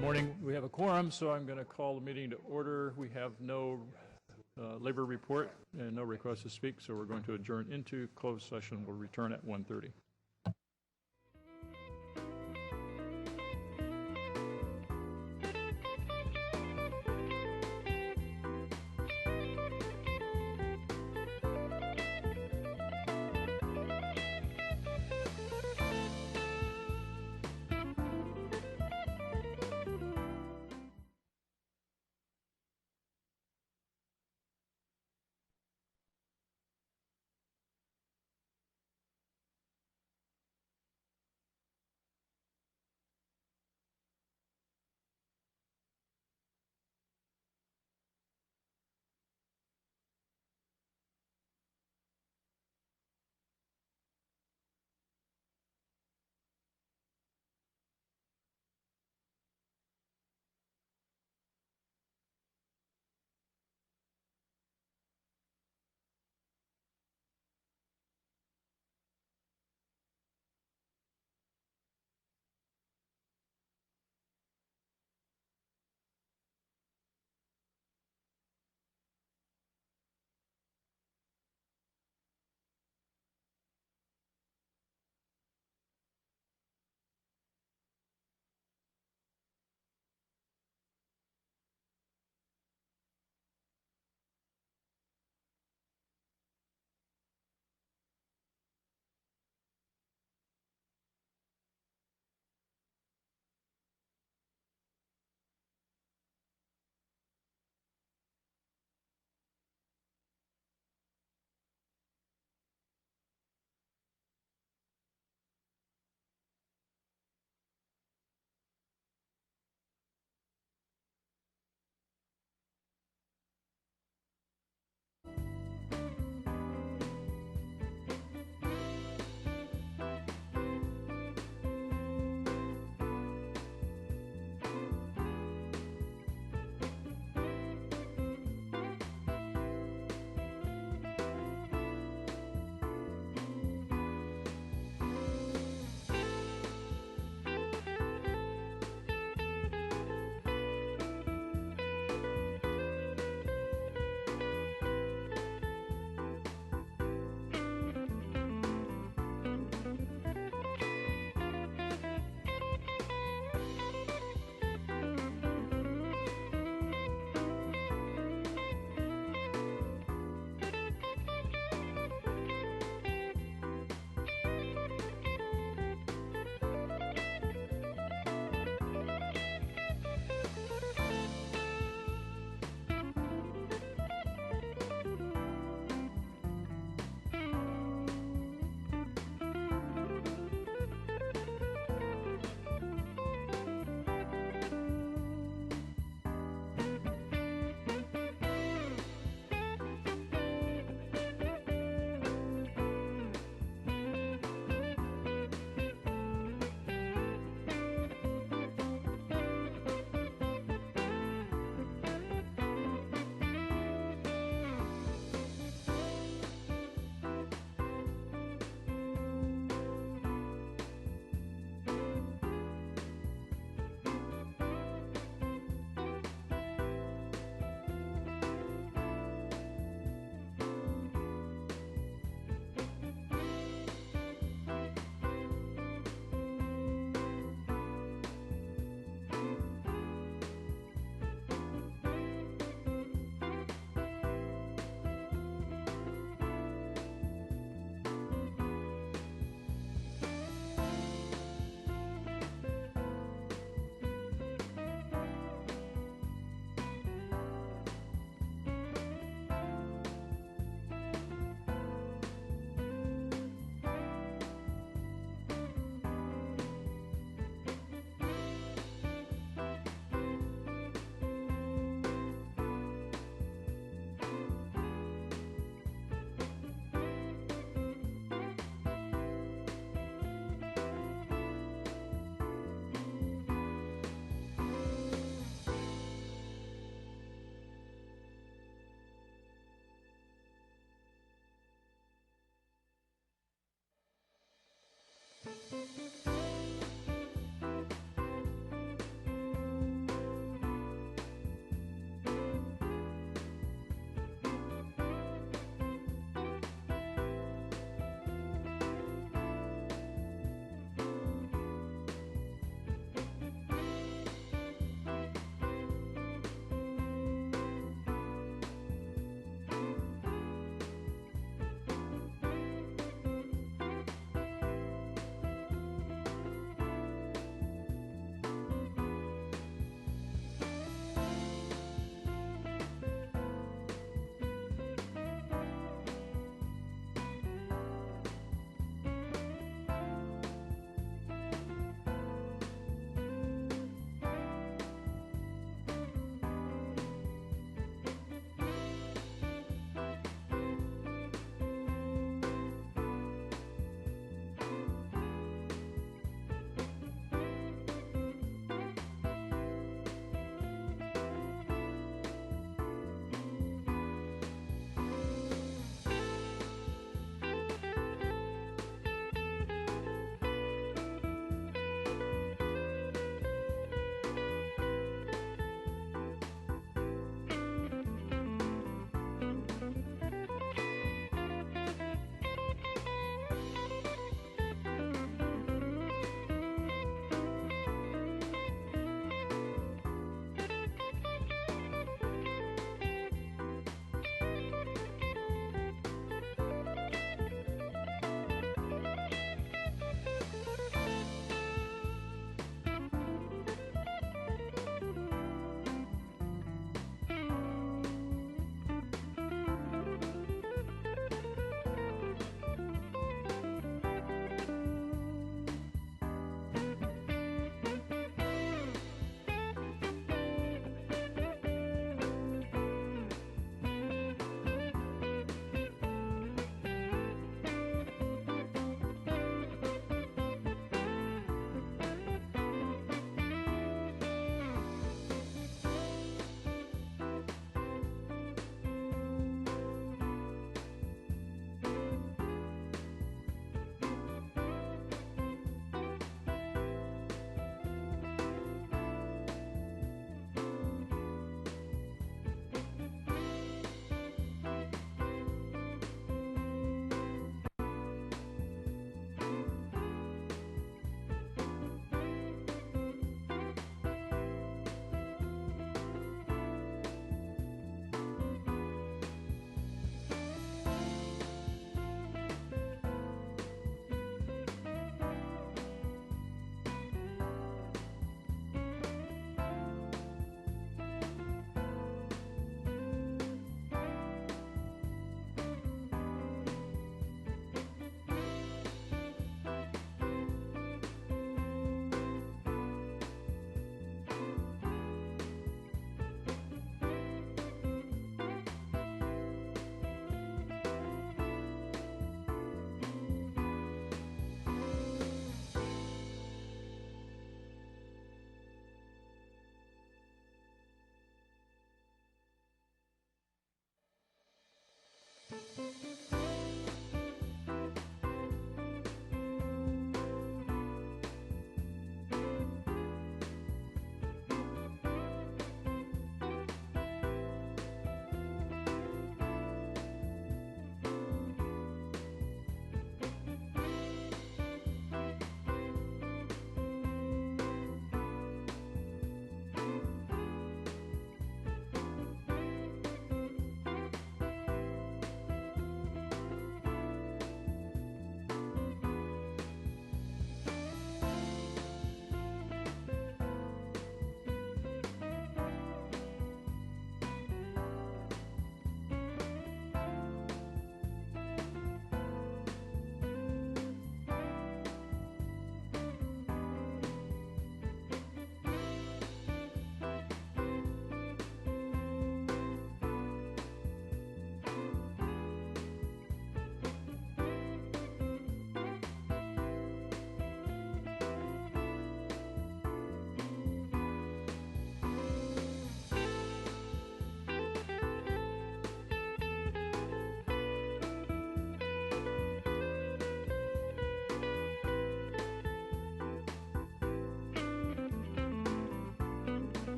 Good morning. We have a quorum, so I'm going to call the meeting to order. We have no labor report and no request to speak, so we're going to adjourn into closed session. We'll return at 1:30.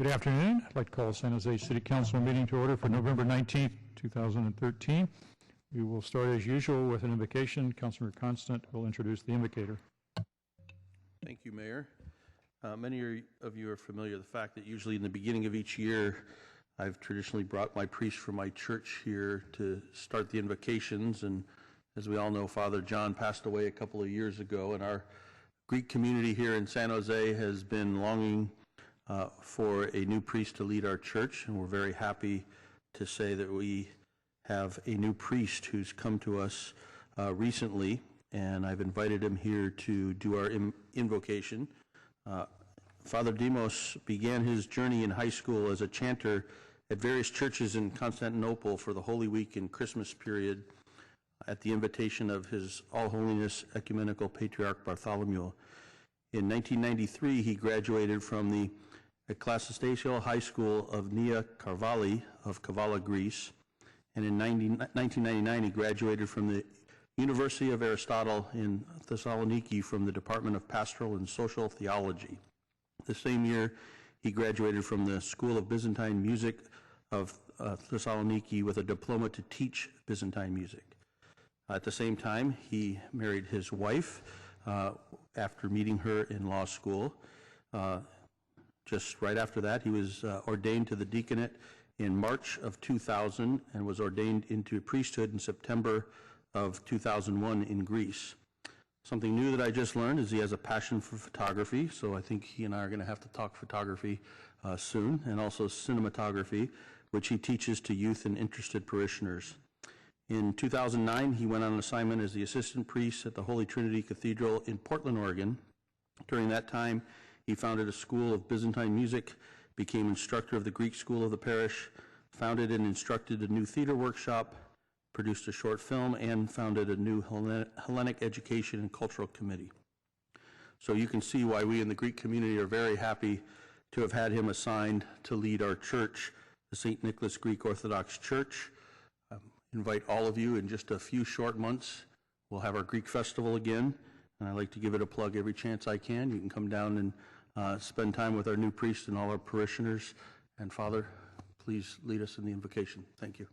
Good afternoon. I'd like to call the San Jose City Council meeting to order for November 19th, 2013. We will start as usual with an invocation. Councilor Constant will introduce the invocator. Thank you, Mayor. Many of you are familiar with the fact that usually in the beginning of each year, I've traditionally brought my priest from my church here to start the invocations. And as we all know, Father John passed away a couple of years ago, and our Greek community here in San Jose has been longing for a new priest to lead our church, and we're very happy to say that we have a new priest who's come to us recently, and I've invited him here to do our invocation. Father Demos began his journey in high school as a chanter at various churches in Constantinople for the Holy Week and Christmas period at the invitation of His All Holiness Ecumenical Patriarch Bartholomew. In 1993, he graduated from the Ecclesiastical High School of Nia Karvali of Kavala, Greece, and in 1999 he graduated from the University of Aristotle in Thessaloniki from the Department of Pastoral and Social Theology. The same year, he graduated from the School of Byzantine Music of Thessaloniki with a diploma to teach Byzantine music. At the same time, he married his wife after meeting her in law school. Just right after that, he was ordained to the deaconate in March of 2000 and was ordained into priesthood in September of 2001 in Greece. Something new that I just learned is he has a passion for photography, so I think he and I are going to have to talk photography soon, and also cinematography, which he teaches to youth and interested parishioners. In 2009, he went on an assignment as the assistant priest at the Holy Trinity Cathedral in Portland, Oregon. During that time, he founded a school of Byzantine music, became instructor of the Greek school of the parish, founded and instructed a new theater workshop, produced a short film, and founded a new Hellenic Education and Cultural Committee. So you can see why we in the Greek community are very happy to have had him assigned to lead our church, the St. Nicholas Greek Orthodox Church. Invite all of you in just a few short months. We'll have our Greek festival again, and I like to give it a plug every chance I can. You can come down and spend time with our new priest and all our parishioners. And Father, please lead us in the invocation. Thank you.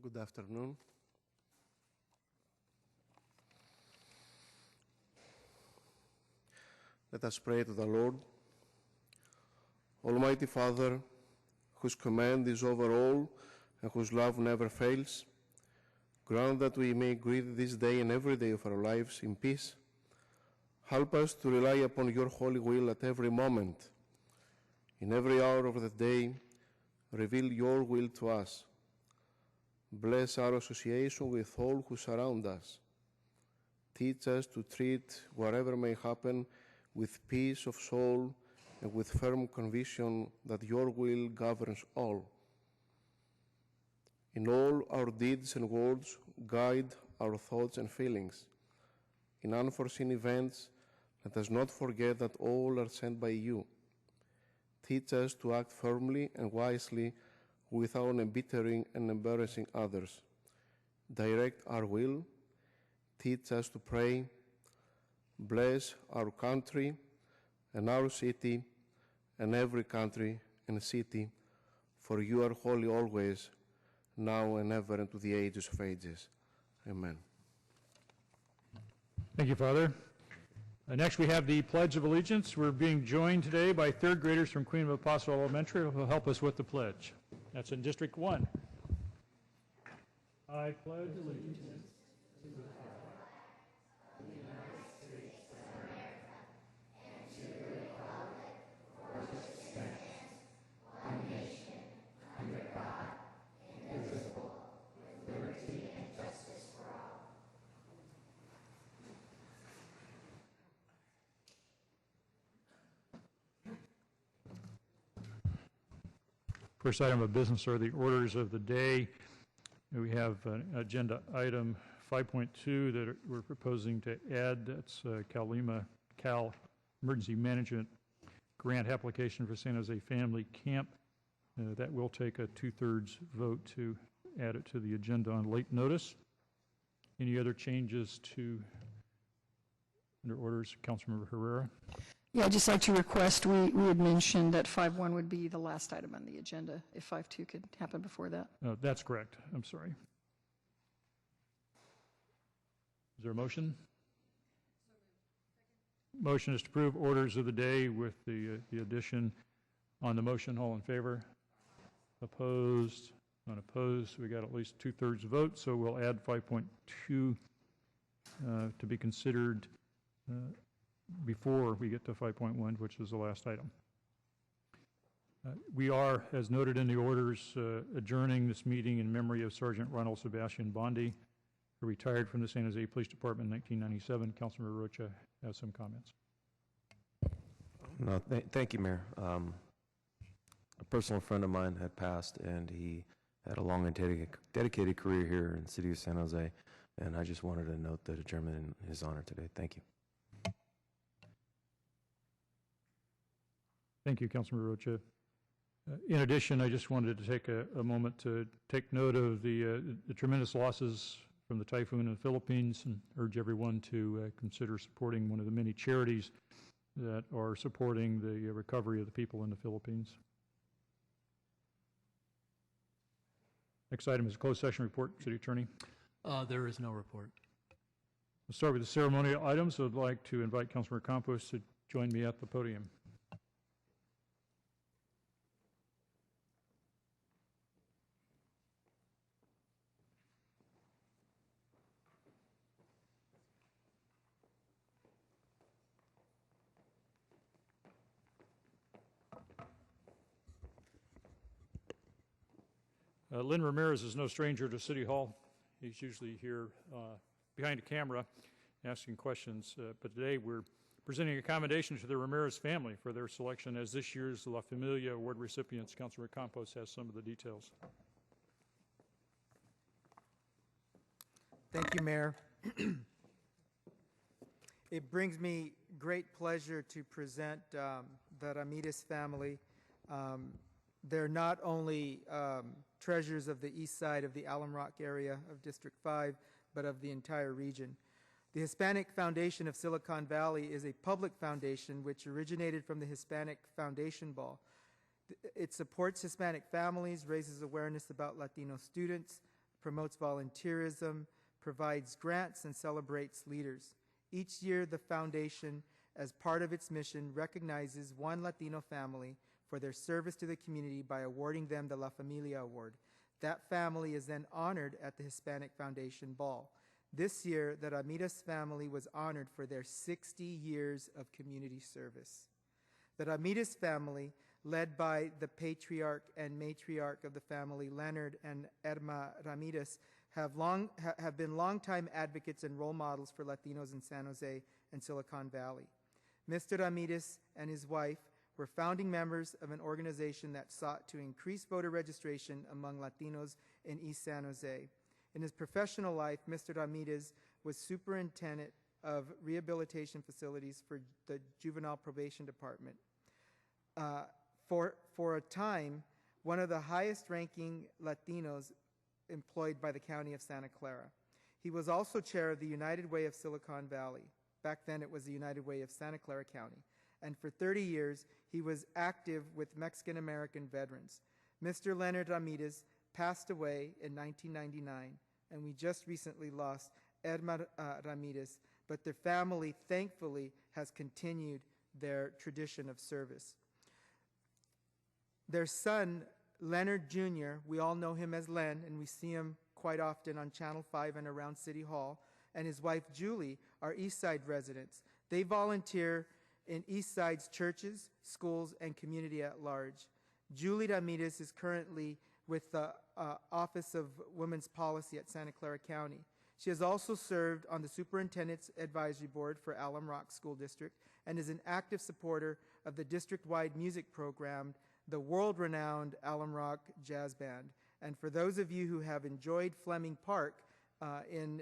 Good afternoon. Let us pray to the Lord. Almighty Father, whose command is over all and whose love never fails, grant that we may greet this day and every day of our lives in peace. Help us to rely upon your holy will at every moment. In every hour of the day, reveal your will to us. Bless our association with all who surround us. Teach us to treat whatever may happen with peace of soul and with firm conviction that your will governs all. In all our deeds and words, guide our thoughts and feelings. In unforeseen events, let us not forget that all are sent by you. Teach us to act firmly and wisely without embittering and embarrassing others. Direct our will. Teach us to pray. Bless our country and our city and every country and city, for you are holy always, now and ever, and to the ages of ages. Amen. Thank you, Father. Next, we have the Pledge of Allegiance. We're being joined today by third graders from Queen of Apostle Elementary who will help us with the pledge. That's in District 1. I pledge allegiance to the flag of the United States of America and to the republic for which it stands, one nation, under God, indivisible, with liberty and justice for all. First item of business are the orders of the day. We have agenda item 5.2 that we're proposing to add. That's Cal Emergency Management Grant application for San Jose Family Camp. That will take a 2/3 vote to add it to the agenda on late notice. Any other changes to under orders? Councilmember Herrera. Yeah, I'd just like to request, we had mentioned that 5.1 would be the last item on the agenda, if 5.2 could happen before that. That's correct. I'm sorry. Is there a motion? Motion is to approve orders of the day with the addition on the motion. All in favor? Opposed? Unopposed? We got at least 2/3 vote, so we'll add 5.2 to be considered before we get to 5.1, which is the last item. We are, as noted in the orders, adjourning this meeting in memory of Sergeant Ronald Sebastian Bondi, who retired from the San Jose Police Department in 1997. Councilmember Rocha has some comments. No, thank you, Mayor. A personal friend of mine had passed, and he had a long and dedicated career here in the city of San Jose, and I just wanted to note that adjournment in his honor today. Thank you. Thank you, Councilmember Rocha. In addition, I just wanted to take a moment to take note of the tremendous losses from the typhoon in the Philippines and urge everyone to consider supporting one of the many charities that are supporting the recovery of the people in the Philippines. Next item is a closed session report. City Attorney. There is no report. We'll start with the ceremonial items. I'd like to invite Councilmember Campos to join me at the podium. Lynn Ramirez is no stranger to City Hall. He's usually here behind a camera asking questions, but today we're presenting a commendation to the Ramirez family for their selection as this year's La Familia Award recipients. Councilor Campos has some of the details. Thank you, Mayor. It brings me great pleasure to present the Ramirez family. They're not only treasures of the east side of the Alum Rock area of District 5, but of the entire region. The Hispanic Foundation of Silicon Valley is a public foundation which originated from the Hispanic Foundation Ball. It supports Hispanic families, raises awareness about Latino students, promotes volunteerism, provides grants, and celebrates leaders. Each year, the foundation, as part of its mission, recognizes one Latino family for their service to the community by awarding them the La Familia Award. That family is then honored at the Hispanic Foundation Ball. This year, the Ramirez family was honored for their 60 years of community service. The Ramirez family, led by the patriarch and matriarch of the family, Leonard and Irma Ramirez, have been longtime advocates and role models for Latinos in San Jose and Silicon Valley. Mr. Ramirez and his wife were founding members of an organization that sought to increase voter registration among Latinos in East San Jose. In his professional life, Mr. Ramirez was superintendent of rehabilitation facilities for the Juvenile Probation Department. For a time, one of the highest-ranking Latinos employed by the County of Santa Clara. He was also chair of the United Way of Silicon Valley. Back then, it was the United Way of Santa Clara County. And for 30 years, he was active with Mexican-American veterans. Mr. Leonard Ramirez passed away in 1999, and we just recently lost Irma Ramirez, but their family, thankfully, has continued their tradition of service. Their son, Leonard Jr., we all know him as Len, and we see him quite often on Channel 5 and around City Hall, and his wife, Julie, are East Side residents. They volunteer in East Side's churches, schools, and community at large. Julie Ramirez is currently with the Office of Women's Policy at Santa Clara County. She has also served on the Superintendent's Advisory Board for Alum Rock School District and is an active supporter of the district-wide music program, the world-renowned Alum Rock Jazz Band. And for those of you who have enjoyed Fleming Park in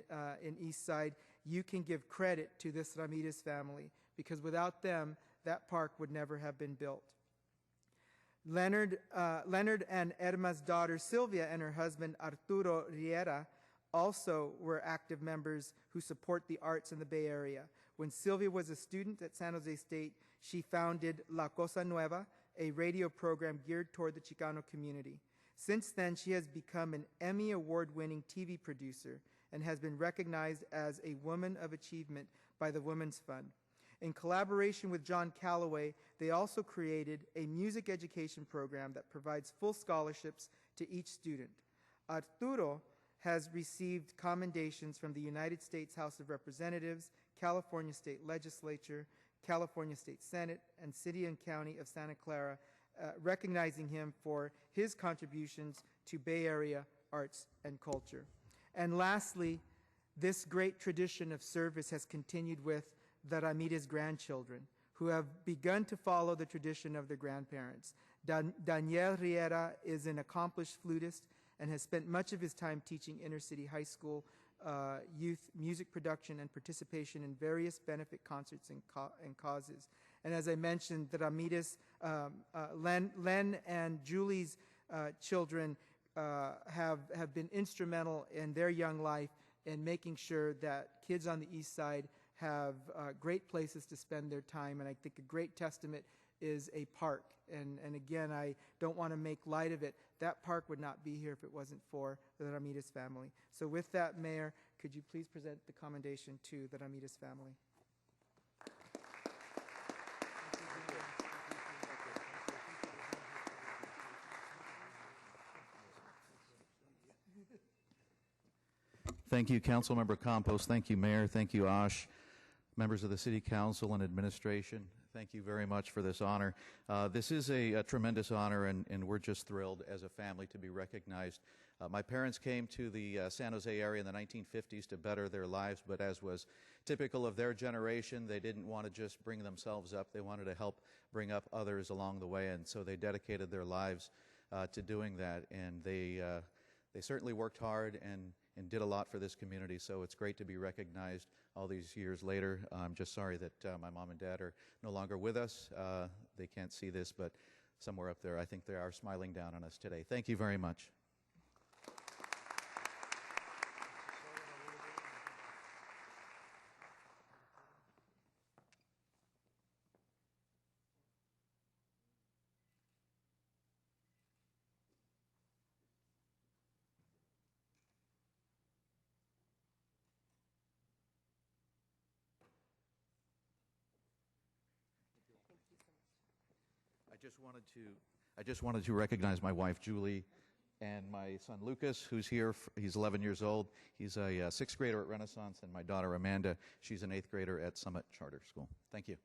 East Side, you can give credit to this Ramirez family, because without them, that park would never have been built. Leonard and Erma's daughter Sylvia and her husband Arturo Riera also were active members who support the arts in the Bay Area. When Sylvia was a student at San Jose State, she founded La Cosa Nueva, a radio program geared toward the Chicano community. Since then, she has become an Emmy Award-winning TV producer and has been recognized as a Woman of Achievement by the Women's Fund. In collaboration with John Calloway, they also created a music education program that provides full scholarships to each student. Arturo has received commendations from the United States House of Representatives, California State Legislature, California State Senate, and City and County of Santa Clara, recognizing him for his contributions to Bay Area arts and culture. And lastly, this great tradition of service has continued with the Ramirez grandchildren, who have begun to follow the tradition of their grandparents. Daniel Riera is an accomplished flutist and has spent much of his time teaching inner-city high school youth music production and participation in various benefit concerts and causes. And as I mentioned, the Ramirez, Len and Julie's children have been instrumental in their young life in making sure that kids on the East Side have great places to spend their time, and I think a great testament is a park. And again, I don't want to make light of it. That park would not be here if it wasn't for the Ramirez family. So with that, Mayor, could you please present the commendation to the Ramirez family? Thank you, Councilmember Campos. Thank you, Mayor. Thank you, Ash. Members of the City Council and Administration, thank you very much for this honor. This is a tremendous honor, and we're just thrilled as a family to be recognized. My parents came to the San Jose area in the 1950s to better their lives, but as was typical of their generation, they didn't want to just bring themselves up. They wanted to help bring up others along the way, and so they dedicated their lives to doing that. And they certainly worked hard and did a lot for this community, so it's great to be recognized all these years later. I'm just sorry that my mom and dad are no longer with us. They can't see this, but somewhere up there, I think they are smiling down on us today. Thank you very much. I just wanted to recognize my wife, Julie, and my son, Lucas, who's here. He's 11 years old. He's a sixth grader at Renaissance, and my daughter, Amanda, she's an eighth grader at Summit Charter School. Thank you.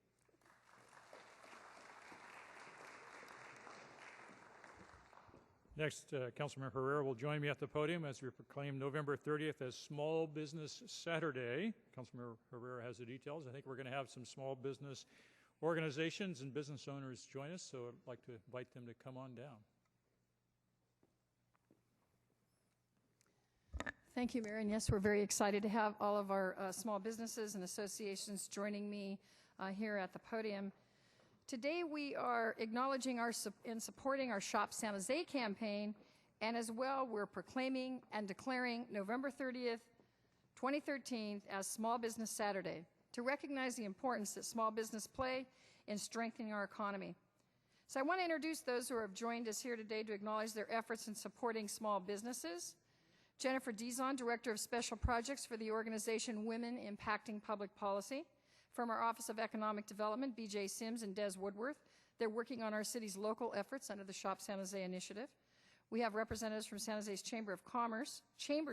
Next, Councilmember Herrera will join me at the podium as we proclaim November 30th as Small Business Saturday. Councilmember Herrera has the details. I think we're going to have some small business organizations and business owners join us, so I'd like to invite them to come on down. Thank you, Mayor. And yes, we're very excited to have all of our small businesses and associations joining me here at the podium. Today we are acknowledging and supporting our Shop San Jose campaign, and as well we're proclaiming and declaring November 30th, 2013 as Small Business Saturday, to recognize the importance that small business play in strengthening our economy. So I want to introduce those who have joined us here today to acknowledge their efforts in supporting small businesses. Jennifer Dizon, Director of Special Projects for the organization Women Impacting Public Policy. From our Office of Economic Development, BJ Sims and Des Woodworth. They're working on our city's local efforts under the Shop San Jose initiative. We have representatives from San Jose's Chambers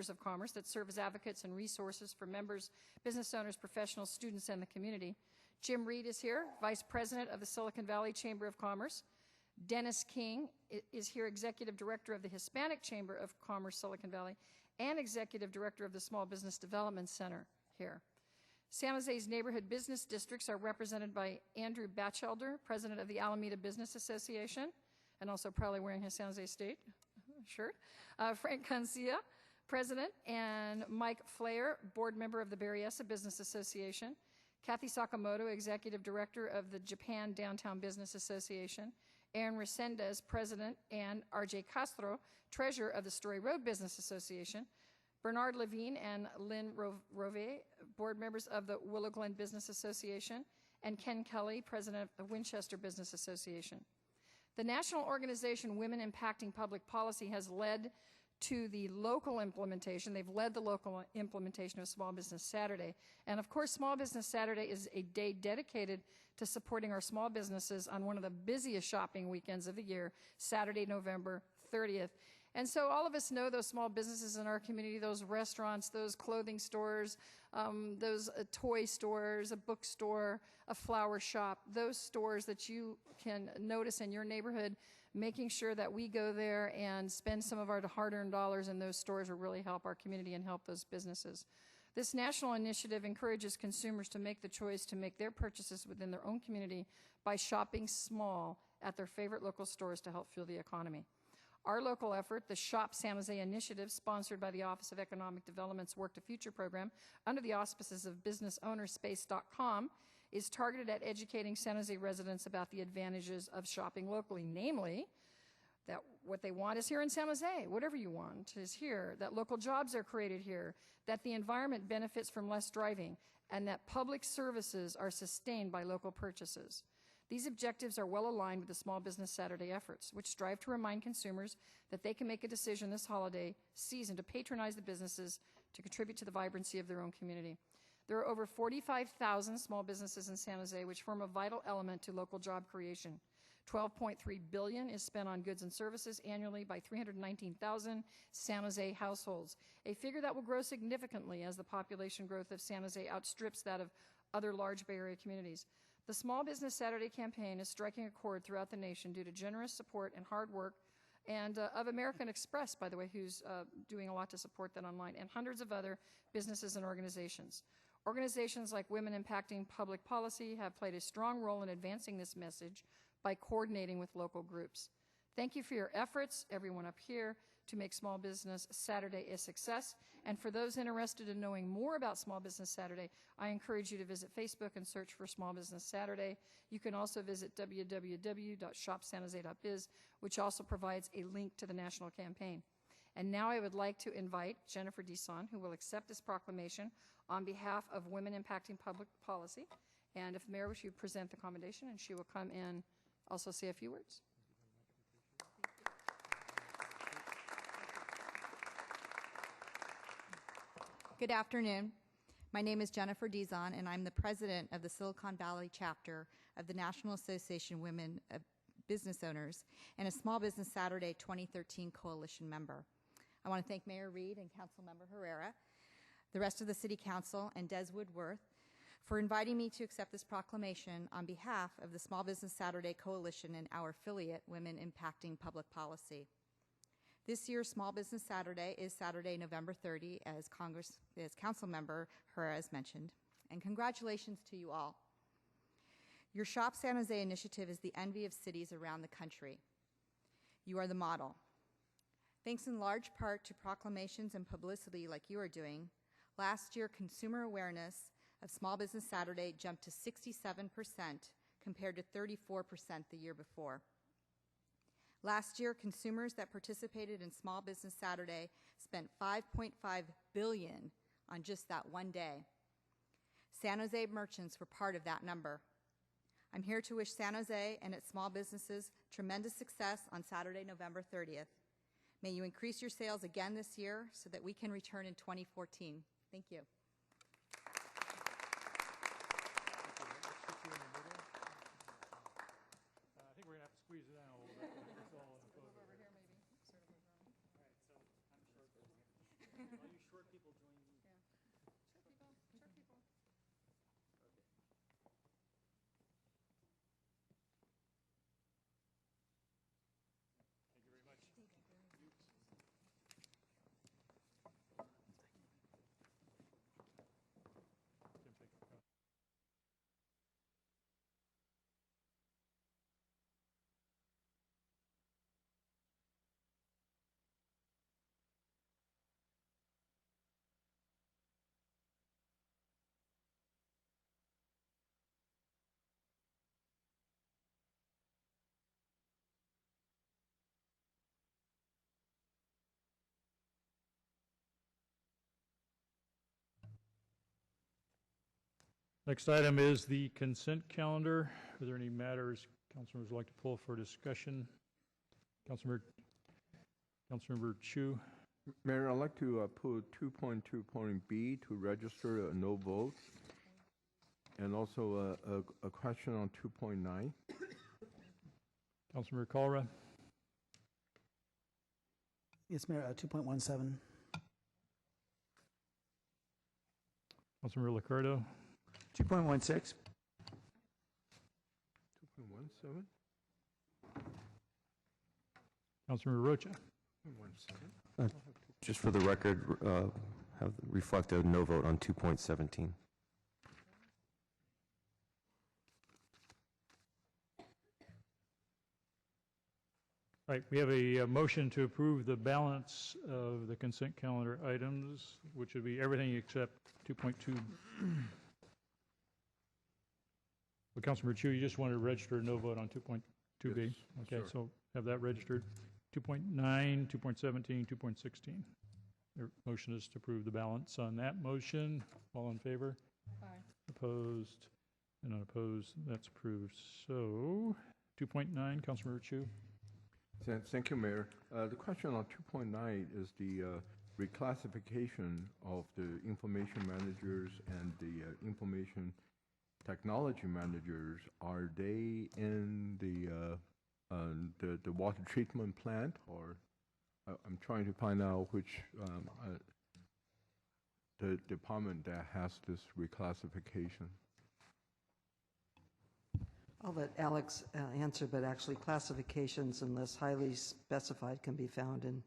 of Commerce that serve as advocates and resources for members, business owners, professionals, students, and the community. Jim Reed is here, Vice President of the Silicon Valley Chamber of Commerce. Dennis King is here, Executive Director of the Hispanic Chamber of Commerce, Silicon Valley, and Executive Director of the Small Business Development Center here. San Jose's neighborhood business districts are represented by Andrew Batchelder, President of the Alameda Business Association, and also probably wearing his San Jose State shirt. Frank Cancia, President, and Mike Flair, Board Member of the Berryessa Business Association. Kathy Sakamoto, Executive Director of the Japan Downtown Business Association. Aaron Resendez, President, and R.J. Castro, Treasurer of the Story Road Business Association, Bernard Levine and Lynn Rove, Board members of the Willow Glen Business Association, and Ken Kelly, President of the Winchester Business Association. The national organization Women Impacting Public Policy has led to the local implementation. They've led the local implementation of Small Business Saturday. And of course, Small Business Saturday is a day dedicated to supporting our small businesses on one of the busiest shopping weekends of the year, Saturday, November 30th. And so all of us know those small businesses in our community, those restaurants, those clothing stores, those toy stores, a bookstore, a flower shop, those stores that you can notice in your neighborhood, making sure that we go there and spend some of our hard-earned dollars in those stores will really help our community and help those businesses. This national initiative encourages consumers to make the choice to make their purchases within their own community by shopping small at their favorite local stores to help fuel the economy. Our local effort, the Shop San Jose Initiative, sponsored by the Office of Economic Development's Work to Future program under the auspices of businessownerspace.com, is targeted at educating San Jose residents about the advantages of shopping locally, namely that what they want is here in San Jose, whatever you want is here, that local jobs are created here, that the environment benefits from less driving, and that public services are sustained by local purchases. These objectives are well aligned with the Small Business Saturday efforts, which strive to remind consumers that they can make a decision this holiday season to patronize the businesses to contribute to the vibrancy of their own community. There are over 45,000 small businesses in San Jose, which form a vital element to local job creation. $12.3 billion is spent on goods and services annually by 319,000 San Jose households, a figure that will grow significantly as the population growth of San Jose outstrips that of other large Bay Area communities. The Small Business Saturday campaign is striking a chord throughout the nation due to generous support and hard work and of American Express, by the way, who's doing a lot to support that online, and hundreds of other businesses and organizations. Organizations like Women Impacting Public Policy have played a strong role in advancing this message by coordinating with local groups. Thank you for your efforts, everyone up here, to make Small Business Saturday a success. And for those interested in knowing more about Small Business Saturday, I encourage you to visit Facebook and search for Small Business Saturday. You can also visit www.shopsanjose.biz, which also provides a link to the national campaign. And now I would like to invite Jennifer Deson, who will accept this proclamation on behalf of Women Impacting Public Policy. And if the Mayor, would you present the commendation, and she will come in also say a few words. Good afternoon. My name is Jennifer Deson, and I'm the president of the Silicon Valley chapter of the National Association of Women Business Owners and a Small Business Saturday 2013 coalition member. I want to thank Mayor Reed and Councilmember Herrera, the rest of the City Council, and Des Woodworth for inviting me to accept this proclamation on behalf of the Small Business Saturday Coalition and our affiliate, Women Impacting Public Policy. This year's Small Business Saturday is Saturday, November 30, as Councilmember Herrera has mentioned. And congratulations to you all. Your Shop San Jose initiative is the envy of cities around the country. You are the model. Thanks in large part to proclamations and publicity like you are doing, last year consumer awareness of Small Business Saturday jumped to 67% compared to 34% the year before. Last year, consumers that participated in Small Business Saturday spent $5.5 billion on just that one day. San Jose merchants were part of that number. I'm here to wish San Jose and its small businesses tremendous success on Saturday, November 30th. May you increase your sales again this year so that we can return in 2014. Thank you. I think we're going to have to squeeze it down a little bit. It's all in the photo. Over here, maybe. Sort of over. All right, so I'm short. All you short people join me. Yeah. Short people. Short people. Thank you very much. Next item is the consent calendar. Are there any matters council members would like to pull for discussion? Councilmember Chu. Mayor, I'd like to pull 2.2.B to register a no vote, and also a question on 2.9. Councilmember KALRA. Yes, Mayor, 2.17. Councilmember LICCARDO. 2.16. 2.17? Councilmember Rocha. 2.17? Just for the record, have reflect a no vote on 2.17. All right, we have a motion to approve the balance of the consent calendar items, which would be everything except 2.2. Well, Councilmember Chu, you just wanted to register a no vote on 2.2B. Yes, Okay, sure. so have that registered. 2.9, 2.17, 2.16. Your motion is to approve the balance on that motion. All in favor? Aye. Opposed? And unopposed. That's approved. So 2.9, Councilmember Chu. Thank you, Mayor. The question on 2.9 is the reclassification of the information managers and the information technology managers. Are they in the water treatment plant, or I'm trying to find out which the department that has this reclassification. I'll let Alex answer, but actually classifications, unless highly specified, can be found in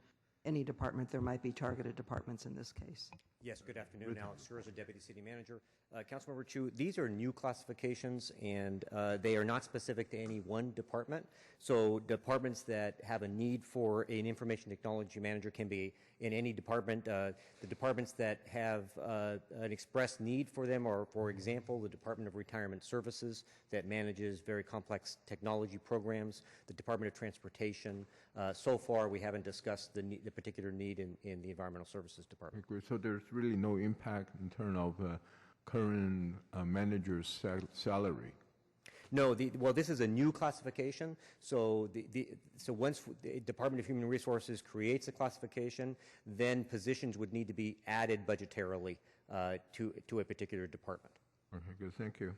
any department. There might be targeted departments in this case. Yes, good afternoon. Alex Scherzer, Deputy City Manager. Councilmember Chu, these are new classifications, and they are not specific to any one department. So departments that have a need for an information technology manager can be in any department. The departments that have an express need for them are, for example, the Department of Retirement Services that manages very complex technology programs, the Department of Transportation. So far, we haven't discussed the particular need in the Environmental Services Department. Okay, so there's really no impact in terms of current manager's salary. No, well, this is a new classification. So, so once the Department of Human Resources creates a classification, then positions would need to be added budgetarily to a particular department. Okay, good. Thank you.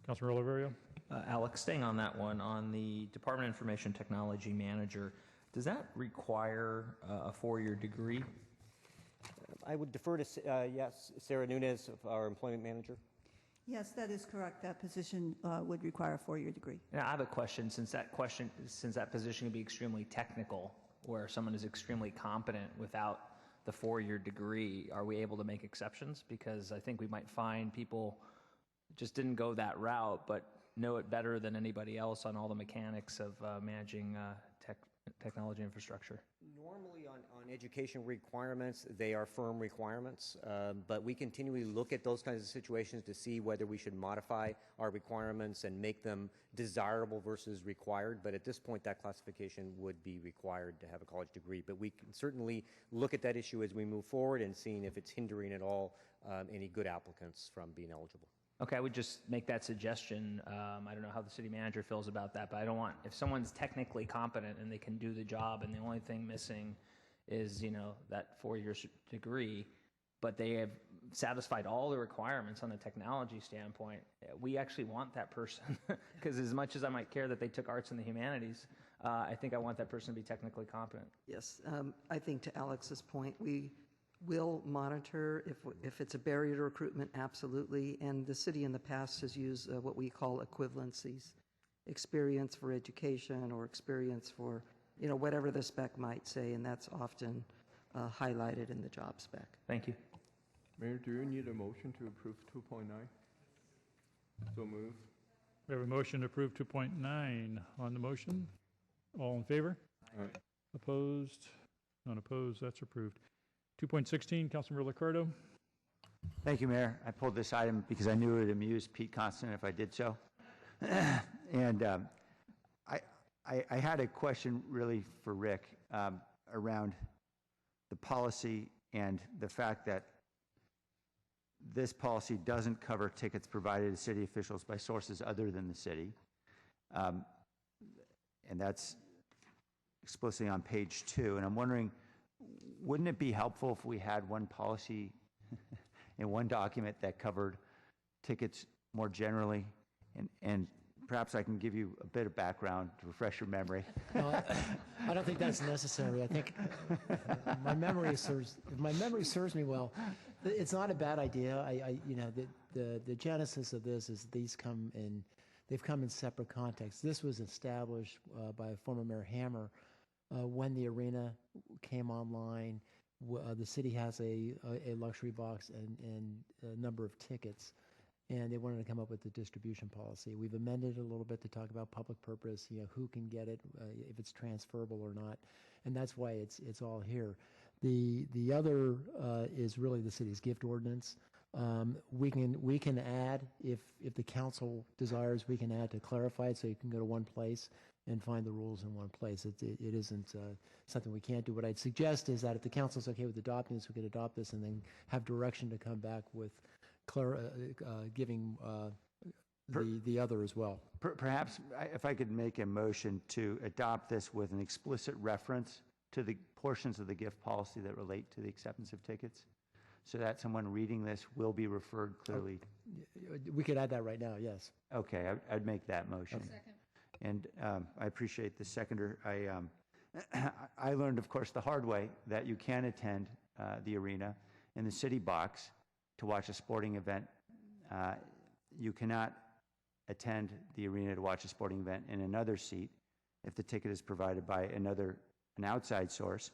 Councilor Oliverio. Alex, staying on that one, on the Department of Information Technology Manager, does that require a four-year degree? I would defer to, yes, Sarah Nunez, our employment manager. Yes, that is correct. That position would require a four-year degree. Now, I have a question, since that position can be extremely technical, where someone is extremely competent without the four-year degree, are we able to make exceptions? Because I think we might find people just didn't go that route, but know it better than anybody else on all the mechanics of managing technology infrastructure. Normally on education requirements, they are firm requirements, but we continually look at those kinds of situations to see whether we should modify our requirements and make them desirable versus required. But at this point, that classification would be required to have a college degree. But we can certainly look at that issue as we move forward and seeing if it's hindering at all any good applicants from being eligible. Okay, I would just make that suggestion. I don't know how the city manager feels about that, but I don't want, if someone's technically competent and they can do the job and the only thing missing is, that four-year degree, but they have satisfied all the requirements on the technology standpoint, we actually want that person, because as much as I might care that they took arts and the humanities, I think I want that person to be technically competent. Yes, I think to Alex's point, we will monitor if it's a barrier to recruitment, absolutely. And the city in the past has used what we call equivalencies, experience for education or experience for, whatever the spec might say, and that's often highlighted in the job spec. Thank you. Mayor, do you need a motion to approve 2.9? So moved. We have a motion to approve 2.9 on the motion. All in favor? Aye. Opposed? Unopposed? That's approved. 2.16, Councilmember LICCARDO. Thank you, Mayor. I pulled this item because I knew it would amuse Pete Constant if I did so. And I had a question really for Rick around the policy and the fact that this policy doesn't cover tickets provided to city officials by sources other than the city. And that's explicitly on page 2. And I'm wondering, wouldn't it be helpful if we had one policy in one document that covered tickets more generally? And perhaps I can give you a bit of background to refresh your memory. No, I don't think that's necessary. I think if my memory serves me well, it's not a bad idea. The genesis of this is they've come in separate contexts. This was established by former Mayor Hammer when the arena came online. The city has a luxury box and a number of tickets, and they wanted to come up with a distribution policy. We've amended it a little bit to talk about public purpose, who can get it, if it's transferable or not, and that's why it's all here. The other is really the city's gift ordinance. We can add, if the council desires, we can add to clarify it so you can go to one place and find the rules in one place. It isn't something we can't do. What I'd suggest is that if the council's okay with adopting this, we could adopt this and then have direction to come back with giving the other as well. Perhaps if I could make a motion to adopt this with an explicit reference to the portions of the gift policy that relate to the acceptance of tickets, so that someone reading this will be referred clearly. We could add that right now, yes. Okay, I'd make that motion. Second. And I appreciate the seconder. I learned, of course, the hard way that you can attend the arena in the city box to watch a sporting event. You cannot attend the arena to watch a sporting event in another seat if the ticket is provided by an outside source.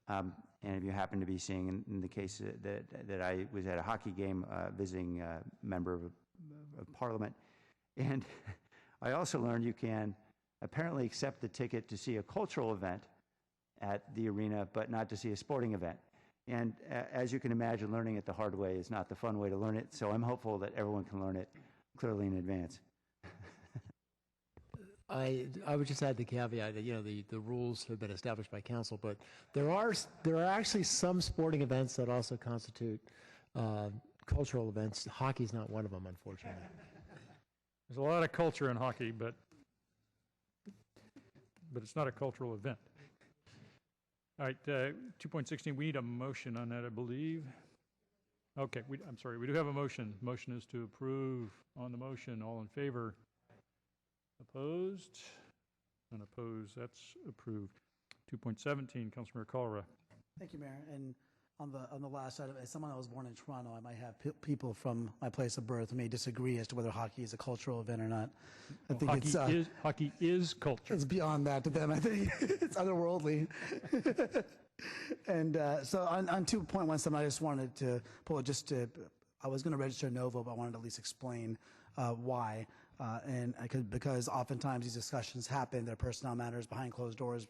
And if you happen to be seeing, in the case that I was at a hockey game, visiting a member of Parliament, and I also learned you can apparently accept the ticket to see a cultural event at the arena, but not to see a sporting event. And as you can imagine, learning it the hard way is not the fun way to learn it, so I'm hopeful that everyone can learn it clearly in advance. I would just add the caveat that the rules have been established by council, but there are actually some sporting events that also constitute cultural events. Hockey's not one of them, unfortunately. There's a lot of culture in hockey, but it's not a cultural event. All right, 2.16, we need a motion on that, I believe. Okay, I'm sorry, we do have a motion. Motion is to approve on the motion. All in favor? Opposed? Unopposed, that's approved. 2.17, Councilmember KALRA. Thank you, Mayor. And on the last side, as someone that was born in Toronto, I might have people from my place of birth who may disagree as to whether hockey is a cultural event or not. I think hockey is culture. It's beyond that to them. I think it's otherworldly. And so on 2.17, I just wanted to pull it I was going to register no vote, but I wanted to at least explain why. Because oftentimes these discussions happen, there are personnel matters behind closed doors,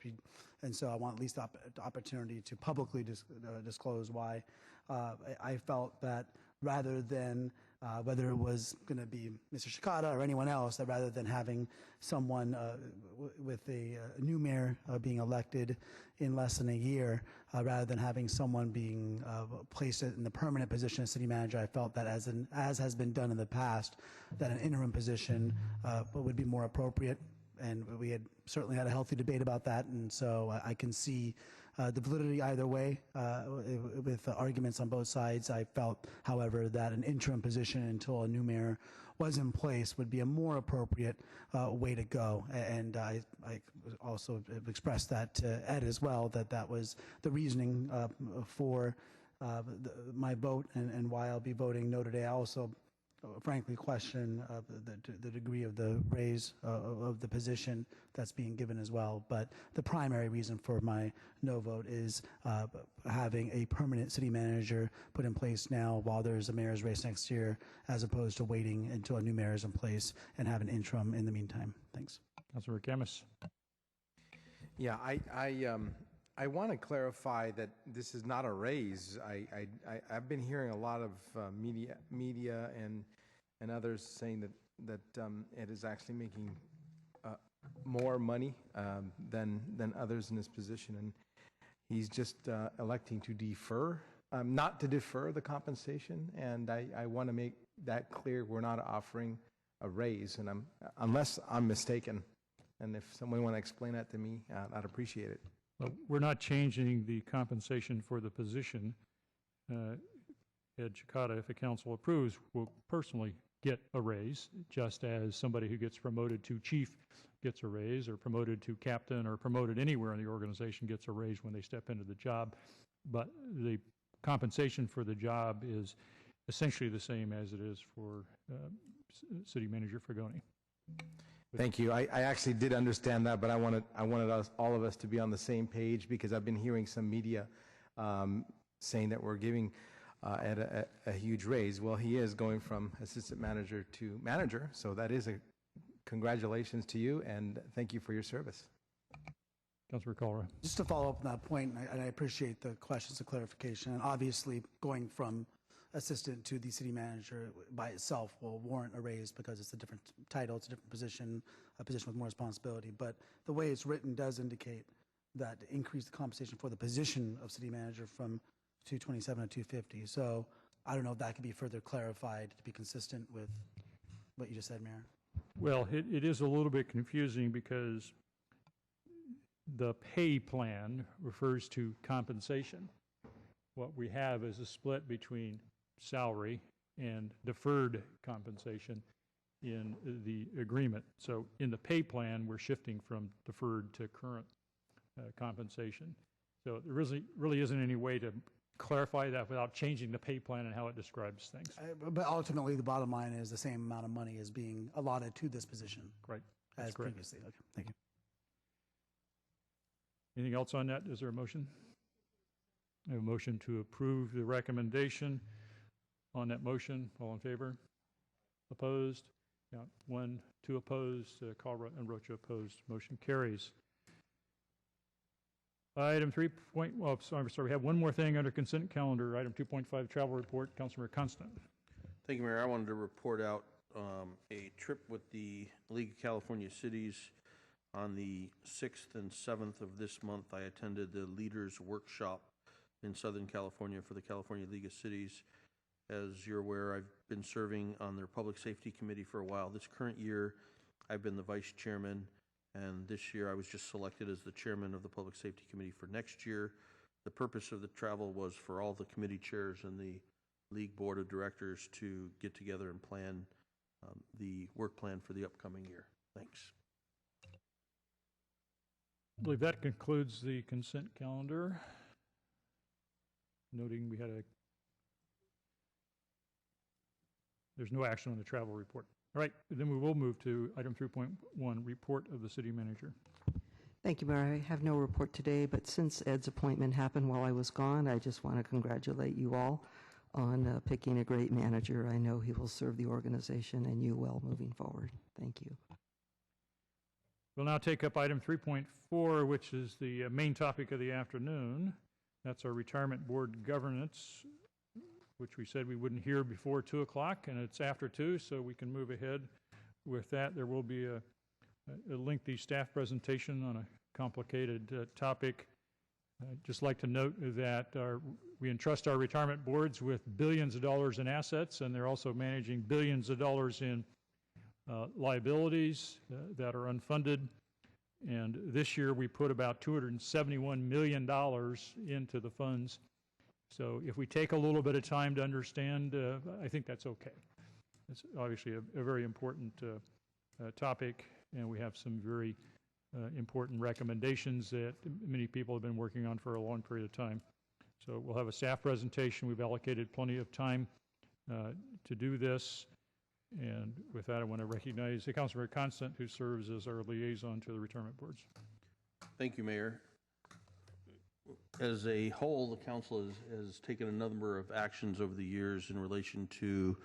and so I want at least the opportunity to publicly disclose why I felt that rather than whether it was going to be Mr. Shikata or anyone else, that rather than having someone with a new mayor being elected in less than a year, rather than having someone being placed in the permanent position as city manager, I felt that as has been done in the past, that an interim position would be more appropriate. And we had certainly had a healthy debate about that, and so I can see the validity either way with arguments on both sides. I felt, however, that an interim position until a new mayor was in place would be a more appropriate way to go. And I also expressed that to Ed as well, that was the reasoning for my vote and why I'll be voting no today. I also frankly question the degree of the raise of the position that's being given as well. But the primary reason for my no vote is having a permanent city manager put in place now while there's a mayor's race next year, as opposed to waiting until a new mayor is in place and have an interim in the meantime. Thanks. Councilor KHAMIS. Yeah, I want to clarify that this is not a raise. I've been hearing a lot of media and others saying that Ed is actually making more money than others in this position, and he's just electing to defer not to defer the compensation, and I want to make that clear. We're not offering a raise, and unless I'm mistaken, and if someone want to explain that to me, I'd appreciate it. Well, we're not changing the compensation for the position. Ed Chicata, if the council approves, will personally get a raise, just as somebody who gets promoted to chief gets a raise, or promoted to captain, or promoted anywhere in the organization gets a raise when they step into the job. But the compensation for the job is essentially the same as it is for City Manager Fragoni. Thank you. I actually did understand that, but I wanted all of us to be on the same page, because I've been hearing some media saying that we're giving Ed a huge raise. Well, he is going from assistant manager to manager, so that is a congratulations to you, and thank you for your service. Councilor KALRA. Just to follow up on that point, and I appreciate the questions and clarification, and obviously going from assistant to the city manager by itself will warrant a raise because it's a different title, it's a different position, a position with more responsibility. But the way it's written does indicate that to increase the compensation for the position of city manager from 227 to 250. So I don't know if that could be further clarified to be consistent with what you just said, Mayor. Well, it is a little bit confusing because the pay plan refers to compensation. What we have is a split between salary and deferred compensation in the agreement. So in the pay plan, we're shifting from deferred to current compensation. So there really isn't any way to clarify that without changing the pay plan and how it describes things. But ultimately, the bottom line is the same amount of money is being allotted to this position. Right. As previously. Okay, thank you. Anything else on that? Is there a motion? I have a motion to approve the recommendation. On that motion, all in favor? Opposed? Yeah, 1, 2 opposed. KALRA and ROCHA opposed. Motion carries. Item 3. Well, sorry, we have one more thing under consent calendar. Item 2.5, travel report. Councilmember Constant. Thank you, Mayor. I wanted to report out a trip with the League of California Cities. On the 6th and 7th of this month, I attended the Leaders Workshop in Southern California for the California League of Cities. As you're aware, I've been serving on their Public Safety Committee for a while. This current year, I've been the Vice Chairman, and this year I was just selected as the Chairman of the Public Safety Committee for next year. The purpose of the travel was for all the committee chairs and the League Board of Directors to get together and plan the work plan for the upcoming year. Thanks. I believe that concludes the consent calendar. Noting we had there's no action on the travel report. All right, then we will move to item 3.1, report of the city manager. Thank you, Mayor. I have no report today, but since Ed's appointment happened while I was gone, I just want to congratulate you all on picking a great manager. I know he will serve the organization and you well moving forward. Thank you. We'll now take up item 3.4, which is the main topic of the afternoon. That's our retirement board governance, which we said we wouldn't hear before 2 o'clock, and it's after 2, so we can move ahead with that. There will be a lengthy staff presentation on a complicated topic. I'd just like to note that we entrust our retirement boards with billions of dollars in assets, and they're also managing billions of dollars in liabilities that are unfunded. And this year we put about $271 million into the funds. So if we take a little bit of time to understand, I think that's okay. It's obviously a very important topic, and we have some very important recommendations that many people have been working on for a long period of time. So we'll have a staff presentation. We've allocated plenty of time to do this. And with that, I want to recognize Councilmember Constant, who serves as our liaison to the retirement boards. Thank you, Mayor. As a whole, the council has taken a number of actions over the years in relation to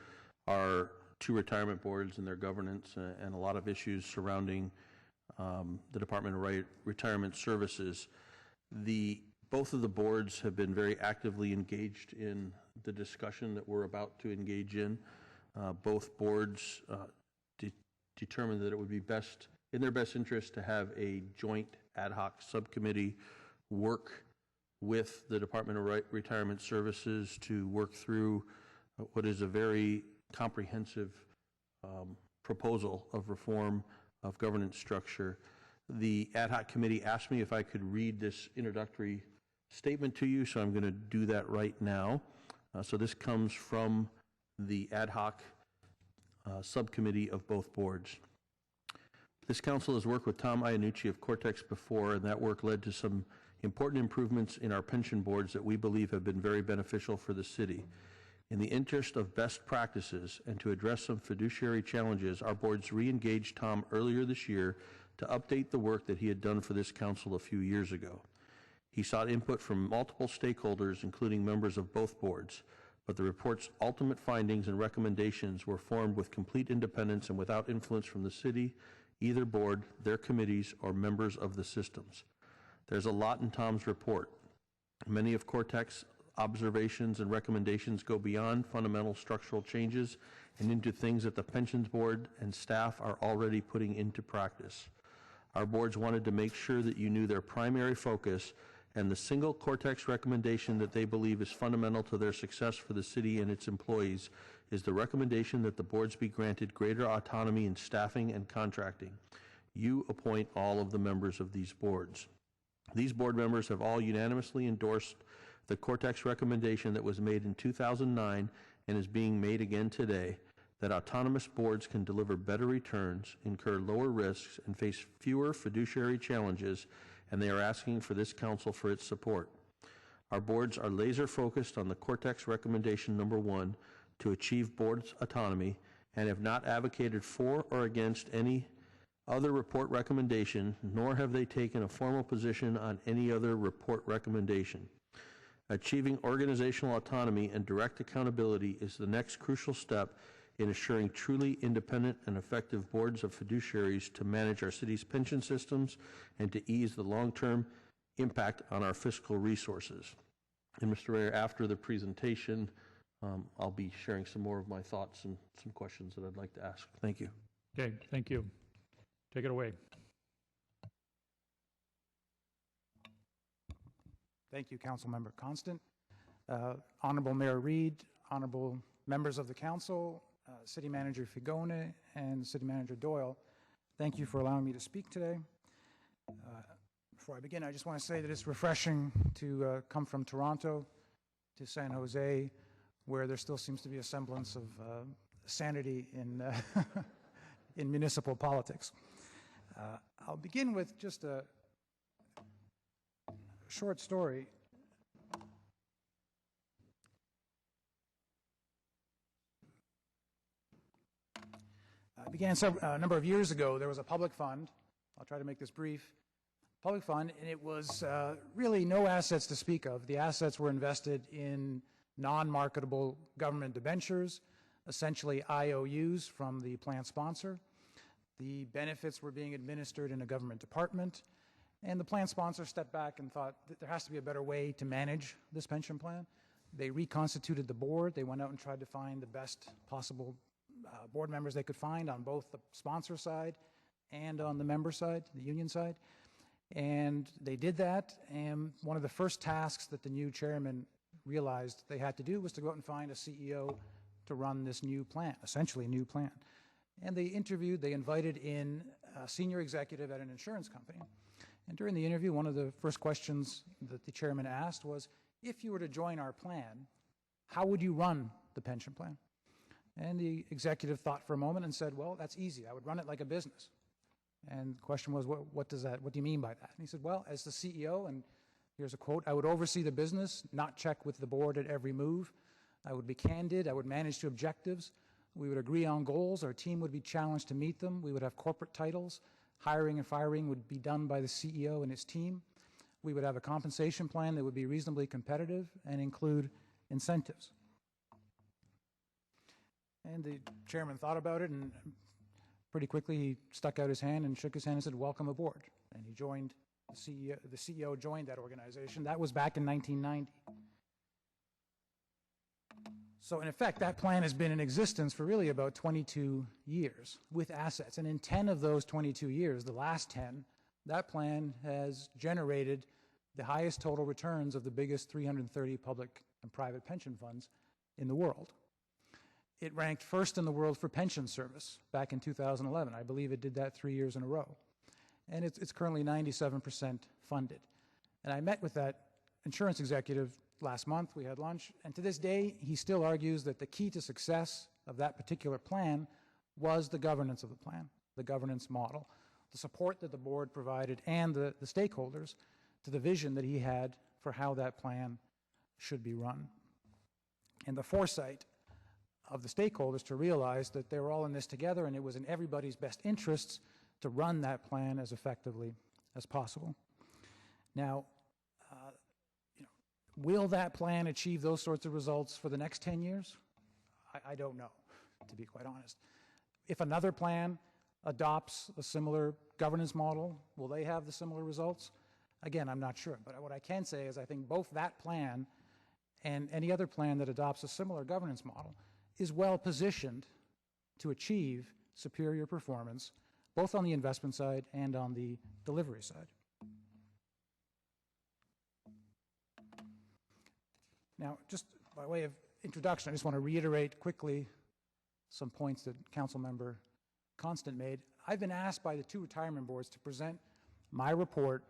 our 2 retirement boards and their governance, and a lot of issues surrounding the Department of Retirement Services. Both of the boards have been very actively engaged in the discussion that we're about to engage in. Both boards determined that it would be in their best interest to have a joint ad hoc subcommittee work with the Department of Retirement Services to work through what is a very comprehensive proposal of reform of governance structure. The ad hoc committee asked me if I could read this introductory statement to you, so I'm going to do that right now. So this comes from the ad hoc subcommittee of both boards. This council has worked with Tom Iannucci of Cortex before, and that work led to some important improvements in our pension boards that we believe have been very beneficial for the city. In the interest of best practices and to address some fiduciary challenges, our boards re-engaged Tom earlier this year to update the work that he had done for this council a few years ago. He sought input from multiple stakeholders, including members of both boards, but the report's ultimate findings and recommendations were formed with complete independence and without influence from the city, either board, their committees, or members of the systems. There's a lot in Tom's report. Many of Cortex's observations and recommendations go beyond fundamental structural changes and into things that the Pensions Board and staff are already putting into practice. Our boards wanted to make sure that you knew their primary focus and the single Cortex recommendation that they believe is fundamental to their success for the city and its employees is the recommendation that the boards be granted greater autonomy in staffing and contracting. You appoint all of the members of these boards. These board members have all unanimously endorsed the Cortex recommendation that was made in 2009 and is being made again today, that autonomous boards can deliver better returns, incur lower risks, and face fewer fiduciary challenges, and they are asking for this council for its support. Our boards are laser focused on the Cortex recommendation number 1 to achieve board's autonomy and have not advocated for or against any other report recommendation, nor have they taken a formal position on any other report recommendation. Achieving organizational autonomy and direct accountability is the next crucial step in assuring truly independent and effective boards of fiduciaries to manage our city's pension systems and to ease the long-term impact on our fiscal resources. And Mr. Mayor, after the presentation, I'll be sharing some more of my thoughts and some questions that I'd like to ask. Thank you. Okay, thank you. Take it away. Thank you, Councilmember Constant. Honorable Mayor Reed, honorable members of the council, City Manager Figone, and City Manager Doyle, thank you for allowing me to speak today. Before I begin, I just want to say that it's refreshing to come from Toronto to San Jose, where there still seems to be a semblance of sanity in, in municipal politics. I'll begin with just a short story. Began a number of years ago. There was a public fund. I'll try to make this brief. Public fund, and it was really no assets to speak of. The assets were invested in non-marketable government debentures, essentially IOUs from the plan sponsor. The benefits were being administered in a government department, and the plan sponsor stepped back and thought that there has to be a better way to manage this pension plan. They reconstituted the board. They went out and tried to find the best possible board members they could find on both the sponsor side and on the member side, the union side. And they did that, and one of the first tasks that the new chairman realized they had to do was to go out and find a CEO to run this new plan, essentially a new plan. And they invited in a senior executive at an insurance company. And during the interview, one of the first questions that the chairman asked was, if you were to join our plan, how would you run the pension plan? And the executive thought for a moment and said, well, that's easy. I would run it like a business. And the question was, what do you mean by that? And he said, well, as the CEO, and here's a quote, I would oversee the business, not check with the board at every move. I would be candid. I would manage to objectives. We would agree on goals. Our team would be challenged to meet them. We would have corporate titles. Hiring and firing would be done by the CEO and his team. We would have a compensation plan that would be reasonably competitive and include incentives. And the chairman thought about it, and pretty quickly he stuck out his hand and shook his hand and said, welcome aboard. And he joined, the CEO joined that organization. That was back in 1990. So in effect, that plan has been in existence for really about 22 years with assets. And in 10 of those 22 years, the last 10, that plan has generated the highest total returns of the biggest 330 public and private pension funds in the world. It ranked first in the world for pension service back in 2011. I believe it did that 3 years in a row. And it's currently 97% funded. And I met with that insurance executive last month. We had lunch. And to this day, he still argues that the key to success of that particular plan was the governance of the plan, the governance model, the support that the board provided, and the stakeholders to the vision that he had for how that plan should be run. And the foresight of the stakeholders to realize that they were all in this together and it was in everybody's best interests to run that plan as effectively as possible. Now, will that plan achieve those sorts of results for the next 10 years? I don't know, to be quite honest. If another plan adopts a similar governance model, will they have the similar results? Again, I'm not sure. But what I can say is I think both that plan and any other plan that adopts a similar governance model is well positioned to achieve superior performance, both on the investment side and on the delivery side. Now, just by way of introduction, I just want to reiterate quickly some points that Councilmember Constant made. I've been asked by the two retirement boards to present my report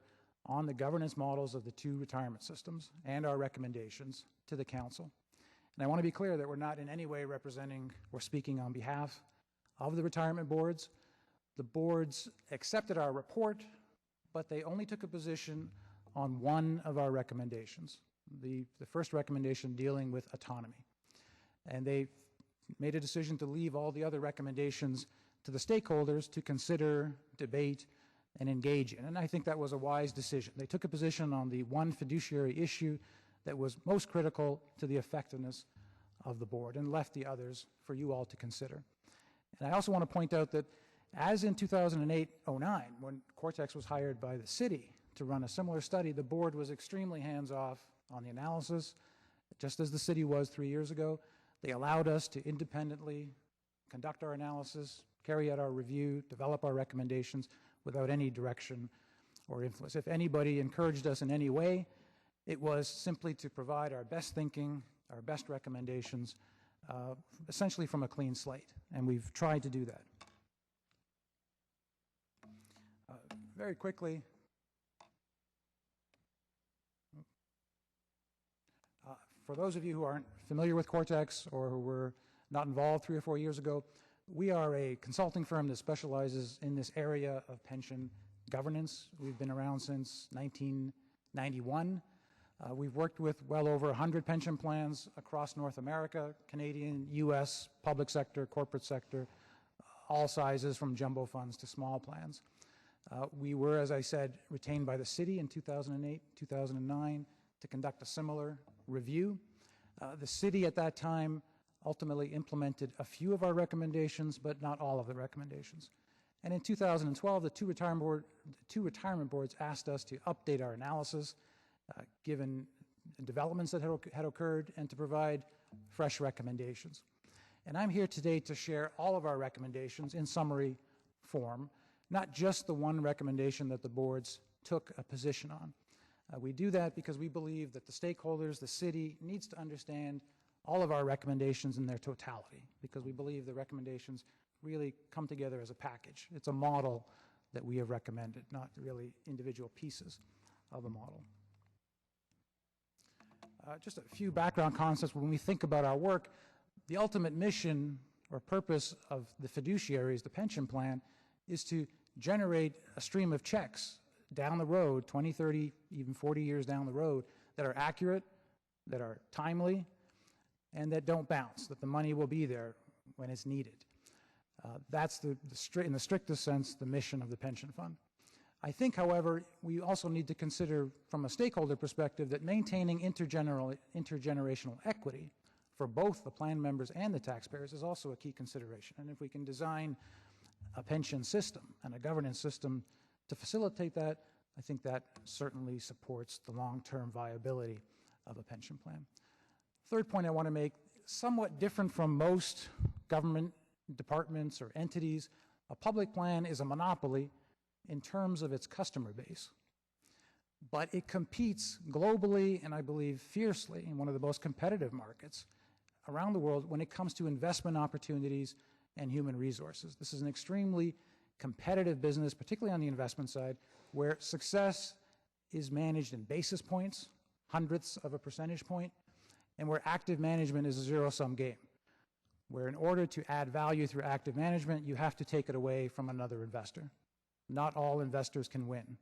on the governance models of the two retirement systems and our recommendations to the Council. And I want to be clear that we're not in any way representing or speaking on behalf of the retirement boards. The boards accepted our report, but they only took a position on one of our recommendations, the first recommendation dealing with autonomy. And they made a decision to leave all the other recommendations to the stakeholders to consider, debate, and engage in. And I think that was a wise decision. They took a position on the one fiduciary issue that was most critical to the effectiveness of the board and left the others for you all to consider. And I also want to point out that as in 2008-09, when Cortex was hired by the city to run a similar study, the board was extremely hands-off on the analysis, just as the city was 3 years ago. They allowed us to independently conduct our analysis, carry out our review, develop our recommendations without any direction or influence. If anybody encouraged us in any way, it was simply to provide our best thinking, our best recommendations, essentially from a clean slate, and we've tried to do that. Very quickly, for those of you who aren't familiar with Cortex or who were not involved 3 or 4 years ago, we are a consulting firm that specializes in this area of pension governance. We've been around since 1991. We've worked with well over 100 pension plans across North America, Canadian, U.S., public sector, corporate sector, all sizes from jumbo funds to small plans. We were, as I said, retained by the city in 2008, 2009 to conduct a similar review. The city at that time ultimately implemented a few of our recommendations, but not all of the recommendations. And in 2012, the two retirement boards asked us to update our analysis, given developments that had occurred, and to provide fresh recommendations. And I'm here today to share all of our recommendations in summary form, not just the one recommendation that the boards took a position on. We do that because we believe that the stakeholders, the city, needs to understand all of our recommendations in their totality, because we believe the recommendations really come together as a package. It's a model that we have recommended, not really individual pieces of a model. Just a few background concepts. When we think about our work, the ultimate mission or purpose of the fiduciaries, the pension plan, is to generate a stream of checks down the road, 20, 30, even 40 years down the road, that are accurate, that are timely, and that don't bounce, that the money will be there when it's needed. That's, in the strictest sense, the mission of the pension fund. I think, however, we also need to consider from a stakeholder perspective that maintaining intergenerational equity for both the plan members and the taxpayers is also a key consideration. And if we can design a pension system and a governance system to facilitate that, I think that certainly supports the long-term viability of a pension plan. Third point I want to make, somewhat different from most government departments or entities, a public plan is a monopoly in terms of its customer base. but it competes globally and I believe fiercely in one of the most competitive markets around the world when it comes to investment opportunities and human resources. This is an extremely competitive business, particularly on the investment side, where success is managed in basis points, hundredths of a percentage point, and where active management is a zero-sum game, where in order to add value through active management, you have to take it away from another investor. Not all investors can win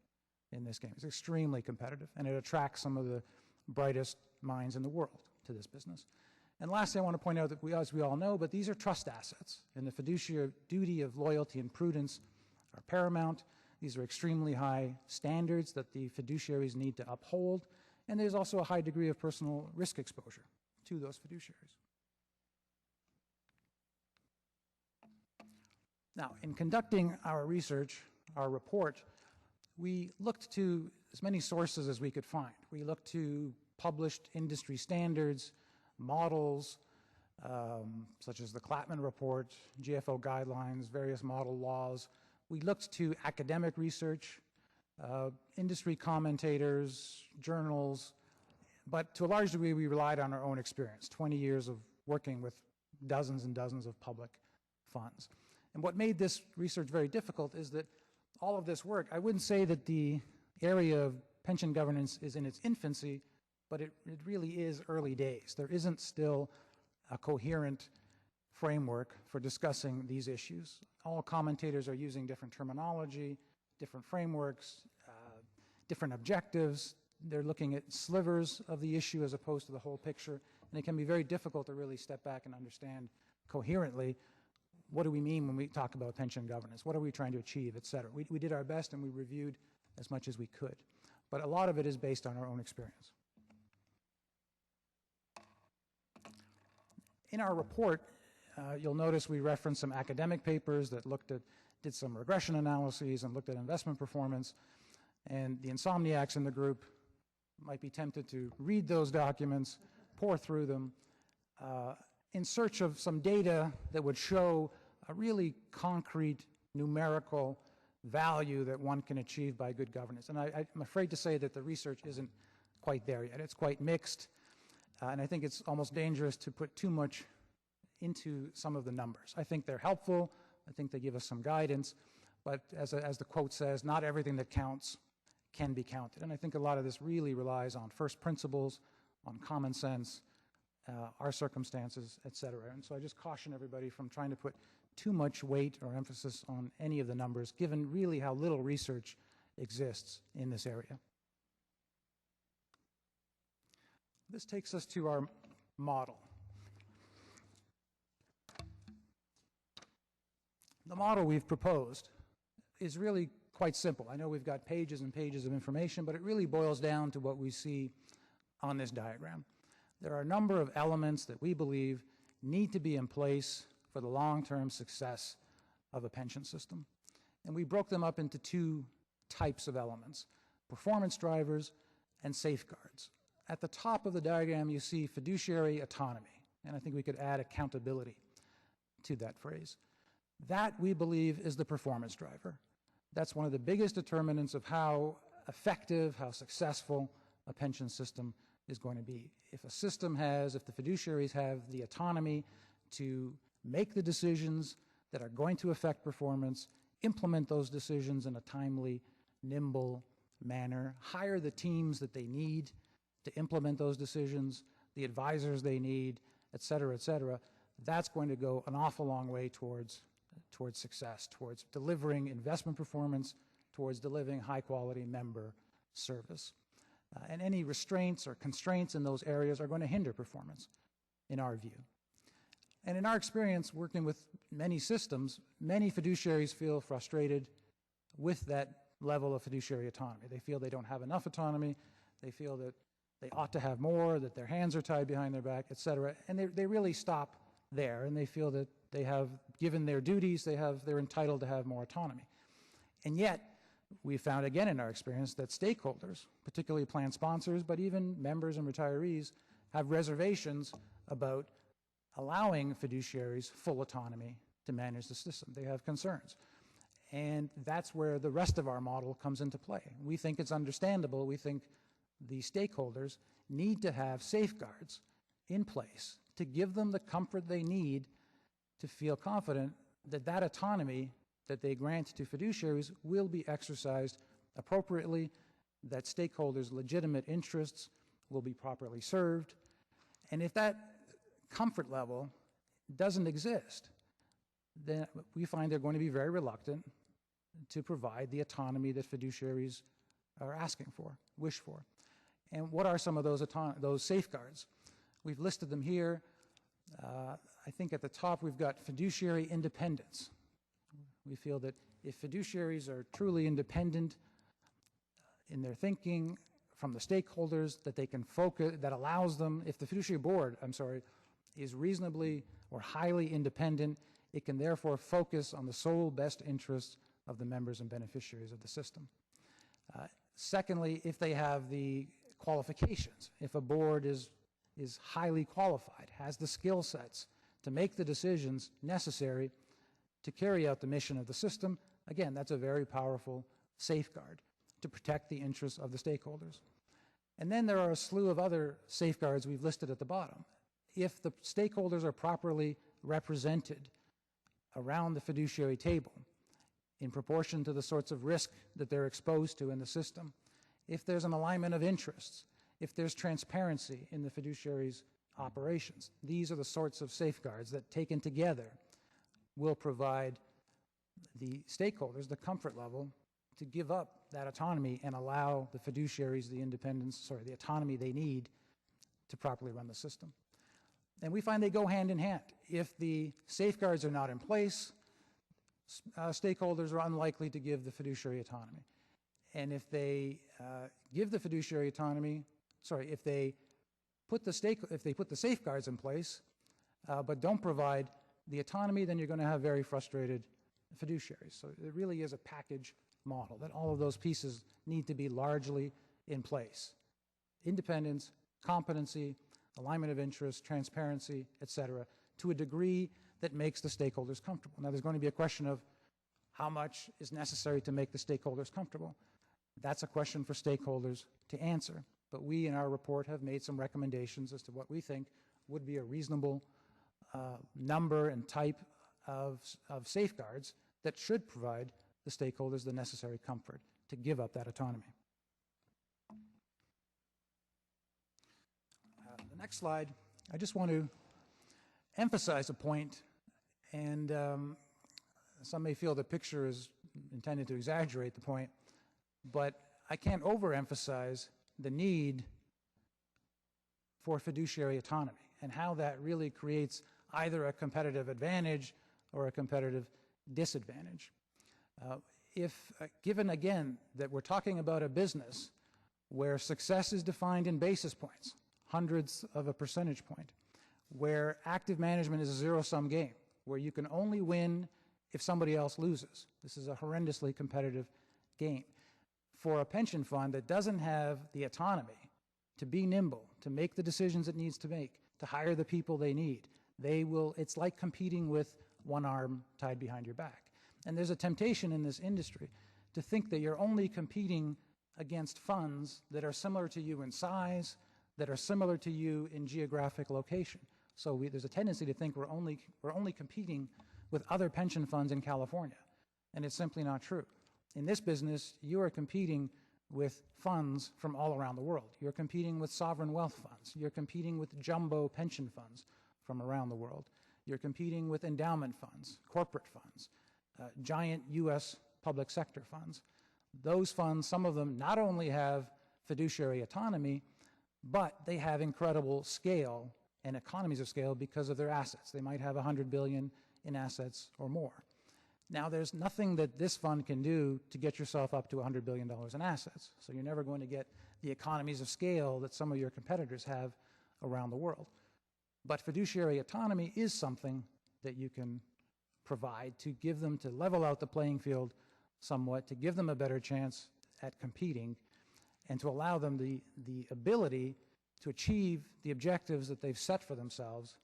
in this game. It's extremely competitive, and it attracts some of the brightest minds in the world to this business. And lastly, I want to point out that as we all know, but these are trust assets, and the fiduciary duty of loyalty and prudence are paramount. These are extremely high standards that the fiduciaries need to uphold, and there's also a high degree of personal risk exposure to those fiduciaries. Now, in conducting our research, our report, we looked to as many sources as we could find. We looked to published industry standards, models, such as the Klapman Report, GFO guidelines, various model laws. We looked to academic research, industry commentators, journals, but to a large degree we relied on our own experience, 20 years of working with dozens and dozens of public funds. And what made this research very difficult is that all of this work, I wouldn't say that the area of pension governance is in its infancy, but it really is early days. There isn't still a coherent framework for discussing these issues. All commentators are using different terminology, different frameworks, different objectives. They're looking at slivers of the issue as opposed to the whole picture, and it can be very difficult to really step back and understand coherently what do we mean when we talk about pension governance, what are we trying to achieve, et cetera. We did our best and we reviewed as much as we could, but a lot of it is based on our own experience. In our report, you'll notice we referenced some academic papers that did some regression analyses and looked at investment performance, and the insomniacs in the group might be tempted to read those documents, pore through them, in search of some data that would show a really concrete numerical value that one can achieve by good governance. And I'm afraid to say that the research isn't quite there yet. It's quite mixed, and I think it's almost dangerous to put too much into some of the numbers. I think they're helpful. I think they give us some guidance, but as the quote says, not everything that counts can be counted. And I think a lot of this really relies on first principles, on common sense, our circumstances, et cetera. And so I just caution everybody from trying to put too much weight or emphasis on any of the numbers, given really how little research exists in this area. This takes us to our model. The model we've proposed is really quite simple. I know we've got pages and pages of information, but it really boils down to what we see on this diagram. There are a number of elements that we believe need to be in place for the long-term success of a pension system. And we broke them up into two types of elements: performance drivers and safeguards. At the top of the diagram, you see fiduciary autonomy, and I think we could add accountability to that phrase. That, we believe, is the performance driver. That's one of the biggest determinants of how effective, how successful a pension system is going to be. If a system has, if the fiduciaries have the autonomy to make the decisions that are going to affect performance, implement those decisions in a timely, nimble manner, hire the teams that they need to implement those decisions, the advisors they need, et cetera, that's going to go an awful long way towards success, towards delivering investment performance, towards delivering high-quality member service. And any restraints or constraints in those areas are going to hinder performance, in our view. And in our experience working with many systems, many fiduciaries feel frustrated with that level of fiduciary autonomy. They feel they don't have enough autonomy. They feel that they ought to have more, that their hands are tied behind their back, et cetera. And they really stop there, and they feel that they have, given their duties, they're entitled to have more autonomy. And yet, we found again in our experience that stakeholders, particularly plan sponsors, but even members and retirees, have reservations about allowing fiduciaries full autonomy to manage the system. They have concerns. And that's where the rest of our model comes into play. We think it's understandable. We think the stakeholders need to have safeguards in place to give them the comfort they need to feel confident that that autonomy that they grant to fiduciaries will be exercised appropriately, that stakeholders' legitimate interests will be properly served. And if that comfort level doesn't exist, then we find they're going to be very reluctant to provide the autonomy that fiduciaries are asking for, wish for. And what are some of those safeguards? We've listed them here. I think at the top we've got fiduciary independence. We feel that if fiduciaries are truly independent in their thinking from the stakeholders, that they can focus, that allows them, if the fiduciary board, is reasonably or highly independent, it can therefore focus on the sole best interests of the members and beneficiaries of the system. Secondly, if they have the qualifications, if a board is highly qualified, has the skill sets to make the decisions necessary to carry out the mission of the system, again, that's a very powerful safeguard to protect the interests of the stakeholders. And then there are a slew of other safeguards we've listed at the bottom. If the stakeholders are properly represented around the fiduciary table in proportion to the sorts of risk that they're exposed to in the system, if there's an alignment of interests, if there's transparency in the fiduciary's operations, these are the sorts of safeguards that, taken together, will provide the stakeholders the comfort level to give up that autonomy and allow the fiduciaries the autonomy they need to properly run the system. And we find they go hand in hand. If the safeguards are not in place, stakeholders are unlikely to give the fiduciary autonomy. And if they give the fiduciary autonomy, if they put the safeguards in place, but don't provide the autonomy, then you're going to have very frustrated fiduciaries. So it really is a package model that all of those pieces need to be largely in place. Independence, competency, alignment of interest, transparency, et cetera, to a degree that makes the stakeholders comfortable. Now, there's going to be a question of how much is necessary to make the stakeholders comfortable. That's a question for stakeholders to answer. But we, in our report, have made some recommendations as to what we think would be a reasonable number and type of safeguards that should provide the stakeholders the necessary comfort to give up that autonomy. The next slide, I just want to emphasize a point, and some may feel the picture is intended to exaggerate the point, but I can't overemphasize the need for fiduciary autonomy and how that really creates either a competitive advantage or a competitive disadvantage. Given again that we're talking about a business where success is defined in basis points, hundredths of a percentage point, where active management is a zero-sum game, where you can only win if somebody else loses. This is a horrendously competitive game. For a pension fund that doesn't have the autonomy to be nimble, to make the decisions it needs to make, to hire the people they need, it's like competing with one arm tied behind your back. And there's a temptation in this industry to think that you're only competing against funds that are similar to you in size, that are similar to you in geographic location. So there's a tendency to think we're only competing with other pension funds in California, and it's simply not true. In this business, you are competing with funds from all around the world. You're competing with sovereign wealth funds. You're competing with jumbo pension funds from around the world. You're competing with endowment funds, corporate funds, giant U.S. public sector funds. Those funds, some of them not only have fiduciary autonomy, but they have incredible scale and economies of scale because of their assets. They might have $100 billion in assets or more. Now, there's nothing that this fund can do to get yourself up to $100 billion in assets. So you're never going to get the economies of scale that some of your competitors have around the world. But fiduciary autonomy is something that you can provide to give them, to level out the playing field somewhat, to give them a better chance at competing, and to allow them the ability to achieve the objectives that they've set for themselves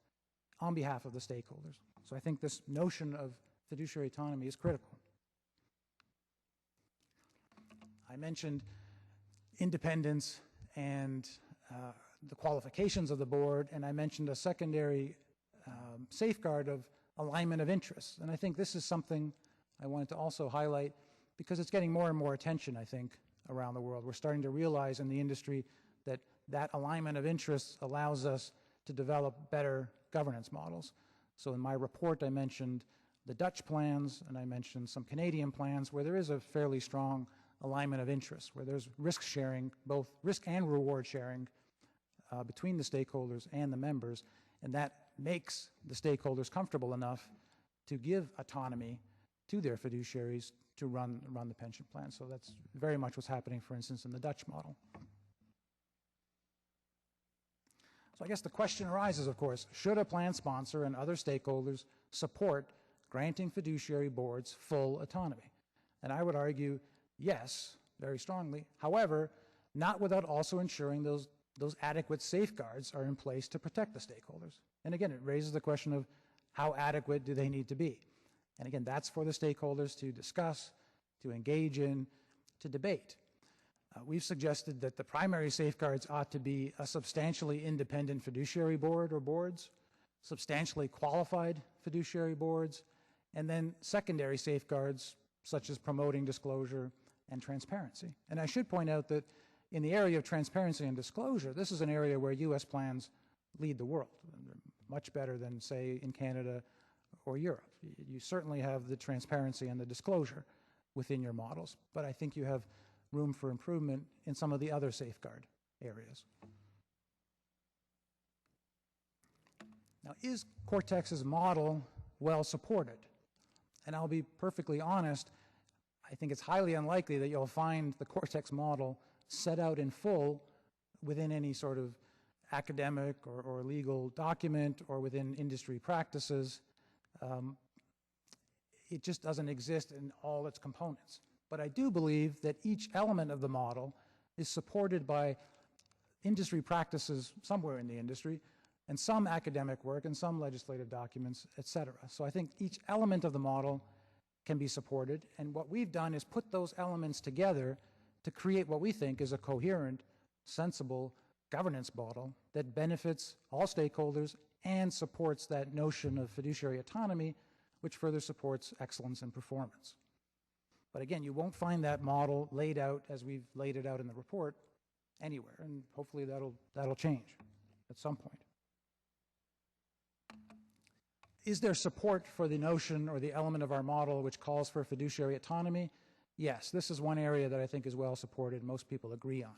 on behalf of the stakeholders. So I think this notion of fiduciary autonomy is critical. I mentioned independence and the qualifications of the board, and I mentioned a secondary safeguard of alignment of interests. And I think this is something I wanted to also highlight because it's getting more and more attention, I think, around the world. We're starting to realize in the industry that that alignment of interests allows us to develop better governance models. So in my report, I mentioned the Dutch plans, and I mentioned some Canadian plans where there is a fairly strong alignment of interests, where there's risk sharing, both risk and reward sharing between the stakeholders and the members, and that makes the stakeholders comfortable enough to give autonomy to their fiduciaries to run the pension plan. So that's very much what's happening, for instance, in the Dutch model. So I guess the question arises, of course, should a plan sponsor and other stakeholders support granting fiduciary boards full autonomy? And I would argue yes, very strongly. However, not without also ensuring those adequate safeguards are in place to protect the stakeholders. And again, it raises the question of how adequate do they need to be? And again, that's for the stakeholders to discuss, to engage in, to debate. We've suggested that the primary safeguards ought to be a substantially independent fiduciary board or boards, substantially qualified fiduciary boards, and then secondary safeguards such as promoting disclosure and transparency. And I should point out that in the area of transparency and disclosure, this is an area where U.S. plans lead the world, much better than, say, in Canada or Europe. You certainly have the transparency and the disclosure within your models, but I think you have room for improvement in some of the other safeguard areas. Now, is Cortex's model well supported? And I'll be perfectly honest, I think it's highly unlikely that you'll find the Cortex model set out in full within any sort of academic or legal document or within industry practices. It just doesn't exist in all its components. But I do believe that each element of the model is supported by industry practices somewhere in the industry, and some academic work, and some legislative documents, et cetera. So I think each element of the model can be supported, and what we've done is put those elements together to create what we think is a coherent, sensible governance model that benefits all stakeholders and supports that notion of fiduciary autonomy, which further supports excellence and performance. But again, you won't find that model laid out as we've laid it out in the report anywhere, and hopefully that'll change at some point. Is there support for the notion or the element of our model which calls for fiduciary autonomy? Yes, this is one area that I think is well supported. Most people agree on.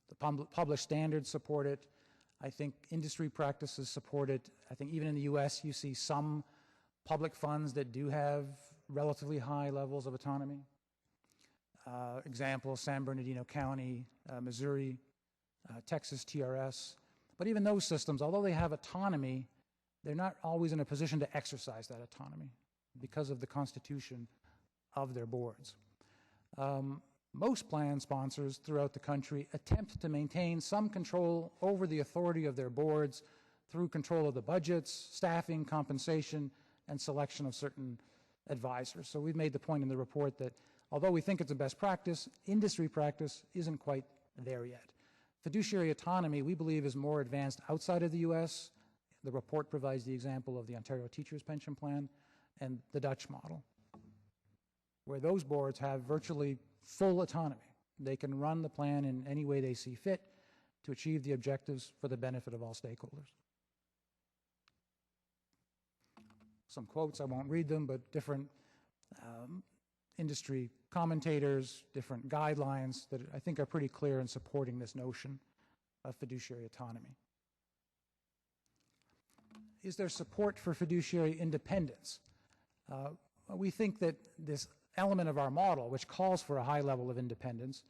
The published standards support it. I think industry practices support it. I think even in the US, you see some public funds that do have relatively high levels of autonomy. Example, San Bernardino County, Missouri, Texas TRS. But even those systems, although they have autonomy, they're not always in a position to exercise that autonomy because of the constitution of their boards. Most plan sponsors throughout the country attempt to maintain some control over the authority of their boards through control of the budgets, staffing, compensation, and selection of certain advisors. So we've made the point in the report that although we think it's a best practice, industry practice isn't quite there yet. Fiduciary autonomy, we believe, is more advanced outside of the U.S. The report provides the example of the Ontario Teachers' Pension Plan and the Dutch model, where those boards have virtually full autonomy. They can run the plan in any way they see fit to achieve the objectives for the benefit of all stakeholders. Some quotes, I won't read them, but different industry commentators, different guidelines that I think are pretty clear in supporting this notion of fiduciary autonomy. Is there support for fiduciary independence? We think that this element of our model, which calls for a high level of independence,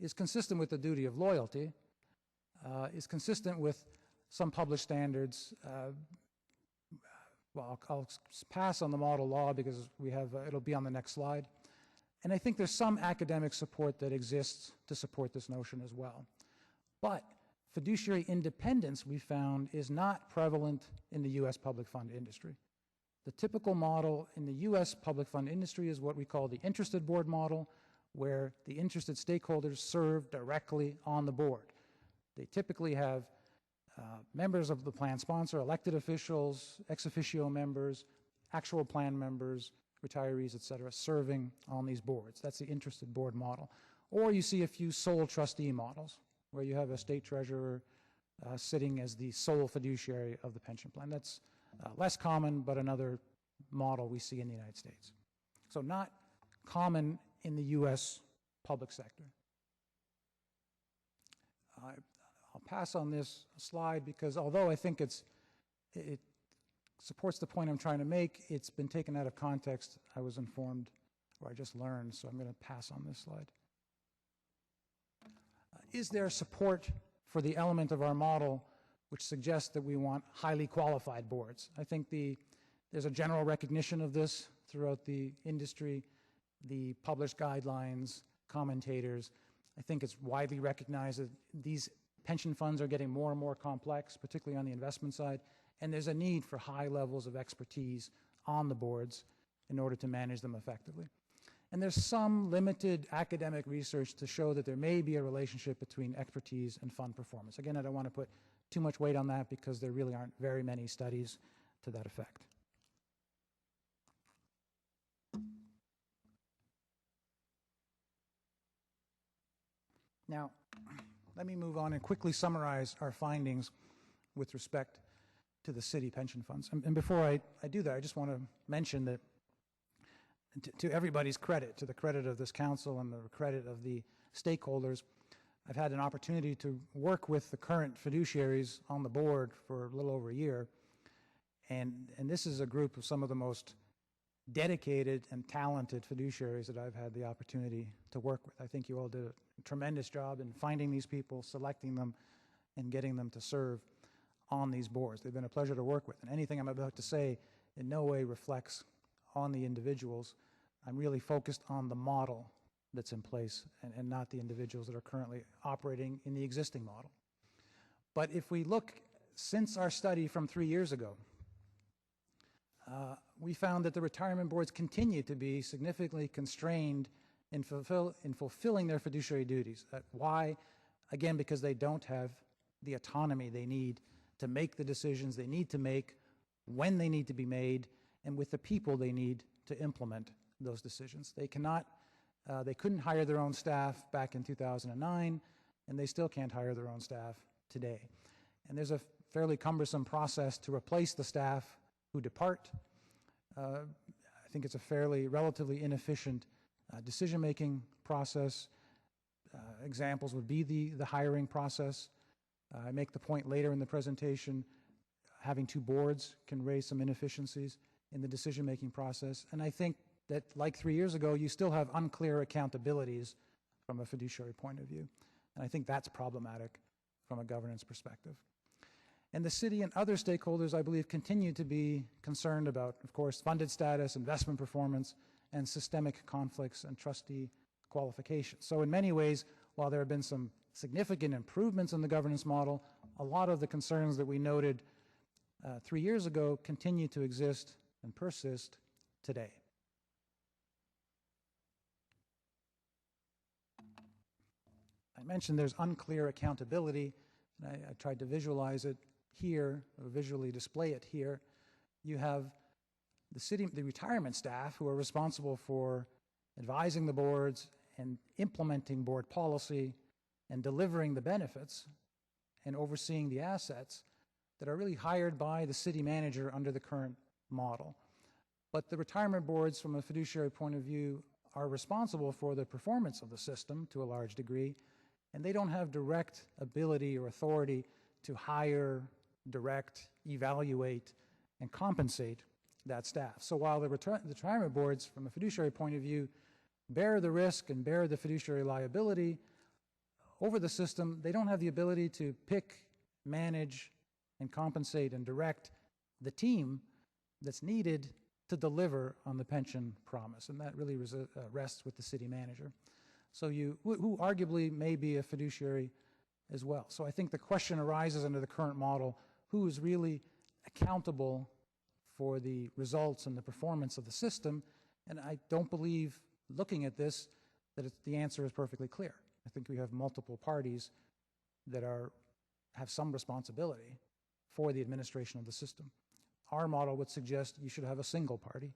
is consistent with the duty of loyalty, is consistent with some published standards. Well, I'll pass on the model law because we have, it'll be on the next slide. And I think there's some academic support that exists to support this notion as well. But fiduciary independence, we found, is not prevalent in the U.S. public fund industry. The typical model in the U.S. public fund industry is what we call the interested board model, where the interested stakeholders serve directly on the board. They typically have members of the plan sponsor, elected officials, ex officio members, actual plan members, retirees, et cetera, serving on these boards. That's the interested board model. Or you see a few sole trustee models, where you have a state treasurer sitting as the sole fiduciary of the pension plan. That's less common, but another model we see in the United States. So not common in the U.S. public sector. I'll pass on this slide because although I think it supports the point I'm trying to make, it's been taken out of context, I was informed, or I just learned, so I'm going to pass on this slide. Is there support for the element of our model which suggests that we want highly qualified boards? I think there's a general recognition of this throughout the industry, the published guidelines, commentators. I think it's widely recognized that these pension funds are getting more and more complex, particularly on the investment side, and there's a need for high levels of expertise on the boards in order to manage them effectively. And there's some limited academic research to show that there may be a relationship between expertise and fund performance. Again, I don't want to put too much weight on that because there really aren't very many studies to that effect. Now, let me move on and quickly summarize our findings with respect to the city pension funds. And before I do that, I just want to mention that to everybody's credit, to the credit of this council and the credit of the stakeholders, I've had an opportunity to work with the current fiduciaries on the board for a little over a year. And this is a group of some of the most dedicated and talented fiduciaries that I've had the opportunity to work with. I think you all did a tremendous job in finding these people, selecting them, and getting them to serve on these boards. They've been a pleasure to work with. And anything I'm about to say in no way reflects on the individuals. I'm really focused on the model that's in place and not the individuals that are currently operating in the existing model. But if we look since our study from 3 years ago, we found that the retirement boards continue to be significantly constrained in fulfilling their fiduciary duties. Why? Again, because they don't have the autonomy they need to make the decisions they need to make when they need to be made and with the people they need to implement those decisions. They couldn't hire their own staff back in 2009, and they still can't hire their own staff today. And there's a fairly cumbersome process to replace the staff who depart. I think it's a relatively inefficient decision-making process. Examples would be the hiring process. I make the point later in the presentation, having two boards can raise some inefficiencies in the decision-making process. And I think that, like 3 years ago, you still have unclear accountabilities from a fiduciary point of view. And I think that's problematic from a governance perspective. And the city and other stakeholders, I believe, continue to be concerned about, of course, funded status, investment performance, and systemic conflicts and trustee qualifications. So in many ways, while there have been some significant improvements in the governance model, a lot of the concerns that we noted 3 years ago continue to exist and persist today. I mentioned there's unclear accountability, and I tried to visualize it here, or visually display it here. You have the retirement staff who are responsible for advising the boards and implementing board policy and delivering the benefits and overseeing the assets that are really hired by the city manager under the current model. But the retirement boards, from a fiduciary point of view, are responsible for the performance of the system to a large degree, and they don't have direct ability or authority to hire, direct, evaluate, and compensate that staff. So while the retirement boards, from a fiduciary point of view, bear the risk and bear the fiduciary liability over the system, they don't have the ability to pick, manage, and compensate and direct the team that's needed to deliver on the pension promise. And that really rests with the city manager. So who arguably may be a fiduciary as well. So I think the question arises under the current model, who is really accountable for the results and the performance of the system? And I don't believe, looking at this, that the answer is perfectly clear. I think we have multiple parties that have some responsibility for the administration of the system. Our model would suggest you should have a single party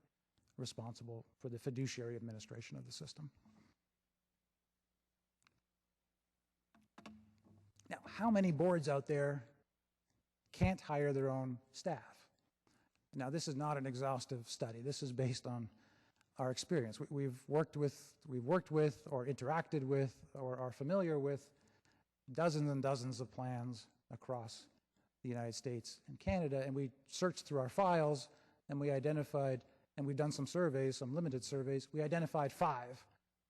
responsible for the fiduciary administration of the system. Now, how many boards out there can't hire their own staff? Now, this is not an exhaustive study. This is based on our experience. We've worked with or interacted with or are familiar with dozens and dozens of plans across the United States and Canada, and we searched through our files and we identified, and we've done some surveys, some limited surveys, we identified 5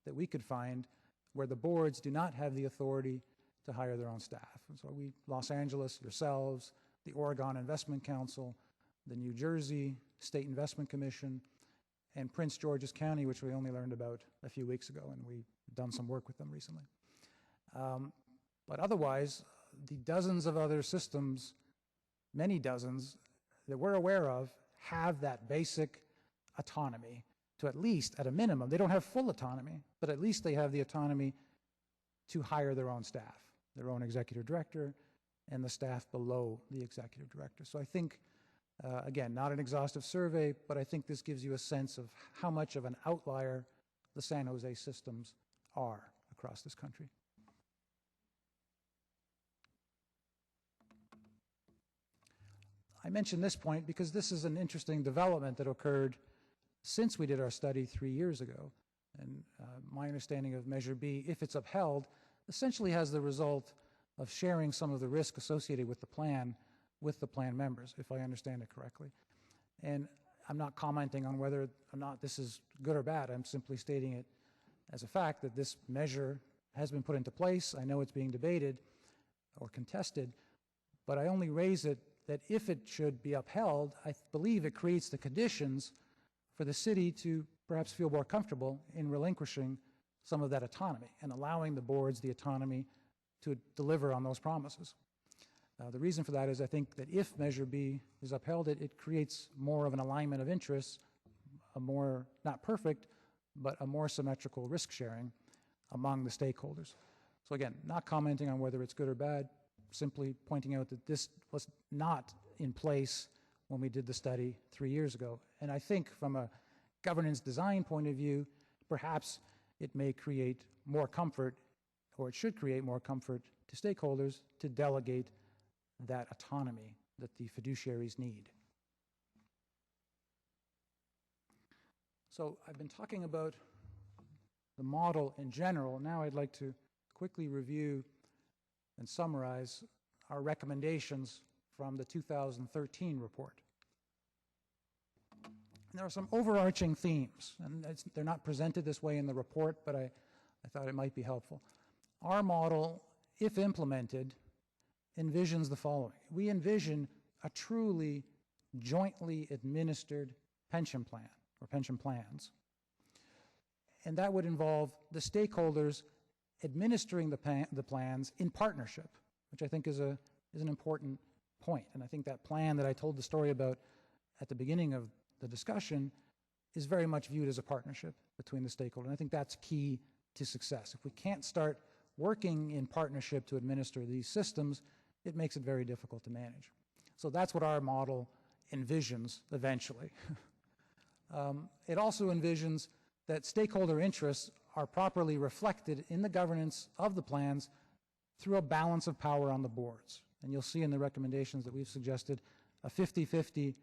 that we could find where the boards do not have the authority to hire their own staff. And so Los Angeles, yourselves, the Oregon Investment Council, the New Jersey State Investment Commission, and Prince George's County, which we only learned about a few weeks ago, and we've done some work with them recently. But otherwise, the dozens of other systems, many dozens, that we're aware of, have that basic autonomy to at least, at a minimum, they don't have full autonomy, but at least they have the autonomy to hire their own staff, their own executive director, and the staff below the executive director. So I think, again, not an exhaustive survey, but I think this gives you a sense of how much of an outlier the San Jose systems are across this country. I mention this point because this is an interesting development that occurred since we did our study 3 years ago. And my understanding of Measure B, if it's upheld, essentially has the result of sharing some of the risk associated with the plan members, if I understand it correctly. And I'm not commenting on whether or not this is good or bad. I'm simply stating it as a fact that this measure has been put into place. I know it's being debated or contested, but I only raise it that if it should be upheld, I believe it creates the conditions for the city to perhaps feel more comfortable in relinquishing some of that autonomy and allowing the boards the autonomy to deliver on those promises. The reason for that is I think that if Measure B is upheld, it creates more of an alignment of interests, a more, not perfect, but a more symmetrical risk sharing among the stakeholders. So again, not commenting on whether it's good or bad, simply pointing out that this was not in place when we did the study 3 years ago. And I think from a governance design point of view, perhaps it may create more comfort, or it should create more comfort to stakeholders to delegate that autonomy that the fiduciaries need. So I've been talking about the model in general. Now I'd like to quickly review and summarize our recommendations from the 2013 report. And there are some overarching themes, and they're not presented this way in the report, but I thought it might be helpful. Our model, if implemented, envisions the following. We envision a truly jointly administered pension plan, or pension plans. And that would involve the stakeholders administering the plans in partnership, which I think is an important point. And I think that plan that I told the story about at the beginning of the discussion is very much viewed as a partnership between the stakeholders. And I think that's key to success. If we can't start working in partnership to administer these systems, it makes it very difficult to manage. So that's what our model envisions eventually. It also envisions that stakeholder interests are properly reflected in the governance of the plans through a balance of power on the boards. And you'll see in the recommendations that we've suggested a 50-50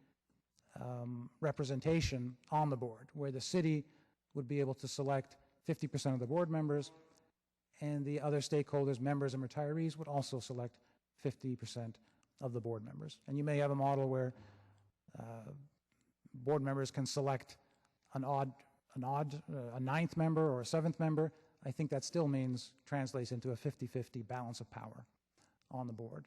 representation on the board, where the city would be able to select 50% of the board members, and the other stakeholders, members and retirees, would also select 50% of the board members. And you may have a model where board members can select a ninth member or a seventh member. I think that still translates into a 50-50 balance of power on the board.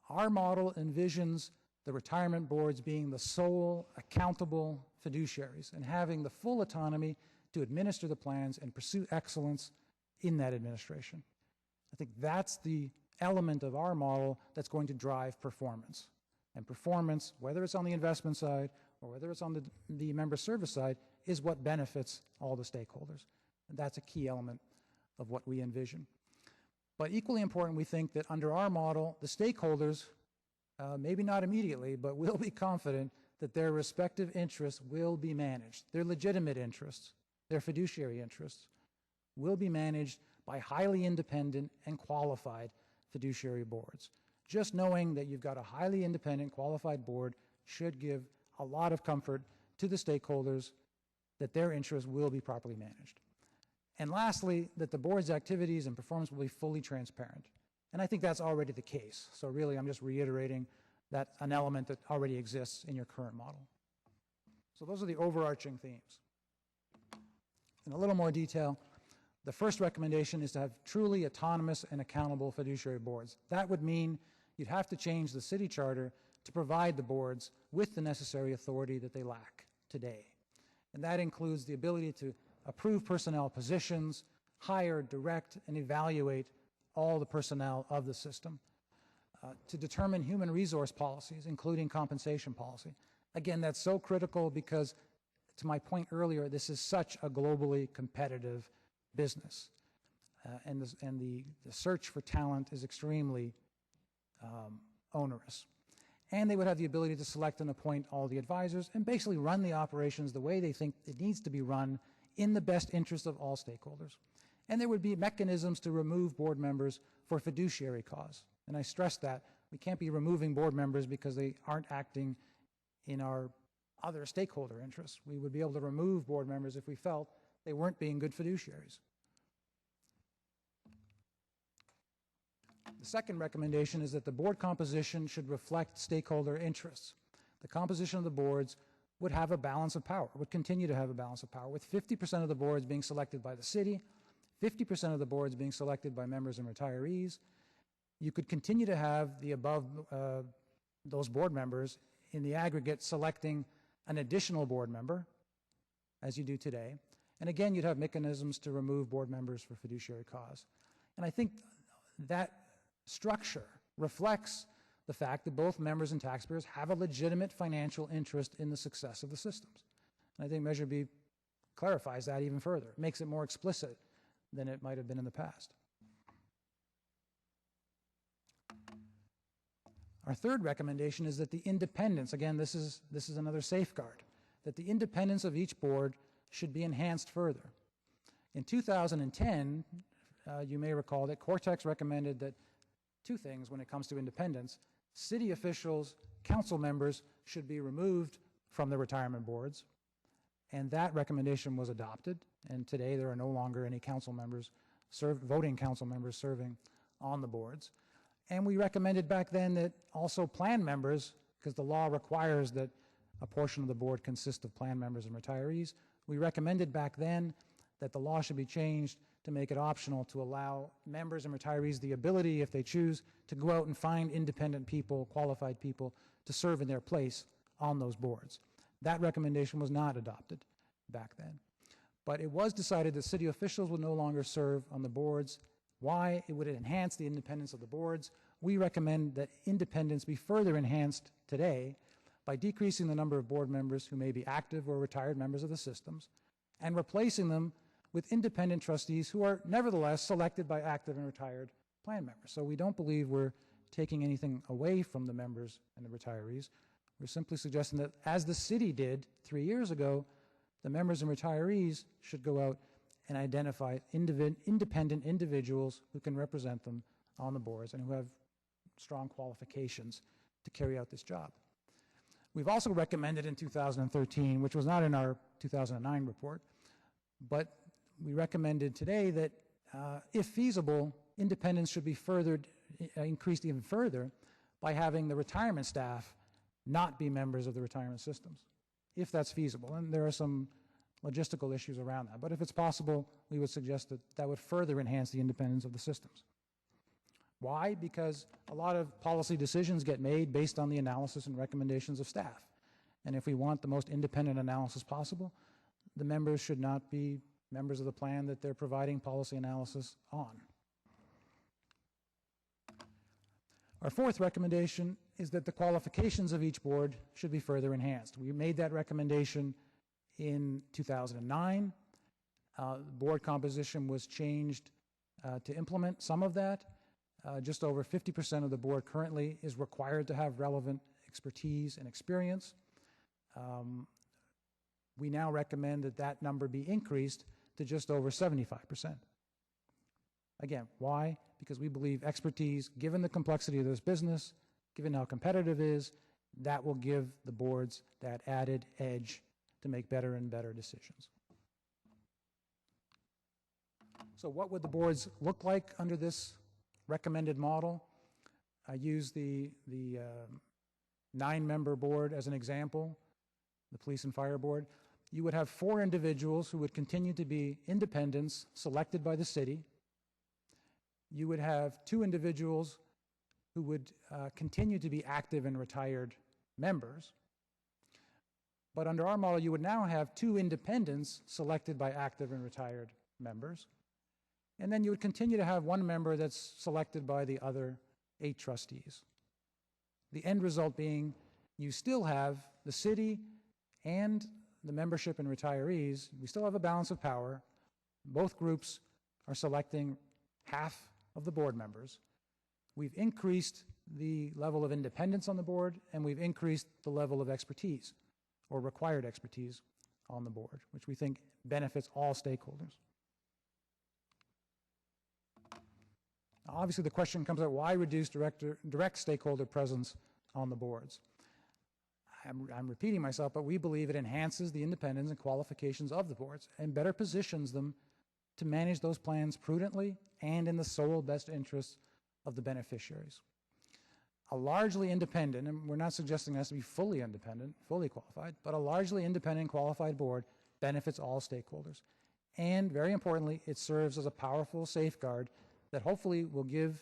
Our model envisions the retirement boards being the sole accountable fiduciaries and having the full autonomy to administer the plans and pursue excellence in that administration. I think that's the element of our model that's going to drive performance. And performance, whether it's on the investment side or whether it's on the member service side, is what benefits all the stakeholders. And that's a key element of what we envision. But equally important, we think that under our model, the stakeholders, maybe not immediately, but will be confident that their respective interests will be managed. Their legitimate interests, their fiduciary interests, will be managed by highly independent and qualified fiduciary boards. Just knowing that you've got a highly independent, qualified board should give a lot of comfort to the stakeholders that their interests will be properly managed. And lastly, that the board's activities and performance will be fully transparent. And I think that's already the case. So really, I'm just reiterating that an element that already exists in your current model. So those are the overarching themes. In a little more detail, the first recommendation is to have truly autonomous and accountable fiduciary boards. That would mean you'd have to change the city charter to provide the boards with the necessary authority that they lack today. And that includes the ability to approve personnel positions, hire, direct, and evaluate all the personnel of the system, to determine human resource policies, including compensation policy. Again, that's so critical because, to my point earlier, this is such a globally competitive business. And the search for talent is extremely onerous. And they would have the ability to select and appoint all the advisors and basically run the operations the way they think it needs to be run in the best interest of all stakeholders. And there would be mechanisms to remove board members for fiduciary cause. And I stress that. We can't be removing board members because they aren't acting in our other stakeholder interests. We would be able to remove board members if we felt they weren't being good fiduciaries. The second recommendation is that the board composition should reflect stakeholder interests. The composition of the boards would have a balance of power, would continue to have a balance of power, with 50% of the boards being selected by the city, 50% of the boards being selected by members and retirees. You could continue to have the above, those board members in the aggregate selecting an additional board member, as you do today. And again, you'd have mechanisms to remove board members for fiduciary cause. And I think that structure reflects the fact that both members and taxpayers have a legitimate financial interest in the success of the systems. And I think Measure B clarifies that even further, makes it more explicit than it might have been in the past. Our third recommendation is that the independence, again, this is another safeguard, that the independence of each board should be enhanced further. In 2010, you may recall that Cortex recommended that two things when it comes to independence: city officials, council members should be removed from the retirement boards, and that recommendation was adopted, and today there are no longer any council members, voting council members serving on the boards. And we recommended back then that also plan members, because the law requires that a portion of the board consist of plan members and retirees, we recommended back then that the law should be changed to make it optional to allow members and retirees the ability, if they choose, to go out and find independent people, qualified people, to serve in their place on those boards. That recommendation was not adopted back then. But it was decided that city officials would no longer serve on the boards. Why? It would enhance the independence of the boards. We recommend that independence be further enhanced today by decreasing the number of board members who may be active or retired members of the systems and replacing them with independent trustees who are nevertheless selected by active and retired plan members. So we don't believe we're taking anything away from the members and the retirees. We're simply suggesting that, as the city did 3 years ago, the members and retirees should go out and identify independent individuals who can represent them on the boards and who have strong qualifications to carry out this job. We've also recommended in 2013, which was not in our 2009 report, but we recommended today that if feasible, independence should be increased even further by having the retirement staff not be members of the retirement systems, if that's feasible. And there are some logistical issues around that. But if it's possible, we would suggest that that would further enhance the independence of the systems. Why? Because a lot of policy decisions get made based on the analysis and recommendations of staff. And if we want the most independent analysis possible, the members should not be members of the plan that they're providing policy analysis on. Our fourth recommendation is that the qualifications of each board should be further enhanced. We made that recommendation in 2009. Board composition was changed to implement some of that. Just over 50% of the board currently is required to have relevant expertise and experience. We now recommend that that number be increased to just over 75%. Again, why? Because we believe expertise, given the complexity of this business, given how competitive it is, that will give the boards that added edge to make better and better decisions. So what would the boards look like under this recommended model? I use the 9-member board as an example, the police and fire board. You would have 4 individuals who would continue to be independents selected by the city. You would have 2 individuals who would continue to be active and retired members. But under our model, you would now have 2 independents selected by active and retired members. And then you would continue to have 1 member that's selected by the other 8 trustees. The end result being you still have the city and the membership and retirees. We still have a balance of power. Both groups are selecting half of the board members. We've increased the level of independence on the board, and we've increased the level of expertise or required expertise on the board, which we think benefits all stakeholders. Obviously, the question comes up, why reduce direct stakeholder presence on the boards? I'm repeating myself, but we believe it enhances the independence and qualifications of the boards and better positions them to manage those plans prudently and in the sole best interests of the beneficiaries. A largely independent, and we're not suggesting it has to be fully independent, fully qualified, but a largely independent qualified board benefits all stakeholders. And very importantly, it serves as a powerful safeguard that hopefully will give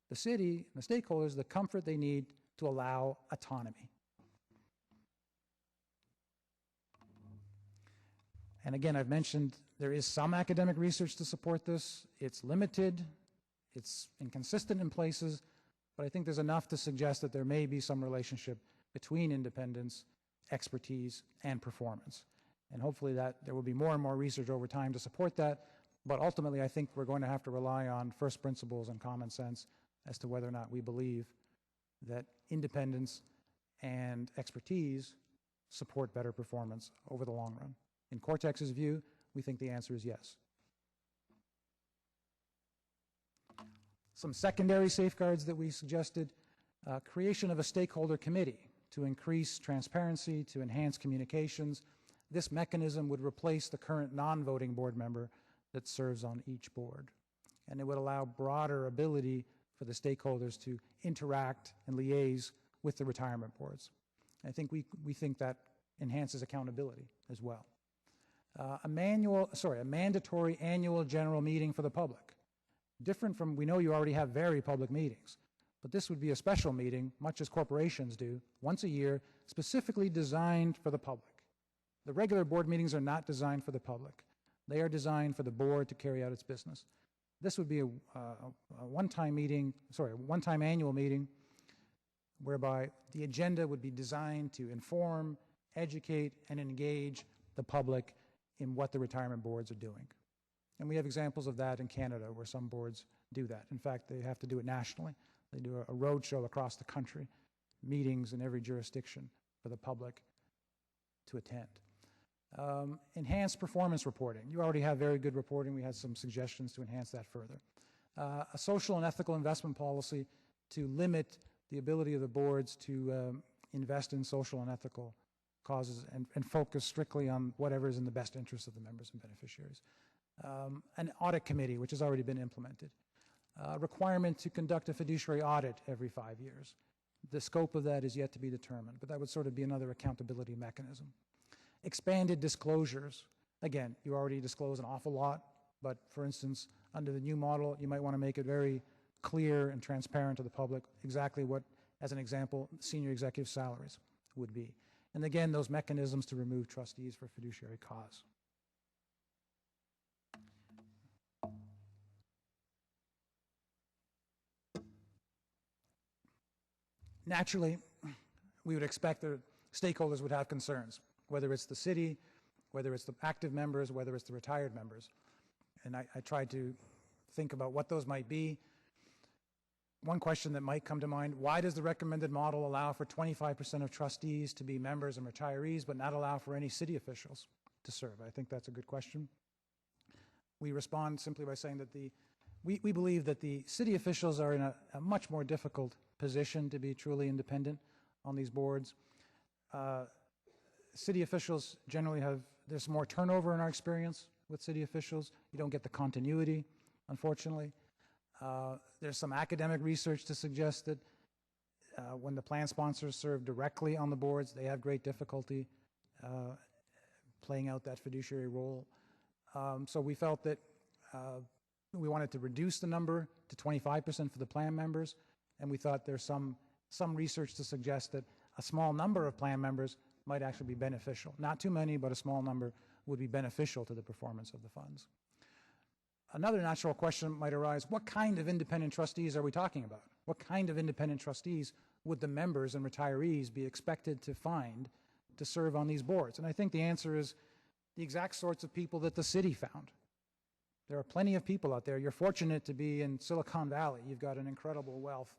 the city and the stakeholders the comfort they need to allow autonomy. And again, I've mentioned there is some academic research to support this. It's limited, it's inconsistent in places, but I think there's enough to suggest that there may be some relationship between independence, expertise, and performance. And hopefully that there will be more and more research over time to support that. But ultimately, I think we're going to have to rely on first principles and common sense as to whether or not we believe that independence and expertise support better performance over the long run. In Cortex's view, we think the answer is yes. Some secondary safeguards that we suggested, creation of a stakeholder committee to increase transparency, to enhance communications. This mechanism would replace the current non-voting board member that serves on each board. And it would allow broader ability for the stakeholders to interact and liaise with the retirement boards. I think we think that enhances accountability as well. A mandatory annual general meeting for the public. Different from, we know you already have very public meetings, but this would be a special meeting, much as corporations do, once a year, specifically designed for the public. The regular board meetings are not designed for the public. They are designed for the board to carry out its business. This would be a one-time meeting, a one-time annual meeting, whereby the agenda would be designed to inform, educate, and engage the public in what the retirement boards are doing. And we have examples of that in Canada where some boards do that. In fact, they have to do it nationally. They do a road show across the country, meetings in every jurisdiction for the public to attend. Enhanced performance reporting. You already have very good reporting. We had some suggestions to enhance that further. A social and ethical investment policy to limit the ability of the boards to invest in social and ethical causes and focus strictly on whatever is in the best interest of the members and beneficiaries. An audit committee, which has already been implemented. Requirement to conduct a fiduciary audit every 5 years. The scope of that is yet to be determined, but that would sort of be another accountability mechanism. Expanded disclosures. Again, you already disclose an awful lot, but for instance, under the new model, you might want to make it very clear and transparent to the public exactly what, as an example, senior executive salaries would be. And again, those mechanisms to remove trustees for fiduciary cause. Naturally, we would expect that stakeholders would have concerns, whether it's the city, whether it's the active members, whether it's the retired members. And I tried to think about what those might be. One question that might come to mind, why does the recommended model allow for 25% of trustees to be members and retirees, but not allow for any city officials to serve? I think that's a good question. We respond simply by saying that we believe that the city officials are in a much more difficult position to be truly independent on these boards. City officials generally there's more turnover in our experience with city officials. You don't get the continuity, unfortunately. There's some academic research to suggest that when the plan sponsors serve directly on the boards, they have great difficulty playing out that fiduciary role. So we felt that we wanted to reduce the number to 25% for the plan members, and we thought there's some research to suggest that a small number of plan members might actually be beneficial. Not too many, but a small number would be beneficial to the performance of the funds. Another natural question might arise, what kind of independent trustees are we talking about? What kind of independent trustees would the members and retirees be expected to find to serve on these boards? And I think the answer is the exact sorts of people that the city found. There are plenty of people out there. You're fortunate to be in Silicon Valley. You've got an incredible wealth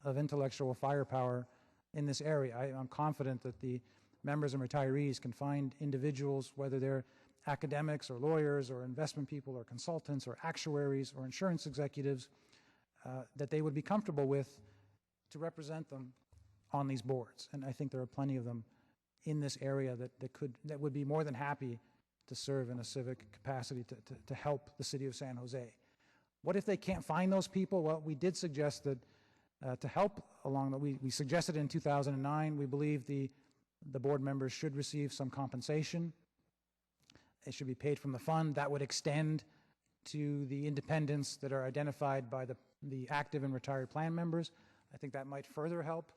of intellectual firepower in this area. I'm confident that the members and retirees can find individuals, whether they're academics or lawyers or investment people or consultants or actuaries or insurance executives, that they would be comfortable with to represent them on these boards. And I think there are plenty of them in this area that would be more than happy to serve in a civic capacity to help the city of San Jose. What if they can't find those people? Well, we did suggest that to help along that, we suggested in 2009, we believe the board members should receive some compensation. It should be paid from the fund. That would extend to the independents that are identified by the active and retired plan members. I think that might further help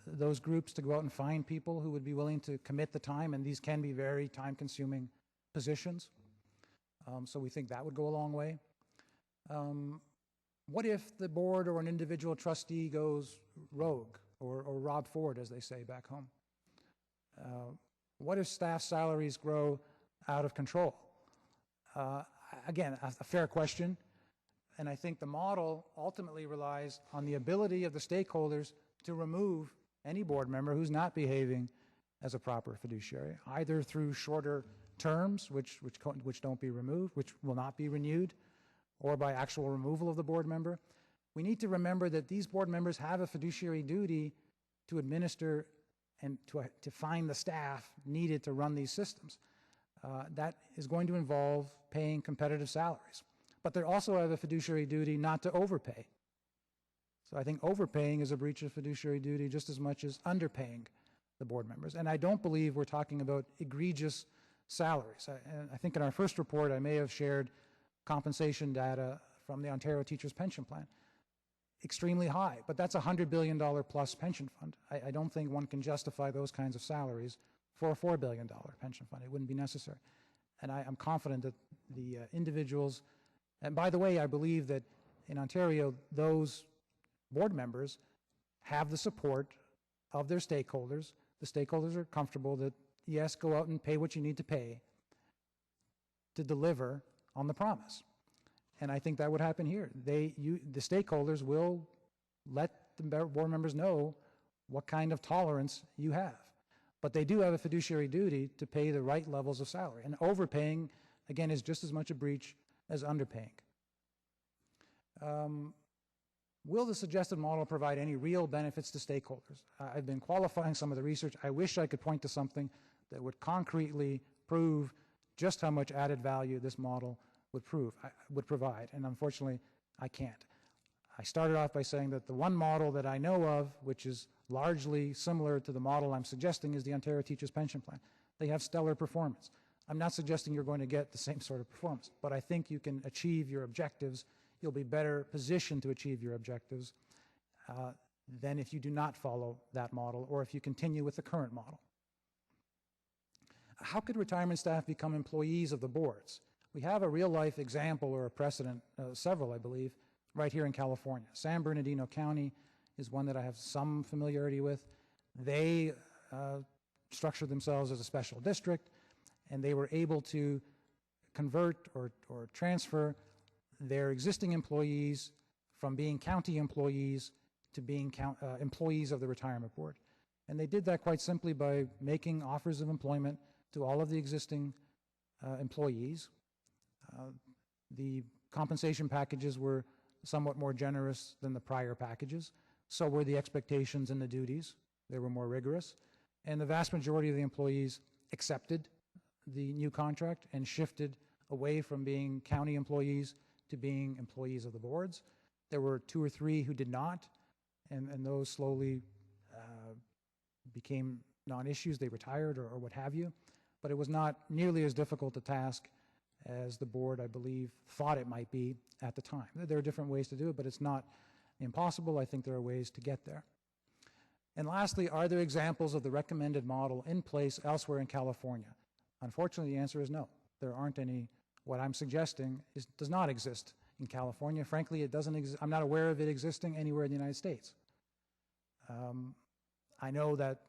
those groups to go out and find people who would be willing to commit the time, and these can be very time-consuming positions. So we think that would go a long way. What if the board or an individual trustee goes rogue or Rob Ford, as they say back home? What if staff salaries grow out of control? Again, a fair question, and I think the model ultimately relies on the ability of the stakeholders to remove any board member who's not behaving as a proper fiduciary, either through shorter terms, which don't be removed, which will not be renewed, or by actual removal of the board member. We need to remember that these board members have a fiduciary duty to administer and to find the staff needed to run these systems. That is going to involve paying competitive salaries. But they also have a fiduciary duty not to overpay. So I think overpaying is a breach of fiduciary duty just as much as underpaying the board members. And I don't believe we're talking about egregious salaries. I think in our first report, I may have shared compensation data from the Ontario Teachers Pension Plan. Extremely high, but that's a $100 billion plus pension fund. I don't think one can justify those kinds of salaries for a $4 billion pension fund. It wouldn't be necessary. And I'm confident that the individuals, and by the way, I believe that in Ontario, those board members have the support of their stakeholders. The stakeholders are comfortable that, yes, go out and pay what you need to pay to deliver on the promise. And I think that would happen here. The stakeholders will let the board members know what kind of tolerance you have. But they do have a fiduciary duty to pay the right levels of salary. And overpaying, again, is just as much a breach as underpaying. Will the suggested model provide any real benefits to stakeholders? I've been qualifying some of the research. I wish I could point to something that would concretely prove just how much added value this model would provide, and unfortunately, I can't. I started off by saying that the one model that I know of, which is largely similar to the model I'm suggesting, is the Ontario Teachers Pension Plan. They have stellar performance. I'm not suggesting you're going to get the same sort of performance, but I think you can achieve your objectives. You'll be better positioned to achieve your objectives than if you do not follow that model or if you continue with the current model. How could retirement staff become employees of the boards? We have a real-life example or a precedent, several, I believe, right here in California. San Bernardino County is one that I have some familiarity with. They structured themselves as a special district, and they were able to convert or transfer their existing employees from being county employees to being employees of the retirement board. And they did that quite simply by making offers of employment to all of the existing employees. The compensation packages were somewhat more generous than the prior packages. So were the expectations and the duties. They were more rigorous. And the vast majority of the employees accepted the new contract and shifted away from being county employees to being employees of the boards. There were 2 or 3 who did not, and those slowly became non-issues. They retired or what have you. But it was not nearly as difficult a task as the board, I believe, thought it might be at the time. There are different ways to do it, but it's not impossible. I think there are ways to get there. And lastly, are there examples of the recommended model in place elsewhere in California? Unfortunately, the answer is no. There aren't any. What I'm suggesting does not exist in California. Frankly, it doesn't exist. I'm not aware of it existing anywhere in the United States. I know that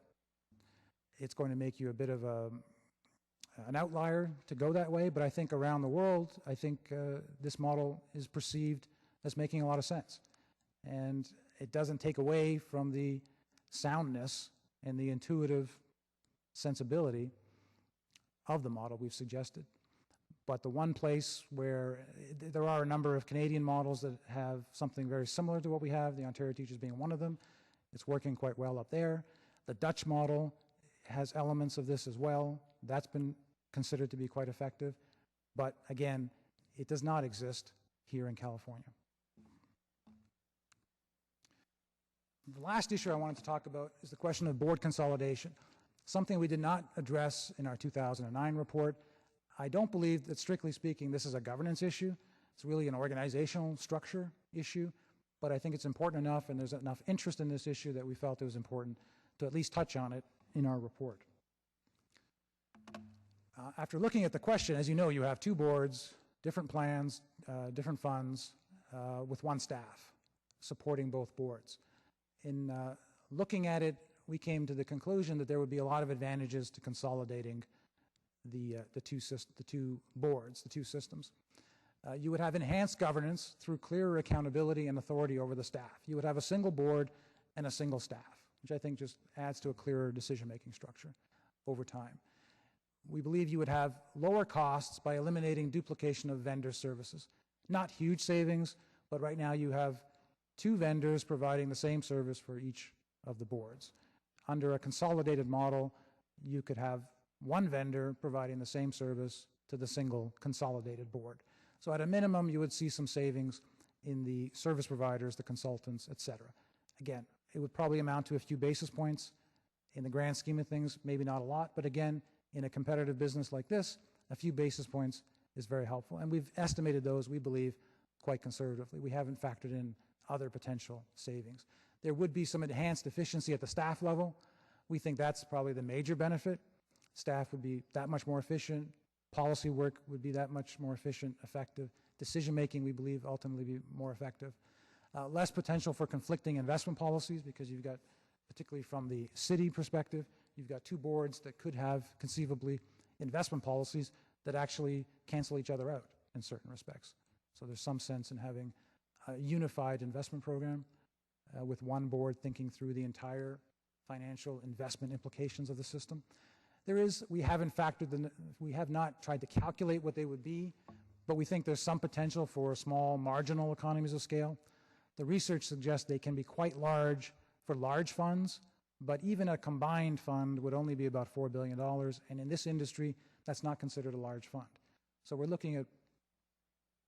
it's going to make you a bit of an outlier to go that way, but I think around the world, I think this model is perceived as making a lot of sense. And it doesn't take away from the soundness and the intuitive sensibility of the model we've suggested. But the one place where there are a number of Canadian models that have something very similar to what we have, the Ontario Teachers being one of them, it's working quite well up there. The Dutch model has elements of this as well. That's been considered to be quite effective. But again, it does not exist here in California. The last issue I wanted to talk about is the question of board consolidation, something we did not address in our 2009 report. I don't believe that, strictly speaking, this is a governance issue. It's really an organizational structure issue, but I think it's important enough, and there's enough interest in this issue that we felt it was important to at least touch on it in our report. After looking at the question, as you know, you have 2 boards, different plans, different funds, with 1 staff supporting both boards. In looking at it, we came to the conclusion that there would be a lot of advantages to consolidating the two boards, the 2 systems. You would have enhanced governance through clearer accountability and authority over the staff. You would have a single board and a single staff, which I think just adds to a clearer decision-making structure over time. We believe you would have lower costs by eliminating duplication of vendor services. Not huge savings, but right now you have 2 vendors providing the same service for each of the boards. Under a consolidated model, you could have 1 vendor providing the same service to the single consolidated board. So at a minimum, you would see some savings in the service providers, the consultants, et cetera. Again, it would probably amount to a few basis points. In the grand scheme of things, maybe not a lot, but again, in a competitive business like this, a few basis points is very helpful. And we've estimated those, we believe, quite conservatively. We haven't factored in other potential savings. There would be some enhanced efficiency at the staff level. We think that's probably the major benefit. Staff would be that much more efficient. Policy work would be that much more efficient, effective. Decision-making, we believe, ultimately be more effective. Less potential for conflicting investment policies because you've got, particularly from the city perspective, you've got 2 boards that could have conceivably investment policies that actually cancel each other out in certain respects. So there's some sense in having a unified investment program with 1 board thinking through the entire financial investment implications of the system. We have not tried to calculate what they would be, but we think there's some potential for small marginal economies of scale. The research suggests they can be quite large for large funds, but even a combined fund would only be about $4 billion, and in this industry, that's not considered a large fund. So we're looking at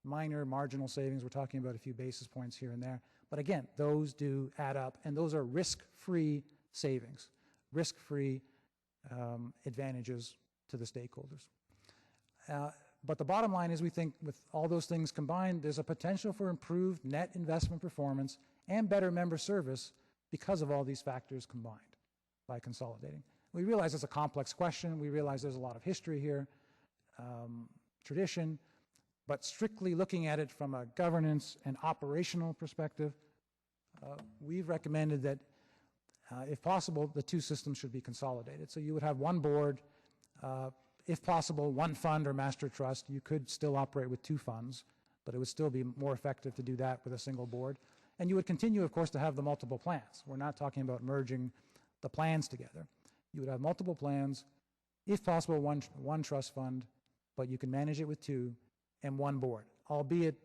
minor marginal savings. We're talking about a few basis points here and there. But again, those do add up, and those are risk-free savings, risk-free advantages to the stakeholders. But the bottom line is we think with all those things combined, there's a potential for improved net investment performance and better member service because of all these factors combined by consolidating. We realize it's a complex question. We realize there's a lot of history here, tradition, but strictly looking at it from a governance and operational perspective, we've recommended that if possible, the 2 systems should be consolidated. So you would have 1 board if possible, one fund or master trust. You could still operate with two funds, but it would still be more effective to do that with a single board. And you would continue, of course, to have the multiple plans. We're not talking about merging the plans together. You would have multiple plans, if possible, one trust fund, but you can manage it with two, and one board, albeit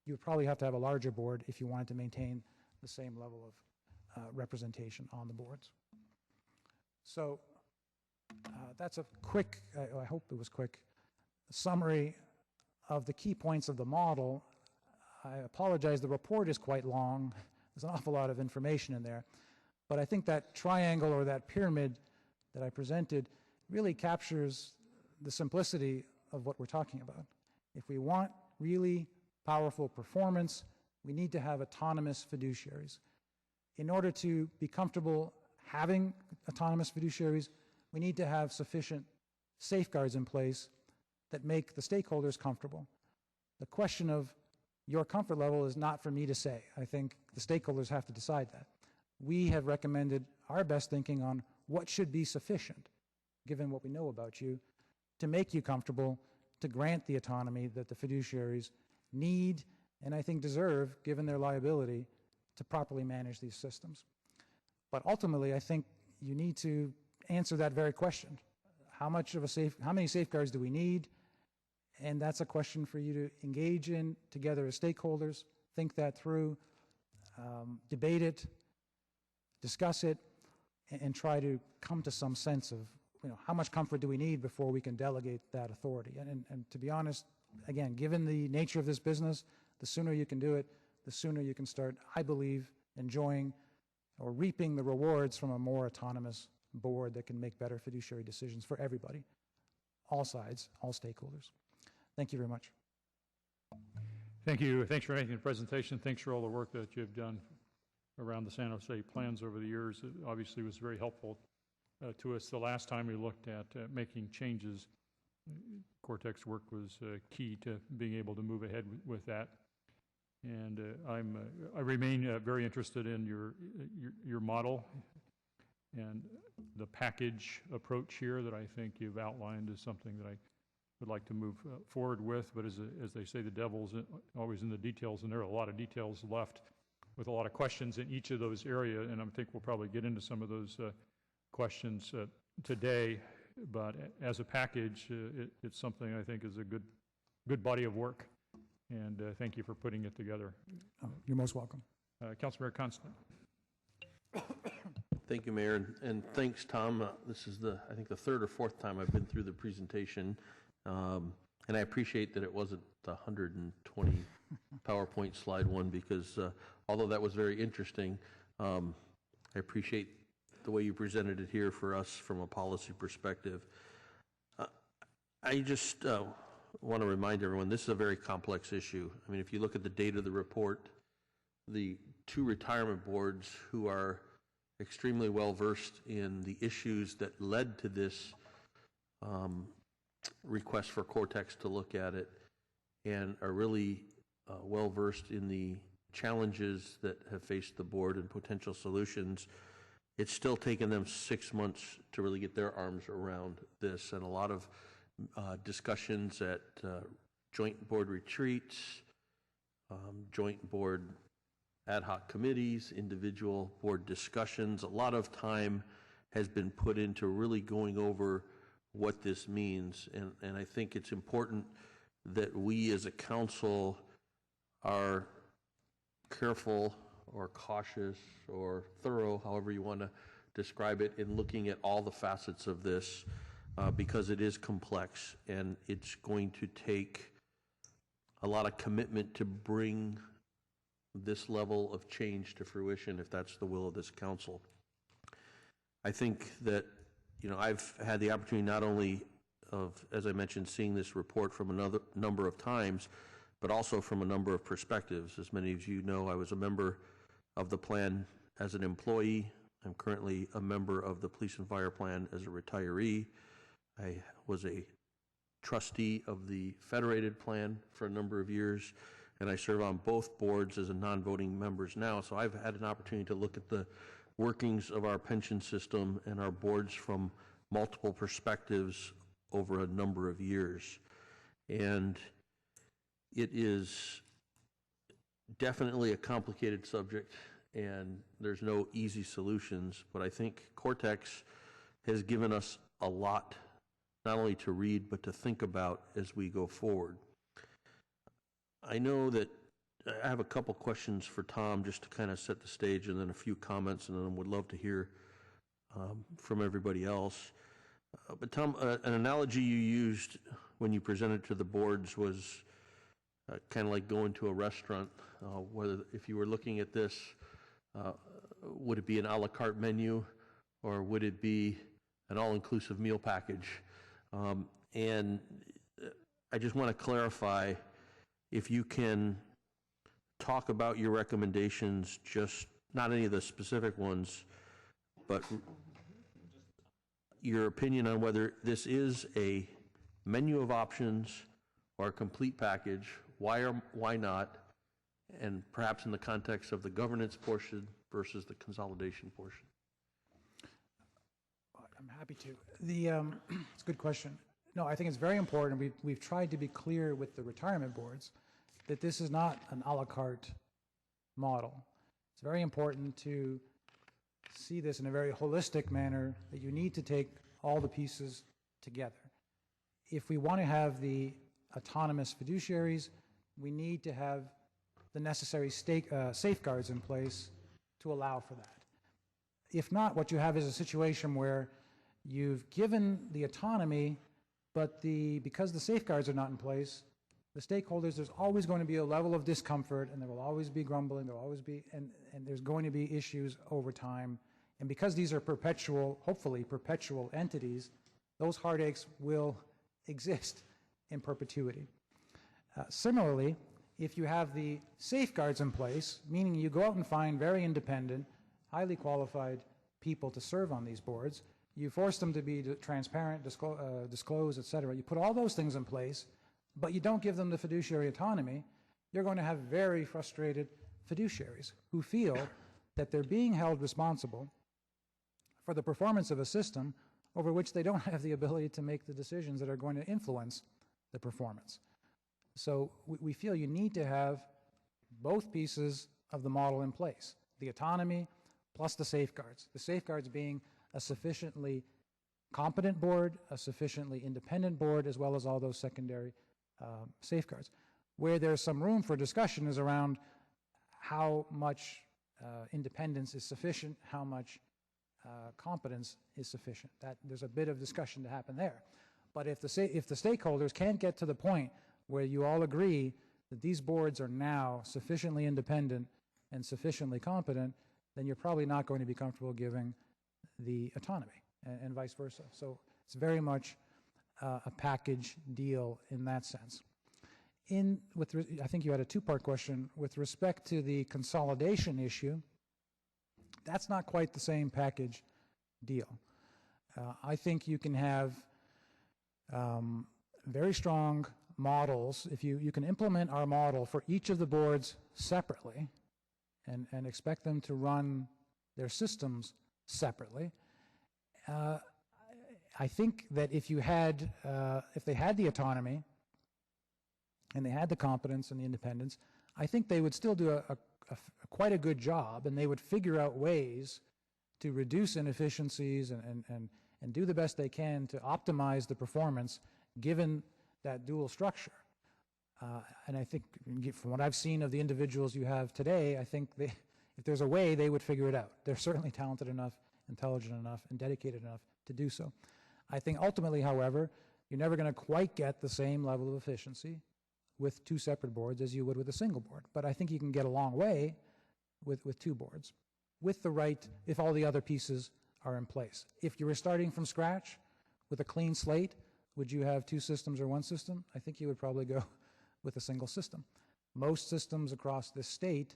you would probably have to have a larger board if you wanted to maintain the same level of representation on the boards. So that's a quick, I hope it was quick, summary of the key points of the model. I apologize, the report is quite long. There's an awful lot of information in there. But I think that triangle or that pyramid that I presented really captures the simplicity of what we're talking about. If we want really powerful performance, we need to have autonomous fiduciaries. In order to be comfortable having autonomous fiduciaries, we need to have sufficient safeguards in place that make the stakeholders comfortable. The question of your comfort level is not for me to say. I think the stakeholders have to decide that. We have recommended our best thinking on what should be sufficient, given what we know about you, to make you comfortable, to grant the autonomy that the fiduciaries need and I think deserve, given their liability, to properly manage these systems. But ultimately, I think you need to answer that very question. How many safeguards do we need? And that's a question for you to engage in together as stakeholders, think that through, debate it, discuss it, and try to come to some sense of, how much comfort do we need before we can delegate that authority. And to be honest, again, given the nature of this business, the sooner you can do it, the sooner you can start, I believe, enjoying or reaping the rewards from a more autonomous board that can make better fiduciary decisions for everybody, all sides, all stakeholders. Thank you very much. Thank you. Thanks for making the presentation. Thanks for all the work that you've done around the San Jose plans over the years. It obviously was very helpful to us the last time we looked at making changes. Cortex work was key to being able to move ahead with that. And I remain very interested in your model and the package approach here that I think you've outlined is something that I would like to move forward with. But as they say, the devil's always in the details, and there are a lot of details left with a lot of questions in each of those areas, and I think we'll probably get into some of those questions today. But as a package, it's something I think is a good body of work, and thank you for putting it together. You're most welcome. Councilmember Constant. Thank you, Mayor, and thanks, Tom. This is I think the third or fourth time I've been through the presentation, and I appreciate that it wasn't the 120 PowerPoint slide one, because although that was very interesting, I appreciate the way you presented it here for us from a policy perspective. I just want to remind everyone, this is a very complex issue. I mean, if you look at the date of the report, the two retirement boards who are extremely well versed in the issues that led to this request for Cortex to look at it, and are really well versed in the challenges that have faced the board and potential solutions. It's still taken them 6 months to really get their arms around this, and a lot of discussions at joint board retreats, joint board ad hoc committees, individual board discussions. A lot of time has been put into really going over what this means, and I think it's important that we as a council are careful or cautious or thorough, however you want to describe it, in looking at all the facets of this, because it is complex, and it's going to take a lot of commitment to bring this level of change to fruition, if that's the will of this council. I think that, I've had the opportunity not only of, as I mentioned, seeing this report from another number of times, but also from a number of perspectives. As many of you know, I was a member of the plan as an employee. I'm currently a member of the Police and Fire Plan as a retiree. I was a trustee of the Federated Plan for a number of years, and I serve on both boards as a non-voting members now. So I've had an opportunity to look at the workings of our pension system and our boards from multiple perspectives over a number of years. And it is definitely a complicated subject, and there's no easy solutions, but I think Cortex has given us a lot, not only to read, but to think about as we go forward. I know that I have a couple questions for Tom just to kind of set the stage, and then a few comments, and then would love to hear from everybody else. But Tom, an analogy you used when you presented to the boards was kind of like going to a restaurant. Whether if you were looking at this, would it be an a la carte menu, or would it be an all-inclusive meal package? And I just want to clarify, if you can talk about your recommendations, just not any of the specific ones, but your opinion on whether this is a menu of options or a complete package, why or why not, and perhaps in the context of the governance portion versus the consolidation portion. I'm happy to. It's a good question. No, I think it's very important. We've tried to be clear with the retirement boards that this is not an a la carte model. It's very important to see this in a very holistic manner, that you need to take all the pieces together. If we want to have the autonomous fiduciaries, we need to have the necessary safeguards in place to allow for that. If not, what you have is a situation where you've given the autonomy, but because the safeguards are not in place, the stakeholders, there's always going to be a level of discomfort, and there will always be grumbling, there will always be, and there's going to be issues over time. And because these are perpetual, hopefully perpetual entities, those heartaches will exist in perpetuity. Similarly, if you have the safeguards in place, meaning you go out and find very independent, highly qualified people to serve on these boards, you force them to be transparent, disclose, et cetera. You put all those things in place, but you don't give them the fiduciary autonomy, you're going to have very frustrated fiduciaries who feel that they're being held responsible for the performance of a system over which they don't have the ability to make the decisions that are going to influence the performance. So we feel you need to have both pieces of the model in place, the autonomy plus the safeguards. The safeguards being a sufficiently competent board, a sufficiently independent board, as well as all those secondary safeguards. Where there's some room for discussion is around how much independence is sufficient, how much competence is sufficient. There's a bit of discussion to happen there. But if the stakeholders can't get to the point where you all agree that these boards are now sufficiently independent and sufficiently competent, then you're probably not going to be comfortable giving the autonomy, and vice versa. So it's very much a package deal in that sense. I think you had a two-part question. With respect to the consolidation issue, that's not quite the same package deal. I think you can have very strong models. If you can implement our model for each of the boards separately and expect them to run their systems separately, I think that if they had the autonomy and they had the competence and the independence, I think they would still do quite a good job, and they would figure out ways to reduce inefficiencies and do the best they can to optimize the performance given that dual structure. And I think from what I've seen of the individuals you have today, I think if there's a way, they would figure it out. They're certainly talented enough, intelligent enough, and dedicated enough to do so. I think ultimately, however, you're never going to quite get the same level of efficiency with two separate boards as you would with a single board. But I think you can get a long way with two boards, with the right, if all the other pieces are in place. If you were starting from scratch with a clean slate, would you have two systems or one system? I think you would probably go with a single system. Most systems across this state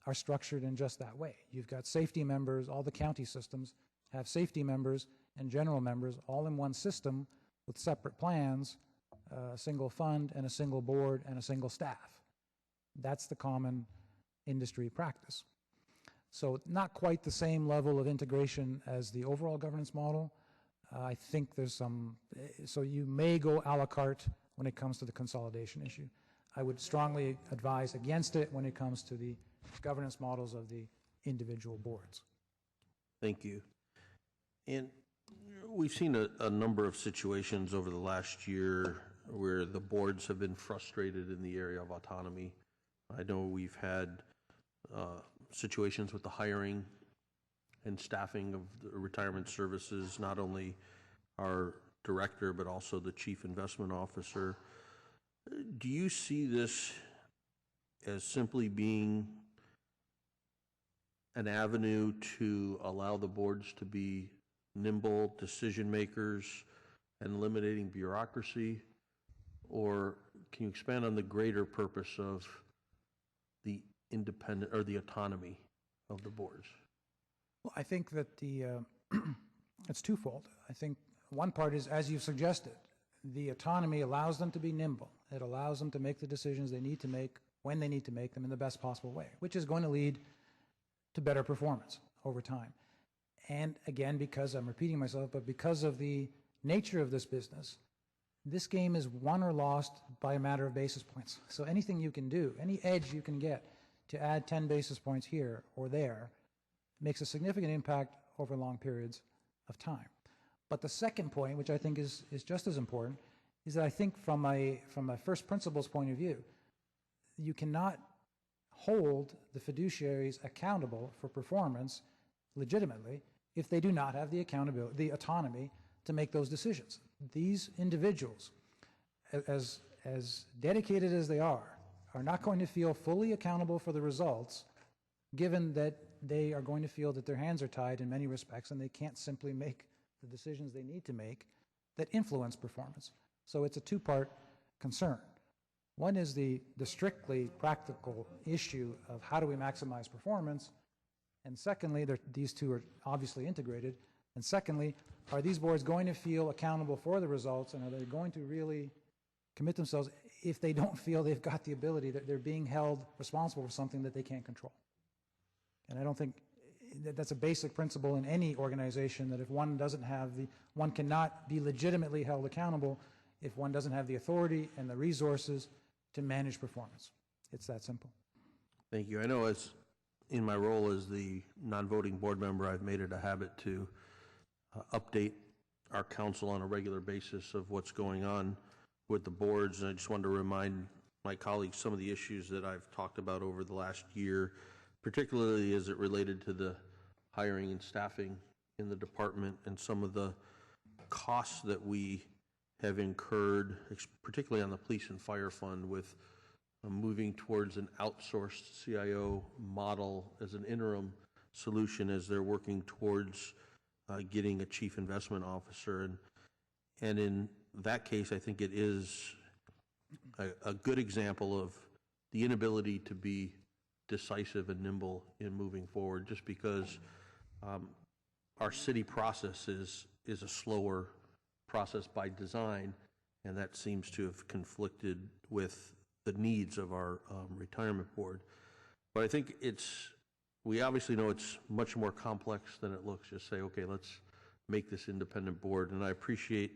are structured in just that way. You've got safety members, all the county systems have safety members and general members all in one system with separate plans, a single fund and a single board and a single staff. That's the common industry practice. So not quite the same level of integration as the overall governance model, I think there's some, so you may go a la carte when it comes to the consolidation issue. I would strongly advise against it when it comes to the governance models of the individual boards. Thank you. And we've seen a number of situations over the last year where the boards have been frustrated in the area of autonomy. I know we've had situations with the hiring and staffing of the retirement services, not only our director, but also the chief investment officer. Do you see this as simply being an avenue to allow the boards to be nimble decision makers and eliminating bureaucracy? Or can you expand on the greater purpose of the independent or the autonomy of the boards? Well, I think that it's twofold. I think one part is, as you've suggested, the autonomy allows them to be nimble. It allows them to make the decisions they need to make when they need to make them in the best possible way, which is going to lead to better performance over time. And again, because I'm repeating myself, but because of the nature of this business, this game is won or lost by a matter of basis points. So anything you can do, any edge you can get to add 10 basis points here or there makes a significant impact over long periods of time. But the second point, which I think is just as important, is that I think from a first principles point of view, you cannot hold the fiduciaries accountable for performance legitimately if they do not have the accountability, the autonomy to make those decisions. These individuals, as dedicated as they are not going to feel fully accountable for the results, given that they are going to feel that their hands are tied in many respects and they can't simply make the decisions they need to make that influence performance. So it's a two-part concern. One is the strictly practical issue of how do we maximize performance, and secondly, these two are obviously integrated, and secondly, are these boards going to feel accountable for the results, and are they going to really commit themselves if they don't feel they've got the ability, that they're being held responsible for something that they can't control? And I don't think that's a basic principle in any organization, that if one doesn't have one cannot be legitimately held accountable if one doesn't have the authority and the resources to manage performance. It's that simple. Thank you. I know as in my role as the non-voting board member, I've made it a habit to update our council on a regular basis of what's going on with the boards, and I just wanted to remind my colleagues some of the issues that I've talked about over the last year, particularly as it related to the hiring and staffing in the department and some of the costs that we have incurred, particularly on the police and fire fund, with moving towards an outsourced CIO model as an interim solution as they're working towards getting a chief investment officer. And in that case, I think it is a good example of the inability to be decisive and nimble in moving forward, just because our city process is a slower process by design, and that seems to have conflicted with the needs of our retirement board. But I think we obviously know it's much more complex than it looks. Just say, okay, let's make this independent board. And I appreciate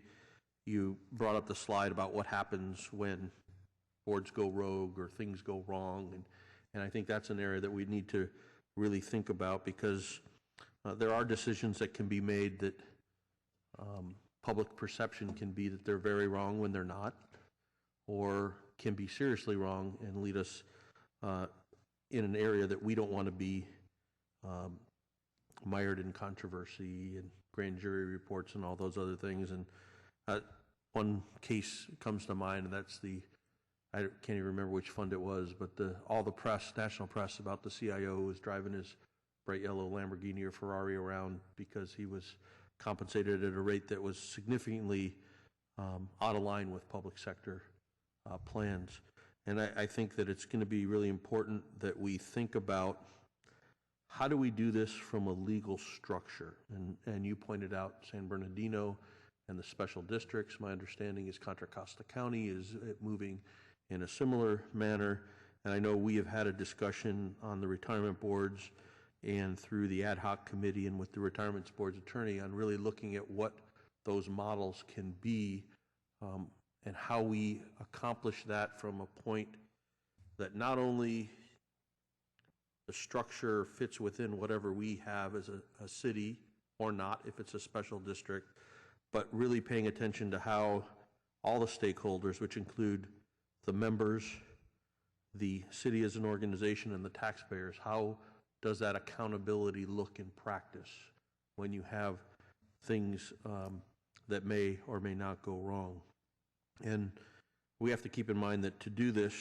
you brought up the slide about what happens when boards go rogue or things go wrong. And I think that's an area that we need to really think about, because there are decisions that can be made that public perception can be that they're very wrong when they're not, or can be seriously wrong and lead us in an area that we don't want to be mired in controversy and grand jury reports and all those other things. And one case comes to mind, and that's I can't even remember which fund it was, but all the press, national press, about the CIO who was driving his bright yellow Lamborghini or Ferrari around because he was compensated at a rate that was significantly out of line with public sector plans. And I think that it's going to be really important that we think about how do we do this from a legal structure. And you pointed out San Bernardino and the special districts. My understanding is Contra Costa County is moving in a similar manner. And I know we have had a discussion on the retirement boards and through the ad hoc committee and with the retirement board's attorney on really looking at what those models can be, and how we accomplish that from a point that not only the structure fits within whatever we have as a city or not, if it's a special district, but really paying attention to how all the stakeholders, which include the members, the city as an organization, and the taxpayers, how does that accountability look in practice when you have things that may or may not go wrong? And we have to keep in mind that to do this,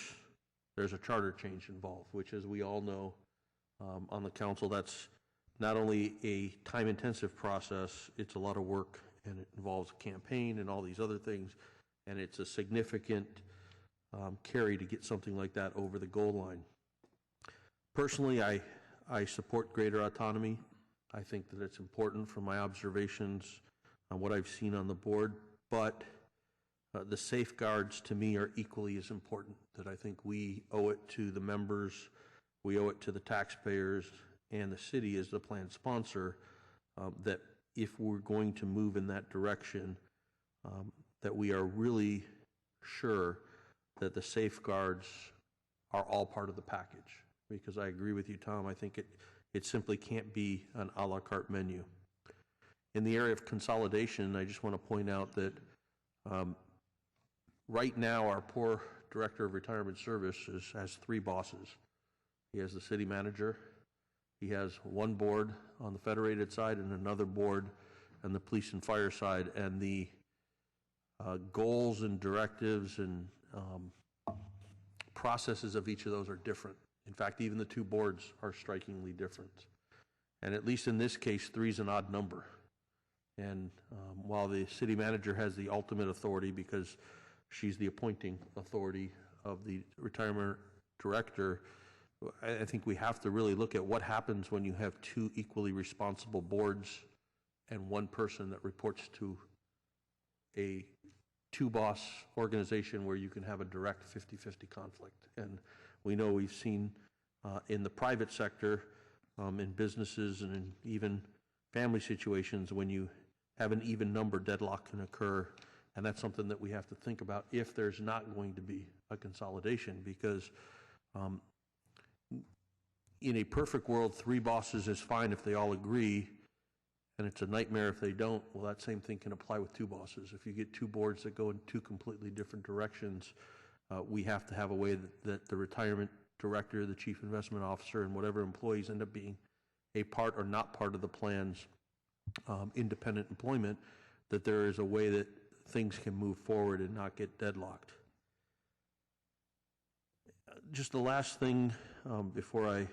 there's a charter change involved, which, as we all know, on the council, that's not only a time-intensive process, it's a lot of work, and it involves a campaign and all these other things, and it's a significant carry to get something like that over the goal line. Personally, I support greater autonomy. I think that it's important from my observations on what I've seen on the board, but the safeguards to me are equally as important, that I think we owe it to the members, we owe it to the taxpayers, and the city as the plan sponsor, that if we're going to move in that direction, that we are really sure that the safeguards are all part of the package. Because I agree with you, Tom, I think it simply can't be an a la carte menu. In the area of consolidation, I just want to point out that right now our poor Director of Retirement Services has 3 bosses. He has the city manager, he has one board on the federated side and another board on the police and fire side, and the goals and directives and processes of each of those are different. In fact, even the 2 boards are strikingly different. And at least in this case, 3 is an odd number. And while the city manager has the ultimate authority because she's the appointing authority of the retirement director, I think we have to really look at what happens when you have 2 equally responsible boards and one person that reports to a 2-boss organization where you can have a direct 50-50 conflict. And we know we've seen in the private sector, in businesses and in even family situations, when you have an even number, deadlock can occur. And that's something that we have to think about if there's not going to be a consolidation, because in a perfect world, 3 bosses is fine if they all agree, and it's a nightmare if they don't. Well, that same thing can apply with 2 bosses. If you get 2 boards that go in 2 completely different directions, we have to have a way that the retirement director, the chief investment officer, and whatever employees end up being a part or not part of the plan's independent employment, that there is a way that things can move forward and not get deadlocked. Just the last thing before I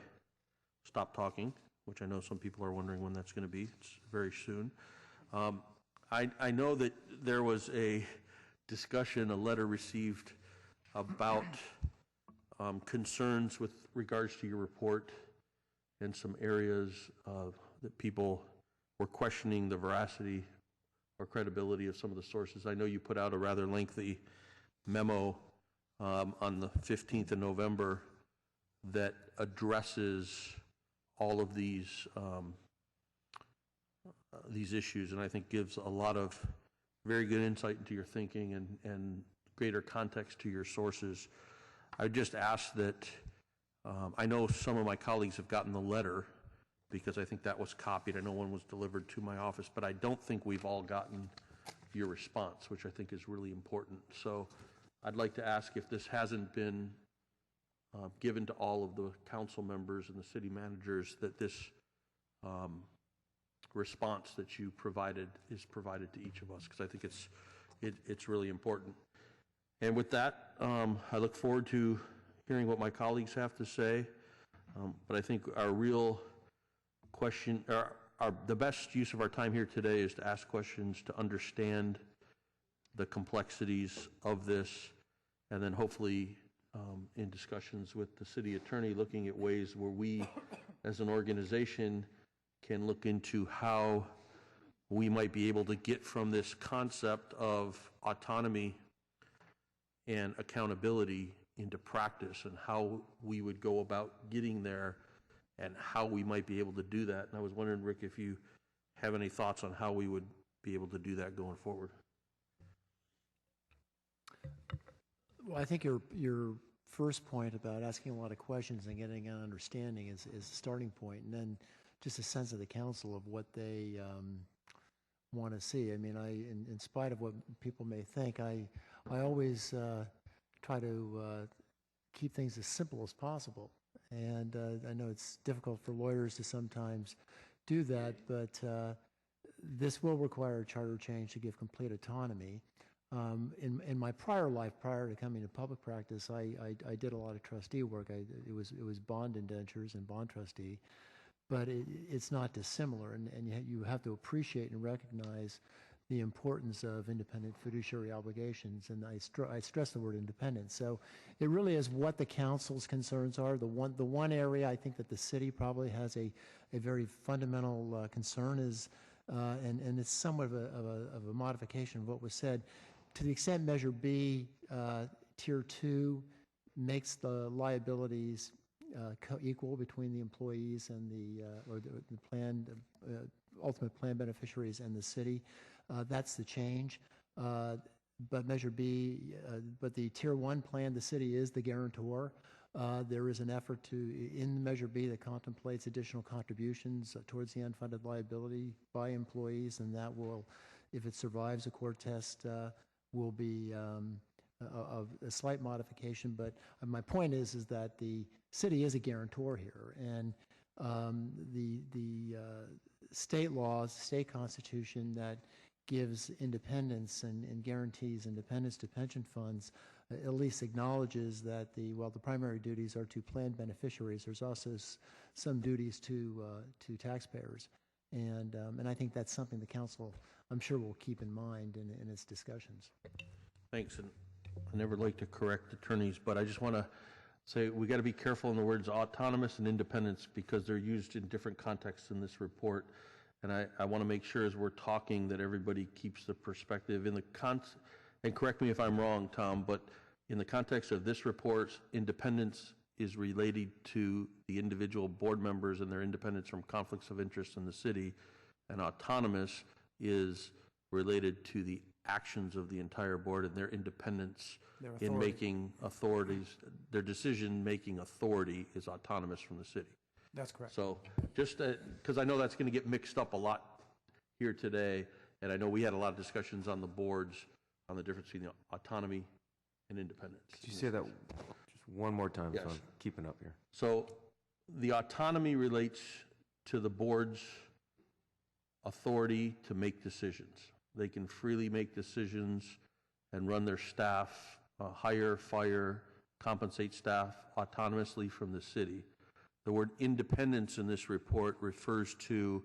stop talking, which I know some people are wondering when that's going to be. It's very soon. I know that there was a discussion, a letter received about concerns with regards to your report and some areas that people were questioning the veracity or credibility of some of the sources. I know you put out a rather lengthy memo on the 15th of November that addresses all of these issues, and I think gives a lot of very good insight into your thinking and greater context to your sources. I would just ask that, I know some of my colleagues have gotten the letter because I think that was copied. I know one was delivered to my office, but I don't think we've all gotten your response, which I think is really important. So I'd like to ask if this hasn't been given to all of the council members and the city managers, that this response that you provided is provided to each of us, because I think it's really important. And with that, I look forward to hearing what my colleagues have to say. But I think our real question, the best use of our time here today is to ask questions to understand the complexities of this, and then hopefully in discussions with the city attorney, looking at ways where we as an organization can look into how we might be able to get from this concept of autonomy and accountability into practice, and how we would go about getting there and how we might be able to do that. And I was wondering, Rick, if you have any thoughts on how we would be able to do that going forward. Well, I think your first point about asking a lot of questions and getting an understanding is a starting point, and then just a sense of the council of what they want to see. I mean, in spite of what people may think, I always try to keep things as simple as possible. And I know it's difficult for lawyers to sometimes do that, but this will require a charter change to give complete autonomy. In my prior life, prior to coming to public practice, I did a lot of trustee work. It was bond indentures and bond trustee, but it's not dissimilar, and you have to appreciate and recognize the importance of independent fiduciary obligations, and I stress the word independent. So it really is what the council's concerns are. The one area I think that the city probably has a very fundamental concern is, and it's somewhat of a modification of what was said, to the extent Measure B, Tier 2, makes the liabilities equal between the employees and the planned, ultimate plan beneficiaries and the city. That's the change. But Measure B, but the Tier 1 plan, the city is the guarantor. There is an effort in Measure B that contemplates additional contributions towards the unfunded liability by employees, and that will, if it survives a court test, will be a slight modification. But my point is that the city is a guarantor here, and the state laws, state constitution that gives independence and guarantees independence to pension funds at least acknowledges that while the primary duties are to planned beneficiaries, there's also some duties to taxpayers, and I think that's something the council, I'm sure, will keep in mind in its discussions. Thanks, and I never like to correct attorneys, but I just want to say we got to be careful in the words autonomous and independence because they're used in different contexts in this report. And I want to make sure as we're talking that everybody keeps the perspective in the and correct me if I'm wrong, Tom, but in the context of this report, independence is related to the individual board members and their independence from conflicts of interest in the city, and autonomous is related to the actions of the entire board and their independence in making authorities. Their decision-making authority is autonomous from the city. That's correct. So just because I know that's going to get mixed up a lot here today, and I know we had a lot of discussions on the boards on the difference between the autonomy and independence. Could you say that just one more time? Yes. So I'm keeping up here. So the autonomy relates to the board's authority to make decisions. They can freely make decisions and run their staff, hire, fire, compensate staff autonomously from the city. The word independence in this report refers to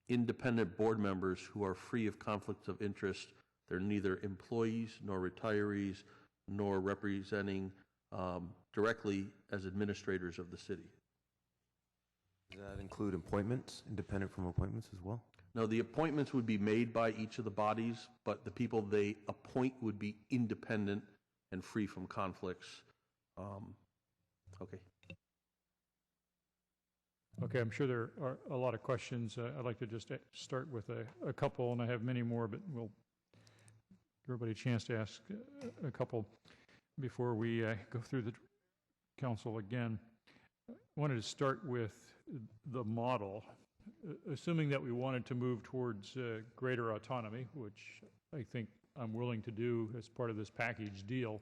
independent board members who are free of conflicts of interest. They're neither employees nor retirees nor representing directly as administrators of the city. Does that include appointments, independent from appointments as well? No, the appointments would be made by each of the bodies, but the people they appoint would be independent and free from conflicts. Okay. Okay, I'm sure there are a lot of questions. I'd like to just start with a couple, and I have many more, but we'll give everybody a chance to ask a couple before we go through the council again. I wanted to start with the model. Assuming that we wanted to move towards greater autonomy, which I think I'm willing to do as part of this package deal,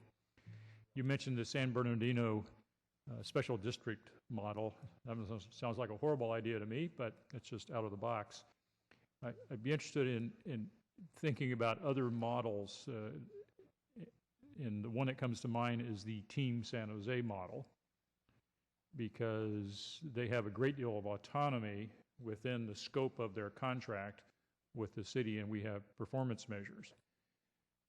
you mentioned the San Bernardino special district model. That sounds like a horrible idea to me, but it's just out of the box. I'd be interested in thinking about other models, and the one that comes to mind is the Team San Jose model, because they have a great deal of autonomy within the scope of their contract with the city, and we have performance measures.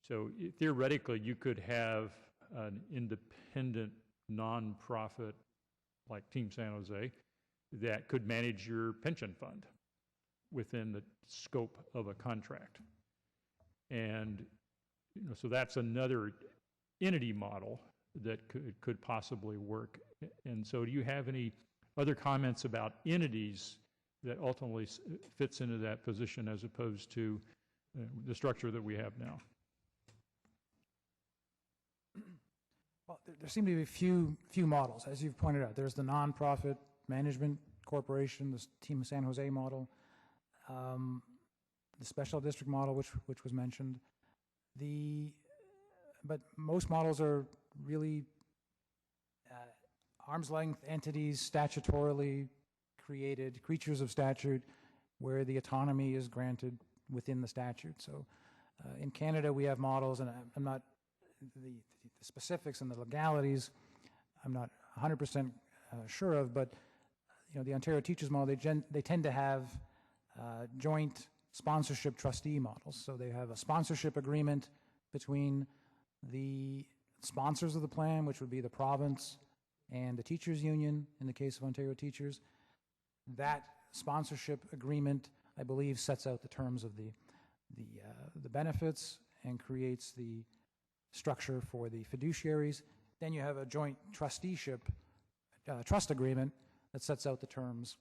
So theoretically, you could have an independent nonprofit like Team San Jose that could manage your pension fund within the scope of a contract. And so that's another entity model that could possibly work. And so do you have any other comments about entities that ultimately fits into that position as opposed to the structure that we have now. Well, there seem to be few models, as you've pointed out. There's the nonprofit management corporation, the Team San Jose model, the special district model, which was mentioned. But most models are really arm's length entities, statutorily created, creatures of statute, where the autonomy is granted within the statute. So in Canada, we have models, and I'm not, the specifics and the legalities, I'm not 100% sure of, but the Ontario Teachers Model, they tend to have joint sponsorship trustee models. So they have a sponsorship agreement between the sponsors of the plan, which would be the province and the teachers union in the case of Ontario Teachers. That sponsorship agreement, I believe, sets out the terms of the benefits and creates the structure for the fiduciaries. Then you have a joint trusteeship trust agreement that sets out the terms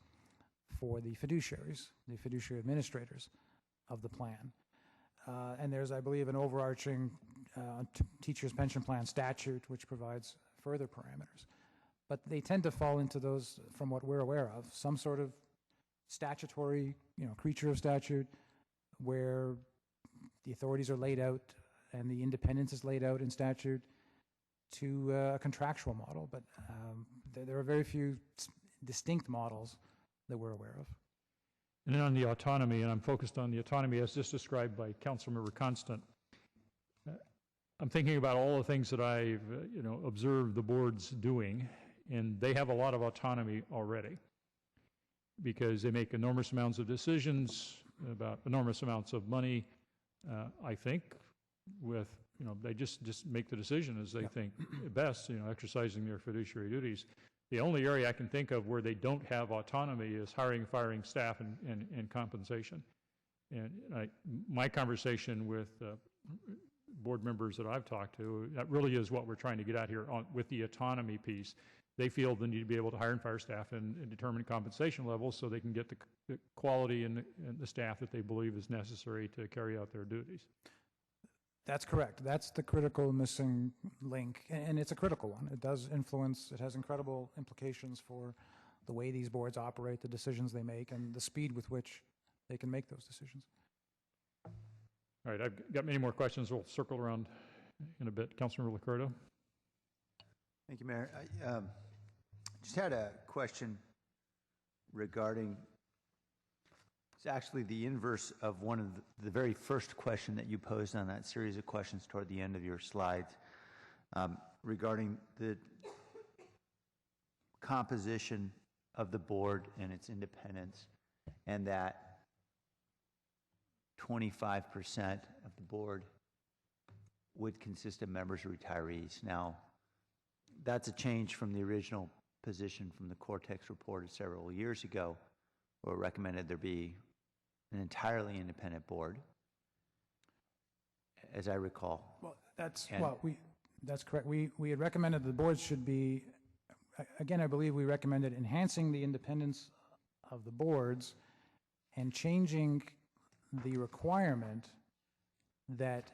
for the fiduciaries, the fiduciary administrators of the plan. And there's, I believe, an overarching teachers' pension plan statute which provides further parameters. But they tend to fall into those, from what we're aware of, some sort of statutory, creature of statute, where the authorities are laid out and the independence is laid out in statute, to a contractual model. But there are very few distinct models that we're aware of. And then on the autonomy, and I'm focused on the autonomy as just described by Councilmember Constant, I'm thinking about all the things that I've observed the boards doing, and they have a lot of autonomy already because they make enormous amounts of decisions about enormous amounts of money. I think with they just make the decision as they think best, exercising their fiduciary duties. The only area I can think of where they don't have autonomy is hiring, firing staff, and compensation. And my conversation with board members that I've talked to, that really is what we're trying to get at here with the autonomy piece. They feel the need to be able to hire and fire staff and determine compensation levels so they can get the quality and the staff that they believe is necessary to carry out their duties. That's correct. That's the critical missing link, and it's a critical one. It does influence, it has incredible implications for the way these boards operate, the decisions they make, and the speed with which they can make those decisions. All right, I've got many more questions. We'll circle around in a bit. Councilmember LICCARDO. Thank you, Mayor. I just had a question regarding, it's actually the inverse of one of the very first question that you posed on that series of questions toward the end of your slides, regarding the composition of the board and its independence, and that 25% of the board would consist of members or retirees. Now, that's a change from the original position from the Cortex report several years ago, where it recommended there be an entirely independent board, as I recall. Well, that's correct. We had recommended the boards should be, again, I believe we recommended enhancing the independence of the boards and changing the requirement that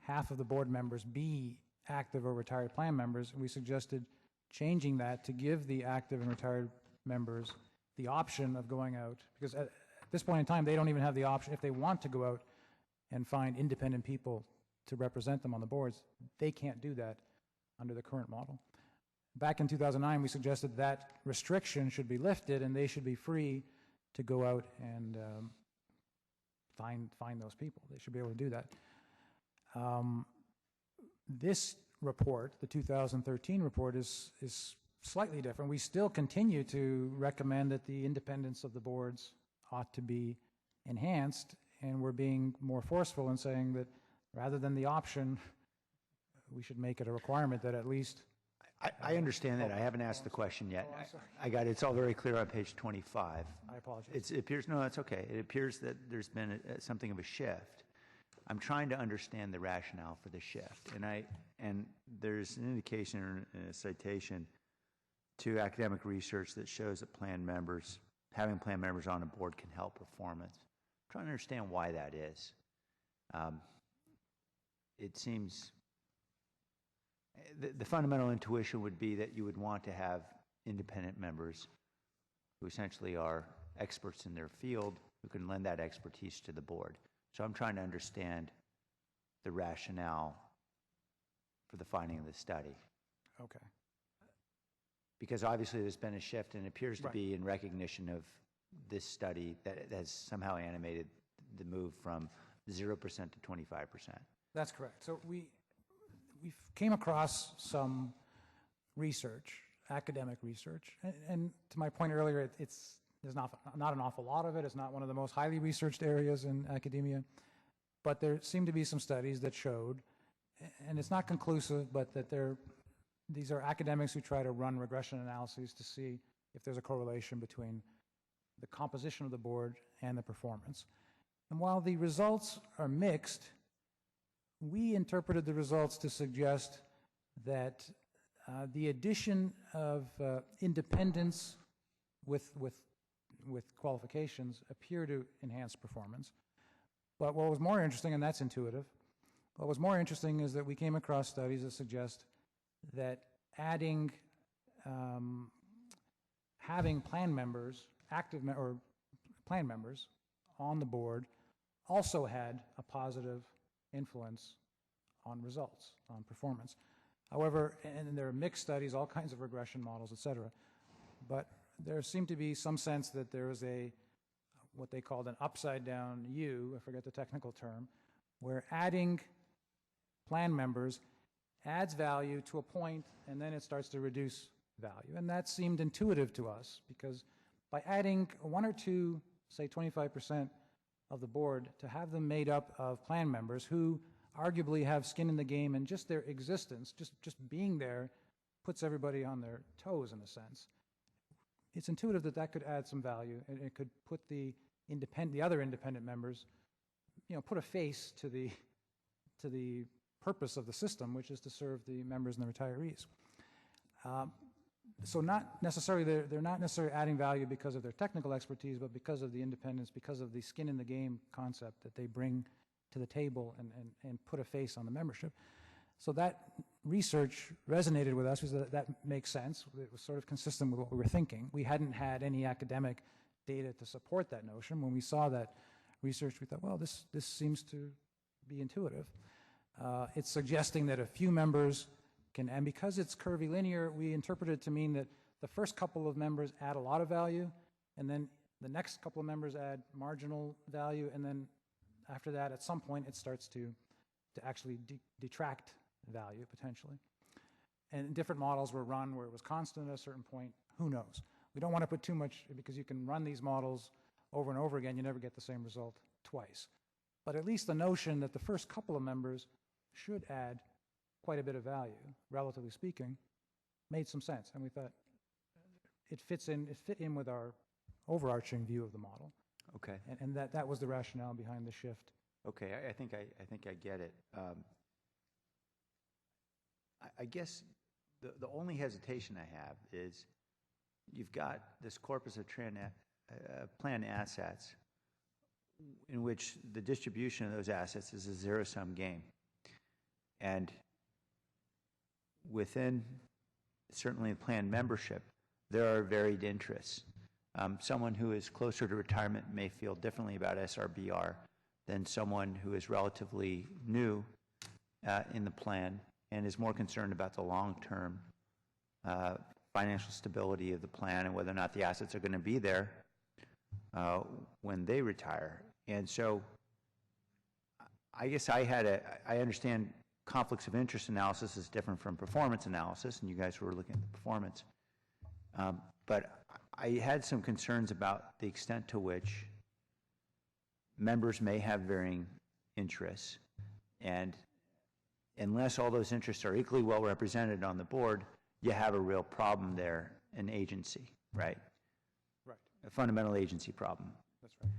half of the board members be active or retired plan members. We suggested changing that to give the active and retired members the option of going out, because at this point in time, they don't even have the option. If they want to go out and find independent people to represent them on the boards, they can't do that under the current model. Back in 2009, we suggested that restriction should be lifted and they should be free to go out and find those people. They should be able to do that. This report, the 2013 report, is slightly different. We still continue to recommend that the independence of the boards ought to be enhanced, and we're being more forceful in saying that rather than the option, we should make it a requirement that at least... I understand that. I haven't asked the question yet. I got it. It's all very clear on page 25. I apologize. It appears, no, that's okay. It appears that there's been something of a shift. I'm trying to understand the rationale for the shift, and there's an indication or a citation to academic research that shows that having plan members on a board can help performance. I'm trying to understand why that is. It seems the fundamental intuition would be that you would want to have independent members who essentially are experts in their field who can lend that expertise to the board. So I'm trying to understand the rationale for the finding of the study. Okay. Because obviously there's been a shift, and it appears to Right. be in recognition of this study that has somehow animated the move from 0% to 25%. That's correct. So we came across some research, academic research, and to my point earlier, there's not an awful lot of it. It's not one of the most highly researched areas in academia, but there seem to be some studies that showed, and it's not conclusive, but that these are academics who try to run regression analyses to see if there's a correlation between the composition of the board and the performance. And while the results are mixed, we interpreted the results to suggest that the addition of independence with qualifications appear to enhance performance. But what was more interesting, and that's intuitive, what was more interesting is that we came across studies that suggest that adding, having plan members, or plan members on the board also had a positive influence on results, on performance. However, and there are mixed studies, all kinds of regression models, et cetera, but there seemed to be some sense that there was what they called an upside down U, I forget the technical term, where adding plan members adds value to a point, and then it starts to reduce value. And that seemed intuitive to us, because by adding one or two, say 25% of the board, to have them made up of plan members who arguably have skin in the game, and just their existence, just being there, puts everybody on their toes in a sense. It's intuitive that that could add some value, and it could put the other independent members, put a face to the purpose of the system, which is to serve the members and the retirees. So not necessarily, they're not necessarily adding value because of their technical expertise, but because of the independence, because of the skin in the game concept that they bring to the table and put a face on the membership. So that research resonated with us, because that makes sense. It was sort of consistent with what we were thinking. We hadn't had any academic data to support that notion. When we saw that research, we thought, well, this seems to be intuitive. It's suggesting that a few members can, and because it's curvilinear, we interpret it to mean that the first couple of members add a lot of value, and then the next couple of members add marginal value, and then after that, at some point, it starts to actually detract value, potentially. And different models were run where it was constant at a certain point. Who knows? We don't want to put too much, because you can run these models over and over again. You never get the same result twice. But at least the notion that the first couple of members should add quite a bit of value, relatively speaking, made some sense. And we thought it fit in with our overarching view of the model. Okay. And that was the rationale behind the shift. Okay, I think I get it. I guess the only hesitation I have is you've got this corpus of planned assets in which the distribution of those assets is a zero-sum game. And within certainly planned membership, there are varied interests. Someone who is closer to retirement may feel differently about SRBR than someone who is relatively new in the plan and is more concerned about the long-term financial stability of the plan and whether or not the assets are going to be there when they retire. And so I guess I understand conflicts of interest analysis is different from performance analysis, and you guys were looking at the performance. But I had some concerns about the extent to which members may have varying interests, and unless all those interests are equally well represented on the board, you have a real problem there, an agency, right? Right. A fundamental agency problem. That's right.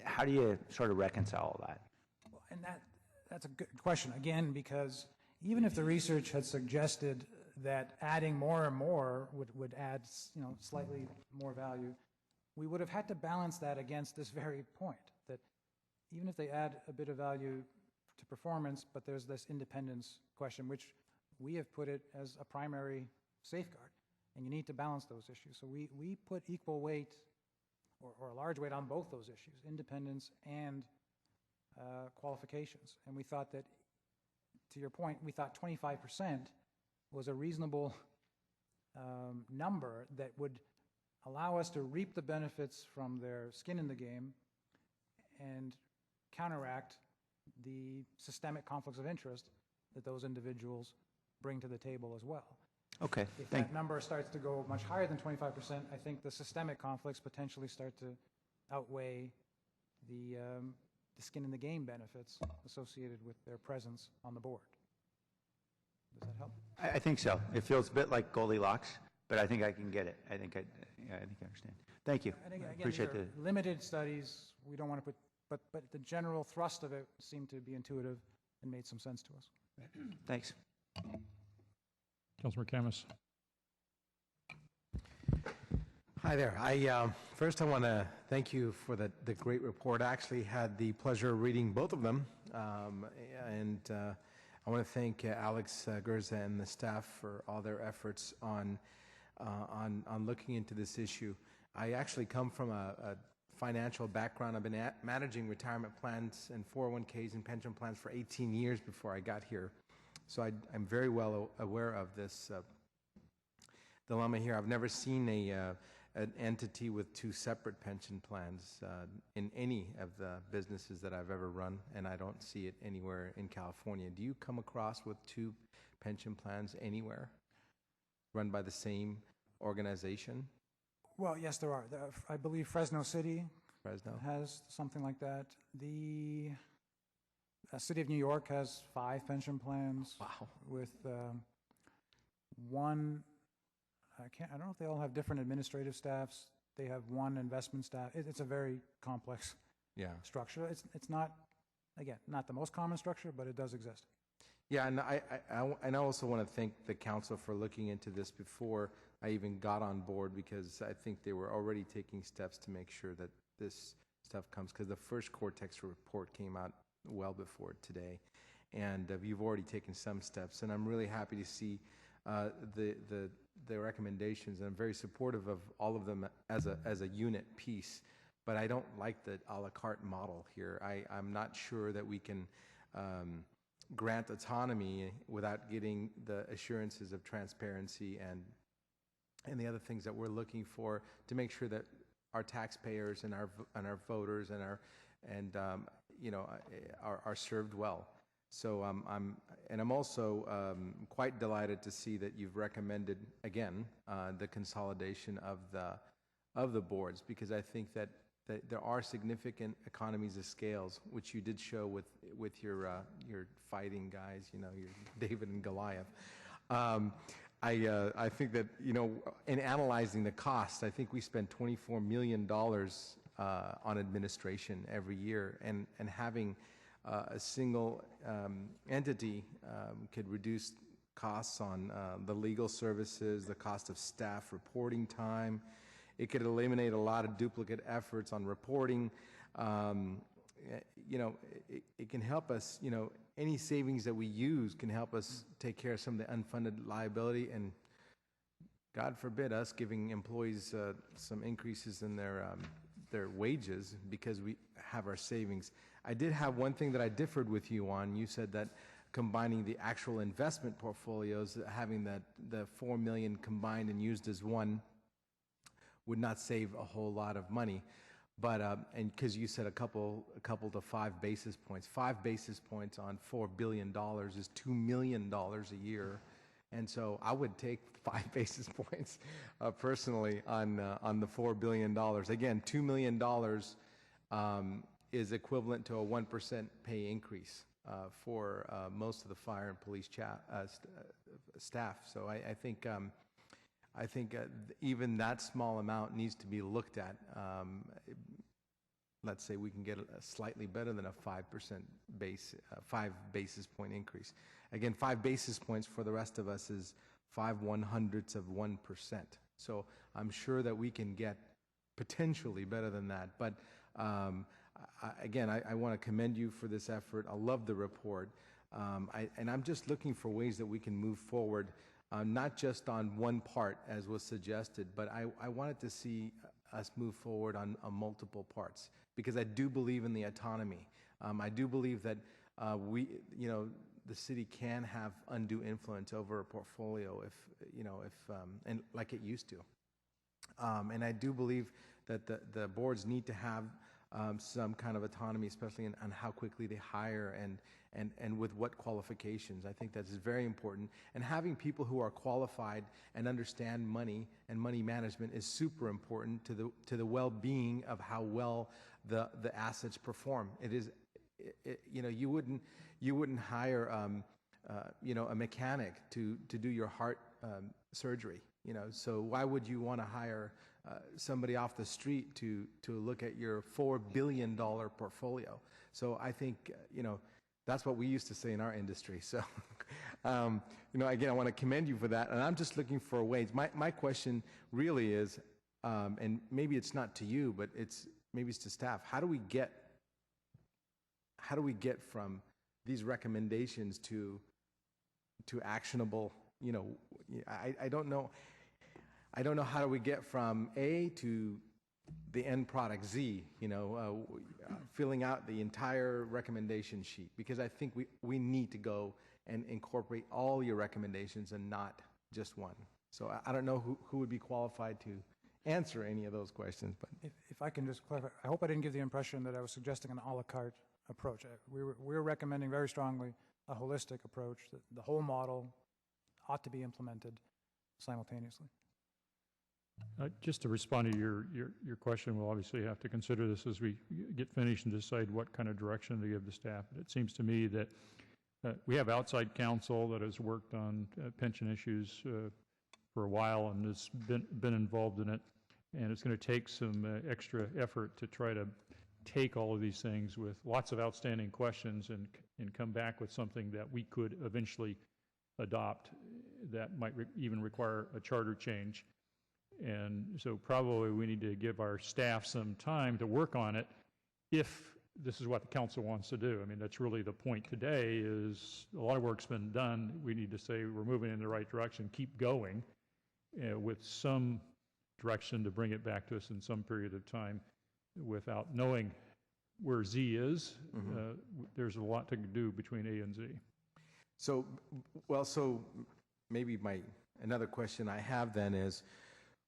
How do you sort of reconcile all that? Well, and that's a good question, again, because even if the research had suggested that adding more and more would add, slightly more value, we would have had to balance that against this very point, that even if they add a bit of value to performance, but there's this independence question, which we have put it as a primary safeguard, and you need to balance those issues. So we put equal weight or a large weight on both those issues, independence and qualifications. And we thought that, to your point, we thought 25% was a reasonable number that would allow us to reap the benefits from their skin in the game and counteract the systemic conflicts of interest that those individuals bring to the table as well. Okay, If that number starts to go much higher than 25%, I think the systemic conflicts potentially start to outweigh the skin in the game benefits associated with their presence on the board. Does that help? I think so. It feels a bit like Goldilocks, but I think I can get it. I think I understand. Thank you. And again, Appreciate these are limited studies. We don't want to put, but the general thrust of it seemed to be intuitive and made some sense to us. Thanks. Councilmember KHAMIS. Hi there. First I want to thank you for the great report. I actually had the pleasure of reading both of them, and I want to thank Alex Gerza and the staff for all their efforts on looking into this issue. I actually come from a financial background. I've been managing retirement plans and 401ks and pension plans for 18 years before I got here. So I'm very well aware of this dilemma here. I've never seen an entity with two separate pension plans in any of the businesses that I've ever run, and I don't see it anywhere in California. Do you come across with two pension plans anywhere run by the same organization? Well, yes, there are. I believe Fresno City has something like that. The City of New York has 5 pension plans. Wow. With one, I don't know if they all have different administrative staffs. They have one investment staff. It's a very complex structure. It's not, again, not the most common structure, but it does exist. Yeah, and I also want to thank the council for looking into this before I even got on board, because I think they were already taking steps to make sure that this stuff comes, because the first Cortex report came out well before today, and you've already taken some steps, and I'm really happy to see the recommendations, and I'm very supportive of all of them as a unit piece, but I don't like the a la carte model here. I'm not sure that we can grant autonomy without getting the assurances of transparency and the other things that we're looking for to make sure that our taxpayers and our voters and are served well. So I'm also quite delighted to see that you've recommended again the consolidation of the boards, because I think that there are significant economies of scales, which you did show with your fighting guys, your David and Goliath. I think that, in analyzing the cost, I think we spend $24 million on administration every year, and having a single entity could reduce costs on the legal services, the cost of staff reporting time. It could eliminate a lot of duplicate efforts on reporting. It can help us, any savings that we use can help us take care of some of the unfunded liability, and God forbid us giving employees some increases in their wages because we have our savings. I did have one thing that I differed with you on. You said that combining the actual investment portfolios, having the $4 million combined and used as one, would not save a whole lot of money. But and because you said a couple to 5 basis points, 5 basis points on $4 billion is $2 million a year, and so I would take 5 basis points personally on the $4 billion. Again, $2 million is equivalent to a 1% pay increase for most of the fire and police staff. So I think even that small amount needs to be looked at. Let's say we can get a slightly better than a 5% base, 5 basis point increase. Again, 5 basis points for the rest of us is 0.05 of 1%. So I'm sure that we can get potentially better than that. But again, I want to commend you for this effort. I love the report. And I'm just looking for ways that we can move forward, not just on one part, as was suggested, but I wanted to see us move forward on multiple parts, because I do believe in the autonomy. I do believe that the city can have undue influence over a portfolio and like it used to. And I do believe that the boards need to have some kind of autonomy, especially on how quickly they hire and with what qualifications. I think that is very important. And having people who are qualified and understand money and money management is super important to the well-being of how well the assets perform. You wouldn't hire a mechanic to do your heart surgery. So why would you want to hire somebody off the street to look at your $4 billion portfolio? So I think that's what we used to say in our industry. So again, I want to commend you for that, and I'm just looking for ways. My question really is, and maybe it's not to you, but maybe it's to staff. How do we get from these recommendations to actionable? I don't know. I don't know how do we get from A to the end product Z, filling out the entire recommendation sheet, because I think we need to go and incorporate all your recommendations and not just one. So I don't know who would be qualified to answer any of those questions. But if I can just clarify, I hope I didn't give the impression that I was suggesting an a la carte approach. We're recommending very strongly a holistic approach, that the whole model ought to be implemented simultaneously. Just to respond to your question, we'll obviously have to consider this as we get finished and decide what kind of direction to give the staff. But it seems to me that we have outside counsel that has worked on pension issues for a while and has been involved in it. And it's going to take some extra effort to try to take all of these things with lots of outstanding questions and come back with something that we could eventually adopt that might even require a charter change. And so probably we need to give our staff some time to work on it if this is what the council wants to do. I mean, that's really the point today, is a lot of work's been done. We need to say we're moving in the right direction, keep going with some direction to bring it back to us in some period of time without knowing where Z is. There's a lot to do between A and Z. So maybe another question I have then is,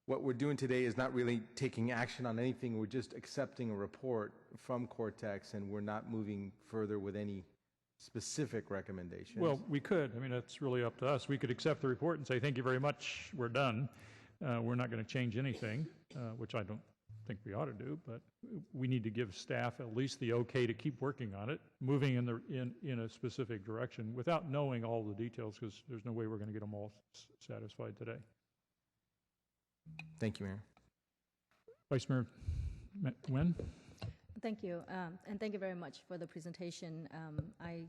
what we're doing today is not really taking action on anything. We're just accepting a report from Cortex, and we're not moving further with any specific recommendations. Well, we could. I mean, that's really up to us. We could accept the report and say, thank you very much, we're done. We're not going to change anything, which I don't think we ought to do, but we need to give staff at least the okay to keep working on it, moving in a specific direction without knowing all the details, because there's no way we're going to get them all satisfied today. Thank you, Mayor. Vice Mayor Nguyen? Thank you, and thank you very much for the presentation. I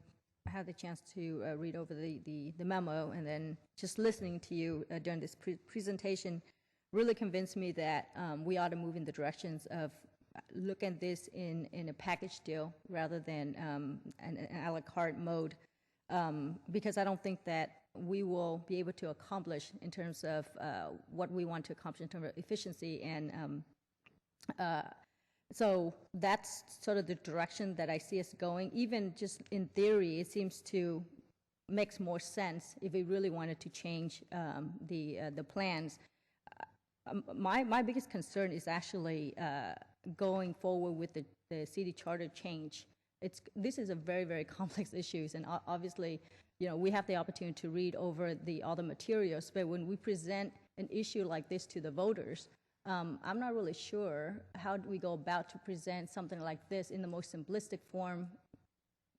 had the chance to read over the memo, and then just listening to you during this presentation really convinced me that we ought to move in the directions of look at this in a package deal rather than an a la carte mode, because I don't think that we will be able to accomplish in terms of what we want to accomplish in terms of efficiency. And so that's sort of the direction that I see us going. Even just in theory, it seems to makes more sense if we really wanted to change the plans. My biggest concern is actually going forward with the city charter change. This is a very, very complex issue, and obviously, we have the opportunity to read over all the materials, but when we present an issue like this to the voters, I'm not really sure how do we go about to present something like this in the most simplistic form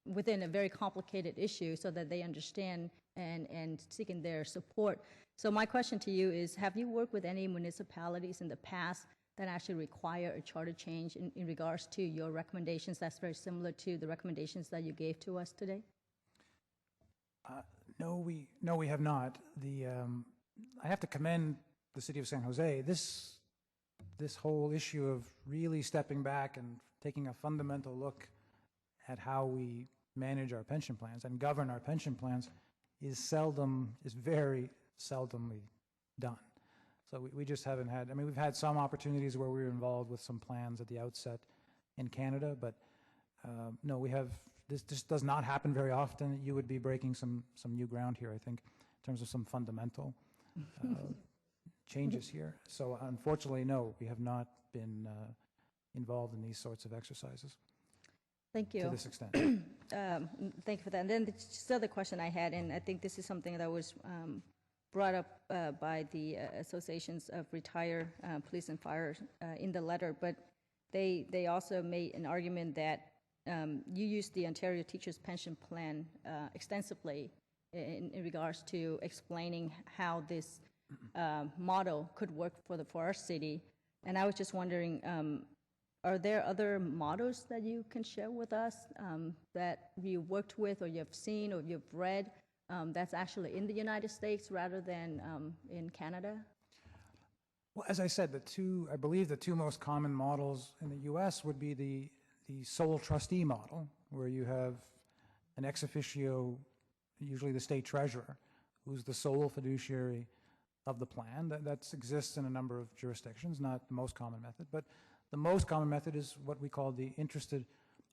within a very complicated issue so that they understand and seeking their support. So my question to you is, have you worked with any municipalities in the past that actually require a charter change in regards to your recommendations that's very similar to the recommendations that you gave to us today? No, we have not. I have to commend the city of San Jose. This whole issue of really stepping back and taking a fundamental look at how we manage our pension plans and govern our pension plans is very seldomly done. So we just haven't had, I mean, we've had some opportunities where we were involved with some plans at the outset in Canada, but no, this just does not happen very often. You would be breaking some new ground here, I think, in terms of some fundamental changes here. So unfortunately, no, we have not been involved in these sorts of exercises. Thank you. To this extent. Thank you for that. And then just the other question I had, and I think this is something that was brought up by the associations of retired police and fire in the letter, but they also made an argument that you used the Ontario Teachers Pension Plan extensively in regards to explaining how this model could work for our city. And I was just wondering, are there other models that you can share with us that you worked with or you've seen or you've read that's actually in the United States rather than in Canada? Well, as I said, I believe the two most common models in the U.S. would be the sole trustee model, where you have an ex officio, usually the state treasurer, who's the sole fiduciary of the plan. That exists in a number of jurisdictions, not the most common method, but the most common method is what we call the interested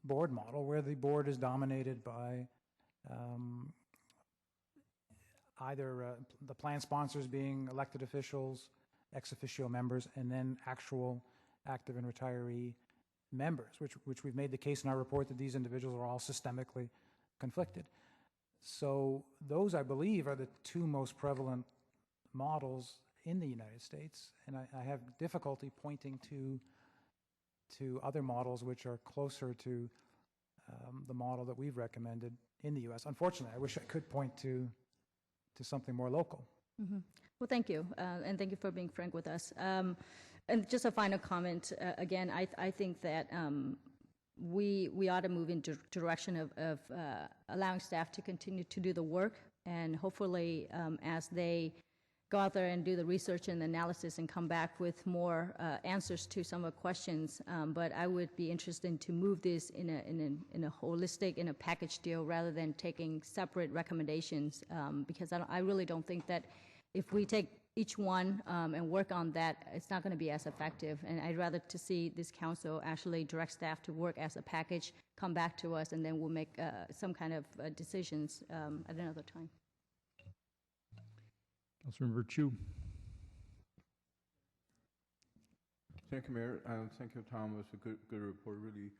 board model, where the board is dominated by either the plan sponsors being elected officials, ex officio members, and then actual active and retiree members, which we've made the case in our report that these individuals are all systemically conflicted. So those, I believe, are the two most prevalent models in the United States, and I have difficulty pointing to other models which are closer to the model that we've recommended in the U.S. Unfortunately, I wish I could point to something more local. Mm-hmm. Well, thank you, and thank you for being frank with us. And just a final comment, again, I think that we ought to move in direction of allowing staff to continue to do the work, and hopefully as they go out there and do the research and analysis and come back with more answers to some of the questions. But I would be interested to move this in a holistic, in a package deal, rather than taking separate recommendations, because I really don't think that if we take each one and work on that, it's not going to be as effective. And I'd rather to see this council actually direct staff to work as a package, come back to us, and then we'll make some kind of decisions at another time. Councilmember Chu. Thank you, Mayor. Thank you, Tom. It was a good report. Really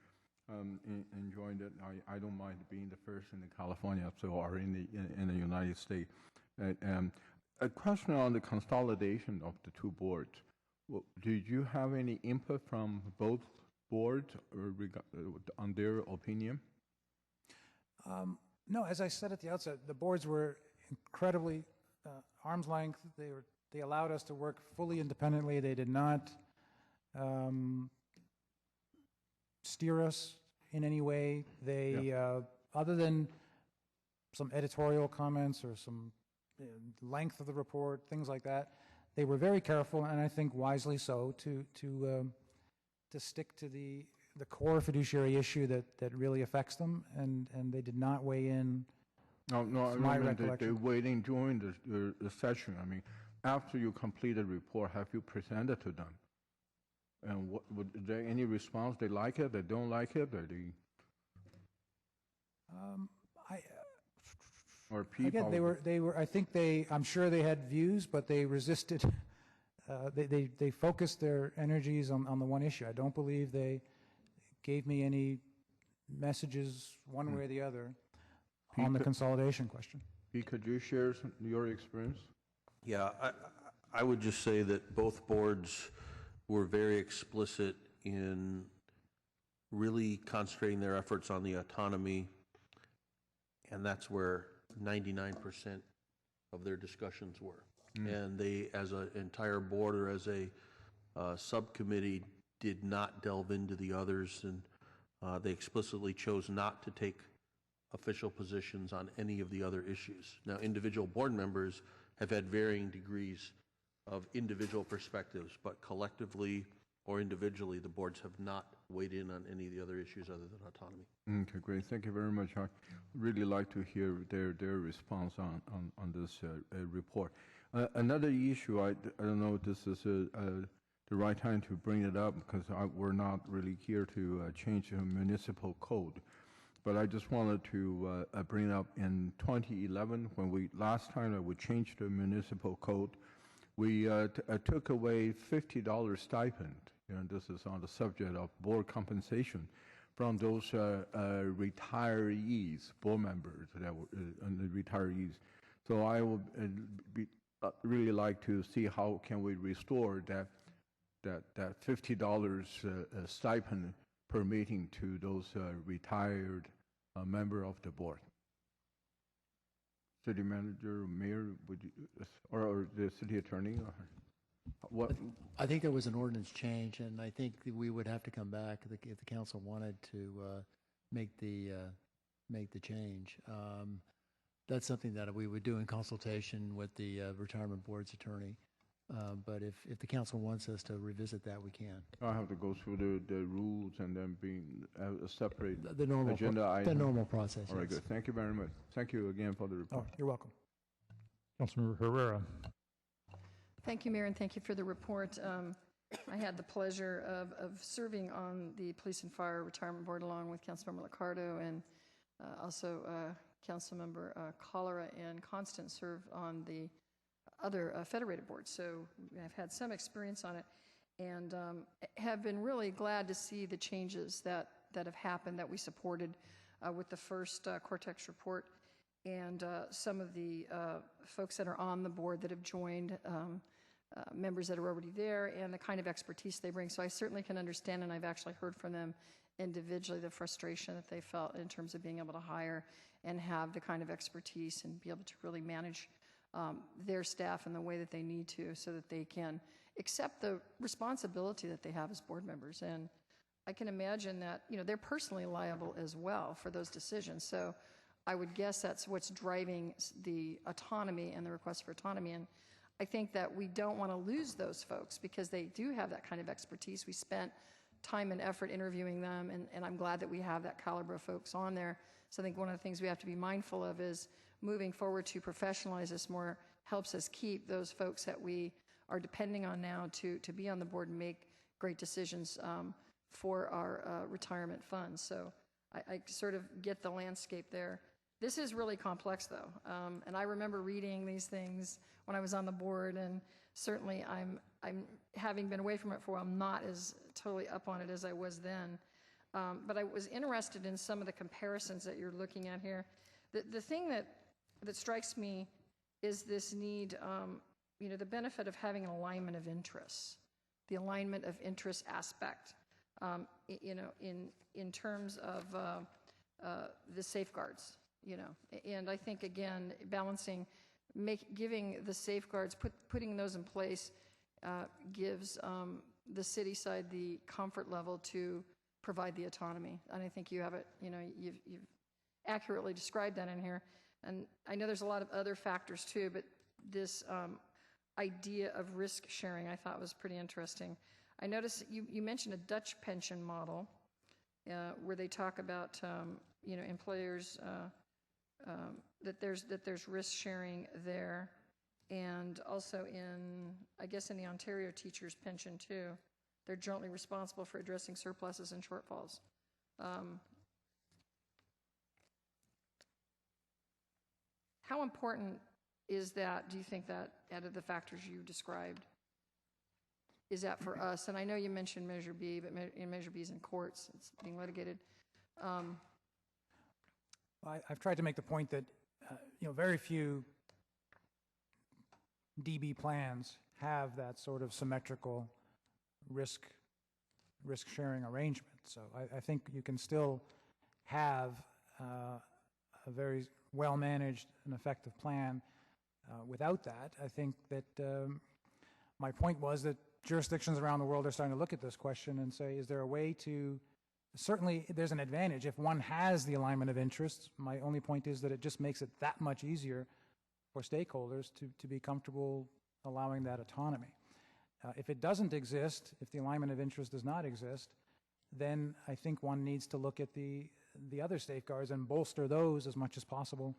enjoyed it. I don't mind being the first in California, or in the United States. A question on the consolidation of the two boards. Did you have any input from both boards on their opinion? No, as I said at the outset, the boards were incredibly arm's length. They allowed us to work fully independently. They did not steer us in any way. They, other than some editorial comments or some length of the report, things like that, they were very careful, and I think wisely so, to stick to the core fiduciary issue that really affects them, and they did not weigh in. No, I my mean, recollection. they waiting during the session. I mean, after you complete the report, have you presented to them? And was there any response? They like it? They don't like it? Or or people? Again, they were. I think I'm sure they had views, but they resisted. They focused their energies on the one issue. I don't believe they gave me any messages one way or the other on the consolidation question. Could you share your experience? Yeah, I would just say that both boards were very explicit in really concentrating their efforts on the autonomy, and that's where 99% of their discussions were. And they, as an entire board or as a subcommittee, did not delve into the others, and they explicitly chose not to take official positions on any of the other issues. Now, individual board members have had varying degrees of individual perspectives, but collectively, or individually, the boards have not weighed in on any of the other issues other than autonomy. Okay, great. Thank you very much. I really like to hear their response on this report. Another issue, I don't know if this is the right time to bring it up because we're not really here to change the municipal code. But I just wanted to bring up in 2011, when last time that we changed the municipal code, we took away $50 stipend. This is on the subject of board compensation from those retirees, board members that were the retirees. So I would really like to see how can we restore that $50 stipend per meeting to those retired member of the board. City manager, mayor, would you, or the city attorney? Or what? I think there was an ordinance change, and I think that we would have to come back if the council wanted to make the change. That's something that we would do in consultation with the retirement board's attorney. But if the council wants us to revisit that, we can. I have to go through the rules and then being a separate the normal agenda item. The normal process. All right, yes. good. Thank you very much. Thank you again for the report. Oh, you're welcome. Councilmember Herrera. Thank you, Mayor, and thank you for the report. I had the pleasure of serving on the Police and Fire Retirement Board along with Councilmember LICCARDO and also Councilmember KALRA and Constant served on the other federated boards. So I've had some experience on it and have been really glad to see the changes that have happened that we supported with the first Cortex report and some of the folks that are on the board that have joined, members that are already there, and the kind of expertise they bring. So I certainly can understand, and I've actually heard from them individually, the frustration that they felt in terms of being able to hire and have the kind of expertise and be able to really manage their staff in the way that they need to so that they can accept the responsibility that they have as board members. And I can imagine that, they're personally liable as well for those decisions. So I would guess that's what's driving the autonomy and the request for autonomy. And I think that we don't want to lose those folks because they do have that kind of expertise. We spent time and effort interviewing them, and I'm glad that we have that caliber of folks on there. So I think one of the things we have to be mindful of is moving forward to professionalize this more helps us keep those folks that we are depending on now to be on the board and make great decisions for our retirement funds. So I sort of get the landscape there. This is really complex, though, and I remember reading these things when I was on the board, and certainly I'm having been away from it for a while, I'm not as totally up on it as I was then. But I was interested in some of the comparisons that you're looking at here. The thing that strikes me is this need, the benefit of having an alignment of interests, the alignment of interest aspect, in terms of the safeguards, and I think, again, balancing, giving the safeguards, putting those in place gives the city side the comfort level to provide the autonomy. And I think you have it, you've accurately described that in here. And I know there's a lot of other factors too, but this idea of risk sharing I thought was pretty interesting. I noticed you mentioned a Dutch pension model where they talk about employers that there's risk sharing there, and also I guess in the Ontario teachers' pension too, they're jointly responsible for addressing surpluses and shortfalls. How important is that, do you think, that out of the factors you described, is that for us? And I know you mentioned Measure B, but Measure B is in courts. It's being litigated. I've tried to make the point that very few DB plans have that sort of symmetrical risk sharing arrangement. So I think you can still have a very well-managed and effective plan without that. I think that my point was that jurisdictions around the world are starting to look at this question and say, is there a way to, certainly there's an advantage if one has the alignment of interests. My only point is that it just makes it that much easier for stakeholders to be comfortable allowing that autonomy. If it doesn't exist, if the alignment of interest does not exist, then I think one needs to look at the other safeguards and bolster those as much as possible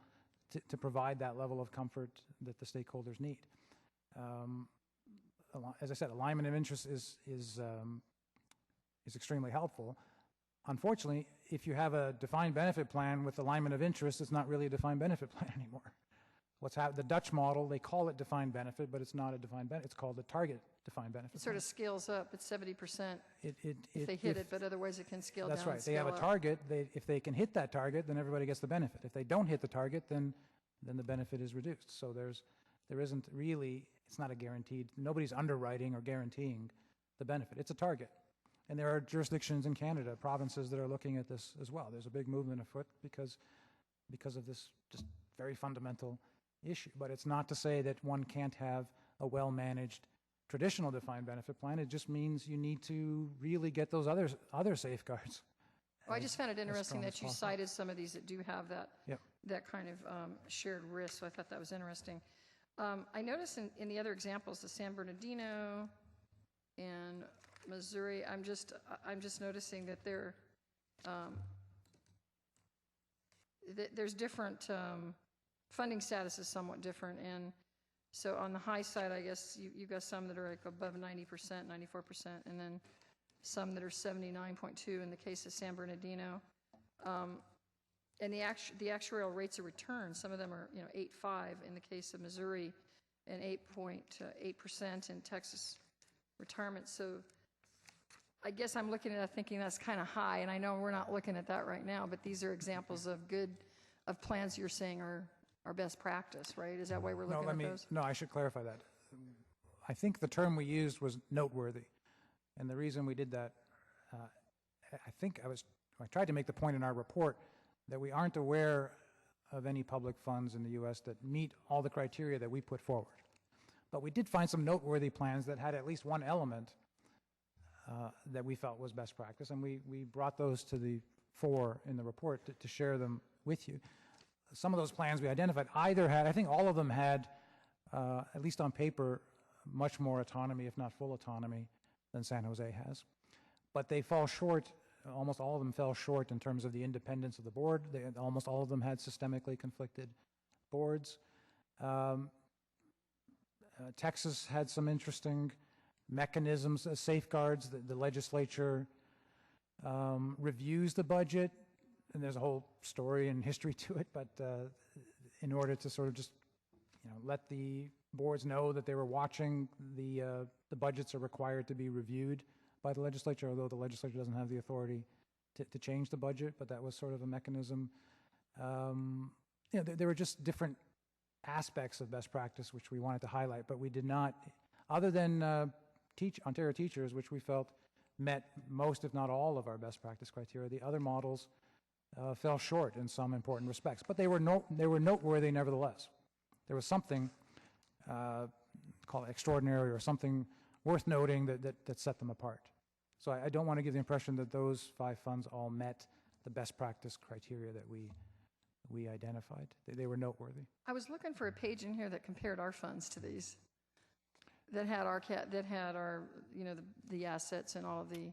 to provide that level of comfort that the stakeholders need. As I said, alignment of interest is extremely helpful. Unfortunately, if you have a defined benefit plan with alignment of interest, it's not really a defined benefit plan anymore. The Dutch model, they call it defined benefit, but it's not a defined benefit. It's called a target defined benefit. It sort of scales up. It's 70% if they hit if, it, but otherwise it can scale that's down. That's right. They have a target. If they can hit that target, then everybody gets the benefit. If they don't hit the target, then the benefit is reduced. So there isn't really, it's not a guaranteed, nobody's underwriting or guaranteeing the benefit. It's a target. And there are jurisdictions in Canada, provinces that are looking at this as well. There's a big movement afoot because of this just very fundamental issue. But it's not to say that one can't have a well-managed traditional defined benefit plan. It just means you need to really get those other safeguards. Well, I just found it interesting that you cited some of these that do have that kind of shared risk, so I thought that was interesting. I noticed in the other examples, the San Bernardino and Missouri, I'm just noticing that there's different funding status is somewhat different, and so on the high side, I guess you've got some that are like above 90%, 94%, and then some that are 79.2 in the case of San Bernardino. And the actuarial rates of return, some of them are 8.5 in the case of Missouri, and 8.8% in Texas retirement. So I guess I'm looking at it thinking that's kind of high, and I know we're not looking at that right now, but these are examples of plans you're saying are best practice, right? Is that why we're looking at those? No, I should clarify that. I think the term we used was noteworthy, and the reason we did that, I tried to make the point in our report that we aren't aware of any public funds in the U.S. that meet all the criteria that we put forward. But we did find some noteworthy plans that had at least one element that we felt was best practice, and we brought those to the fore in the report to share them with you. Some of those plans we identified either had, I think all of them had, at least on paper, much more autonomy, if not full autonomy, than San Jose has. But they fall short, almost all of them fell short in terms of the independence of the board. Almost all of them had systemically conflicted boards. Texas had some interesting mechanisms, safeguards. The legislature reviews the budget, and there's a whole story and history to it, but in order to sort of just let the boards know that they were watching, the budgets are required to be reviewed by the legislature, although the legislature doesn't have the authority to change the budget, but that was sort of a mechanism. There were just different aspects of best practice which we wanted to highlight, but we did not, other than Ontario Teachers, which we felt met most, if not all, of our best practice criteria. The other models fell short in some important respects, but they were noteworthy nevertheless. There was something called extraordinary or something worth noting that set them apart. So I don't want to give the impression that those 5 funds all met the best practice criteria that we identified. They were noteworthy. I was looking for a page in here that compared our funds to these, that had our the assets and all of the.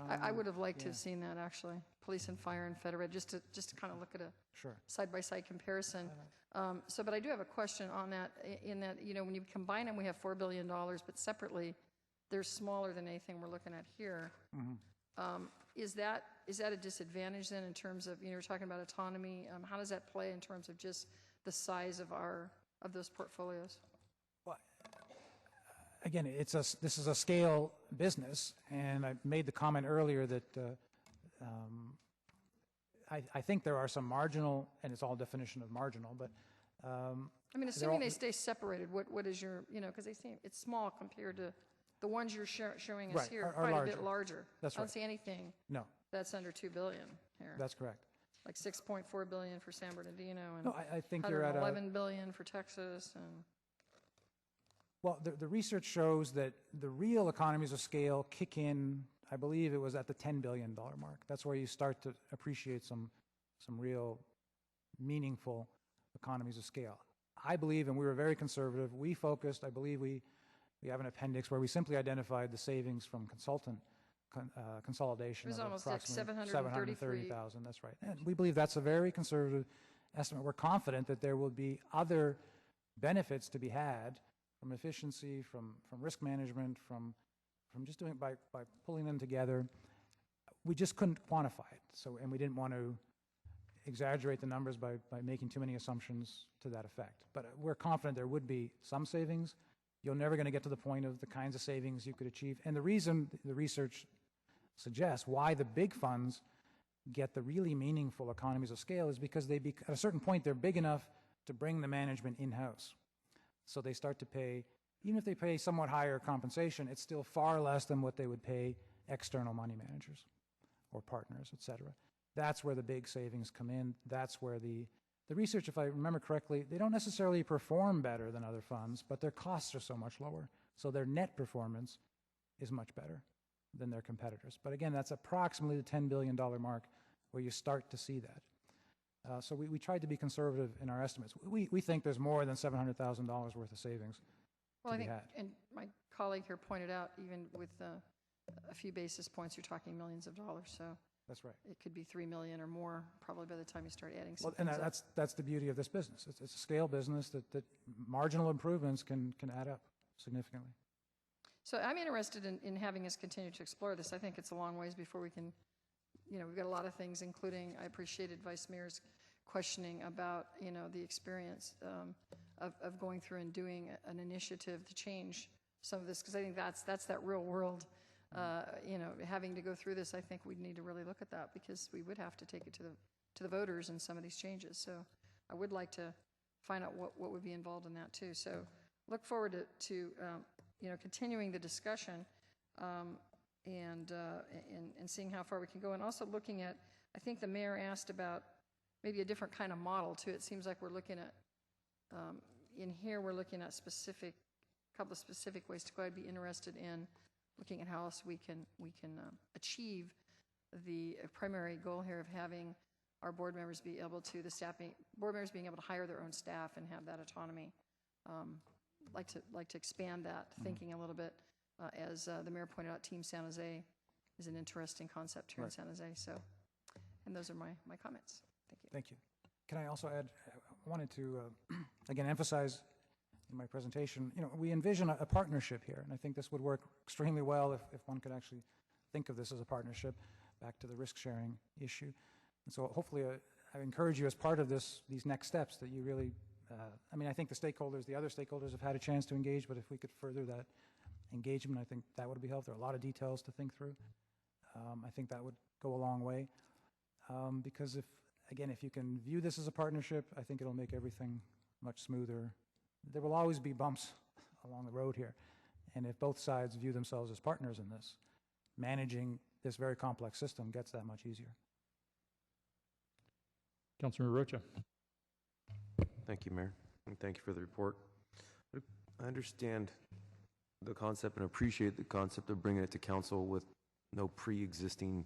I would have liked to have seen that actually, police and fire and federated, just to kind of look at a side-by-side comparison. But I do have a question on that. In that, when you combine them, we have $4 billion, but separately, they're smaller than anything we're looking at here. Mm-hmm. Is that a disadvantage then in terms of we're talking about autonomy? How does that play in terms of just the size of those portfolios? Well, again, this is a scale business, and I made the comment earlier that I think there are some marginal, and it's all definition of marginal, but assuming they stay separated, what is your because they seem it's small compared to the ones you're showing us here, quite a bit larger. That's right. I don't see anything. No. That's under $2 billion here. That's correct. Like $6.4 billion for San Bernardino, and no, I think you're at $11 billion for Texas, and. Well, the research shows that the real economies of scale kick in, I believe it was at the $10 billion mark. That's where you start to appreciate some real meaningful economies of scale. I believe, and we were very conservative, we focused, I believe we We have an appendix where we simply identified the savings from consultant consolidation. It was of almost like approximately 733. $730,000. That's right. And we believe that's a very conservative estimate. We're confident that there will be other benefits to be had from efficiency, from risk management, from just doing it by pulling them together. We just couldn't quantify it. So, and we didn't want to exaggerate the numbers by making too many assumptions to that effect. But we're confident there would be some savings. You're never going to get to the point of the kinds of savings you could achieve. And the reason the research suggests why the big funds get the really meaningful economies of scale is because at a certain point they're big enough to bring the management in-house. So they start to pay, even if they pay somewhat higher compensation, it's still far less than what they would pay external money managers or partners, et cetera. That's where the big savings come in. That's where the research, if I remember correctly, they don't necessarily perform better than other funds, but their costs are so much lower. So their net performance is much better than their competitors. But again, that's approximately the $10 billion mark where you start to see that. So we tried to be conservative in our estimates. We think there's more than $700,000 worth of savings to be had. And my colleague here pointed out, even with a few basis points, you're talking millions of dollars. So that's right. It could be $3 million or more, probably by the time you start adding some. Well, and that's the beauty of this business. It's a scale business that marginal improvements can add up significantly. So I'm interested in having us continue to explore this. I think it's a long ways before we can, we've got a lot of things, including, I appreciated Vice Mayor's questioning about, the experience of going through and doing an initiative to change some of this, because I think that's that real world, having to go through this. I think we'd need to really look at that, because we would have to take it to the voters in some of these changes. So I would like to find out what would be involved in that too. So look forward to continuing the discussion and seeing how far we can go, and also looking at, I think the mayor asked about maybe a different kind of model too. It seems like we're looking at, in here we're looking at a couple of specific ways to go. I'd be interested in looking at how else we can achieve the primary goal here of having our board members be able to, board members being able to hire their own staff and have that autonomy. Like to expand that thinking a little bit. As the mayor pointed out, Team San Jose is an interesting concept here in San Jose. So, and those are my comments. Thank you. Thank you. Can I also add, I wanted to, again, emphasize in my presentation, we envision a partnership here, and I think this would work extremely well if one could actually think of this as a partnership, back to the risk-sharing issue. And so hopefully I encourage you as part of these next steps that you really, I think the other stakeholders have had a chance to engage, but if we could further that engagement, I think that would be helpful. There are a lot of details to think through. I think that would go a long way. Because if you can view this as a partnership, I think it'll make everything much smoother. There will always be bumps along the road here. And if both sides view themselves as partners in this, managing this very complex system gets that much easier. Councilor Rocha. Thank you, Mayor, and thank you for the report. I understand the concept and appreciate the concept of bringing it to council with no pre-existing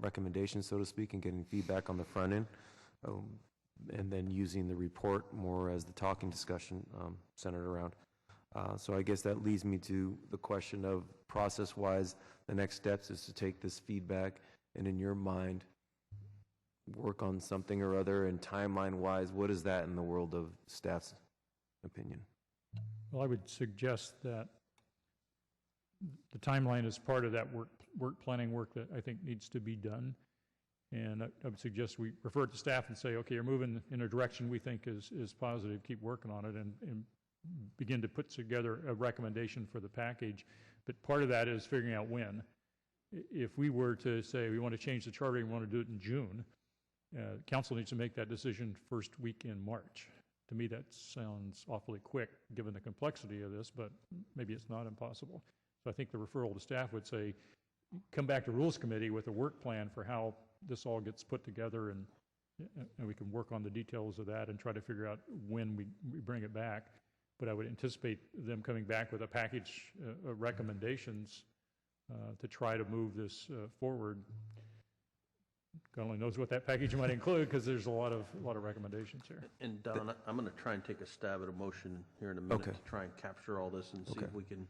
recommendations, so to speak, and getting feedback on the front end, and then using the report more as the talking discussion centered around. So I guess that leads me to the question of process-wise, the next steps is to take this feedback and in your mind work on something or other, and timeline-wise, what is that in the world of staff's opinion? Well, I would suggest that the timeline is part of that work planning work that I think needs to be done. And I would suggest we refer to staff and say, okay, you're moving in a direction we think is positive, keep working on it, and begin to put together a recommendation for the package. But part of that is figuring out when. If we were to say we want to change the charter and we want to do it in June, council needs to make that decision first week in March. To me, that sounds awfully quick, given the complexity of this, but maybe it's not impossible. So I think the referral to staff would say, come back to Rules Committee with a work plan for how this all gets put together, and we can work on the details of that and try to figure out when we bring it back. But I would anticipate them coming back with a package of recommendations to try to move this forward God only knows what that package might include, because there's a lot of recommendations here. And Don, I'm going to try and take a stab at a motion here in a minute Okay. to try and capture all this and see Okay. if we can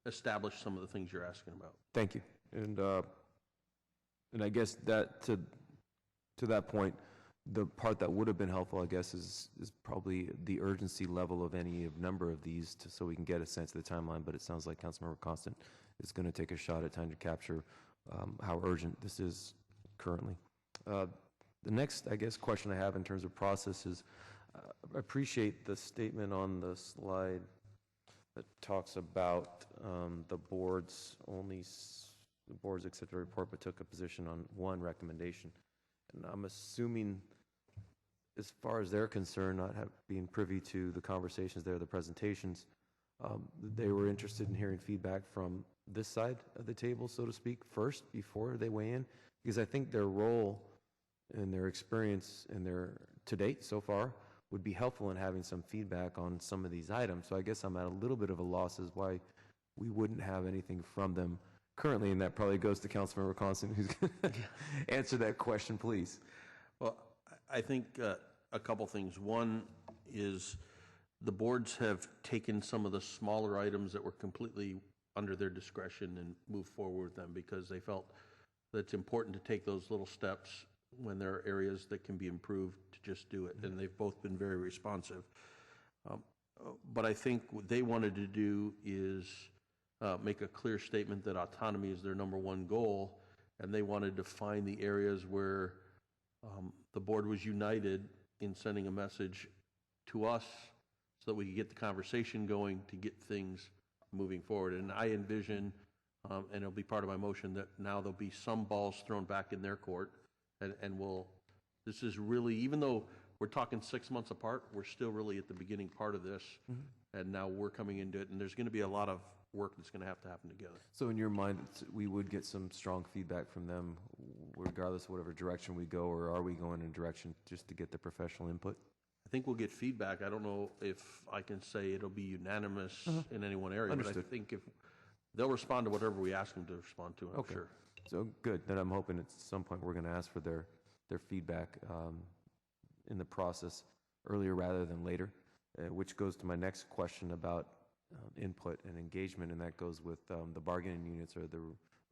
establish some of the things you're asking about. Thank you. And I guess that to that point, the part that would have been helpful, I guess, is probably the urgency level of any number of these, so we can get a sense of the timeline. But it sounds like Councilmember Constant is going to take a shot at trying to capture how urgent this is currently. The next, I guess, question I have in terms of process is, I appreciate the statement on the slide that talks about the boards accepted the report but took a position on one recommendation. And I'm assuming, as far as they're concerned, not being privy to the conversations there, the presentations, they were interested in hearing feedback from this side of the table, so to speak, first, before they weigh in, because I think their role and their experience and their to date so far would be helpful in having some feedback on some of these items. So I guess I'm at a little bit of a loss as why we wouldn't have anything from them currently, and that probably goes to Councilmember Constant, who's going to answer that question, please. Well, I think a couple things. One is the boards have taken some of the smaller items that were completely under their discretion and moved forward with them because they felt that it's important to take those little steps when there are areas that can be improved to just do it. And they've both been very responsive. But I think what they wanted to do is make a clear statement that autonomy is their number one goal, and they wanted to find the areas where the board was united in sending a message to us so that we could get the conversation going to get things moving forward. And I envision, and it'll be part of my motion, that now there'll be some balls thrown back in their court, and this is really, even though we're talking 6 months apart, we're still really at the beginning part of this, and now we're coming into it, and there's going to be a lot of work that's going to happen together. So in your mind, we would get some strong feedback from them, regardless of whatever direction we go, or are we going in a direction just to get the professional input? I think we'll get feedback. I don't know if I can say it'll be unanimous in any one area, Understood. but I think if they'll respond to whatever we ask them to respond to, I'm sure. So good. Then I'm hoping at some point we're going to ask for their feedback in the process earlier rather than later, which goes to my next question about input and engagement, and that goes with the bargaining units or the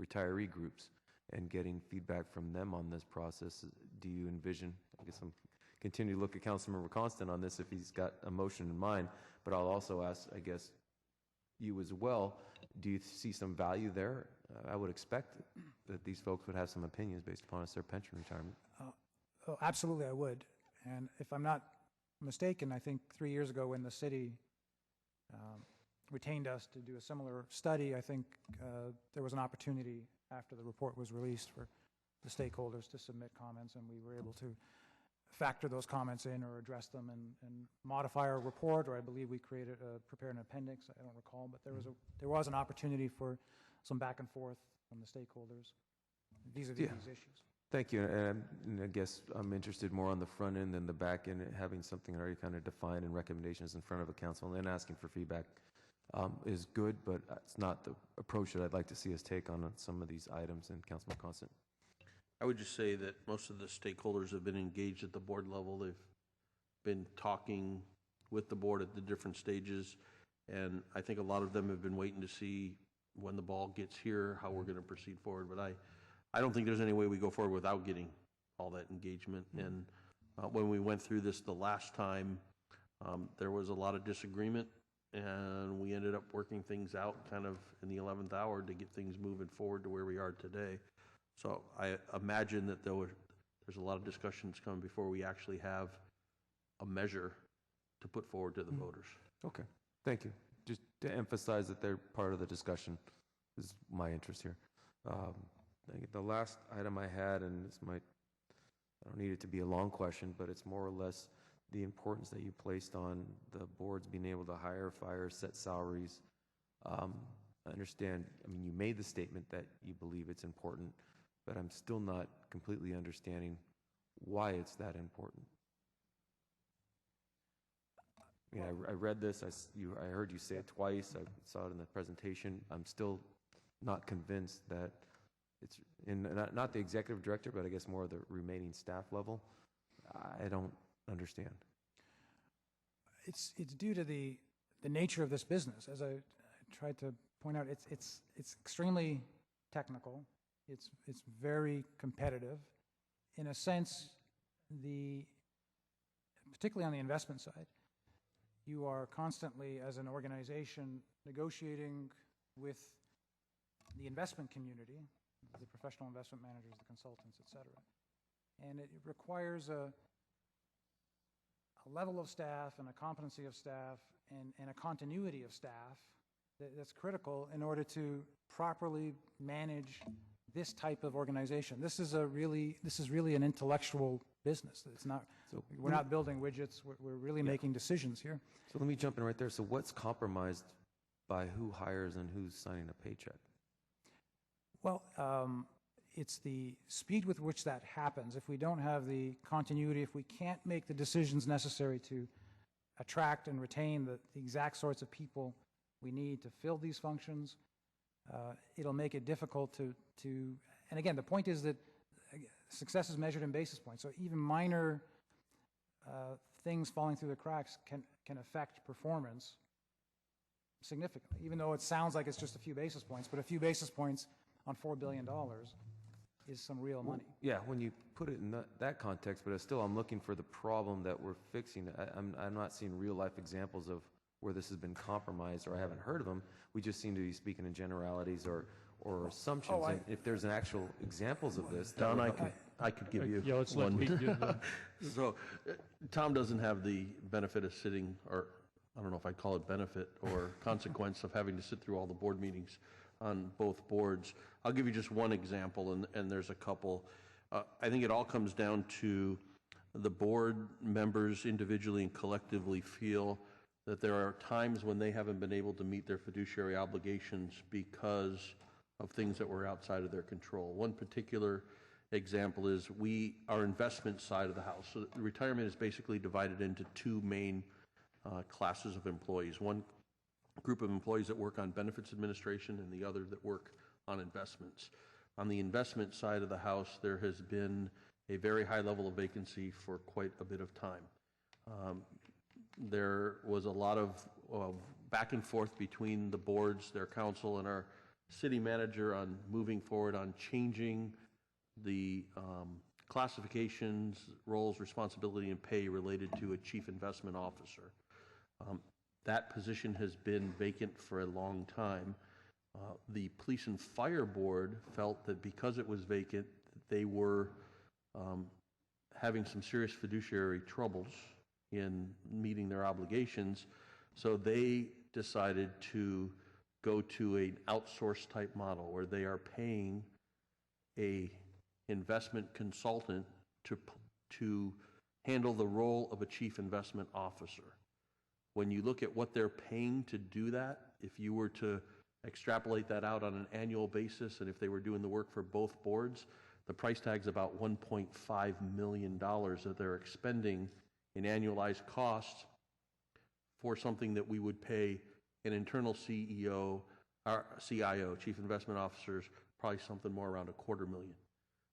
retiree groups and getting feedback from them on this process. Do you envision, I guess I'm continue to look at Councilmember Constant on this if he's got a motion in mind, but I'll also ask, I guess, you as well, do you see some value there? I would expect that these folks would have some opinions based upon their pension retirement. Oh, absolutely, I would. And if I'm not mistaken, I think 3 years ago when the city retained us to do a similar study, I think there was an opportunity after the report was released for the stakeholders to submit comments, and we were able to factor those comments in or address them and modify our report, or I believe we prepared an appendix, I don't recall, but there was an opportunity for some back and forth from the stakeholders vis-a-vis these issues. Thank you, and I guess I'm interested more on the front end than the back end, having something already kind of defined and recommendations in front of a council and then asking for feedback is good, but it's not the approach that I'd like to see us take on some of these items. And Councilman Constant. I would just say that most of the stakeholders have been engaged at the board level. They've been talking with the board at the different stages, and I think a lot of them have been waiting to see when the ball gets here, how we're going to proceed forward. But I don't think there's any way we go forward without getting all that engagement. And when we went through this the last time, there was a lot of disagreement, and we ended up working things out kind of in the 11th hour to get things moving forward to where we are today. So I imagine that there's a lot of discussions coming before we actually have a measure to put forward to the voters. Okay, thank you. Just to emphasize that they're part of the discussion is my interest here. The last item I had, and I don't need it to be a long question, but it's more or less the importance that you placed on the boards being able to hire, fire, set salaries. I understand, you made the statement that you believe it's important, but I'm still not completely understanding why it's that important. I read this, I heard you say it twice, I saw it in the presentation. I'm still not convinced that it's in, not the executive director, but I guess more of the remaining staff level. I don't understand. It's due to the nature of this business. As I tried to point out, it's extremely technical. It's very competitive. In a sense, particularly on the investment side, you are constantly, as an organization, negotiating with the investment community, the professional investment managers, the consultants, et cetera. And it requires a level of staff and a competency of staff and a continuity of staff that's critical in order to properly manage this type of organization. This is really an intellectual business. It's not. So we're not building widgets. We're really making decisions here. So let me jump in right there. So what's compromised by who hires and who's signing a paycheck? Well, it's the speed with which that happens. If we don't have the continuity, if we can't make the decisions necessary to attract and retain the exact sorts of people we need to fill these functions, it'll make it difficult to, and again, the point is that success is measured in basis points. So even minor things falling through the cracks can affect performance significantly, even though it sounds like it's just a few basis points, but a few basis points on $4 billion is some real money. Yeah, when you put it in that context, but still I'm looking for the problem that we're fixing. I'm not seeing real life examples of where this has been compromised, or I haven't heard of them. We just seem to be speaking in generalities or assumptions. And if there's an actual examples of this, Don, I could give you yeah, let's one. let Pete give them. So Tom doesn't have the benefit of sitting, or I don't know if I'd call it benefit or consequence of having to sit through all the board meetings on both boards. I'll give you just one example, and there's a couple. I think it all comes down to the board members individually and collectively feel that there are times when they haven't been able to meet their fiduciary obligations because of things that were outside of their control. One particular example is our investment side of the house. So the retirement is basically divided into two main classes of employees. One group of employees that work on benefits administration and the other that work on investments. On the investment side of the house, there has been a very high level of vacancy for quite a bit of time. There was a lot of back and forth between the boards, their council, and our city manager on moving forward on changing the classifications, roles, responsibility, and pay related to a chief investment officer. That position has been vacant for a long time. The Police and Fire Board felt that because it was vacant, they were having some serious fiduciary troubles in meeting their obligations, so they decided to go to an outsourced type model where they are paying a investment consultant to handle the role of a chief investment officer. When you look at what they're paying to do that, if you were to extrapolate that out on an annual basis, and if they were doing the work for both boards, the price tag's about $1.5 million that they're expending in annualized costs for something that we would pay an internal CEO, or CIO, Chief Investment Officers, probably something more around $250,000.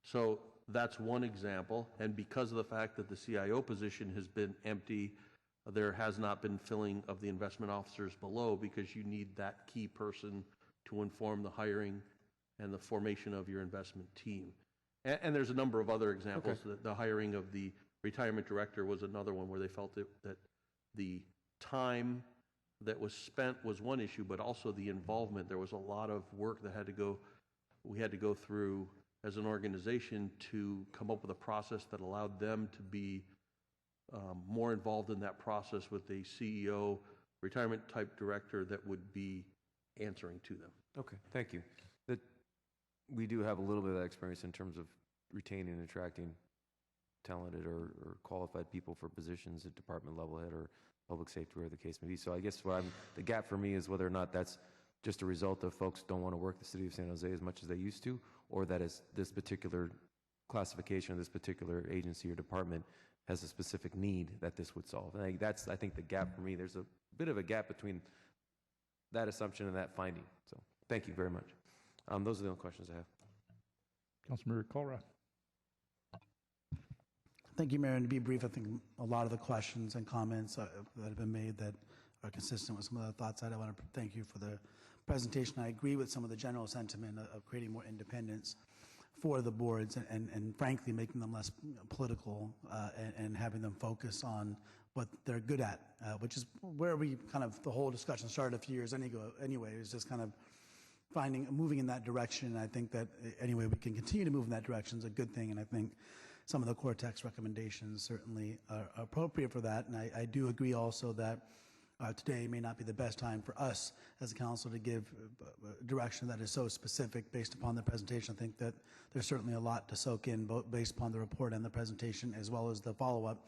So that's one example, and because of the fact that the CIO position has been empty, there has not been filling of the investment officers below, because you need that key person to inform the hiring and the formation of your investment team. And there's a number of other examples. Okay. The hiring of the retirement director was another one where they felt that the time that was spent was one issue, but also the involvement. There was a lot of work that we had to go through as an organization to come up with a process that allowed them to be more involved in that process with a CEO, retirement type director that would be answering to them. Okay, thank you. We do have a little bit of that experience in terms of retaining and attracting talented or qualified people for positions at department level head or public safety, wherever the case may be. So I guess the gap for me is whether or not that's just a result of folks don't want to work the city of San Jose as much as they used to, or that is this particular classification, this particular agency or department has a specific need that this would solve. And that's, I think, the gap for me. There's a bit of a gap between that assumption and that finding. So thank you very much. Those are the only questions I have. Councilmember KALRA. Thank you, Mayor. And to be brief, I think a lot of the questions and comments that have been made that are consistent with some of the thoughts I want to thank you for the presentation. I agree with some of the general sentiment of creating more independence for the boards and frankly, making them less political and having them focus on what they're good at, which is where we kind of, the whole discussion started a few years anyway, is just kind of moving in that direction. And I think that anyway, we can continue to move in that direction is a good thing. And I think some of the core text recommendations certainly are appropriate for that. And I do agree also that today may not be the best time for us as a council to give direction that is so specific based upon the presentation. I think that there's certainly a lot to soak in both based upon the report and the presentation as well as the follow-up.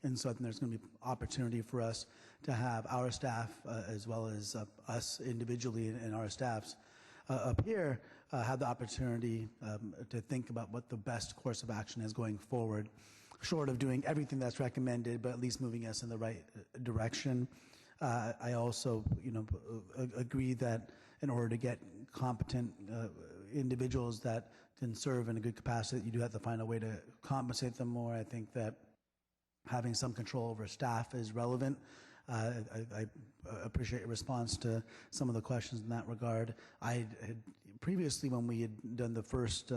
And so I think there's going to be opportunity for us to have our staff as well as us individually and our staffs up here have the opportunity to think about what the best course of action is going forward, short of doing everything that's recommended, but at least moving us in the right direction. I also, agree that in order to get competent individuals that can serve in a good capacity, you do have to find a way to compensate them more. I think that having some control over staff is relevant. I appreciate your response to some of the questions in that regard. I had previously, when we had done the first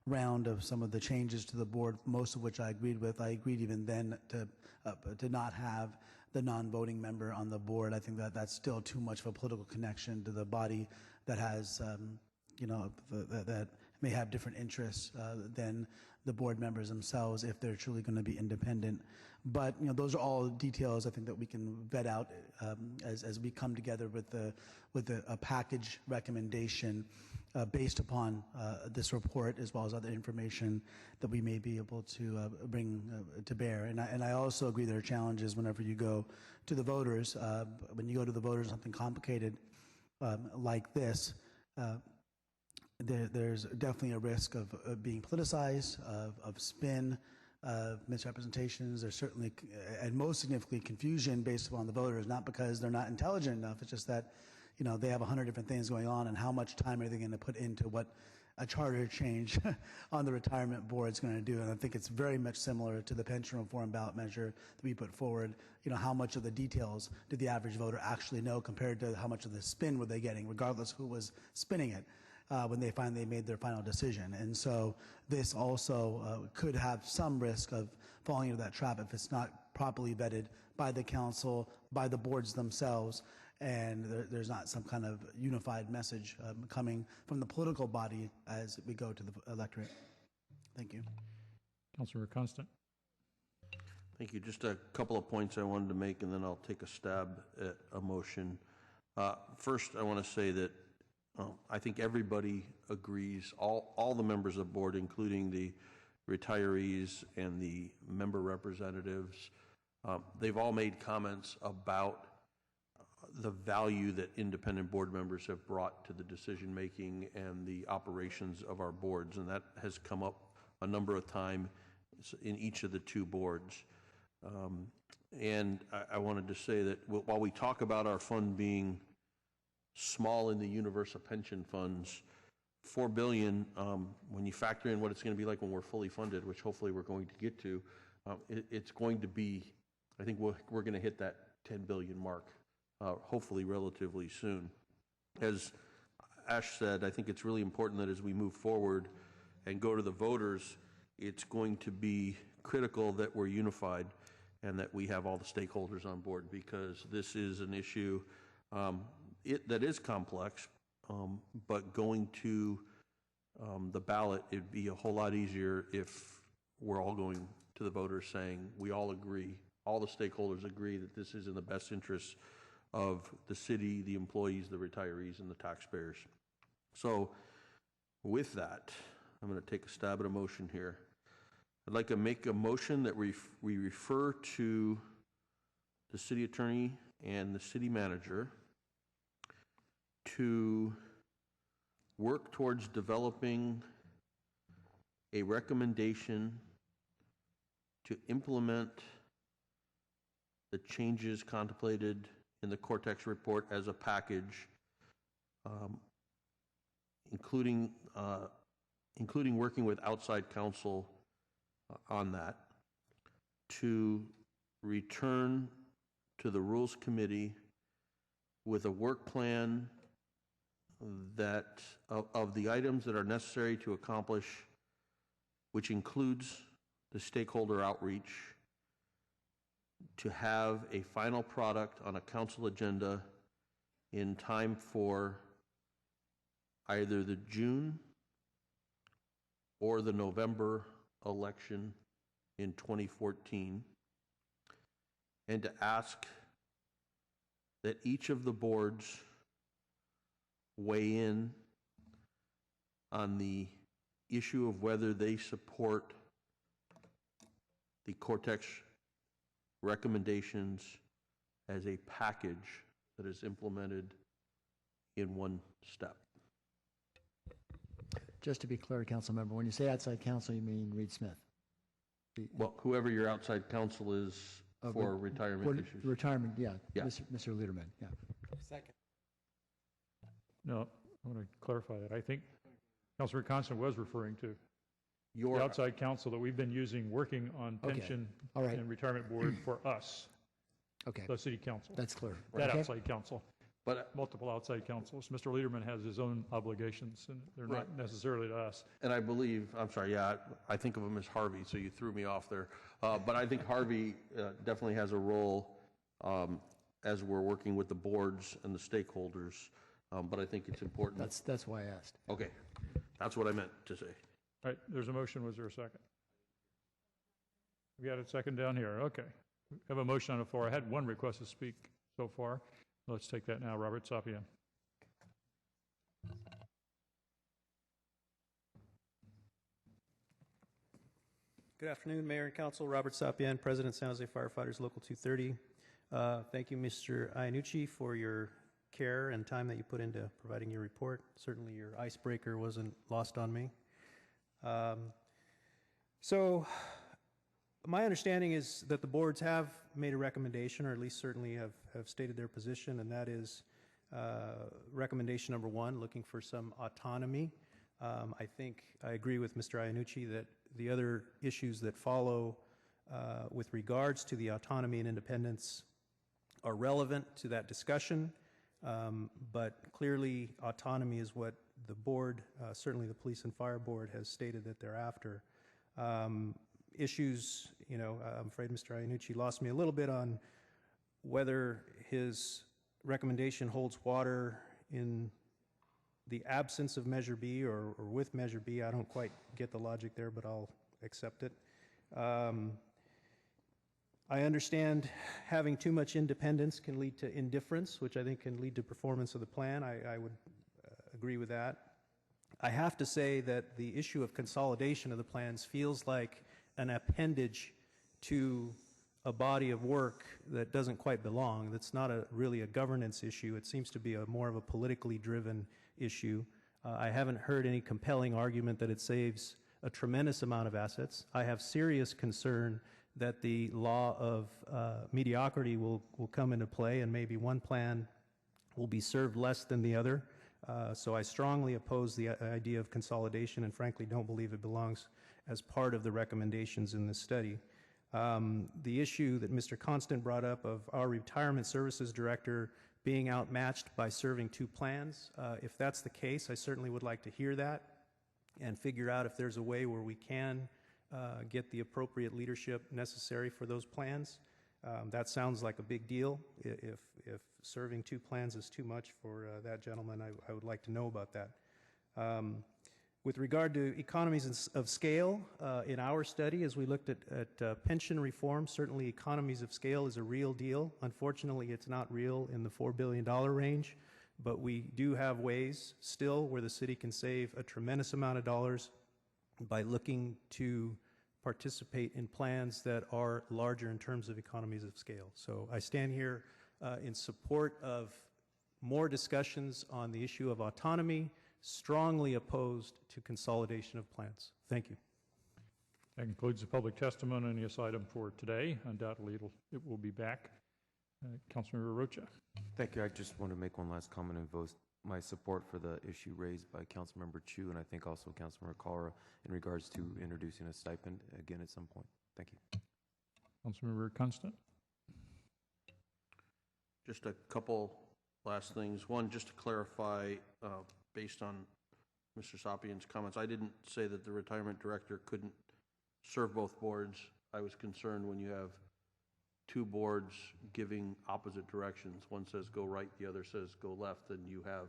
round of some of the changes to the board, most of which I agreed with, I agreed even then to not have the non-voting member on the board. I think that that's still too much of a political connection to the body that has, that may have different interests than the board members themselves if they're truly going to be independent. But those are all details I think that we can vet out as we come together with a package recommendation based upon this report as well as other information that we may be able to bring to bear. And I also agree there are challenges whenever you go to the voters. When you go to the voters, something complicated like this, there's definitely a risk of being politicized, of spin, misrepresentations. There's certainly, and most significantly, confusion based upon the voters, not because they're not intelligent enough, it's just that they have 100 different things going on, and how much time are they going to put into what a charter change on the retirement board is going to do. And I think it's very much similar to the pension reform ballot measure that we put forward. How much of the details did the average voter actually know compared to how much of the spin were they getting, regardless who was spinning it when they finally made their final decision. And so this also could have some risk of falling into that trap if it's not properly vetted by the council, by the boards themselves, and there's not some kind of unified message coming from the political body as we go to the electorate. Thank you. Councilmember Constant. Thank you. Just a couple of points I wanted to make, and then I'll take a stab at a motion. First, I want to say that I think everybody agrees, all the members of the board, including the retirees and the member representatives, they've all made comments about the value that independent board members have brought to the decision making and the operations of our boards, and that has come up a number of times in each of the two boards. And I wanted to say that while we talk about our fund being small in the universal pension funds, $4 billion, when you factor in what it's going to be like when we're fully funded, which hopefully we're going to get to, it's going to be, I think we're going to hit that 10 billion mark, hopefully relatively soon. As Ash said, I think it's really important that as we move forward and go to the voters, it's going to be critical that we're unified and that we have all the stakeholders on board, because this is an issue that is complex, but going to the ballot, it'd be a whole lot easier if we're all going to the voters saying we all agree, all the stakeholders agree that this is in the best interest of the city, the employees, the retirees, and the taxpayers. So with that, I'm going to take a stab at a motion here. I'd like to make a motion that we refer to the city attorney and the city manager to work towards developing a recommendation to implement the changes contemplated in the Cortex report as a package, including including working with outside counsel on that, to return to the Rules Committee with a work plan that of the items that are necessary to accomplish, which includes the stakeholder outreach, to have a final product on a council agenda in time for either the June or the November election in 2014, and to ask that each of the boards weigh in on the issue of whether they support the Cortex recommendations as a package that is implemented in one step. Just to be clear, council member, when you say outside counsel, you mean Reed Smith? Well, whoever your outside counsel is for retirement issues. Retirement, yeah. Yeah. Mr. Lederman, yeah. Second. No, I want to clarify that. I think Councilor Consen was referring to the Your outside counsel that we've been using working on Okay. pension All right. and retirement board for us, Okay, the city council. that's clear. That Okay. outside counsel, but multiple outside councils. Mr. Lederman has his own obligations, and they're not Right. necessarily to us. And I believe, I'm sorry, yeah, I think of him as Harvey, so you threw me off there. But I think Harvey definitely has a role as we're working with the boards and the stakeholders. But I think it's important. That's why I asked. Okay, that's what I meant to say. All right, there's a motion. Was there a second? We got a second down here. Okay. We have a motion on the floor. I had one request to speak so far. Let's take that now. Robert Sapien. Good afternoon, Mayor and Council. Robert Sapien, President, San Jose Firefighters Local 230. Thank you, Mr. Iannucci, for your care and time that you put into providing your report. Certainly your icebreaker wasn't lost on me. So my understanding is that the boards have made a recommendation, or at least certainly have stated their position, and that is recommendation number one, looking for some autonomy. I think I agree with Mr. Iannucci that the other issues that follow with regards to the autonomy and independence are relevant to that discussion, but clearly autonomy is what the board, certainly the Police and Fire Board, has stated that they're after. Issues, you know, I'm afraid Mr. Iannucci lost me a little bit on whether his recommendation holds water in the absence of Measure B or with Measure B. I don't quite get the logic there, but I'll accept it. I understand having too much independence can lead to indifference, which I think can lead to performance of the plan. I would agree with that. I have to say that the issue of consolidation of the plans feels like an appendage to a body of work that doesn't quite belong. That's not really a governance issue. It seems to be more of a politically driven issue. I haven't heard any compelling argument that it saves a tremendous amount of assets. I have serious concern that the law of mediocrity will come into play, and maybe one plan will be served less than the other. So I strongly oppose the idea of consolidation, and frankly don't believe it belongs as part of the recommendations in this study. The issue that Mr. Constant brought up of our retirement services director being outmatched by serving two plans, if that's the case, I certainly would like to hear that and figure out if there's a way where we can get the appropriate leadership necessary for those plans. That sounds like a big deal. If serving two plans is too much for that gentleman, I would like to know about that. With regard to economies of scale, in our study, as we looked at pension reform, certainly economies of scale is a real deal. Unfortunately, it's not real in the $4 billion range, but we do have ways still where the city can save a tremendous amount of dollars by looking to participate in plans that are larger in terms of economies of scale. So I stand here in support of more discussions on the issue of autonomy, strongly opposed to consolidation of plans. Thank you. That concludes the public testimony on this item for today. Undoubtedly, it will be back. Councilmember Rocha. Thank you. I just want to make one last comment and my support for the issue raised by Councilmember Chu, and I think also Councilmember KALRA in regards to introducing a stipend again at some point. Thank you. Councilmember Constant. Just a couple last things. One, just to clarify, based on Mr. Sapien's comments, I didn't say that the retirement director couldn't serve both boards. I was concerned when you have two boards giving opposite directions. One says go right, the other says go left, then you have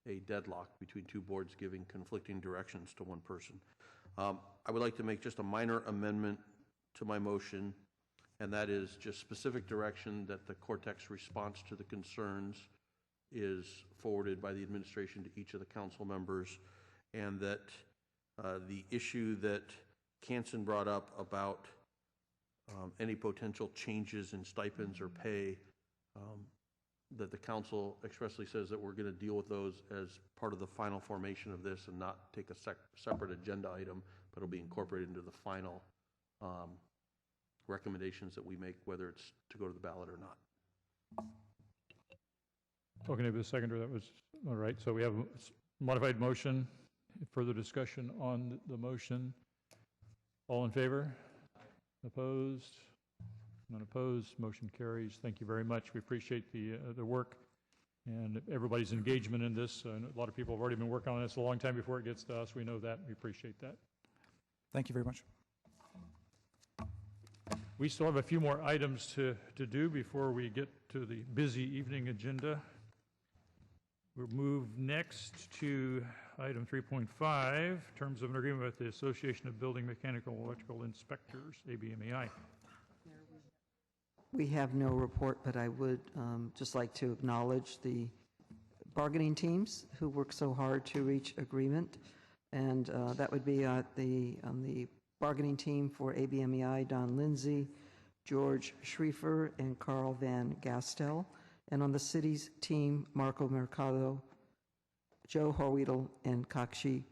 a deadlock between two boards giving conflicting directions to one person. I would like to make just a minor amendment to my motion, and that is just specific direction that the Cortex response to the concerns is forwarded by the administration to each of the council members, and that the issue that KANSEN brought up about any potential changes in stipends or pay, that the council expressly says that we're going to deal with those as part of the final formation of this and not take a separate agenda item, but it'll be incorporated into the final recommendations that we make, whether it's to go to the ballot or not. Okay, the seconder, that was all right. So we have a modified motion. Further discussion on the motion. All in favor? Opposed? None opposed. Motion carries. Thank you very much. We appreciate the work and everybody's engagement in this. A lot of people have already been working on this a long time before it gets to us. We know that. We appreciate that. Thank you very much. We still have a few more items to do before we get to the busy evening agenda. We'll move next to item 3.5, terms of an agreement with the Association of Building Mechanical and Electrical Inspectors, ABMEI. We have no report, but I would just like to acknowledge the bargaining teams who work so hard to reach agreement. And that would be on the bargaining team for ABMEI, Don Lindsay, George Schriefer, and Carl Van Gastel. And on the city's team, Marco Mercado, Joe Horweedle, and Kakshi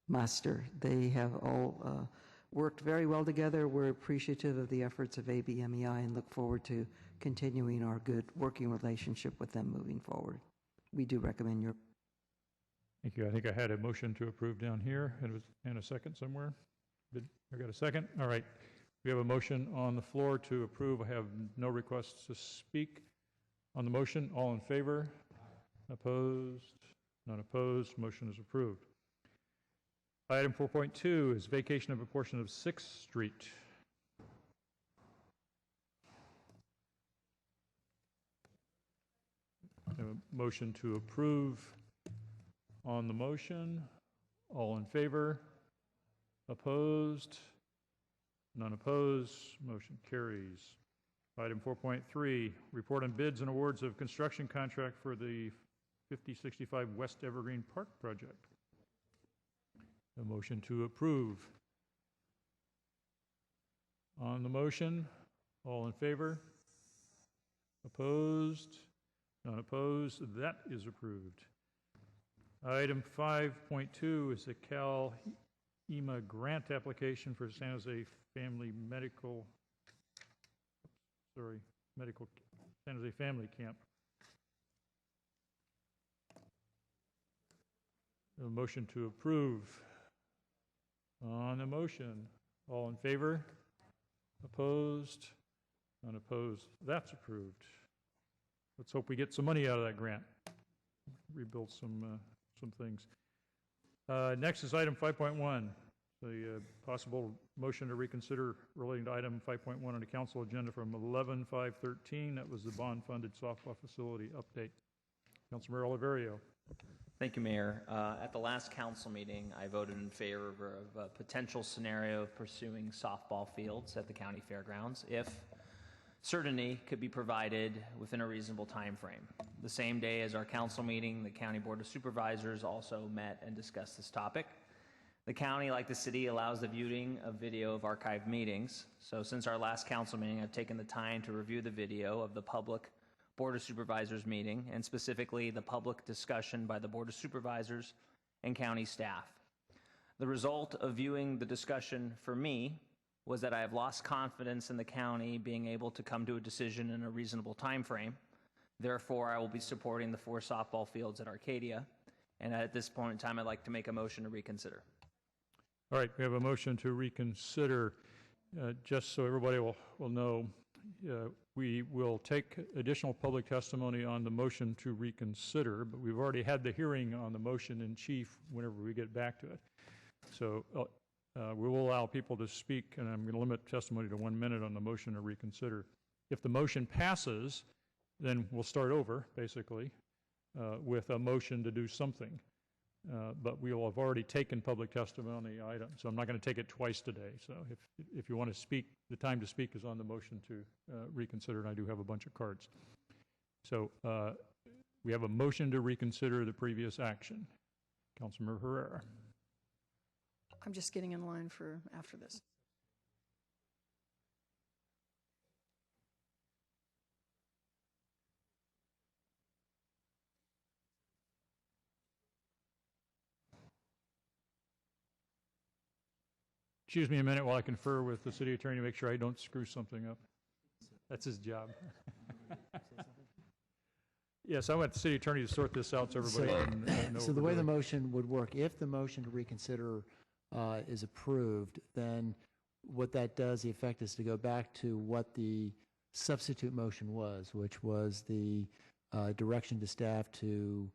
Master. They have all worked very well together. We're appreciative of the efforts of ABMEI and look forward to continuing our good working relationship with them moving forward. We do recommend your... Thank you. I think I had a motion to approve down here and a second somewhere. I got a second? All right. We have a motion on the floor to approve. I have no requests to speak on the motion. All in favor? Opposed? None opposed. Motion is approved. Item 4.2 is vacation of a portion of 6th Street. A motion to approve on the motion. All in favor? Opposed? None opposed. Motion carries. Item 4.3, report on bids and awards of construction contract for the 5065 West Evergreen Park project. A motion to approve. On the motion, all in favor? Opposed? None opposed. That is approved. Item 5.2 is the CalEMA grant application for San Jose San Jose Family Camp. A motion to approve. On the motion, all in favor? Opposed? Unopposed. That's approved. Let's hope we get some money out of that grant. Rebuild some things. Next is item 5.1, the possible motion to reconsider relating to item 5.1 on the council agenda from 11/5/13. That was the bond-funded softball facility update. Councilmember Oliverio. Thank you, Mayor. At the last council meeting, I voted in favor of a potential scenario of pursuing softball fields at the county fairgrounds if certainty could be provided within a reasonable time frame. The same day as our council meeting, the County Board of Supervisors also met and discussed this topic. The county, like the city, allows the viewing of video of archived meetings. So since our last council meeting, I've taken the time to review the video of the public Board of Supervisors meeting, and specifically the public discussion by the Board of Supervisors and county staff. The result of viewing the discussion for me was that I have lost confidence in the county being able to come to a decision in a reasonable time frame. Therefore, I will be supporting the 4 softball fields at Arcadia. And at this point in time, I'd like to make a motion to reconsider. All right, we have a motion to reconsider. Just so everybody will know, we will take additional public testimony on the motion to reconsider, but we've already had the hearing on the motion in chief whenever we get back to it. So we will allow people to speak, and I'm going to limit testimony to 1 minute on the motion to reconsider. If the motion passes, then we'll start over, basically, with a motion to do something. But we will have already taken public testimony items, so I'm not going to take it twice today. So if you want to speak, the time to speak is on the motion to reconsider, and I do have a bunch of cards. So we have a motion to reconsider the previous action. Councilmember Herrera. I'm just getting in line for after this. Excuse me a minute while I confer with the city attorney to make sure I don't screw something up. That's his job. Yes, I want the city attorney to sort this out so everybody can know. So the way the motion would work, if the motion to reconsider is approved, then what that does, the effect is to go back to what the substitute motion was, which was the direction to staff to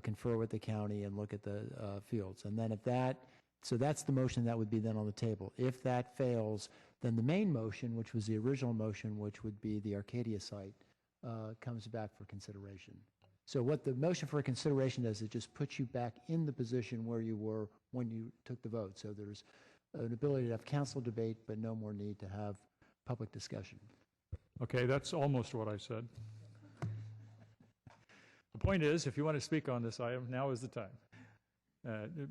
confer with the county and look at the fields. And then if that, so that's the motion that would be then on the table. If that fails, then the main motion, which was the original motion, which would be the Arcadia site, comes back for consideration. So what the motion for consideration does is it just puts you back in the position where you were when you took the vote. So there's an ability to have council debate, but no more need to have public discussion. Okay, that's almost what I said. The point is, if you want to speak on this item, now is the time.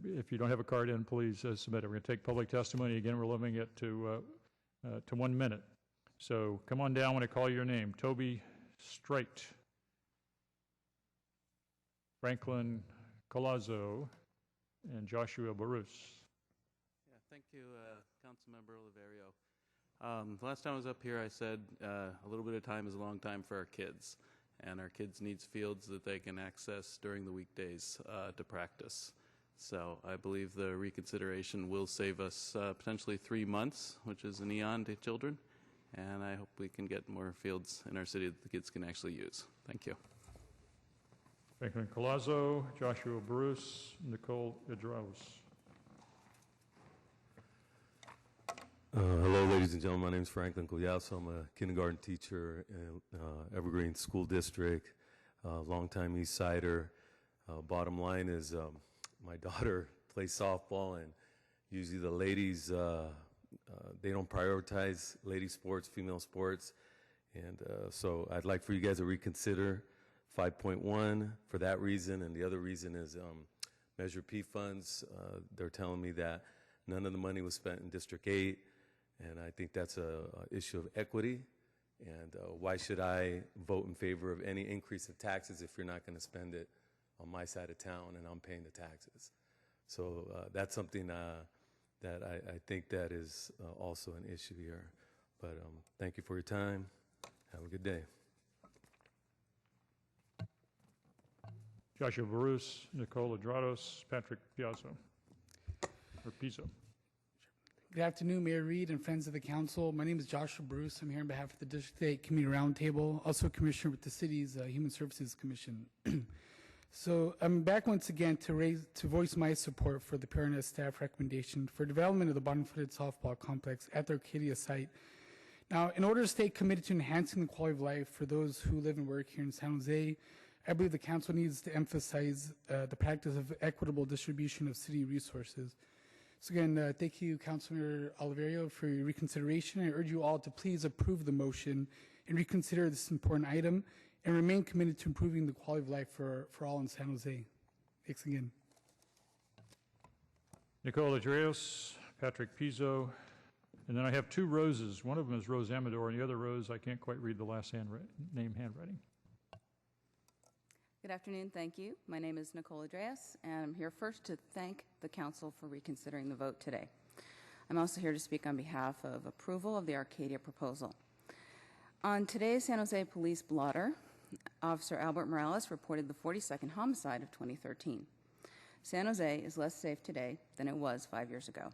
If you don't have a card in, please submit it. We're going to take public testimony. Again, we're limiting it to 1 minute. So come on down when I call your name. Toby Straight, Franklin Colazzo, and Joshua Barus. Yeah, thank you, Councilmember Oliverio. The last time I was up here, I said a little bit of time is a long time for our kids, and our kids needs fields that they can access during the weekdays to practice. So I believe the reconsideration will save us potentially 3 months, which is an eon to children, and I hope we can get more fields in our city that the kids can actually use. Thank you. Franklin Colazzo, Joshua Bruce, Nicole Idraus. Hello, ladies and gentlemen. My name is Franklin Colazzo. I'm a kindergarten teacher in Evergreen School District, longtime East Sider. Bottom line is my daughter plays softball, and usually the ladies, they don't prioritize lady sports, female sports. And so I'd like for you guys to reconsider 5.1 for that reason. And the other reason is Measure P funds. They're telling me that none of the money was spent in District 8. And I think that's a issue of equity. And why should I vote in favor of any increase of taxes if you're not going to spend it on my side of town and I'm paying the taxes? So that's something that I think that is also an issue here. But thank you for your time. Have a good day. Joshua Barus, Nicole Idraus, Patrick Piazzo, or Pizzo. Good afternoon, Mayor Reed and friends of the council. My name is Joshua Bruce. I'm here on behalf of the District 8 Community Roundtable, also Commissioner with the city's Human Services Commission. So I'm back once again to voice my support for the PRNS staff recommendation for development of the bottom-footed softball complex at the Arcadia site. Now, in order to stay committed to enhancing the quality of life for those who live and work here in San Jose, I believe the council needs to emphasize the practice of equitable distribution of city resources. So again, thank you, Councilmember Oliverio, for your reconsideration. I urge you all to please approve the motion and reconsider this important item and remain committed to improving the quality of life for all in San Jose. Thanks again. Nicole Idraus, Patrick Pizzo, and then I have 2 Roses. One of them is Rose Amador, and the other Rose, I can't quite read the last name handwriting. Good afternoon, thank you. My name is Nicole Idraus, and I'm here first to thank the council for reconsidering the vote today. I'm also here to speak on behalf of approval of the Arcadia proposal. On today's San Jose Police blotter, Officer Albert Morales reported the 42nd homicide of 2013. San Jose is less safe today than it was 5 years ago.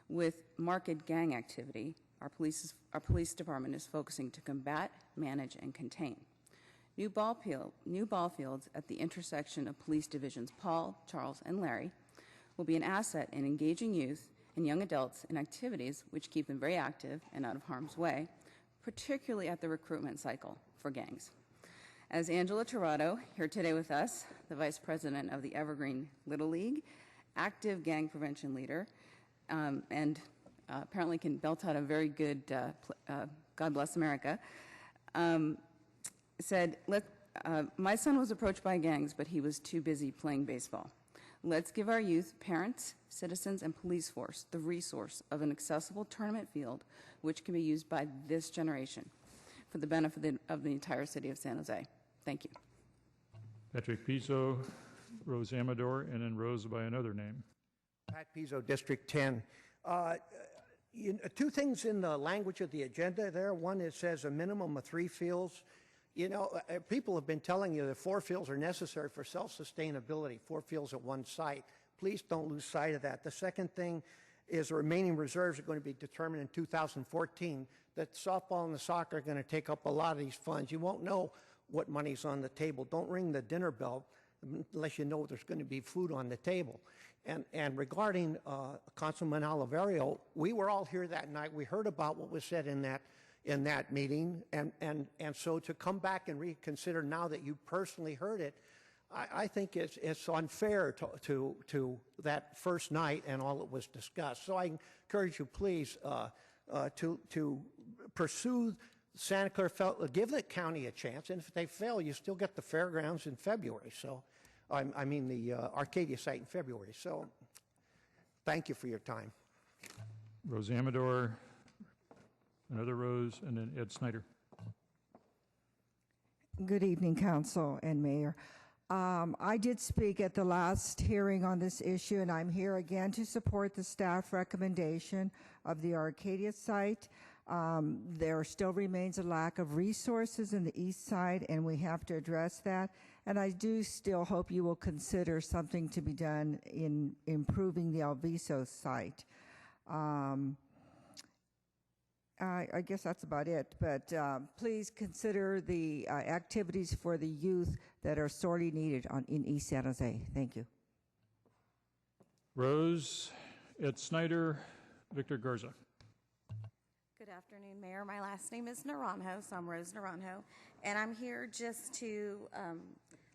With marked gang activity, our police department is focusing to combat, manage, and contain. New ball fields at the intersection of police divisions Paul, Charles, and Larry will be an asset in engaging youth and young adults in activities which keep them very active and out of harm's way, particularly at the recruitment cycle for gangs. As Angela Tirado, here today with us, the Vice President of the Evergreen Little League, active gang prevention leader, and apparently can belt out a very good God Bless America, said, my son was approached by gangs, but he was too busy playing baseball. Let's give our youth, parents, citizens, and police force the resource of an accessible tournament field which can be used by this generation for the benefit of the entire city of San Jose. Thank you. Patrick Pizzo, Rose Amador, and then Rose by another name. Pat Pizzo, District 10. Two things in the language of the agenda there. One, it says a minimum of 3 fields. You know, people have been telling you that 4 fields are necessary for self-sustainability, 4 fields at one site. Please don't lose sight of that. The second thing is the remaining reserves are going to be determined in 2014. That softball and the soccer are going to take up a lot of these funds. You won't know what money's on the table. Don't ring the dinner bell unless you know there's going to be food on the table. And regarding Councilman Oliverio, we were all here that night. We heard about what was said in that meeting, and so to come back and reconsider now that you personally heard it, I think it's unfair to that first night and all that was discussed. So I encourage you, please, to pursue Santa Clara, give the county a chance, and if they fail, you still get the fairgrounds in February. So, I mean the Arcadia site in February. So, thank you for your time. Rose Amador, another Rose, and then Ed Snyder. Good evening, Council and Mayor. I did speak at the last hearing on this issue, and I'm here again to support the staff recommendation of the Arcadia site. There still remains a lack of resources in the east side, and we have to address that. And I do still hope you will consider something to be done in improving the Alviso site. I guess that's about it, but please consider the activities for the youth that are sorely needed in East San Jose. Thank you. Rose, Ed Snyder, Victor Garza. Good afternoon, Mayor. My last name is Naranjo, so I'm Rose Naranjo, and I'm here just to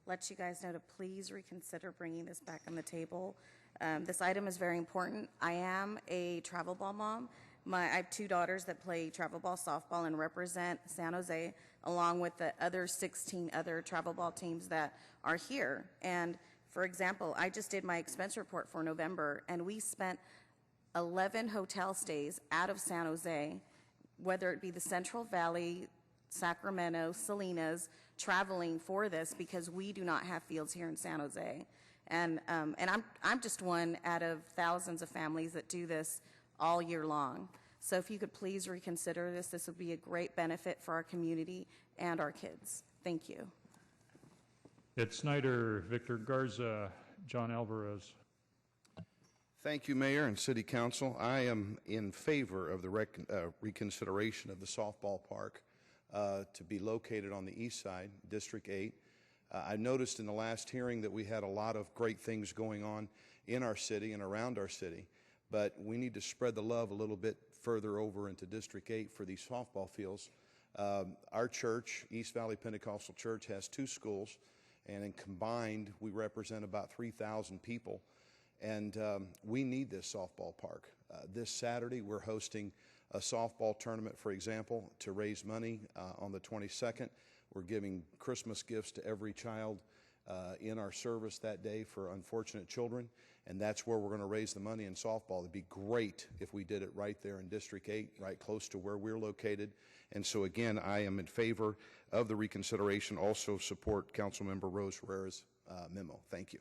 let you guys know to please reconsider bringing this back on the table. This item is very important. I am a travel ball mom. I have 2 daughters that play travel ball, softball, and represent San Jose, along with the other 16 other travel ball teams that are here. And for example, I just did my expense report for November, and we spent 11 hotel stays out of San Jose, whether it be the Central Valley, Sacramento, Salinas, traveling for this because we do not have fields here in San Jose. And I'm just one out of thousands of families that do this all year long. So if you could please reconsider this, this would be a great benefit for our community and our kids. Thank you. Ed Snyder, Victor Garza, John Alvarez. Thank you, Mayor and City Council. I am in favor of the reconsideration of the softball park to be located on the east side, District 8. I noticed in the last hearing that we had a lot of great things going on in our city and around our city, but we need to spread the love a little bit further over into District 8 for these softball fields. Our church, East Valley Pentecostal Church, has 2 schools, and in combined, we represent about 3,000 people. And we need this softball park. This Saturday, we're hosting a softball tournament, for example, to raise money on the 22nd. We're giving Christmas gifts to every child in our service that day for unfortunate children, and that's where we're going to raise the money in softball. It'd be great if we did it right there in District 8, right close to where we're located. And so, again, I am in favor of the reconsideration. Also support Councilmember Rose Herrera's memo. Thank you.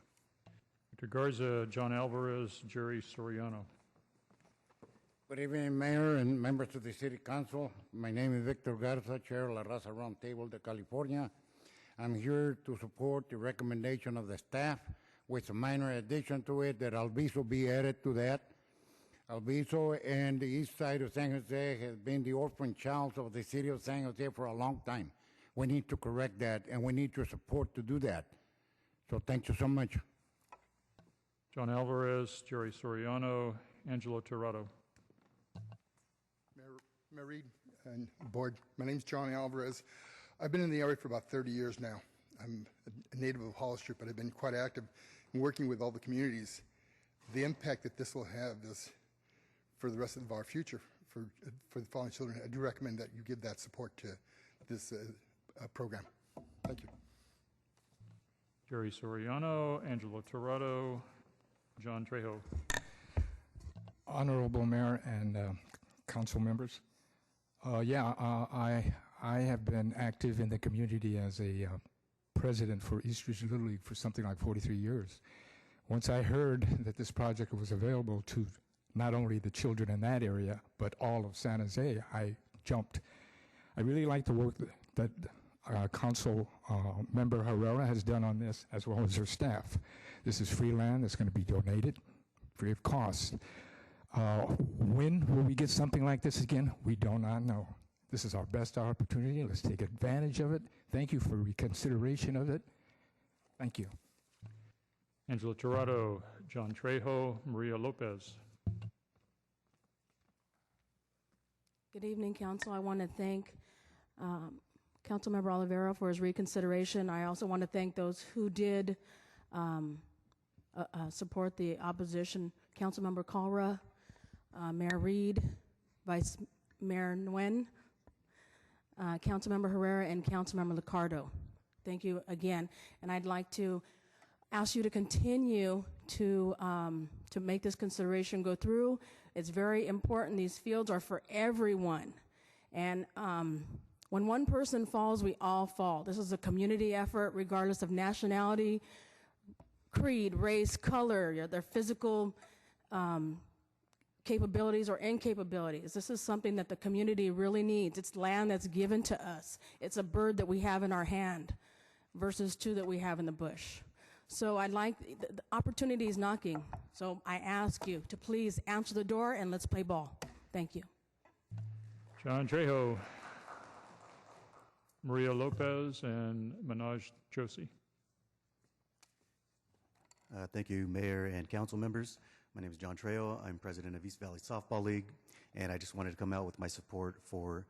Victor Garza, John Alvarez, Jerry Soriano. Good evening, Mayor and members of the City Council. My name is Victor Garza, Chair of La Raza Roundtable de California. I'm here to support the recommendation of the staff with a minor addition to it that Alviso be added to that. Alviso and the east side of San Jose has been the orphan child of the city of San Jose for a long time. We need to correct that, and we need your support to do that. So thank you so much. John Alvarez, Jerry Soriano, Angelo Torado. Mayor Reed and board, my name's John Alvarez. I've been in the area for about 30 years now. I'm a native of Hollister, but I've been quite active in working with all the communities. The impact that this will have is for the rest of our future, for the fallen children. I do recommend that you give that support to this program. Thank you. Jerry Soriano, Angelo Torado, John Trejo. Honorable Mayor and council members, I have been active in the community as a president for East Ridge Little League for something like 43 years. Once I heard that this project was available to not only the children in that area, but all of San Jose, I jumped. I really like the work that Council Member Herrera has done on this, as well as her staff. This is free land that's going to be donated, free of cost. When will we get something like this again? We do not know. This is our best opportunity. Let's take advantage of it. Thank you for reconsideration of it. Thank you. Angelo Torado, John Trejo, Maria Lopez. Good evening, Council. I want to thank Councilmember Olivero for his reconsideration. I also want to thank those who did support the opposition. Councilmember KALRA, Mayor Reed, Vice Mayor Nguyen, Councilmember Herrera, and Councilmember LICCARDO. Thank you again. And I'd like to ask you to continue to make this consideration go through. It's very important. These fields are for everyone. And when one person falls, we all fall. This is a community effort, regardless of nationality, creed, race, color, their physical capabilities or incapabilities. This is something that the community really needs. It's land that's given to us. It's a bird that we have in our hand versus two that we have in the bush. So I'd like, the opportunity is knocking. So I ask you to please answer the door and let's play ball. Thank you. John Trejo, Maria Lopez, and Manoj Joshi. Thank you, Mayor and council members. My name is John Trejo. I'm president of East Valley Softball League, and I just wanted to come out with my support for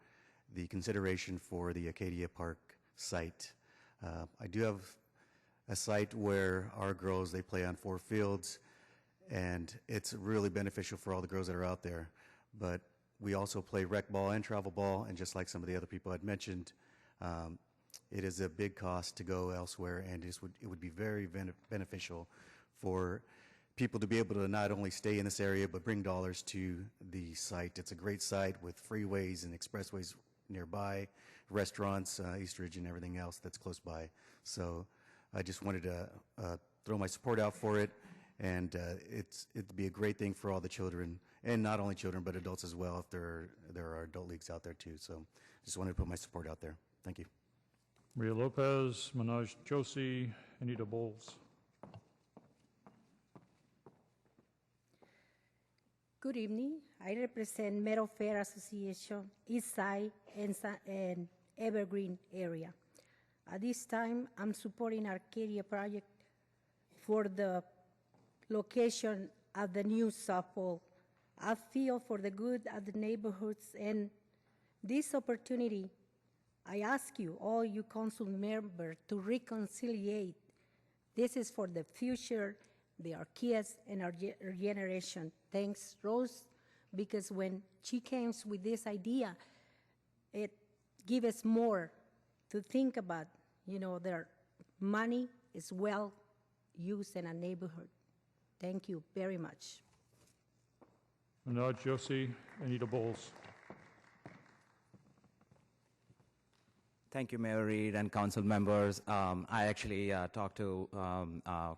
the consideration for the Acadia Park site. I do have a site where our girls, they play on 4 fields, and it's really beneficial for all the girls that are out there. But we also play rec ball and travel ball, and just like some of the other people had mentioned, it is a big cost to go elsewhere, and it would be very beneficial for people to be able to not only stay in this area, but bring dollars to the site. It's a great site with freeways and expressways nearby, restaurants, East Ridge, and everything else that's close by. So I just wanted to throw my support out for it, and it'd be a great thing for all the children, and not only children, but adults as well, if there are adult leagues out there too. So just wanted to put my support out there. Thank you. Maria Lopez, Manoj Joshi, Anita Bowles. Good evening. I represent Meadow Fair Association, East Side and Evergreen area. At this time, I'm supporting Arcadia project for the location of the new softball. I feel for the good of the neighborhoods, and this opportunity, I ask you, all you council members, to reconciliate. This is for the future, our kids and our generation. Thanks, Rose, because when she came with this idea, it gave us more to think about. You know, their money is well used in a neighborhood. Thank you very much. Manoj Joshi, Anita Bowles. Thank you, Mayor Reed and council members. I actually talked to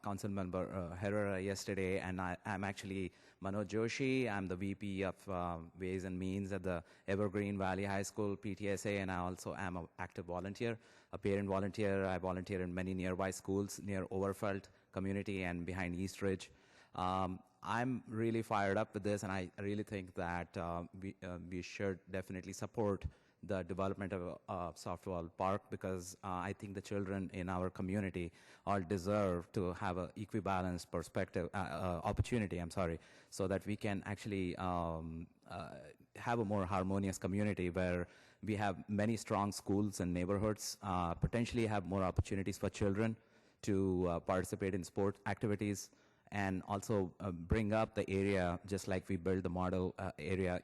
council member Herrera yesterday, and I'm actually Manoj Joshi. I'm the VP of Ways and Means at the Evergreen Valley High School PTSA, and I also am an active volunteer, a parent volunteer. I volunteer in many nearby schools near Overfelt community and behind East Ridge. I'm really fired up with this, and I really think that we should definitely support the development of a softball park, because I think the children in our community all deserve to have an equibalanced perspective, opportunity, so that we can actually have a more harmonious community where we have many strong schools and neighborhoods, potentially have more opportunities for children to participate in sport activities, and also bring up the area, just like we built the model area,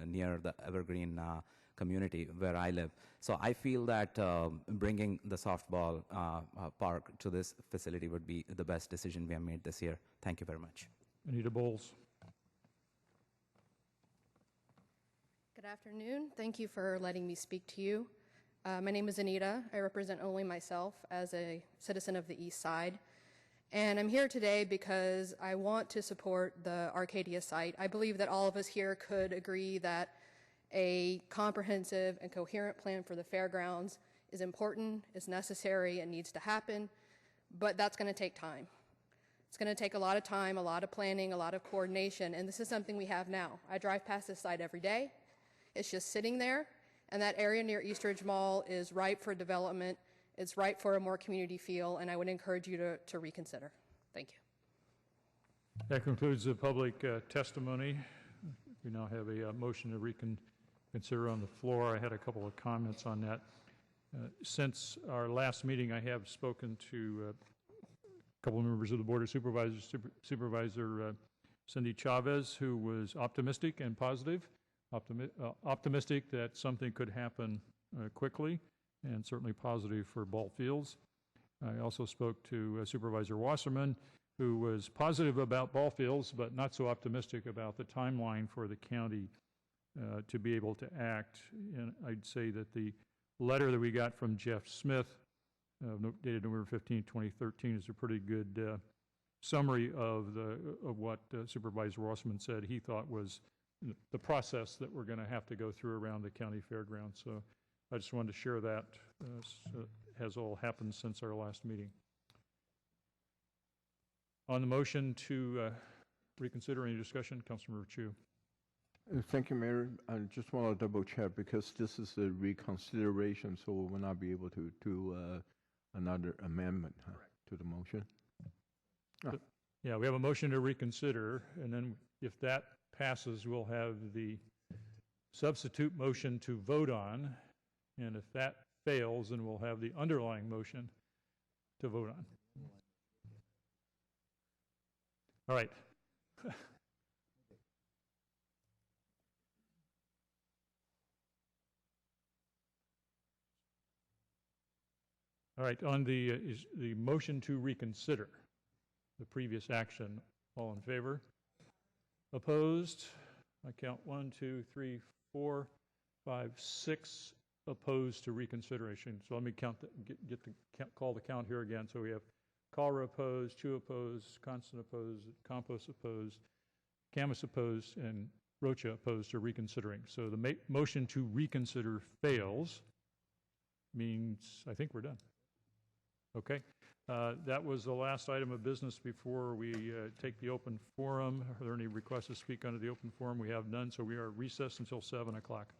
near the Evergreen community where I live. So I feel that bringing the softball park to this facility would be the best decision we have made this year. Thank you very much. Anita Bowles. Good afternoon. Thank you for letting me speak to you. My name is Anita. I represent only myself as a citizen of the East Side. And I'm here today because I want to support the Arcadia site. I believe that all of us here could agree that a comprehensive and coherent plan for the fairgrounds is important, is necessary, and needs to happen, but that's going to take time. It's going to take a lot of time, a lot of planning, a lot of coordination, and this is something we have now. I drive past this site every day. It's just sitting there, and that area near East Ridge Mall is ripe for development. It's ripe for a more community feel, and I would encourage you to reconsider. Thank you. That concludes the public testimony. We now have a motion to reconsider on the floor. I had a couple of comments on that. Since our last meeting, I have spoken to a couple of members of the Board of Supervisors, Supervisor Cindy Chavez, who was optimistic and positive, optimistic that something could happen quickly, and certainly positive for ball fields. I also spoke to Supervisor Wasserman, who was positive about ball fields, but not so optimistic about the timeline for the county to be able to act. And I'd say that the letter that we got from Jeff Smith, dated November 15, 2013, is a pretty good summary of what Supervisor Wasserman said he thought was the process that we're going to have to go through around the county fairgrounds. So I just wanted to share that has all happened since our last meeting. On the motion to reconsider, any discussion? Councilmember Chu. Thank you, Mayor. I just want to double check because this is a reconsideration, so we will not be able to do another amendment to the motion. Yeah, we have a motion to reconsider, and then if that passes, we'll have the substitute motion to vote on, and if that fails, then we'll have the underlying motion to vote on. All right. All right, on the motion to reconsider the previous action, all in favor? Opposed? I count 1, 2, 3, 4, 5, 6 opposed to reconsideration. So let me count call the count here again. So we have KALRA opposed, Chu opposed, KANSEN opposed, CAMPOS opposed, CHAMIS opposed, and ROCHA opposed to reconsidering. So the motion to reconsider fails, means I think we're done. Okay. That was the last item of business before we take the open forum. Are there any requests to speak under the open forum? We have none, so we are recessed until 7 o'clock.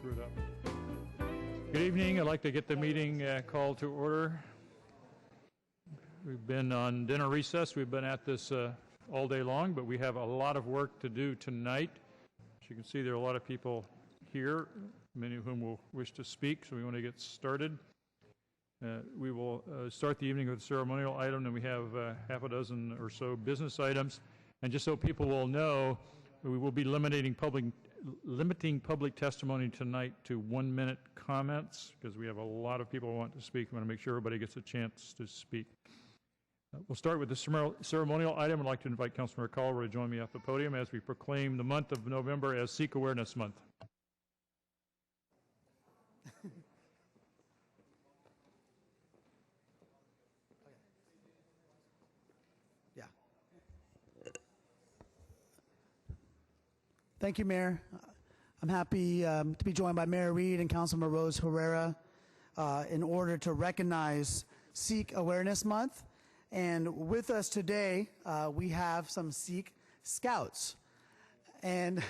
screw it up. Good evening. I'd like to get the meeting called to order. We've been on dinner recess. We've been at this all day long, but we have a lot of work to do tonight. As you can see, there are a lot of people here, many of whom will wish to speak, so we want to get started. We will start the evening with a ceremonial item, and we have half a dozen or so business items. And just so people will know, we will be limiting public testimony tonight to 1-minute comments, because we have a lot of people who want to speak. We want to make sure everybody gets a chance to speak. We'll start with the ceremonial item. I'd like to invite Councilmember KALRA to join me at the podium as we proclaim the month of November as Sikh Awareness Month. Thank you, Mayor. I'm happy to be joined by Mayor Reed and Councilmember Rose Herrera in order to recognize Sikh Awareness Month. And with us today, we have some Sikh Scouts and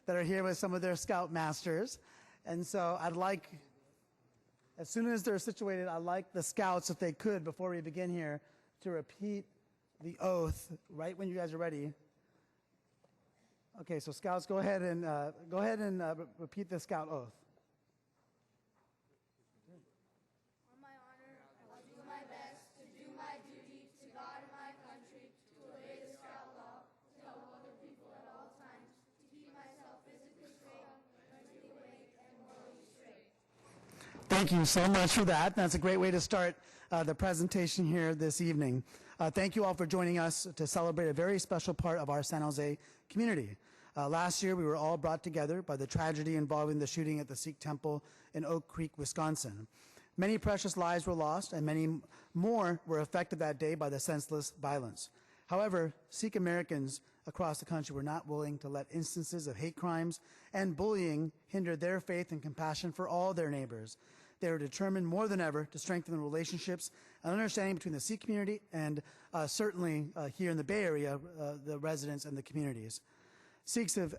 that are here with some of their Scout masters. And so I'd like, as soon as they're situated, I'd like the Scouts, if they could, before we begin here, to repeat the oath right when you guys are ready. Okay, so Scouts, go ahead and repeat the Scout oath. On my honor, I'll do my best to do my duty to God and my country, to obey the Scout law, to help other people at all times, to keep myself physically strong, mentally awake, and morally straight. Thank you so much for that. That's a great way to start the presentation here this evening. Thank you all for joining us to celebrate a very special part of our San Jose community. Last year, we were all brought together by the tragedy involving the shooting at the Sikh temple in Oak Creek, Wisconsin. Many precious lives were lost, and many more were affected that day by the senseless violence. However, Sikh Americans across the country were not willing to let instances of hate crimes and bullying hinder their faith and compassion for all their neighbors. They are determined more than ever to strengthen the relationships and understanding between the Sikh community and certainly here in the Bay Area, the residents and the communities. Sikhs have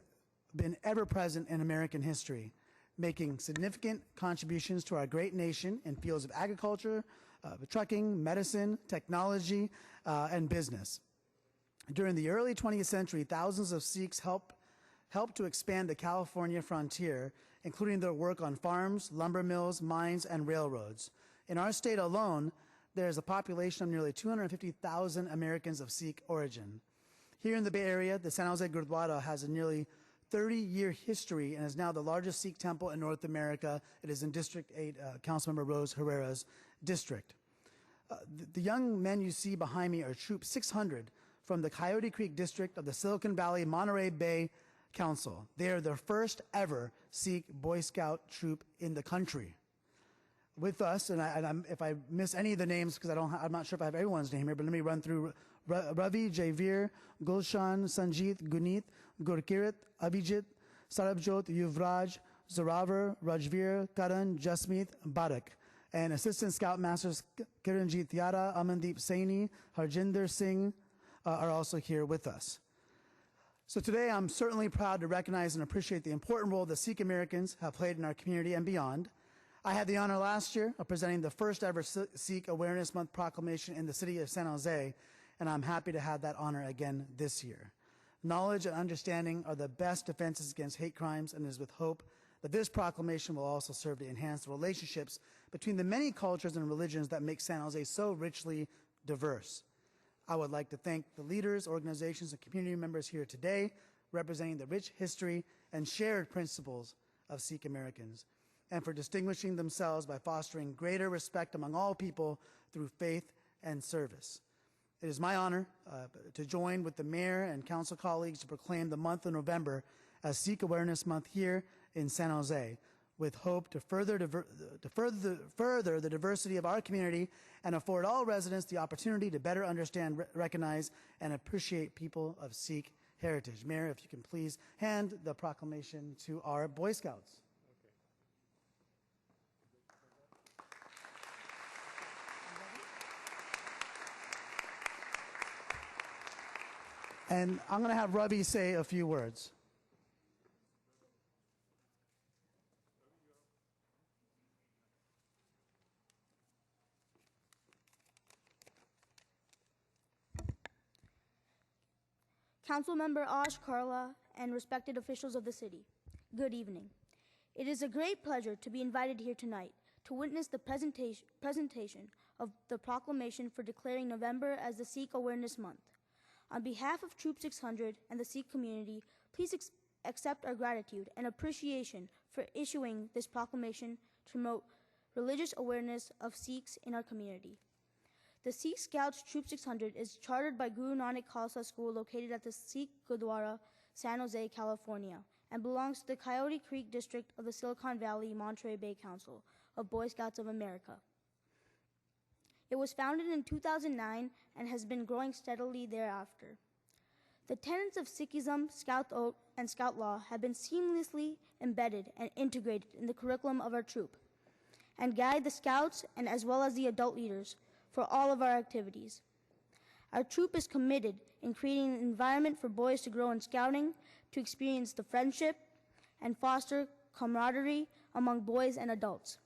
been ever present in American history, making significant contributions to our great nation in fields of agriculture, trucking, medicine, technology, and business. During the early 20th century, thousands of Sikhs helped to expand the California frontier, including their work on farms, lumber mills, mines, and railroads. In our state alone, there is a population of nearly 250,000 Americans of Sikh origin. Here in the Bay Area, the San Jose Gurdwara has a nearly 30-year history and is now the largest Sikh temple in North America. It is in District 8, Councilmember Rose Herrera's district. The young men you see behind me are Troop 600 from the Coyote Creek District of the Silicon Valley Monterey Bay Council. They are the first ever Sikh Boy Scout troop in the country. With us, if I miss any of the names, because I'm not sure if I have everyone's name here, but let me run through Ravi, Xavier, Gulshan, Sanjeet, Guneet, Gurkirat, Avijit, Sarabjot, Yuvraj, Zoravar, Rajveer, Karan, Jasmeet, Barak. And Assistant Scout Masters Kiranjit Yara, Amandeep Saini, Harjinder Singh are also here with us. So today I'm certainly proud to recognize and appreciate the important role that Sikh Americans have played in our community and beyond. I had the honor last year of presenting the first ever Sikh Awareness Month proclamation in the city of San Jose, and I'm happy to have that honor again this year. Knowledge and understanding are the best defenses against hate crimes, and it is with hope that this proclamation will also serve to enhance the relationships between the many cultures and religions that make San Jose so richly diverse. I would like to thank the leaders, organizations, and community members here today representing the rich history and shared principles of Sikh Americans, and for distinguishing themselves by fostering greater respect among all people through faith and service. It is my honor to join with the mayor and council colleagues to proclaim the month of November as Sikh Awareness Month here in San Jose, with hope to further the diversity of our community and afford all residents the opportunity to better understand, recognize, and appreciate people of Sikh heritage. Mayor, if you can please hand the proclamation to our Boy Scouts. And I'm going to have Ravi say a few words. Councilmember Osh, Carla, and respected officials of the city, good evening. It is a great pleasure to be invited here tonight to witness the presentation of the proclamation for declaring November as the Sikh Awareness Month. On behalf of Troop 600 and the Sikh community, please accept our gratitude and appreciation for issuing this proclamation to promote religious awareness of Sikhs in our community. The Sikh Scouts Troop 600 is chartered by Guru Nanak Khalsa School located at the Sikh Gurdwara, San Jose, California, and belongs to the Coyote Creek District of the Silicon Valley Monterey Bay Council of Boy Scouts of America. It was founded in 2009 and has been growing steadily thereafter. The tenets of Sikhism, Scout Oath, and Scout Law have been seamlessly embedded and integrated in the curriculum of our troop and guide the Scouts and as well as the adult leaders for all of our activities. Our troop is committed in creating an environment for boys to grow in scouting, to experience the friendship, and foster camaraderie among boys and adults.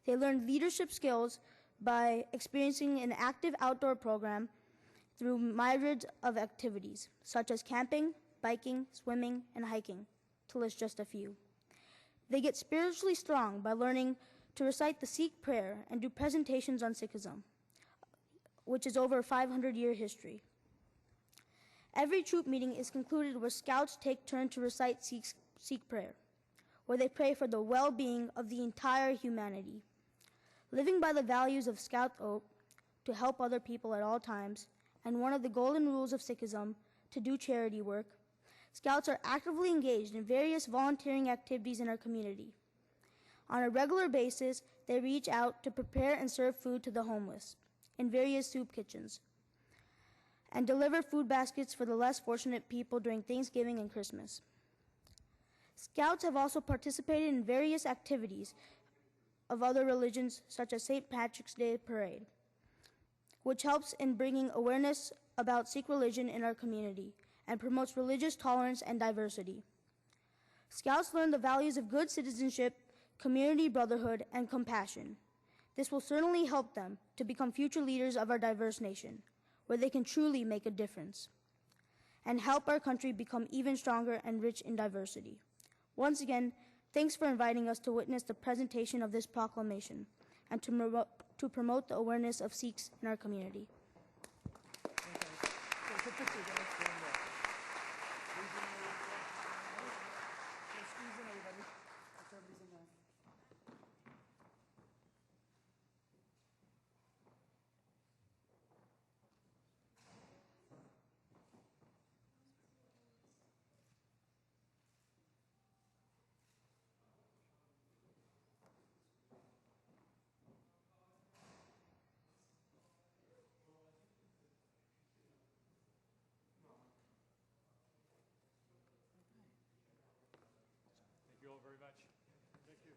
They learn leadership skills by experiencing an active outdoor program through myriad of activities, such as camping, biking, swimming, and hiking, to list just a few. They get spiritually strong by learning to recite the Sikh prayer and do presentations on Sikhism, which is over a 500-year history. Every troop meeting is concluded where Scouts take turn to recite Sikh prayer, where they pray for the well-being of the entire humanity. Living by the values of Scout Oath, to help other people at all times, and one of the golden rules of Sikhism, to do charity work, Scouts are actively engaged in various volunteering activities in our community. On a regular basis, they reach out to prepare and serve food to the homeless in various soup kitchens and deliver food baskets for the less fortunate people during Thanksgiving and Christmas. Scouts have also participated in various activities of other religions, such as St. Patrick's Day Parade, which helps in bringing awareness about Sikh religion in our community and promotes religious tolerance and diversity. Scouts learn the values of good citizenship, community brotherhood, and compassion. This will certainly help them to become future leaders of our diverse nation, where they can truly make a difference and help our country become even stronger and rich in diversity. Once again, thanks for inviting us to witness the presentation of this proclamation and to promote the awareness of Sikhs in our community. Thank you all very much. Thank you.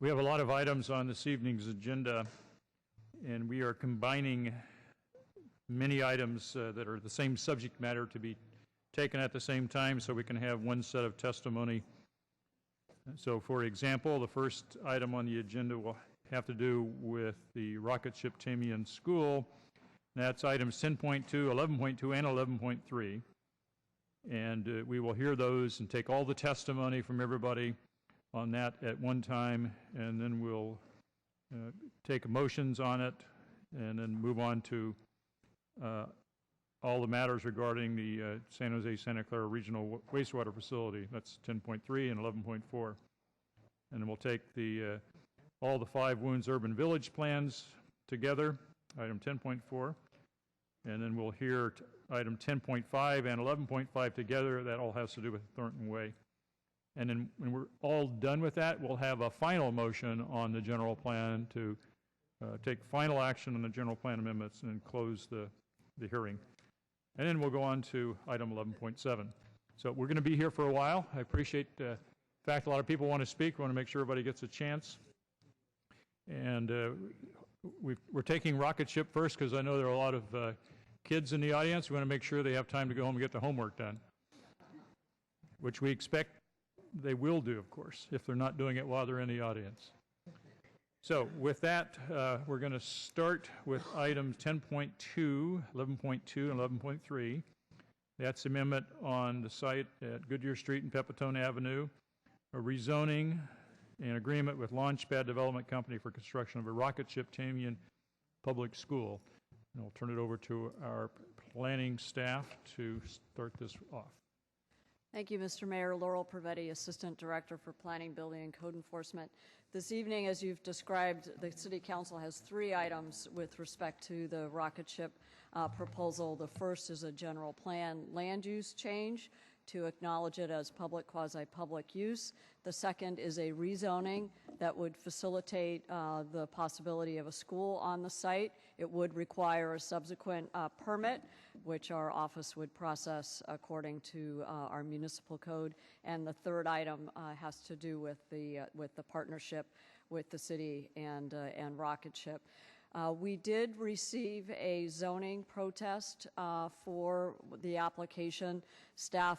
We have a lot of items on this evening's agenda, and we are combining many items that are the same subject matter to be taken at the same time so we can have one set of testimony. So, for example, the first item on the agenda will have to do with the rocket ship Tamian School. That's items 10.2, 11.2, and 11.3. And we will hear those and take all the testimony from everybody on that at one time, and then we'll take motions on it and then move on to all the matters regarding the San Jose Santa Clara Regional Wastewater Facility. That's 10.3 and 11.4. And then we'll take the all the 5 Wounds Urban Village plans together, item 10.4, and then we'll hear item 10.5 and 11.5 together. That all has to do with Thornton Way. And then when we're all done with that, we'll have a final motion on the general plan to take final action on the general plan amendments, and then close the hearing. And then we'll go on to item 11.7. So we're going to be here for a while. I appreciate the fact a lot of people want to speak. We want to make sure everybody gets a chance. And we're taking rocket ship first because I know there are a lot of kids in the audience. We want to make sure they have time to go home and get the homework done, which we expect they will do, of course, if they're not doing it while they're in the audience. So with that, we're going to start with items 10.2, 11.2, and 11.3. That's the amendment on the site at Goodyear Street and Pepitone Avenue, a rezoning and agreement with Launchpad Development Company for construction of a rocket ship Tamian Public School. And I'll turn it over to our planning staff to start this off. Thank you, Mr. Mayor. Laurel Prevetti, Assistant Director for Planning, Building, and Code Enforcement. This evening, as you've described, the City Council has 3 items with respect to the rocket ship proposal. The first is a general plan land use change to acknowledge it as public, quasi-public use. The second is a rezoning that would facilitate the possibility of a school on the site. It would require a subsequent permit, which our office would process according to our municipal code. And the third item has to do with the partnership with the city and rocket ship. We did receive a zoning protest for the application. Staff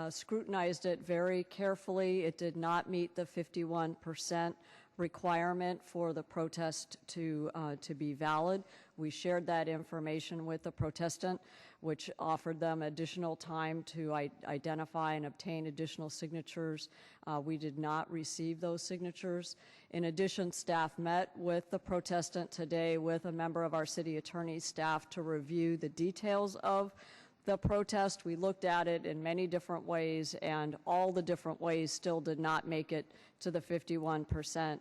scrutinized it very carefully. It did not meet the 51% requirement for the protest to be valid. We shared that information with the protestant, which offered them additional time to identify and obtain additional signatures. We did not receive those signatures. In addition, staff met with the protestant today with a member of our city attorney's staff to review the details of the protest. We looked at it in many different ways, and all the different ways still did not make it to the 51%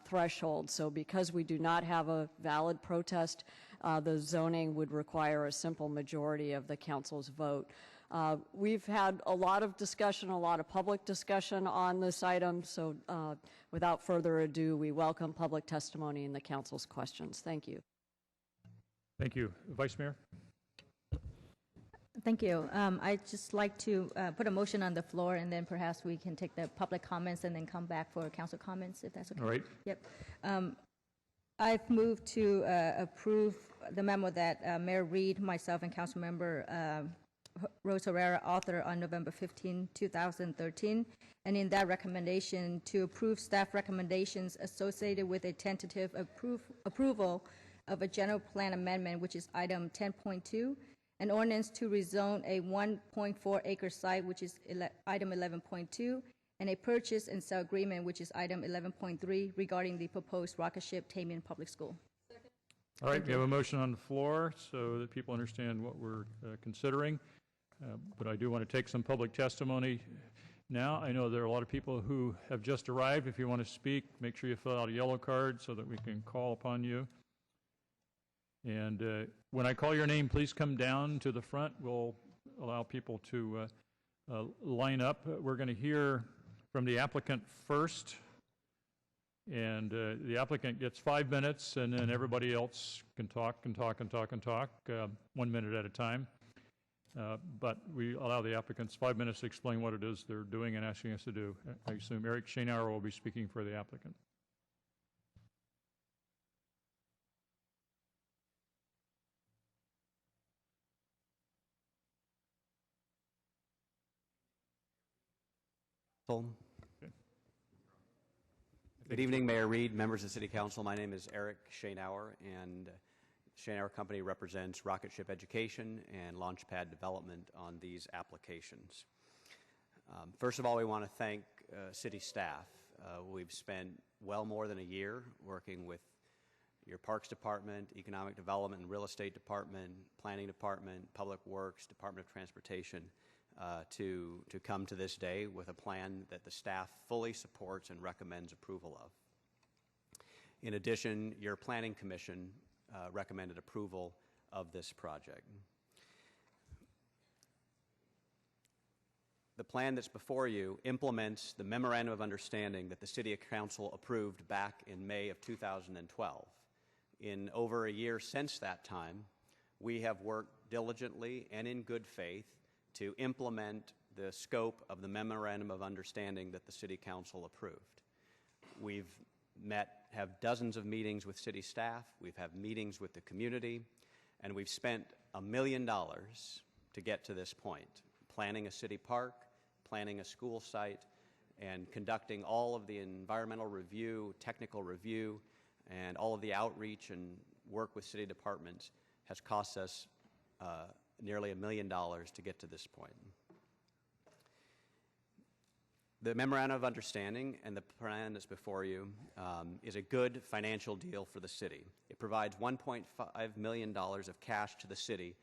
threshold. So because we do not have a valid protest, the zoning would require a simple majority of the council's vote. We've had a lot of discussion, a lot of public discussion on this item, so without further ado, we welcome public testimony and the council's questions. Thank you. Thank you. Vice Mayor? Thank you. I'd just like to put a motion on the floor, and then perhaps we can take the public comments and then come back for council comments, if that's okay. All right. Yep. I've moved to approve the memo that Mayor Reed, myself, and Councilmember Rose Herrera authored on November 15, 2013. And in that recommendation, to approve staff recommendations associated with a tentative approval of a general plan amendment, which is item 10.2, an ordinance to rezone a 1.4 acre site, which is item 11.2, and a purchase and sale agreement, which is item 11.3, regarding the proposed rocket ship Tamian Public School. All right, we have a motion on the floor so that people understand what we're considering. But I do want to take some public testimony now. I know there are a lot of people who have just arrived. If you want to speak, make sure you fill out a yellow card so that we can call upon you. And when I call your name, please come down to the front. We'll allow people to line up. We're going to hear from the applicant first. And the applicant gets 5 minutes, and then everybody else can talk and talk and talk and talk, 1 minute at a time. But we allow the applicants 5 minutes to explain what it is they're doing and asking us to do. I assume Eric Schoenauer will be speaking for the applicant. Good evening, Mayor Reed, members of City Council. My name is Eric Schoenauer, and Schoenauer Company represents Rocket Ship Education and Launchpad Development on these applications. First of all, we want to thank city staff. We've spent well more than a year working with your Parks Department, Economic Development and Real Estate Department, Planning Department, Public Works, Department of Transportation, to come to this day with a plan that the staff fully supports and recommends approval of. In addition, your Planning Commission recommended approval of this project. The plan that's before you implements the Memorandum of Understanding that the City Council approved back in May of 2012, In over a year since that time, we have worked diligently and in good faith to implement the scope of the Memorandum of Understanding that the City Council approved. We've have dozens of meetings with city staff, we've had meetings with the community, and we've spent $1 million to get to this point, planning a city park, planning a school site, and conducting all of the environmental review, technical review, and all of the outreach and work with city departments has cost us nearly $1 million to get to this point. The Memorandum of Understanding and the plan that's before you is a good financial deal for the city. It provides $1.5 million of cash to the city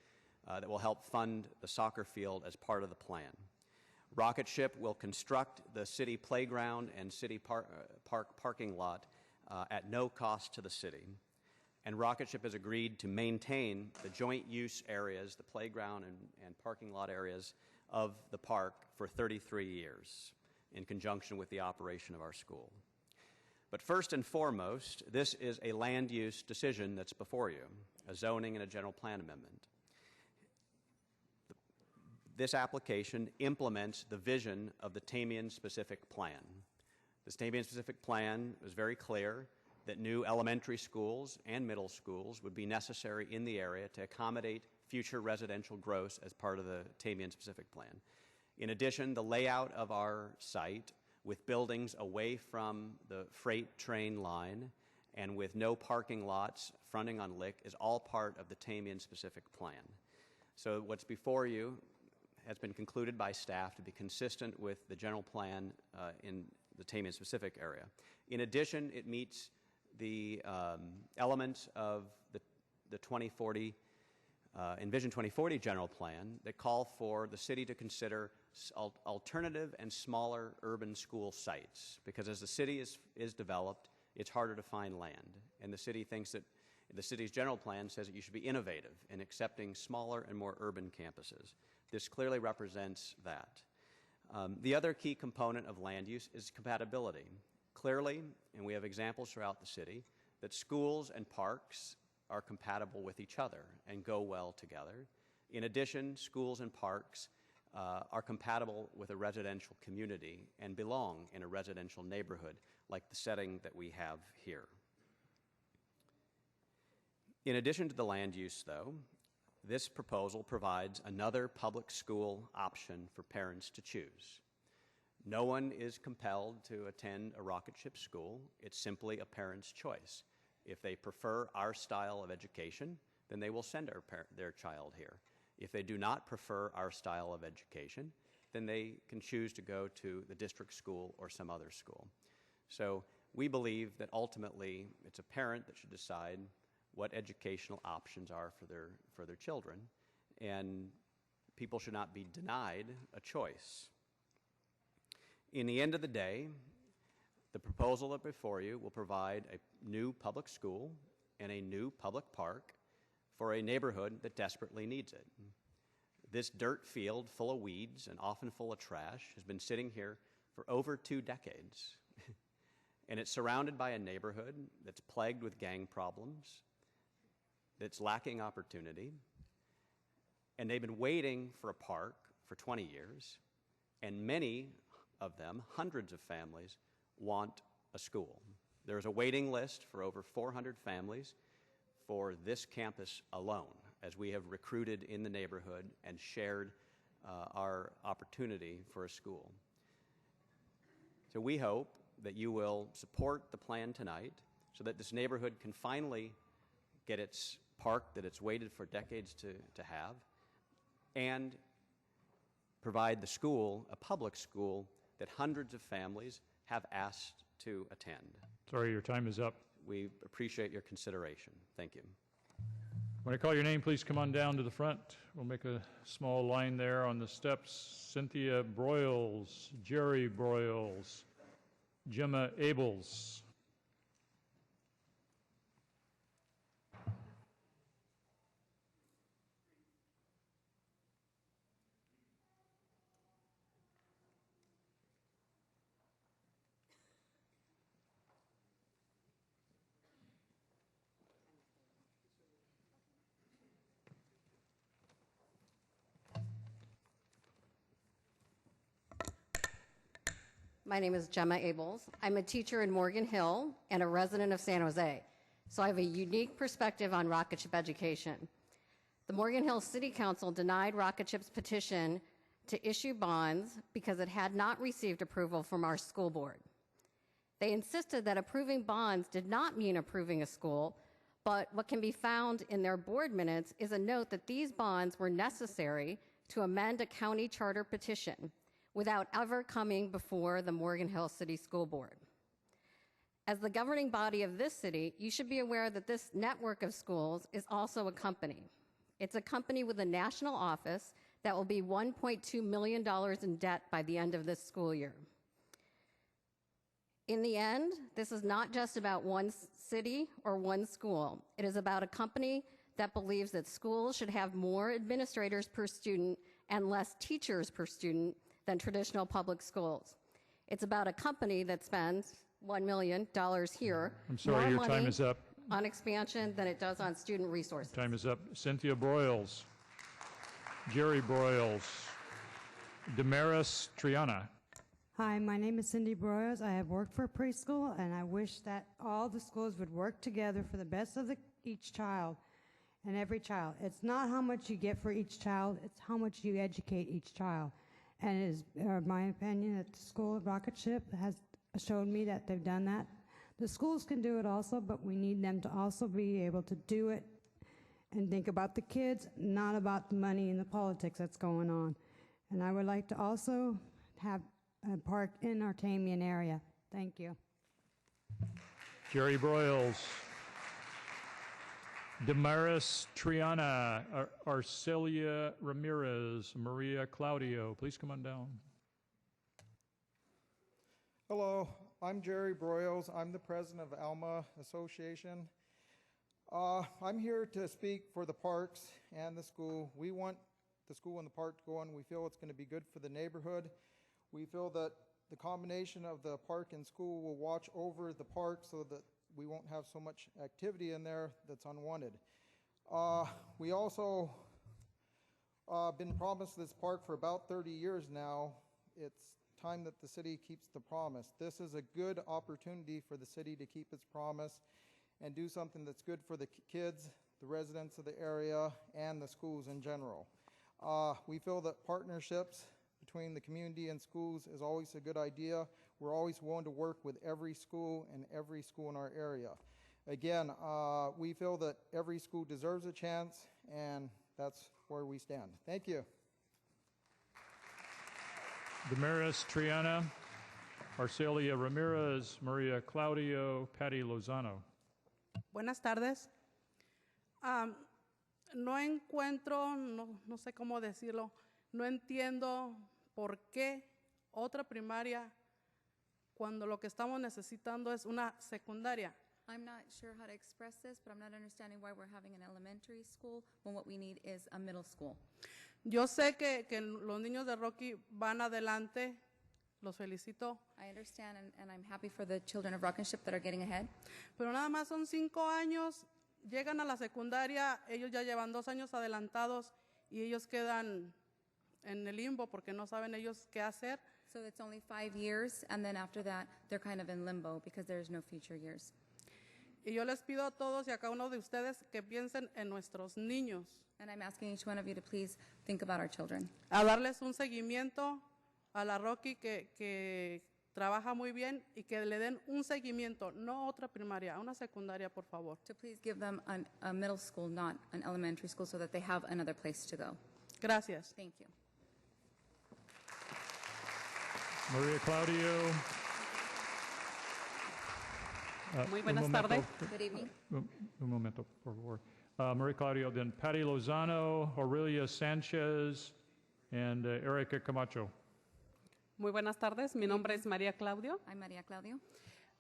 that will help fund the soccer field as part of the plan. Rocket Ship will construct the city playground and city park parking lot at no cost to the city. And Rocket Ship has agreed to maintain the joint use areas, the playground and parking lot areas of the park for 33 years in conjunction with the operation of our school. But first and foremost, this is a land use decision that's before you, a zoning and a general plan amendment. This application implements the vision of the Tamian-specific plan. This Tamian-specific plan was very clear that new elementary schools and middle schools would be necessary in the area to accommodate future residential growth as part of the Tamian-specific plan. In addition, the layout of our site with buildings away from the freight train line and with no parking lots fronting on Lick is all part of the Tamian-specific plan. So what's before you has been concluded by staff to be consistent with the general plan in the Tamian-specific area. In addition, it meets the elements of the 2040 Envision 2040 general plan that call for the city to consider alternative and smaller urban school sites, because as the city is developed, it's harder to find land. And the city thinks that the city's general plan says that you should be innovative in accepting smaller and more urban campuses. This clearly represents that. The other key component of land use is compatibility. Clearly, and we have examples throughout the city, that schools and parks are compatible with each other and go well together. In addition, schools and parks are compatible with a residential community and belong in a residential neighborhood like the setting that we have here. In addition to the land use, though, this proposal provides another public school option for parents to choose. No one is compelled to attend a Rocket Ship school. It's simply a parent's choice. If they prefer our style of education, then they will send their child here. If they do not prefer our style of education, then they can choose to go to the district school or some other school. So we believe that ultimately it's a parent that should decide what educational options are for their children, and people should not be denied a choice. In the end of the day, the proposal that before you will provide a new public school and a new public park for a neighborhood that desperately needs it. This dirt field full of weeds and often full of trash has been sitting here for over 2 decades. And it's surrounded by a neighborhood that's plagued with gang problems, that's lacking opportunity, and they've been waiting for a park for 20 years, and many of them, hundreds of families, want a school. There's a waiting list for over 400 families for this campus alone, as we have recruited in the neighborhood and shared our opportunity for a school. So we hope that you will support the plan tonight so that this neighborhood can finally get its park that it's waited for decades to have, and provide the school, a public school, that hundreds of families have asked to attend. Sorry, your time is up. We appreciate your consideration. Thank you. When I call your name, please come on down to the front. We'll make a small line there on the steps. Cynthia Broyles, Jerry Broyles, Gemma Abels. My name is Gemma Abels. I'm a teacher in Morgan Hill and a resident of San Jose, so I have a unique perspective on rocket ship education. The Morgan Hill City Council denied Rocket Ship's petition to issue bonds because it had not received approval from our school board. They insisted that approving bonds did not mean approving a school, but what can be found in their board minutes is a note that these bonds were necessary to amend a county charter petition without ever coming before the Morgan Hill City School Board. As the governing body of this city, you should be aware that this network of schools is also a company. It's a company with a national office that will be $1.2 million in debt by the end of this school year. In the end, this is not just about one city or one school. It is about a company that believes that schools should have more administrators per student and less teachers per student than traditional public schools. It's about a company that spends $1 million here. I'm sorry, your time is up. On expansion than it does on student resources. Time is up. Cynthia Broyles, Jerry Broyles, Damaris Triana. Hi, my name is Cindy Broyles. I have worked for preschool, and I wish that all the schools would work together for the best of each child and every child. It's not how much you get for each child, it's how much you educate each child. And it is my opinion that the school of Rocket Ship has showed me that they've done that. The schools can do it also, but we need them to also be able to do it and think about the kids, not about the money and the politics that's going on. And I would like to also have a park in our Tamian area. Thank you. Jerry Broyles, Damaris Triana, Arcelia Ramirez, Maria Claudio. Please come on down. Hello, I'm Jerry Broyles. I'm the president of Alma Association. I'm here to speak for the parks and the school. We want the school and the park to go on. We feel it's going to be good for the neighborhood. We feel that the combination of the park and school will watch over the park so that we won't have so much activity in there that's unwanted. We also been promised this park for about 30 years now. It's time that the city keeps the promise. This is a good opportunity for the city to keep its promise and do something that's good for the kids, the residents of the area, and the schools in general. We feel that partnerships between the community and schools is always a good idea. We're always willing to work with every school and every school in our area. Again, we feel that every school deserves a chance, and that's where we stand. Thank you. Damaris Triana, Arcelia Ramirez, Maria Claudio, Patty Lozano. Buenas tardes. No encuentro, no sé cómo decirlo, no entiendo por qué otra primaria cuando lo que estamos necesitando es una secundaria. I'm not sure how to express this, but I'm not understanding why we're having an elementary school when what we need is a middle school. Yo sé que los niños de Rocky van adelante, los felicito. I understand, and I'm happy for the children of Rocket Ship that are getting ahead. Pero nada más son 5 años, llegan a la secundaria, ellos ya llevan 2 años adelantados y ellos quedan en el limbo porque no saben ellos qué hacer. So it's only 5 years, and then after that, they're kind of in limbo because there's no future years. Y yo les pido a todos y a cada uno de ustedes que piensen en nuestros niños. And I'm asking each one of you to please think about our children. A darles un seguimiento a la Rocky que trabaja muy bien y que le den un seguimiento, no otra primaria, una secundaria, por favor. To please give them a middle school, not an elementary school, so that they have another place to go. Gracias. Thank you. Maria Claudio. Muy buenas tardes. Good evening. Un momento, por favor. Maria Claudio, then Patty Lozano, Aurelia Sanchez, and Erica Camacho. Muy buenas tardes. Mi nombre es María Claudio. I'm Maria Claudio.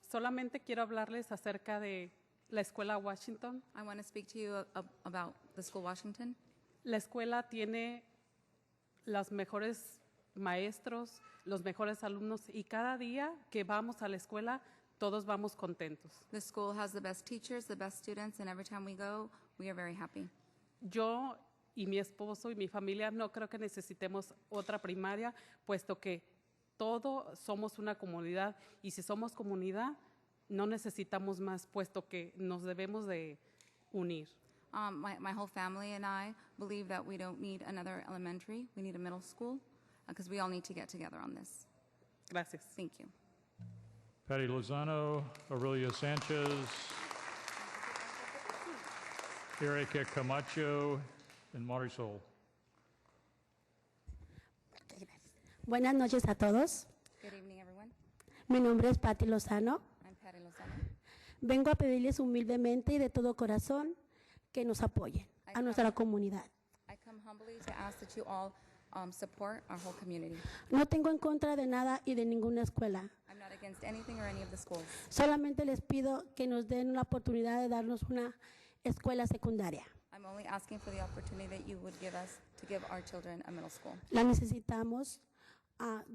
Solamente quiero hablarles acerca de la Escuela Washington. I want to speak to you about the School Washington. La escuela tiene los mejores maestros, los mejores alumnos, y cada día que vamos a la escuela, todos vamos contentos. The school has the best teachers, the best students, and every time we go, we are very happy. Yo y mi esposo y mi familia no creo que necesitemos otra primaria, puesto que todo somos una comunidad y si somos comunidad no necesitamos más, puesto que nos debemos de unir. My whole family and I believe that we don't need another elementary. We need a middle school because we all need to get together on this. Gracias. Thank you. Patty Lozano, Aurelia Sanchez, Erika Camacho, and Marisol. Buenas noches a todos. Good evening, everyone. Mi nombre es Patty Lozano. I'm Patty Lozano. Vengo a pedirles humildemente y de todo corazón que nos apoyen a nuestra comunidad. I come humbly to ask that you all support our whole community. No tengo en contra de nada y de ninguna escuela. I'm not against anything or any of the schools. Solamente les pido que nos den la oportunidad de darnos una escuela secundaria. I'm only asking for the opportunity that you would give us to give our children a middle school. La necesitamos.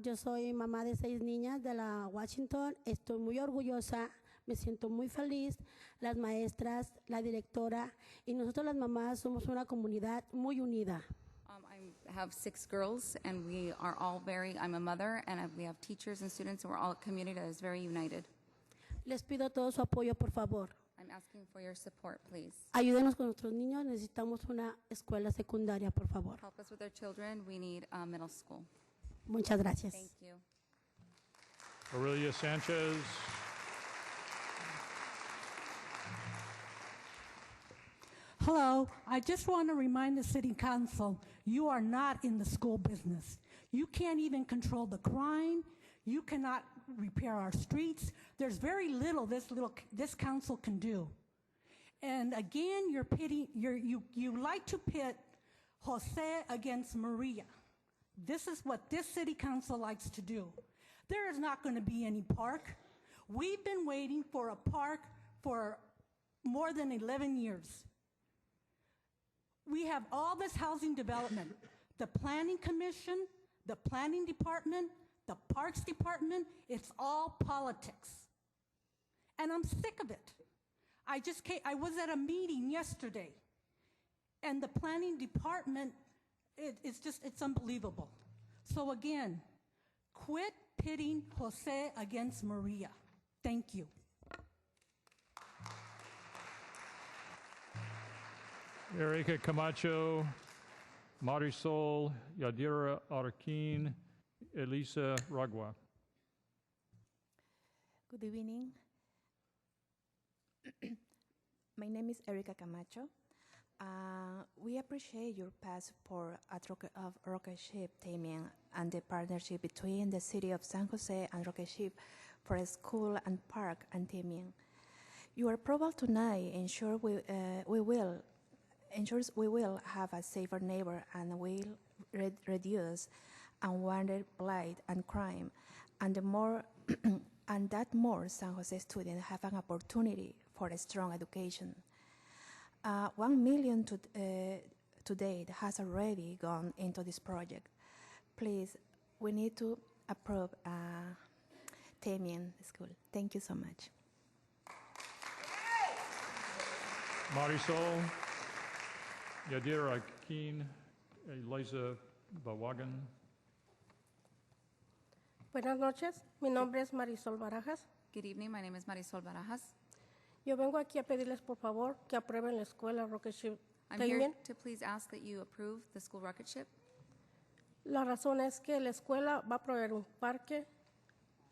Yo soy mamá de 6 niñas de la Washington. Estoy muy orgullosa. Me siento muy feliz. Las maestras, la directora y nosotros las mamás somos una comunidad muy unida. I have 6 girls, and we are all I'm a mother, and we have teachers and students, and we're all a community that is very united. Les pido todo su apoyo, por favor. I'm asking for your support, please. Ayúdenos con nuestros niños. Necesitamos una escuela secundaria, por favor. Help us with our children. We need a middle school. Muchas gracias. Thank you. Aurelia Sanchez. Hello, I just want to remind the City Council, you are not in the school business. You can't even control the crime. You cannot repair our streets. There's very little this council can do. And again, you like to pit Jose against Maria. This is what this City Council likes to do. There is not going to be any park. We've been waiting for a park for more than 11 years. We have all this housing development. The Planning Commission, the Planning Department, the Parks Department, it's all politics. And I'm sick of it. I was at a meeting yesterday, and the Planning Department, it's unbelievable. So again, quit pitting Jose against Maria. Thank you. Erika Camacho, Marisol, Yadira Arkin, Elisa Ragua. Good evening. My name is Erika Camacho. We appreciate your past support of rocket ship taming and the partnership between the City of San Jose and rocket ship for a school and park and taming. Your approval tonight ensures we will have a safer neighbor and will reduce unwanted blight and crime, and that more San Jose students have an opportunity for a strong education. 1 million to date has already gone into this project. Please, we need to approve taming the school. Thank you so much. Marisol, Yadira Arkin, Eliza Bawagan. Buenas noches, mi nombre es Marisol Barajas. Good evening, my name is Marisol Barajas. Yo vengo aquí a pedirles por favor que aprueben la escuela Rocket Ship I'm here Taming. to please ask that you approve the school rocket ship. La razón es que la escuela va a proveer un parque,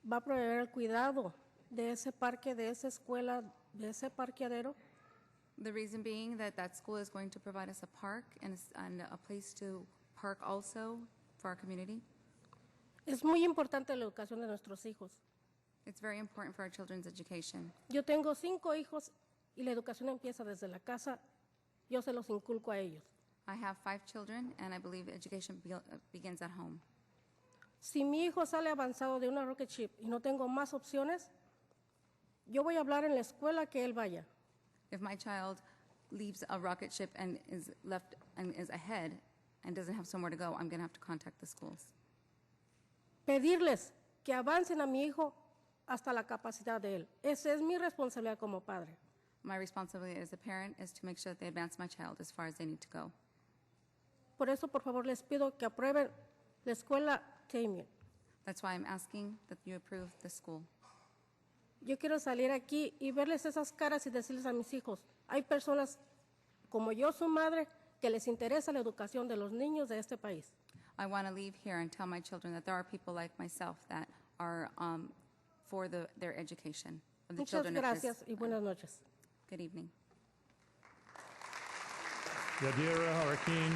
va a proveer el cuidado de ese parque, de esa escuela, de ese parqueadero. The reason being that that school is going to provide us a park and a place to park also for our community. Es muy importante la educación de nuestros hijos. It's very important for our children's education. Yo tengo 5 hijos y la educación empieza desde la casa. Yo se los inculco a ellos. I have 5 children, and I believe education begins at home. Si mi hijo sale avanzado de una rocket ship y no tengo más opciones, yo voy a hablar en la escuela que él vaya. If my child leaves a rocket ship and is left and is ahead and doesn't have somewhere to go, I'm going to have to contact the schools. Pedirles que avancen a mi hijo hasta la capacidad de él. Esa es mi responsabilidad como padre. My responsibility as a parent is to make sure that they advance my child as far as they need to go. Por eso, por favor, les pido que aprueben la escuela Taming. That's why I'm asking that you approve the school. Yo quiero salir aquí y verles esas caras y decirles a mis hijos, hay personas como yo, su madre, que les interesa la educación de los niños de este país. I want to leave here and tell my children that there are people like myself that are for their education of the Muchas children of this. gracias y buenas noches. Good evening. Yadira Harakin,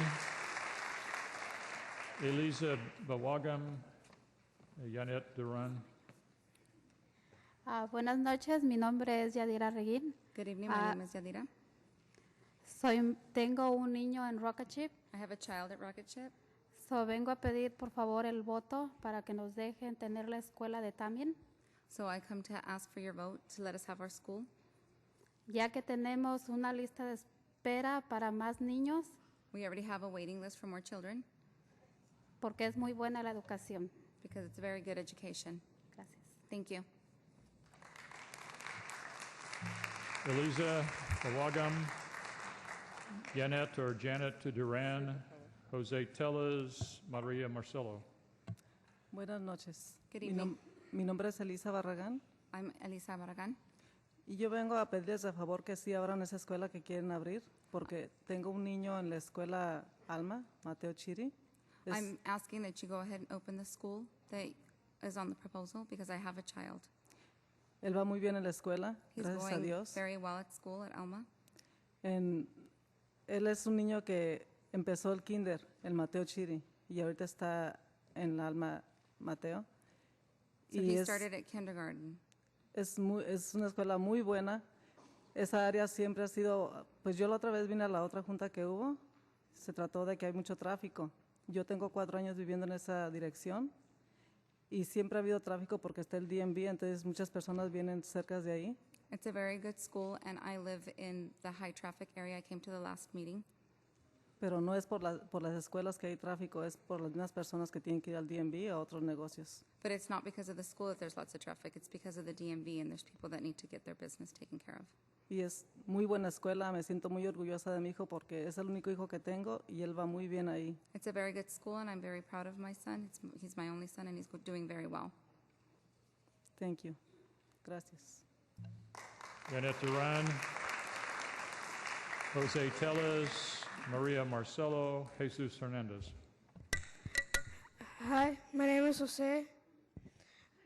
Elisa Bawagam, Yanet Duran. Buenas noches, mi nombre es Yadira Reguín. Good evening, my name is Yadira. Tengo un niño en Rocketship. I have a child at Rocket Ship. Vengo a pedir por favor el voto para que nos dejen tener la escuela de Tamien. So I come to ask for your vote to let us have our school. Ya que tenemos una lista de espera para más niños. We already have a waiting list for more children. Porque es muy buena la educación. Because it's a very good education. Gracias. Thank you. Eliza Bawagam, Janet or Janet Duran, Jose Tellez, Maria Marcelo. Buenas noches. Good evening. Mi nombre es Elisa Barragán. I'm Elisa Barragán. Y yo vengo a pedirles a favor que sí abran esa escuela que quieren abrir, porque tengo un niño en la escuela Alma, Mateo Chiri. I'm asking that you go ahead and open the school that is on the proposal because I have a child. Él va muy bien en la escuela, He's gracias a going Dios. very well at school at Alma. Él es un niño que empezó el kinder, el Mateo Chiri, y ahorita está en la Alma Mateo. So he started at kindergarten. Es una escuela muy buena. Esa área siempre ha sido, pues yo la otra vez vine a la otra junta que hubo, se trató de que hay mucho tráfico. Yo tengo 4 años viviendo en esa dirección y siempre ha habido tráfico porque está el DMV, entonces muchas personas vienen cerca de ahí. It's a very good school, and I live in the high traffic area. I came to the last meeting. Pero no es por las escuelas que hay tráfico, es por las mismas personas que tienen que ir al DMV a otros negocios. But it's not because of the school that there's lots of traffic. It's because of the DMV, and there's people that need to get their business taken care of. Y es muy buena escuela, me siento muy orgullosa de mi hijo porque es el único hijo que tengo y él va muy bien ahí. It's a very good school, and I'm very proud of my son. He's my only son, and he's doing very well. Thank you. Gracias. Janet Duran, Jose Tellez, Maria Marcelo, Jesus Hernandez. Hi, my name is Jose.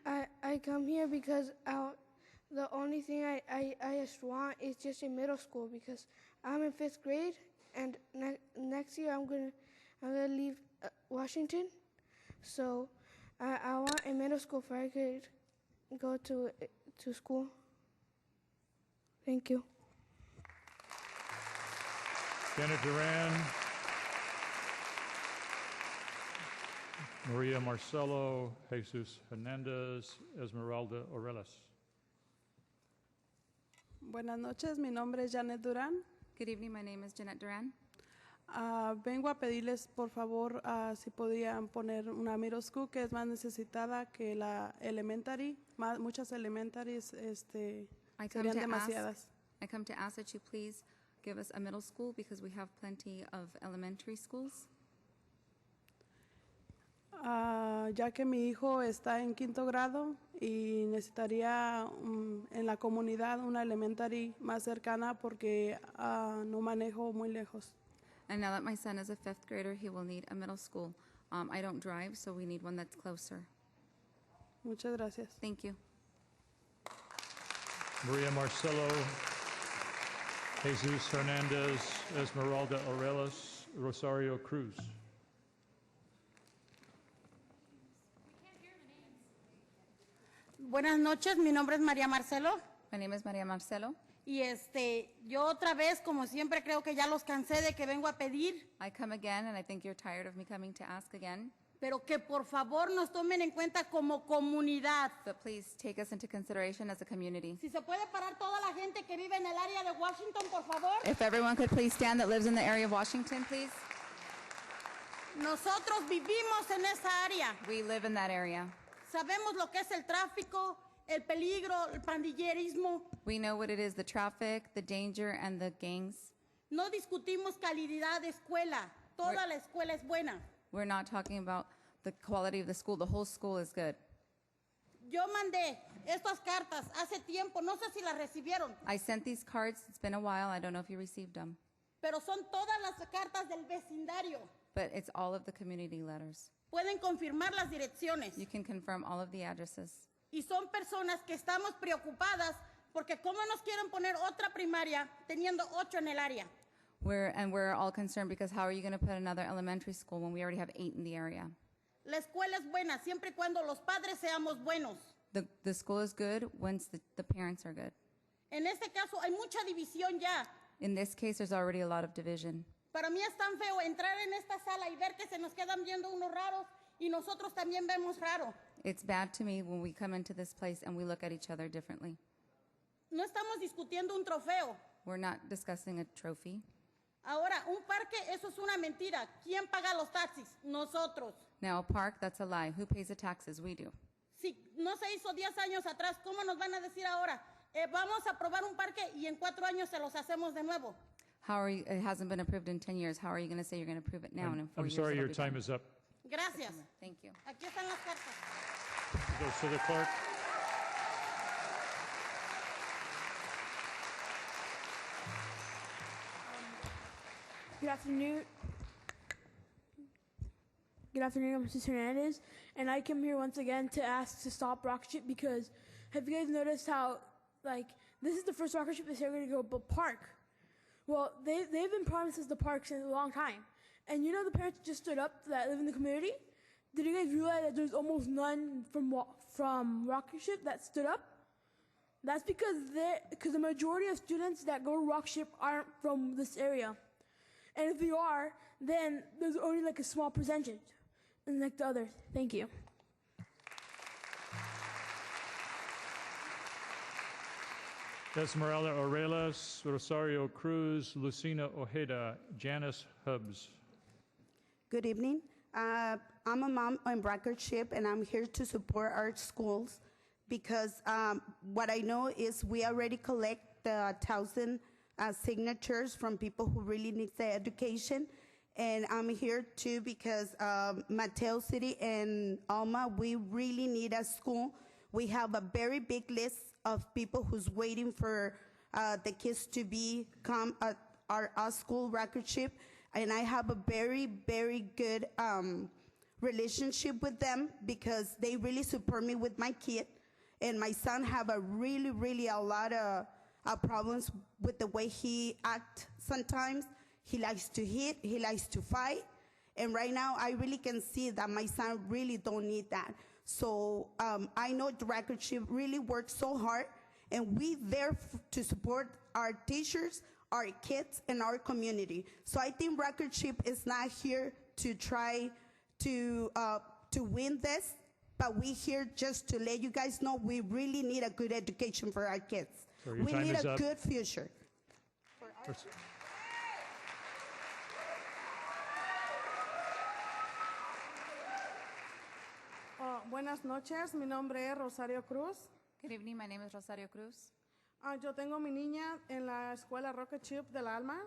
I come here because the only thing I just want is just a middle school because I'm in 5th grade and next year I'm gonna leave Washington, so I want a middle school where I could go to school. Thank you. Janet Duran, Maria Marcelo, Jesus Hernandez, Esmeralda Oreles. Buenas noches, mi nombre es Janet Durán. Good evening, my name is Jeanette Duran. Vengo a pedirles, por favor, si podían poner una middle school que es más necesitada que la elementary. Muchas elementaries serían demasiadas. I come to ask that you please give us a middle school because we have plenty of elementary schools. Ya que mi hijo está en 5º grado y necesitaría en la comunidad una elementary más cercana porque no manejo muy lejos. And now that my son is a 5th grader, he will need a middle school. I don't drive, so we need one that's closer. Muchas gracias. Thank you. Maria Marcelo, Jesus Hernandez, Esmeralda Oreles, Rosario Cruz. Buenas noches, mi nombre es María Marcelo. My name is Maria Marcelo. Y yo otra vez, como siempre, creo que ya los cansé de que vengo a pedir. I come again, and I think you're tired of me coming to ask again. Pero que por favor nos tomen en cuenta como comunidad. But please take us into consideration as a community. Si se puede parar toda la gente que vive en el área de Washington, por favor. If everyone could please stand that lives in the area of Washington, please. Nosotros vivimos en esa área. We live in that area. Sabemos lo que es el tráfico, el peligro, el pandillerismo. We know what it is, the traffic, the danger, and the gangs. No discutimos calidad de escuela. Toda la escuela es buena. We're not talking about the quality of the school. The whole school is good. Yo mandé estas cartas hace tiempo, no sé si las recibieron, I sent these cards. It's been a while. I don't know if you received them, pero son todas las cartas del vecindario. but it's all of the community letters. Pueden confirmar las direcciones. You can confirm all of the addresses. Y son personas que estamos preocupadas porque cómo nos quieren poner otra primaria teniendo 8 en el área. We're all concerned because how are you going to put another elementary school when we already have 8 in the area? La escuela es buena siempre y cuando los padres seamos buenos. The school is good once the parents are good. En este caso hay mucha división ya. In this case, there's already a lot of division. Para mí es tan feo entrar en esta sala y ver que se nos quedan viendo unos raros y nosotros también vemos raro. It's bad to me when we come into this place and we look at each other differently. No estamos discutiendo un trofeo. We're not discussing a trophy. Ahora, un parque, eso es una mentira. ¿Quién paga los taxis? Nosotros. Now, a park, that's a lie. Who pays the taxes? We do. Si no se hizo 10 años atrás, ¿cómo nos van a decir ahora? Vamos a aprobar un parque y en 4 años se los hacemos de nuevo. It hasn't been approved in 10 years. How are you going to say you're going to approve it now and in 4 I'm years? sorry, it'll your be time done? is up. Gracias. Thank you. Aquí están las cartas. Goes to the clerk. Good afternoon. Good afternoon, I'm Mrs. Hernandez, and I come here once again to ask to stop rocket ship because have you guys noticed how, like, this is the first rocket ship that's ever going to go park? Well, they've been promised the park since a long time. And you know the parents just stood up that live in the community? Did you guys realize that there's almost none from rocket ship that stood up? That's because the majority of students that go to rocket ship aren't from this area. And if they are, then there's only like a small percentage, and like the others. Thank you. Esmeralda Orelas, Rosario Cruz, Lucina Ojeda, Janice Hubbs. Good evening. I'm a mom on Brackett Ship, and I'm here to support our schools because what I know is we already collect the 1,000 signatures from people who really need the education. And I'm here too because Mateo City and Alma, we really need a school. We have a very big list of people who's waiting for the kids to become our school record ship. And I have a very, very good relationship with them because they really support me with my kid. And my son have a lot of problems with the way he acts sometimes. He likes to hit, he likes to fight. And right now, I really can see that my son really don't need that. So I know the record ship really works so hard, and we there to support our teachers, our kids, and our community. So I think record ship is not here to try to win this, but we here just to let you guys know we really need a good education for our kids. Sorry, We need a good future. Buenas noches, mi nombre es Rosario Cruz. Good evening, my name is Rosario Cruz. Yo tengo mi niña en la escuela Rocket Ship del Alma.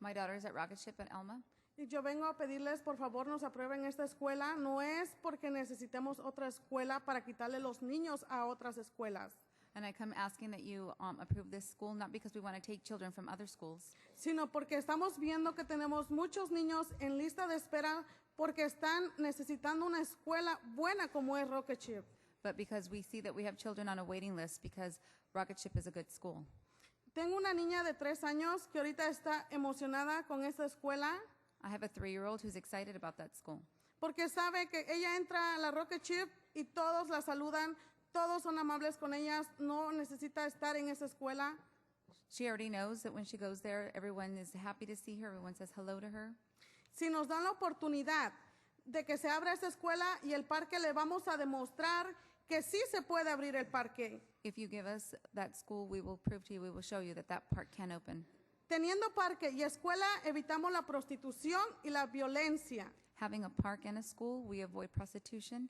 My daughter is at Rocket Ship in Alma. Y yo vengo a pedirles, por favor, nos aprueben esta escuela. No es porque necesitemos otra escuela para quitarle los niños a otras escuelas. And I come asking that you approve this school, not because we want to take children from other schools, Sino porque estamos viendo que tenemos muchos niños en lista de espera porque están necesitando una escuela buena como es Rocket Ship. but because we see that we have children on a waiting list because Rocket Ship is a good school. Tengo una niña de 3 años que ahorita está emocionada con esta escuela I have a 3-year-old who's excited about that school porque sabe que ella entra a la Rocket Ship y todos la saludan, todos son amables con ellas, no necesita estar en esa escuela. She already knows that when she goes there, everyone is happy to see her, everyone says hello to her. Si nos dan la oportunidad de que se abra esa escuela y el parque, le vamos a demostrar que sí se puede abrir el parque. If you give us that school, we will prove to you, we will show you that that park can open. Teniendo parque y escuela, evitamos la prostitución y la violencia. Having a park and a school, we avoid prostitution.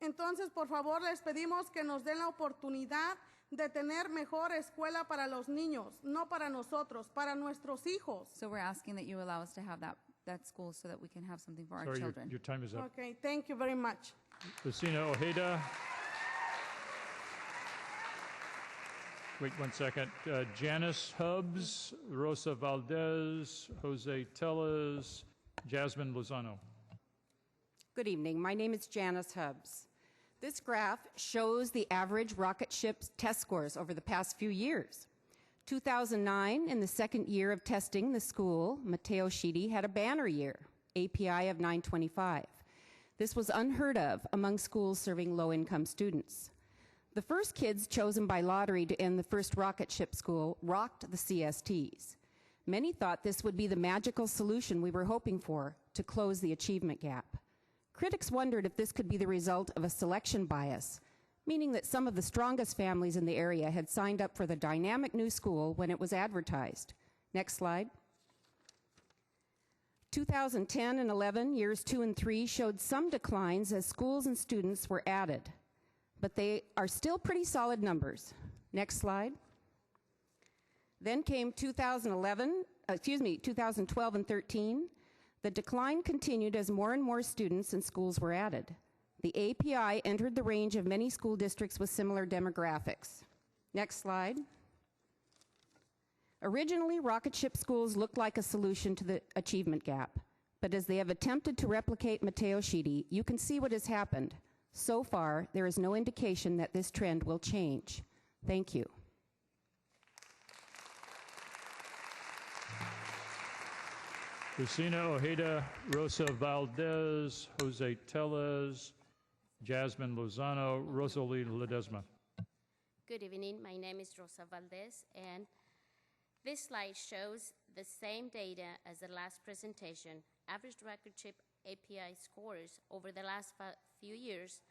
Entonces, por favor, les pedimos que nos den la oportunidad de tener mejor escuela para los niños, no para nosotros, para nuestros hijos. So we're asking that you allow us to have that that school so that we can have something for our Sorry, children. your time is up. Okay, thank you very much. Lucina Ojeda. Wait 1 second. Janice Hubbs, Rosa Valdez, Jose Tellez, Jasmine Lozano. Good evening. My name is Janice Hubbs. This graph shows the average rocket ship test scores over the past few years. 2009, in the second year of testing the school, Mateo Sheedy had a banner year, API of 925. This was unheard of among schools serving low-income students. The first kids chosen by lottery to end the first rocket ship school rocked the CSTs. Many thought this would be the magical solution we were hoping for to close the achievement gap. Critics wondered if this could be the result of a selection bias, meaning that some of the strongest families in the area had signed up for the dynamic new school when it was advertised. Next slide. 2010 and 11, years 2 and 3, showed some declines as schools and students were added, but they are still pretty solid numbers. Next slide. Then came 2012 and 13. The decline continued as more and more students and schools were added. The API entered the range of many school districts with similar demographics. Next slide. Originally, rocket ship schools looked like a solution to the achievement gap, but as they have attempted to replicate Mateo Sheedy, you can see what has happened. So far, there is no indication that this trend will change. Thank you. Lucina Ojeda, Rosa Valdez, Jose Tellez, Jasmine Lozano, Rosalie Ledesma. Good evening. My name is Rosa Valdez, and this slide shows the same data as the last presentation. Average record chip API scores over the last few years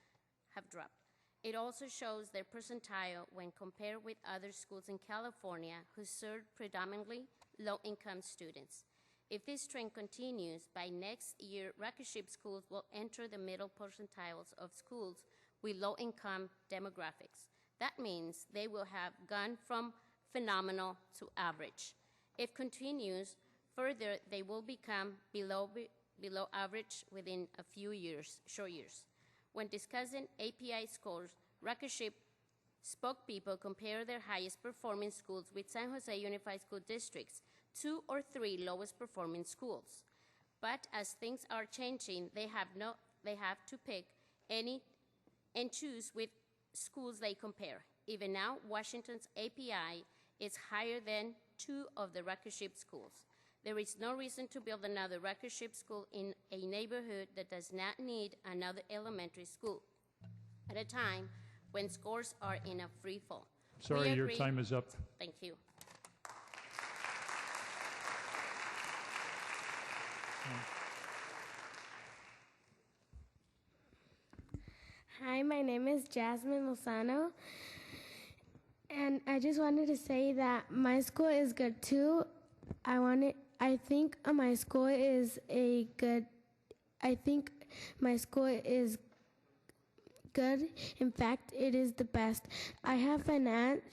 have dropped. It also shows their percentile when compared with other schools in California who serve predominantly low-income students. If this trend continues, by next year, rocket ship schools will enter the middle percentiles of schools with low-income demographics. That means they will have gone from phenomenal to average. If continues further, they will become below average within a few years, short years. When discussing API scores, rocket ship spokespeople compare their highest performing schools with San Jose Unified School District's 2 or 3 lowest performing schools. But as things are changing, they have to pick any and choose with schools they compare. Even now, Washington's API is higher than 2 of the rocket ship schools. There is no reason to build another rocket ship school in a neighborhood that does not need another elementary school at a time when scores are in a free fall. Sorry, your time is up. Thank you. Hi, my name is Jasmine Lozano, and I just wanted to say that my school is good too. I think my school is good. In fact, it is the best. I have an aunt,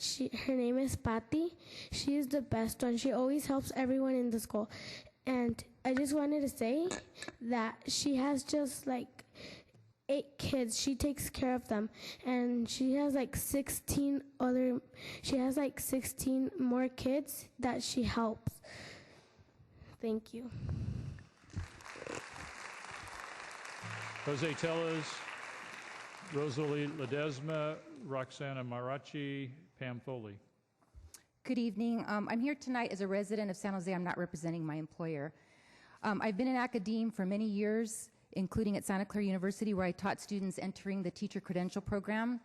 her name is Patty. She is the best one. She always helps everyone in the school. And I just wanted to say that she has just like 8 kids. She takes care of them. And she has like 16 more kids that she helps. Thank you. Jose Tellez, Rosalie Ledesma, Roxana Marachi, Pam Foley. Good evening. I'm here tonight as a resident of San Jose. I'm not representing my employer. I've been in academia for many years, including at Santa Clara University, where I taught students entering the teacher credential program.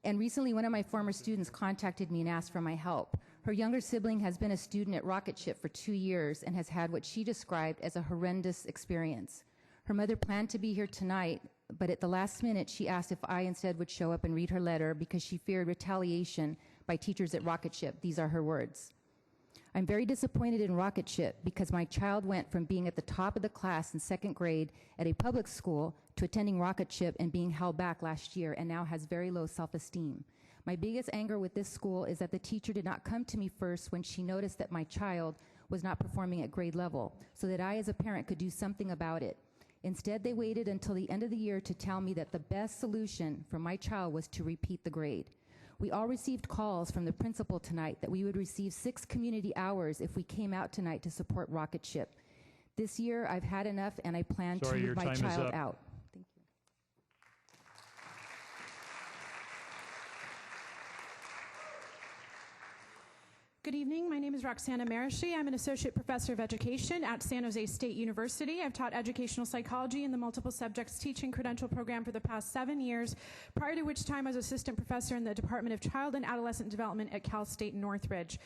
And recently, one of my former students contacted me and asked for my help. Her younger sibling has been a student at Rocket Ship for 2 years and has had what she described as a horrendous experience. Her mother planned to be here tonight, but at the last minute, she asked if I instead would show up and read her letter because she feared retaliation by teachers at Rocket Ship. These are her words. I'm very disappointed in Rocket Ship because my child went from being at the top of the class in 2nd grade at a public school to attending Rocket Ship and being held back last year and now has very low self-esteem. My biggest anger with this school is that the teacher did not come to me first when she noticed that my child was not performing at grade level so that I as a parent could do something about it. Instead, they waited until the end of the year to tell me that the best solution for my child was to repeat the grade. We all received calls from the principal tonight that we would receive 6 community hours if we came out tonight to support Rocket Ship. This year, I've had enough, and I plan to move my child out. Thank you. Good evening. My name is Roxana Marishi. I'm an associate professor of education at San Jose State University. I've taught educational psychology in the multiple subjects teaching credential program for the past 7 years, prior to which time I was assistant professor in the Department of Child and Adolescent Development at Cal State Northridge.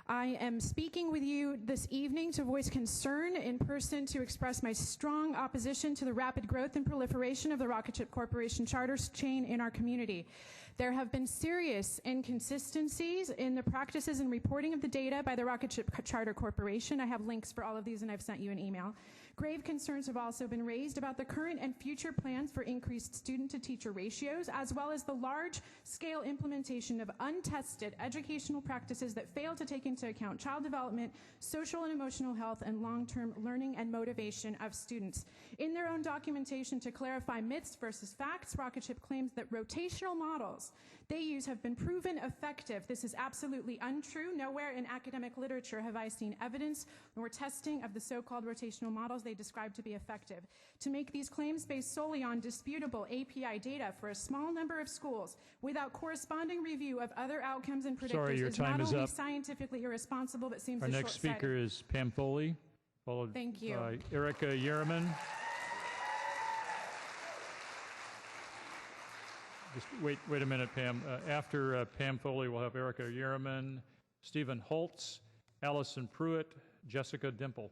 I am speaking with you this evening to voice concern in person to express my strong opposition to the rapid growth and proliferation of the Rocket Ship Corporation charter chain in our community. There have been serious inconsistencies in the practices and reporting of the data by the Rocket Ship Charter Corporation. I have links for all of these, and I've sent you an email. Grave concerns have also been raised about the current and future plans for increased student-to-teacher ratios, as well as the large-scale implementation of untested educational practices that fail to take into account child development, social and emotional health, and long-term learning and motivation of students. In their own documentation to clarify myths versus facts, Rocket Ship claims that rotational models they use have been proven effective. This is absolutely untrue. Nowhere in academic literature have I seen evidence nor testing of the so-called rotational models they describe to be effective. To make these claims based solely on disputable API data for a small number of schools without corresponding review of other outcomes and predictors your is time not is only up. scientifically irresponsible, but seems Our next short-sighted. speaker is Pam Foley, followed Thank you. by Erica Yerman. Just wait a minute, Pam. After Pam Foley, we'll have Erica Yerman, Stephen Holtz, Allison Pruitt, Jessica Dimple.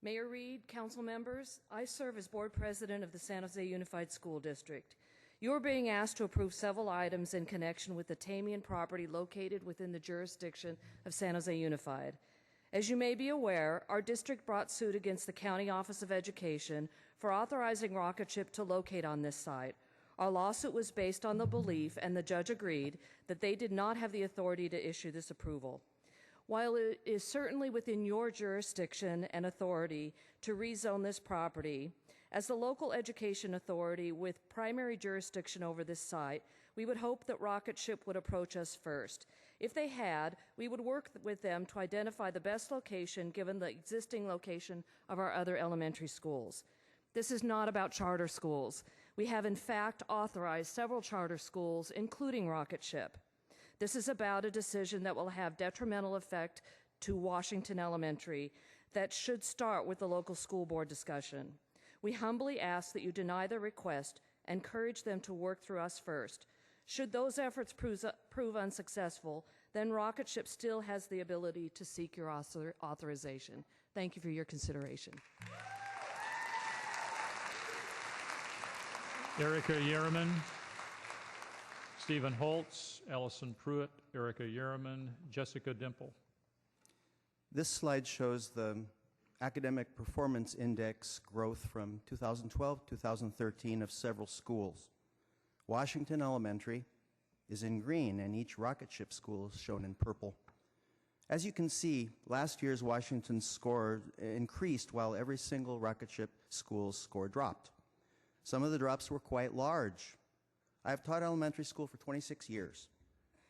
Mayor Reed, council members, I serve as board president of the San Jose Unified School District. You're being asked to approve several items in connection with the Tamian property located within the jurisdiction of San Jose Unified. As you may be aware, our district brought suit against the County Office of Education for authorizing Rocket Ship to locate on this site. Our lawsuit was based on the belief, and the judge agreed, that they did not have the authority to issue this approval. While it is certainly within your jurisdiction and authority to rezone this property, as the local education authority with primary jurisdiction over this site, we would hope that Rocket Ship would approach us first. If they had, we would work with them to identify the best location given the existing location of our other elementary schools. This is not about charter schools. We have in fact authorized several charter schools, including Rocket Ship. This is about a decision that will have detrimental effect to Washington Elementary that should start with the local school board discussion. We humbly ask that you deny the request and encourage them to work through us first. Should those efforts prove unsuccessful, then Rocket Ship still has the ability to seek your authorization. Thank you for your consideration. Erica Yerman, Stephen Holtz, Allison Pruitt, Erica Yerman, Jessica Dimple. This slide shows the academic performance index growth from 2012 to 2013 of several schools. Washington Elementary is in green, and each Rocket Ship school is shown in purple. As you can see, last year's Washington score increased while every single Rocket Ship school's score dropped. Some of the drops were quite large. I've taught elementary school for 26 years.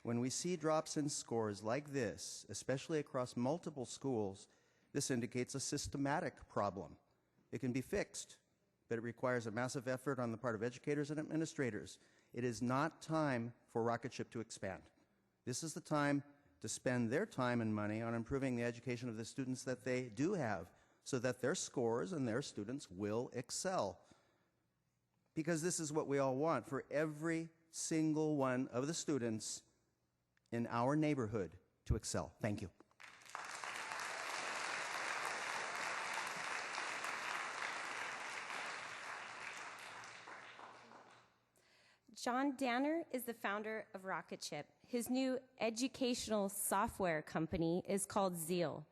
When we see drops in scores like this, especially across multiple schools, this indicates a systematic problem. It can be fixed, but it requires a massive effort on the part of educators and administrators. It is not time for Rocket Ship to expand. This is the time to spend their time and money on improving the education of the students that they do have, so that their scores and their students will excel. Because this is what we all want for every single one of the students in our neighborhood to excel. Thank you. John Danner is the founder of Rocket Ship. His new educational software company is called Zeal.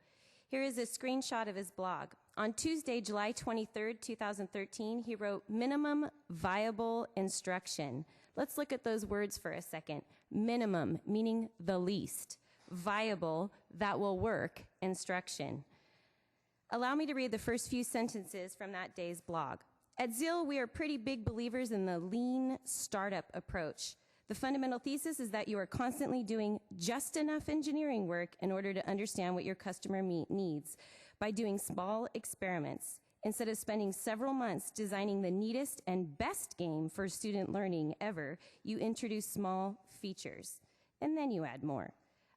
Here is a screenshot of his blog. On Tuesday, July 23rd, 2013, he wrote minimum viable instruction. Let's look at those words for a second. Minimum, meaning the least. viable, that will work instruction. Allow me to read the first few sentences from that day's blog. At ZEAL, we are pretty big believers in the lean startup approach. The fundamental thesis is that you are constantly doing just enough engineering work in order to understand what your customer needs by doing small experiments. Instead of spending several months designing the neatest and best game for student learning ever, you introduce small features, and then you add more.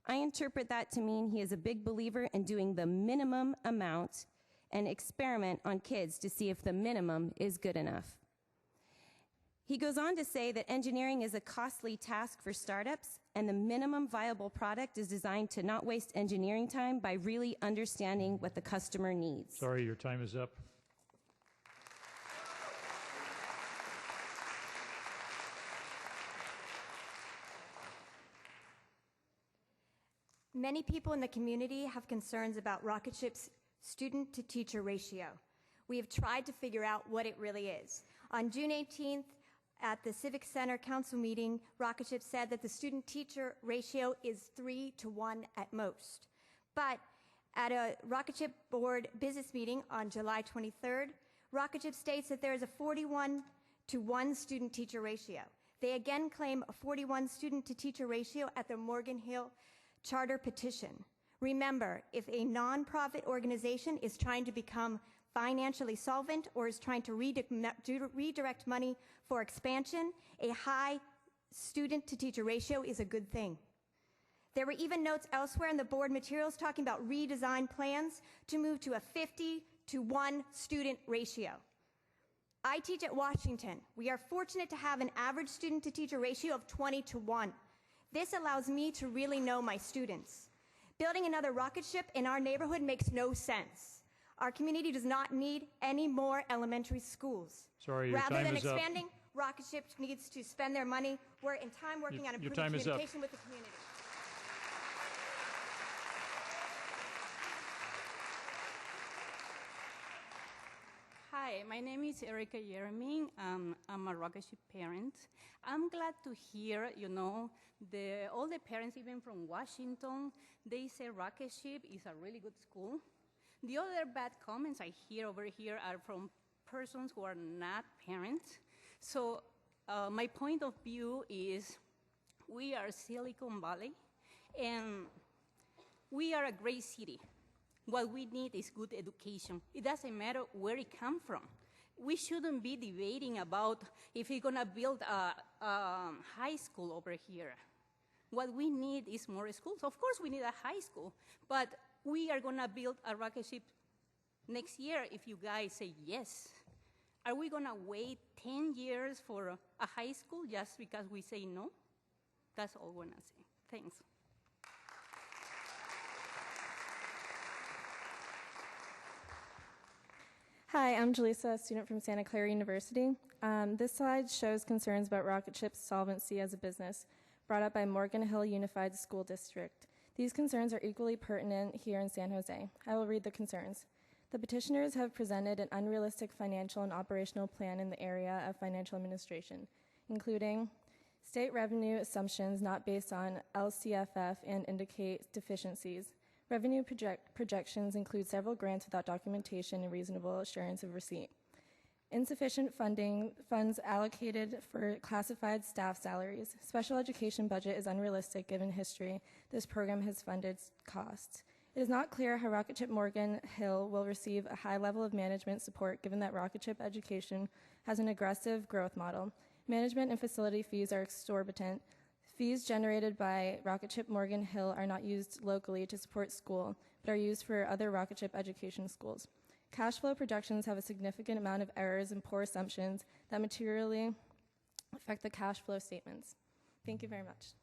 I interpret that to mean he is a big believer in doing the minimum amount and experiment on kids to see if the minimum is good enough. He goes on to say that engineering is a costly task for startups, and the minimum viable product is designed to not waste engineering time by really understanding what the customer needs. Sorry, your time is up. Many people in the community have concerns about Rocketship's student-to-teacher ratio. We have tried to figure out what it really is. On June 18th, at the Civic Center Council meeting, Rocketship said that the student-teacher ratio is 3 to 1 at most. But at a Rocketship board business meeting on July 23rd, Rocketship states that there is a 41 to 1 student-teacher ratio. They again claim a 41 student-to-teacher ratio at the Morgan Hill Charter petition. Remember, if a nonprofit organization is trying to become financially solvent or is trying to redirect money for expansion, a high student-to-teacher ratio is a good thing. There were even notes elsewhere in the board materials talking about redesign plans to move to a 50 to 1 student ratio. I teach at Washington. We are fortunate to have an average student-to-teacher ratio of 20 to 1. This allows me to really know my students. Building another rocket ship in our neighborhood makes no sense. Our community does not need any more elementary schools. Sorry, your Rather time than is up. expanding, Rocketship needs to spend their money where in time working on Your improving time is up. communication with the community. Hi, my name is Erica Yerming. I'm a Rocketship parent. I'm glad to hear, all the parents, even from Washington, they say Rocketship is a really good school. The other bad comments I hear over here are from persons who are not parents. So my point of view is we are Silicon Valley, and we are a great city. What we need is good education. It doesn't matter where it comes from. We shouldn't be debating about if we're gonna build a high school over here. What we need is more schools. Of course we need a high school, but we are gonna build a rocket ship next year if you guys say yes. Are we gonna wait 10 years for a high school just because we say no? That's all we're gonna say. Thanks. Hi, I'm Jaleesa, a student from Santa Clara University. This slide shows concerns about Rocketship's solvency as a business, brought up by Morgan Hill Unified School District. These concerns are equally pertinent here in San Jose. I will read the concerns. The petitioners have presented an unrealistic financial and operational plan in the area of financial administration, including state revenue assumptions not based on LCFF and indicate deficiencies. Revenue projections include several grants without documentation and reasonable assurance of receipt. Insufficient funds allocated for classified staff salaries. Special education budget is unrealistic given history this program has funded costs. It is not clear how Rocketship Morgan Hill will receive a high level of management support given that Rocketship Education has an aggressive growth model. Management and facility fees are exorbitant. Fees generated by Rocketship Morgan Hill are not used locally to support school, but are used for other Rocketship education schools. Cash flow projections have a significant amount of errors and poor assumptions that materially affect the cash flow statements. Thank you very much.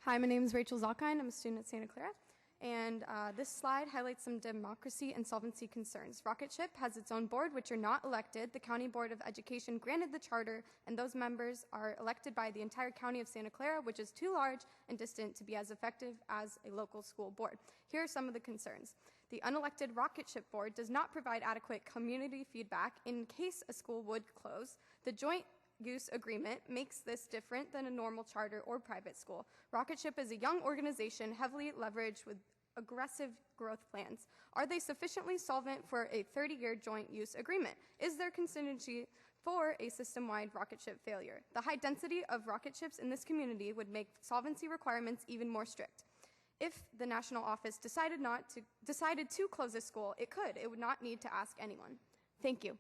Hi, my name is Rachel Zalkine. I'm a student at Santa Clara. And this slide highlights some democracy and solvency concerns. Rocketship has its own board, which are not elected. The County Board of Education granted the charter, and those members are elected by the entire county of Santa Clara, which is too large and distant to be as effective as a local school board. Here are some of the concerns. The unelected Rocketship board does not provide adequate community feedback in case a school would close. The joint use agreement makes this different than a normal charter or private school. Rocket Ship is a young organization heavily leveraged with aggressive growth plans. Are they sufficiently solvent for a 30-year joint use agreement? Is there contingency for a system-wide rocket ship failure? The high density of rocket ships in this community would make solvency requirements even more strict. If the national office decided to close this school, it could. It would not need to ask anyone. Thank you.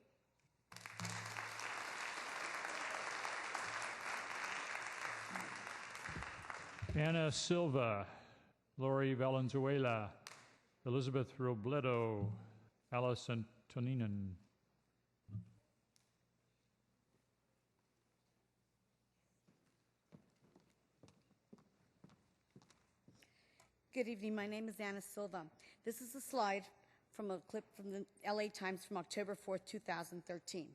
Anna Silva, Lori Valenzuela, Elizabeth Robledo, Alice Antoninen. Good evening. My name is Anna Silva. This is a slide from a clip from the LA Times from October 4th, 2013.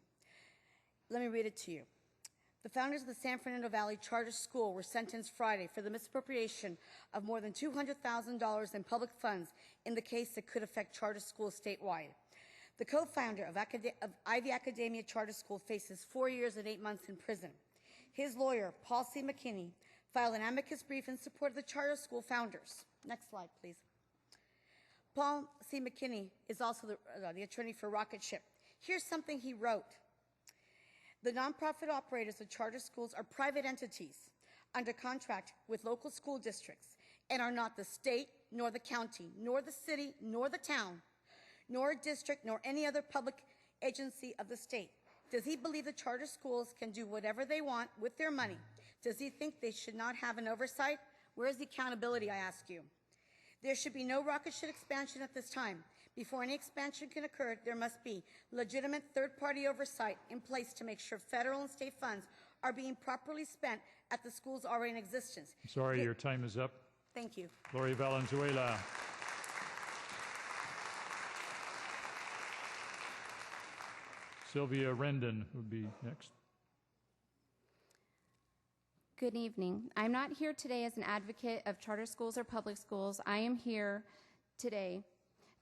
Let me read it to you. The founders of the San Fernando Valley Charter School were sentenced Friday for the misappropriation of more than $200,000 in public funds in the case that could affect charter schools statewide. The co-founder of Ivy Academia Charter School faces 4 years and 8 months in prison. His lawyer, Paul C. McKinney, filed an amicus brief in support of the charter school founders. Next slide, please. Paul C. McKinney is also the attorney for Rocket Ship. Here's something he wrote. The nonprofit operators of charter schools are private entities under contract with local school districts and are not the state, nor the county, nor the city, nor the town, nor a district, nor any other public agency of the state. Does he believe the charter schools can do whatever they want with their money? Does he think they should not have an oversight? Where is the accountability, I ask you? There should be no rocket ship expansion at this time. Before any expansion can occur, there must be legitimate third-party oversight in place to make sure federal and state funds are being properly spent at the schools already in existence. I'm sorry, your time is up. Thank you. Lori Valenzuela. Sylvia Rendon would be next. Good evening. I'm not here today as an advocate of charter schools or public schools. I am here today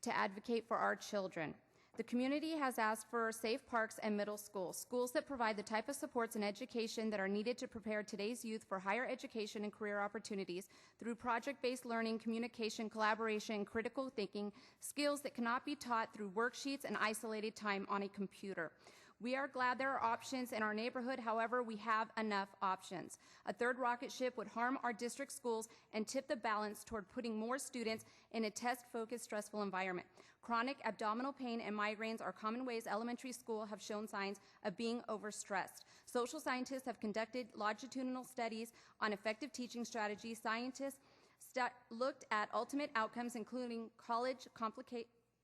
to advocate for our children. The community has asked for safe parks and middle schools, schools that provide the type of supports and education that are needed to prepare today's youth for higher education and career opportunities through project-based learning, communication, collaboration, critical thinking, skills that cannot be taught through worksheets and isolated time on a computer. We are glad there are options in our neighborhood. However, we have enough options. A third rocket ship would harm our district schools and tip the balance toward putting more students in a test-focused, stressful environment. Chronic abdominal pain and migraines are common ways elementary school have shown signs of being overstressed. Social scientists have conducted longitudinal studies on effective teaching strategies. Scientists looked at ultimate outcomes, including college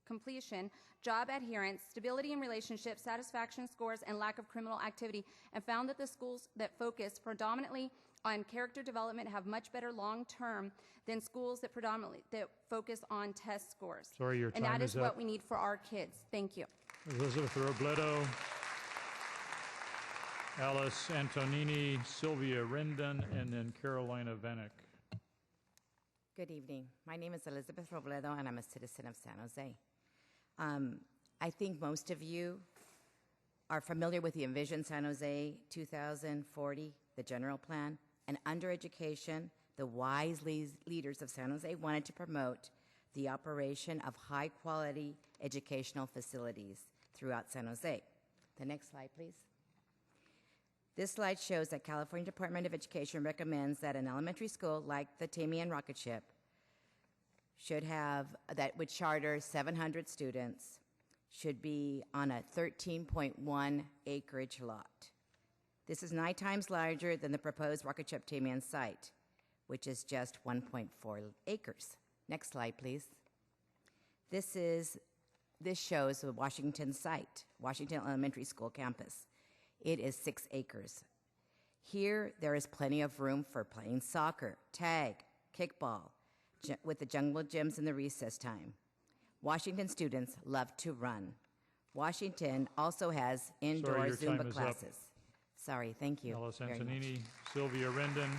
completion, job adherence, stability in relationships, satisfaction scores, and lack of criminal activity, and found that the schools that focus predominantly on character development have much better long-term than schools that focus on test scores. Sorry, your time and that is up. what we need for our kids. Thank you. Elizabeth Robledo, Alice Antonini, Sylvia Rendon, and then Carolina Vanek. Good evening. My name is Elizabeth Robledo, and I'm a citizen of San Jose. I think most of you are familiar with the Envision San Jose 2040, the general plan. And under education, the wise leaders of San Jose wanted to promote the operation of high-quality educational facilities throughout San Jose. The next slide, please. This slide shows that California Department of Education recommends that an elementary school like the Tamian Rocket Ship would charter 700 students, should be on a 13.1 acreage lot. This is 9 times larger than the proposed Rocket Ship Tamian site, which is just 1.4 acres. Next slide, please. This shows the Washington site, Washington Elementary School campus. It is 6 acres. Here, there is plenty of room for playing soccer, tag, kickball, with the jungle gyms in the recess time. Washington students love to run. Washington also has indoor Zumba classes. Sorry, thank you. Alice Antonini, Sylvia Rendon,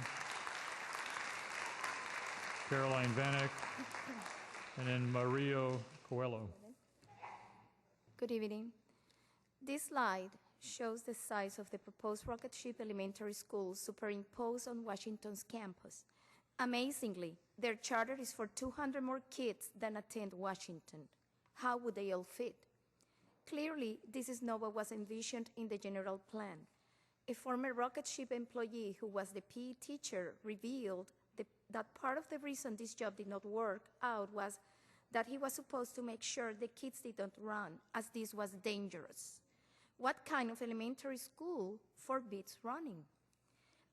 Caroline Vanek, and then Mario Coelho. Good evening. This slide shows the size of the proposed rocket ship elementary school superimposed on Washington's campus. Amazingly, their charter is for 200 more kids than attend Washington. How would they all fit? Clearly, this is not what was envisioned in the general plan. A former rocket ship employee who was the PE teacher revealed that part of the reason this job did not work out was that he was supposed to make sure the kids didn't run, as this was dangerous. What kind of elementary school forbids running?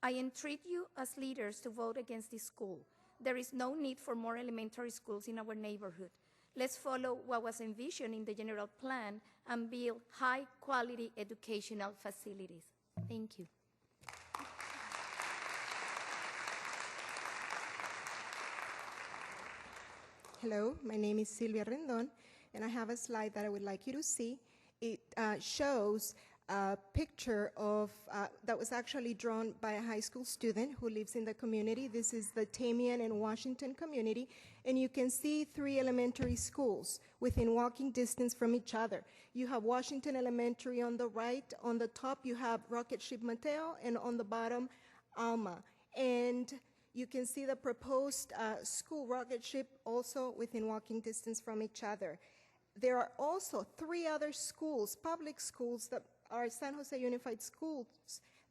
I entreat you as leaders to vote against this school. There is no need for more elementary schools in our neighborhood. Let's follow what was envisioned in the general plan and build high-quality educational facilities. Thank you. Hello, my name is Silvia Rendon, and I have a slide that I would like you to see. It shows a picture of that was actually drawn by a high school student who lives in the community. This is the Tamian and Washington community, and you can see 3 elementary schools within walking distance from each other. You have Washington Elementary on the right. On the top, you have Rocket Ship Mateo, and on the bottom, Alma. And you can see the proposed school Rocket Ship also within walking distance from each other. There are also 3 other schools, public schools, that are San Jose Unified Schools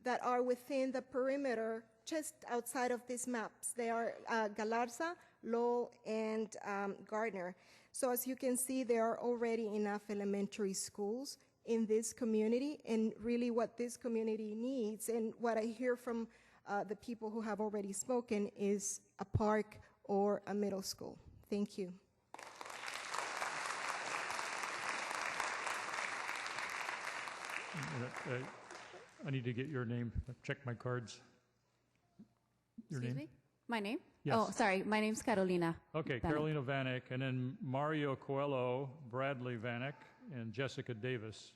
that are within the perimeter just outside of these maps. They are Galarza, Lowell, and Gardner. So as you can see, there are already enough elementary schools in this community, and really what this community needs, and what I hear from the people who have already spoken, is a park or a middle school. Thank you. I need to get your name. Check my cards. Your Excuse name? me? My name? Yes. Oh, sorry. My name's Carolina. Okay, Vanek. Carolina Vanek, and then Mario Coelho, Bradley Vanek, and Jessica Davis.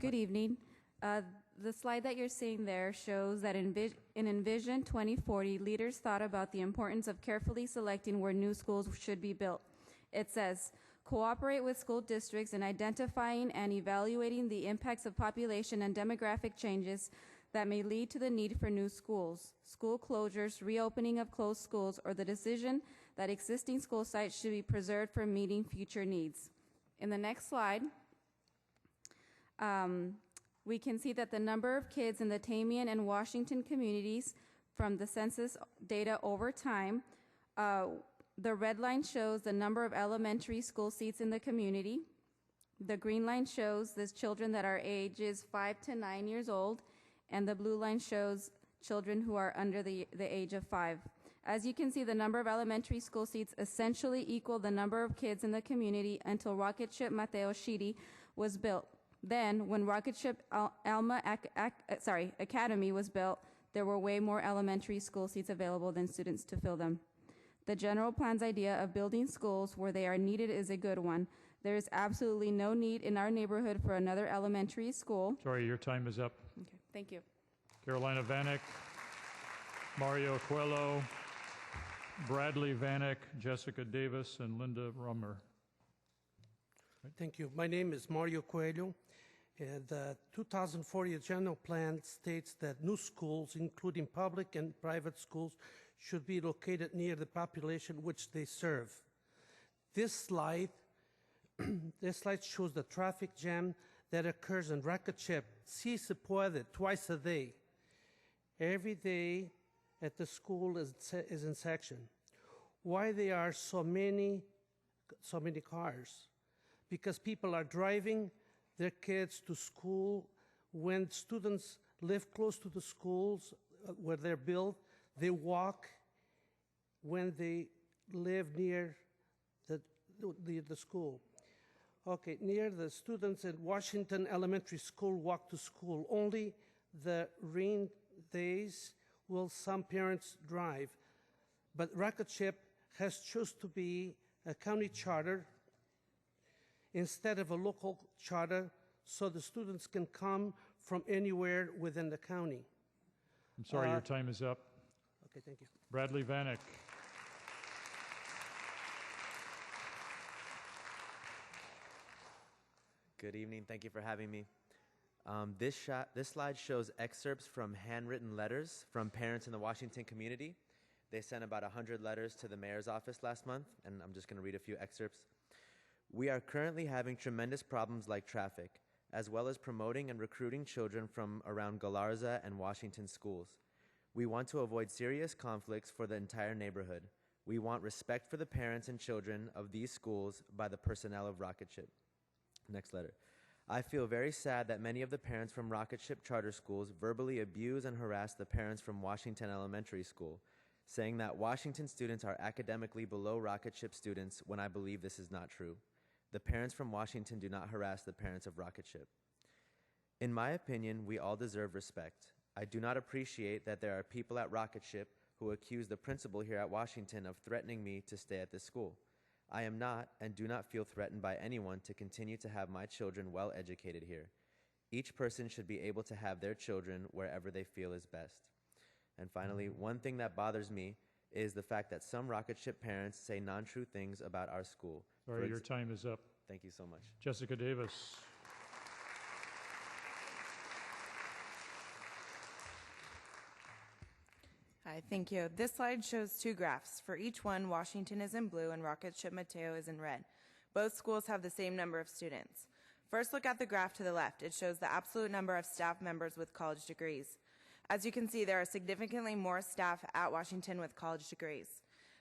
Good evening. The slide that you're seeing there shows that in Envision 2040, leaders thought about the importance of carefully selecting where new schools should be built. It says, cooperate with school districts in identifying and evaluating the impacts of population and demographic changes that may lead to the need for new schools, school closures, reopening of closed schools, or the decision that existing school sites should be preserved for meeting future needs. In the next slide, we can see that the number of kids in the Tamian and Washington communities from the census data over time, the red line shows the number of elementary school seats in the community. The green line shows the children that are ages 5 to 9 years old, and the blue line shows children who are under the age of 5. As you can see, the number of elementary school seats essentially equal the number of kids in the community until Rocket Ship Mateo Shiri was built. Then, when Rocket Ship Alma Academy was built, there were way more elementary school seats available than students to fill them. The general plan's idea of building schools where they are needed is a good one. There is absolutely no need in our neighborhood for another elementary school. Sorry, your time is up. Okay, thank you. Carolina Vanek, Mario Coelho, Bradley Vanek, Jessica Davis, and Linda Rummer. Thank you. My name is Mario Coelho. The 2040 general plan states that new schools, including public and private schools, should be located near the population which they serve. This slide shows the traffic jam that occurs in Rocket Ship. Si se puede, twice a day. Every day at the school is in section. Why there are so many cars? Because people are driving their kids to school. When students live close to the schools where they're built, they walk. When they live near the school. Okay, near the students at Washington Elementary School walk to school. Only the rain days will some parents drive. But Rocket Ship has chosen to be a county charter instead of a local charter, so the students can come from anywhere within the county. I'm sorry, your time is up. Okay, thank you. Bradley Vanek. Good evening. Thank you for having me. This slide shows excerpts from handwritten letters from parents in the Washington community. They sent about 100 letters to the mayor's office last month, and I'm just going to read a few excerpts. We are currently having tremendous problems like traffic, as well as promoting and recruiting children from around Galarza and Washington schools. We want to avoid serious conflicts for the entire neighborhood. We want respect for the parents and children of these schools by the personnel of Rocket Ship. Next letter. I feel very sad that many of the parents from Rocket Ship charter schools verbally abuse and harass the parents from Washington Elementary School, saying that Washington students are academically below Rocket Ship students when I believe this is not true. The parents from Washington do not harass the parents of Rocket Ship. In my opinion, we all deserve respect. I do not appreciate that there are people at Rocket Ship who accuse the principal here at Washington of threatening me to stay at this school. I am not and do not feel threatened by anyone to continue to have my children well educated here. Each person should be able to have their children wherever they feel is best. And finally, one thing that bothers me is the fact that some Rocket Ship parents say non-true things about our school. Sorry, your time is up. Thank you so much. Jessica Davis. Hi, thank you. This slide shows two graphs. For each one, Washington is in blue and Rocket Ship Mateo is in red. Both schools have the same number of students. First, look at the graph to the left. It shows the absolute number of staff members with college degrees. As you can see, there are significantly more staff at Washington with college degrees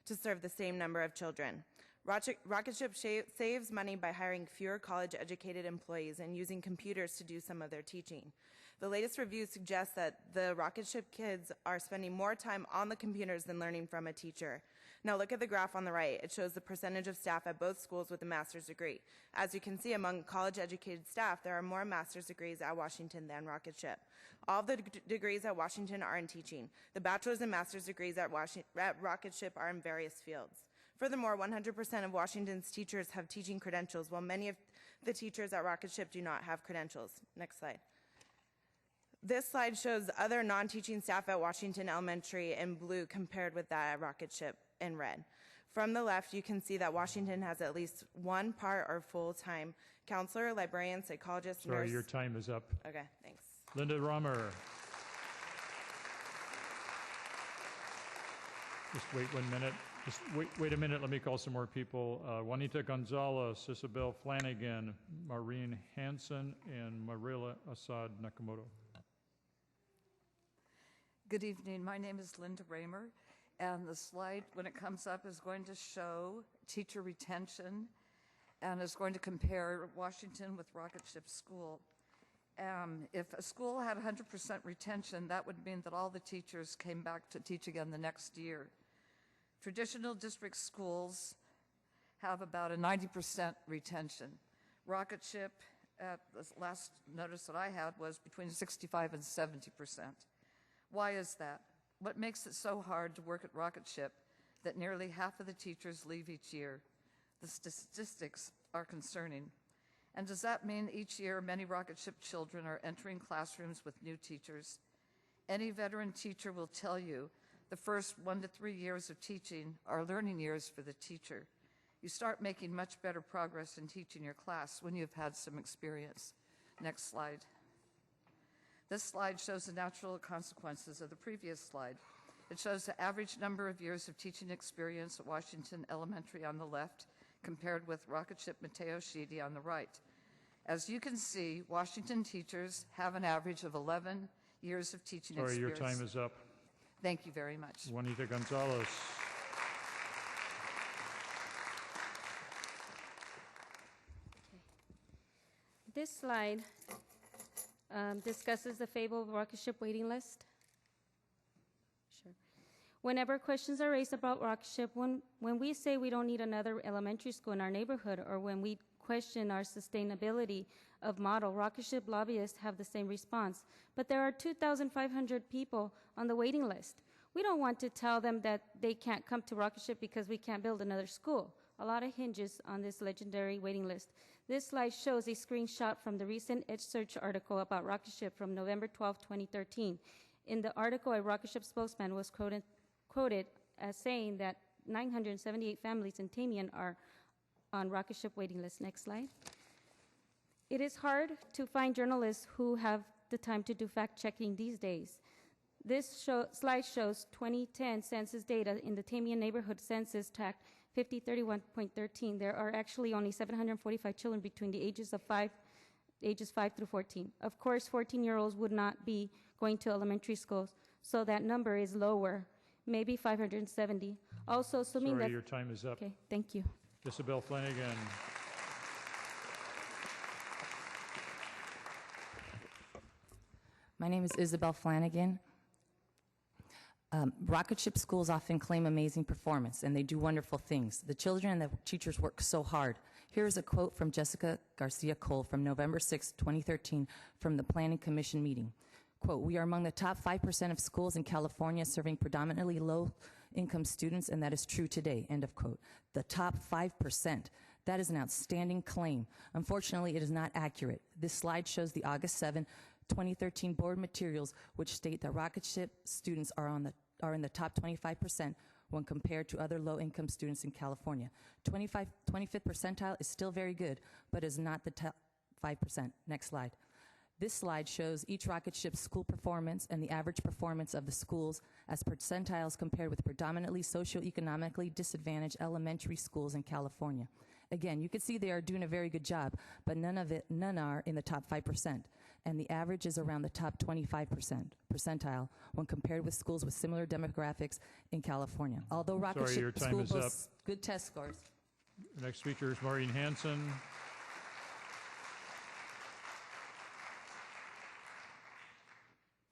to serve the same number of children. Rocket Ship saves money by hiring fewer college-educated employees and using computers to do some of their teaching. The latest reviews suggest that the Rocket Ship kids are spending more time on the computers than learning from a teacher. Now look at the graph on the right. It shows the percentage of staff at both schools with a master's degree. As you can see, among college-educated staff, there are more master's degrees at Washington than Rocket Ship. All of the degrees at Washington are in teaching. The bachelor's and master's degrees at Rocket Ship are in various fields. Furthermore, 100% of Washington's teachers have teaching credentials, while many of the teachers at Rocket Ship do not have credentials. Next slide. This slide shows other non-teaching staff at Washington Elementary in blue compared with that at Rocket Ship in red. From the left, you can see that Washington has at least one part or full-time counselor, librarian, psychologist, nurse. Sorry, your time is up. Okay, thanks. Linda Romer. Just wait 1 minute. Just wait a minute. Let me call some more people. Juanita Gonzalez, Isabel Flanagan, Maureen Hansen, and Marilla Assad Nakamoto. Good evening. My name is Linda Raymer, and the slide, when it comes up, is going to show teacher retention and is going to compare Washington with Rocket Ship School. If a school had 100% retention, that would mean that all the teachers came back to teach again the next year. Traditional district schools have about a 90% retention. Rocket Ship, at the last notice that I had, was between 65 and 70%. Why is that? What makes it so hard to work at Rocket Ship that nearly half of the teachers leave each year? The statistics are concerning. And does that mean each year many Rocket Ship children are entering classrooms with new teachers? Any veteran teacher will tell you the first 1 to 3 years of teaching are learning years for the teacher. You start making much better progress in teaching your class when you've had some experience. Next slide. This slide shows the natural consequences of the previous slide. It shows the average number of years of teaching experience at Washington Elementary on the left compared with Rocket Ship Mateo Sheedy on the right. As you can see, Washington teachers have an average of 11 years of teaching experience. Sorry, your time is up. Thank you very much. Juanita Gonzalez. This slide discusses the fabled Rocket Ship waiting list. Sure. Whenever questions are raised about Rocket Ship, when we say we don't need another elementary school in our neighborhood, or when we question our sustainability of model, Rocket Ship lobbyists have the same response. But there are 2,500 people on the waiting list. We don't want to tell them that they can't come to Rocket Ship because we can't build another school. A lot of hinges on this legendary waiting list. This slide shows a screenshot from the recent EdgeSearch article about Rocket Ship from November 12, 2013. In the article, a Rocket Ship spokesman was quoted as saying that 978 families in Tamian are on Rocket Ship waiting list. Next slide. It is hard to find journalists who have the time to do fact-checking these days. This slide shows 2010 census data in the Tamian Neighborhood Census Tract 5031.13. There are actually only 745 children between the ages 5 through 14. Of course, 14-year-olds would not be going to elementary schools, so that number is lower, maybe 570. Also, assuming Sorry, that... your time is up. Okay, thank you. Isabel Flanagan. My name is Isabel Flanagan. Rocket ship schools often claim amazing performance, and they do wonderful things. The children and the teachers work so hard. Here is a quote from Jessica Garcia Cole from November 6, 2013, from the Planning Commission meeting. Quote, "We are among the top 5% of schools in California serving predominantly low-income students, and that is true today," end of quote. The top 5%. That is an outstanding claim. Unfortunately, it is not accurate. This slide shows the August 7, 2013 board materials, which state that rocket ship students are in the top 25% when compared to other low-income students in California. 25th percentile is still very good, but is not the top 5%. Next slide. This slide shows each rocket ship's school performance and the average performance of the schools as percentiles compared with predominantly socioeconomically disadvantaged elementary schools in California. Again, you can see they are doing a very good job, but none are in the top 5%, and the average is around the top 25% percentile when compared with schools with similar demographics in California. Although rocket Sorry, your ship time school is up. boasts good test scores. Next speaker is Maureen Hanson.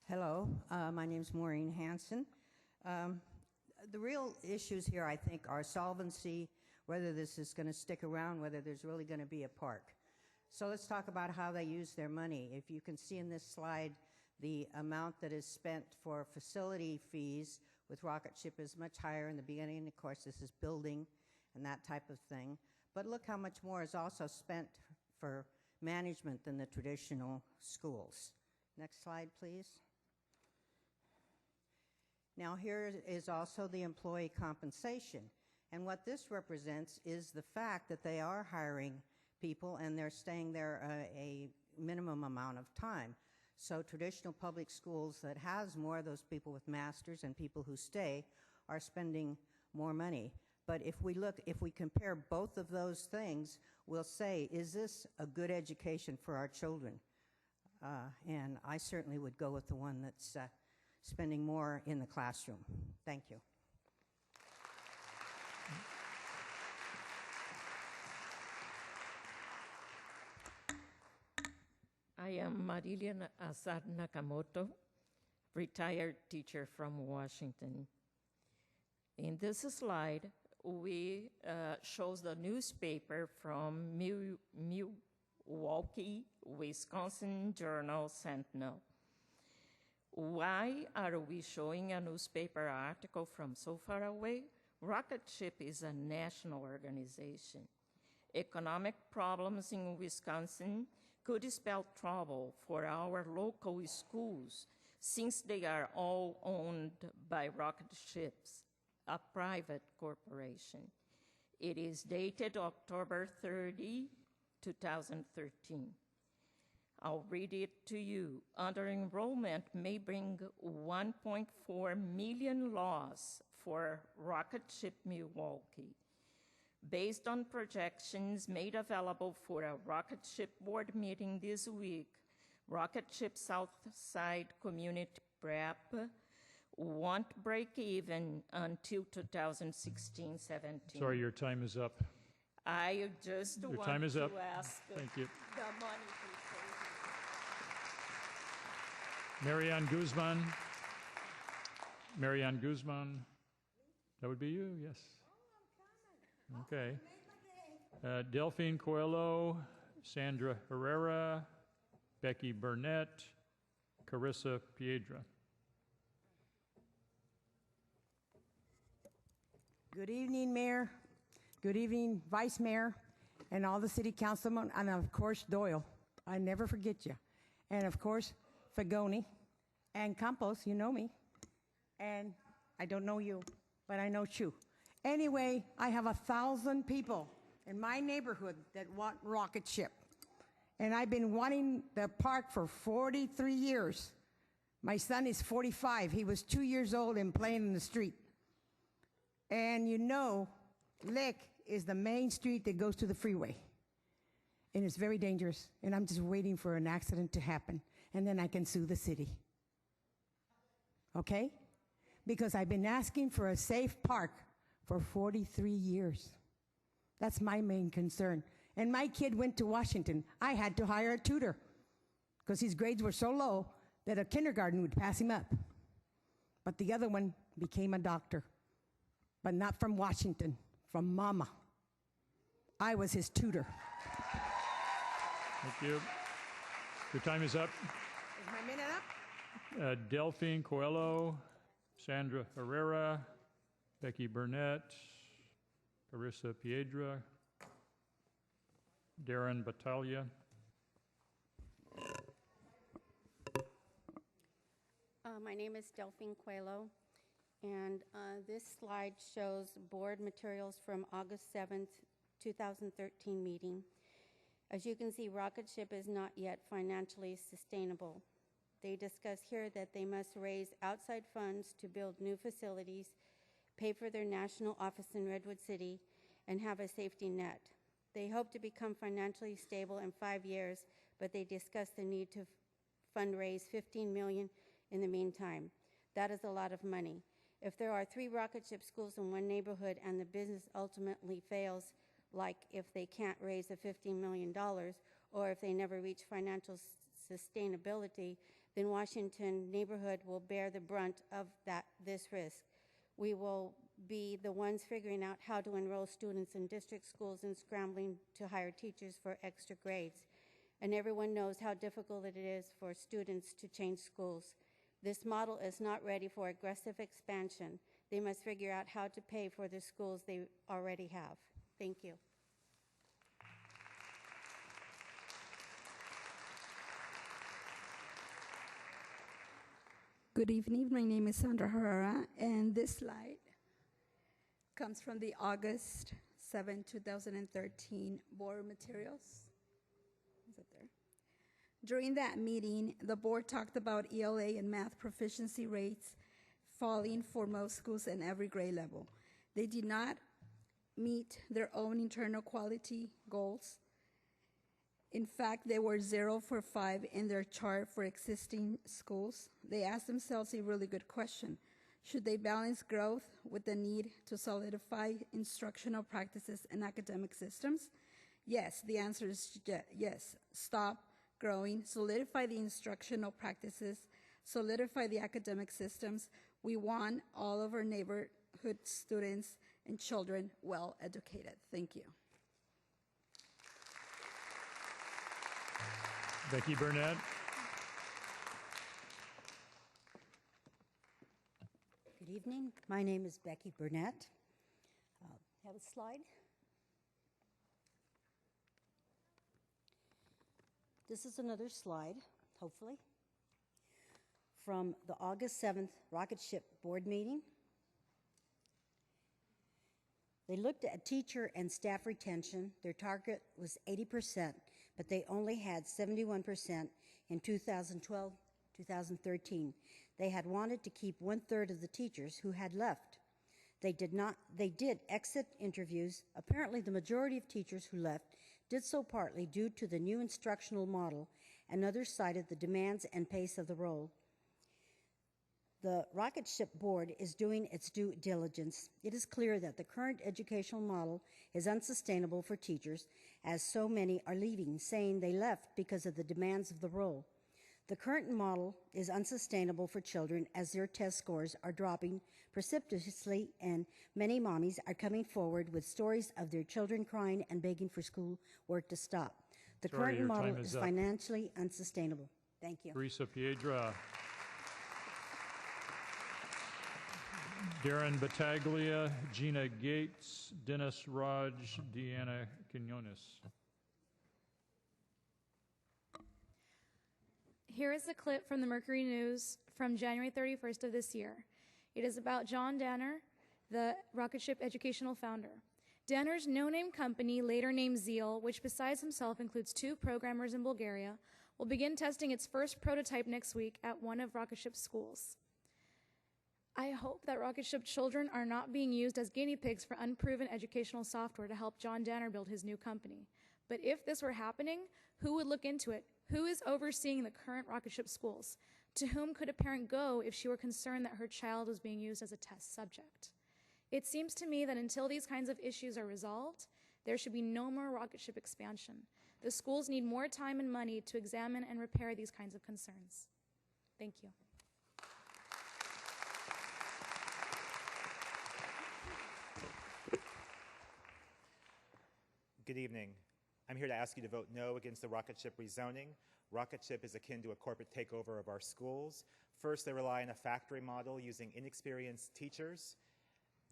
Hello, my name is Maureen Hanson. The real issues here, I think, are solvency, whether this is going to stick around, whether there's really going to be a park. So let's talk about how they use their money. If you can see in this slide, the amount that is spent for facility fees with rocket ship is much higher in the beginning. Of course, this is building and that type of thing. But look how much more is also spent for management than the traditional schools. Next slide, please. Now here is also the employee compensation. And what this represents is the fact that they are hiring people and they're staying there a minimum amount of time. So traditional public schools that has more of those people with masters and people who stay are spending more money. But if we compare both of those things, we'll say, is this a good education for our children? And I certainly would go with the one that's spending more in the classroom. Thank you. I am Marilyn Azar Nakamoto, retired teacher from Washington. In this slide, we shows the newspaper from Milwaukee, Wisconsin Journal Sentinel. Why are we showing a newspaper article from so far away? Rocket Ship is a national organization. Economic problems in Wisconsin could spell trouble for our local schools since they are all owned by Rocket Ships, a private corporation. It is dated October 30, 2013. I'll read it to you. Under enrollment may bring 1.4 million loss for Rocket Ship Milwaukee. Based on projections made available for a Rocket Ship board meeting this week, Rocket Ship Southside Community Prep won't break even until 2016-17. Sorry, your time is up. I just Your want time is to up. ask Thank you. the money to Marianne Guzman. Marianne Guzman. That would be you, yes. Okay. Delphine Coelho, Sandra Herrera, Becky Burnett, Carissa Piedra. Good evening, Mayor. Good evening, Vice Mayor, and all the city councilmen, and of course, Doyle. I never forget you. And of course, Fagoni and Campos, you know me. And I don't know you, but I know Chu. Anyway, I have 1,000 people in my neighborhood that want Rocket Ship. And I've been wanting the park for 43 years. My son is 45. He was 2 years old and playing in the street. And you know, Lick is the main street that goes to the freeway. And it's very dangerous. And I'm just waiting for an accident to happen. And then I can sue the city. Okay? Because I've been asking for a safe park for 43 years. That's my main concern. And my kid went to Washington. I had to hire a tutor because his grades were so low that a kindergarten would pass him up. But the other one became a doctor, but not from Washington, from Mama. I was his tutor. Thank you. Your time is up. Is my minute up? Delphine Coelho, Sandra Herrera, Becky Burnett, Carissa Piedra, Darren Battaglia. My name is Delphine Coelho, and this slide shows board materials from August 7th, 2013 meeting. As you can see, rocket ship is not yet financially sustainable. They discuss here that they must raise outside funds to build new facilities, pay for their national office in Redwood City, and have a safety net. They hope to become financially stable in 5 years, but they discuss the need to fundraise $15 million in the meantime. That is a lot of money. If there are 3 rocket ship schools in one neighborhood and the business ultimately fails, like if they can't raise the $15 million or if they never reach financial sustainability, then Washington neighborhood will bear the brunt of this risk. We will be the ones figuring out how to enroll students in district schools and scrambling to hire teachers for extra grades. And everyone knows how difficult it is for students to change schools. This model is not ready for aggressive expansion. They must figure out how to pay for the schools they already have. Thank you. Good evening. My name is Sandra Herrera, and this slide comes from the August 7, 2013 board materials. Is it there? During that meeting, the board talked about ELA and math proficiency rates falling for most schools in every grade level. They did not meet their own internal quality goals. In fact, they were 0 for 5 in their chart for existing schools. They asked themselves a really good question. Should they balance growth with the need to solidify instructional practices and academic systems? Yes, the answer is yes. Stop growing, solidify the instructional practices, solidify the academic systems. We want all of our neighborhood students and children well educated. Thank you. Becky Burnett. Good evening. My name is Becky Burnett. Have a slide. This is another slide, hopefully, from the August 7th rocket ship board meeting. They looked at teacher and staff retention. Their target was 80%, but they only had 71% in 2012, 2013. They had wanted to keep 1/3 of the teachers who had left. They did exit interviews. Apparently, the majority of teachers who left did so partly due to the new instructional model, and others cited the demands and pace of the role. The rocket ship board is doing its due diligence. It is clear that the current educational model is unsustainable for teachers, as so many are leaving, saying they left because of the demands of the role. The current model is unsustainable for children as their test scores are dropping precipitously, and many mommies are coming forward with stories of their children crying and begging for school work to stop. The current model is financially unsustainable. Thank you. Carissa Piedra. Darren Battaglia, Gina Gates, Dennis Raj, Deanna Quinones. Here is a clip from the Mercury News from January 31st of this year. It is about John Danner, the rocket ship educational founder. Danner's no-name company, later named Zeal, which besides himself includes 2 programmers in Bulgaria, will begin testing its first prototype next week at one of Rocket Ship's schools. I hope that Rocket Ship children are not being used as guinea pigs for unproven educational software to help John Danner build his new company. But if this were happening, who would look into it? Who is overseeing the current Rocket Ship schools? To whom could a parent go if she were concerned that her child was being used as a test subject? It seems to me that until these kinds of issues are resolved, there should be no more Rocket Ship expansion. The schools need more time and money to examine and repair these kinds of concerns. Thank you. Good evening. I'm here to ask you to vote no against the Rocket Ship rezoning. Rocket Ship is akin to a corporate takeover of our schools. First, they rely on a factory model using inexperienced teachers.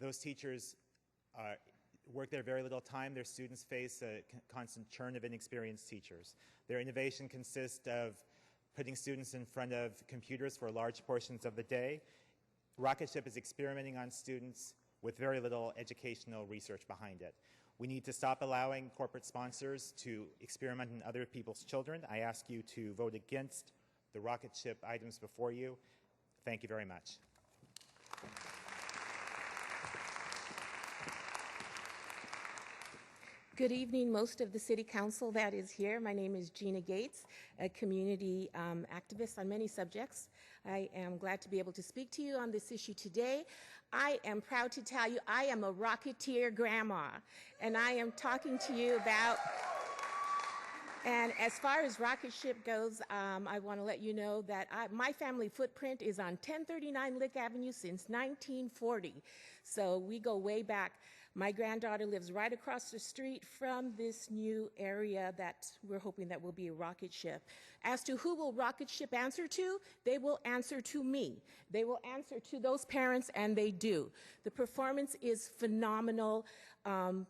Those teachers work there very little time. Their students face a constant churn of inexperienced teachers. Their innovation consists of putting students in front of computers for large portions of the day. Rocket Ship is experimenting on students with very little educational research behind it. We need to stop allowing corporate sponsors to experiment on other people's children. I ask you to vote against the Rocket Ship items before you. Thank you very much. Good evening, most of the City Council that is here. My name is Gina Gates, a community activist on many subjects. I am glad to be able to speak to you on this issue today. I am proud to tell you I am a Rocketeer grandma, and I am talking to you about, and as far as Rocket Ship goes, I want to let you know that my family footprint is on 1039 Lick Avenue since 1940, so we go way back. My granddaughter lives right across the street from this new area that we're hoping that will be a Rocket Ship. As to who will Rocket Ship answer to, they will answer to me. They will answer to those parents, and they do. The performance is phenomenal, and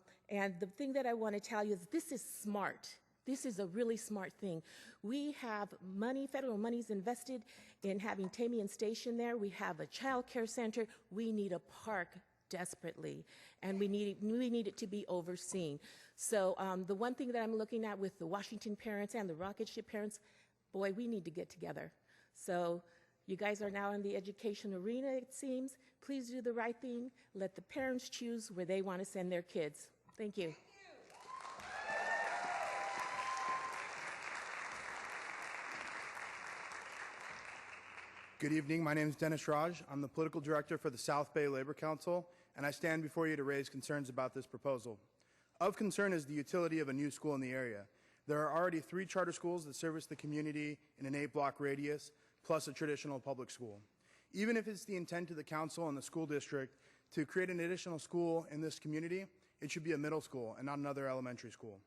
the thing that I want to tell you is this is smart. This is a really smart thing. We have money, federal monies invested in having Tamian Station there. We have a child care center. We need a park desperately, and we need it to be overseen. So the one thing that I'm looking at with the Washington parents and the Rocket Ship parents, boy, we need to get together. So you guys are now in the education arena, it seems. Please do the right thing. Let the parents choose where they want to send their kids. Thank you. Good evening. My name is Dennis Raj. I'm the political director for the South Bay Labor Council, and I stand before you to raise concerns about this proposal. Of concern is the utility of a new school in the area. There are already 3 charter schools that service the community in an 8-block radius, plus a traditional public school. Even if it's the intent of the council and the school district to create an additional school in this community, it should be a middle school and not another elementary school.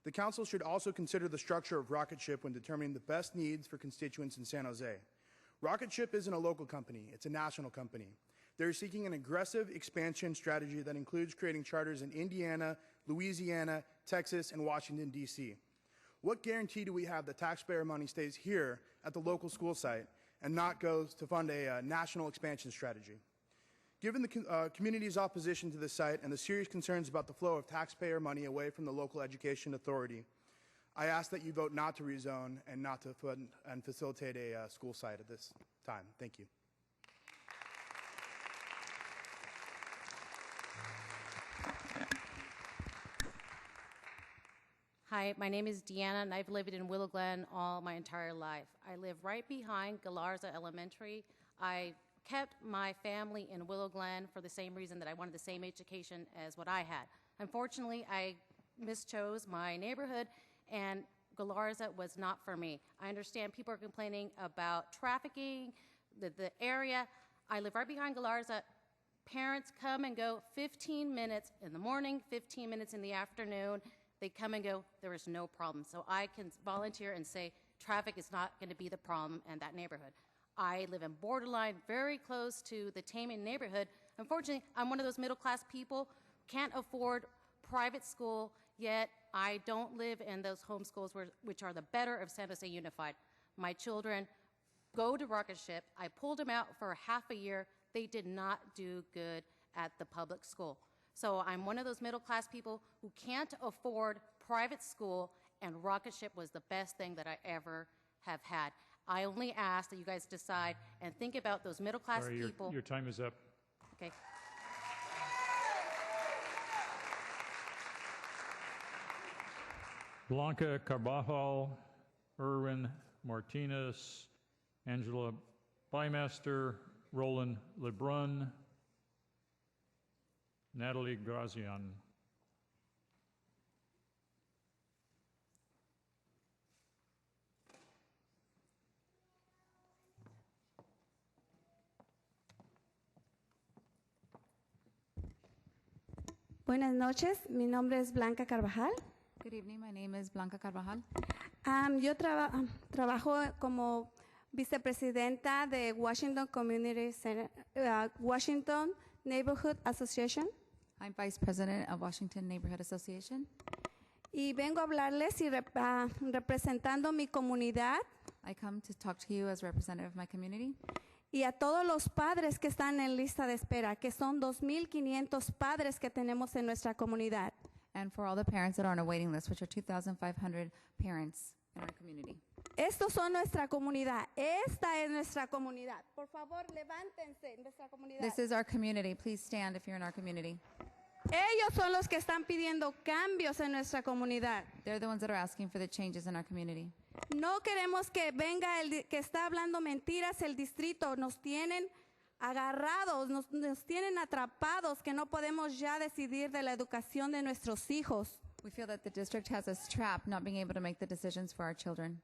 The council should also consider the structure of Rocket Ship when determining the best needs for constituents in San Jose. Rocket Ship isn't a local company, it's a national company. They're seeking an aggressive expansion strategy that includes creating charters in Indiana, Louisiana, Texas, and Washington, D.C. What guarantee do we have that taxpayer money stays here at the local school site and not goes to fund a national expansion strategy? Given the community's opposition to this site and the serious concerns about the flow of taxpayer money away from the local education authority, I ask that you vote not to rezone and not to fund and facilitate a school site at this time. Thank you. Hi, my name is Deanna, and I've lived in Willow Glen all my entire life. I live right behind Galarza Elementary. I kept my family in Willow Glen for the same reason that I wanted the same education as what I had. Unfortunately, I mischose my neighborhood, and Galarza was not for me. I understand people are complaining about trafficking, the area. I live right behind Galarza. Parents come and go 15 minutes in the morning, 15 minutes in the afternoon. They come and go. There is no problem. So I can volunteer and say traffic is not going to be the problem in that neighborhood. I live in borderline, very close to the Tamian neighborhood. Unfortunately, I'm one of those middle-class people, can't afford private school, yet I don't live in those homeschools which are the better of San Jose Unified. My children go to Rocket Ship. I pulled them out for half a year. They did not do good at the public school. So I'm one of those middle-class people who can't afford private school, and Rocket Ship was the best thing that I ever have had. I only ask that you guys decide and think about those middle-class Sorry, people. your time is up. Okay. Blanca Carbajal, Erwin Martinez, Angela Bymaster, Roland Lebrun, Natalie Grazian. Buenas noches, mi nombre es Blanca Carvajal. Good evening, my name is Blanca Carvajal. Yo trabajo como vicepresidenta de Washington Community Center, Washington Neighborhood Association. I'm Vice President of Washington Neighborhood Association. Y vengo a hablarles y representando mi comunidad. I come to talk to you as representative of my community. Y a todos los padres que están en lista de espera, que son 2,500 padres que tenemos en nuestra comunidad. And for all the parents that are on a waiting list, which are 2,500 parents in our community. Estos son nuestra comunidad. Esta es nuestra comunidad. Por favor, levántense, nuestra comunidad. This is our community. Please stand if you're in our community. Ellos son los que están pidiendo cambios en nuestra comunidad. They're the ones that are asking for the changes in our community. No queremos que venga el que está hablando mentiras el distrito. Nos tienen agarrados, nos tienen atrapados, que no podemos ya decidir de la educación de nuestros hijos. We feel that the district has us trapped, not being able to make the decisions for our children.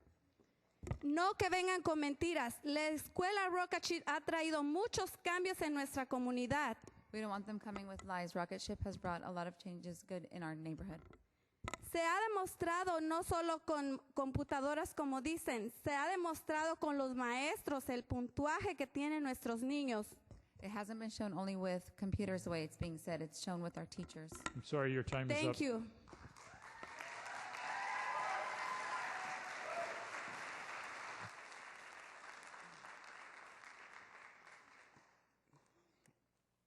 No que vengan con mentiras. La escuela Rocha ha traído muchos cambios en nuestra comunidad. We don't want them coming with lies. Rocket Ship has brought a lot of changes good in our neighborhood. Se ha demostrado no solo con computadoras como dicen, se ha demostrado con los maestros el puntuaje que tienen nuestros niños. It hasn't been shown only with computers the way it's being said. It's shown with our teachers. I'm sorry, your time is up. Thank you.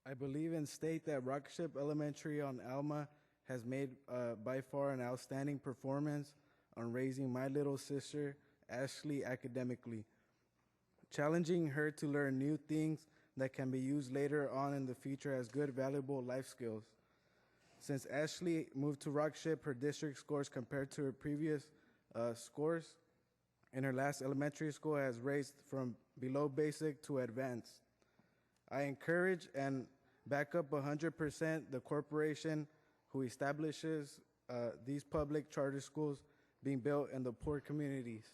I believe and state that Rockship Elementary on Alma has made by far an outstanding performance on raising my little sister, Ashley, academically, challenging her to learn new things that can be used later on in the future as good, valuable life skills. Since Ashley moved to Rockship, her district scores compared to her previous scores in her last elementary school has raised from below basic to advanced. I encourage and back up 100% the corporation who establishes these public charter schools being built in the poor communities.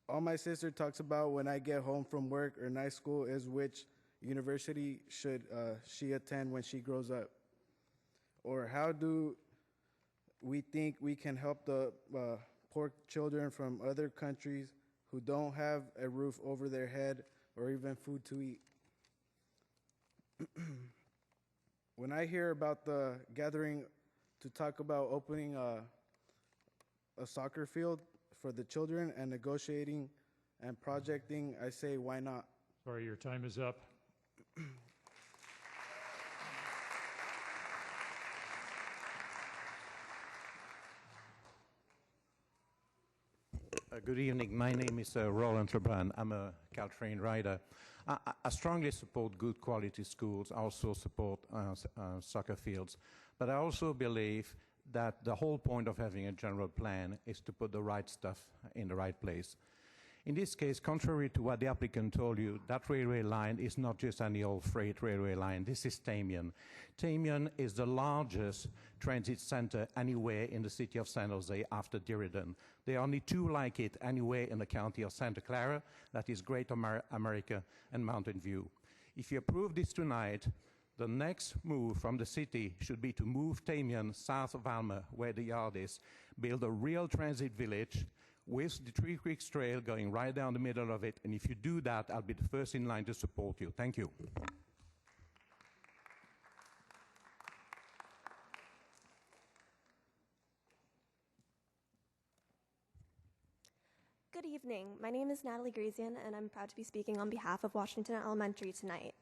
All my sister talks about when I get home from work or night school is which university should she attend when she grows up. Or how do we think we can help the poor children from other countries who don't have a roof over their head or even food to eat? When I hear about the gathering to talk about opening a soccer field for the children and negotiating and projecting, I say, why not? Sorry, your time is up. Good evening. My name is Roland Lebrun. I'm a Caltrain rider. I strongly support good quality schools. I also support soccer fields. But I also believe that the whole point of having a general plan is to put the right stuff in the right place. In this case, contrary to what the applicant told you, that railway line is not just any old freight railway line. This is Tamian. Tamian is the largest transit center anywhere in the city of San Jose after Diridan. There are only two like it anywhere in the county of Santa Clara, that is Great America and Mountain View. If you approve this tonight, the next move from the city should be to move Tamian south of Alma, where the yard is, build a real transit village with the Three Creeks Trail going right down the middle of it. And if you do that, I'll be the first in line to support you. Thank you. Good evening. My name is Natalie Grazian, and I'm proud to be speaking on behalf of Washington Elementary tonight.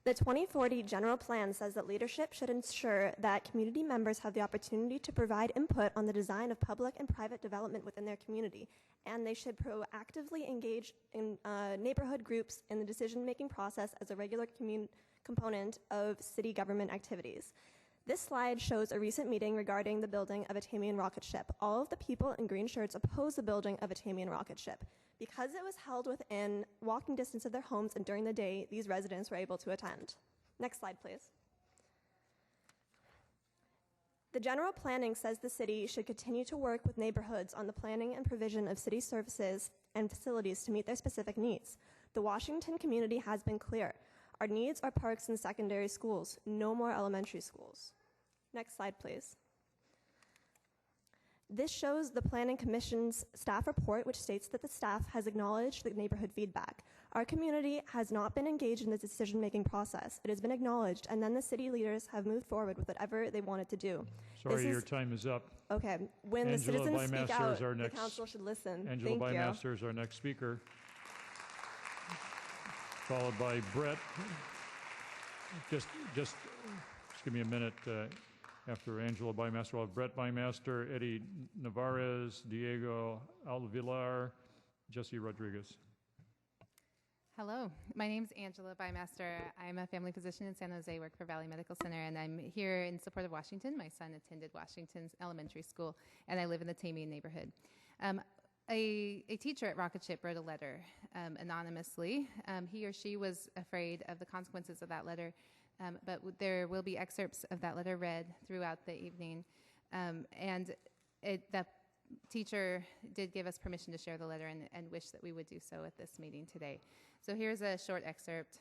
The 2040 general plan says that leadership should ensure that community members have the opportunity to provide input on the design of public and private development within their community, and they should proactively engage in neighborhood groups in the decision-making process as a regular component of city government activities. This slide shows a recent meeting regarding the building of a Tamian rocket ship. All of the people in green shirts oppose the building of a Tamian rocket ship. Because it was held within walking distance of their homes and during the day, these residents were able to attend. Next slide, please. The general planning says the city should continue to work with neighborhoods on the planning and provision of city services and facilities to meet their specific needs. The Washington community has been clear. Our needs are parks and secondary schools, no more elementary schools. Next slide, please. This shows the Planning Commission's staff report, which states that the staff has acknowledged the neighborhood feedback. Our community has not been engaged in the decision-making process. It has been acknowledged, and then the city leaders have moved forward with whatever they wanted to do. Sorry, your time is up. Okay. When the citizens speak out, the council should listen. Angela Bymaster is our next speaker, followed by Brett. Just give me a minute. After Angela Bymaster, we'll have Brett Bymaster, Eddie Navarez, Diego Alvilar, Jesse Rodriguez. Hello, my name is Angela Bymaster. I'm a family physician in San Jose, work for Valley Medical Center, and I'm here in support of Washington. My son attended Washington's elementary school, and I live in the Tamian neighborhood. A teacher at Rocket Ship wrote a letter anonymously. He or she was afraid of the consequences of that letter, but there will be excerpts of that letter read throughout the evening. That teacher did give us permission to share the letter and wish that we would do so at this meeting today. So here's a short excerpt.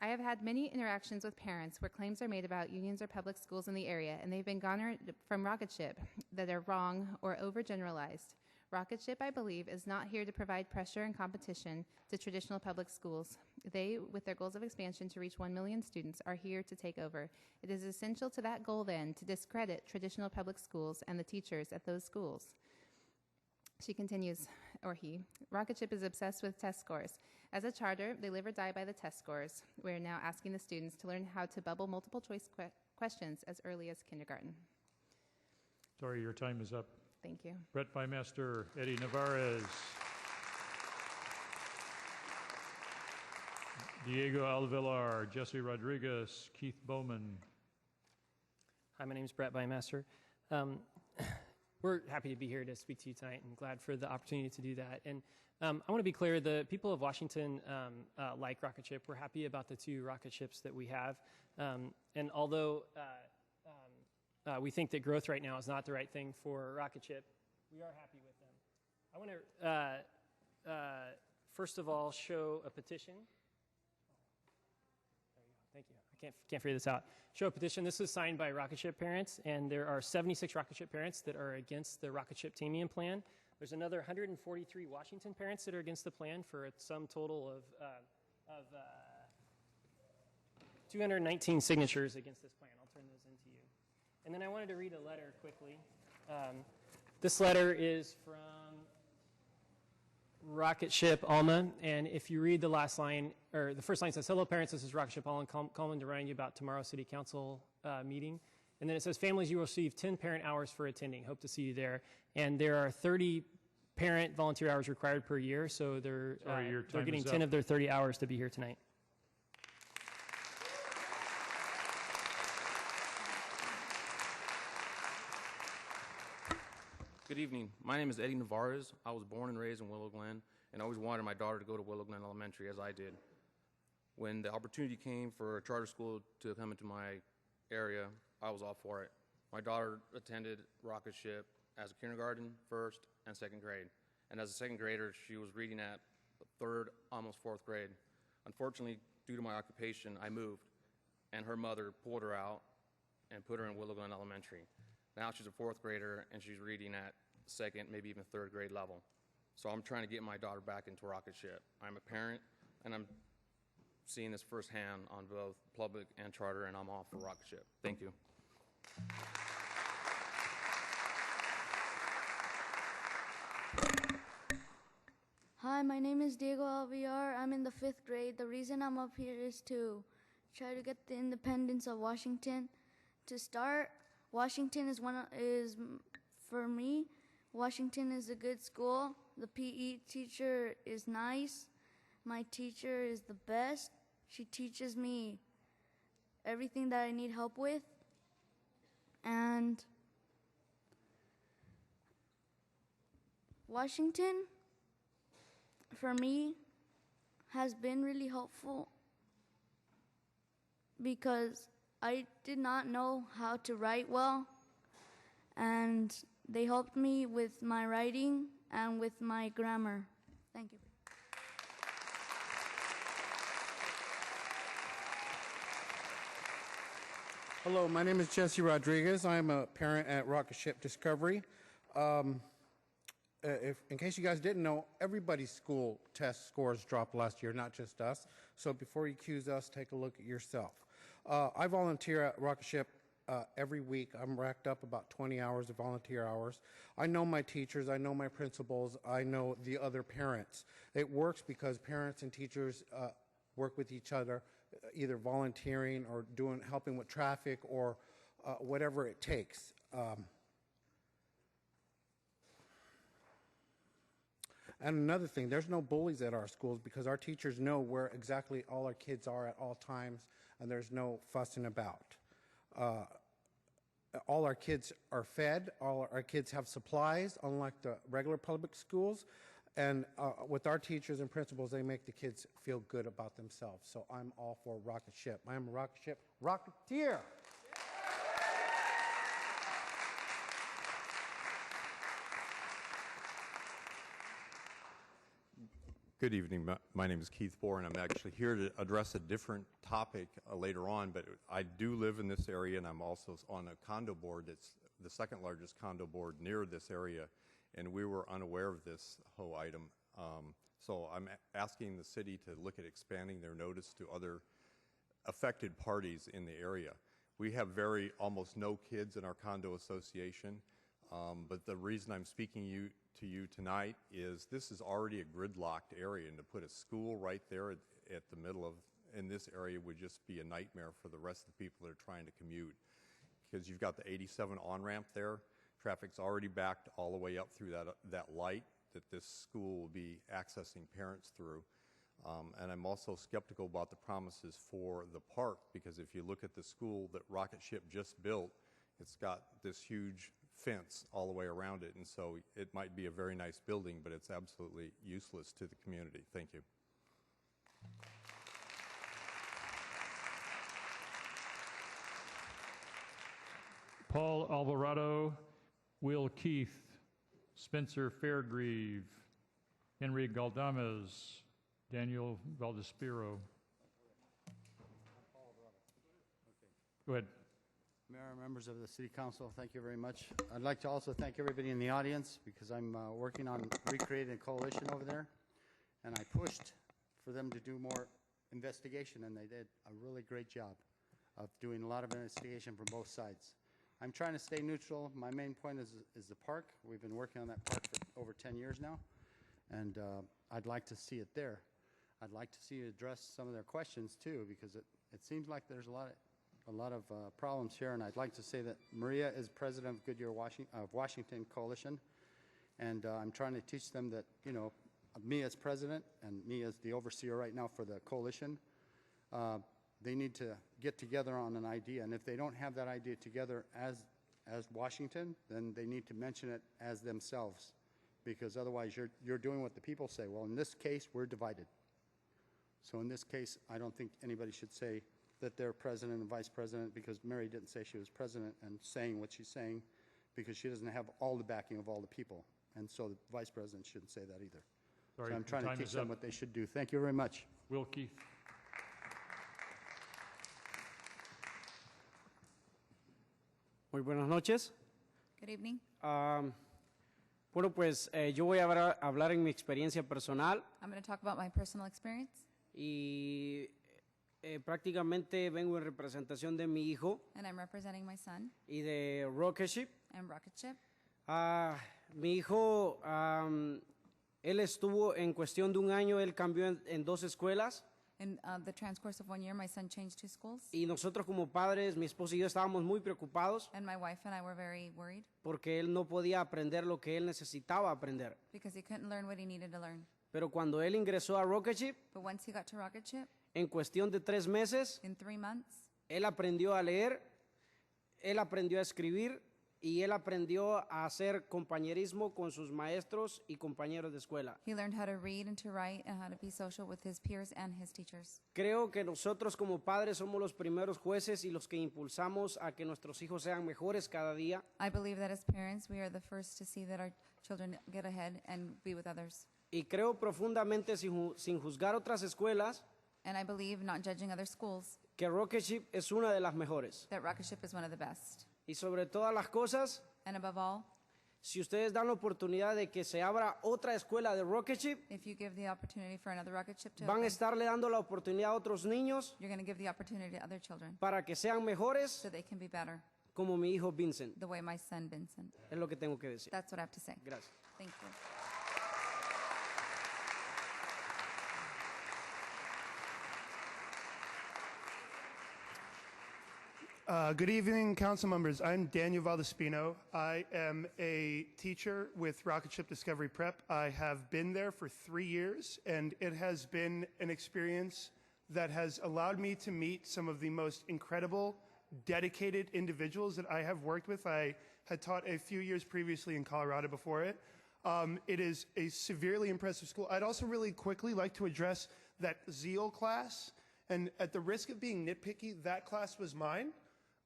I have had many interactions with parents where claims are made about unions or public schools in the area, and they've been garnered from Rocket Ship that are wrong or overgeneralized. Rocket Ship, I believe, is not here to provide pressure and competition to traditional public schools. They, with their goals of expansion to reach 1 million students, are here to take over. It is essential to that goal, then, to discredit traditional public schools and the teachers at those schools. She continues, or he, Rocket Ship is obsessed with test scores. As a charter, they live or die by the test scores. We're now asking the students to learn how to bubble multiple choice questions as early as kindergarten. Sorry, your time is up. Thank you. Brett Bymaster, Eddie Navarez, Diego Alvilar, Jesse Rodriguez, Keith Bowman. Hi, my name is Brett Bymaster. We're happy to be here to speak to you tonight and glad for the opportunity to do that. And I want to be clear, the people of Washington like Rocket Ship. We're happy about the 2 rocket ships that we have. And although we think that growth right now is not the right thing for Rocket Ship, we are happy with them. I want to, first of all, show a petition. There you go. Thank you. I can't figure this out. Show a petition. This is signed by Rocket Ship parents, and there are 76 Rocket Ship parents that are against the Rocket Ship Tamian plan. There's another 143 Washington parents that are against the plan for a sum total of 219 signatures against this plan. I'll turn those into you. And then I wanted to read a letter quickly. This letter is from Rocket Ship Alma, and if you read the last line, or the first line says, "Hello parents, this is Rocket Ship Alma calling to remind you about tomorrow's City Council meeting." And then it says, "Families, you will receive 10 parent hours for attending. Hope to see you there." And there are 30 parent volunteer hours required per year, so they're getting 10 of their 30 hours to be here tonight. Good evening. My name is Eddie Navarez. I was born and raised in Willow Glen, and I always wanted my daughter to go to Willow Glen Elementary, as I did. When the opportunity came for a charter school to come into my area, I was all for it. My daughter attended Rocket Ship as a kindergarten, first, and second grade. And as a second grader, she was reading at third, almost fourth grade. Unfortunately, due to my occupation, I moved, and her mother pulled her out and put her in Willow Glen Elementary. Now she's a fourth grader, and she's reading at second, maybe even third grade level. So I'm trying to get my daughter back into Rocket Ship. I'm a parent, and I'm seeing this firsthand on both public and charter, and I'm all for Rocket Ship. Thank you. Hi, my name is Diego Alviar. I'm in the 5th grade. The reason I'm up here is to try to get the independence of Washington. To start, Washington is for me, Washington is a good school. The PE teacher is nice. My teacher is the best. She teaches me everything that I need help with. And Washington, for me, has been really helpful because I did not know how to write well, and they helped me with my writing and with my grammar. Thank you. Hello, my name is Jesse Rodriguez. I'm a parent at Rocket Ship Discovery. In case you guys didn't know, everybody's school test scores dropped last year, not just us. So before you accuse us, take a look at yourself. I volunteer at Rocket Ship every week. I'm racked up about 20 hours of volunteer hours. I know my teachers, I know my principals, I know the other parents. It works because parents and teachers work with each other, either volunteering or helping with traffic or whatever it takes. And another thing, there's no bullies at our schools because our teachers know where exactly all our kids are at all times, and there's no fussing about. All our kids are fed, all our kids have supplies, unlike the regular public schools. And with our teachers and principals, they make the kids feel good about themselves. So I'm all for Rocket Ship. I'm a Rocket Ship Rocketeer. Good evening. My name is Keith Bohr, and I'm actually here to address a different topic later on, but I do live in this area, and I'm also on a condo board that's the second largest condo board near this area, and we were unaware of this whole item. So I'm asking the city to look at expanding their notice to other affected parties in the area. We have almost no kids in our condo association, but the reason I'm speaking to you tonight is this is already a gridlocked area, and to put a school right there at the middle of in this area would just be a nightmare for the rest of the people that are trying to commute, because you've got the 87 on-ramp there. Traffic's already backed all the way up through that light that this school will be accessing parents through. And I'm also skeptical about the promises for the park, because if you look at the school that Rocket Ship just built, it's got this huge fence all the way around it, and so it might be a very nice building, but it's absolutely useless to the community. Thank you. Paul Alvarado, Will Keith, Spencer Fairgrieve, Henry Galdames, Daniel Valdespiro. Go ahead. Mayor, members of the City Council, thank you very much. I'd like to also thank everybody in the audience, because I'm working on recreating a coalition over there, and I pushed for them to do more investigation, and they did a really great job of doing a lot of investigation from both sides. I'm trying to stay neutral. My main point is the park. We've been working on that park for over 10 years now, and I'd like to see it there. I'd like to see you address some of their questions too, because it seems like there's a lot of problems here, and I'd like to say that Maria is president of Goodyear Washington Coalition, and I'm trying to teach them that, you know, me as president and me as the overseer right now for the coalition, they need to get together on an idea, and if they don't have that idea together as Washington, then they need to mention it as themselves, because otherwise you're doing what the people say. Well, in this case, we're divided. So in this case, I don't think anybody should say that they're president and vice president, because Mary didn't say she was president and saying what she's saying, because she doesn't have all the backing of all the people. And so the vice president shouldn't say that either. Sorry, so I'm trying to teach them what they should do. Thank you very much. Will Keith. Muy buenas noches. Good evening. Bueno, pues yo voy a hablar en mi experiencia personal. I'm going to talk about my personal experience. Y prácticamente vengo en representación de mi hijo. And I'm representing my son. Y de Rocket Ship. And Rocket Ship. Mi hijo, él estuvo en cuestión de un año, él cambió en dos escuelas. In the transcourse of 1 year, my son changed 2 schools, Y nosotros como padres, mi esposa y yo estábamos muy preocupados and my wife and I were very worried porque él no podía aprender lo que él necesitaba aprender. because he couldn't learn what he needed to learn. Pero cuando él ingresó a Rocketship, But once he got to Rocketship, en cuestión de 3 meses, in 3 months, él aprendió a leer, él aprendió a escribir y él aprendió a hacer compañerismo con sus maestros y compañeros de escuela. he learned how to read and to write and how to be social with his peers and his teachers. Creo que nosotros como padres somos los primeros jueces y los que impulsamos a que nuestros hijos sean mejores cada día. I believe that as parents, we are the first to see that our children get ahead and be with others. Y creo profundamente, sin juzgar otras escuelas, And I believe, not judging other schools, que Rocketship es una de las mejores. that Rocketship is one of the best. Y sobre todas las cosas, And above all, si ustedes dan la oportunidad de que se abra otra escuela de Rocketship, if you give the opportunity for another Rocketship to van a open, estarle dando la oportunidad a otros niños you're going to give the opportunity to other children para que sean mejores so they can be better, como mi hijo Vincent. the way my son Vincent. Es lo que tengo que decir. That's what I have to say. Gracias. Thank you. Good evening, council members. I'm Daniel Valdespino. I am a teacher with Rocketship Discovery Prep. I have been there for 3 years, and it has been an experience that has allowed me to meet some of the most incredible, dedicated individuals that I have worked with. I had taught a few years previously in Colorado before it. It is a severely impressive school. I'd also really quickly like to address that Zeal class, and at the risk of being nitpicky, that class was mine.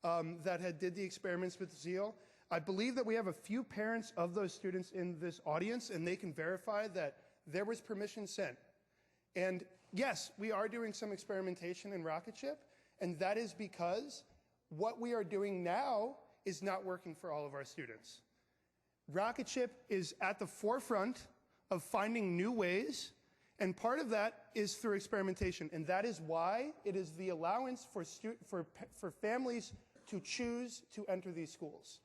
That did the experiments with Zeal. I believe that we have a few parents of those students in this audience, and they can verify that there was permission sent. And yes, we are doing some experimentation in Rocketship, and that is because what we are doing now is not working for all of our students. Rocketship is at the forefront of finding new ways, and part of that is through experimentation, and that is why it is the allowance for families to choose to enter these schools.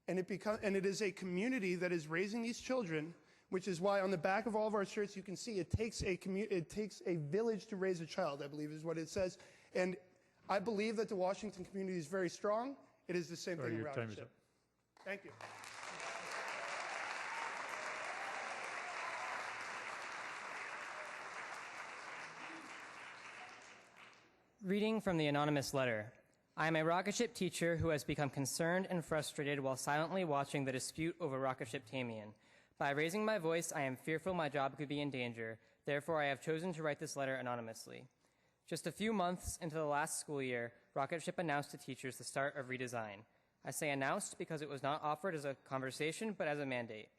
And it is a community that is raising these children, which is why on the back of all of our shirts you can see it takes a village to raise a child, I believe is what it says. And I believe that the Washington community is very strong. It is the same thing in your time is Rocketship. up. Thank you. Reading from the anonymous letter. I am a Rocketship teacher who has become concerned and frustrated while silently watching the dispute over Rocketship Tamian. By raising my voice, I am fearful my job could be in danger. Therefore, I have chosen to write this letter anonymously. Just a few months into the last school year, Rocketship announced to teachers the start of redesign. I say announced because it was not offered as a conversation, but as a mandate.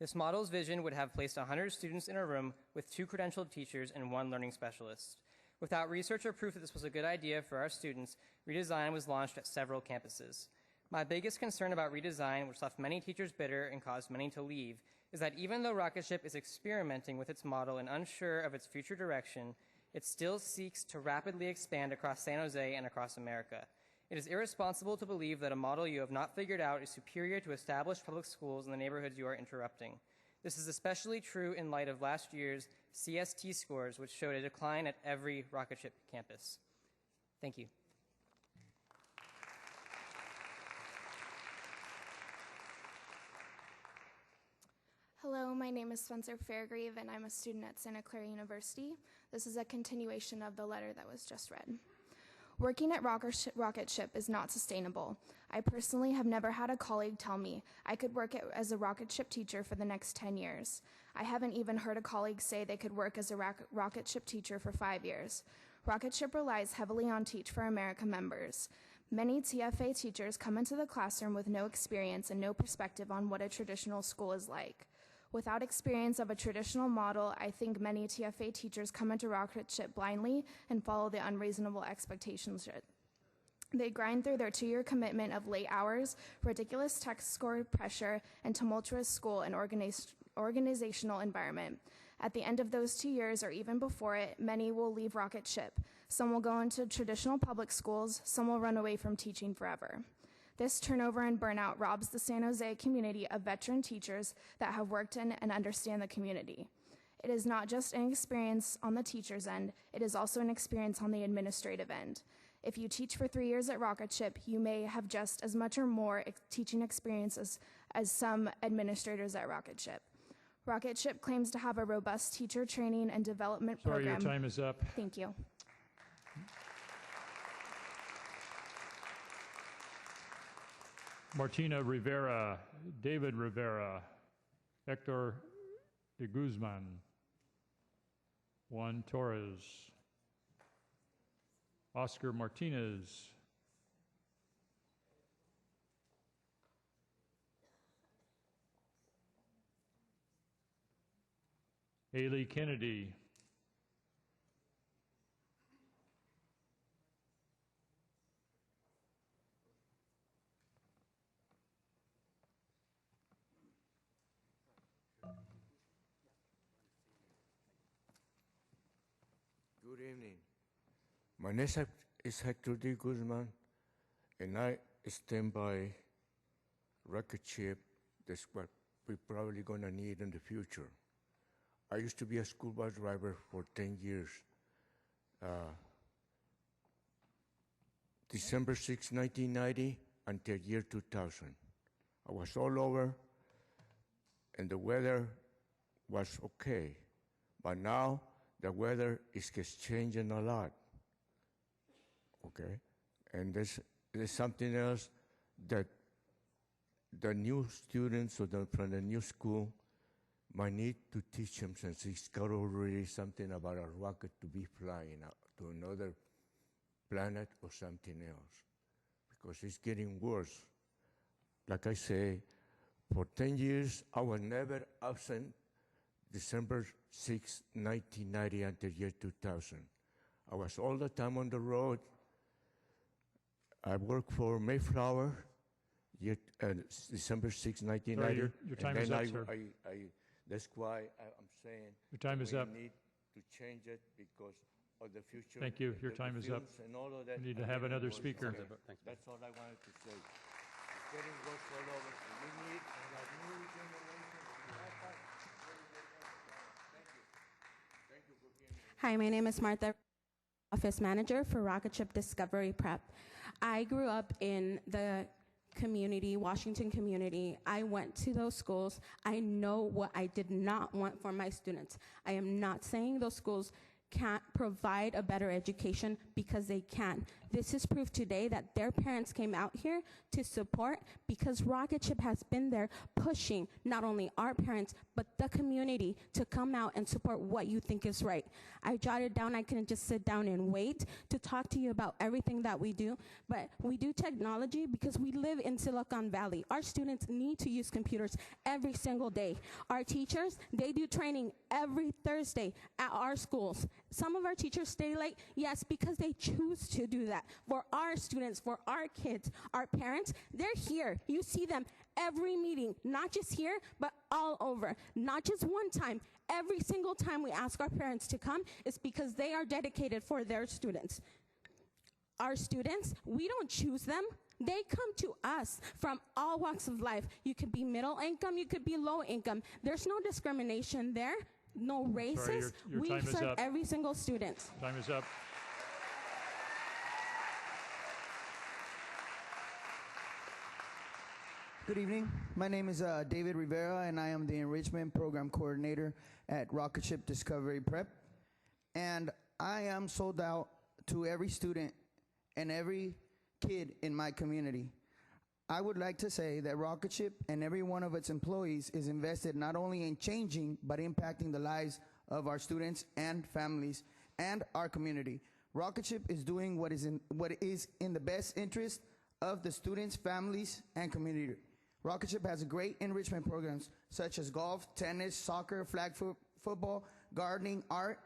This model's vision would have placed 100 students in a room with 2 credentialed teachers and 1 learning specialist. Without research or proof that this was a good idea for our students, redesign was launched at several campuses. My biggest concern about redesign, which left many teachers bitter and caused many to leave, is that even though Rocketship is experimenting with its model and unsure of its future direction, it still seeks to rapidly expand across San Jose and across America. It is irresponsible to believe that a model you have not figured out is superior to established public schools in the neighborhoods you are interrupting. This is especially true in light of last year's CST scores, which showed a decline at every Rocketship campus. Thank you. Hello, my name is Spencer Fairgrieve, and I'm a student at Santa Clara University. This is a continuation of the letter that was just read. Working at Rocketship is not sustainable. I personally have never had a colleague tell me I could work as a Rocketship teacher for the next 10 years. I haven't even heard a colleague say they could work as a Rocketship teacher for 5 years. Rocketship relies heavily on Teach for America members. Many TFA teachers come into the classroom with no experience and no perspective on what a traditional school is like. Without experience of a traditional model, I think many TFA teachers come into Rocketship blindly and follow the unreasonable expectations. They grind through their 2-year commitment of late hours, ridiculous test score pressure, and tumultuous school and organizational environment. At the end of those 2 years, or even before it, many will leave Rocketship. Some will go into traditional public schools, some will run away from teaching forever. This turnover and burnout robs the San Jose community of veteran teachers that have worked in and understand the community. It is not just an experience on the teacher's end, it is also an experience on the administrative end. If you teach for 3 years at Rocketship, you may have just as much or more teaching experiences as some administrators at Rocketship. Rocketship claims to have a robust teacher training and development program. Sorry, your time is up. Thank you. Martina Rivera, David Rivera, Hector de Guzman, Juan Torres, Oscar Martinez, Haley Kennedy, Good evening. My name is Hector D. Guzman, and I stand by Rocketship. That's what we're probably going to need in the future. I used to be a school bus driver for 10 years. December 6, 1990 until year 2000. I was all over, and the weather was okay. But now, the weather is changing a lot, okay? And there's something else that the new students from the new school might need to teach them, since it's got already something about a rocket to be flying out to another planet or something else, because it's getting worse. Like I say, for 10 years, I was never absent December 6, 1990 until year 2000. I was all the time on the road. I worked for Mayflower, December 6, 1990. Sorry, your time is up, sir. That's why I'm saying your time is up. We need to change it because of the future. Thank you. Your time is up. And all of that. We need to have another speaker. That's all I wanted to say. It's getting worse all over. We need a new generation to help us. Thank you for being here. Hi, my name is Martha, Office Manager for Rocketship Discovery Prep. I grew up in the community, Washington community. I went to those schools. I know what I did not want for my students. I am not saying those schools can't provide a better education, because they can. This is proof today that their parents came out here to support, because Rocketship has been there pushing not only our parents, but the community to come out and support what you think is right. I jotted down, I couldn't just sit down and wait to talk to you about everything that we do, but we do technology because we live in Silicon Valley. Our students need to use computers every single day. Our teachers, they do training every Thursday at our schools. Some of our teachers stay late, yes, because they choose to do that. For our students, for our kids, our parents, they're here. You see them every meeting, not just here, but all over. Not just one time. Every single time we ask our parents to come, it's because they are dedicated for their students. Our students, we don't choose them. They come to us from all walks of life. You could be middle income, you could be low income. There's no discrimination there. No races. Sorry, your We time is serve up. every single student. Time is up. Good evening. My name is David Rivera, and I am the Enrichment Program Coordinator at Rocketship Discovery Prep. And I am sold out to every student and every kid in my community. I would like to say that Rocketship and every one of its employees is invested not only in changing, but impacting the lives of our students and families and our community. Rocketship is doing what is in the best interest of the students, families, and community. Rocketship has great enrichment programs such as golf, tennis, soccer, flag football, gardening, art,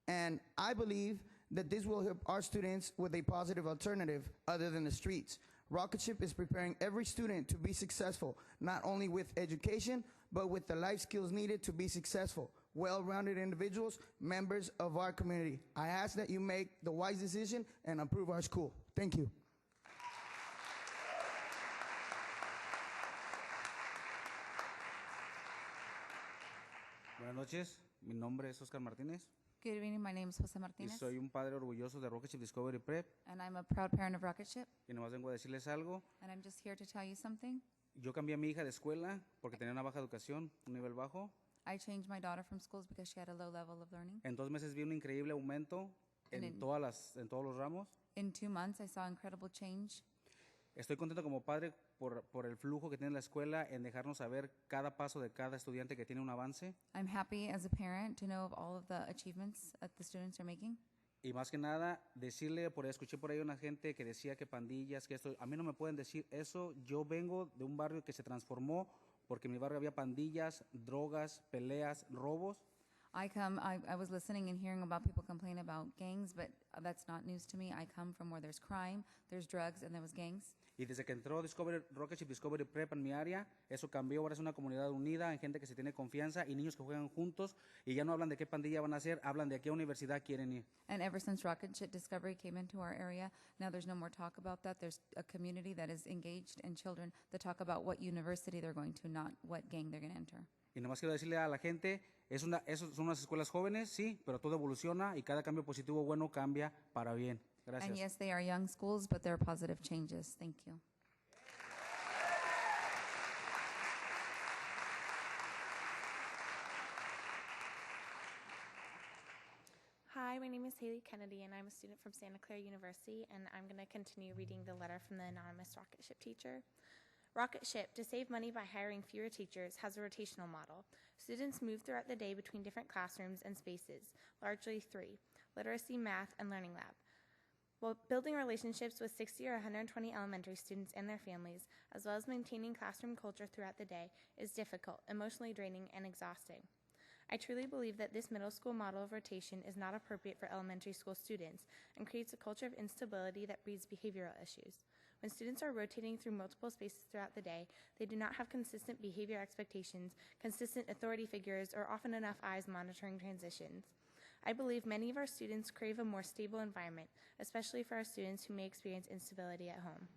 and I believe that this will help our students with a positive alternative other than the streets. Rocketship is preparing every student to be successful, not only with education, but with the life skills needed to be successful, well-rounded individuals, members of our community. I ask that you make the wise decision and approve our school. Thank you. Buenas noches, Mi nombre es Oscar Martínez Good evening. My name is Jose y Martinez, soy un padre orgulloso de Rocketship Discovery Prep. and I'm a proud parent of Rocket Ship. Y nomás vengo a decirles algo. And I'm just here to tell you something. Yo cambié a mi hija de escuela porque tenía una baja educación, un nivel bajo. I changed my daughter from schools because she had a low level of learning. En 2 meses vi un increíble aumento And en todos los ramos. In 2 months, I saw incredible change. Estoy contento como padre por el flujo que tiene la escuela en dejarnos saber cada paso de cada estudiante que tiene un avance. I'm happy as a parent to know of all of the achievements that the students are making. Y más que nada, escuché por ahí una gente que decía que pandillas, que esto, a mí no me pueden decir eso. Yo vengo de un barrio que se transformó porque en mi barrio había pandillas, drogas, peleas, robos. I was listening and hearing about people complain about gangs, but that's not news to me. I come from where there's crime, there's drugs, and there was gangs. Y desde que entró Rocketship Discovery Prep en mi área, eso cambió. Ahora es una comunidad unida, en gente que se tiene confianza y niños que juegan juntos y ya no hablan de qué pandilla van a hacer, hablan de a qué universidad quieren ir. And ever since Rocket Ship Discovery came into our area, now there's no more talk about that. There's a community that is engaged and children that talk about what university they're going to, not what gang they're going to enter. Y nomás quiero decirle a la gente, son unas escuelas jóvenes, sí, pero todo evoluciona y cada cambio positivo bueno cambia para bien. Gracias. And yes, they are young schools, but they're positive changes. Thank you. Hi, my name is Haley Kennedy, and I'm a student from Santa Clara University, and I'm going to continue reading the letter from the anonymous Rocket Ship teacher. Rocket Ship, to save money by hiring fewer teachers, has a rotational model. Students move throughout the day between different classrooms and spaces, largely 3, literacy, math, and learning lab. While building relationships with 60 or 120 elementary students and their families, as well as maintaining classroom culture throughout the day, is difficult, emotionally draining, and exhausting. I truly believe that this middle school model of rotation is not appropriate for elementary school students and creates a culture of instability that breeds behavioral issues. When students are rotating through multiple spaces throughout the day, they do not have consistent behavior expectations, consistent authority figures, or often enough eyes monitoring transitions. I believe many of our students crave a more stable environment, especially for our students who may experience instability at home.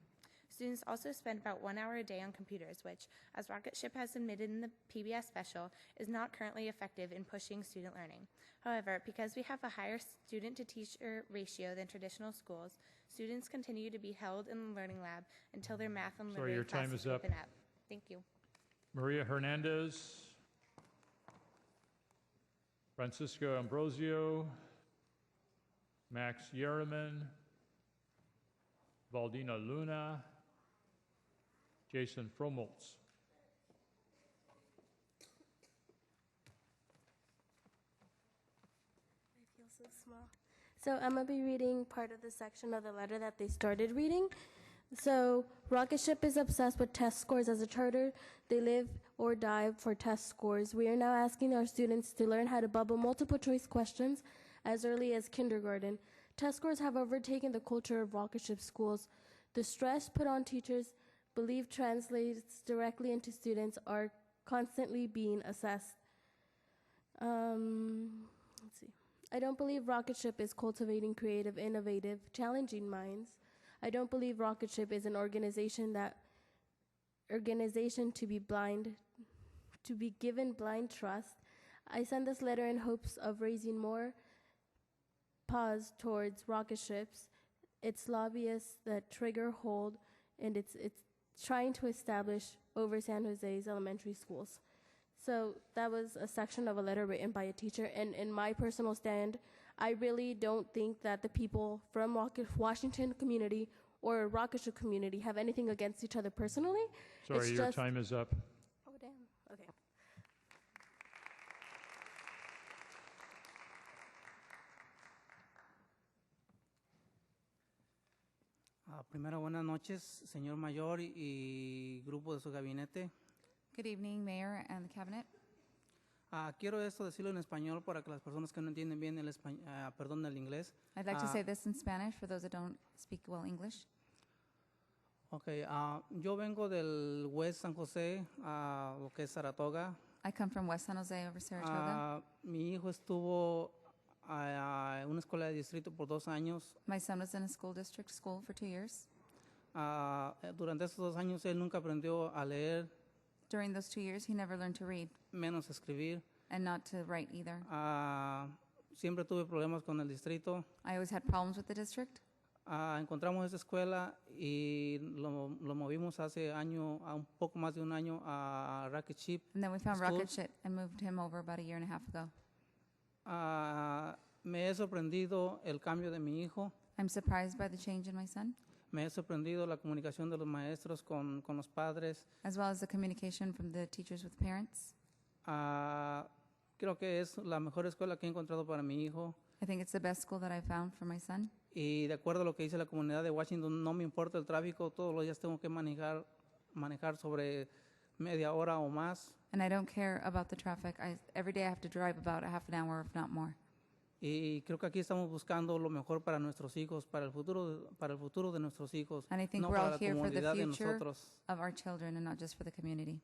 Students also spend about 1 hour a day on computers, which, as Rocket Ship has admitted in the PBS special, is not currently effective in pushing student learning. However, because we have a higher student-to-teacher ratio than traditional schools, students continue to be held in the learning lab until their math and Sorry, your literacy time classes is up. open up. Thank you. Maria Hernandez, Francisco Ambrosio, Max Yerriman, Valdina Luna, Jason Fromholtz. I feel so small. So I'm going to be reading part of the section of the letter that they started reading. So Rocket Ship is obsessed with test scores as a charter. They live or die for test scores. We are now asking our students to learn how to bubble multiple choice questions as early as kindergarten. Test scores have overtaken the culture of Rocket Ship schools. The stress put on teachers, believe translates directly into students, are constantly being assessed. Let's see. I don't believe Rocket Ship is cultivating creative, innovative, challenging minds. I don't believe Rocket Ship is an organization to be given blind trust. I send this letter in hopes of raising more pause towards rocket ships, its lobbyists that trigger hold, and it's trying to establish over San Jose's elementary schools. So that was a section of a letter written by a teacher, and in my personal stand, I really don't think that the people from Washington community or Rocket Ship community have anything against each other personally. Sorry, your time is up. Oh, damn. Okay. Primero, buenas noches, señor mayor y grupo de su gabinete. Good evening, Mayor and the Cabinet. Quiero decirlo en español para que las personas que no entienden bien el inglés. I'd like to say this in Spanish for those that don't speak well English. Okay, yo vengo del West San José, lo que es Saratoga. I come from West San Jose over Saratoga. Mi hijo estuvo en una escuela de distrito por 2 años. My son was in a school district school for 2 years. Durante esos 2 años él nunca aprendió a leer. During those 2 years, he never learned to read. Menos escribir. and not to write either. Siempre tuve problemas con el distrito. I always had problems with the district. Encontramos esta escuela y lo movimos hace un poco más de un año a Rocket Ship. And then we found School. Rocket Ship and moved him over about a year and a half ago. Me he sorprendido el cambio de mi hijo. I'm surprised by the change in my son, Me he sorprendido la comunicación de los maestros con los padres. as well as the communication from the teachers with parents. Creo que es la mejor escuela que he encontrado para mi hijo. I think it's the best school that I found for my son. Y de acuerdo a lo que dice la comunidad de Washington, no me importa el tráfico, todos los días tengo que manejar sobre media hora o más. And I don't care about the traffic. Every day I have to drive about a half an hour, if not more. Y creo que aquí estamos buscando lo mejor para nuestros hijos, para el futuro de nuestros hijos, And I think no we're para all la here for the comunidad de future nosotros. of our children and not just for the community.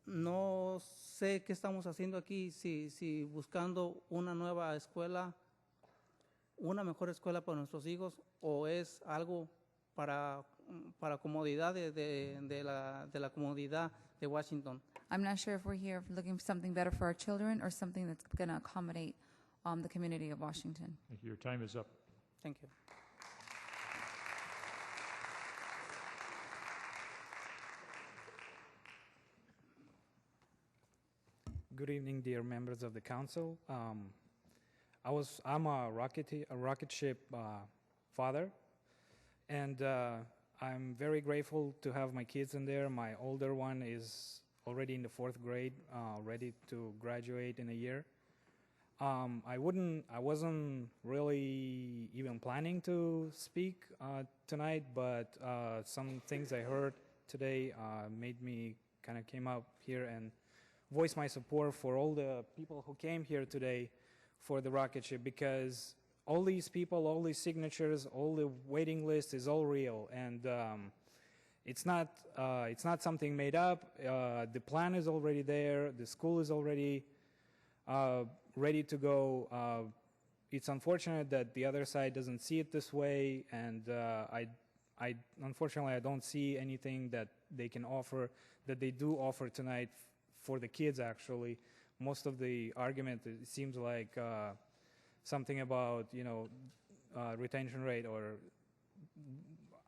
No sé qué estamos haciendo aquí, si buscando una nueva escuela, una mejor escuela para nuestros hijos, o es algo para comodidad de la comunidad de Washington. I'm not sure if we're here looking for something better for our children or something that's going to accommodate the community of Washington. Thank you. Your time is up. Thank you. Good evening, dear members of the council. I'm a rocket ship father, and I'm very grateful to have my kids in there. My older one is already in the 4th grade, ready to graduate in a year. I wasn't really even planning to speak tonight, but some things I heard today made me kind of came up here and voice my support for all the people who came here today for the rocket ship, because all these people, all these signatures, all the waiting list is all real, and it's not something made up. The plan is already there. The school is already ready to go. It's unfortunate that the other side doesn't see it this way, and unfortunately I don't see anything that they can offer that they do offer tonight for the kids. Actually, most of the argument, it seems like something about retention rate, or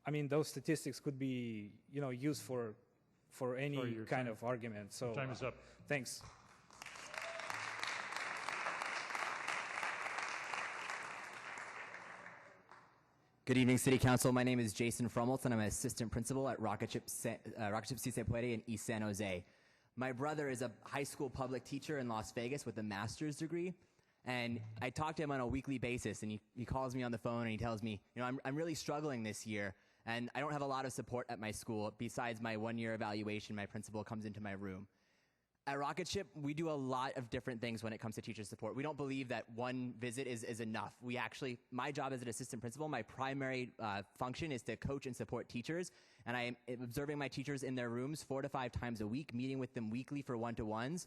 I mean those statistics could be used for any kind of argument. So time is up. Thanks. Good evening, City Council. My name is Jason Frummelts, and I'm an assistant principal at Rocket Ship Si Se Puede in East San Jose. My brother is a high school public teacher in Las Vegas with a master's degree, and I talk to him on a weekly basis, and he calls me on the phone and he tells me, I'm really struggling this year, and I don't have a lot of support at my school. Besides my one-year evaluation, my principal comes into my room. At Rocket Ship, we do a lot of different things when it comes to teacher support. We don't believe that one visit is enough. My job as an assistant principal, my primary function is to coach and support teachers, and I am observing my teachers in their rooms 4 to 5 times a week, meeting with them weekly for one-to-ones,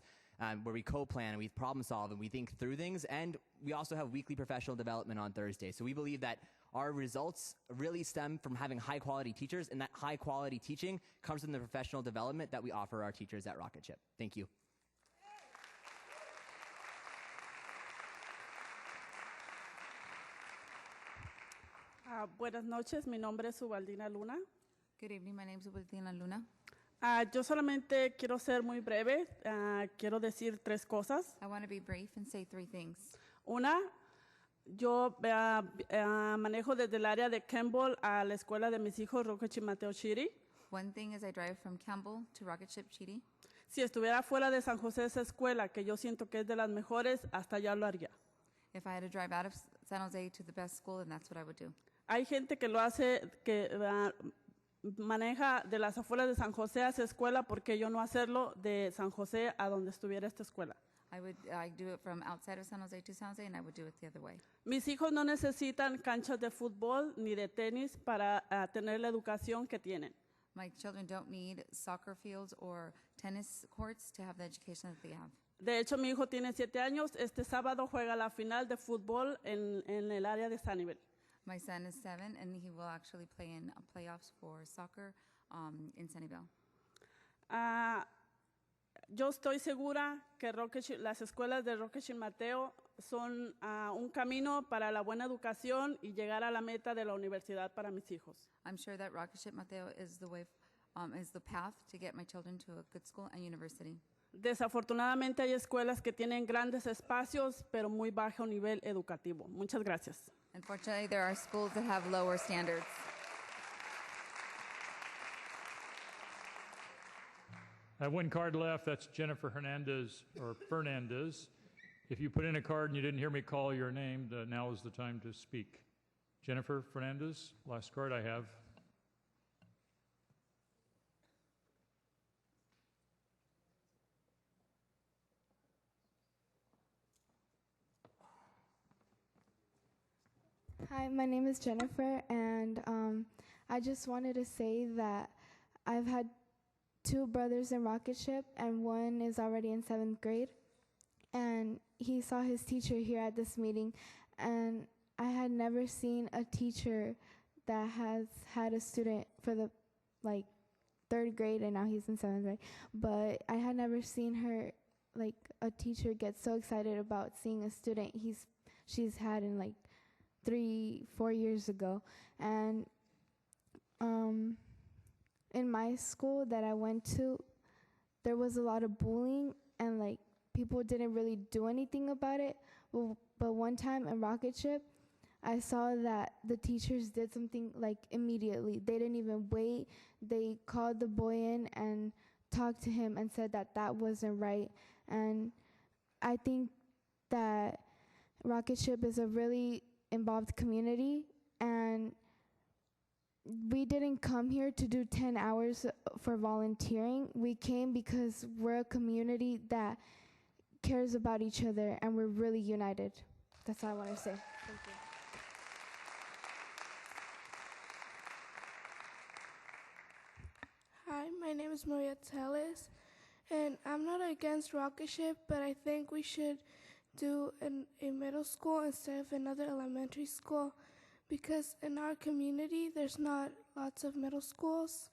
where we co-plan and we problem solve and we think through things, and we also have weekly professional development on Thursday. So we believe that our results really stem from having high-quality teachers, and that high-quality teaching comes from the professional development that we offer our teachers at Rocket Ship. Thank you. Buenas noches, mi nombre es Ubaldina Luna. Good evening, my name is Ubaldina Luna. Yo solamente quiero ser muy breve, quiero decir 3 cosas. I want to be brief and say 3 things. Una, yo manejo desde el área de Campbell a la escuela de mis hijos, Rocha Chimateo Chiri. One thing is I drive from Campbell to Rocket Ship Chiri. Si estuviera fuera de San José esa escuela, que yo siento que es de las mejores, hasta allá lo haría. If I had to drive out of San Jose to the best school, then that's what I would do. Hay gente que lo hace, que maneja de las afueras de San José a esa escuela, porque yo no hacerlo de San José a donde estuviera esta escuela. I do it from outside of San Jose to San Jose, and I would do it the other way. Mis hijos no necesitan canchas de fútbol ni de tenis para tener la educación que tienen. My children don't need soccer fields or tennis courts to have the education that they have. De hecho, mi hijo tiene 7 años. Este sábado juega la final de fútbol en el área de Sunnyvale. My son is 7, and he will actually play in playoffs for soccer in Sunnyvale. Yo estoy segura que las escuelas de Roque Mateo son un camino para la buena educación y llegar a la meta de la universidad para mis hijos. I'm sure that Rocketship Mateo is the way, is the path to get my children to a good school and university. Desafortunadamente hay escuelas que tienen grandes espacios, pero muy bajo nivel educativo. Muchas gracias. Unfortunately, there are schools that have lower standards. I have one card left. That's Jennifer Hernandez, or Fernandez. If you put in a card and you didn't hear me call your name, now is the time to speak. Jennifer Fernandez, last card I have. Hi, my name is Jennifer, and I just wanted to say that I've had 2 brothers in Rocketship, and one is already in 7th grade. And he saw his teacher here at this meeting, and I had never seen a teacher that has had a student for the 3rd grade, and now he's in 7th grade. But I had never seen her, a teacher get so excited about seeing a student she's had in 3-4 years ago. And in my school that I went to, there was a lot of bullying, and people didn't really do anything about it. But one time in Rocketship, I saw that the teachers did something immediately. They didn't even wait. They called the boy in and talked to him and said that that wasn't right. And I think that Rocketship is a really involved community, and we didn't come here to do 10 hours for volunteering. We came because we're a community that cares about each other, and we're really united. That's all I want to say. Thank you. Hi, my name is Maria Teles, and I'm not against Rocketship, but I think we should do a middle school instead of another elementary school, because in our community there's not lots of middle schools.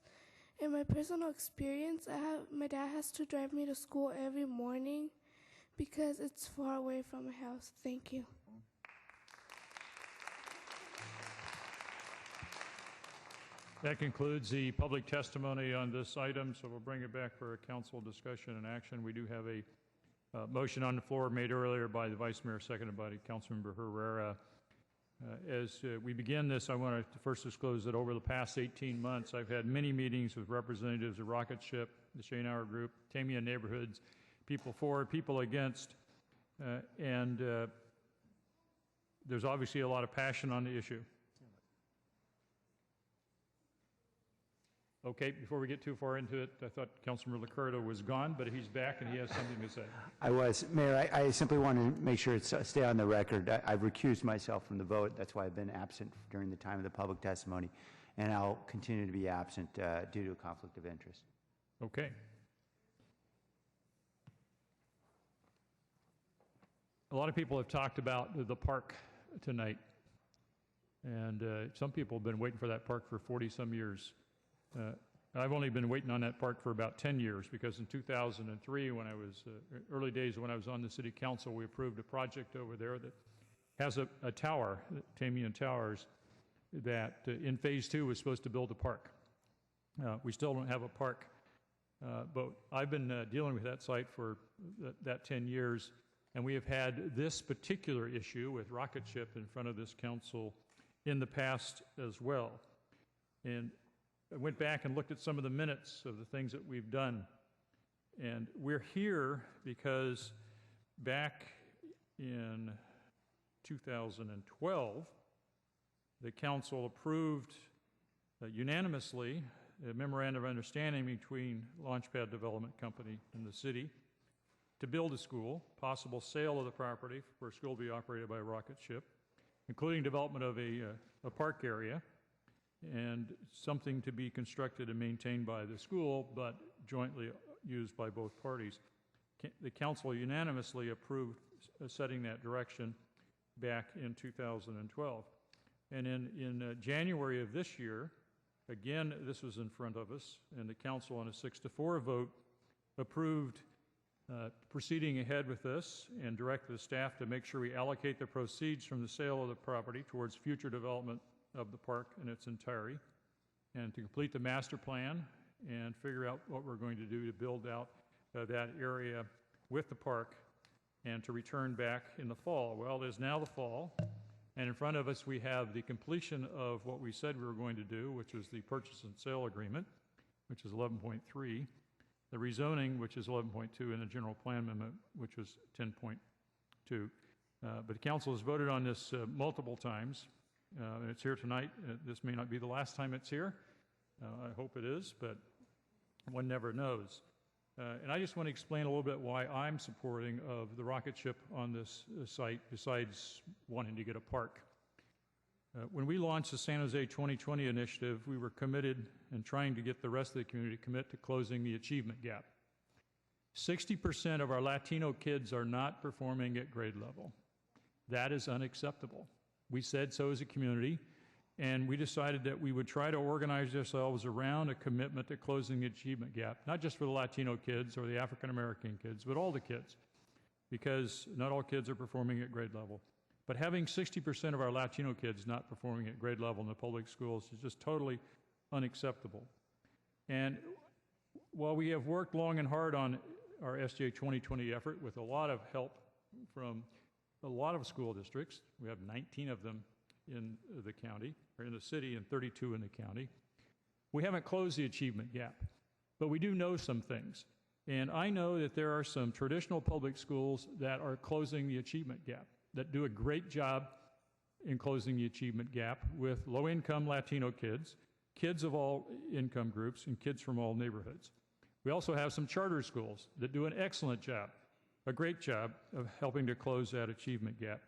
In my personal experience, my dad has to drive me to school every morning because it's far away from my house. Thank you. That concludes the public testimony on this item, so we'll bring it back for a council discussion and action. We do have a motion on the floor made earlier by the Vice Mayor, seconded by Councilmember Herrera. As we begin this, I want to first disclose that over the past 18 months, I've had many meetings with representatives of Rocketship, the Schoenauer Group, Tamiya Neighborhoods, People For, People Against, and there's obviously a lot of passion on the issue. Okay, before we get too far into it, I thought Councilmember LICCARDO was gone, but he's back and he has something to say. I was. Mayor, I simply want to make sure it's stay on the record. I've recused myself from the vote. That's why I've been absent during the time of the public testimony, and I'll continue to be absent due to a conflict of interest. Okay. A lot of people have talked about the park tonight, and some people have been waiting for that park for 40-some years. I've only been waiting on that park for about 10 years, because in 2003, when I was, early days when I was on the city council, we approved a project over there that has a tower, Tamiya Towers, that in phase 2 was supposed to build a park. We still don't have a park, but I've been dealing with that site for that 10 years, and we have had this particular issue with Rocketship in front of this council in the past as well. And I went back and looked at some of the minutes of the things that we've done. And we're here because back in 2012, the council approved unanimously a memorandum of understanding between Launchpad Development Company and the city to build a school, possible sale of the property for a school to be operated by Rocketship, including development of a park area, and something to be constructed and maintained by the school, but jointly used by both parties. The council unanimously approved setting that direction back in 2012. And in January of this year, again, this was in front of us, and the council on a 6-4 vote approved Proceeding ahead with this and direct the staff to make sure we allocate the proceeds from the sale of the property towards future development of the park in its entirety, and to complete the master plan and figure out what we're going to do to build out that area with the park, and to return back in the fall. Well, it is now the fall, and in front of us we have the completion of what we said we were going to do, which was the purchase and sale agreement, which is 11.3, the rezoning, which is 11.2, and the general plan amendment, which was 10.2. But the council has voted on this multiple times. It's here tonight. This may not be the last time it's here. I hope it is, but one never knows. And I just want to explain a little bit why I'm supporting of the rocket ship on this site, besides wanting to get a park. When we launched the San Jose 2020 initiative, we were committed and trying to get the rest of the community to commit to closing the achievement gap. 60% of our Latino kids are not performing at grade level. That is unacceptable. We said so as a community, and we decided that we would try to organize ourselves around a commitment to closing the achievement gap, not just for the Latino kids or the African American kids, but all the kids, because not all kids are performing at grade level. But having 60% of our Latino kids not performing at grade level in the public schools is just totally unacceptable. And while we have worked long and hard on our SJ 2020 effort with a lot of help from a lot of school districts, we have 19 of them in the county, or in the city, and 32 in the county, we haven't closed the achievement gap. But we do know some things. And I know that there are some traditional public schools that are closing the achievement gap, that do a great job in closing the achievement gap with low-income Latino kids, kids of all income groups, and kids from all neighborhoods. We also have some charter schools that do an excellent job, a great job of helping to close that achievement gap.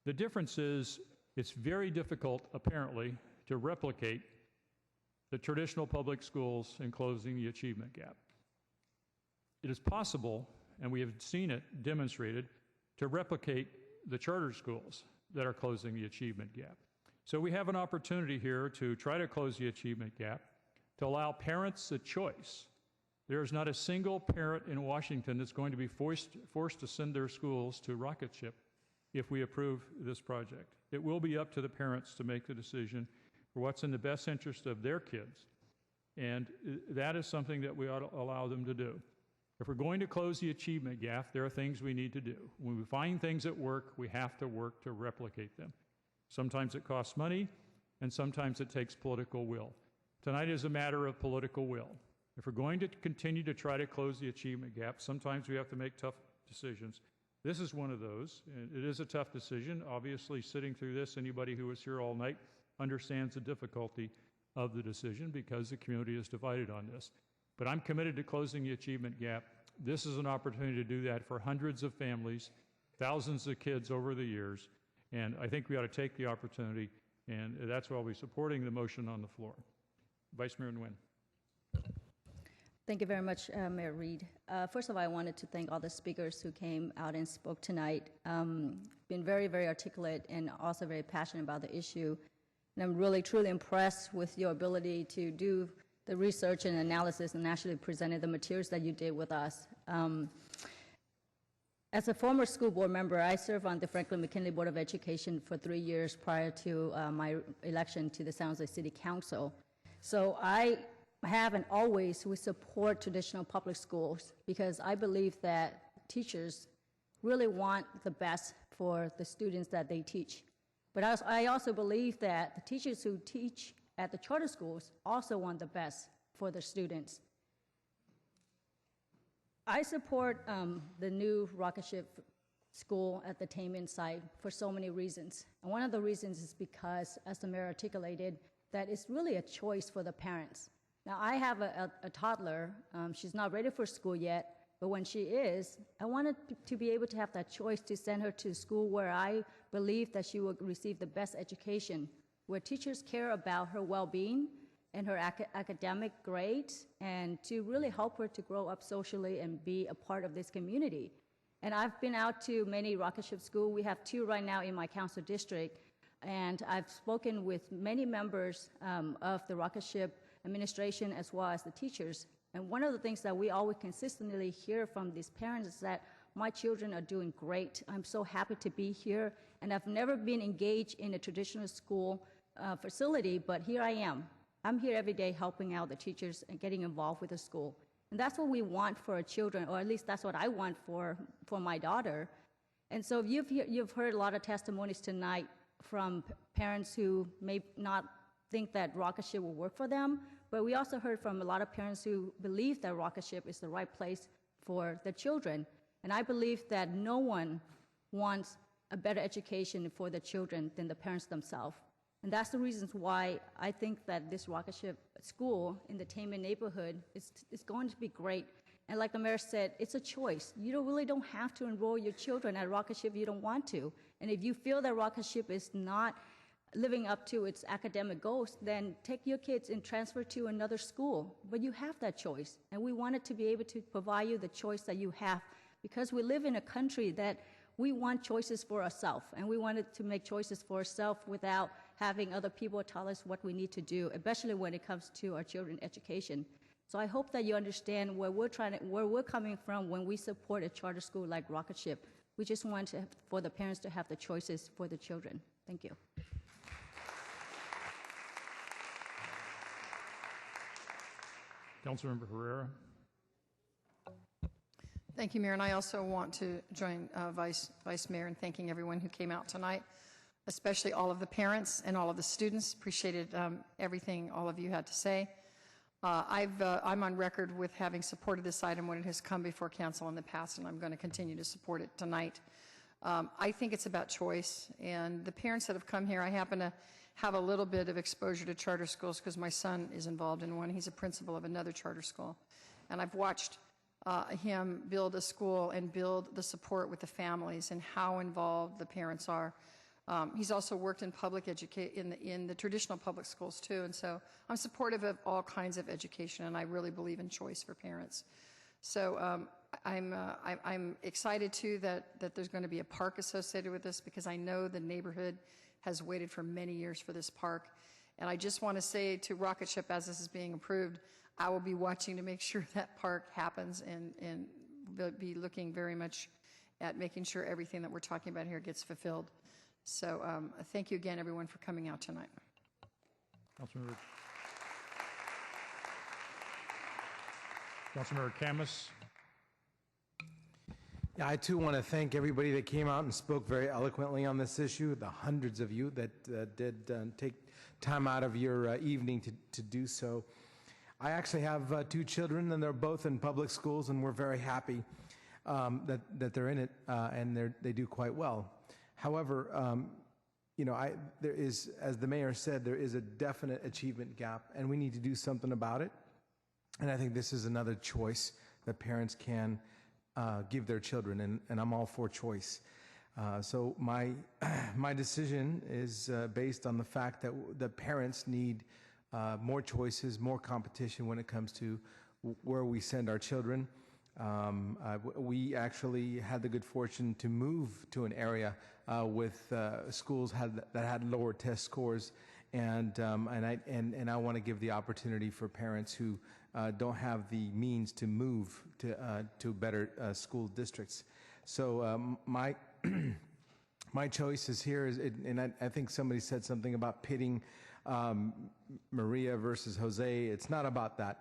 The difference is it's very difficult, apparently, to replicate the traditional public schools in closing the achievement gap. It is possible, and we have seen it demonstrated, to replicate the charter schools that are closing the achievement gap. So we have an opportunity here to try to close the achievement gap, to allow parents a choice. There is not a single parent in Washington that's going to be forced to send their schools to rocket ship if we approve this project. It will be up to the parents to make the decision for what's in the best interest of their kids. And that is something that we ought to allow them to do. If we're going to close the achievement gap, there are things we need to do. When we find things that work, we have to work to replicate them. Sometimes it costs money, and sometimes it takes political will. Tonight is a matter of political will. If we're going to continue to try to close the achievement gap, sometimes we have to make tough decisions. This is one of those, and it is a tough decision. Obviously, sitting through this, anybody who was here all night understands the difficulty of the decision because the community is divided on this. But I'm committed to closing the achievement gap. This is an opportunity to do that for hundreds of families, thousands of kids over the years, and I think we ought to take the opportunity, and that's why I'll be supporting the motion on the floor. Vice Mayor Nguyen. Thank you very much, Mayor Reed. First of all, I wanted to thank all the speakers who came out and spoke tonight. Been very, very articulate and also very passionate about the issue. And I'm really, truly impressed with your ability to do the research and analysis and actually presented the materials that you did with us. As a former school board member, I served on the Franklin McKinley Board of Education for 3 years prior to my election to the San Jose City Council. So I have and always will support traditional public schools because I believe that teachers really want the best for the students that they teach. But I also believe that the teachers who teach at the charter schools also want the best for their students. I support the new rocket ship school at the Tamian site for so many reasons. And one of the reasons is because, as the mayor articulated, that it's really a choice for the parents. Now, I have a toddler. She's not ready for school yet, but when she is, I wanted to be able to have that choice to send her to school where I believe that she will receive the best education, where teachers care about her well-being and her academic grades, and to really help her to grow up socially and be a part of this community. And I've been out to many rocket ship schools. We have 2 right now in my council district, and I've spoken with many members of the rocket ship administration as well as the teachers, And one of the things that we always consistently hear from these parents is that my children are doing great. I'm so happy to be here. And I've never been engaged in a traditional school facility, but here I am. I'm here every day helping out the teachers and getting involved with the school. And that's what we want for our children, or at least that's what I want for my daughter. And so you've heard a lot of testimonies tonight from parents who may not think that rocket ship will work for them, but we also heard from a lot of parents who believe that rocket ship is the right place for their children. And I believe that no one wants a better education for the children than the parents themselves. And that's the reasons why I think that this rocket ship school in the Taman neighborhood is going to be great. And like the mayor said, it's a choice. You really don't have to enroll your children at rocket ship if you don't want to. And if you feel that rocket ship is not living up to its academic goals, then take your kids and transfer to another school. But you have that choice. And we wanted to be able to provide you the choice that you have, because we live in a country that we want choices for ourselves, and we wanted to make choices for ourselves without having other people tell us what we need to do, especially when it comes to our children's education. So I hope that you understand where we're coming from when we support a charter school like Rocket Ship. We just want for the parents to have the choices for the children. Thank you. Councilmember Herrera. Thank you, Mayor. And I also want to join Vice Mayor in thanking everyone who came out tonight, especially all of the parents and all of the students. Appreciated everything all of you had to say. I'm on record with having supported this item when it has come before council in the past, and I'm going to continue to support it tonight. I think it's about choice, and the parents that have come here, I happen to have a little bit of exposure to charter schools because my son is involved in one. He's a principal of another charter school, and I've watched him build a school and build the support with the families and how involved the parents are. He's also worked in public education in the traditional public schools too, and so I'm supportive of all kinds of education, and I really believe in choice for parents. So I'm excited too that there's going to be a park associated with this, because I know the neighborhood has waited for many years for this park, and I just want to say to Rocket Ship, as this is being approved, I will be watching to make sure that park happens, and be looking very much at making sure everything that we're talking about here gets fulfilled. So thank you again, everyone, for coming out tonight. Councilmember CAMIS. Yeah, I too want to thank everybody that came out and spoke very eloquently on this issue, the hundreds of you that did take time out of your evening to do so. I actually have two children, and they're both in public schools, and we're very happy that they're in it, and they do quite well. However, you know, there is, as the mayor said, there is a definite achievement gap, and we need to do something about it. And I think this is another choice that parents can give their children, and I'm all for choice. So my decision is based on the fact that the parents need more choices, more competition when it comes to where we send our children. We actually had the good fortune to move to an area with schools that had lower test scores, and I want to give the opportunity for parents who don't have the means to move to better school districts. So my my choices here is, and I think somebody said something about pitting Maria versus Jose. It's not about that.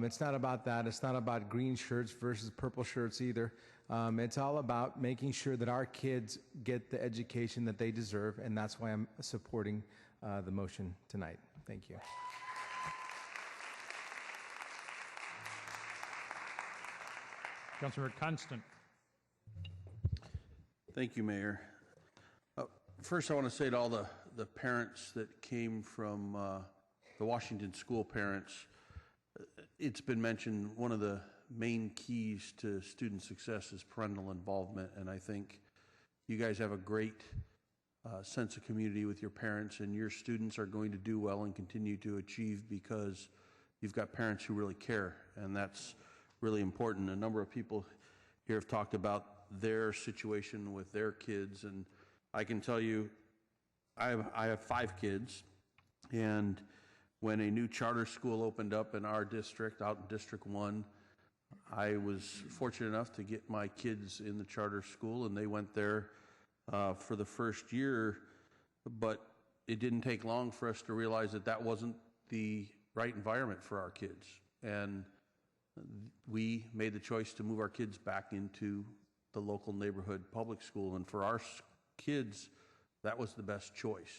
It's not about that. It's not about green shirts versus purple shirts either. It's all about making sure that our kids get the education that they deserve, and that's why I'm supporting the motion tonight. Thank you. Councilor Constant. Thank you, Mayor. First, I want to say to all the parents that came from the Washington school parents, it's been mentioned one of the main keys to student success is parental involvement, and I think you guys have a great sense of community with your parents, and your students are going to do well and continue to achieve because you've got parents who really care, and that's really important. A number of people here have talked about their situation with their kids, and I can tell you I have 5 kids, and when a new charter school opened up in our district, out in District 1, I was fortunate enough to get my kids in the charter school, and they went there for the first year, but it didn't take long for us to realize that that wasn't the right environment for our kids. And we made the choice to move our kids back into the local neighborhood public school, and for our kids, that was the best choice.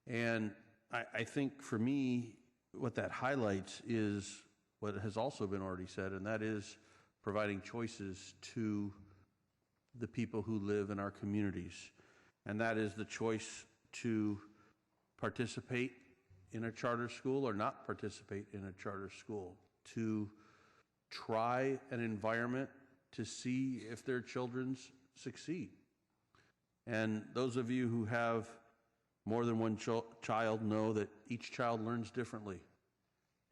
And I think for me, what that highlights is what has also been already said, and that is providing choices to the people who live in our communities. And that is the choice to participate in a charter school or not participate in a charter school, to try an environment to see if their children succeed. And those of you who have more than one child know that each child learns differently.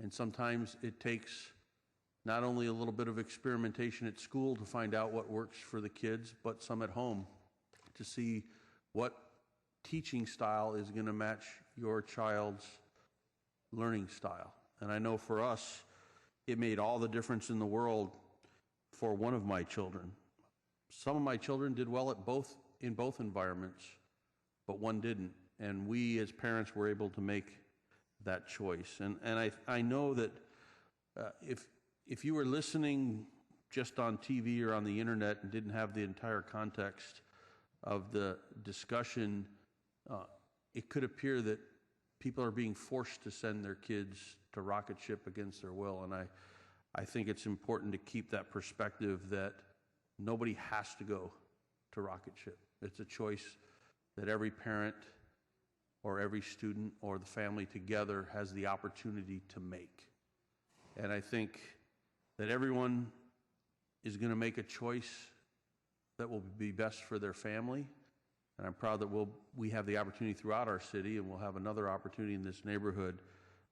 And sometimes it takes not only a little bit of experimentation at school to find out what works for the kids, but some at home to see what teaching style is going to match your child's learning style. And I know for us, it made all the difference in the world for one of my children. Some of my children did well in both environments, but one didn't. And we as parents were able to make that choice. And I know that if you were listening just on TV or on the internet and didn't have the entire context of the discussion, it could appear that people are being forced to send their kids to rocket ship against their will. And I think it's important to keep that perspective that nobody has to go to rocket ship. It's a choice that every parent or every student or the family together has the opportunity to make. And I think that everyone is going to make a choice that will be best for their family. And I'm proud that we have the opportunity throughout our city, and we'll have another opportunity in this neighborhood,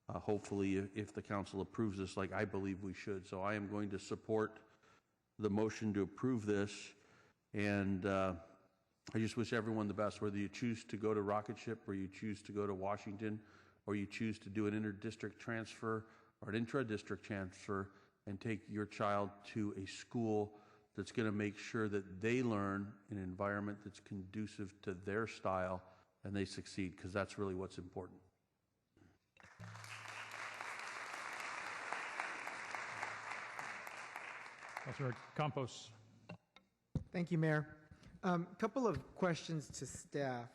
hopefully if the council approves this like I believe we should. So I am going to support the motion to approve this, and I just wish everyone the best, whether you choose to go to rocket ship or you choose to go to Washington or you choose to do an inter-district transfer or an intra-district transfer and take your child to a school that's going to make sure that they learn in an environment that's conducive to their style and they succeed, because that's really what's important. Councilor Campos. Thank you, Mayor. Couple of questions to staff.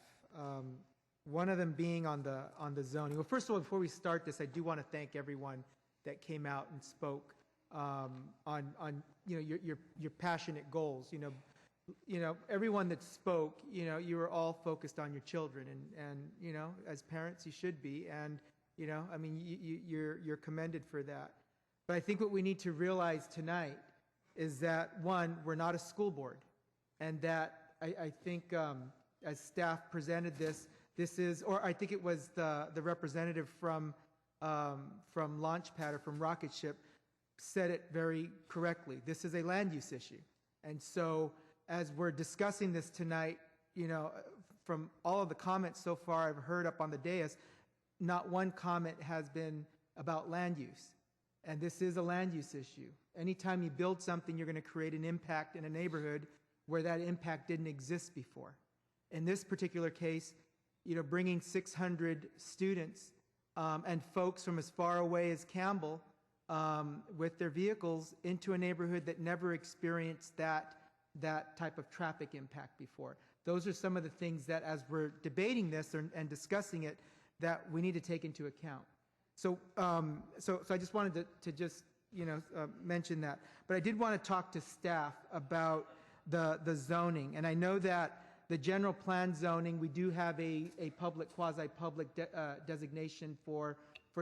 One of them being on the zoning. Well, first of all, before we start this, I do want to thank everyone that came out and spoke on your passionate goals. Everyone that spoke, you were all focused on your children, and as parents, you should be, and you're commended for that. But I think what we need to realize tonight is that, one, we're not a school board. And that I think as staff presented this is, or I think it was the representative from Launchpad or from Rocket Ship said it very correctly. This is a land use issue. And so as we're discussing this tonight, from all of the comments so far I've heard up on the dais, not one comment has been about land use. And this is a land use issue. Anytime you build something, you're going to create an impact in a neighborhood where that impact didn't exist before. In this particular case, bringing 600 students and folks from as far away as Campbell with their vehicles into a neighborhood that never experienced that type of traffic impact before. Those are some of the things that, as we're debating this and discussing it, that we need to take into account. So I just wanted to just mention that. But I did want to talk to staff about the zoning. And I know that the general plan zoning, we do have a public, quasi-public designation for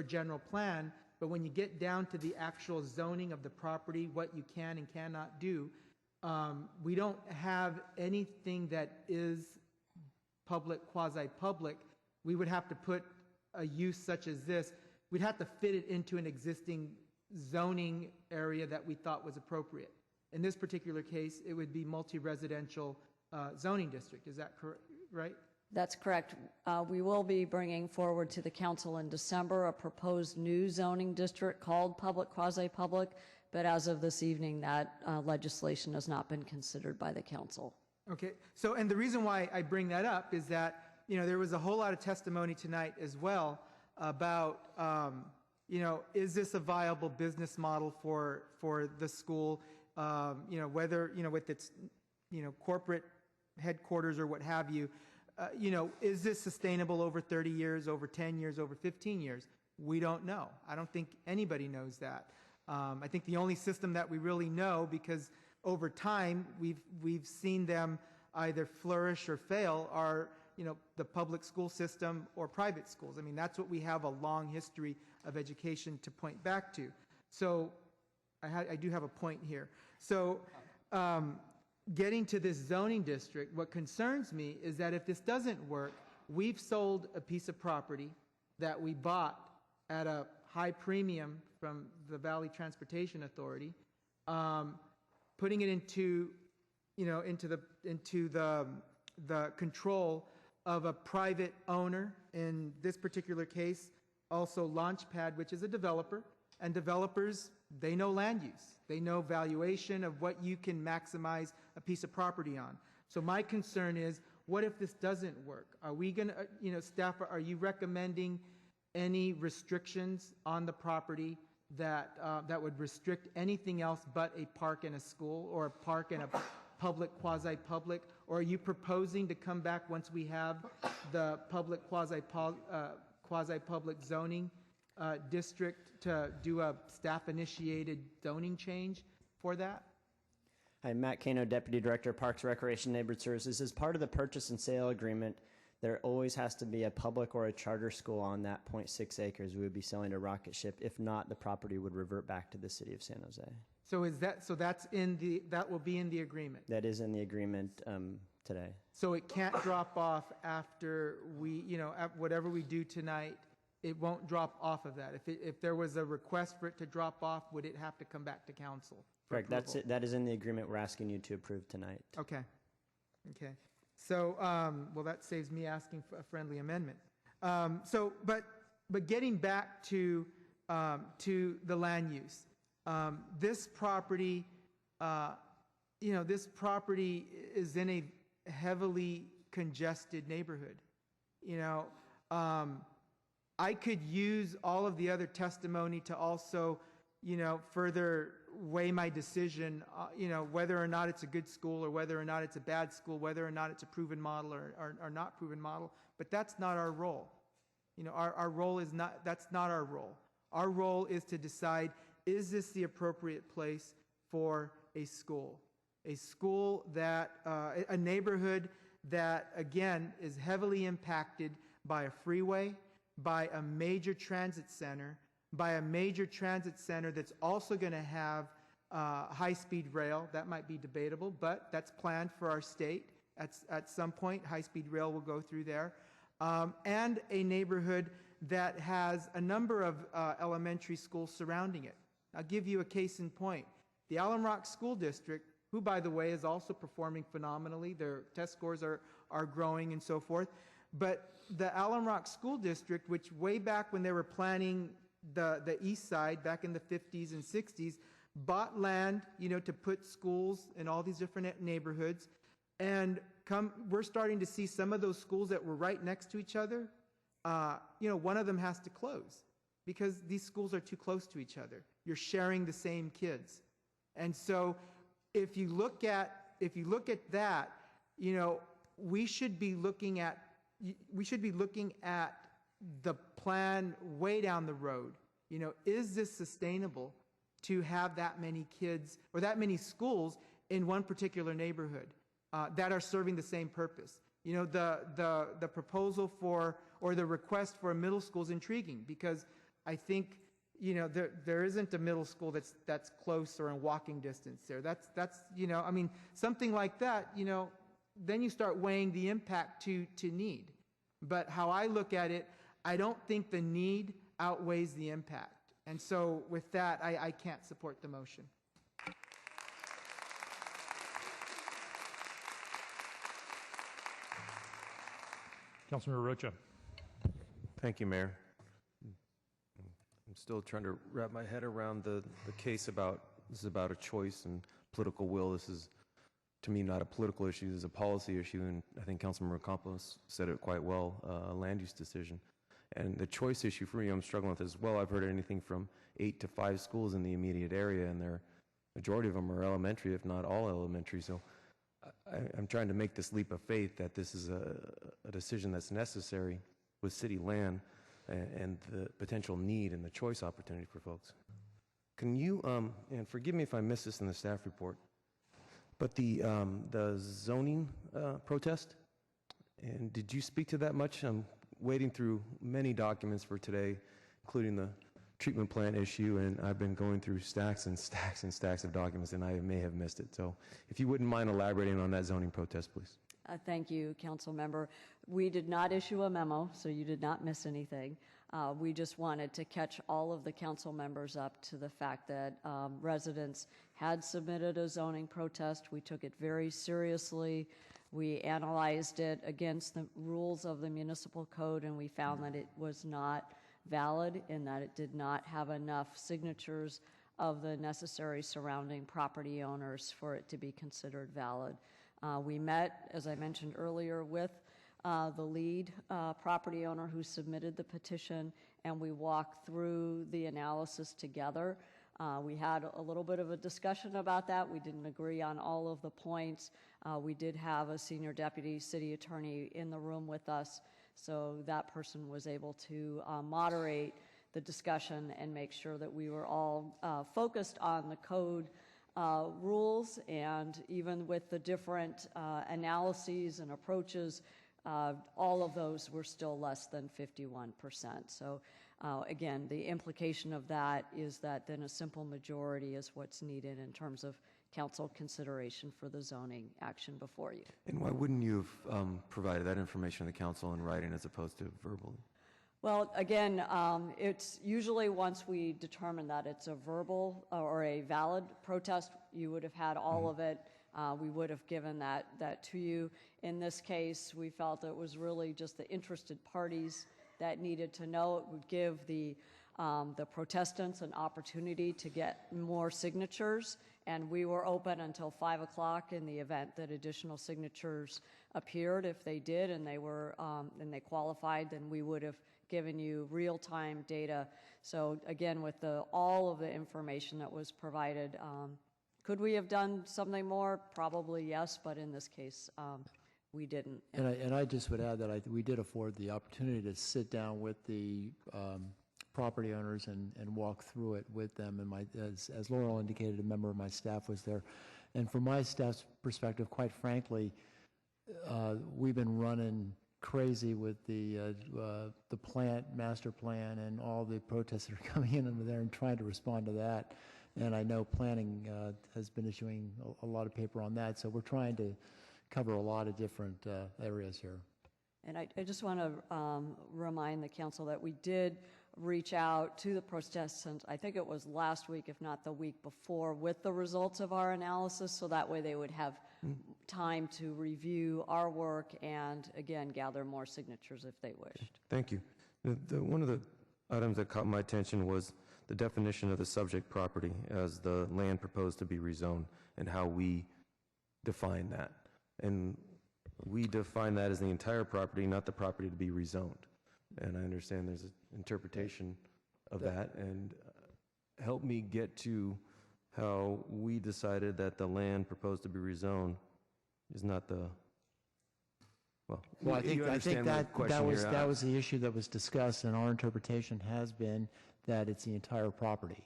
general plan, but when you get down to the actual zoning of the property, what you can and cannot do, we don't have anything that is public, quasi-public. We would have to put a use such as this, we'd have to fit it into an existing zoning area that we thought was appropriate. In this particular case, it would be multi-residential zoning district. Is that correct? Right? That's correct. We will be bringing forward to the council in December a proposed new zoning district called public quasi-public, but as of this evening, that legislation has not been considered by the council. Okay, so, and the reason why I bring that up is that, there was a whole lot of testimony tonight as well about, is this a viable business model for the school, whether, with its, corporate headquarters or what have you, is this sustainable over 30 years, over 10 years, over 15 years? We don't know. I don't think anybody knows that. I think the only system that we really know, because over time we've seen them either flourish or fail, are the public school system or private schools. I mean, that's what we have a long history of education to point back to. So I do have a point here. So getting to this zoning district, what concerns me is that if this doesn't work, we've sold a piece of property that we bought at a high premium from the Valley Transportation Authority, putting it into the control of a private owner, in this particular case, also Launchpad, which is a developer, and developers, they know land use. They know valuation of what you can maximize a piece of property on. So my concern is, what if this doesn't work? Are we going to, staff, are you recommending any restrictions on the property that would restrict anything else but a park and a school, or a park and a public quasi-public? Or are you proposing to come back once we have the public quasi-public zoning district to do a staff-initiated zoning change for that? I'm Matt Kano, Deputy Director, Parks, Recreation, Neighborhood Services. As part of the purchase and sale agreement, there always has to be a public or a charter school on that 0.6 acres we would be selling to Rocket Ship. If not, the property would revert back to the city of San Jose. So that will be in the agreement? That is in the agreement today. So it can't drop off after we, whatever we do tonight, it won't drop off of that. If there was a request for it to drop off, would it have to come back to council? Correct. That's it. That is in the agreement we're asking you to approve tonight. Okay. Okay. So, well, that saves me asking for a friendly amendment. But getting back to the land use, this property, this property is in a heavily congested neighborhood. I could use all of the other testimony to also, further weigh my decision, whether or not it's a good school or whether or not it's a bad school, whether or not it's a proven model or not proven model, but that's not our role. Our role is not, that's not our role. Our role is to decide, is this the appropriate place for a school? A school that, a neighborhood that, again, is heavily impacted by a freeway, by a major transit center, that's also going to have high-speed rail. That might be debatable, but that's planned for our state. At some point, high-speed rail will go through there. And a neighborhood that has a number of elementary schools surrounding it. I'll give you a case in point. The Alum Rock School District, who, by the way, is also performing phenomenally. Their test scores are growing and so forth. But the Alum Rock School District, which way back when they were planning the east side, back in the 50s and 60s, bought land, to put schools in all these different neighborhoods. And we're starting to see some of those schools that were right next to each other, one of them has to close because these schools are too close to each other. You're sharing the same kids. And so if you look at that, we should be looking at the plan way down the road. Is this sustainable to have that many kids or that many schools in one particular neighborhood that are serving the same purpose? The proposal for, or the request for a middle school is intriguing because I think, there isn't a middle school that's close or in walking distance there. That's something like that, then you start weighing the impact to need. But how I look at it, I don't think the need outweighs the impact. And so with that, I can't support the motion. Councilmember Rocha. Thank you, Mayor. I'm still trying to wrap my head around the case about, this is about a choice and political will. This is, to me, not a political issue. This is a policy issue, and I think Councilmember Campos said it quite well, a land use decision. And the choice issue for me, I'm struggling with as well. I've heard anything from 8 to 5 schools in the immediate area, and majority of them are elementary, if not all elementary. So I'm trying to make this leap of faith that this is a decision that's necessary with city land and the potential need and the choice opportunity for folks. Can you, and forgive me if I missed this in the staff report, but the zoning protest, and did you speak to that much? I'm wading through many documents for today, including the treatment plant issue, and I've been going through stacks and stacks and stacks of documents, and I may have missed it. So if you wouldn't mind elaborating on that zoning protest, please. Thank you, Council Member. We did not issue a memo, so you did not miss anything. We just wanted to catch all of the council members up to the fact that residents had submitted a zoning protest. We took it very seriously. We analyzed it against the rules of the municipal code, and we found that it was not valid in that it did not have enough signatures of the necessary surrounding property owners for it to be considered valid. We met, as I mentioned earlier, with the lead property owner who submitted the petition, and we walked through the analysis together. We had a little bit of a discussion about that. We didn't agree on all of the points. We did have a senior deputy city attorney in the room with us, so that person was able to moderate the discussion and make sure that we were all focused on the code rules, and even with the different analyses and approaches, all of those were still less than 51%. So again, the implication of that is that then a simple majority is what's needed in terms of council consideration for the zoning action before you. And why wouldn't you have provided that information to the council in writing as opposed to verbally? Well, again, it's usually once we determine that it's a verbal or a valid protest, you would have had all of it. We would have given that to you. In this case, we felt it was really just the interested parties that needed to know. It would give the protestants an opportunity to get more signatures, and we were open until 5 o'clock in the event that additional signatures appeared. If they did and they were and they qualified, then we would have given you real-time data. So again, with all of the information that was provided, could we have done something more? Probably yes, but in this case, we didn't. And I just would add that we did afford the opportunity to sit down with the property owners and walk through it with them. And as Laurel indicated, a member of my staff was there. And from my staff's perspective, quite frankly, we've been running crazy with the plant master plan and all the protests that are coming in over there and trying to respond to that. And I know planning has been issuing a lot of paper on that. So we're trying to cover a lot of different areas here. And I just want to remind the council that we did reach out to the protestants, I think it was last week, if not the week before, with the results of our analysis, so that way they would have time to review our work and, again, gather more signatures if they wished. Thank you. One of the items that caught my attention was the definition of the subject property as the land proposed to be rezoned and how we define that. And we define that as the entire property, not the property to be rezoned. And I understand there's an interpretation of that. And help me get to how we decided that the land proposed to be rezoned is not the, well, I think that was the issue that was discussed, and our interpretation has been that it's the entire property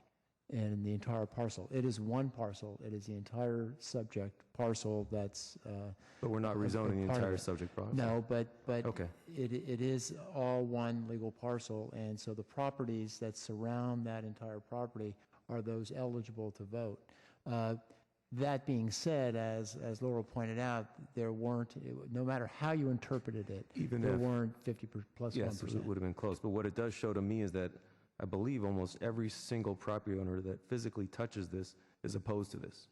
and the entire parcel. It is one parcel. It is the entire subject parcel that's but we're not rezoning the entire subject parcel. No, but okay. It is all one legal parcel, and so the properties that surround that entire property are those eligible to vote. That being said, as Laurel pointed out, there weren't, no matter how you interpreted it, even there weren't 50 plus 1%. Yes, it would have been close. But what it does show to me is that I believe almost every single property owner that physically touches this is opposed to this.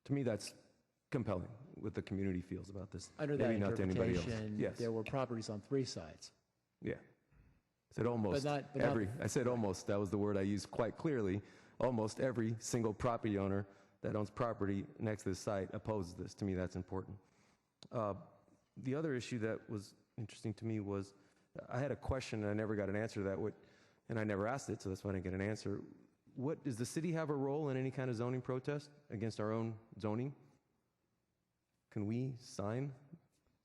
To me, that's compelling. what the community feels about this. Under that Maybe not to anybody else. interpretation, Yes. there were properties on 3 sides. Yeah. I said almost but not- every, I said almost, that was the word I used quite clearly. Almost every single property owner that owns property next to the site opposes this. To me, that's important. The other issue that was interesting to me was, I had a question and I never got an answer to that, and I never asked it, so that's why I didn't get an answer. Does the city have a role in any kind of zoning protest against our own zoning? Can we sign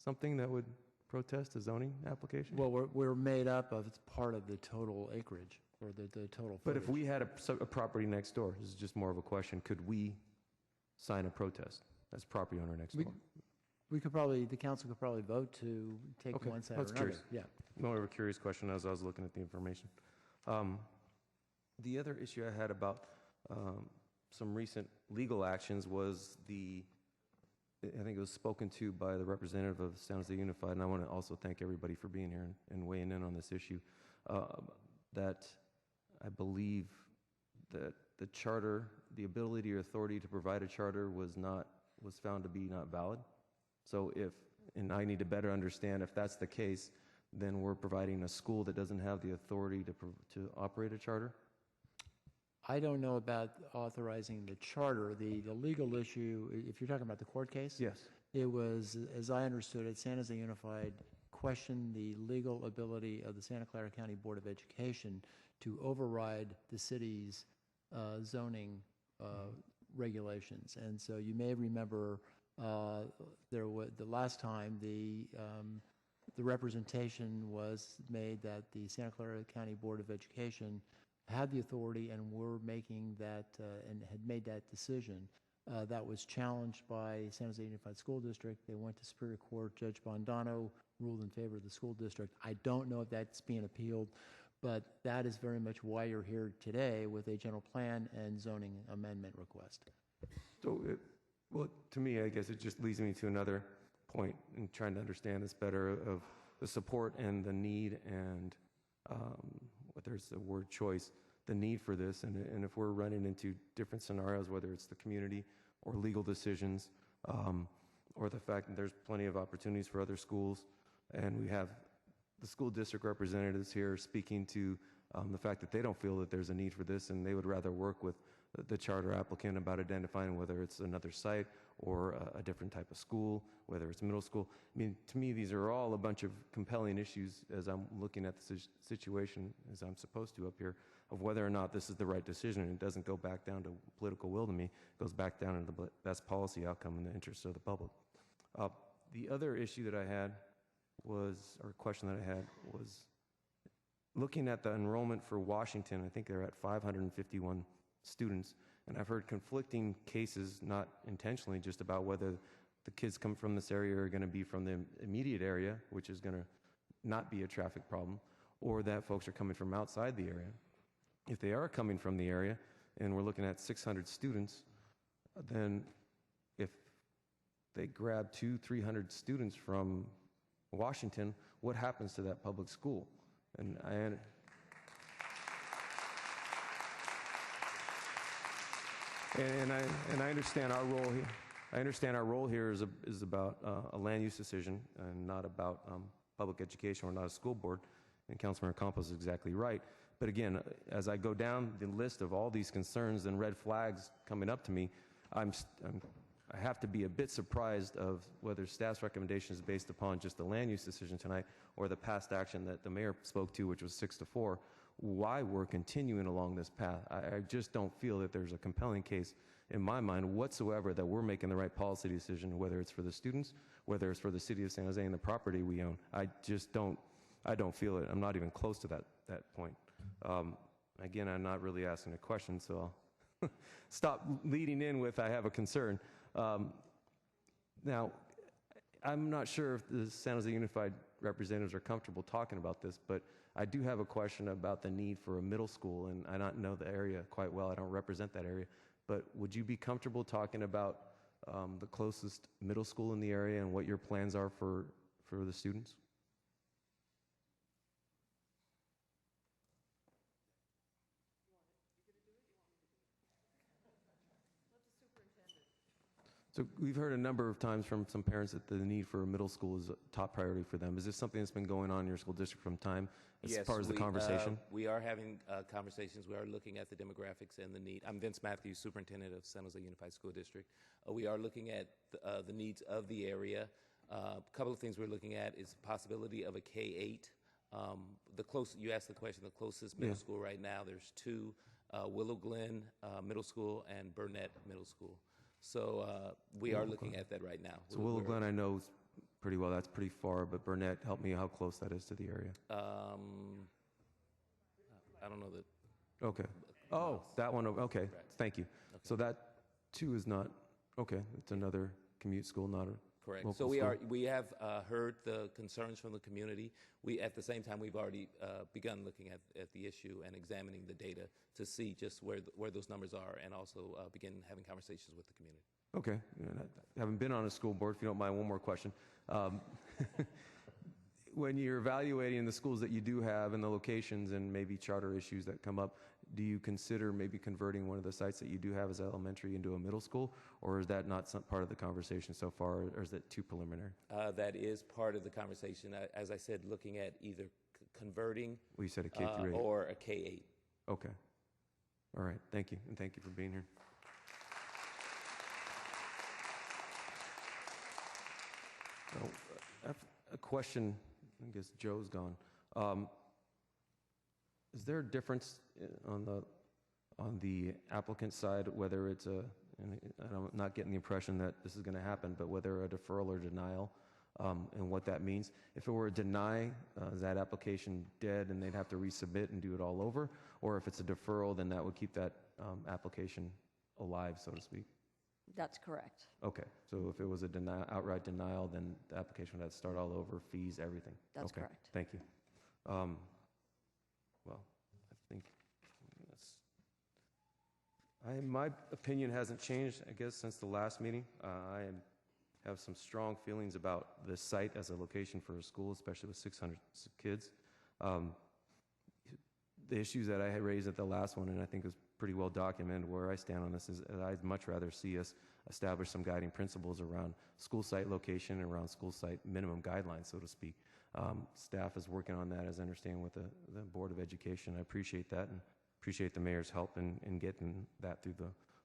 something that would protest a zoning application? Well, we're made up of, it's part of the total acreage, or the total But footage. if we had a property next door, this is just more of a question, could we sign a protest as property owner next door? We could probably, the council could probably vote to take Okay, one side or that's another. curious. Yeah. More of a curious question as I was looking at the information. The other issue I had about some recent legal actions was I think it was spoken to by the representative of San Jose Unified, and I want to also thank everybody for being here and weighing in on this issue, that I believe that the charter, the ability or authority to provide a charter was found to be not valid. So and I need to better understand if that's the case, then we're providing a school that doesn't have the authority to operate a charter? I don't know about authorizing the charter. The legal issue, if you're talking about the court case? Yes. It was, as I understood it, San Jose Unified questioned the legal ability of the Santa Clara County Board of Education to override the city's zoning regulations. And so you may remember the last time the representation was made that the Santa Clara County Board of Education had the authority and were making that and had made that decision. That was challenged by San Jose Unified School District. They went to Superior Court. Judge Bondano ruled in favor of the school district. I don't know if that's being appealed, but that is very much why you're here today with a general plan and zoning amendment request. So, well, to me, I guess it just leads me to another point in trying to understand this better of the support and the need and whether it's the word choice, the need for this. And if we're running into different scenarios, whether it's the community or legal decisions, or the fact that there's plenty of opportunities for other schools, and we have the school district representatives here speaking to the fact that they don't feel that there's a need for this, and they would rather work with the charter applicant about identifying whether it's another site or a different type of school, whether it's middle school. I mean, to me, these are all a bunch of compelling issues as I'm looking at the situation, as I'm supposed to up here, of whether or not this is the right decision. And it doesn't go back down to political will to me. It goes back down to the best policy outcome in the interest of the public. The other issue that I had was, or question that I had was, looking at the enrollment for Washington, I think they're at 551 students, and I've heard conflicting cases, not intentionally, just about whether the kids come from this area are going to be from the immediate area, which is going to not be a traffic problem, or that folks are coming from outside the area. If they are coming from the area, and we're looking at 600 students, then if they grab 200-300 students from Washington, what happens to that public school? And I understand our role here. I understand our role here is about a land use decision and not about public education. We're not a school board, and Councilmember Campos is exactly right. But again, as I go down the list of all these concerns and red flags coming up to me, I have to be a bit surprised of whether staff's recommendation is based upon just the land use decision tonight or the past action that the mayor spoke to, which was 6-4. Why we're continuing along this path. I just don't feel that there's a compelling case in my mind whatsoever that we're making the right policy decision, whether it's for the students, whether it's for the city of San Jose and the property we own. I don't feel it. I'm not even close to that point. Again, I'm not really asking a question, so I'll stop leading in with I have a concern. Now, I'm not sure if the San Jose Unified representatives are comfortable talking about this, but I do have a question about the need for a middle school, and I don't know the area quite well. I don't represent that area. But would you be comfortable talking about the closest middle school in the area and what your plans are for the students? So we've heard a number of times from some parents that the need for a middle school is a top priority for them. Is this something that's been going on in your school district from time as far as the conversation? We are having conversations. We are looking at the demographics and the need. I'm Vince Matthews, superintendent of San Jose Unified School District. We are looking at the needs of the area. A couple of things we're looking at is the possibility of a K-8. You asked the question, the closest middle school right now, there's two, Willow Glen Middle School and Burnett Middle School. So we are looking at that right now. So Willow Glen I know pretty well. That's pretty far, but Burnett, help me how close that is to the area. I don't know that. Okay. Oh, that one. Okay. Thank you. Okay. So that too is not, okay, it's another commute school, not a correct. local So school. we have heard the concerns from the community. At the same time, we've already begun looking at the issue and examining the data to see just where those numbers are, and also begin having conversations with the community. Okay. I haven't been on a school board, if you don't mind, one more question. When you're evaluating the schools that you do have and the locations and maybe charter issues that come up, do you consider maybe converting one of the sites that you do have as elementary into a middle school, or is that not part of the conversation so far, or is it too preliminary? That is part of the conversation. As I said, looking at either converting Well, you said a K-8. or a K-8. Okay. All right. Thank you, and thank you for being here. I have a question. I guess Joe's gone. Is there a difference on the applicant side, whether it's and I'm not getting the impression that this is going to happen, but whether a deferral or denial, and what that means? If it were a deny, is that application dead and they'd have to resubmit and do it all over? Or if it's a deferral, then that would keep that application alive, so to speak? That's correct. Okay, so if it was a outright denial, then the application would have to start all over, fees, everything? That's okay. correct. Thank you. Well, I think my opinion hasn't changed, I guess, since the last meeting. I have some strong feelings about this site as a location for a school, especially with 600 kids. The issues that I had raised at the last one, and I think is pretty well documented where I stand on this, is I'd much rather see us establish some guiding principles around school site location and around school site minimum guidelines, so to speak. Staff is working on that, as I understand, with the Board of Education. I appreciate that and appreciate the mayor's help in getting that through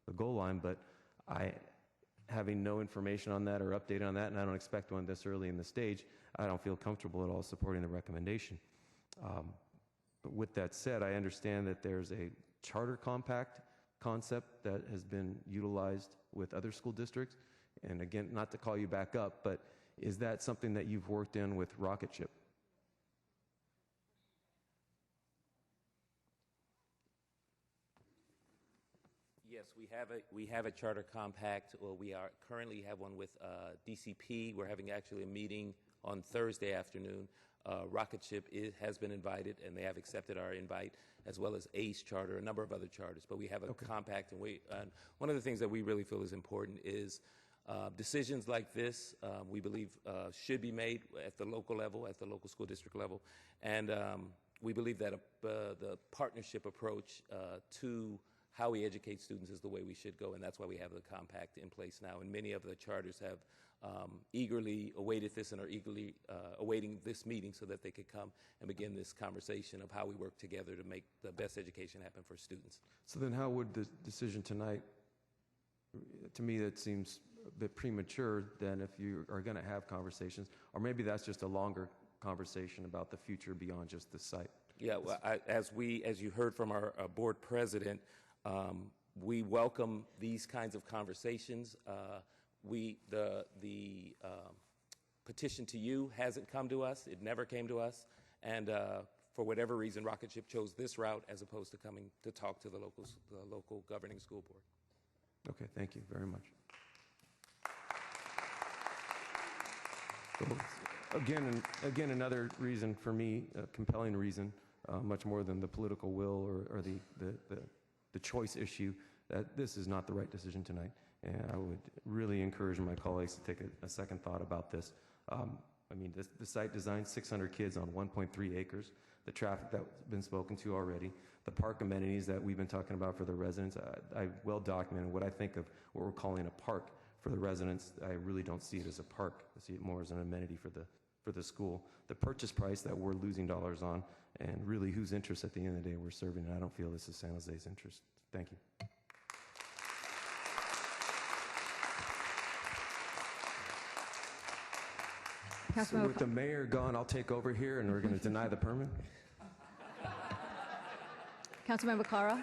the goal line, but having no information on that or update on that, and I don't expect one this early in the stage, I don't feel comfortable at all supporting the recommendation. But with that said, I understand that there's a charter compact concept that has been utilized with other school districts. And again, not to call you back up, but is that something that you've worked in with Rocket Ship? Yes, we have a charter compact. Well, we currently have one with DCP. We're having actually a meeting on Thursday afternoon. Rocket Ship has been invited, and they have accepted our invite, as well as ACE Charter, a number of other charters. But we have a compact, and one of the things that we really feel is important is decisions like this, we believe should be made at the local level, at the local school district level. And we believe that the partnership approach to how we educate students is the way we should go, and that's why we have the compact in place now. And many of the charters have eagerly awaited this and are eagerly awaiting this meeting so that they could come and begin this conversation of how we work together to make the best education happen for students. So then how would the decision tonight, to me that seems a bit premature then if you are going to have conversations, or maybe that's just a longer conversation about the future beyond just the site. Yeah, well, as you heard from our board president, we welcome these kinds of conversations. The petition to you hasn't come to us. It never came to us. And for whatever reason, Rocket Ship chose this route as opposed to coming to talk to the local governing school board. Okay, thank you very much. So, again, another reason for me, a compelling reason, much more than the political will or the choice issue, that this is not the right decision tonight. And I would really encourage my colleagues to take a second thought about this. I mean, the site designed 600 kids on 1.3 acres, the traffic that's been spoken to already, the park amenities that we've been talking about for the residents. I well documented what I think of what we're calling a park for the residents. I really don't see it as a park. I see it more as an amenity for the school. The purchase price that we're losing dollars on, and really whose interest at the end of the day we're serving, and I don't feel this is San Jose's interest. Thank you. So with the mayor gone, I'll take over here, and we're going to deny the permit. Councilmember KALRA.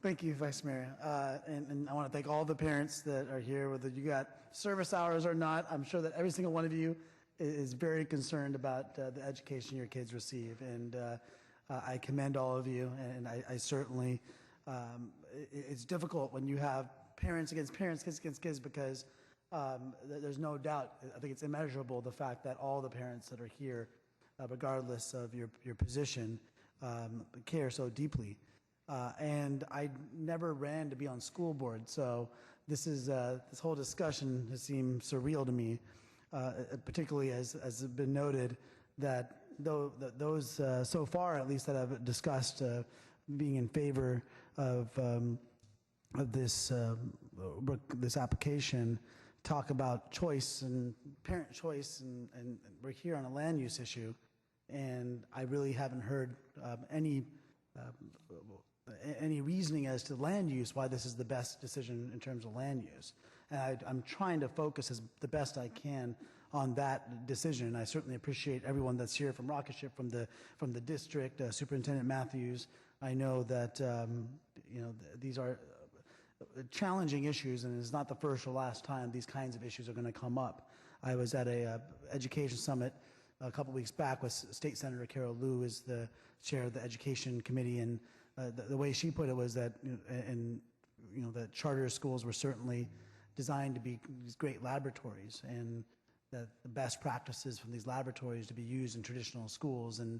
Thank you, Vice Mayor. And I want to thank all the parents that are here, whether you got service hours or not. I'm sure that every single one of you is very concerned about the education your kids receive. And I commend all of you. And I certainly, it's difficult when you have parents against parents, kids against kids, because there's no doubt, I think it's immeasurable, the fact that all the parents that are here, regardless of your position, care so deeply. And I never ran to be on school board, so this whole discussion has seemed surreal to me, particularly as has been noted that those so far, at least that I've discussed, being in favor of this application, talk about choice and parent choice, and we're here on a land use issue, and I really haven't heard any reasoning as to land use, why this is the best decision in terms of land use. And I'm trying to focus as the best I can on that decision. I certainly appreciate everyone that's here from Rocketship, from the district, Superintendent Matthews. I know that these are challenging issues, and it's not the first or last time these kinds of issues are going to come up. I was at a education summit a couple weeks back with State Senator Carol Liu, who is the chair of the Education Committee, and the way she put it was that, that charter schools were certainly designed to be these great laboratories, and that the best practices from these laboratories to be used in traditional schools. And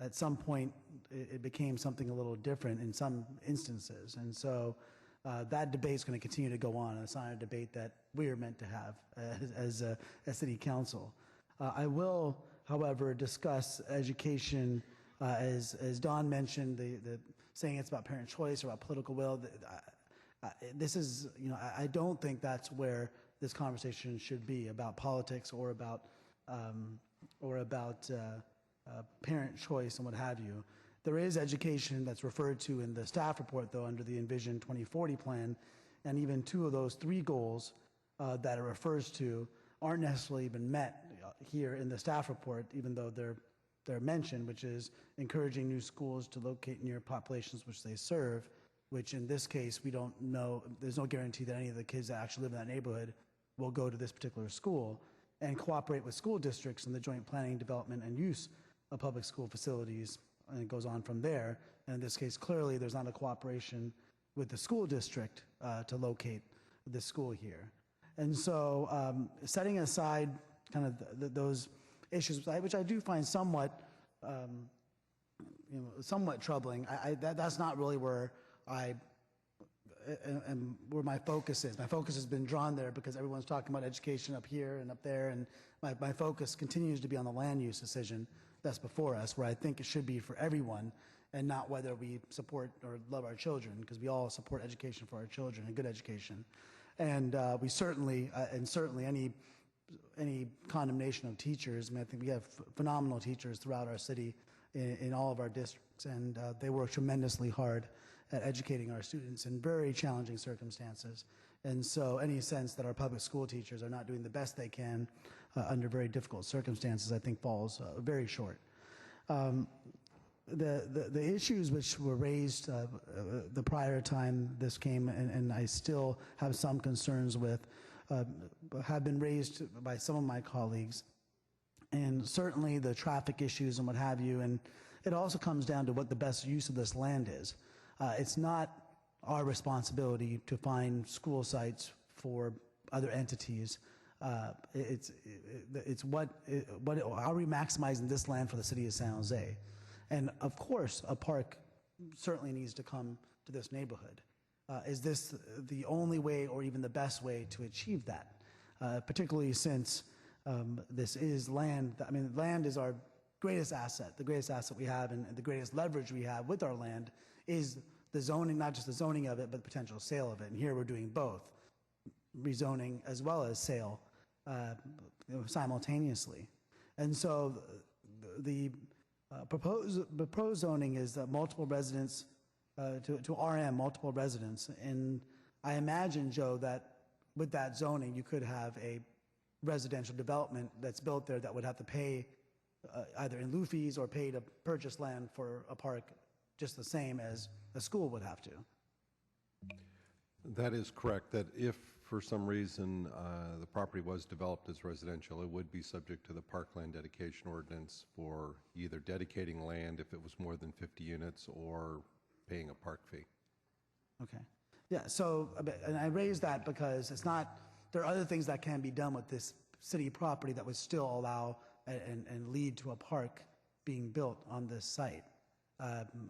at some point, it became something a little different in some instances. And so that debate is going to continue to go on. It's not a debate that we are meant to have as City Council. I will, however, discuss education, as Don mentioned, the saying it's about parent choice or about political will. This is, I don't think that's where this conversation should be, about politics or about parent choice and what have you. There is education that's referred to in the staff report, though, under the Envision 2040 plan, and even two of those three goals that it refers to aren't necessarily even met here in the staff report, even though they're mentioned, which is encouraging new schools to locate near populations which they serve, which in this case, we don't know, there's no guarantee that any of the kids that actually live in that neighborhood will go to this particular school, and cooperate with school districts in the joint planning, development, and use of public school facilities, and it goes on from there. And in this case, clearly, there's not a cooperation with the school district to locate the school here. And so setting aside kind of those issues, which I do find somewhat, somewhat troubling, that's not really where where my focus is. My focus has been drawn there because everyone's talking about education up here and up there, and my focus continues to be on the land use decision that's before us, where I think it should be for everyone, and not whether we support or love our children, because we all support education for our children, and good education. And we certainly, any condemnation of teachers, I mean, I think we have phenomenal teachers throughout our city in all of our districts, and they work tremendously hard at educating our students in very challenging circumstances. And so any sense that our public school teachers are not doing the best they can under very difficult circumstances, I think falls very short. The issues which were raised the prior time this came, and I still have some concerns with, have been raised by some of my colleagues, and certainly the traffic issues and what have you, and it also comes down to what the best use of this land is. It's not our responsibility to find school sites for other entities. It's how are we maximizing this land for the city of San Jose? And of course, a park certainly needs to come to this neighborhood. Is this the only way or even the best way to achieve that? Particularly since this is land, I mean, land is our greatest asset, the greatest asset we have, and the greatest leverage we have with our land is the zoning, not just the zoning of it, but potential sale of it. And here we're doing both, rezoning as well as sale simultaneously. And so the proposed zoning is that multiple residents, to RM, multiple residents. And I imagine, Joe, that with that zoning, you could have a residential development that's built there that would have to pay either in lieu fees or pay to purchase land for a park just the same as a school would have to. That is correct, that if for some reason the property was developed as residential, it would be subject to the parkland dedication ordinance for either dedicating land if it was more than 50 units or paying a park fee. Okay. Yeah, so, and I raise that because it's not, there are other things that can be done with this city property that would still allow and lead to a park being built on this site.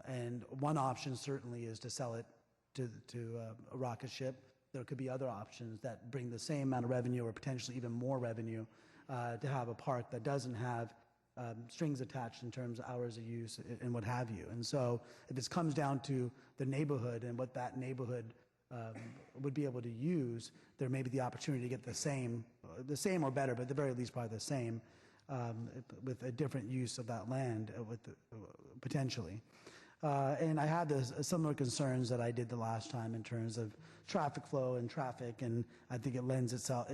And one option certainly is to sell it to a rocket ship. There could be other options that bring the same amount of revenue or potentially even more revenue to have a park that doesn't have strings attached in terms of hours of use and what have you. And so if it comes down to the neighborhood and what that neighborhood would be able to use, there may be the opportunity to get the same or better, but at the very least probably the same with a different use of that land potentially. And I had similar concerns that I did the last time in terms of traffic flow and traffic, and I think it lends itself,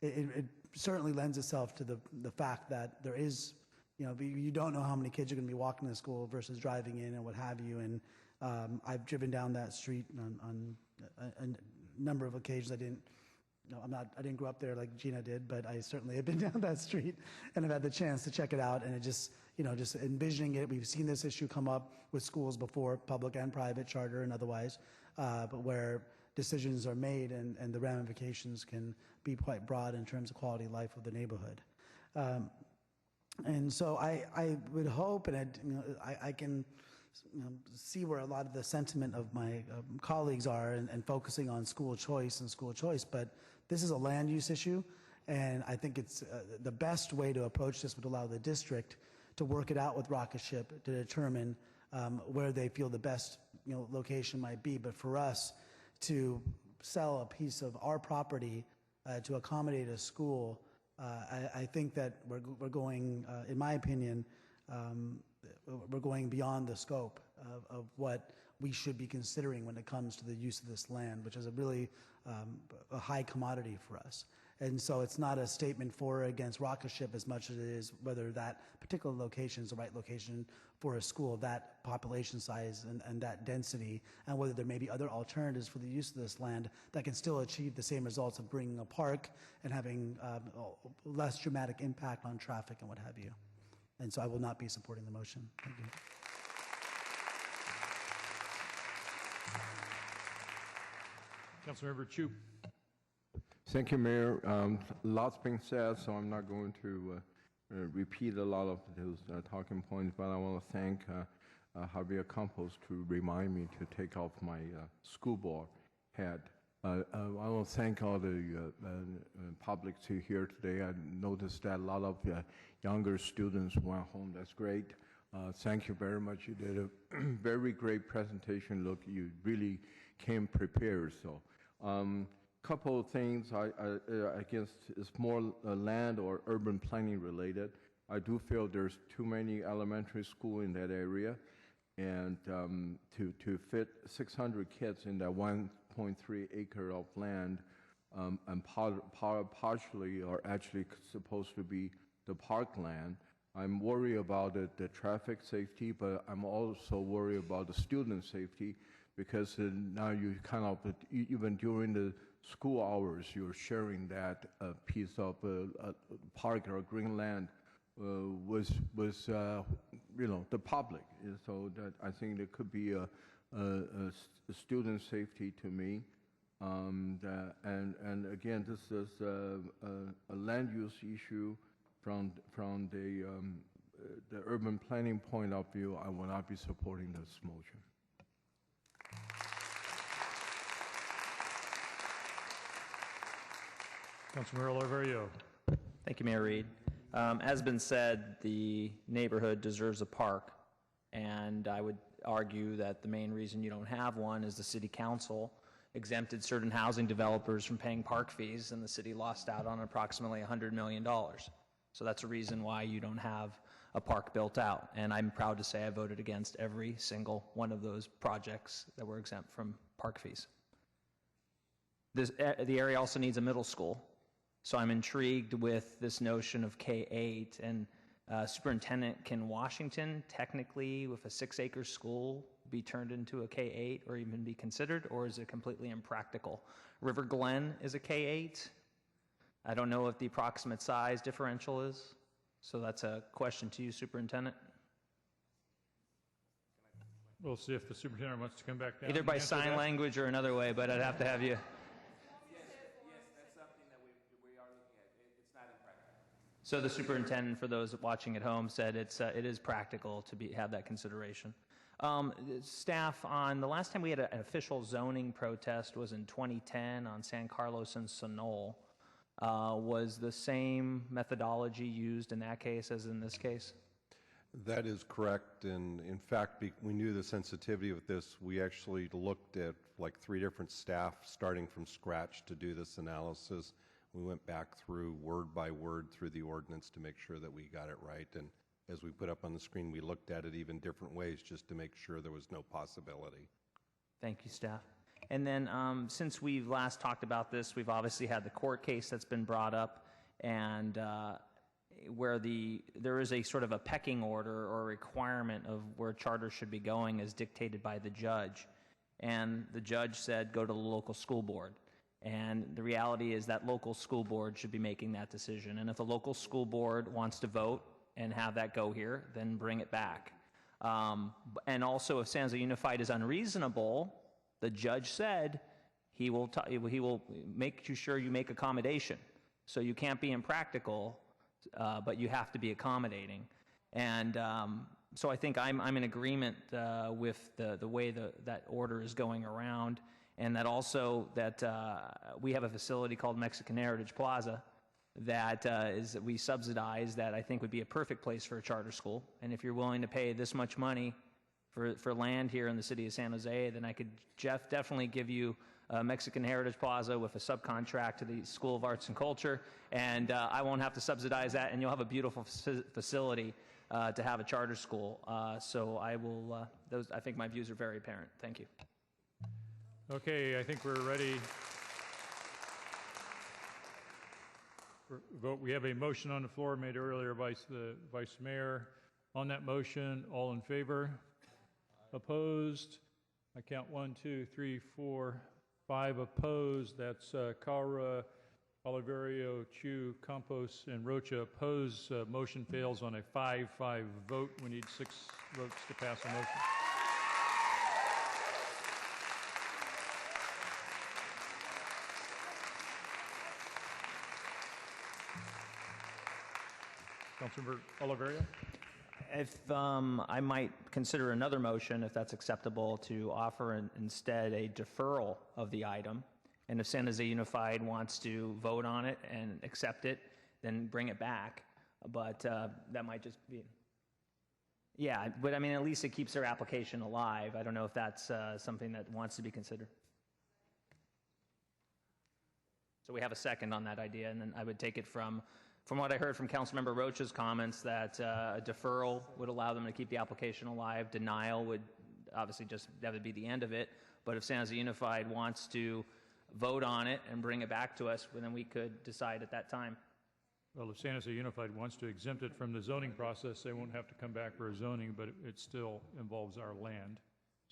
it certainly lends itself to the fact that there is, you don't know how many kids are going to be walking to school versus driving in and what have you, and I've driven down that street on a number of occasions. I didn't grow up there like Gina did, but I certainly have been down that street and have had the chance to check it out, and it just, just envisioning it, we've seen this issue come up with schools before, public and private, charter and otherwise, but where decisions are made and the ramifications can be quite broad in terms of quality of life of the neighborhood. And so I would hope, and I can see where a lot of the sentiment of my colleagues are and focusing on school choice, but this is a land use issue, and I think it's the best way to approach this would allow the district to work it out with Rocket Ship to determine where they feel the best location might be. But for us to sell a piece of our property to accommodate a school, I think that we're going, in my opinion, we're going beyond the scope of what we should be considering when it comes to the use of this land, which is a really a high commodity for us. And so it's not a statement for or against Rocket Ship as much as it is whether that particular location is the right location for a school of that population size and that density, and whether there may be other alternatives for the use of this land that can still achieve the same results of bringing a park and having less dramatic impact on traffic and what have you. And so I will not be supporting the motion. Thank you. Councilmember Chu. Thank you, Mayor. Lots been said, so I'm not going to repeat a lot of those talking points, but I want to thank Javier Campos to remind me to take off my school board hat. I want to thank all the public here today. I noticed that a lot of younger students went home. That's great. Thank you very much. You did a very great presentation. Look, you really came prepared. So, couple of things. I guess it's more land or urban planning related. I do feel there's too many elementary schools in that area, and to fit 600 kids in that 1.3 acre of land, and partially or actually supposed to be the parkland. I'm worried about the traffic safety, but I'm also worried about the student safety, because now you kind of, even during the school hours, you're sharing that piece of park or green land with the public. So that I think there could be a student safety to me. And again, this is a land use issue from the urban planning point of view. I will not be supporting this motion. Councilmember Oliverio. Thank you, Mayor Reed. As been said, the neighborhood deserves a park, and I would argue that the main reason you don't have one is the city council exempted certain housing developers from paying park fees, and the city lost out on approximately $100 million. So that's a reason why you don't have a park built out. And I'm proud to say I voted against every single one of those projects that were exempt from park fees. The area also needs a middle school. So I'm intrigued with this notion of K-8. And Superintendent, can Washington technically, with a 6-acre school, be turned into a K-8 or even be considered, or is it completely impractical? River Glen is a K-8. I don't know what the approximate size differential is. So that's a question to you, Superintendent. We'll see if the superintendent wants to come back down. Either by sign language or another way, but I'd have to have you. Yes, that's something that we are looking at. It's not impractical. So the superintendent, for those watching at home, said it is practical to have that consideration. Staff, on the last time we had an official zoning protest was in 2010 on San Carlos and Sonol. Was the same methodology used in that case as in this case? That is correct, and in fact, we knew the sensitivity of this. We actually looked at like 3 different staff starting from scratch to do this analysis. We went back through word by word through the ordinance to make sure that we got it right, and as we put up on the screen, we looked at it even different ways just to make sure there was no possibility. Thank you, staff. And then since we've last talked about this, we've obviously had the court case that's been brought up, and where there is a sort of a pecking order or a requirement of where charter should be going as dictated by the judge. And the judge said, go to the local school board. And the reality is that local school board should be making that decision. And if the local school board wants to vote and have that go here, then bring it back. And also, if San Jose Unified is unreasonable, the judge said he will make sure you make accommodation. So you can't be impractical, but you have to be accommodating. And so I think I'm in agreement with the way that order is going around, and that also that we have a facility called Mexican Heritage Plaza that we subsidize that I think would be a perfect place for a charter school. And if you're willing to pay this much money for land here in the city of San Jose, then I could definitely give you Mexican Heritage Plaza with a subcontract to the School of Arts and Culture, and I won't have to subsidize that, and you'll have a beautiful facility to have a charter school. So I will, I think my views are very apparent. Thank you. Okay, I think we're ready for vote. We have a motion on the floor made earlier by the Vice Mayor. On that motion, all in favor? Opposed? I count 1, 2, 3, 4, 5 opposed. That's KALRA, Oliverio, Chu, Campos, and Rocha opposed. Motion fails on a 5-5 vote. We need 6 votes to pass a motion. Councilmember Oliverio? If I might consider another motion, if that's acceptable, to offer instead a deferral of the item. And if San Jose Unified wants to vote on it and accept it, then bring it back. But that might just be, yeah, but I mean, at least it keeps their application alive. I don't know if that's something that wants to be considered. So we have a second on that idea, and then I would take it from what I heard from Councilmember Rocha's comments, that a deferral would allow them to keep the application alive. Denial would obviously that would be the end of it. But if San Jose Unified wants to vote on it and bring it back to us, then we could decide at that time. Well, if San Jose Unified wants to exempt it from the zoning process, they won't have to come back for a zoning, but it still involves our land.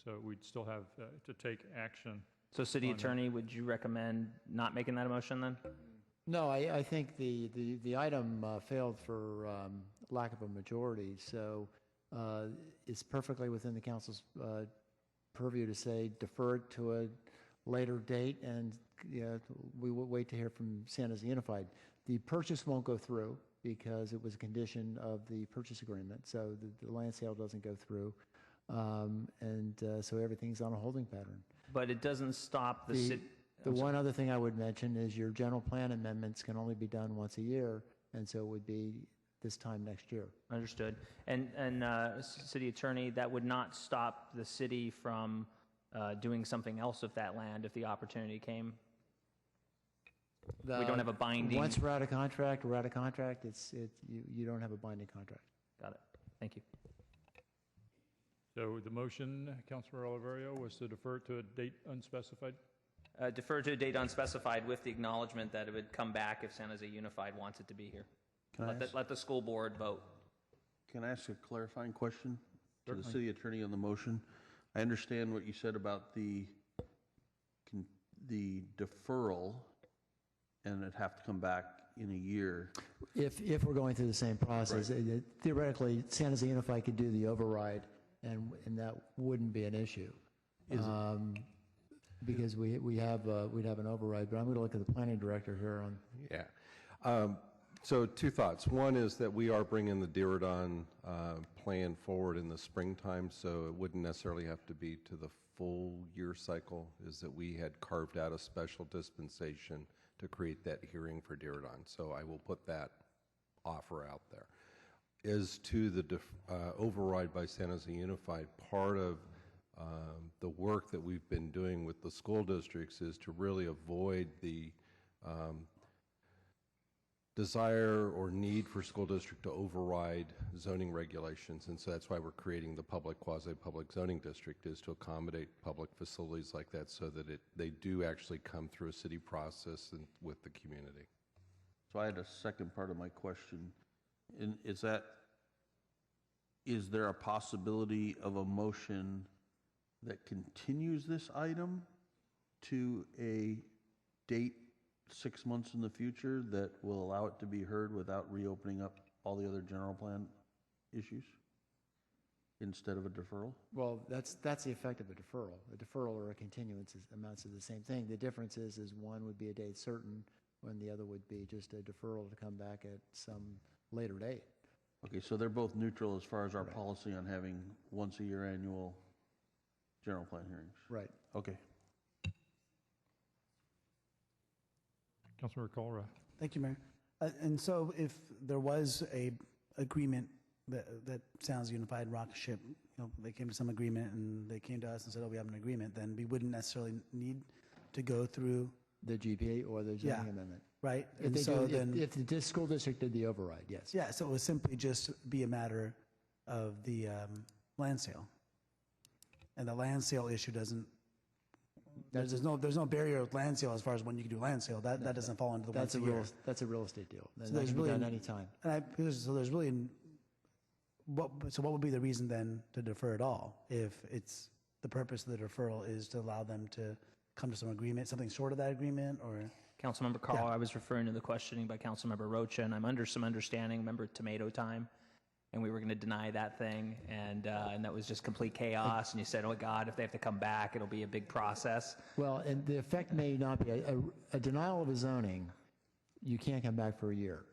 So we'd still have to take action. So City Attorney, would you recommend not making that a motion then? No, I think the item failed for lack of a majority, so it's perfectly within the council's purview to say defer it to a later date, and we will wait to hear from San Jose Unified. The purchase won't go through because it was a condition of the purchase agreement, so the land sale doesn't go through, so everything's on a holding pattern. But it doesn't stop the city. The one other thing I would mention is your general plan amendments can only be done once a year, and so it would be this time next year. Understood. And City Attorney, that would not stop the city from doing something else with that land if the opportunity came? We don't have a binding... Once we're out of contract, we're out of contract. You don't have a binding contract. Got it. Thank you. So the motion, Councilor Oliverio, was to defer to a date unspecified? Defer to a date unspecified with the acknowledgement that it would come back if San Jose Unified wants it to be here. Let the school board vote. Can I ask a clarifying question to the Certainly. city attorney on the motion? I understand what you said about the deferral, and it'd have to come back in a year. If we're going through the same process, Right. Theoretically, San Jose Unified could do the override, and that wouldn't be an issue. Because we'd have an override, but I'm going to look at the planning director here on. Yeah. So two thoughts. One is that we are bringing the Diridon plan forward in the springtime, so it wouldn't necessarily have to be to the full year cycle, is that we had carved out a special dispensation to create that hearing for Diridon. So I will put that offer out there. As to the override by San Jose Unified, part of the work that we've been doing with the school districts is to really avoid the desire or need for school district to override zoning regulations. And so that's why we're creating the public quasi-public zoning district, is to accommodate public facilities like that so that they do actually come through a city process and with the community. So I had a second part of my question. Is there a possibility of a motion that continues this item to a date 6 months in the future that will allow it to be heard without reopening up all the other general plan issues instead of a deferral? Well, that's the effect of a deferral. A deferral or a continuance amounts to the same thing. The difference is one would be a date certain, when the other would be just a deferral to come back at some later date. Okay, so they're both neutral as far as our policy on having once a year annual general plan hearings? Right. Okay. Councilmember KALRA. Thank you, Mayor. And so if there was a agreement that sounds unified, Rockship, they came to some agreement and they came to us and said, oh, we have an agreement, then we wouldn't necessarily need to go through the GPA or the zoning amendment. Right. If the school district did the override, yes. Yeah, so it would simply just be a matter of the land sale. And the land sale issue doesn't, there's no barrier with land sale as far as when you can do land sale. That doesn't fall into the once a year. That's a real estate deal. So That there's can be really done anytime. So there's really, what would be the reason then to defer it all? If it's, the purpose of the deferral is to allow them to come to some agreement, something short of that agreement, or? Councilmember Carl, I was referring to the questioning by Councilmember Rocha, and I'm under some understanding, remember tomato time, and we were going to deny that thing, and that was just complete chaos, and you said, oh God, if they have to come back, it'll be a big process. Well, and the effect may not be, a denial of a zoning, you can't come back for a year,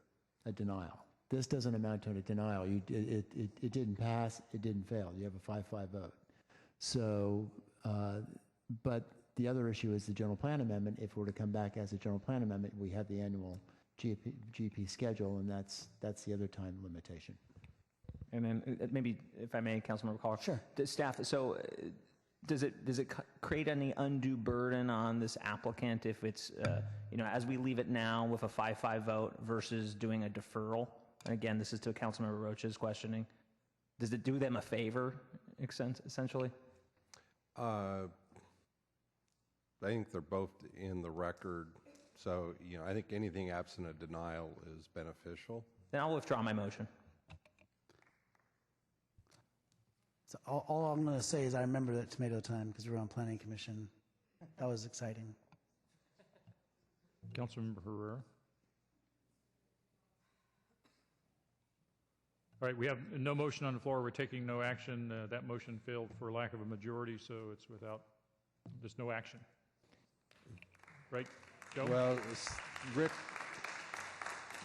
a denial. This doesn't amount to a denial. It didn't pass, it didn't fail. You have a 5-5 vote. So, but the other issue is the general plan amendment. If it were to come back as a general plan amendment, we have the annual GP schedule, and that's the other time limitation. And then maybe, if I may, Councilmember Carl. Sure. Staff, so does it create any undue burden on this applicant if it's, as we leave it now with a 5-5 vote versus doing a deferral? And again, this is to Councilmember Rocha's questioning. Does it do them a favor, essentially? I think they're both in the record. So, I think anything absent a denial is beneficial. Then I'll withdraw my motion. So all I'm going to say is I remember that tomato time because we were on Planning Commission. That was exciting. Councilmember Herrera. All right, we have no motion on the floor. We're taking no action. That motion failed for lack of a majority, so it's without, there's no action. Right, Joe? Well, Rick,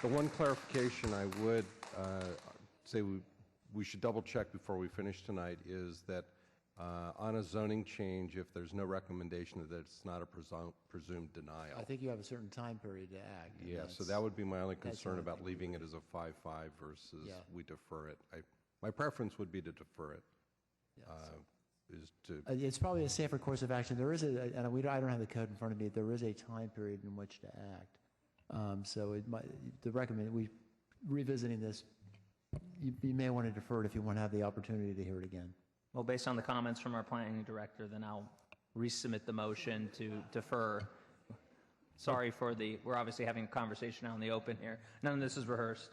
the one clarification I would say we should double check before we finish tonight is that on a zoning change if there's no recommendation that it's not a presumed denial. I think you have a certain time period to act. and Yeah, so that's- that would be my only that's concern what I about think. leaving it as a 5-5 versus Yeah. we defer it. My preference would be to defer it. Is to It's probably a safer course of action. There is a, and I don't have the code in front of me, there is a time period in which to act. So it might, revisiting this, you may want to defer it if you want to have the opportunity to hear it again. Well, based on the comments from our planning director, then I'll resubmit the motion to defer. Sorry for we're obviously having a conversation out in the open here. None of this is rehearsed.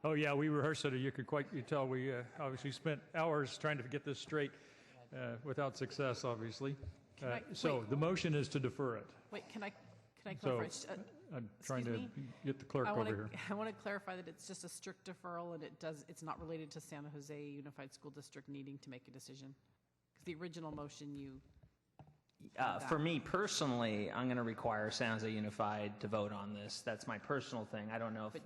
Oh, yeah, we rehearsed it. You tell we obviously spent hours trying to get this straight without success, obviously. So the motion is to defer it. Wait, can I So clarify? I'm trying excuse to me? get the clerk over here. I want to clarify that it's just a strict deferral and it's not related to San Jose Unified School District needing to make a decision. Because the original motion For me personally, I'm going to require San Jose Unified to vote on this. That's my personal thing. I don't know if,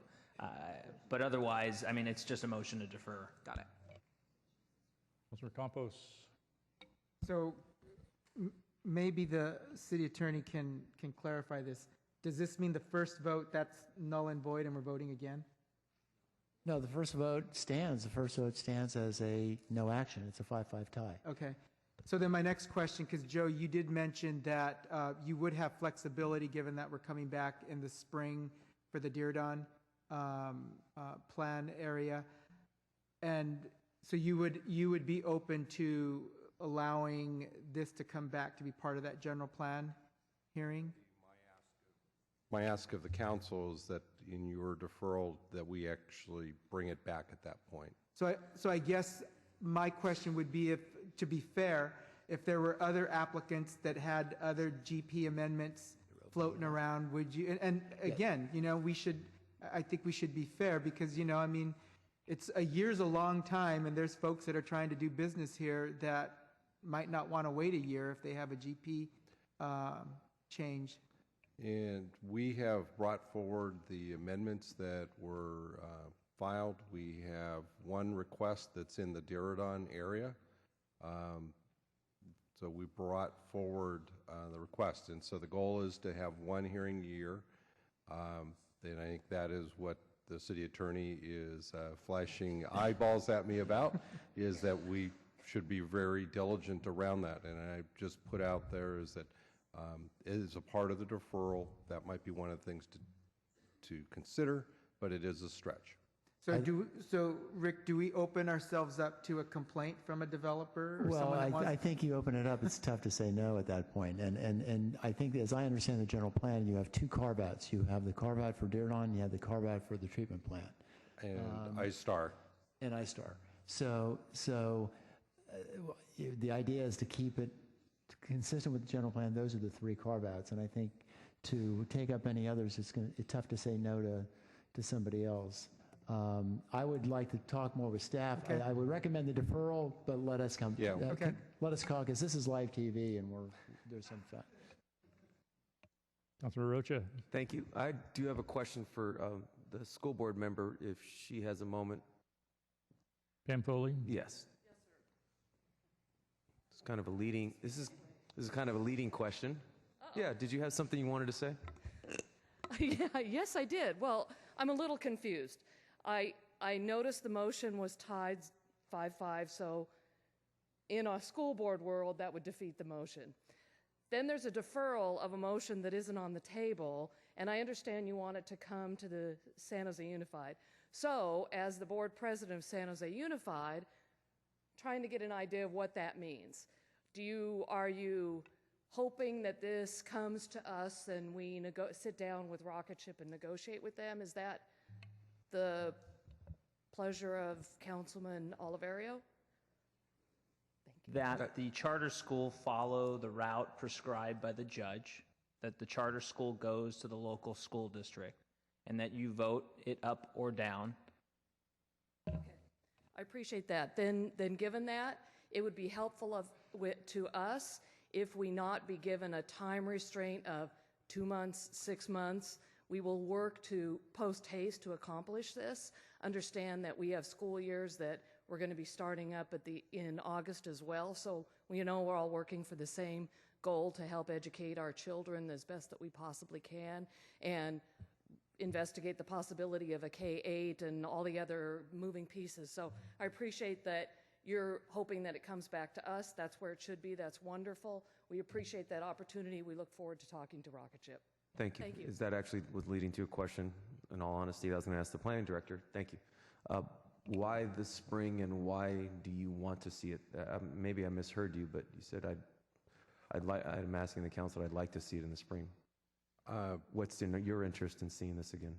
but otherwise, I mean, it's just a motion to defer. Got it. Councilor Campos. So maybe the city attorney can clarify this. Does this mean the first vote, that's null and void and we're voting again? No, the first vote stands. The first vote stands as a no action. It's a 5-5 tie. Okay. So then my next question, because Joe, you did mention that you would have flexibility given that we're coming back in the spring for the Diridon plan area. And so you would be open to allowing this to come back to be part of that general plan hearing? My ask of the council is that in your deferral, that we actually bring it back at that point. So I guess my question would be, if, to be fair, if there were other applicants that had other GP amendments floating around, would you, and again, you know, I think we should be fair because, you know, I mean, a year's a long time and there's folks that are trying to do business here that might not want to wait a year if they have a GP change. And we have brought forward the amendments that were filed. We have one request that's in the Diridon area. So we brought forward the request. And so the goal is to have one hearing a year. And I think that is what the city attorney is flashing eyeballs at me about, is that we should be very diligent around that. And I just put out there is that it is a part of the deferral. That might be one of the things to consider, but it is a stretch. So Rick, do we open ourselves up to a complaint from a developer or Well, someone that wants I think you open it up, it's tough to say no at that point. And I think, as I understand the general plan, you have two carve-outs. You have the carve-out for Diridon, you have the carve-out for the treatment plant. And I-STAR. And I-STAR. So the idea is to keep it consistent with the general plan. Those are the three carve-outs. And I think to take up any others, it's tough to say no to somebody else. I would like to talk more with staff. Okay. I would recommend the deferral, but let us come. Yeah. Okay. Let us call, because this is live TV and there's some fun. Councilor Rocha. Thank you. I do have a question for the school board member, if she has a moment. Pam Foley. Yes. It's kind of a leading. This is kind of a leading question. Yeah. Did you have something you wanted to say? Yeah, yes, I did. Well, I'm a little confused. I noticed the motion was tied 5-5, so in a school board world, that would defeat the motion. Then there's a deferral of a motion that isn't on the table, and I understand you want it to come to the San Jose Unified. So, as the board president of San Jose Unified, trying to get an idea of what that means. Are you hoping that this comes to us and we sit down with Rocket Ship and negotiate with them? Is that the pleasure of Councilman Oliverio? That the charter school follow the route prescribed by the judge, that the charter school goes to the local school district, and that you vote it up or down. Okay, I appreciate that. Then given that, it would be helpful to us if we not be given a time restraint of 2 months, 6 months. We will work to post haste to accomplish this. Understand that we have school years that we're going to be starting up in August as well. So, we're all working for the same goal to help educate our children as best that we possibly can and investigate the possibility of a K-8 and all the other moving pieces. So I appreciate that you're hoping that it comes back to us. That's where it should be. That's wonderful. We appreciate that opportunity. We look forward to talking to Rocketship. Thank you. Thank you. Is that actually was leading to a question, in all honesty, that I was going to ask the planning director. Thank you. Why this spring and why do you want to see it? Maybe I misheard you, but you said I'm asking the council, I'd like to see it in the spring. What's in your interest in seeing this again?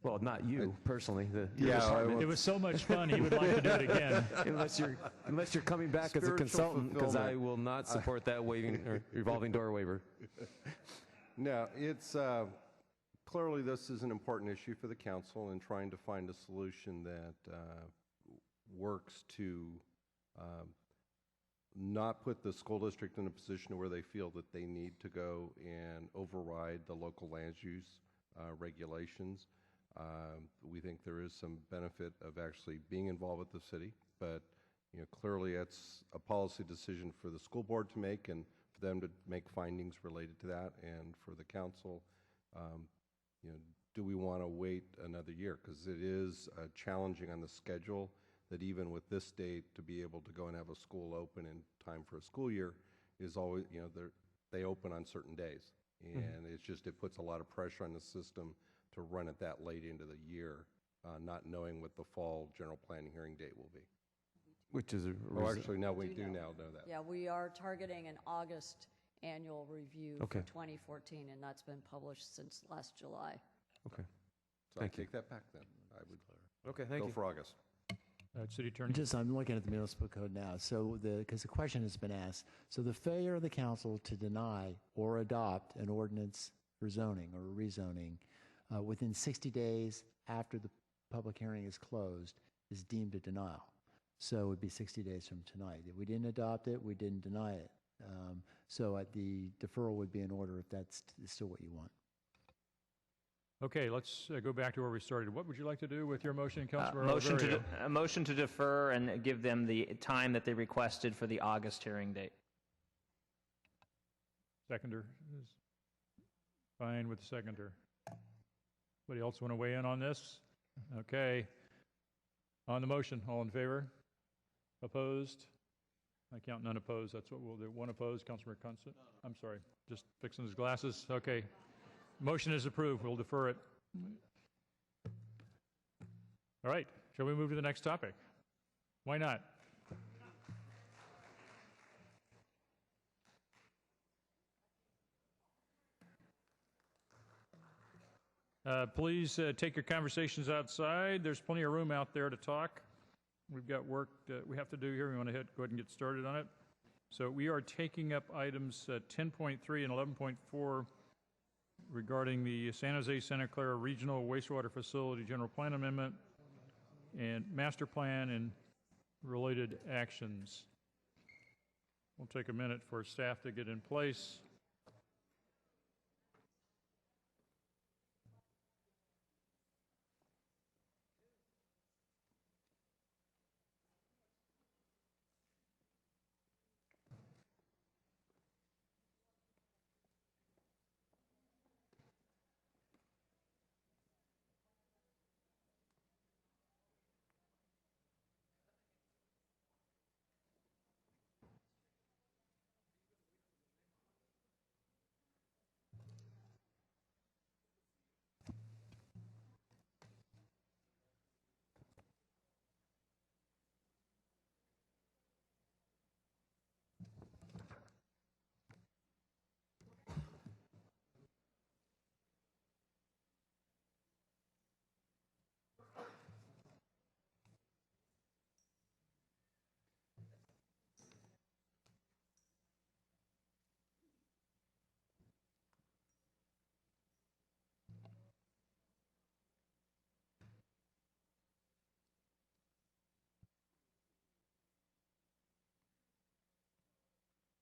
Well, not you personally. It was so much fun, he would like to do it again. unless you're coming back as a consultant, because I will not support that waiving or revolving door waiver. No, it's clearly this is an important issue for the council in trying to find a solution that works to not put the school district in a position where they feel that they need to go and override the local land use regulations. We think there is some benefit of actually being involved with the city, but clearly it's a policy decision for the school board to make and for them to make findings related to that, and for the council, do we want to wait another year? Because it is challenging on the schedule that even with this date to be able to go and have a school open in time for a school year is always, they open on certain days. And it's just, it puts a lot of pressure on the system to run it that late into the year, not knowing what the fall general planning hearing date will be. Which is actually, no, we do now know that. Yeah, we are targeting an August annual review for 2014, and that's been published since last July. Okay. So I take that back then. I would Okay, thank you. go for August. City Attorney. I'm looking at the municipal code now. So because the question has been asked, so the failure of the council to deny or adopt an ordinance for zoning or rezoning within 60 days after the public hearing is closed is deemed a denial. So it would be 60 days from tonight. If we didn't adopt it, we didn't deny it. So the deferral would be in order if that's still what you want. Okay, let's go back to where we started. What would you like to do with your motion, Councilor A motion to defer and give them the time that they requested for the August hearing date. Seconder is fine with the seconder. Anybody else want to weigh in on this? Okay. On the motion, all in favor? Opposed? I count none opposed. That's what we'll do. One opposed, Councilor Kansen. I'm sorry, just fixing his glasses. Okay. Motion is approved. We'll defer it. All right. Shall we move to the next topic? Why not? Please take your conversations outside. There's plenty of room out there to talk. We've got work that we have to do here. We want to go ahead and get started on it. So we are taking up items 10.3 and 11.4 regarding the San Jose Santa Clara Regional Wastewater Facility General Plan Amendment and Master Plan and related actions. We'll take a minute for staff to get in place.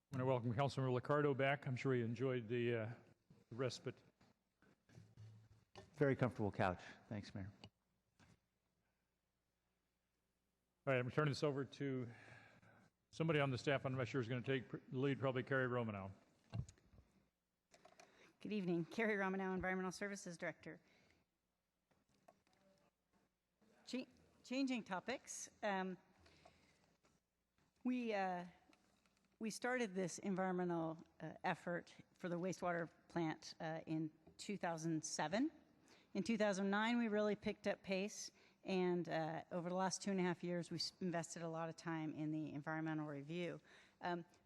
I want to welcome Councilmember Liccardo back. I'm sure he enjoyed the respite. Very comfortable couch. Thanks, Mayor. All right, I'm turning this over to somebody on the staff. I'm not sure is going to take the lead, probably Carrie Romanow. Good evening. Carrie Romanow, Environmental Services Director. Changing topics. We started this environmental effort for the wastewater plant in 2007. In 2009, we really picked up pace, and over the last 2.5 years, we've invested a lot of time in the environmental review.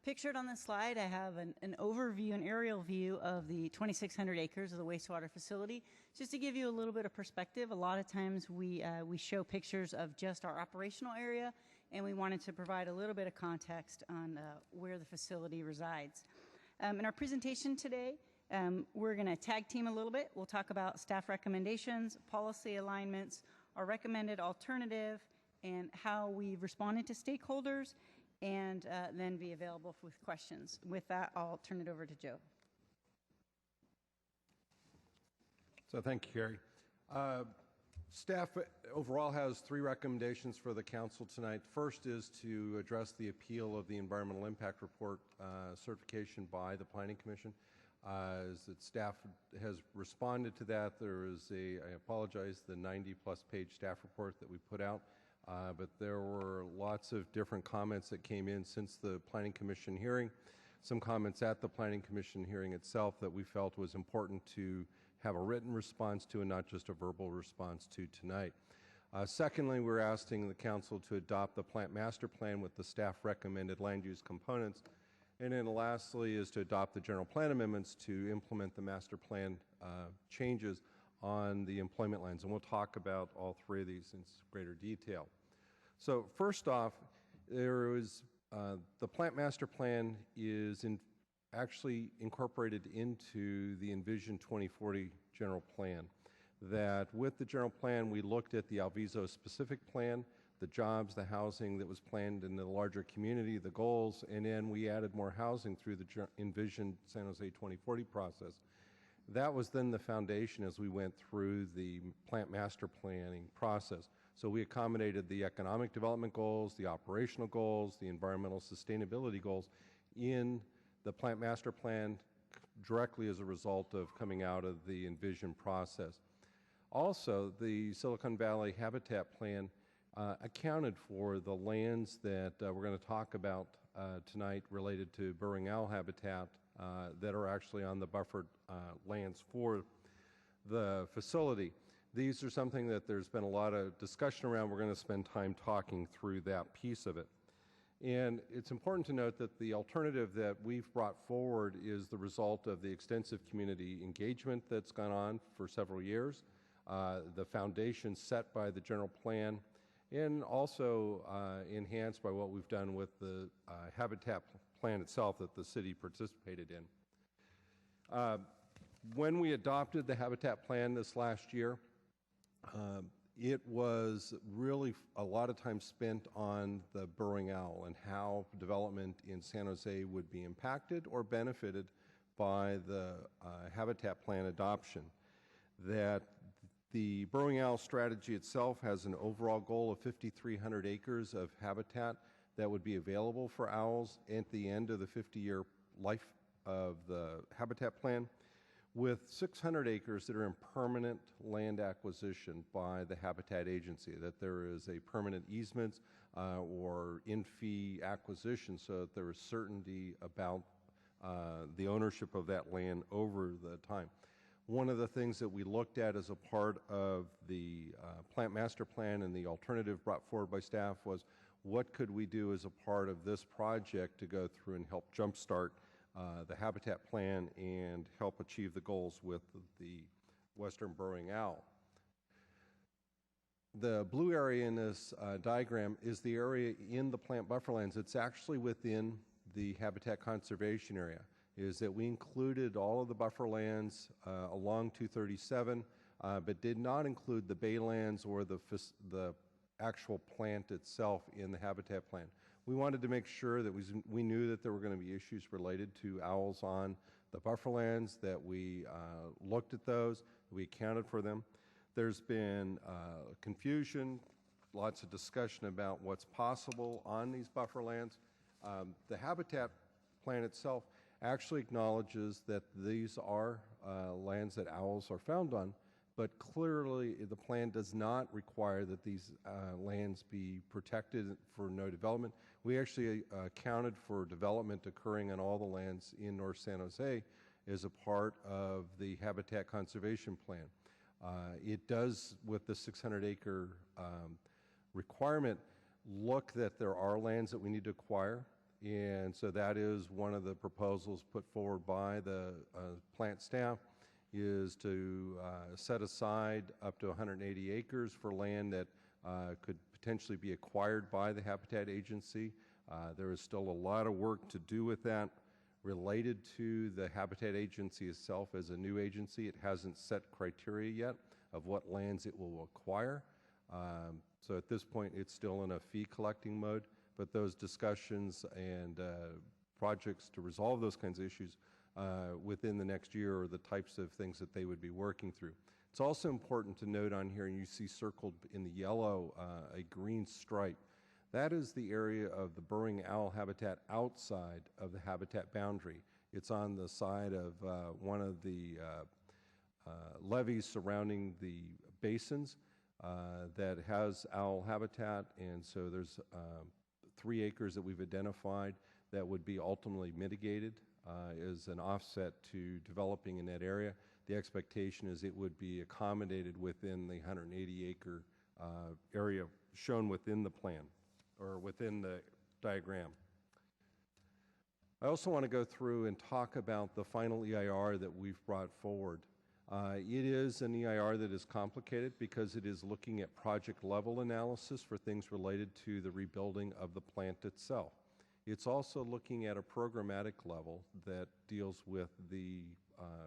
Pictured on this slide, I have an overview, an aerial view of the 2,600 acres of the wastewater facility. Just to give you a little bit of perspective, a lot of times we show pictures of just our operational area, and we wanted to provide a little bit of context on where the facility resides. In our presentation today, we're going to tag team a little bit. We'll talk about staff recommendations, policy alignments, our recommended alternative, and how we've responded to stakeholders, and then be available with questions. With that, I'll turn it over to Joe. So thank you, Carrie. Staff overall has 3 recommendations for the council tonight. First is to address the appeal of the environmental impact report certification by the Planning Commission. As that staff has responded to that, there is I apologize, the 90-plus page staff report that we put out. But there were lots of different comments that came in since the Planning Commission hearing. Some comments at the Planning Commission hearing itself that we felt was important to have a written response to and not just a verbal response to tonight. Secondly, we're asking the council to adopt the plant master plan with the staff recommended land use components. And then lastly is to adopt the general plan amendments to implement the master plan changes on the employment lands. And we'll talk about all 3 of these in greater detail. So first off, there is the plant master plan is actually incorporated into the Envision 2040 general plan. That with the general plan, we looked at the Alviso specific plan, the jobs, the housing that was planned in the larger community, the goals, and then we added more housing through the Envision San Jose 2040 process. That was then the foundation as we went through the plant master planning process. So we accommodated the economic development goals, the operational goals, the environmental sustainability goals in the plant master plan directly as a result of coming out of the Envision process. Also, the Silicon Valley Habitat Plan accounted for the lands that we're going to talk about tonight related to burrowing owl habitat that are actually on the buffered lands for the facility. These are something that there's been a lot of discussion around. We're going to spend time talking through that piece of it. And it's important to note that the alternative that we've brought forward is the result of the extensive community engagement that's gone on for several years, the foundation set by the general plan, and also enhanced by what we've done with the habitat plan itself that the city participated in. When we adopted the habitat plan this last year, it was really a lot of time spent on the burrowing owl and how development in San Jose would be impacted or benefited by the habitat plan adoption. That the burrowing owl strategy itself has an overall goal of 5,300 acres of habitat that would be available for owls at the end of the 50-year life of the habitat plan, with 600 acres that are in permanent land acquisition by the Habitat Agency, that there is a permanent easement or in-fee acquisition so that there is certainty about the ownership of that land over the time. One of the things that we looked at as a part of the plant master plan and the alternative brought forward by staff was what could we do as a part of this project to go through and help jumpstart the habitat plan and help achieve the goals with the western burrowing owl. The blue area in this diagram is the area in the plant bufferlands. It's actually within the habitat conservation area. Is that we included all of the bufferlands along 237, but did not include the baylands or the actual plant itself in the habitat plan. We wanted to make sure that we knew that there were going to be issues related to owls on the bufferlands, that we looked at those, we accounted for them. There's been confusion lots of discussion about what's possible on these buffer lands. The habitat plan itself actually acknowledges that these are lands that owls are found on, but clearly the plan does not require that these lands be protected for no development. We actually accounted for development occurring on all the lands in North San Jose as a part of the habitat conservation plan. It does, with the 600-acre requirement, look that there are lands that we need to acquire, and so that is one of the proposals put forward by the plant staff, is to set aside up to 180 acres for land that could potentially be acquired by the Habitat Agency. There is still a lot of work to do with that related to the Habitat Agency itself. As a new agency, it hasn't set criteria yet of what lands it will acquire. So at this point, it's still in a fee collecting mode, but those discussions and projects to resolve those kinds of issues within the next year are the types of things that they would be working through. It's also important to note on here, and you see circled in the yellow a green stripe. That is the area of the burrowing owl habitat outside of the habitat boundary. It's on the side of one of the levees surrounding the basins that has owl habitat, and so there's 3 acres that we've identified that would be ultimately mitigated as an offset to developing in that area. The expectation is it would be accommodated within the 180-acre area shown within the plan, or within the diagram. I also want to go through and talk about the final EIR that we've brought forward. It is an EIR that is complicated because it is looking at project level analysis for things related to the rebuilding of the plant itself. It's also looking at a programmatic level that deals with the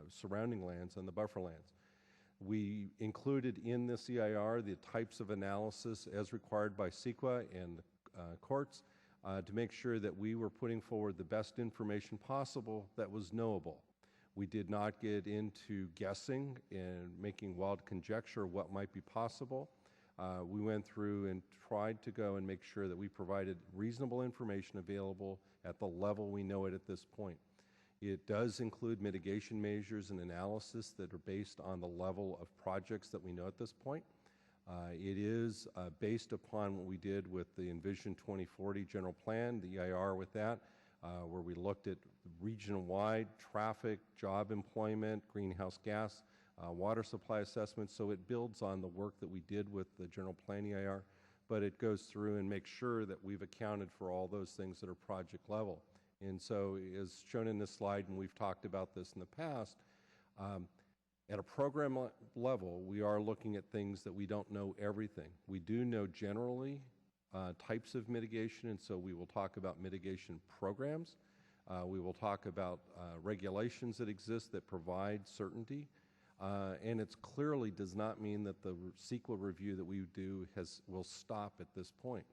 surrounding lands and the buffer lands. We included in this EIR the types of analysis as required by CEQA and courts to make sure that we were putting forward the best information possible that was knowable. We did not get into guessing and making wild conjecture of what might be possible. We went through and tried to go and make sure that we provided reasonable information available at the level we know it at this point. It does include mitigation measures and analysis that are based on the level of projects that we know at this point. It is based upon what we did with the Envision 2040 general plan, the EIR with that, where we looked at region-wide traffic, job employment, greenhouse gas, water supply assessments. So it builds on the work that we did with the general plan EIR, but it goes through and makes sure that we've accounted for all those things that are project level. And so as shown in this slide, and we've talked about this in the past, at a program level, we are looking at things that we don't know everything. We do know generally types of mitigation, and so we will talk about mitigation programs. We will talk about regulations that exist that provide certainty, and it clearly does not mean that the CEQA review that we do will stop at this point.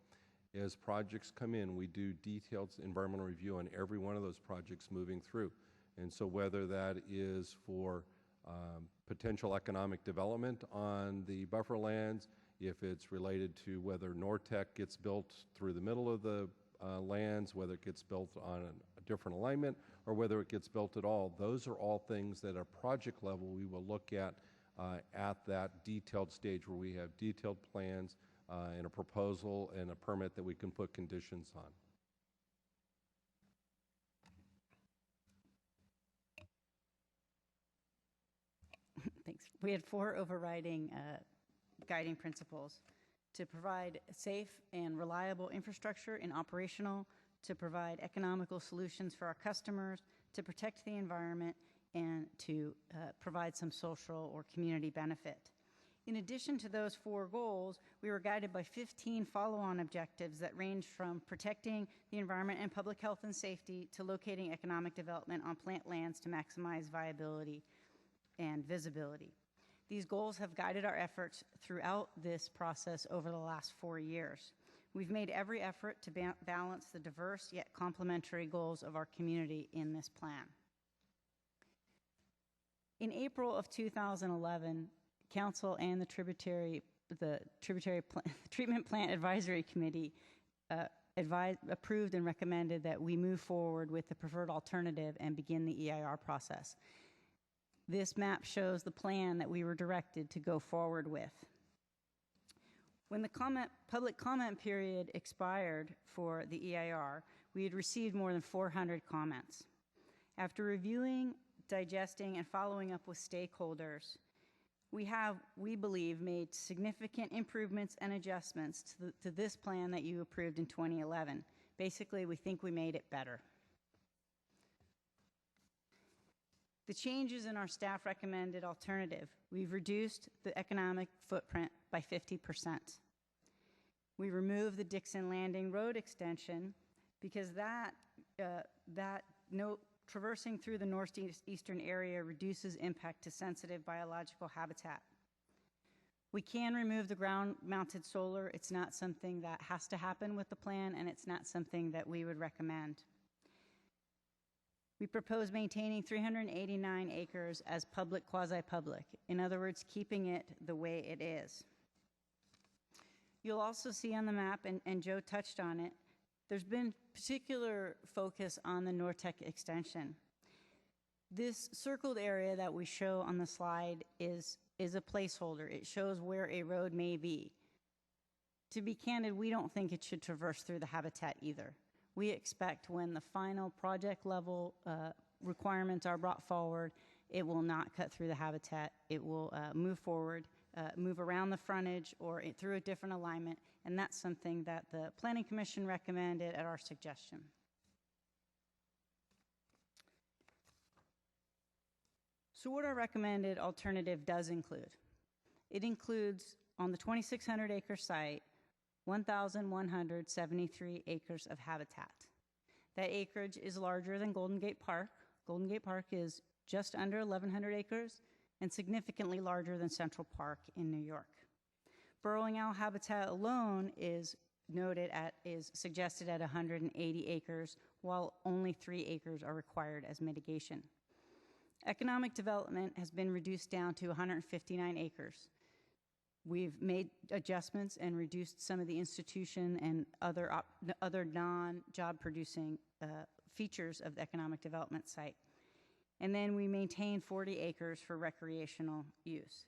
As projects come in, we do detailed environmental review on every one of those projects moving through. And so whether that is for potential economic development on the buffer lands, if it's related to whether Nortec gets built through the middle of the lands, whether it gets built on a different alignment, or whether it gets built at all, those are all things that at a project level we will look at that detailed stage where we have detailed plans and a proposal and a permit that we can put conditions on. Thanks. We had 4 overriding guiding principles: to provide safe and reliable infrastructure and operational, to provide economical solutions for our customers, to protect the environment, and to provide some social or community benefit. In addition to those 4 goals, we were guided by 15 follow-on objectives that ranged from protecting the environment and public health and safety to locating economic development on plant lands to maximize viability and visibility. These goals have guided our efforts throughout this process over the last 4 years. We've made every effort to balance the diverse yet complementary goals of our community in this plan. In April of 2011, Council and the Tributary Treatment Plant Advisory Committee approved and recommended that we move forward with the preferred alternative and begin the EIR process. This map shows the plan that we were directed to go forward with. When the public comment period expired for the EIR, we had received more than 400 comments. After reviewing, digesting, and following up with stakeholders, we believe, made significant improvements and adjustments to this plan that you approved in 2011. Basically, we think we made it better. The changes in our staff recommended alternative: we've reduced the economic footprint by 50%. We removed the Dixon Landing Road extension because traversing through the northeastern area reduces impact to sensitive biological habitat. We can remove the ground-mounted solar. It's not something that has to happen with the plan, and it's not something that we would recommend. We propose maintaining 389 acres as public, quasi-public. In other words, keeping it the way it is. You'll also see on the map, and Joe touched on it, there's been particular focus on the Nortec extension. This circled area that we show on the slide is a placeholder. It shows where a road may be. To be candid, we don't think it should traverse through the habitat either. We expect when the final project level requirements are brought forward, it will not cut through the habitat. It will move forward, move around the frontage or through a different alignment, and that's something that the Planning Commission recommended at our suggestion. So what our recommended alternative does include? It includes, on the 2,600 acre site, 1,173 acres of habitat. That acreage is larger than Golden Gate Park. Golden Gate Park is just under 1,100 acres and significantly larger than Central Park in New York. Burrowing owl habitat alone is suggested at 180 acres, while only 3 acres are required as mitigation. Economic development has been reduced down to 159 acres. We've made adjustments and reduced some of the institution and other non-job producing features of the economic development site. And then we maintain 40 acres for recreational use.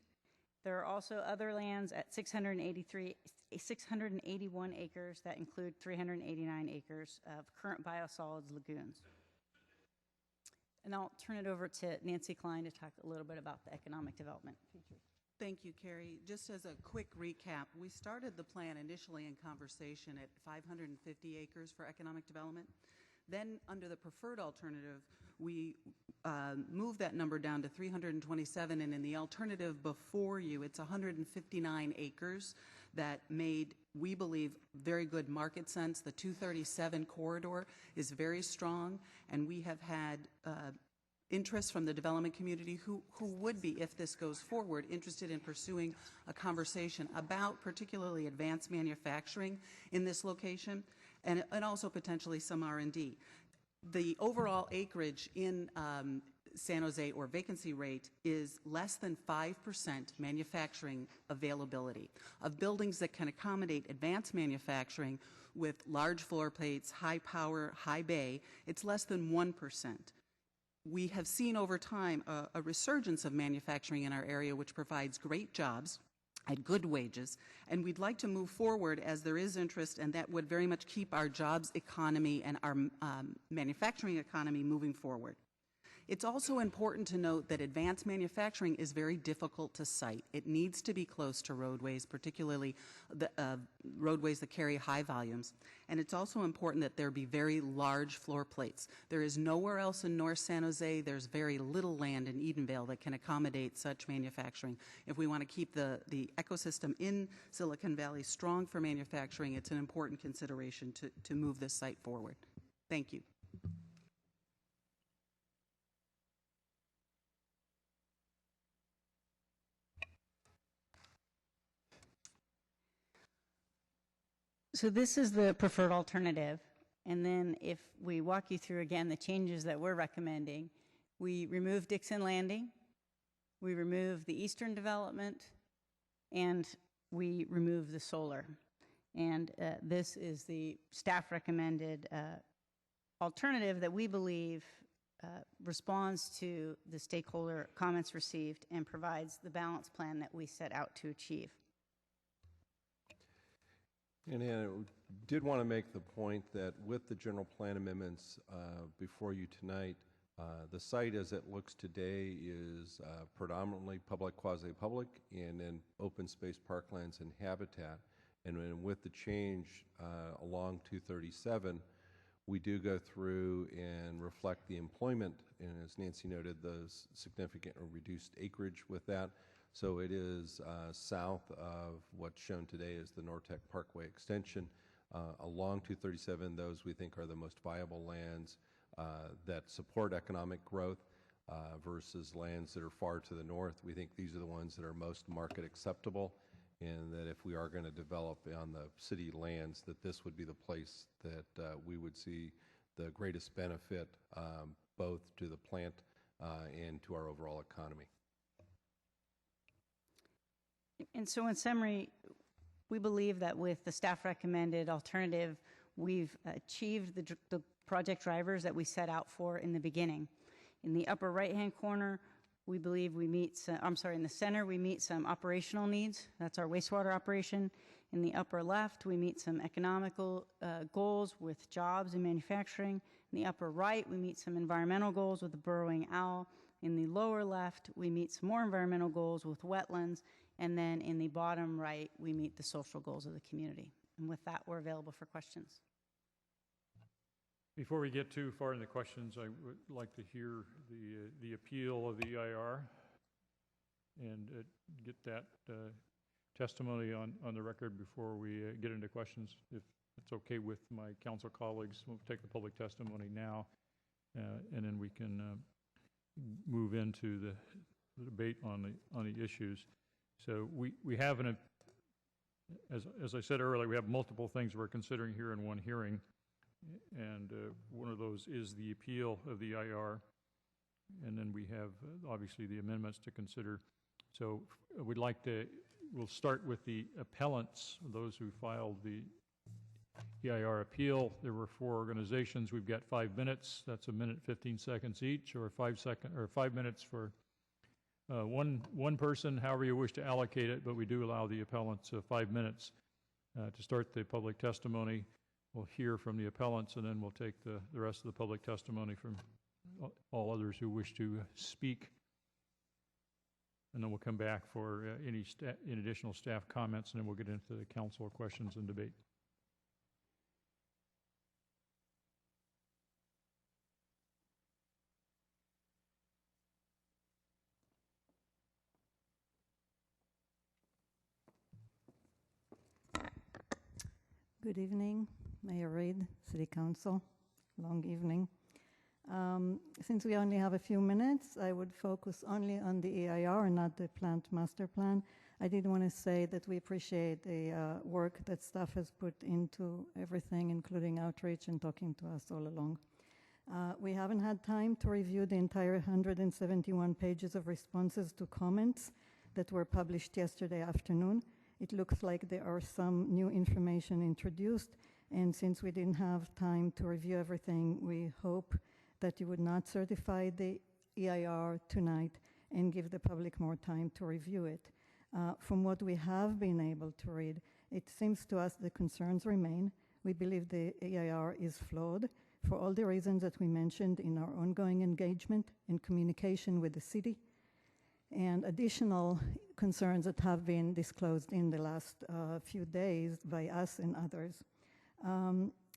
There are also other lands at 681 acres that include 389 acres of current biosolids lagoons. And I'll turn it over to Nancy Klein to talk a little bit about the economic development features. Thank you, Carrie. Just as a quick recap, we started the plan initially in conversation at 550 acres for economic development. Then, under the preferred alternative, we moved that number down to 327, and in the alternative before you, it's 159 acres that made, we believe, very good market sense. The 237 corridor is very strong, and we have had interest from the development community who would be, if this goes forward, interested in pursuing a conversation about particularly advanced manufacturing in this location, and also potentially some R&D. The overall acreage in San Jose, or vacancy rate, is less than 5% manufacturing availability. Of buildings that can accommodate advanced manufacturing with large floor plates, high power, high bay, it's less than 1%. We have seen over time a resurgence of manufacturing in our area, which provides great jobs at good wages, and we'd like to move forward as there is interest, and that would very much keep our jobs economy and our manufacturing economy moving forward. It's also important to note that advanced manufacturing is very difficult to site. It needs to be close to roadways, particularly the roadways that carry high volumes. And it's also important that there be very large floor plates. There is nowhere else in North San Jose, there's very little land in Edenvale that can accommodate such manufacturing. If we want to keep the ecosystem in Silicon Valley strong for manufacturing, it's an important consideration to move this site forward. Thank you. So this is the preferred alternative, and then if we walk you through again the changes that we're recommending, we remove Dixon Landing, we remove the eastern development, and we remove the solar. And this is the staff recommended alternative that we believe responds to the stakeholder comments received and provides the balance plan that we set out to achieve. And I did want to make the point that with the general plan amendments before you tonight, the site as it looks today is predominantly public, quasi-public, and then open space parklands and habitat. And then with the change along 237, we do go through and reflect the employment, and as Nancy noted, the significant or reduced acreage with that. So it is south of what's shown today as the Nortec Parkway extension. Along 237, those we think are the most viable lands that support economic growth versus lands that are far to the north. We think these are the ones that are most market acceptable, and that if we are going to develop on the city lands, that this would be the place that we would see the greatest benefit both to the plant and to our overall economy. And so in summary, we believe that with the staff recommended alternative, we've achieved the project drivers that we set out for in the beginning. In the upper right-hand corner, we believe we meet some, in the center, we meet some operational needs. That's our wastewater operation. In the upper left, we meet some economical goals with jobs and manufacturing. In the upper right, we meet some environmental goals with the burrowing owl. In the lower left, we meet some more environmental goals with wetlands. And then in the bottom right, we meet the social goals of the community. And with that, we're available for questions. Before we get too far in the questions, I would like to hear the appeal of the EIR and get that testimony on the record before we get into questions. If it's okay with my council colleagues, we'll take the public testimony now, and then we can move into the debate on the issues. So we have as I said earlier, we have multiple things we're considering here in one hearing. And one of those is the appeal of the EIR, and then we have obviously the amendments to consider. So we'll start with the appellants, those who filed the EIR appeal. There were 4 organizations. We've got 5 minutes. That's a minute 15 seconds each, or 5 minutes for one person, however you wish to allocate it. But we do allow the appellants 5 minutes to start the public testimony. We'll hear from the appellants, and then we'll take the rest of the public testimony from all others who wish to speak. And then we'll come back for any additional staff comments, and then we'll get into the council questions and debate. Good evening, Mayor Reid, City Council. Long evening. Since we only have a few minutes, I would focus only on the EIR and not the plant master plan. I did want to say that we appreciate the work that staff has put into everything, including outreach and talking to us all along. We haven't had time to review the entire 171 pages of responses to comments that were published yesterday afternoon. It looks like there are some new information introduced, and since we didn't have time to review everything, we hope that you would not certify the EIR tonight and give the public more time to review it. From what we have been able to read, it seems to us the concerns remain. We believe the EIR is flawed for all the reasons that we mentioned in our ongoing engagement and communication with the city, and additional concerns that have been disclosed in the last few days by us and others.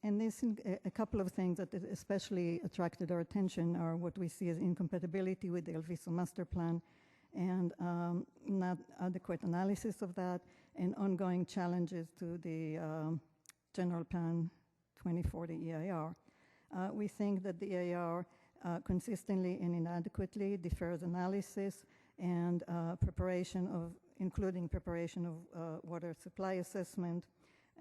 And this, a couple of things that especially attracted our attention are what we see as incompatibility with the El Viso Master Plan and not adequate analysis of that, and ongoing challenges to the General Plan 2040 EIR. We think that the EIR consistently and inadequately defers analysis and including preparation of water supply assessment,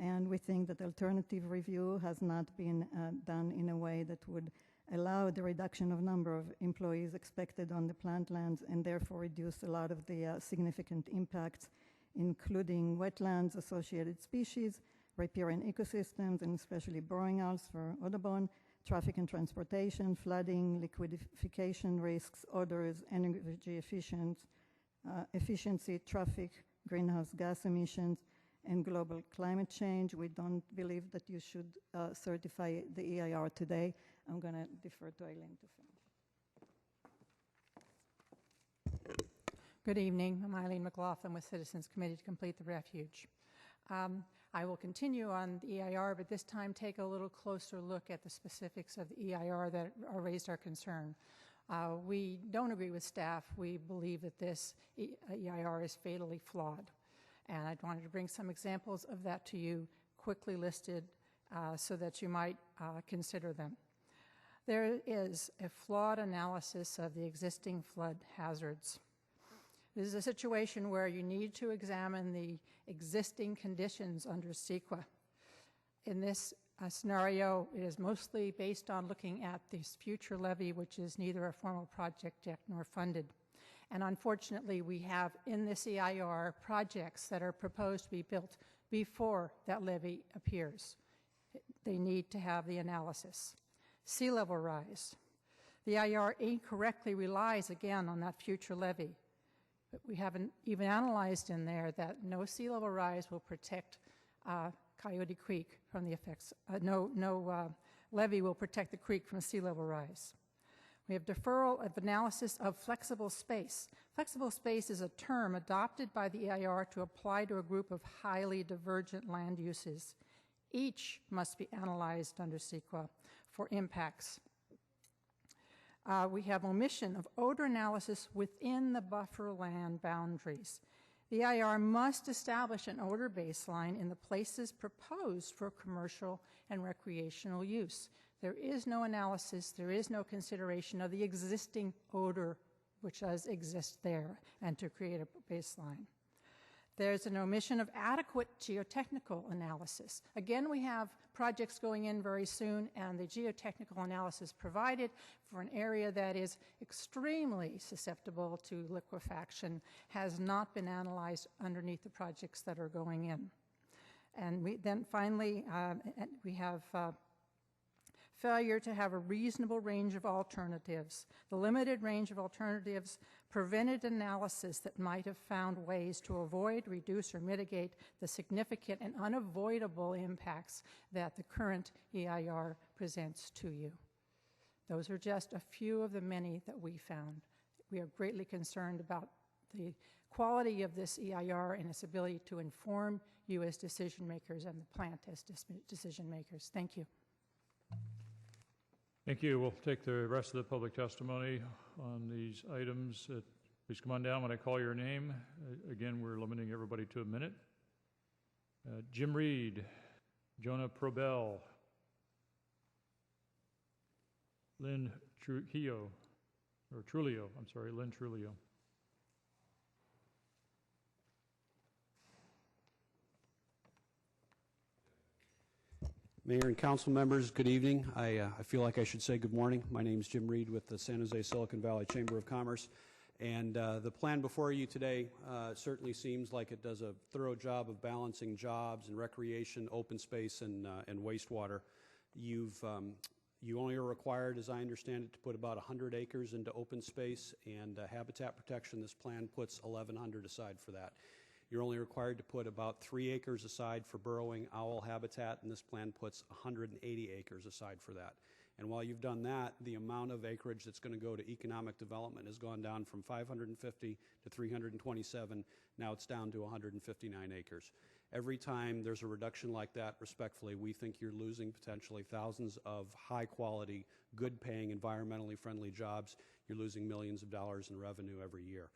and we think that alternative review has not been done in a way that would allow the reduction of number of employees expected on the plant lands, and therefore reduce a lot of the significant impacts including wetlands, associated species, riparian ecosystems, and especially burrowing owls for Audubon, traffic and transportation, flooding, liquidification risks, odors, energy efficiency, traffic, greenhouse gas emissions, and global climate change. We don't believe that you should certify the EIR today. I'm going to defer to Eileen to finish. Good evening. I'm Eileen McLaughlin with Citizens Committee to Complete the Refuge. I will continue on the EIR, but this time take a little closer look at the specifics of the EIR that raised our concern. We don't agree with staff. We believe that this EIR is fatally flawed. And I wanted to bring some examples of that to you, quickly listed, so that you might consider them. There is a flawed analysis of the existing flood hazards. This is a situation where you need to examine the existing conditions under CEQA. In this scenario, it is mostly based on looking at this future levy, which is neither a formal project yet nor funded. And unfortunately, we have in this EIR projects that are proposed to be built before that levy appears. They need to have the analysis. Sea level rise. The EIR incorrectly relies again on that future levy. But we haven't even analyzed in there that no sea level rise will protect Coyote Creek from the effects. No levee will protect the creek from sea level rise. We have deferral of analysis of flexible space. Flexible space is a term adopted by the EIR to apply to a group of highly divergent land uses. Each must be analyzed under CEQA for impacts. We have omission of odor analysis within the buffer land boundaries. The EIR must establish an odor baseline in the places proposed for commercial and recreational use. There is no analysis, there is no consideration of the existing odor which does exist there and to create a baseline. There's an omission of adequate geotechnical analysis. Again, we have projects going in very soon, and the geotechnical analysis provided for an area that is extremely susceptible to liquefaction has not been analyzed underneath the projects that are going in. And then finally, we have failure to have a reasonable range of alternatives. The limited range of alternatives prevented analysis that might have found ways to avoid, reduce, or mitigate the significant and unavoidable impacts that the current EIR presents to you. Those are just a few of the many that we found. We are greatly concerned about the quality of this EIR and its ability to inform you as decision makers and the plant as decision makers. Thank you. Thank you. We'll take the rest of the public testimony on these items. Please come on down when I call your name. Again, we're limiting everybody to a minute. Jim Reed, Jonah Probel, Lynn Trujillo, Lynn Trujillo. Mayor and council members, good evening. I feel like I should say good morning. My name is Jim Reed with the San Jose Silicon Valley Chamber of Commerce. And the plan before you today certainly seems like it does a thorough job of balancing jobs and recreation, open space, and wastewater. You only are required, as I understand it, to put about 100 acres into open space and habitat protection. This plan puts 1,100 aside for that. You're only required to put about 3 acres aside for burrowing owl habitat, and this plan puts 180 acres aside for that. And while you've done that, the amount of acreage that's going to go to economic development has gone down from 550 to 327. Now it's down to 159 acres. Every time there's a reduction like that, respectfully, we think you're losing potentially thousands of high-quality, good-paying, environmentally friendly jobs. You're losing millions of dollars in revenue every year.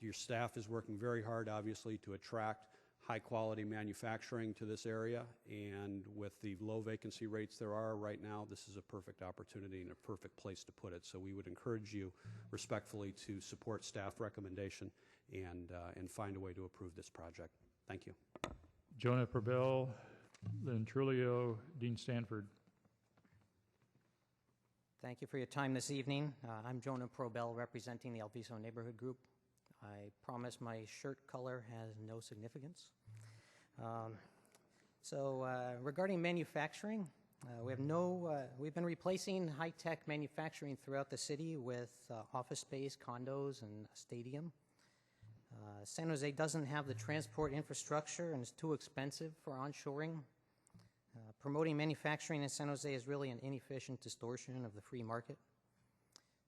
Your staff is working very hard, obviously, to attract high-quality manufacturing to this area, and with the low vacancy rates there are right now, this is a perfect opportunity and a perfect place to put it. So we would encourage you respectfully to support staff recommendation and find a way to approve this project. Thank you. Jonah Probel, Lynn Trujillo, Dean Stanford. Thank you for your time this evening. I'm Jonah Probel, representing the Alviso Neighborhood Group. I promise my shirt color has no significance. Regarding manufacturing, we've been replacing high-tech manufacturing throughout the city with office space, condos, and a stadium. San Jose doesn't have the transport infrastructure and is too expensive for onshoring. Promoting manufacturing in San Jose is really an inefficient distortion of the free market.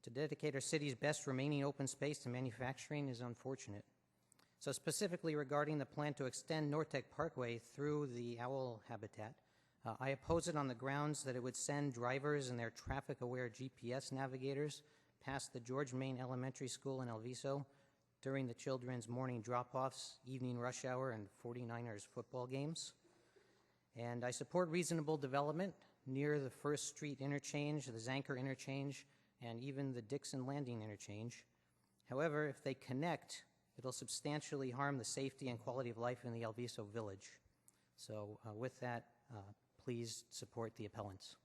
To dedicate our city's best remaining open space to manufacturing is unfortunate. So specifically regarding the plan to extend Nortec Parkway through the owl habitat, I oppose it on the grounds that it would send drivers and their traffic-aware GPS navigators past the George Main Elementary School in El Viso during the children's morning drop-offs, evening rush hour, and 49ers football games. And I support reasonable development near the First Street interchange, the Zanker interchange, and even the Dixon Landing interchange. However, if they connect, it'll substantially harm the safety and quality of life in the El Viso village. So with that, please support the appellants.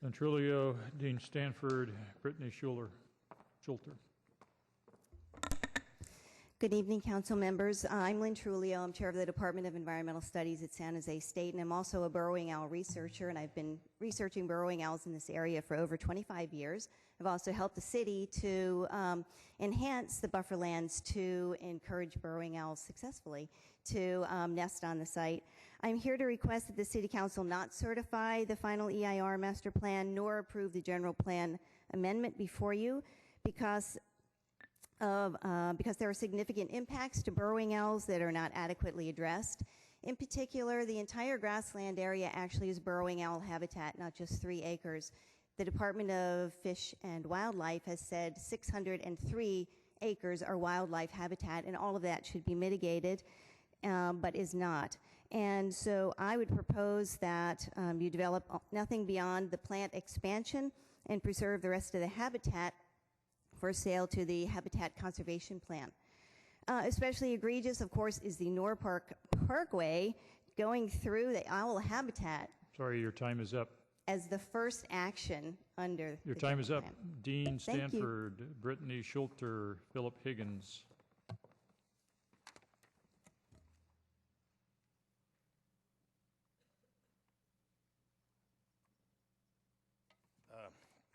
Trulio, Dean Stanford, Brittany Schulter. Good evening, council members. I'm Lynn Trulio. I'm chair of the Department of Environmental Studies at San Jose State, and I'm also a burrowing owl researcher, and I've been researching burrowing owls in this area for over 25 years. I've also helped the city to enhance the buffer lands to encourage burrowing owls successfully to nest on the site. I'm here to request that the City Council not certify the final EIR master plan nor approve the general plan amendment before you because there are significant impacts to burrowing owls that are not adequately addressed. In particular, the entire grassland area actually is burrowing owl habitat, not just 3 acres. The Department of Fish and Wildlife has said 603 acres are wildlife habitat, and all of that should be mitigated, but is not. And so I would propose that you develop nothing beyond the plant expansion and preserve the rest of the habitat for sale to the Habitat Conservation Plan. Especially egregious, of course, is the Norpark Parkway going through the owl habitat. Sorry, your time is up. As the first action under Your the time is up. plan. Dean Thank you. Stanford, Brittany Schulter, Philip Higgins.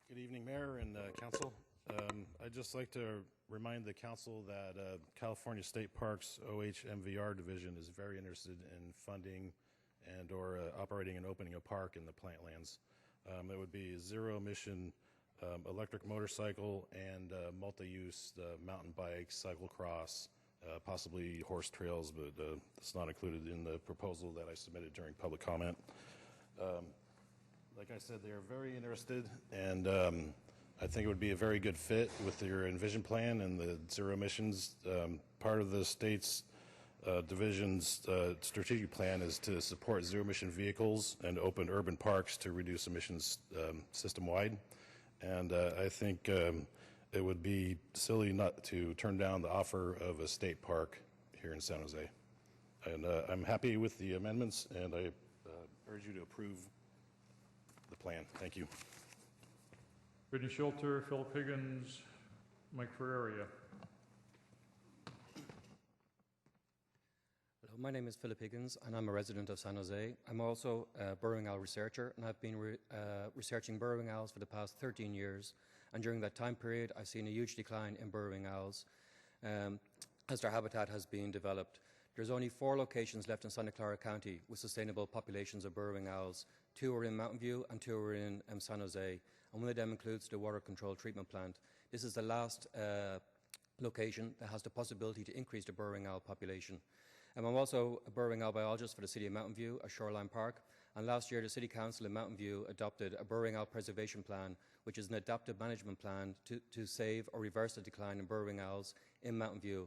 Good evening, Mayor and Council. I'd just like to remind the Council that California State Parks OHMVR Division is very interested in funding and or operating and opening a park in the plant lands. It would be zero-emission electric motorcycle and multi-use mountain bike, cyclocross, possibly horse trails, but it's not included in the proposal that I submitted during public comment. Like I said, they are very interested, and I think it would be a very good fit with your Envision plan and the zero emissions. Part of the state's division's strategic plan is to support zero emission vehicles and open urban parks to reduce emissions system-wide. And I think it would be silly not to turn down the offer of a state park here in San Jose. And I'm happy with the amendments, and I urge you to approve the plan. Thank you. Brittany Schulter, Philip Higgins, Mike Ferreria. Hello, my name is Philip Higgins, and I'm a resident of San Jose. I'm also a burrowing owl researcher, and I've been researching burrowing owls for the past 13 years. And during that time period, I've seen a huge decline in burrowing owls as their habitat has been developed. There's only 4 locations left in Santa Clara County with sustainable populations of burrowing owls. 2 are in Mountain View and 2 are in San Jose. And one of them includes the water control treatment plant. This is the last location that has the possibility to increase the burrowing owl population. I'm also a burrowing owl biologist for the City of Mountain View, a shoreline park. And last year, the City Council in Mountain View adopted a burrowing owl preservation plan, which is an adaptive management plan to save or reverse the decline in burrowing owls in Mountain View.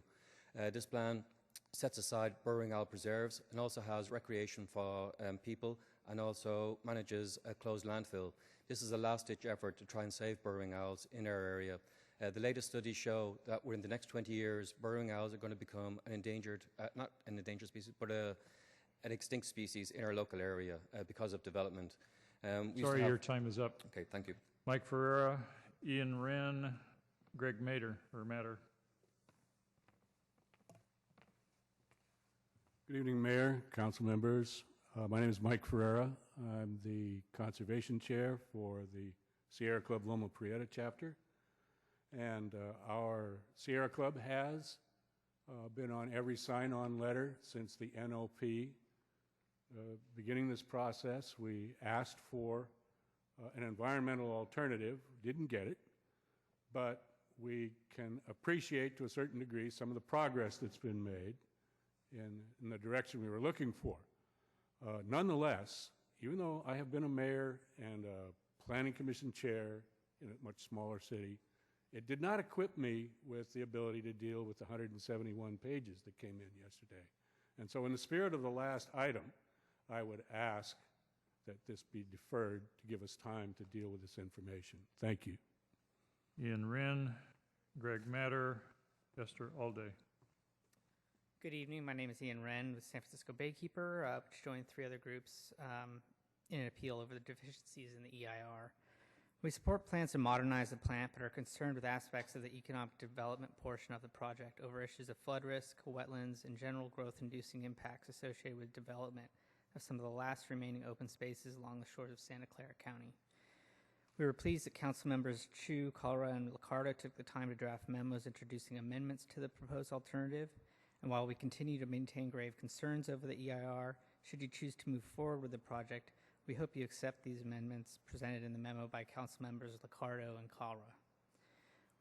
This plan sets aside burrowing owl preserves and also has recreation for people and also manages a closed landfill. This is a last-ditch effort to try and save burrowing owls in our area. The latest studies show that within the next 20 years, burrowing owls are going to become an endangered, not an endangered species, but an extinct species in our local area because of development. Sorry, your time is up. Okay, thank you. Mike Ferreira, Ian Wren, Greg Matter. Good evening, Mayor, council members. My name is Mike Ferreira. I'm the Conservation Chair for the Sierra Club Loma Prieta chapter. And our Sierra Club has been on every sign-on letter since the NOP. Beginning this process, we asked for an environmental alternative, didn't get it, but we can appreciate to a certain degree some of the progress that's been made in the direction we were looking for. Nonetheless, even though I have been a mayor and a planning commission chair in a much smaller city, it did not equip me with the ability to deal with the 171 pages that came in yesterday. And so in the spirit of the last item, I would ask that this be deferred to give us time to deal with this information. Thank you. Ian Wren, Greg Matter, Esther Alday. Good evening. My name is Ian Wren with San Francisco Baykeeper, which joined 3 other groups in an appeal over the deficiencies in the EIR. We support plans to modernize the plant, but are concerned with aspects of the economic development portion of the project over issues of flood risk, wetlands, and general growth-inducing impacts associated with development of some of the last remaining open spaces along the shores of Santa Clara County. We were pleased that council members Chu, KALRA, and LICCARDO took the time to draft memos introducing amendments to the proposed alternative. And while we continue to maintain grave concerns over the EIR, should you choose to move forward with the project, we hope you accept these amendments presented in the memo by council members LICCARDO and KALRA.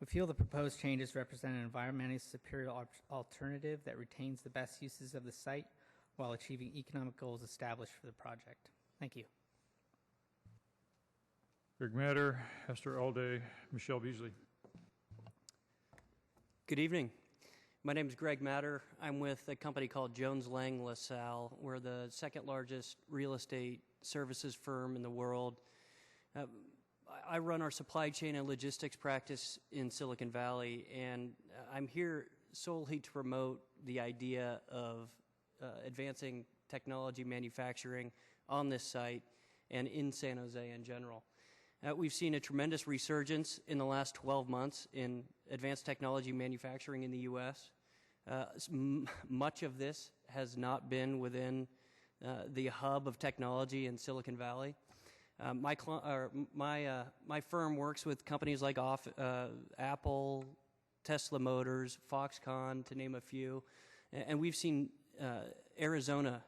We feel the proposed changes represent an environmentally superior alternative that retains the best uses of the site while achieving economic goals established for the project. Thank you. Greg Matter, Esther Alday, Michelle Beasley. Good evening. My name is Greg Matter. I'm with a company called Jones Lang LaSalle. We're the second largest real estate services firm in the world. I run our supply chain and logistics practice in Silicon Valley, and I'm here solely to promote the idea of advancing technology manufacturing on this site and in San Jose in general. We've seen a tremendous resurgence in the last 12 months in advanced technology manufacturing in the U.S. Much of this has not been within the hub of technology in Silicon Valley. My firm works with companies like Apple, Tesla Motors, Foxconn, to name a few, and we've seen Arizona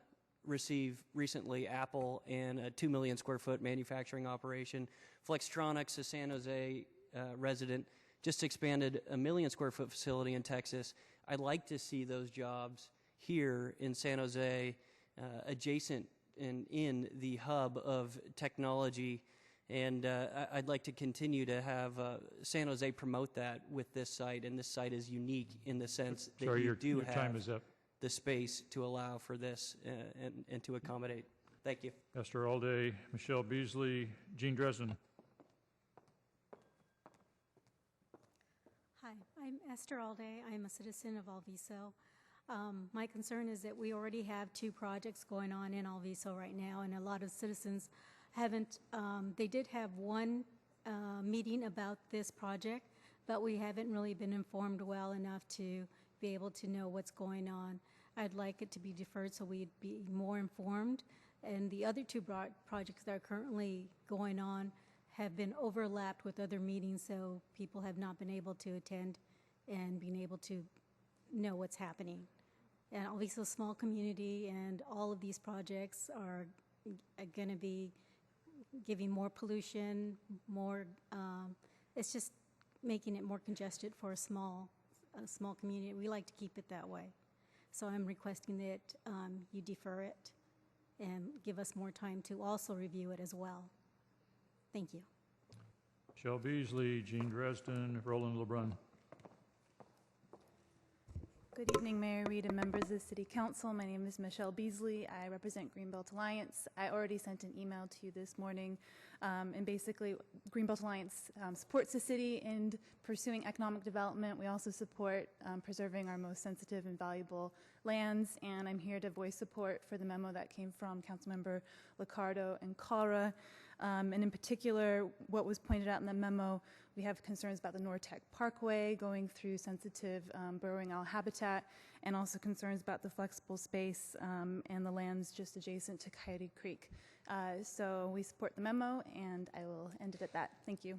receive recently Apple and a 2 million square foot manufacturing operation. Flextronics, a San Jose resident, just expanded a 1 million square foot facility in Texas. I'd like to see those jobs here in San Jose, adjacent and in the hub of technology, and I'd like to continue to have San Jose promote that with this site, and this site is unique in the sense that you do your have time is up. the space to allow for this and to accommodate. Thank you. Esther Alday, Michelle Beasley, Jean Dresden. Hi, I'm Esther Alday. I'm a citizen of Alviso. My concern is that we already have 2 projects going on in Alviso right now, and a lot of citizens haven't, they did have one meeting about this project, but we haven't really been informed well enough to be able to know what's going on. I'd like it to be deferred so we'd be more informed. And the other 2 projects that are currently going on have been overlapped with other meetings, so people have not been able to attend and being able to know what's happening. And obviously a small community, and all of these projects are going to be giving more pollution, more, it's just making it more congested for a small community. We like to keep it that way. So I'm requesting that you defer it and give us more time to also review it as well. Thank you. Michelle Beasley, Jean Dresden, Roland LeBrun. Good evening, Mayor Reed and members of the City Council. My name is Michelle Beasley. I represent Greenbelt Alliance. I already sent an email to you this morning, and basically Greenbelt Alliance supports the city in pursuing economic development. We also support preserving our most sensitive and valuable lands, and I'm here to voice support for the memo that came from Councilmember LICCARDO and KALRA. And in particular, what was pointed out in the memo, we have concerns about the Nortec Parkway going through sensitive burrowing owl habitat, and also concerns about the flexible space and the lands just adjacent to Coyote Creek. So we support the memo, and I will end it at that. Thank you.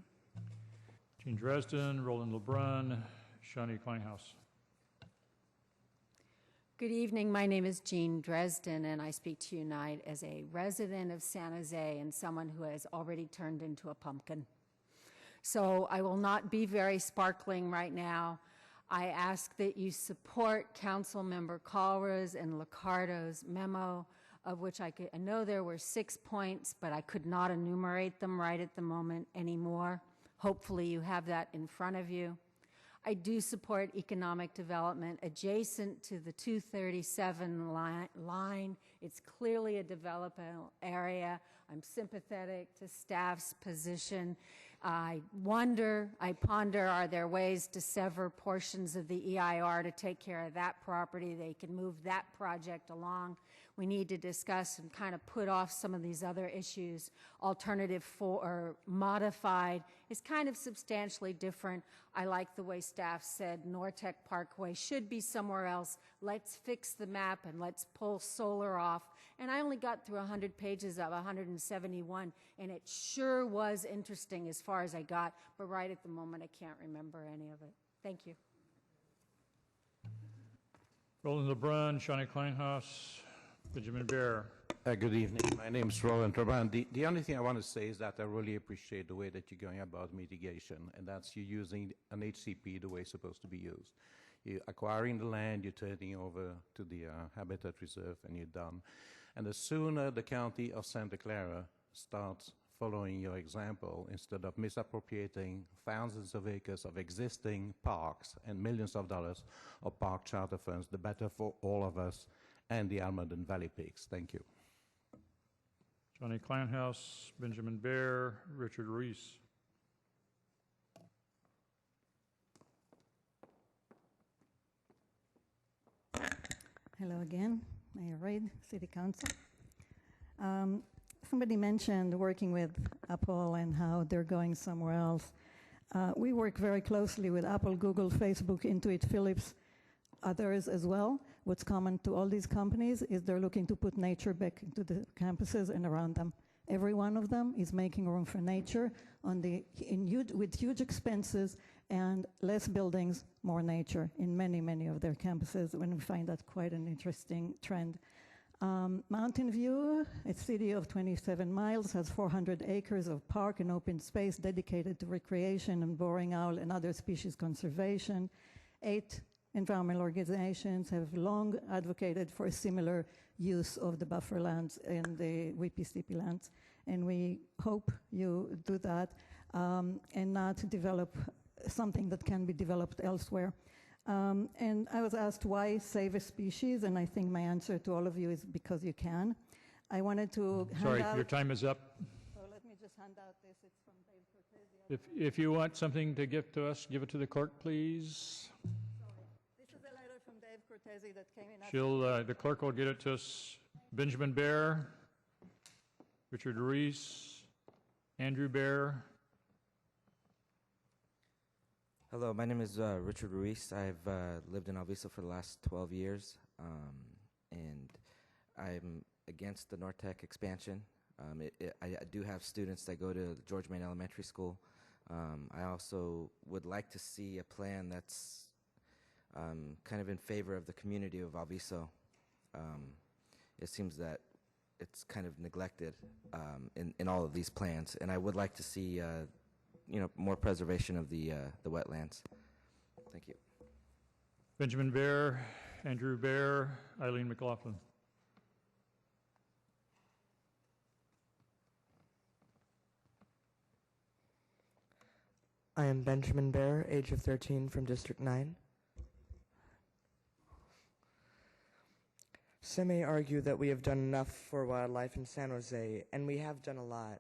Jean Dresden, Roland LeBrun, Shawnee Kleinhaus. Good evening. My name is Jean Dresden, and I speak to you tonight as a resident of San Jose and someone who has already turned into a pumpkin. So I will not be very sparkling right now. I ask that you support Councilmember KALRA's and LICCARDO's memo, of which I know there were 6 points, but I could not enumerate them right at the moment anymore. Hopefully you have that in front of you. I do support economic development adjacent to the 237 line. It's clearly a developable area. I'm sympathetic to staff's position. I ponder, are there ways to sever portions of the EIR to take care of that property? They can move that project along. We need to discuss and kind of put off some of these other issues. Alternative for or modified is kind of substantially different. I like the way staff said Nortec Parkway should be somewhere else. Let's fix the map and let's pull solar off. And I only got through 100 pages of 171, and it sure was interesting as far as I got, but right at the moment I can't remember any of it. Thank you. Roland LeBrun, Shawnee Kleinhaus, Benjamin Bear. Good evening. My name is Roland LeBrun. The only thing I want to say is that I really appreciate the way that you're going about mitigation, and that's you using an HCP the way it's supposed to be used. You're acquiring the land, you're turning over to the Habitat Reserve, and you're done. And the sooner the county of Santa Clara starts following your example, instead of misappropriating thousands of acres of existing parks and millions of dollars of park charter funds, the better for all of us and the Almaden Valley Peaks. Thank you. Shawnee Kleinhaus, Benjamin Bear, Richard Reese. Hello again, Mayor Reid, City Council. Somebody mentioned working with Apple and how they're going somewhere else. We work very closely with Apple, Google, Facebook, Intuit, Philips, others as well. What's common to all these companies is they're looking to put nature back into the campuses and around them. Every one of them is making room for nature with huge expenses and less buildings, more nature in many, many of their campuses, and we find that quite an interesting trend. Mountain View, a city of 27 miles, has 400 acres of park and open space dedicated to recreation and boring owl and other species conservation. 8 environmental organizations have long advocated for a similar use of the buffer lands and the WPCP lands, and we hope you do that and not develop something that can be developed elsewhere. And I was asked why save a species, and I think my answer to all of you is because you can. I wanted to Sorry, your time is up. So let me just hand out this. It's from Dave Cortese. If you want something to give to us, give it to the clerk, please. Sorry. This is a letter from Dave Cortese that came in. The clerk will get it to us. Benjamin Bear, Richard Reese, Andrew Bear. Hello, my name is Richard Ruiz. I've lived in Alviso for the last 12 years, and I'm against the Nortec expansion. I do have students that go to George Main Elementary School. I also would like to see a plan that's kind of in favor of the community of Alviso. It seems that it's kind of neglected in all of these plans, and I would like to see more preservation of the wetlands. Thank you. Benjamin Bear, Andrew Bear, Eileen McLaughlin. I am Benjamin Bear, age of 13, from District 9. Some may argue that we have done enough for wildlife in San Jose, and we have done a lot.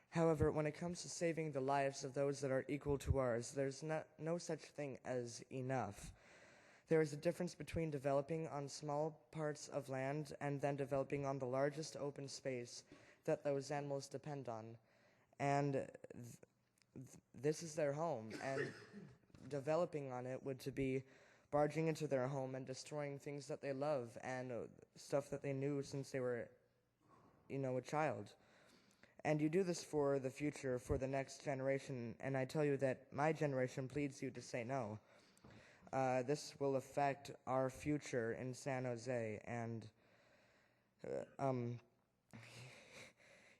However, when it comes to saving the lives of those that are equal to ours, there's no such thing as enough. There is a difference between developing on small parts of land and then developing on the largest open space that those animals depend on. and this is their home, and developing on it would to be barging into their home and destroying things that they love and stuff that they knew since they were, a child. And you do this for the future, for the next generation, and I tell you that my generation pleads you to say no. This will affect our future in San Jose, and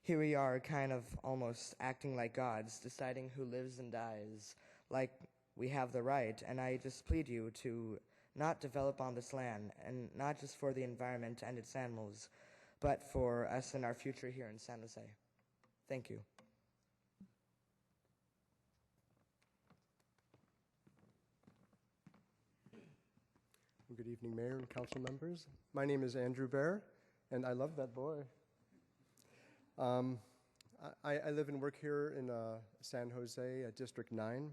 here we are kind of almost acting like gods, deciding who lives and dies, like we have the right, and I just plead you to not develop on this land, and not just for the environment and its animals, but for us and our future here in San Jose. Thank you. Good evening, Mayor and council members. My name is Andrew Bear, and I love that boy. I live and work here in San Jose at District 9,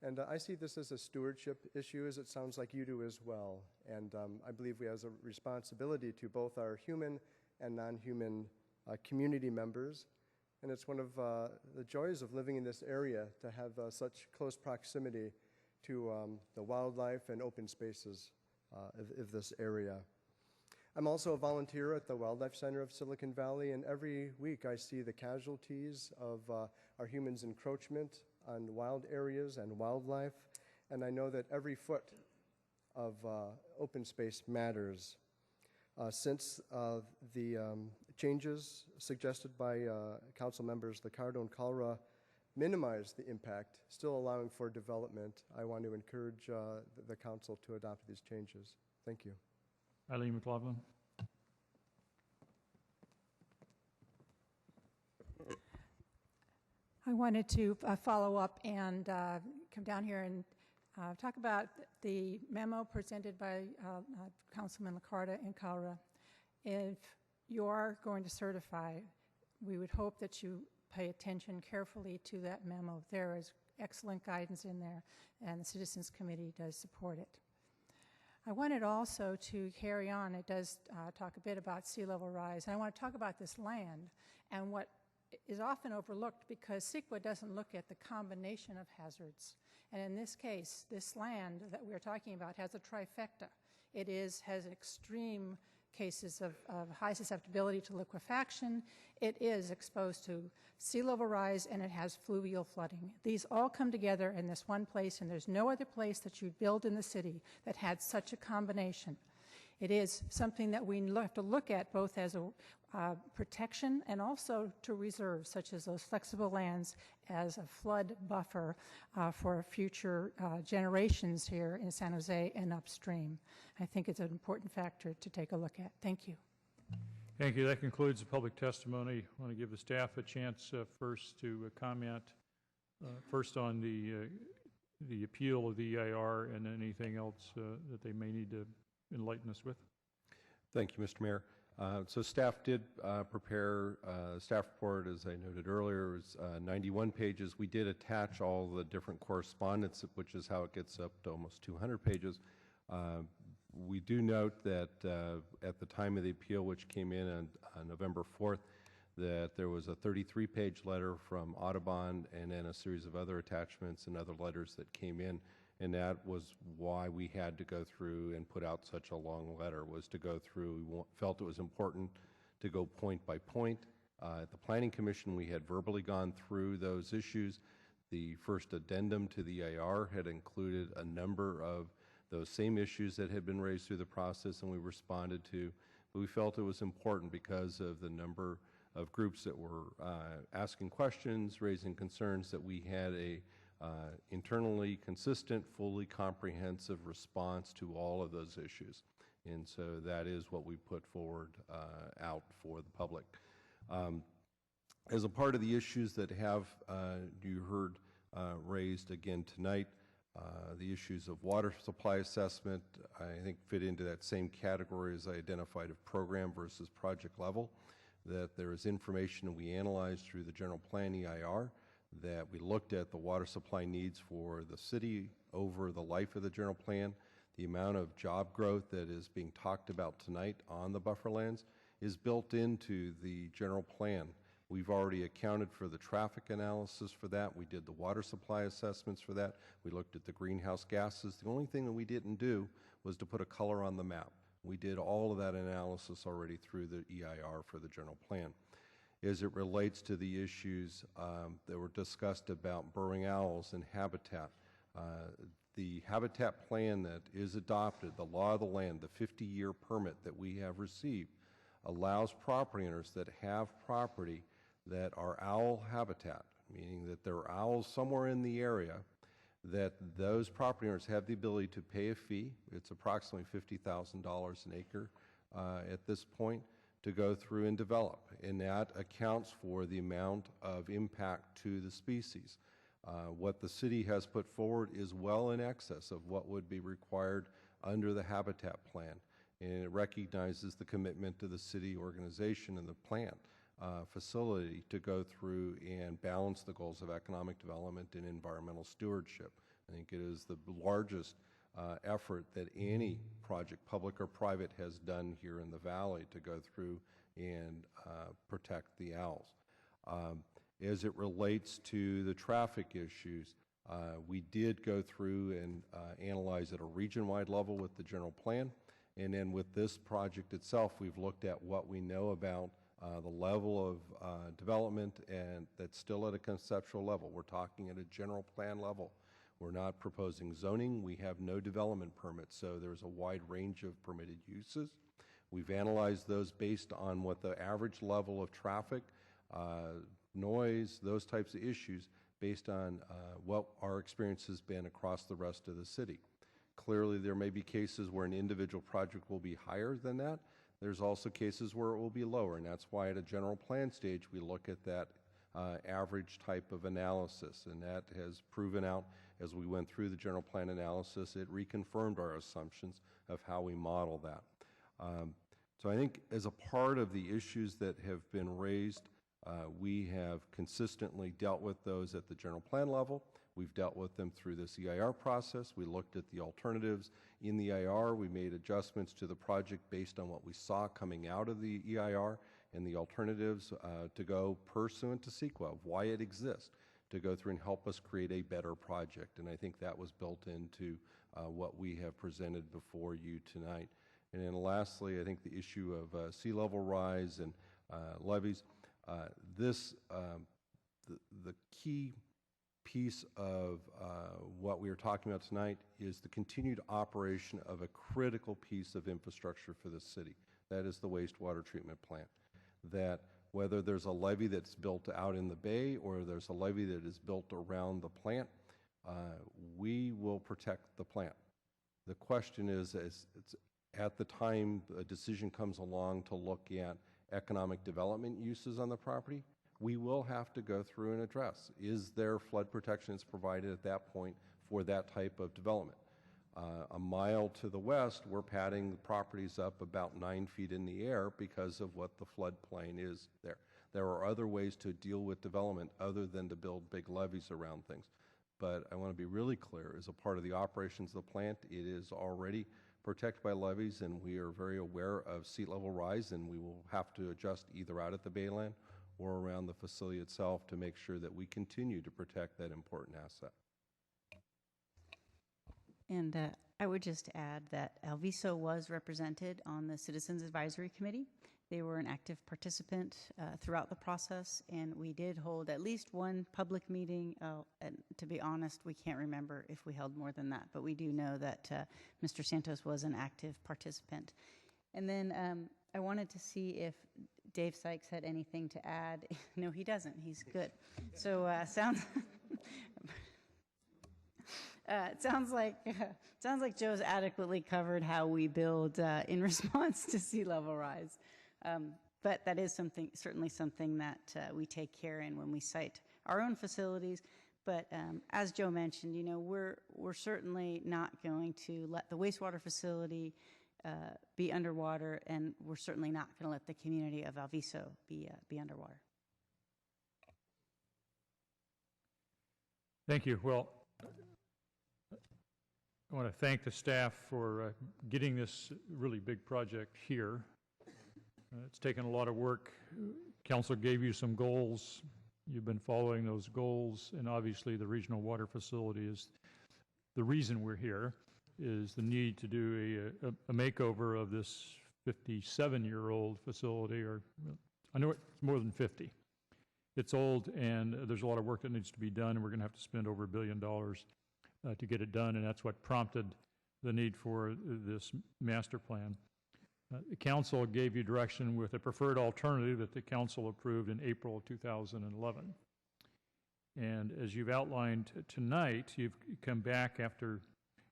and I see this as a stewardship issue, as it sounds like you do as well. And I believe we have a responsibility to both our human and non-human community members. And it's one of the joys of living in this area to have such close proximity to the wildlife and open spaces of this area. I'm also a volunteer at the Wildlife Center of Silicon Valley, and every week I see the casualties of our humans' encroachment on wild areas and wildlife, and I know that every foot of open space matters. Since the changes suggested by council members LICCARDO and KALRA minimize the impact, still allowing for development, I want to encourage the council to adopt these changes. Thank you. Eileen McLaughlin. I wanted to follow up and come down here and talk about the memo presented by Councilman LICCARDO and KALRA. If you are going to certify, we would hope that you pay attention carefully to that memo. There is excellent guidance in there, and the Citizens Committee does support it. I wanted also to carry on. It does talk a bit about sea level rise, and I want to talk about this land and what is often overlooked because CEQA doesn't look at the combination of hazards. And in this case, this land that we're talking about has a trifecta. It has extreme cases of high susceptibility to liquefaction. It is exposed to sea level rise, and it has fluvial flooding. These all come together in this one place, and there's no other place that you'd build in the city that had such a combination. It is something that we have to look at both as a protection and also to reserve, such as those flexible lands as a flood buffer for future generations here in San Jose and upstream. I think it's an important factor to take a look at. Thank you. Thank you. That concludes the public testimony. I want to give the staff a chance first to comment first on the appeal of the EIR and anything else that they may need to enlighten us with. Thank you, Mr. Mayor. So staff did prepare a staff report, as I noted earlier. It was 91 pages. We did attach all the different correspondence, which is how it gets up to almost 200 pages. We do note that at the time of the appeal, which came in on November 4th, that there was a 33-page letter from Audubon and then a series of other attachments and other letters that came in. And that was why we had to go through and put out such a long letter, was to go through. We felt it was important to go point by point. At the Planning Commission, we had verbally gone through those issues. The first addendum to the EIR had included a number of those same issues that had been raised through the process, and we responded to. But we felt it was important because of the number of groups that were asking questions, raising concerns, that we had a internally consistent, fully comprehensive response to all of those issues. And so that is what we put forward out for the public. As a part of the issues that have, you heard raised again tonight, the issues of water supply assessment, I think fit into that same category as I identified of program versus project level, that there is information we analyzed through the general plan EIR, that we looked at the water supply needs for the city over the life of the general plan. The amount of job growth that is being talked about tonight on the buffer lands is built into the general plan We've already accounted for the traffic analysis for that. We did the water supply assessments for that. We looked at the greenhouse gases. The only thing that we didn't do was to put a color on the map. We did all of that analysis already through the EIR for the general plan. As it relates to the issues that were discussed about burrowing owls and habitat, the habitat plan that is adopted, the law of the land, the 50-year permit that we have received, allows property owners that have property that are owl habitat, meaning that there are owls somewhere in the area, that those property owners have the ability to pay a fee. It's approximately $50,000 an acre at this point to go through and develop, and that accounts for the amount of impact to the species. What the city has put forward is well in excess of what would be required under the habitat plan, and it recognizes the commitment to the city organization and the plant facility to go through and balance the goals of economic development and environmental stewardship. I think it is the largest effort that any project, public or private, has done here in the valley to go through and protect the owls. As it relates to the traffic issues, we did go through and analyze at a region-wide level with the general plan, and then with this project itself, we've looked at what we know about the level of development, and that's still at a conceptual level. We're talking at a general plan level. We're not proposing zoning. We have no development permits, so there's a wide range of permitted uses. We've analyzed those based on what the average level of traffic, noise, those types of issues, based on what our experience has been across the rest of the city. Clearly, there may be cases where an individual project will be higher than that. There's also cases where it will be lower, and that's why at a general plan stage, we look at that average type of analysis, and that has proven out as we went through the general plan analysis. It reconfirmed our assumptions of how we model that. So I think as a part of the issues that have been raised, we have consistently dealt with those at the general plan level. We've dealt with them through this EIR process. We looked at the alternatives in the EIR. We made adjustments to the project based on what we saw coming out of the EIR and the alternatives to go pursuant to CEQA, of why it exists, to go through and help us create a better project. And I think that was built into what we have presented before you tonight. And then lastly, I think the issue of sea level rise and levees, the key piece of what we are talking about tonight is the continued operation of a critical piece of infrastructure for the city. That is the wastewater treatment plant. That whether there's a levee that's built out in the bay or there's a levee that is built around the plant, we will protect the plant. The question is it's at the time a decision comes along to look at economic development uses on the property, we will have to go through and address, is there flood protection that's provided at that point for that type of development? A mile to the west, we're padding the properties up about 9 feet in the air because of what the floodplain is there. There are other ways to deal with development other than to build big levees around things. But I want to be really clear, as a part of the operations of the plant, it is already protected by levees, and we are very aware of sea level rise, and we will have to adjust either out at the Bayland or around the facility itself to make sure that we continue to protect that important asset. And I would just add that Alviso was represented on the Citizens Advisory Committee. They were an active participant throughout the process, and we did hold at least one public meeting. And to be honest, we can't remember if we held more than that, but we do know that Mr. Santos was an active participant. And then I wanted to see if Dave Sykes had anything to add. No, he doesn't. He's good. So it sounds like Joe's adequately covered how we build in response to sea level rise. But that is certainly something that we take care in when we site our own facilities. But as Joe mentioned, we're certainly not going to let the wastewater facility be underwater, and we're certainly not going to let the community of Alviso be underwater. Thank you. Well, I want to thank the staff for getting this really big project here. It's taken a lot of work Council gave you some goals. You've been following those goals, and obviously the regional water facility is the reason we're here, is the need to do a makeover of this 57-year-old facility, or I know it's more than 50. It's old, and there's a lot of work that needs to be done, and we're going to have to spend over $1 billion to get it done, and that's what prompted the need for this master plan. The council gave you direction with a preferred alternative that the council approved in April of 2011. And as you've outlined tonight, you've come back after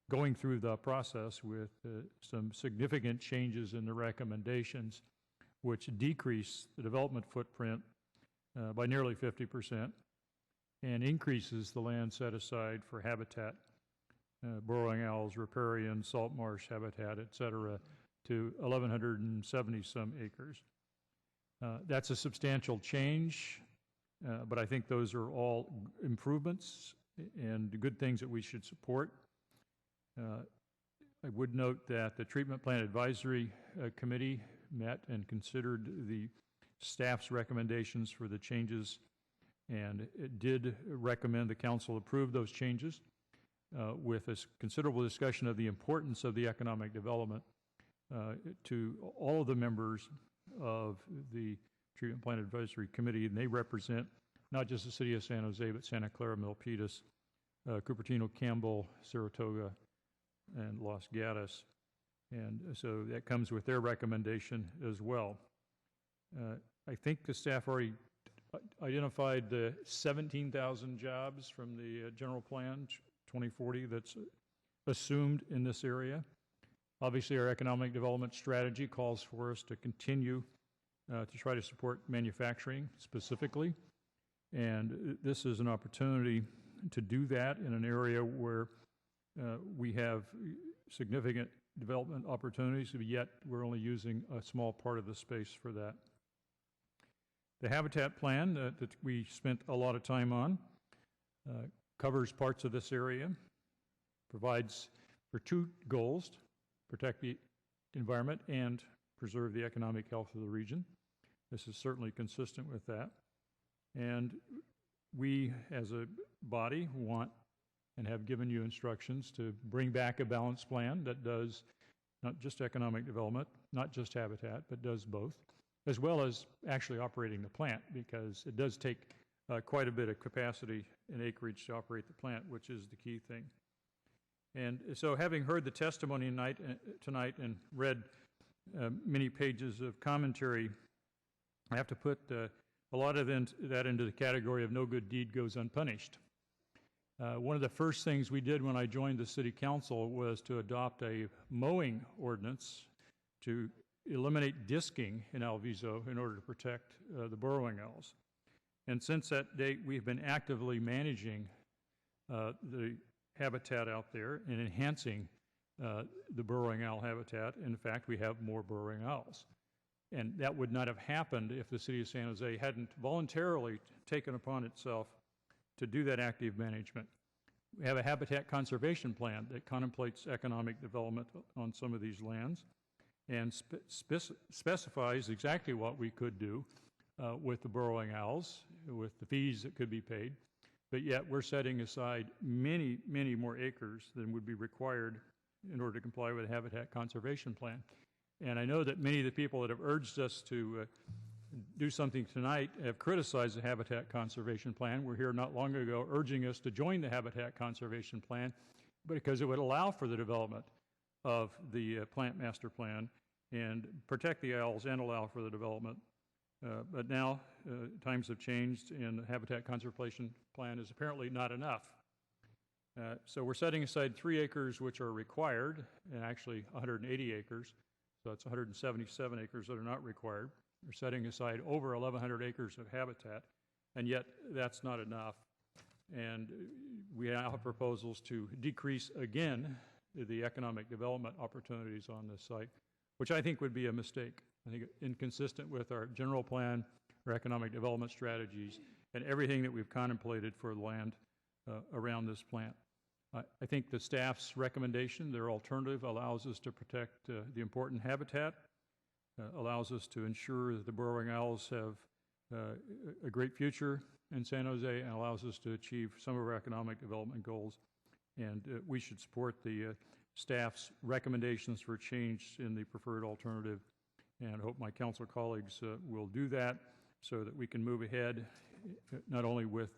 going through the process with some significant changes in the recommendations, which decrease the development footprint by nearly 50% and increases the land set aside for habitat, burrowing owls, riparian, salt marsh habitat, et cetera, to 1,170 some acres. That's a substantial change, but I think those are all improvements and good things that we should support. I would note that the Treatment Plant Advisory Committee met and considered the staff's recommendations for the changes, and it did recommend the council approve those changes with a considerable discussion of the importance of the economic development to all of the members of the Treatment Plant Advisory Committee, and they represent not just the city of San Jose, but Santa Clara, Milpitas, Cupertino, Campbell, Saratoga, and Los Gatos. And so that comes with their recommendation as well. I think the staff already identified the 17,000 jobs from the general plan 2040 that's assumed in this area. Obviously, our economic development strategy calls for us to continue to try to support manufacturing specifically. And this is an opportunity to do that in an area where we have significant development opportunities, but yet we're only using a small part of the space for that. The habitat plan that we spent a lot of time on covers parts of this area, provides for two goals: protect the environment and preserve the economic health of the region. This is certainly consistent with that. And we, as a body, want and have given you instructions to bring back a balanced plan that does not just economic development, not just habitat, but does both, as well as actually operating the plant, because it does take quite a bit of capacity and acreage to operate the plant, which is the key thing. And so, having heard the testimony tonight and read many pages of commentary, I have to put a lot of that into the category of no good deed goes unpunished. One of the first things we did when I joined the City Council was to adopt a mowing ordinance to eliminate disking in Alviso in order to protect the burrowing owls. And since that date, we've been actively managing the habitat out there and enhancing the burrowing owl habitat. In fact, we have more burrowing owls. And that would not have happened if the city of San Jose hadn't voluntarily taken upon itself to do that active management. We have a habitat conservation plan that contemplates economic development on some of these lands and specifies exactly what we could do with the burrowing owls, with the fees that could be paid. But yet we're setting aside many, many more acres than would be required in order to comply with the Habitat Conservation Plan. And I know that many of the people that have urged us to do something tonight have criticized the Habitat Conservation Plan. We're here not long ago urging us to join the Habitat Conservation Plan because it would allow for the development of the plant master plan and protect the owls and allow for the development. But now times have changed, and the Habitat Conservation Plan is apparently not enough. So we're setting aside 3 acres which are required, and actually 180 acres. So it's 177 acres that are not required. We're setting aside over 1,100 acres of habitat, and yet that's not enough. And we now have proposals to decrease again the economic development opportunities on this site, which I think would be a mistake. I think inconsistent with our general plan, our economic development strategies, and everything that we've contemplated for the land around this plant. I think the staff's recommendation, their alternative, allows us to protect the important habitat, allows us to ensure that the burrowing owls have a great future in San Jose and allows us to achieve some of our economic development goals. And we should support the staff's recommendations for change in the preferred alternative. And I hope my council colleagues will do that so that we can move ahead not only with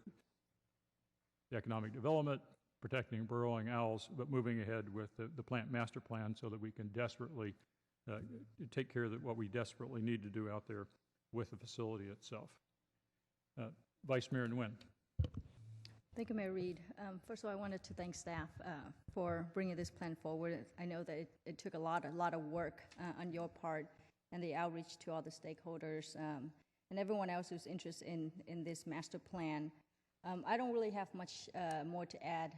the economic development, protecting burrowing owls, but moving ahead with the plant master plan so that we can desperately take care of what we desperately need to do out there with the facility itself. Vice Mayor Nguyen. Thank you, Mayor Reed. First of all, I wanted to thank staff for bringing this plan forward. I know that it took a lot of work on your part and the outreach to all the stakeholders and everyone else who's interested in this master plan. I don't really have much more to add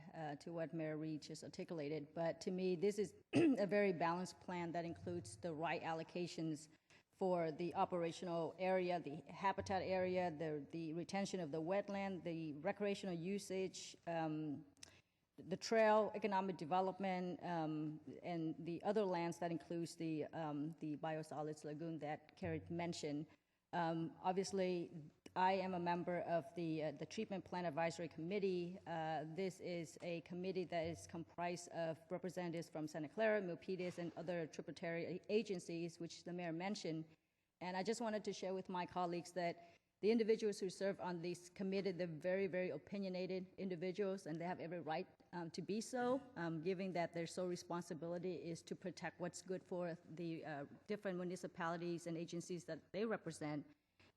to what Mayor Reed just articulated, but to me, this is a very balanced plan that includes the right allocations for the operational area, the habitat area, the retention of the wetland, the recreational usage, the trail, economic development, and the other lands that includes the biosolids lagoon that Carrie mentioned. Obviously, I am a member of the Treatment Plan Advisory Committee. This is a committee that is comprised of representatives from Santa Clara, Milpitas, and other tributary agencies, which the mayor mentioned. And I just wanted to share with my colleagues that the individuals who serve on this committee, they're very, very opinionated individuals, and they have every right to be so, given that their sole responsibility is to protect what's good for the different municipalities and agencies that they represent.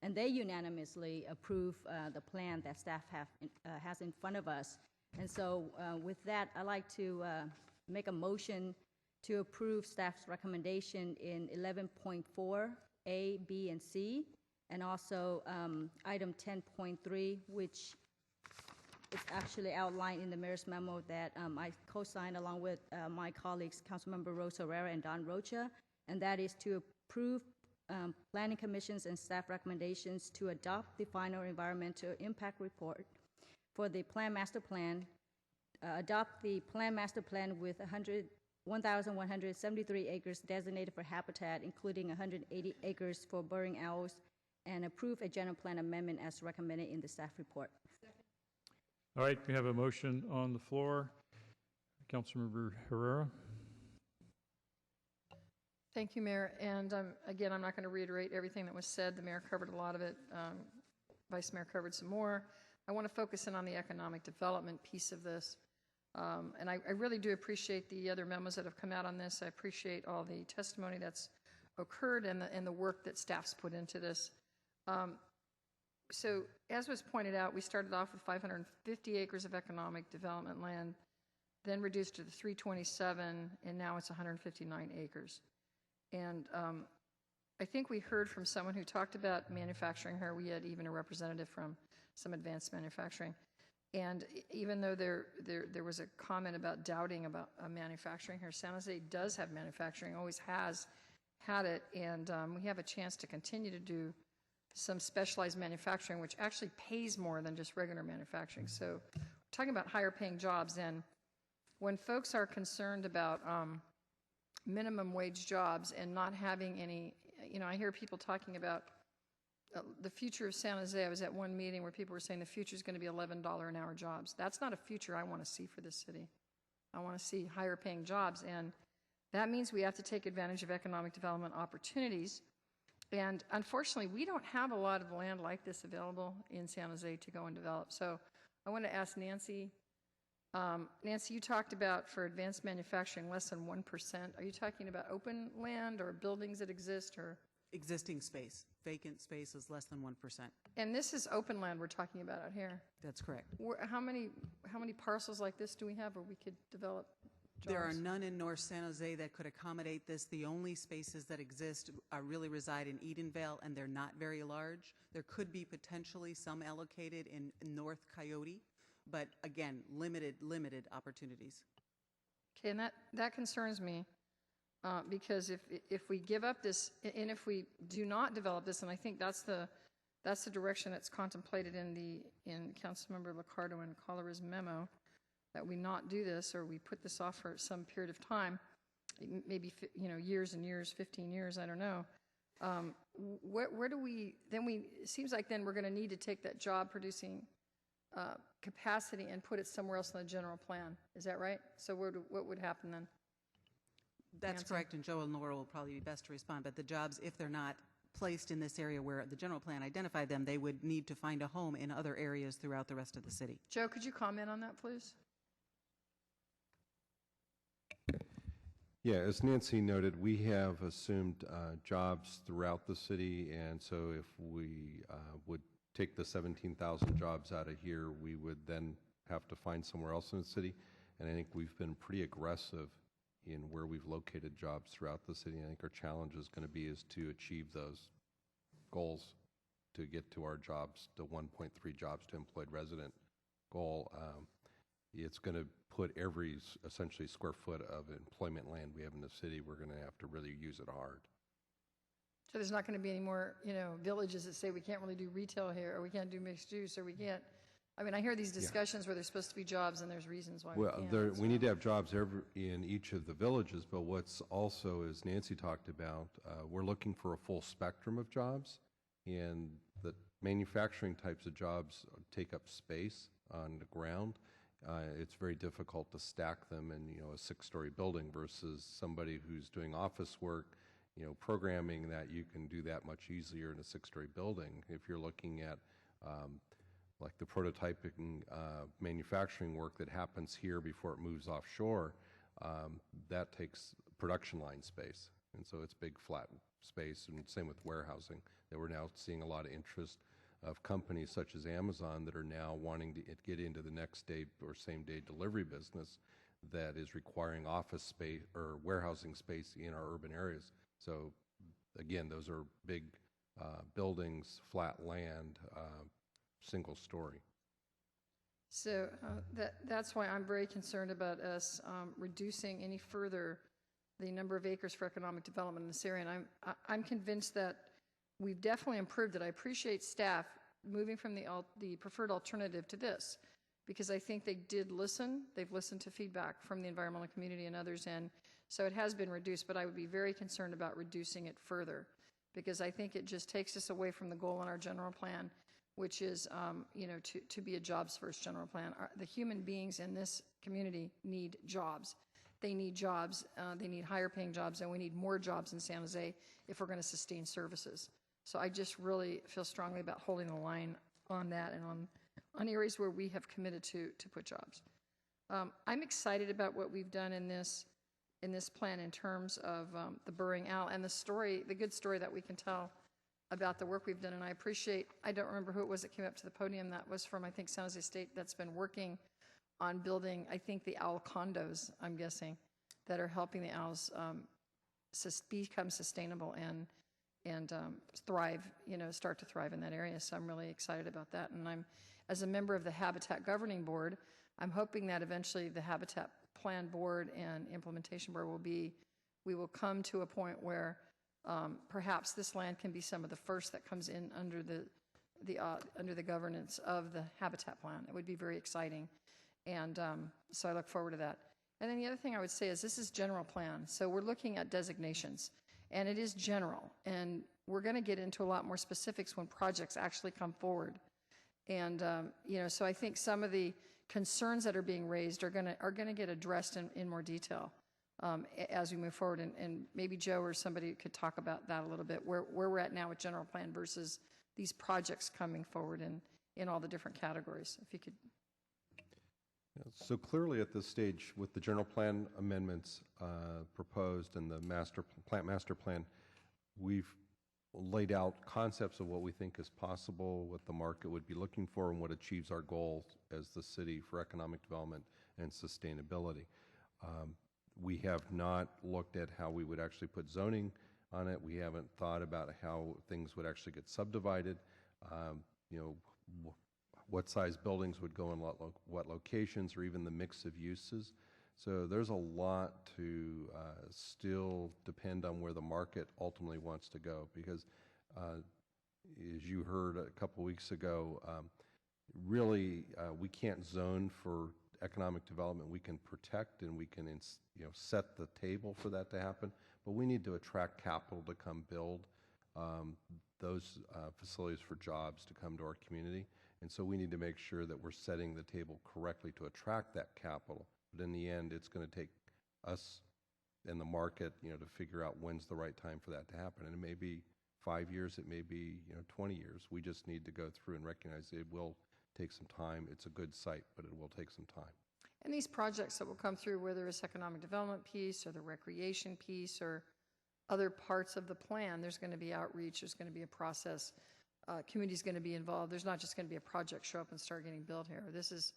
And they unanimously approve the plan that staff has in front of us. And so with that, I'd like to make a motion to approve staff's recommendation in 11.4, A, B, and C, and also item 10.3, which is actually outlined in the mayor's memo that I co-signed along with my colleagues, Councilmember Rose Herrera and Don Rocha, and that is to approve Planning Commission's and staff recommendations to adopt the final environmental impact report for the Plan Master Plan, adopt the Plan Master Plan with 1,173 acres designated for habitat, including 180 acres for burrowing owls, and approve a general plan amendment as recommended in the staff report. All right, we have a motion on the floor. Councilmember Herrera. Thank you, Mayor. And again, I'm not going to reiterate everything that was said. The mayor covered a lot of it. Vice Mayor covered some more. I want to focus in on the economic development piece of this. And I really do appreciate the other memos that have come out on this. I appreciate all the testimony that's occurred and the work that staff's put into this. So as was pointed out, we started off with 550 acres of economic development land, then reduced to the 327, and now it's 159 acres. And I think we heard from someone who talked about manufacturing here. We had even a representative from some advanced manufacturing. And even though there was a comment about doubting about manufacturing here, San Jose does have manufacturing, always has had it, and we have a chance to continue to do some specialized manufacturing, which actually pays more than just regular manufacturing. So we're talking about higher paying jobs, and when folks are concerned about minimum wage jobs and not having any, I hear people talking about the future of San Jose. I was at one meeting where people were saying the future is going to be $11 an hour jobs. That's not a future I want to see for this city. I want to see higher paying jobs, and that means we have to take advantage of economic development opportunities. And unfortunately, we don't have a lot of land like this available in San Jose to go and develop. So I want to ask Nancy. Nancy, you talked about for advanced manufacturing less than 1%. Are you talking about open land or buildings that exist, or? Existing space. Vacant space is less than 1%. And this is open land we're talking about out here. That's correct. How many parcels like this do we have where we could develop jobs? There are none in North San Jose that could accommodate this. The only spaces that exist really reside in Edenvale, and they're not very large. There could be potentially some allocated in North Coyote, but again, limited opportunities. Okay, and that concerns me because if we give up this, and if we do not develop this, and I think that's the direction that's contemplated in Councilmember LICCARDO and KALRA's memo, that we not do this, or we put this off for some period of time, maybe years and years, 15 years, I don't know. Where do we, it seems like then we're going to need to take that job producing capacity and put it somewhere else in the general plan. Is that right? So what would happen then? That's Nancy? correct, and Joe and Laura will probably be best to respond, but the jobs, if they're not placed in this area where the general plan identified them, they would need to find a home in other areas throughout the rest of the city. Joe, could you comment on that, please? Yeah, as Nancy noted, we have assumed jobs throughout the city, and so if we would take the 17,000 jobs out of here, we would then have to find somewhere else in the city. And I think we've been pretty aggressive in where we've located jobs throughout the city. I think our challenge is going to be is to achieve those goals to get to our jobs, the 1.3 jobs to employed resident goal. It's going to put every essentially square foot of employment land we have in the city, we're going to have to really use it hard. So there's not going to be any more, villages that say we can't really do retail here, or we can't do mixed use, or we can't. I mean, I hear these discussions where there's supposed to be jobs, and there's reasons why we can't. We need to have jobs in each of the villages, but what's also, as Nancy talked about, we're looking for a full spectrum of jobs, and the manufacturing types of jobs take up space on the ground. It's very difficult to stack them in, a 6-story building versus somebody who's doing office work, programming that you can do that much easier in a 6-story building. If you're looking at like the prototyping manufacturing work that happens here before it moves offshore, that takes production line space. And so it's big flat space, and same with warehousing, that we're now seeing a lot of interest of companies such as Amazon that are now wanting to get into the next day or same day delivery business that is requiring office space or warehousing space in our urban areas. So again, those are big buildings, flat land, single story. So that's why I'm very concerned about us reducing any further the number of acres for economic development in this area. And I'm convinced that we've definitely improved it. I appreciate staff moving from the preferred alternative to this, because I think they did listen. They've listened to feedback from the environmental community and others, and so it has been reduced, but I would be very concerned about reducing it further, because I think it just takes us away from the goal in our general plan, which is, to be a jobs-first general plan. The human beings in this community need jobs. They need jobs. They need higher-paying jobs, and we need more jobs in San Jose if we're going to sustain services. So I just really feel strongly about holding the line on that and on areas where we have committed to put jobs. I'm excited about what we've done in this plan in terms of the burrowing owl and the good story that we can tell about the work we've done. And I appreciate, I don't remember who it was that came up to the podium, that was from, I think, San Jose State, that's been working on building, I think, the owl condos, I'm guessing, that are helping the owls become sustainable and thrive, start to thrive in that area. So I'm really excited about that. And as a member of the Habitat Governing Board, I'm hoping that eventually the Habitat Plan Board and Implementation Board we will come to a point where perhaps this land can be some of the first that comes in under the governance of the Habitat Plan. It would be very exciting. And so I look forward to that. And then the other thing I would say is this is general plan. So we're looking at designations, and it is general. And we're going to get into a lot more specifics when projects actually come forward. And, so I think some of the concerns that are being raised are going to get addressed in more detail as we move forward. And maybe Joe or somebody could talk about that a little bit, where we're at now with general plan versus these projects coming forward in all the different categories. If you could. So clearly at this stage, with the general plan amendments proposed and the plant master plan, we've laid out concepts of what we think is possible, what the market would be looking for, and what achieves our goals as the city for economic development and sustainability. We have not looked at how we would actually put zoning on it. We haven't thought about how things would actually get subdivided. What size buildings would go in what locations, or even the mix of uses. So there's a lot to still depend on where the market ultimately wants to go, because as you heard a couple weeks ago, really we can't zone for economic development. We can protect and we can set the table for that to happen, but we need to attract capital to come build those facilities for jobs to come to our community. And so we need to make sure that we're setting the table correctly to attract that capital. But in the end, it's going to take us and the market, to figure out when's the right time for that to happen. And it may be 5 years, it may be, 20 years. We just need to go through and recognize it will take some time. It's a good site, but it will take some time. And these projects that will come through, whether it's economic development piece or the recreation piece or other parts of the plan, there's going to be outreach, there's going to be a process, community's going to be involved. There's not just going to be a project show up and start getting built here. This is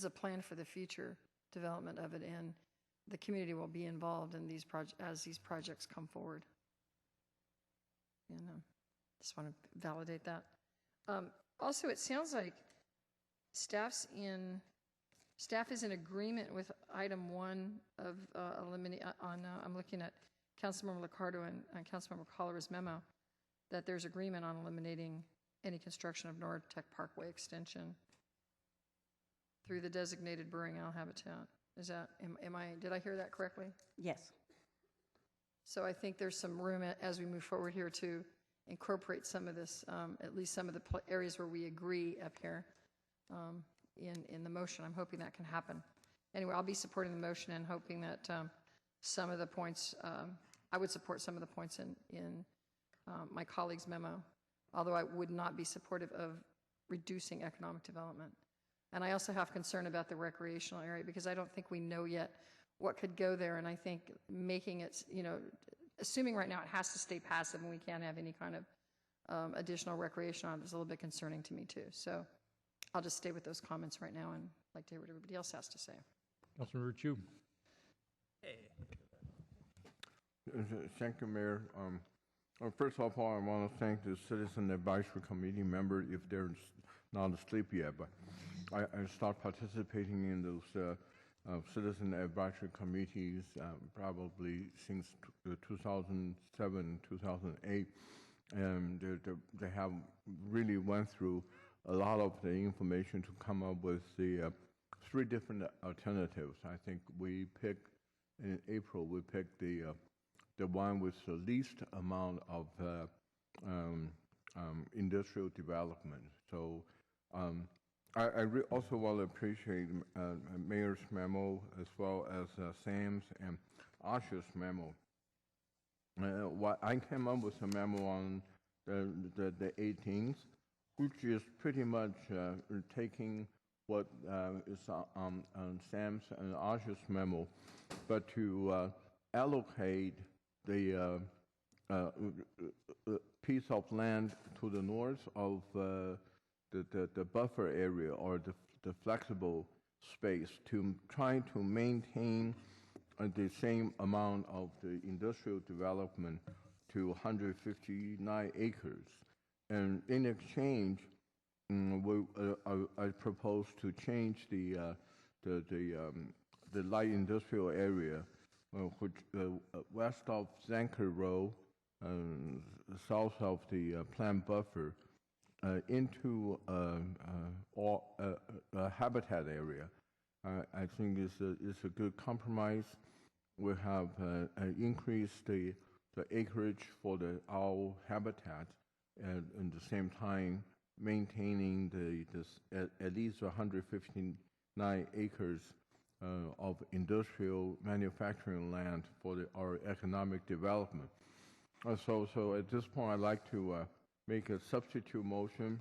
a plan for the future development of it, and the community will be involved in these as these projects come forward. And just want to validate that. Also, it sounds like staff is in agreement with item 1 of eliminate on. I'm looking at Councilmember LICCARDO and Councilmember KALRA's memo that there's agreement on eliminating any construction of Nortec Parkway extension through the designated burrowing owl habitat. Is that, did I hear that correctly? Yes. So I think there's some room as we move forward here to incorporate some of this, at least some of the areas where we agree up here in the motion. I'm hoping that can happen. Anyway, I'll be supporting the motion and hoping that some of the points, I would support some of the points in my colleague's memo, although I would not be supportive of reducing economic development. And I also have concern about the recreational area because I don't think we know yet what could go there. And I think making it, assuming right now it has to stay passive and we can't have any kind of additional recreation on it is a little bit concerning to me too. So I'll just stay with those comments right now and like to hear what everybody else has to say. Councilmember Chu. Thank you, Mayor. First of all, I want to thank the Citizen Advisory Committee member if they're not asleep yet, but I started participating in those Citizen Advisory Committees probably since 2007, 2008, and they have really went through a lot of the information to come up with the 3 different alternatives. I think we picked, in April, we picked the one with the least amount of industrial development. So I also want to appreciate Mayor's memo as well as Sam's and Asha's memo. I came up with a memo on the 18th, which is pretty much taking what is on Sam's and Asha's memo, but to allocate the piece of land to the north of the buffer area or the flexible space to try to maintain the same amount of the industrial development to 159 acres. And in exchange, I propose to change the light industrial area, which west of Zanker Road, south of the plant buffer, into a habitat area. I think it's a good compromise. We have increased the acreage for the owl habitat, and at the same time maintaining at least 159 acres of industrial manufacturing land for our economic development. So at this point, I'd like to make a substitute motion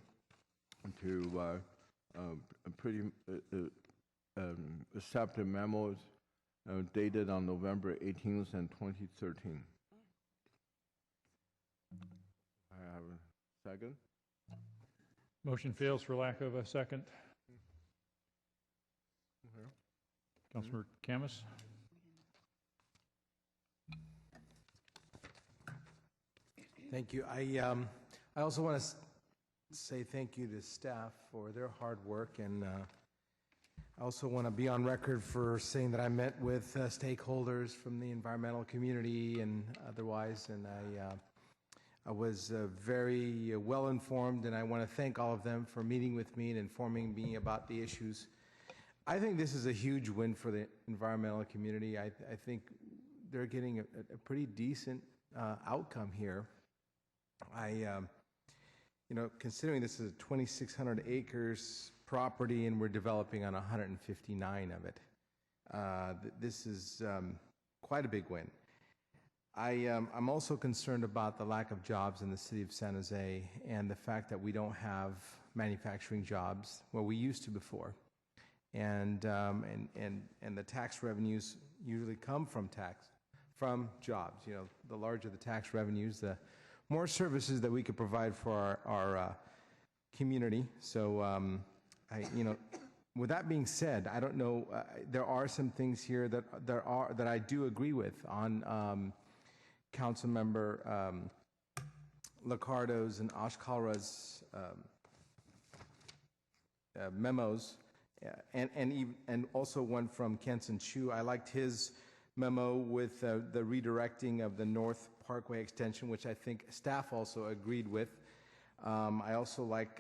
to accept the memos dated on November 18th and 2013. I have a second. Motion fails for lack of a second. Councilor KHAMIS. Thank you. I also want to say thank you to staff for their hard work, and I also want to be on record for saying that I met with stakeholders from the environmental community and otherwise, and I was very well informed, and I want to thank all of them for meeting with me and informing me about the issues. I think this is a huge win for the environmental community. I think they're getting a pretty decent outcome here. Considering this is a 2,600 acres property and we're developing on 159 of it, this is quite a big win. I'm also concerned about the lack of jobs in the city of San Jose and the fact that we don't have manufacturing jobs where we used to before. And the tax revenues usually come from jobs. The larger the tax revenues, the more services that we could provide for our community. So, with that being said, I don't know. There are some things here that I do agree with on Councilmember LICCARDO's and KALRA's memos. And also one from KANSEN Chu. I liked his memo with the redirecting of the North Parkway extension, which I think staff also agreed with. I also like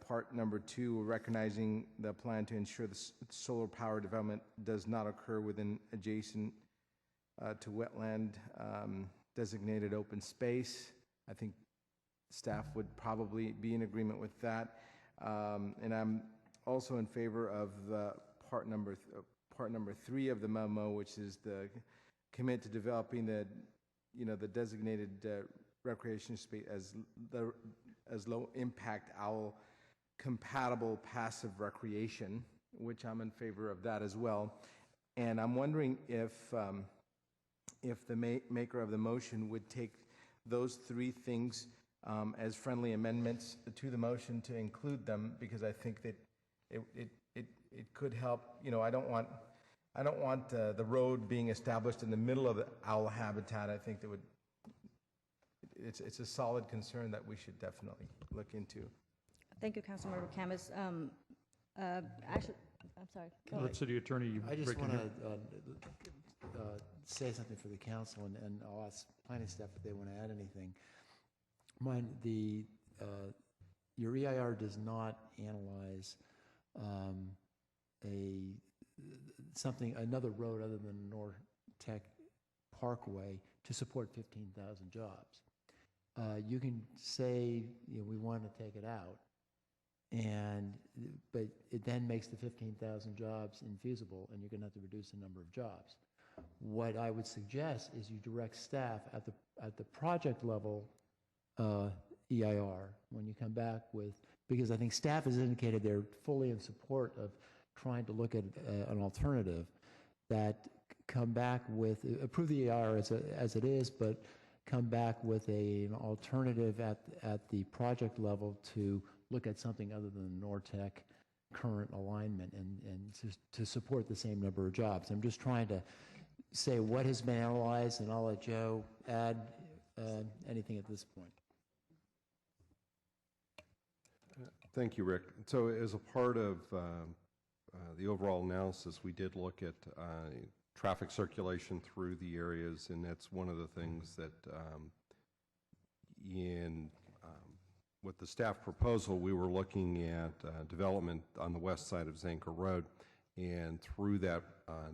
part number 2, recognizing the plan to ensure the solar power development does not occur within adjacent to wetland designated open space. I think staff would probably be in agreement with that. And I'm also in favor of the part number 3 of the memo, which is the commit to developing the designated recreation space as low impact owl compatible passive recreation, which I'm in favor of that as well. And I'm wondering if the maker of the motion would take those 3 things as friendly amendments to the motion to include them, because I think that it could help. I don't want the road being established in the middle of the owl habitat. I think that it's a solid concern that we should definitely look into. Thank you, Councilmember CAMIS. Actually, I'm sorry. Go ahead. City Attorney, I just want to say something for the council, and I'll ask planning staff if they want to add anything. Your EIR does not analyze another road other than North Tech Parkway to support 15,000 jobs. You can say we want to take it out, but it then makes the 15,000 jobs infeasible, and you're going to have to reduce the number of jobs. What I would suggest is you direct staff at the project level EIR when you come back with, because I think staff has indicated they're fully in support of trying to look at an alternative, that come back with, approve the EIR as it is, but come back with an alternative at the project level to look at something other than NORTEC current alignment and to support the same number of jobs. I'm just trying to say what has been analyzed, and I'll let Joe add anything at this point. Thank you, Rick. So as a part of the overall analysis, we did look at traffic circulation through the areas, and that's one of the things that with the staff proposal, we were looking at development on the west side of Zanker Road, and through that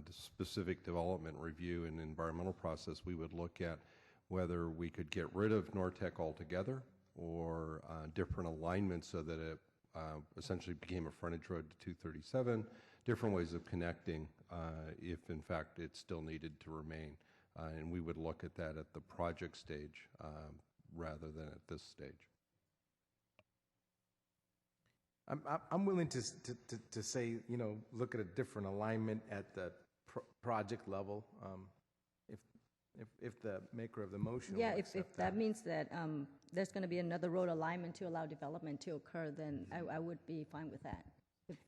specific development review and environmental process, we would look at whether we could get rid of NORTEC altogether or different alignments so that it essentially became a frontage road to 237, different ways of connecting if in fact it still needed to remain. And we would look at that at the project stage rather than at this stage. I'm willing to say, look at a different alignment at the project level, if the maker of the motion will accept if that means that there's going to be another road alignment to allow development to occur, then I would be fine with that.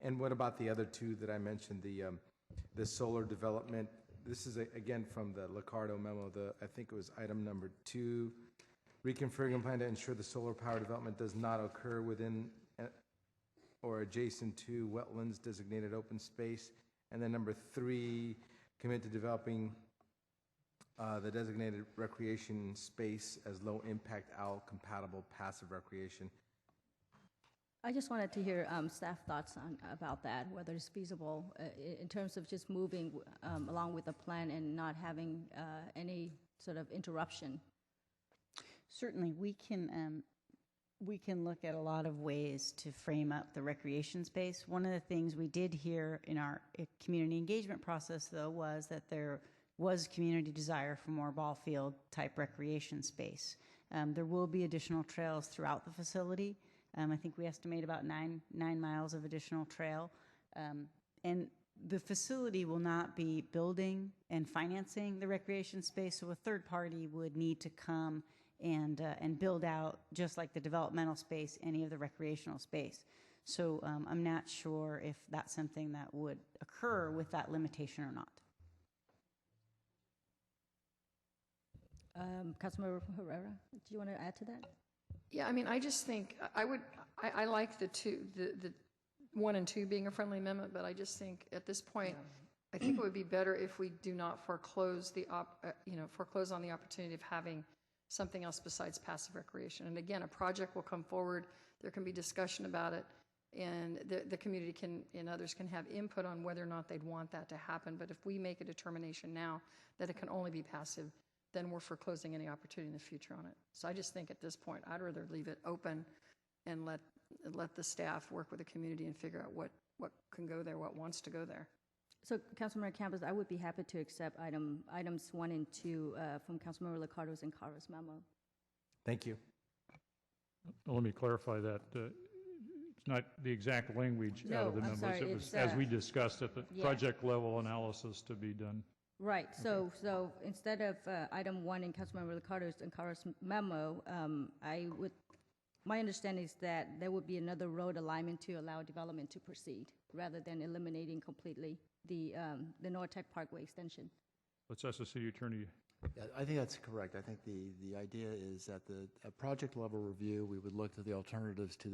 And what about the other 2 that I mentioned, the solar development? This is again from the LICCARDO memo. I think it was item number 2, reconfiguring a plan to ensure the solar power development does not occur within or adjacent to wetlands designated open space. And then number 3, commit to developing the designated recreation space as low impact owl compatible passive recreation. I just wanted to hear staff thoughts about that, whether it's feasible in terms of just moving along with the plan and not having any sort of interruption. Certainly, we can look at a lot of ways to frame up the recreation space. One of the things we did hear in our community engagement process, though, was that there was community desire for more ball field type recreation space. There will be additional trails throughout the facility. I think we estimate about 9 miles of additional trail. And the facility will not be building and financing the recreation space, so a third party would need to come and build out, just like the developmental space, any of the recreational space. So I'm not sure if that's something that would occur with that limitation or not. Councilmember Herrera, do you want to add to that? Yeah, I mean, I just think I like the 1 and 2 being a friendly amendment, but I just think at this point, I think it would be better if we do not foreclose foreclose on the opportunity of having something else besides passive recreation. And again, a project will come forward, there can be discussion about it, and the community and others can have input on whether or not they'd want that to happen. But if we make a determination now that it can only be passive, then we're foreclosing any opportunity in the future on it. So I just think at this point, I'd rather leave it open and let the staff work with the community and figure out what can go there, what wants to go there. So, Councilmember Campos, I would be happy to accept items 1 and 2 from Councilmember Liccardo's and KALRA's memo. Thank you. Well, let me clarify that. It's not the exact language out of the memos. Sorry, it was, as we discussed, at the project level analysis to be done. Right. So instead of item 1 in Councilmember Liccardo's and KALRA's memo, my understanding is that there would be another road alignment to allow development to proceed, rather than eliminating completely the Nortec Parkway extension. Let's ask the city attorney. Yeah, I think that's correct. I think the idea is that at project level review, we would look to the alternatives to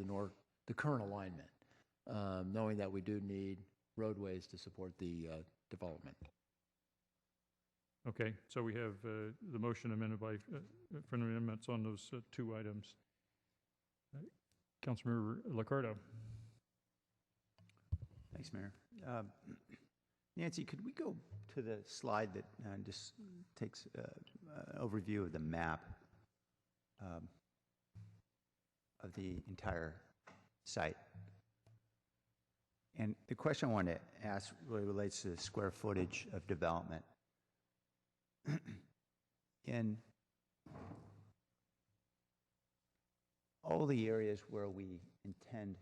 the current alignment, knowing that we do need roadways to support the development. Okay, so we have the motion amended by friendly amendments on those 2 items. Councilmember Liccardo. Thanks, Mayor. Nancy, could we go to the slide that just takes an overview of the map of the entire site? And the question I want to ask really relates to the square footage of development. In all the areas where we intend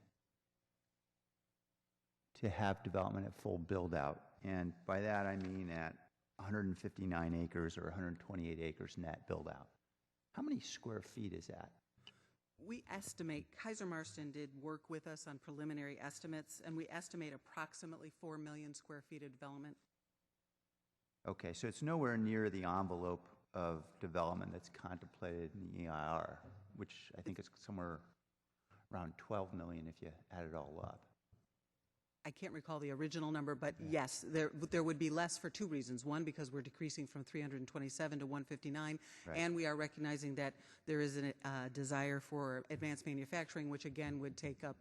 to have development at full build-out, and by that I mean at 159 acres or 128 acres net build-out, how many square feet is that? We estimate, Kaiser Marston did work with us on preliminary estimates, and we estimate approximately 4 million square feet of development. Okay, so it's nowhere near the envelope of development that's contemplated in the EIR, which I think is somewhere around 12 million if you add it all up. I can't recall the original number, but yes, there would be less for 2 reasons. One, because we're decreasing from 327 to 159, right. And we are recognizing that there is a desire for advanced manufacturing, which again would take up,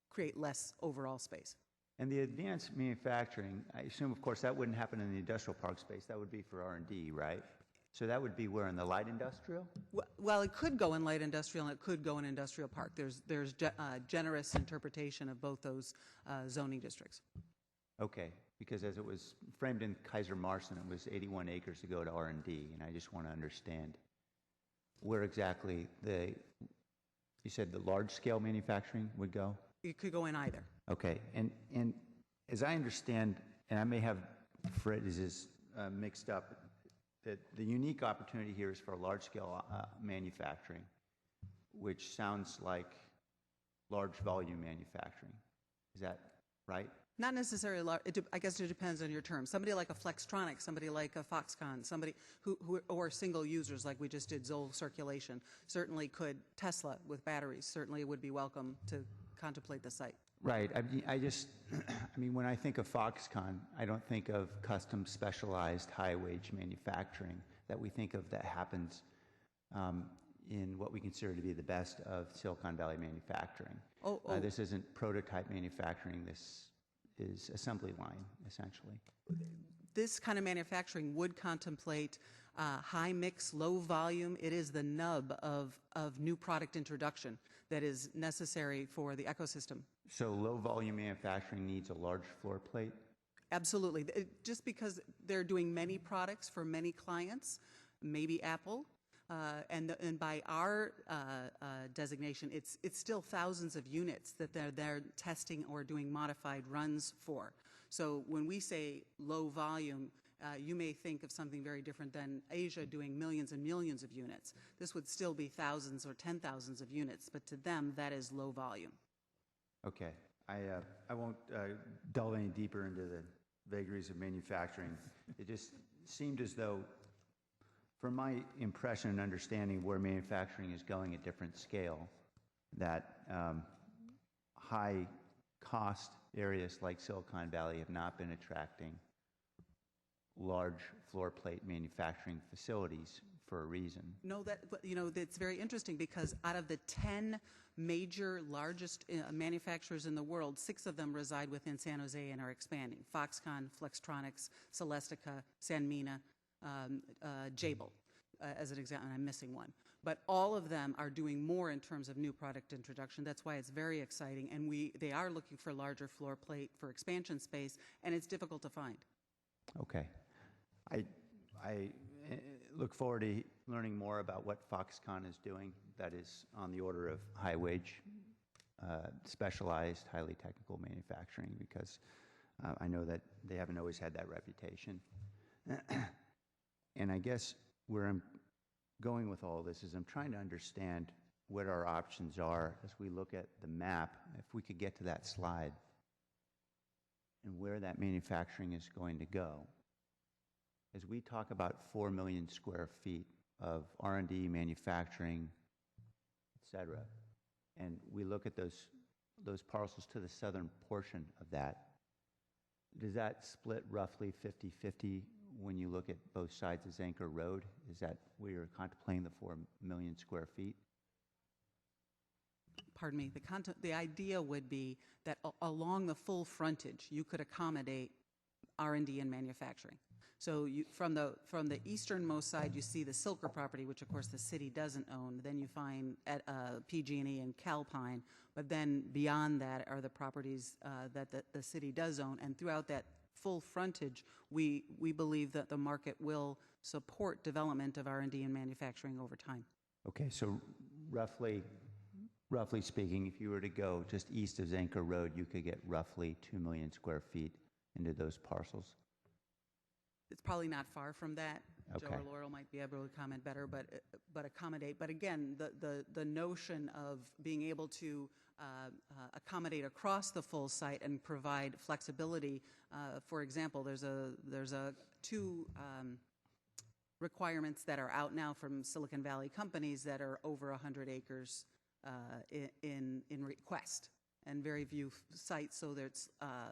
create less overall space. And the advanced manufacturing, I assume, of course, that wouldn't happen in the industrial park space. That would be for R&D, right? So that would be where, in the light industrial? Well, it could go in light industrial and it could go in industrial park. There's generous interpretation of both those zoning districts. Okay, because as it was framed in Kaiser Marston, it was 81 acres to go to R&D, and I just want to understand where exactly you said the large-scale manufacturing would go? It could go in either. Okay, and as I understand, and I may have phrases mixed up, that the unique opportunity here is for large-scale manufacturing, which sounds like large volume manufacturing. Is that right? Not necessarily large. I guess it depends on your term. Somebody like a Flextronics, somebody like a Foxconn, somebody who or single users like we just did Zoll Circulation, certainly could. Tesla with batteries certainly would be welcome to contemplate the site. Right. I mean, when I think of Foxconn, I don't think of custom specialized high-wage manufacturing that we think of that happens in what we consider to be the best of Silicon Valley manufacturing. This isn't prototype manufacturing. This is assembly line, essentially. This kind of manufacturing would contemplate high mix, low volume. It is the nub of new product introduction that is necessary for the ecosystem. So low volume manufacturing needs a large floor plate? Absolutely. Just because they're doing many products for many clients, maybe Apple, and by our designation, it's still thousands of units that they're testing or doing modified runs for. So when we say low volume, you may think of something very different than Asia doing millions and millions of units. This would still be thousands or 10,000s of units, but to them, that is low volume. Okay. I won't delve any deeper into the vagaries of manufacturing. It just seemed as though, from my impression and understanding where manufacturing is going at different scale, that high-cost areas like Silicon Valley have not been attracting large floor plate manufacturing facilities for a reason. No, that's very interesting because out of the 10 major, largest manufacturers in the world, 6 of them reside within San Jose and are expanding. Foxconn, Flextronics, Celestica, Sanmina, Jabil, as an example, and I'm missing one. But all of them are doing more in terms of new product introduction. That's why it's very exciting, and they are looking for larger floor plate for expansion space, and it's difficult to find. Okay. I look forward to learning more about what Foxconn is doing that is on the order of high wage, specialized, highly technical manufacturing, because I know that they haven't always had that reputation. And I guess where I'm going with all this is I'm trying to understand what our options are as we look at the map, if we could get to that slide, and where that manufacturing is going to go. As we talk about 4 million square feet of R&D, manufacturing, et cetera, and we look at those parcels to the southern portion of that, does that split roughly 50-50 when you look at both sides of Zanker Road? Is that where you're contemplating the 4 million square feet? Pardon me, the idea would be that along the full frontage, you could accommodate R&D and manufacturing. So from the easternmost side, you see the Silker property, which of course the city doesn't own. Then you find at PG&E and Calpine, but then beyond that are the properties that the city does own. And throughout that full frontage, we believe that the market will support development of R&D and manufacturing over time. Okay, so roughly speaking, if you were to go just east of Zanker Road, you could get roughly 2 million square feet into those parcels. It's probably not far from that. Okay. Joe or Laurel might be able to comment better, but accommodate. But again, the notion of being able to accommodate across the full site and provide flexibility. For example, there's two requirements that are out now from Silicon Valley companies that are over 100 acres in request, and very few sites, so there's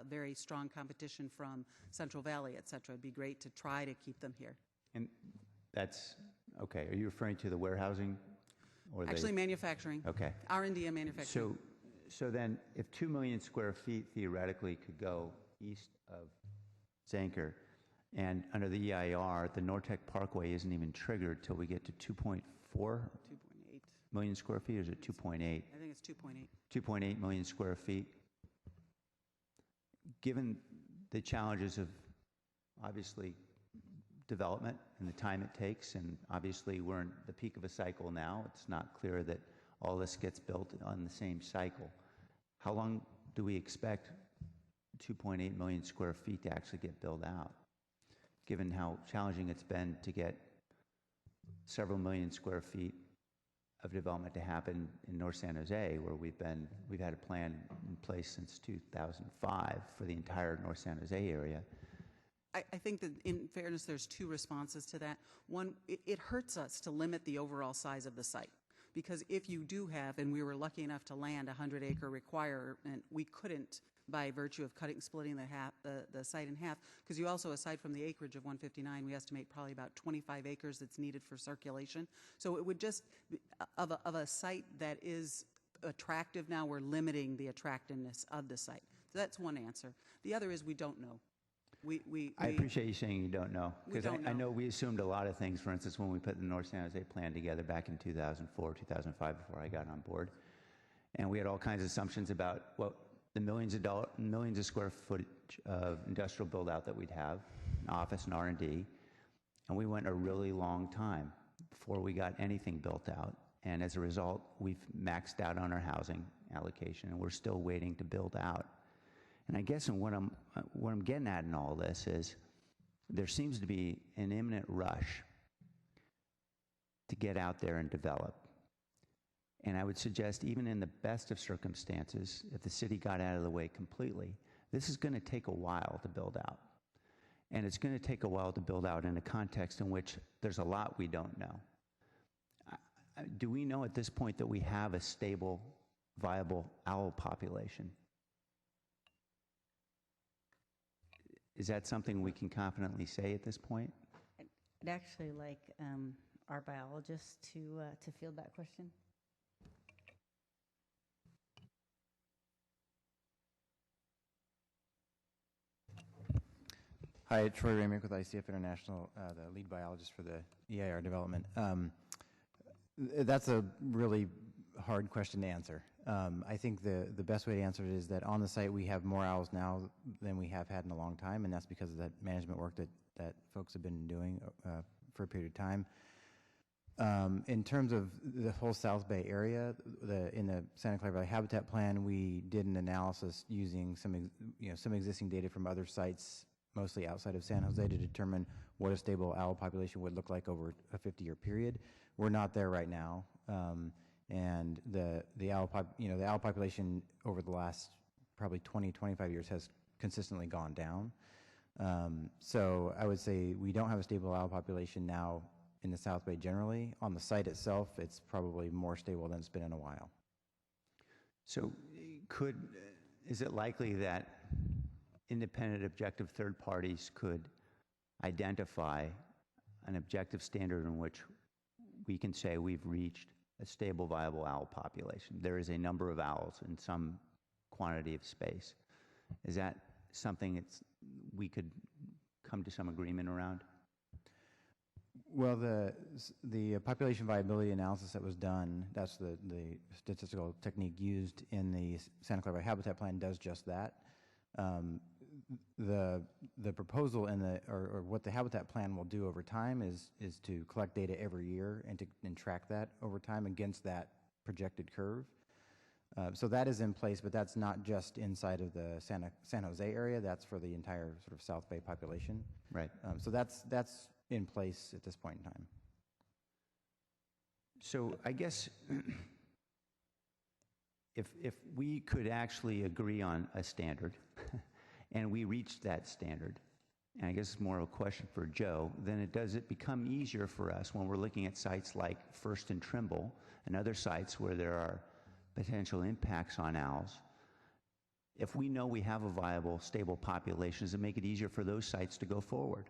very strong competition from Central Valley, et cetera. It'd be great to try to keep them here. And that's, okay, are you referring to the warehousing? Or actually manufacturing. Okay. R&D and manufacturing. So then if 2 million square feet theoretically could go east of Zanker, and under the EIR, the Nortec Parkway isn't even triggered till we get to 2.4 million square feet, or is it 2.8? I think it's 2.8. 2.8 million square feet. Given the challenges of, obviously, development and the time it takes, and obviously we're in the peak of a cycle now, it's not clear that all this gets built on the same cycle. How long do we expect 2.8 million square feet to actually get built out, given how challenging it's been to get several million square feet of development to happen in North San Jose, where we've had a plan in place since 2005 for the entire North San Jose area? I think that, in fairness, there's two responses to that. One, it hurts us to limit the overall size of the site, because if you do have, and we were lucky enough to land a 100-acre requirement, we couldn't, by virtue of splitting the site in half, because you also, aside from the acreage of 159, we estimate probably about 25 acres that's needed for circulation. So it would just, of a site that is attractive now, we're limiting the attractiveness of the site. So that's one answer. The other is we don't know. I appreciate you saying you don't know, We because don't I know. know we assumed a lot of things, for instance, when we put the North San Jose plan together back in 2004, 2005, before I got on board. And we had all kinds of assumptions about what the millions of square footage of industrial build out that we'd have, office and R&D. And we went a really long time before we got anything built out. And as a result, we've maxed out on our housing allocation, and we're still waiting to build out. And I guess what I'm getting at in all this is there seems to be an imminent rush to get out there and develop. And I would suggest, even in the best of circumstances, if the city got out of the way completely, this is going to take a while to build out. And it's going to take a while to build out in a context in which there's a lot we don't know. Do we know at this point that we have a stable, viable owl population? Is that something we can confidently say at this point? I'd actually like our biologist to field that question. Hi, Troy Ramick with ICF International, the lead biologist for the EIR development. That's a really hard question to answer. I think the best way to answer it is that on the site we have more owls now than we have had in a long time, and that's because of that management work that folks have been doing for a period of time. In terms of the whole South Bay area, in the Santa Clara Valley Habitat Plan, we did an analysis using some existing data from other sites, mostly outside of San Jose, to determine what a stable owl population would look like over a 50-year period. We're not there right now. And the owl population over the last probably 20, 25 years has consistently gone down. So I would say we don't have a stable owl population now in the South Bay generally. On the site itself, it's probably more stable than it's been in a while. So is it likely that independent objective third parties could identify an objective standard in which we can say we've reached a stable, viable owl population? There is a number of owls in some quantity of space. Is that something we could come to some agreement around? Well, the population viability analysis that was done, that's the statistical technique used in the Santa Clara Habitat Plan, does just that. The proposal or what the Habitat Plan will do over time is to collect data every year and track that over time against that projected curve. So that is in place, but that's not just inside of the San Jose area. That's for the entire sort of South Bay population. Right. So that's in place at this point in time. So I guess if we could actually agree on a standard and we reached that standard, and I guess it's more of a question for Joe, then does it become easier for us when we're looking at sites like First and Trimble and other sites where there are potential impacts on owls? If we know we have a viable, stable population, does it make it easier for those sites to go forward?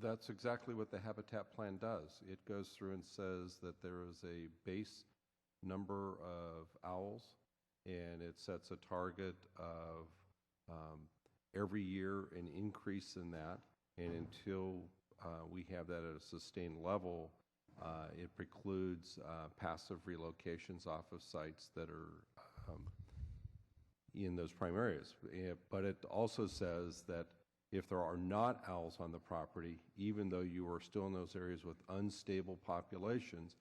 That's exactly what the Habitat Plan does. It goes through and says that there is a base number of owls, and it sets a target of every year an increase in that, and until we have that at a sustained level, it precludes passive relocations off of sites that are in those prime areas. But it also says that if there are not owls on the property, even though you are still in those areas with unstable populations,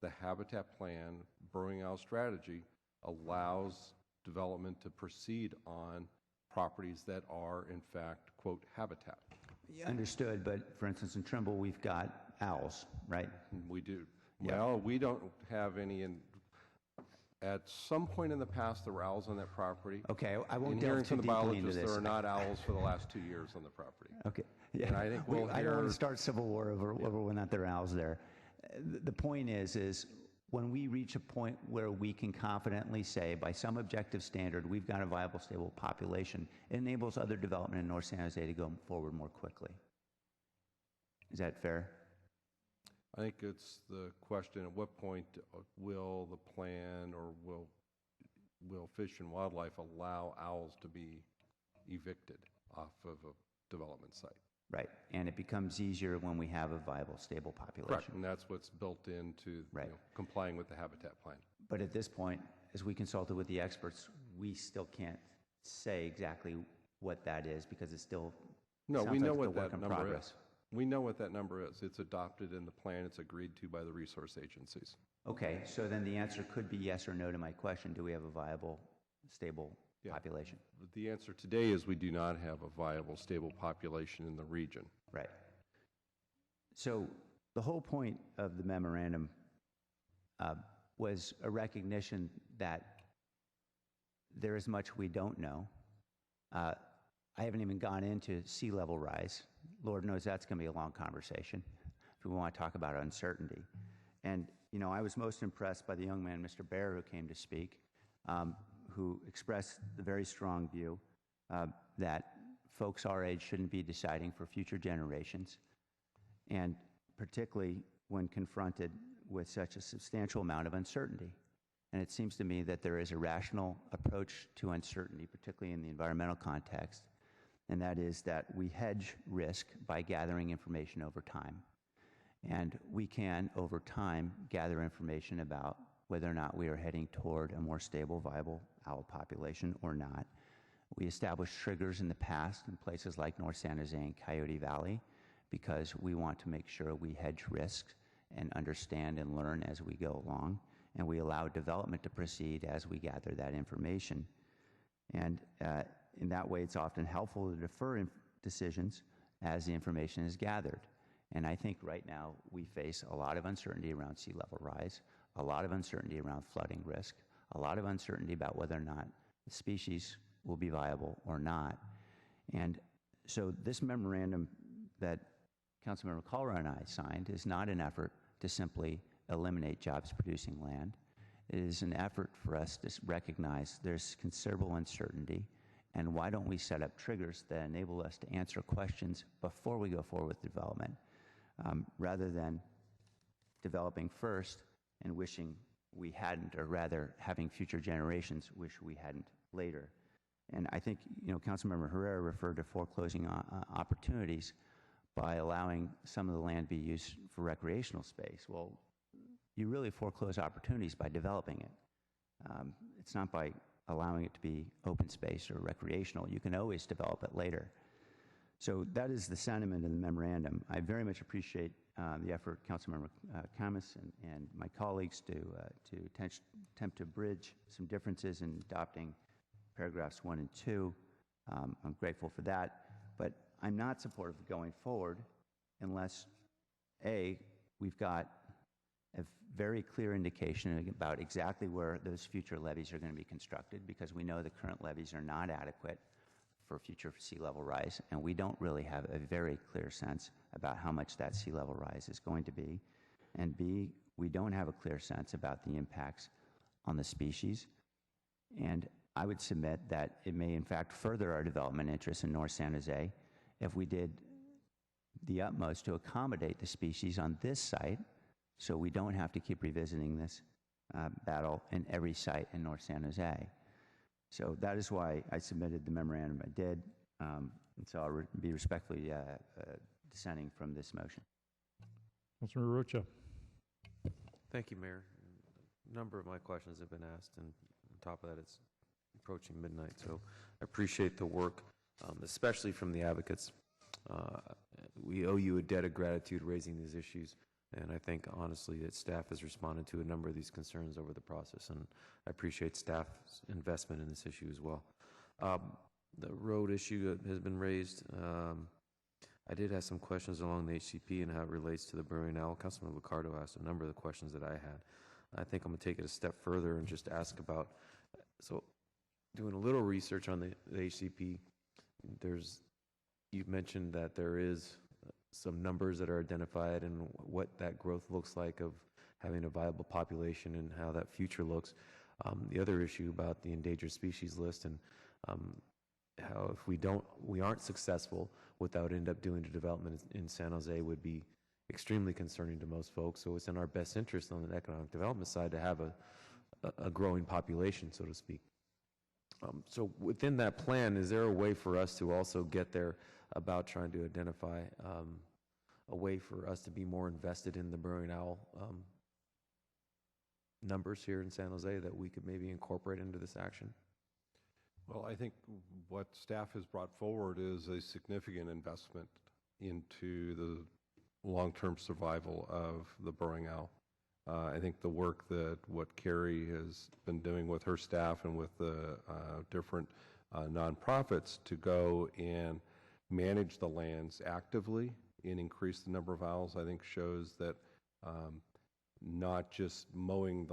the Habitat Plan burrowing owl strategy allows development to proceed on properties that are, in fact, quote, habitat. Yeah. Understood, but for instance, in Trimble, we've got owls, right? We do. Yeah. Well, we don't have any at some point in the past, there were owls on that property. Okay, I won't delve delve too the deeply into biologists, this. there are not owls for the last 2 years on the property. Okay, yeah. And I think I don't want to start civil war over whether or not there are owls there. The point is when we reach a point where we can confidently say, by some objective standard, we've got a viable, stable population, it enables other development in North San Jose to go forward more quickly. Is that fair? I think it's the question, at what point will the plan or will Fish and Wildlife allow owls to be evicted off of a development site. Right, and it becomes easier when we have a viable, stable population. Correct, and that's what's built into complying with the habitat plan. But at this point, as we consulted with the experts, we still can't say exactly what that is because it's still No, we sounds know like what it's a work that in number progress. is. We know what that number is. It's adopted in the plan. It's agreed to by the resource agencies. Okay, so then the answer could be yes or no to my question. Do we have a viable, stable population? The answer today is we do not have a viable, stable population in the region. Right. So the whole point of the memorandum was a recognition that there is much we don't know. I haven't even gone into sea level rise. Lord knows that's going to be a long conversation if we want to talk about uncertainty. And, you know, I was most impressed by the young man, Mr. Bear, who came to speak, who expressed the very strong view that folks our age shouldn't be deciding for future generations, and particularly when confronted with such a substantial amount of uncertainty. And it seems to me that there is a rational approach to uncertainty, particularly in the environmental context, and that is that we hedge risk by gathering information over time. And we can, over time, gather information about whether or not we are heading toward a more stable, viable owl population or not. We established triggers in the past in places like North San Jose and Coyote Valley because we want to make sure we hedge risks and understand and learn as we go along. And we allow development to proceed as we gather that information. And in that way, it's often helpful to defer decisions as the information is gathered. And I think right now we face a lot of uncertainty around sea level rise, a lot of uncertainty around flooding risk, a lot of uncertainty about whether or not the species will be viable or not. And so this memorandum that Councilmember KALRA and I signed is not an effort to simply eliminate jobs-producing land. It is an effort for us to recognize there's considerable uncertainty, and why don't we set up triggers that enable us to answer questions before we go forward with development, rather than developing first and wishing we hadn't, or rather having future generations wish we hadn't later. And I think, you know, Councilmember Herrera referred to foreclosing opportunities by allowing some of the land be used for recreational space. Well, you really foreclose opportunities by developing it. It's not by allowing it to be open space or recreational. You can always develop it later. So that is the sentiment in the memorandum. I very much appreciate the effort of Councilmember CAMIS and my colleagues to attempt to bridge some differences in adopting paragraphs 1 and 2. I'm grateful for that, but I'm not supportive of going forward unless, A, we've got a very clear indication about exactly where those future levees are going to be constructed, because we know the current levees are not adequate for future sea level rise, and we don't really have a very clear sense about how much that sea level rise is going to be. And B, we don't have a clear sense about the impacts on the species. And I would submit that it may in fact further our development interests in North San Jose if we did the utmost to accommodate the species on this site, so we don't have to keep revisiting this battle in every site in North San Jose. So that is why I submitted the memorandum I did, and so I'll be respectfully dissenting from this motion. Councilor Rocha. Thank you, Mayor. A number of my questions have been asked, and on top of that, it's approaching midnight, so I appreciate the work, especially from the advocates. We owe you a debt of gratitude raising these issues, and I think, honestly, that staff has responded to a number of these concerns over the process, and I appreciate staff's investment in this issue as well. The road issue has been raised. I did have some questions along the HCP and how it relates to the Burrowing Owl. Councilman LICCARDO asked a number of the questions that I had. I think I'm going to take it a step further and just ask about, so doing a little research on the HCP, you've mentioned that there is some numbers that are identified and what that growth looks like of having a viable population and how that future looks. The other issue about the endangered species list and how if we aren't successful without end up doing the development in San Jose would be extremely concerning to most folks. So it's in our best interest on the economic development side to have a growing population, so to speak. So within that plan, is there a way for us to also get there about trying to identify a way for us to be more invested in the burrowing owl numbers here in San Jose that we could maybe incorporate into this action? Well, I think what staff has brought forward is a significant investment into the long-term survival of the burrowing owl. I think the work that what Carrie has been doing with her staff and with the different nonprofits to go and manage the lands actively and increase the number of owls, I think shows that not just mowing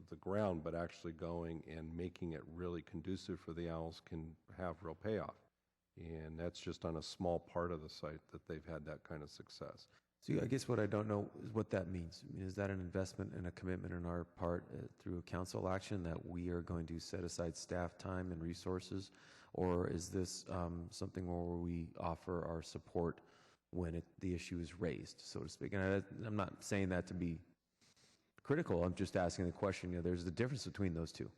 the ground, but actually going and making it really conducive for the owls can have real payoff. And that's just on a small part of the site that they've had that kind of success. So I guess what I don't know is what that means. I mean, is that an investment and a commitment on our part through a council action that we are going to set aside staff time and resources? Or is this something where we offer our support when the issue is raised, so to speak? And I'm not saying that to be critical. I'm just asking the question. You know, there's the difference between those two.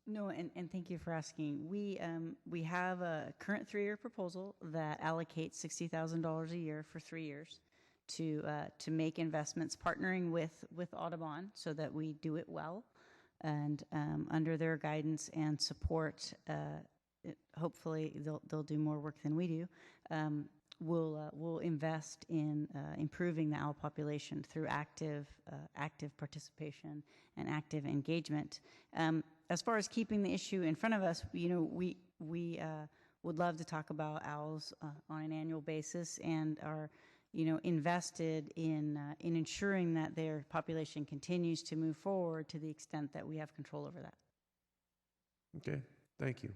No, and thank you for asking. We have a current 3-year proposal that allocates $60,000 a year for 3 years to make investments, partnering with Audubon so that we do it well, and under their guidance and support, hopefully they'll do more work than we do. We'll invest in improving the owl population through active participation and active engagement. As far as keeping the issue in front of us, you know, we would love to talk about owls on an annual basis, and are, you know, invested in ensuring that their population continues to move forward to the extent that we have control over that. Okay, thank you.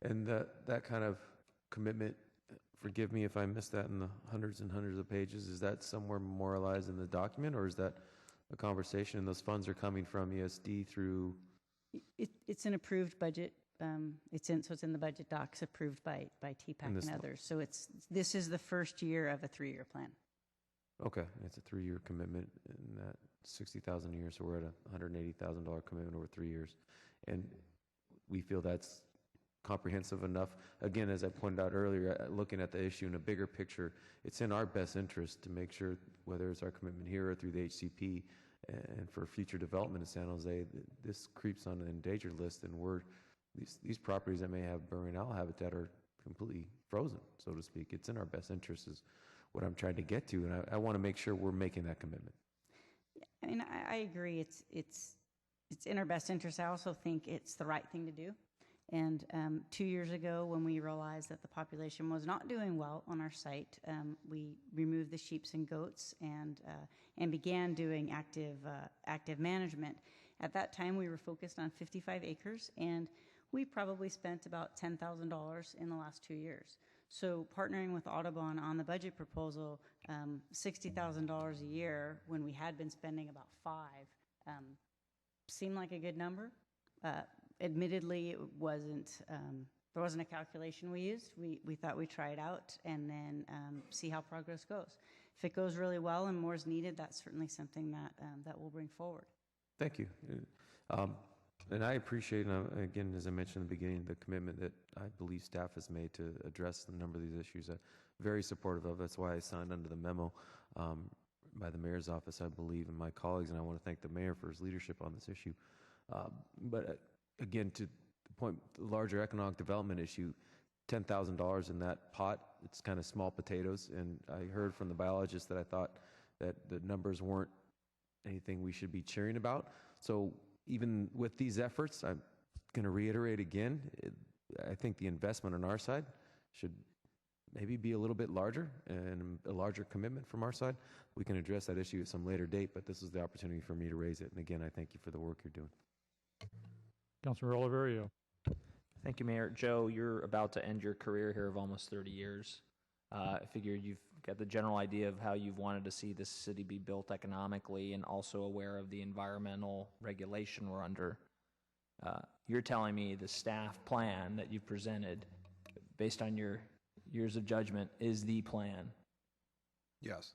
And that kind of commitment, forgive me if I missed that in the hundreds and hundreds of pages, is that somewhere memorialized in the document, or is that a conversation and those funds are coming from ESD through? It's an approved budget. So it's in the budget docs approved by TPAC and others. So this is the first year of a 3-year plan. Okay, it's a 3-year commitment, and that $60,000 a year, so we're at a $180,000 commitment over 3 years, and we feel that's comprehensive enough. Again, as I pointed out earlier, looking at the issue in a bigger picture, it's in our best interest to make sure, whether it's our commitment here or through the HCP, and for future development in San Jose, this creeps on an endangered list, and these properties that may have burrowing owl habitat are completely frozen, so to speak. It's in our best interest is what I'm trying to get to, and I want to make sure we're making that commitment. I mean, I agree. It's in our best interest. I also think it's the right thing to do. And 2 years ago, when we realized that the population was not doing well on our site, we removed the sheep and goats and began doing active management. At that time, we were focused on 55 acres, and we probably spent about $10,000 in the last 2 years. So partnering with Audubon on the budget proposal, $60,000 a year when we had been spending about $5 seemed like a good number. Admittedly, it wasn't. There wasn't a calculation we used. We thought we'd try it out and then see how progress goes. If it goes really well and more is needed, that's certainly something that we'll bring forward. Thank you. And I appreciate, again, as I mentioned in the beginning, the commitment that I believe staff has made to address a number of these issues. I'm very supportive of. That's why I signed under the memo by the mayor's office, I believe, and my colleagues, and I want to thank the mayor for his leadership on this issue. But again, to the point, the larger economic development issue, $10,000 in that pot, it's kind of small potatoes. And I heard from the biologist that I thought that the numbers weren't anything we should be cheering about. So even with these efforts, I'm going to reiterate again, I think the investment on our side should maybe be a little bit larger and a larger commitment from our side. We can address that issue at some later date, but this is the opportunity for me to raise it. And again, I thank you for the work you're doing. Councilor Oliverio. Thank you, Mayor. Joe, you're about to end your career here of almost 30 years. I figure you've got the general idea of how you've wanted to see this city be built economically, and also aware of the environmental regulation we're under. You're telling me the staff plan that you presented, based on your years of judgment, is the plan? Yes.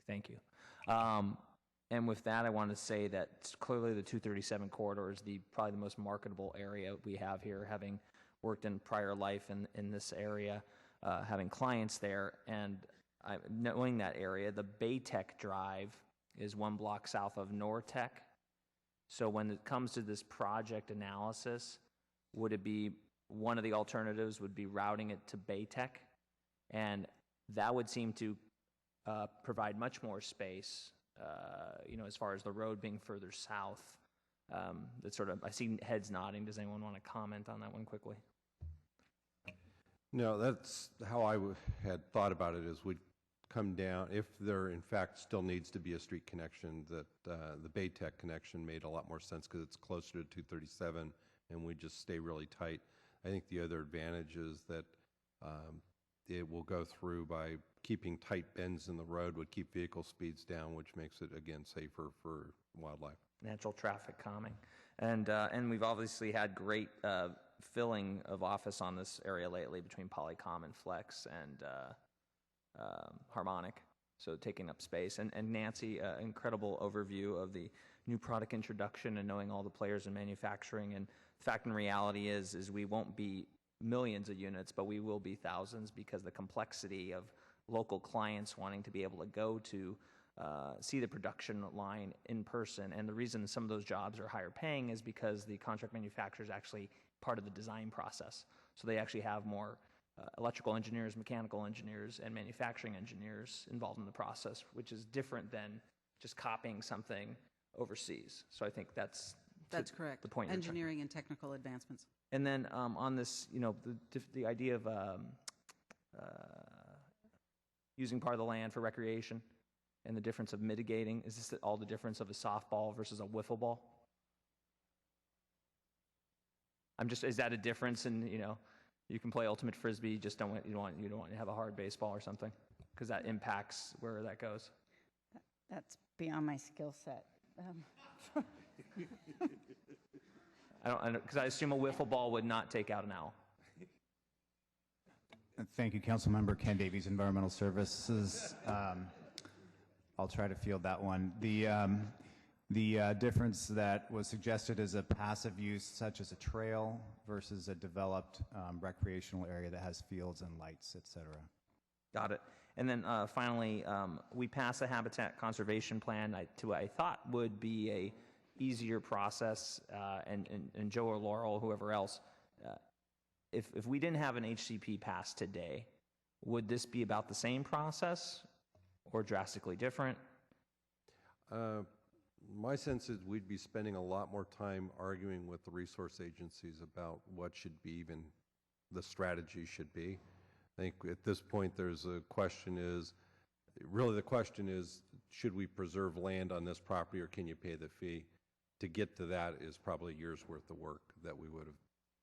Thank you. And with that, I want to say that clearly the 237 corridor is probably the most marketable area we have here, having worked in prior life in this area, having clients there, and knowing that area. The Baytech Drive is 1 block south of Nortech. So when it comes to this project analysis, would it be one of the alternatives would be routing it to Baytech, and that would seem to provide much more space, as far as the road being further south. That's sort of, I see heads nodding. Does anyone want to comment on that one quickly? No, that's how I had thought about it, is we'd come down, if there in fact still needs to be a street connection, that the Baytech connection made a lot more sense because it's closer to 237 and we just stay really tight. I think the other advantage is that it will go through by keeping tight bends in the road, would keep vehicle speeds down, which makes it, again, safer for wildlife. Natural traffic calming. And we've obviously had great filling of office on this area lately between Polycom and Flex and Harmonic, so taking up space. And Nancy, incredible overview of the new product introduction and knowing all the players in manufacturing. And the fact and reality is we won't be millions of units, but we will be thousands, because the complexity of local clients wanting to be able to go to see the production line in person. And the reason some of those jobs are higher paying is because the contract manufacturer is actually part of the design process. So they actually have more electrical engineers, mechanical engineers, and manufacturing engineers involved in the process, which is different than just copying something overseas. So I think that's correct. The point. Engineering and technical advancements. And then on this, the idea of using part of the land for recreation and the difference of mitigating, is this all the difference of a softball versus a wiffle ball? Is that a difference in, you can play ultimate frisbee, you just don't want to have a hard baseball or something, because that impacts where that goes? That's beyond my skill set. Because I assume a wiffle ball would not take out an owl. Thank you, Councilmember Ken Davies, Environmental Services. I'll try to field that one. The difference that was suggested is a passive use, such as a trail, versus a developed recreational area that has fields and lights, et cetera. Got it. And then finally, we passed a habitat conservation plan to what I thought would be a easier process, and Joe or Laurel, whoever else, if we didn't have an HCP pass today, would this be about the same process or drastically different? My sense is we'd be spending a lot more time arguing with the resource agencies about what should be, even the strategy should be. I think at this point there's a question is, really the question is, should we preserve land on this property or can you pay the fee? To get to that is probably a year's worth of work that we would have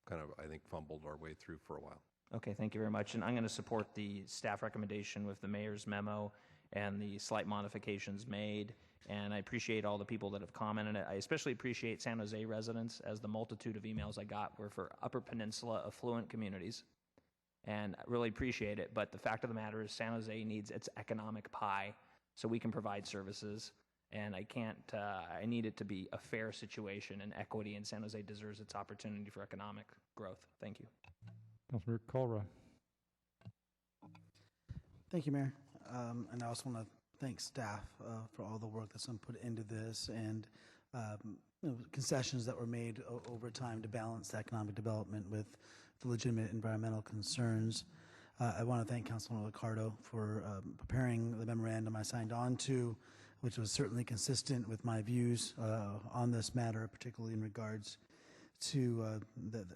kind of, I think, fumbled our way through for a while. Okay, thank you very much. And I'm going to support the staff recommendation with the mayor's memo and the slight modifications made. And I appreciate all the people that have commented. I especially appreciate San Jose residents, as the multitude of emails I got were for Upper Peninsula affluent communities. And I really appreciate it. But the fact of the matter is San Jose needs its economic pie so we can provide services. And I need it to be a fair situation and equity, and San Jose deserves its opportunity for economic growth. Thank you. Councilmember KALRA. Thank you, Mayor. And I also want to thank staff for all the work that's been put into this, and concessions that were made over time to balance economic development with the legitimate environmental concerns. I want to thank Councilman LICCARDO for preparing the memorandum I signed on to, which was certainly consistent with my views on this matter, particularly in regards to,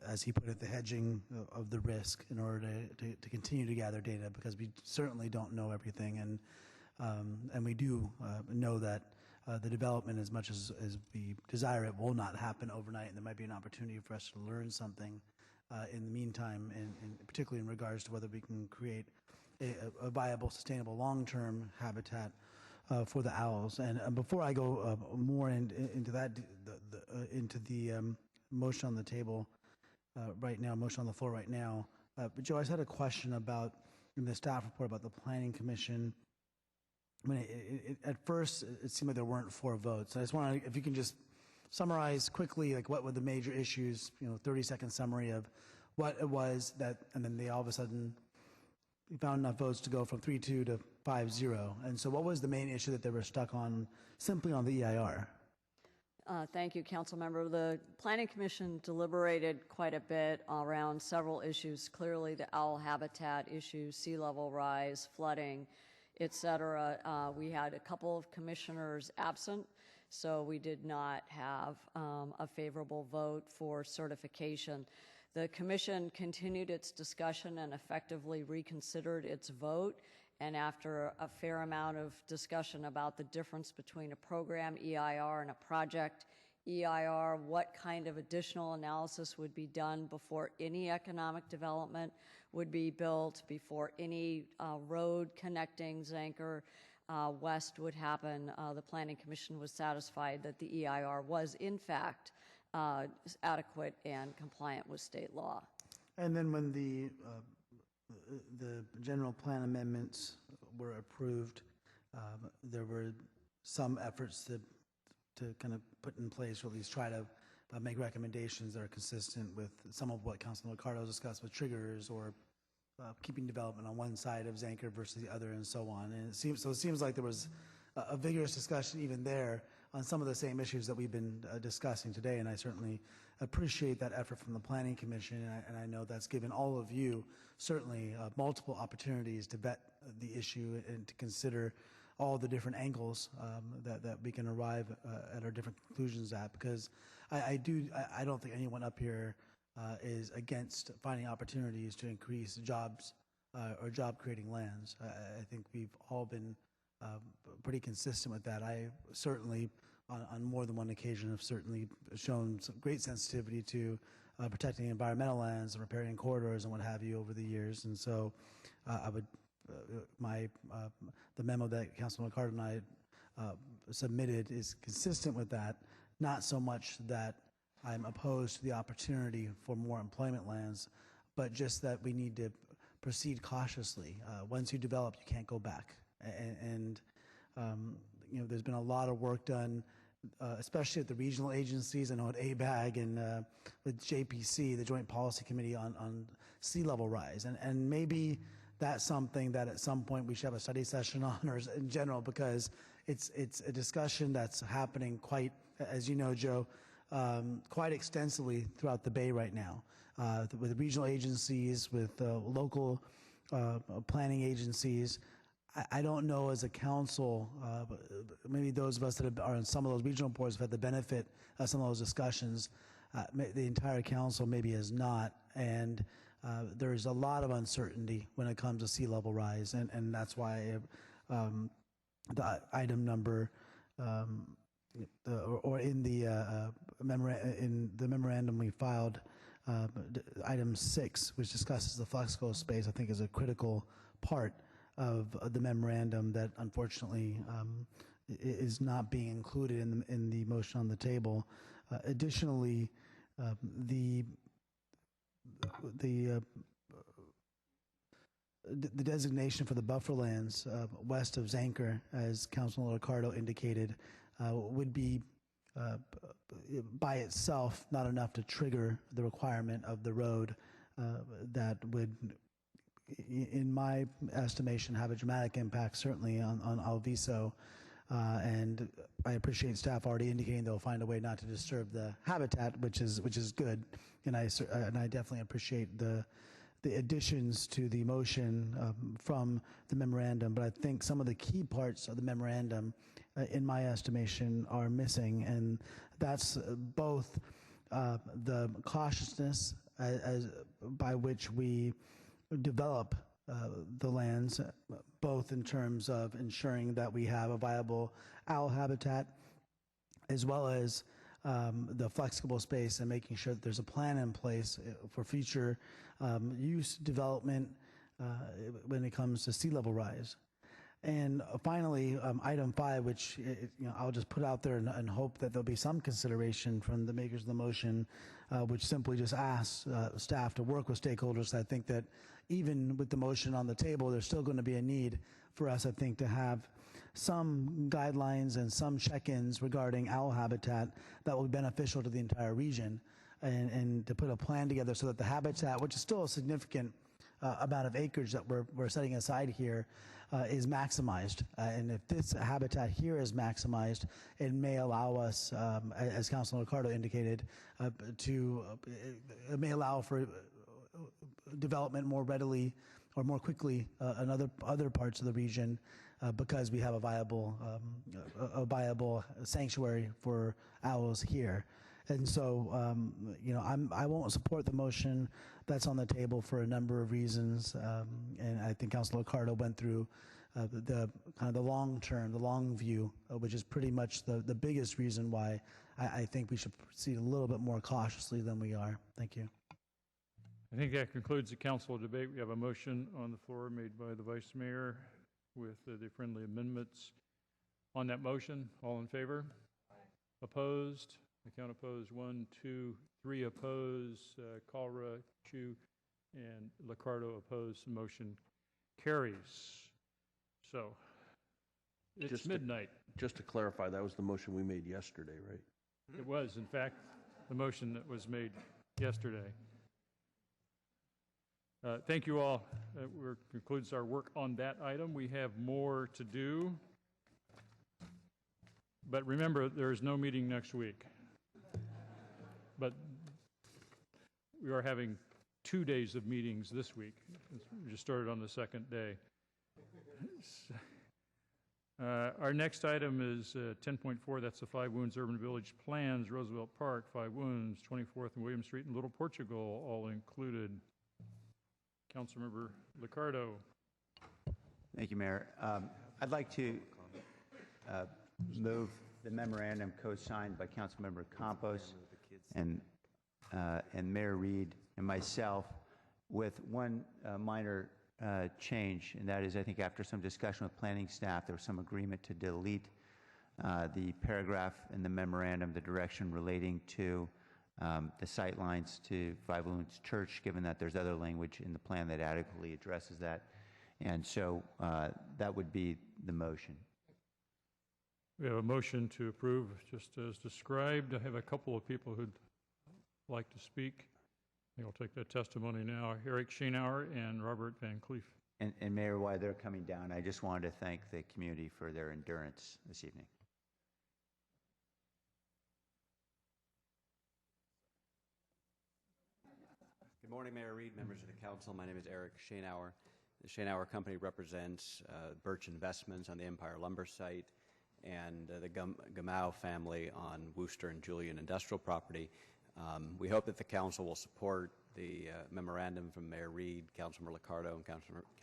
as he put it, the hedging of the risk in order to continue to gather data, because we certainly don't know everything, and we do know that the development, as much as we desire it, will not happen overnight, and there might be an opportunity for us to learn something in the meantime, and particularly in regards to whether we can create a viable, sustainable, long-term habitat for the owls. And before I go more into that, into the motion on the table right now, motion on the floor right now, Joe, I just had a question about in the staff report about the Planning Commission I mean, at first, it seemed like there weren't 4 votes. I just want to, if you can just summarize quickly, like what were the major issues, 30-second summary of what it was that, and then they all of a sudden found enough votes to go from 3-2 to 5-0. And so what was the main issue that they were stuck on, simply on the EIR? Thank you, Council Member. The Planning Commission deliberated quite a bit around several issues. Clearly, the owl habitat issue, sea level rise, flooding, et cetera. We had a couple of commissioners absent, so we did not have a favorable vote for certification. The Commission continued its discussion and effectively reconsidered its vote. And after a fair amount of discussion about the difference between a program EIR and a project EIR, what kind of additional analysis would be done before any economic development would be built, before any road connecting Zanker west would happen, the Planning Commission was satisfied that the EIR was, in fact, adequate and compliant with state law. And then when the general plan amendments were approved, there were some efforts to kind of put in place, or at least try to make recommendations that are consistent with some of what Councilman LICCARDO discussed with triggers, or keeping development on one side of Zanker versus the other, and so on. And it seems like there was a vigorous discussion even there on some of the same issues that we've been discussing today, and I certainly appreciate that effort from the Planning Commission, and I know that's given all of you certainly multiple opportunities to vet the issue and to consider all the different angles that we can arrive at our different conclusions at, because I don't think anyone up here is against finding opportunities to increase jobs or job-creating lands. I think we've all been pretty consistent with that. I certainly, on more than one occasion, have certainly shown some great sensitivity to protecting environmental lands and repairing corridors and what have you over the years. And so I would, the memo that Councilman LICCARDO and I submitted is consistent with that, not so much that I'm opposed to the opportunity for more employment lands, but just that we need to proceed cautiously. Once you develop, you can't go back. And there's been a lot of work done, especially at the regional agencies. I know at ABAG and with JPC, the Joint Policy Committee on sea level rise. And maybe that's something that at some point we should have a study session on, or in general, because it's a discussion that's happening quite, as you know, Joe, quite extensively throughout the Bay right now, with regional agencies, with local planning agencies. I don't know as a council, maybe those of us that are on some of those regional boards have had the benefit of some of those discussions. The entire council maybe has not, and there's a lot of uncertainty when it comes to sea level rise, and that's why the item number, or in the memorandum we filed, item 6, which discusses the flexible space, I think is a critical part of the memorandum that unfortunately is not being included in the motion on the table. Additionally, the designation for the buffer lands west of Zanker, as Councilman LICCARDO indicated, would be by itself not enough to trigger the requirement of the road that would, in my estimation, have a dramatic impact certainly on Alviso, and I appreciate staff already indicating they'll find a way not to disturb the habitat, which is good, and I definitely appreciate the additions to the motion from the memorandum. But I think some of the key parts of the memorandum, in my estimation, are missing, and that's both the cautiousness by which we develop the lands, both in terms of ensuring that we have a viable owl habitat, as well as the flexible space, and making sure that there's a plan in place for future use development when it comes to sea level rise. And finally, item 5, which I'll just put out there and hope that there'll be some consideration from the makers of the motion, which simply just asks staff to work with stakeholders. I think that even with the motion on the table, there's still going to be a need for us, I think, to have some guidelines and some check-ins regarding owl habitat that will be beneficial to the entire region, and to put a plan together so that the habitat, which is still a significant amount of acreage that we're setting aside here, is maximized. And if this habitat here is maximized, it may allow us, as Councilor LICCARDO indicated, it may allow for development more readily or more quickly in other parts of the region, because we have a viable sanctuary for owls here. And so, you know, I won't support the motion that's on the table for a number of reasons, and I think Councilor LICCARDO went through the kind of the long term, the long view, which is pretty much the biggest reason why I think we should proceed a little bit more cautiously than we are. Thank you. I think that concludes the council debate. We have a motion on the floor made by the Vice Mayor with the friendly amendments. On that motion, all in favor? Aye. Opposed? I count opposed. 1, 2, 3 opposed. KALRA, Chu, and LICCARDO opposed. The motion carries. So, it's midnight. Just to clarify, that was the motion we made yesterday, right? It was, in fact, the motion that was made yesterday. Thank you all. That concludes our work on that item. We have more to do. But remember, there is no meeting next week. But we are having 2 days of meetings this week. We just started on the second day. Our next item is 10.4. That's the 5 Wounds Urban Village Plans, Roosevelt Park, 5 Wounds, 24th and William Street in Little Portugal, all included. Councilmember LICCARDO. Thank you, Mayor. I'd like to move the memorandum co-signed by Councilmember Campos and Mayor Reed and myself, with one minor change, and that is, I think after some discussion with planning staff, there was some agreement to delete the paragraph in the memorandum, the direction relating to the sight lines to 5 Wounds Church, given that there's other language in the plan that adequately addresses that. And so that would be the motion. We have a motion to approve, just as described. I have a couple of people who'd like to speak. I think I'll take that testimony now. Eric Schoenauer and Robert Van Cleef. And Mayor, while they're coming down, I just wanted to thank the community for their endurance this evening. Good morning, Mayor Reed, members of the council. My name is Eric Schoenauer. The Schoenauer Company represents Birch Investments on the Empire Lumber site and the Gamau family on Wooster and Julian Industrial Property. We hope that the council will support the memorandum from Mayor Reed, Councilmember LICCARDO, and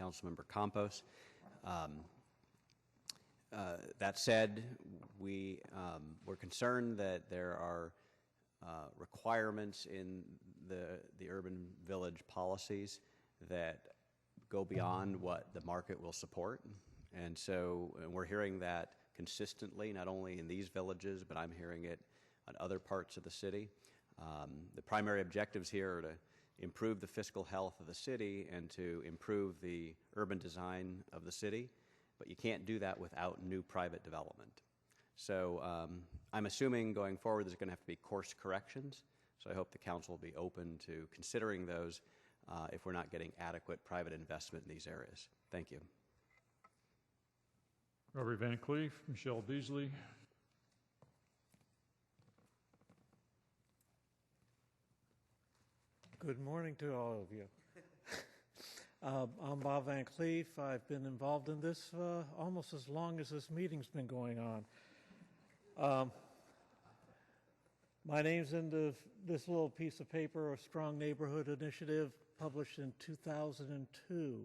Councilmember Campos. That said, we're concerned that there are requirements in the urban village policies that go beyond what the market will support. And so we're hearing that consistently, not only in these villages, but I'm hearing it on other parts of the city. The primary objectives here are to improve the fiscal health of the city and to improve the urban design of the city, but you can't do that without new private development. So I'm assuming going forward there's going to have to be course corrections, so I hope the council will be open to considering those if we're not getting adequate private investment in these areas. Thank you. Robert Van Cleef, Michelle Beasley. Good morning to all of you. I'm Bob Van Cleef. I've been involved in this almost as long as this meeting's been going on. My name's in this little piece of paper, a Strong Neighborhood Initiative, published in 2002,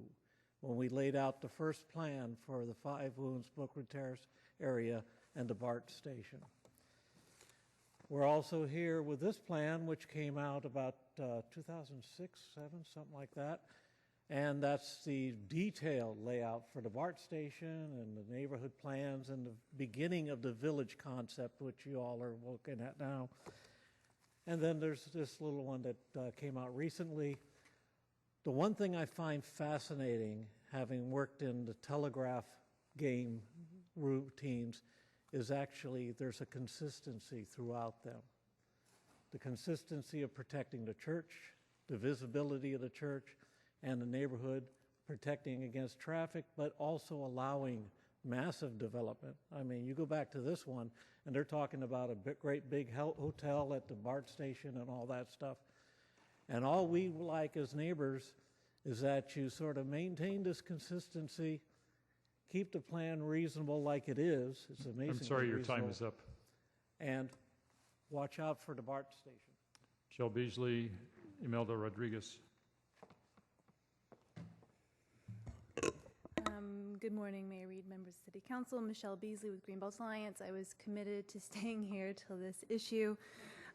when we laid out the first plan for the 5 Wounds Bookwood Terrace area and the BART station. We're also here with this plan, which came out about 2006, 7, something like that. And that's the detailed layout for the BART station and the neighborhood plans and the beginning of the village concept, which you all are looking at now. And then there's this little one that came out recently. The one thing I find fascinating, having worked in the telegraph game routines is actually there's a consistency throughout them. The consistency of protecting the church, the visibility of the church and the neighborhood, protecting against traffic, but also allowing massive development. I mean, you go back to this one, and they're talking about a great big hotel at the BART station and all that stuff. And all we like as neighbors is that you sort of maintain this consistency, keep the plan reasonable like it is. It's amazing. I'm sorry, your time is up. And watch out for the BART station. Michelle Beasley, Imelda Rodriguez. Good morning, Mayor Reed, members of City Council. Michelle Beasley with Greenbelt Alliance. I was committed to staying here till this issue.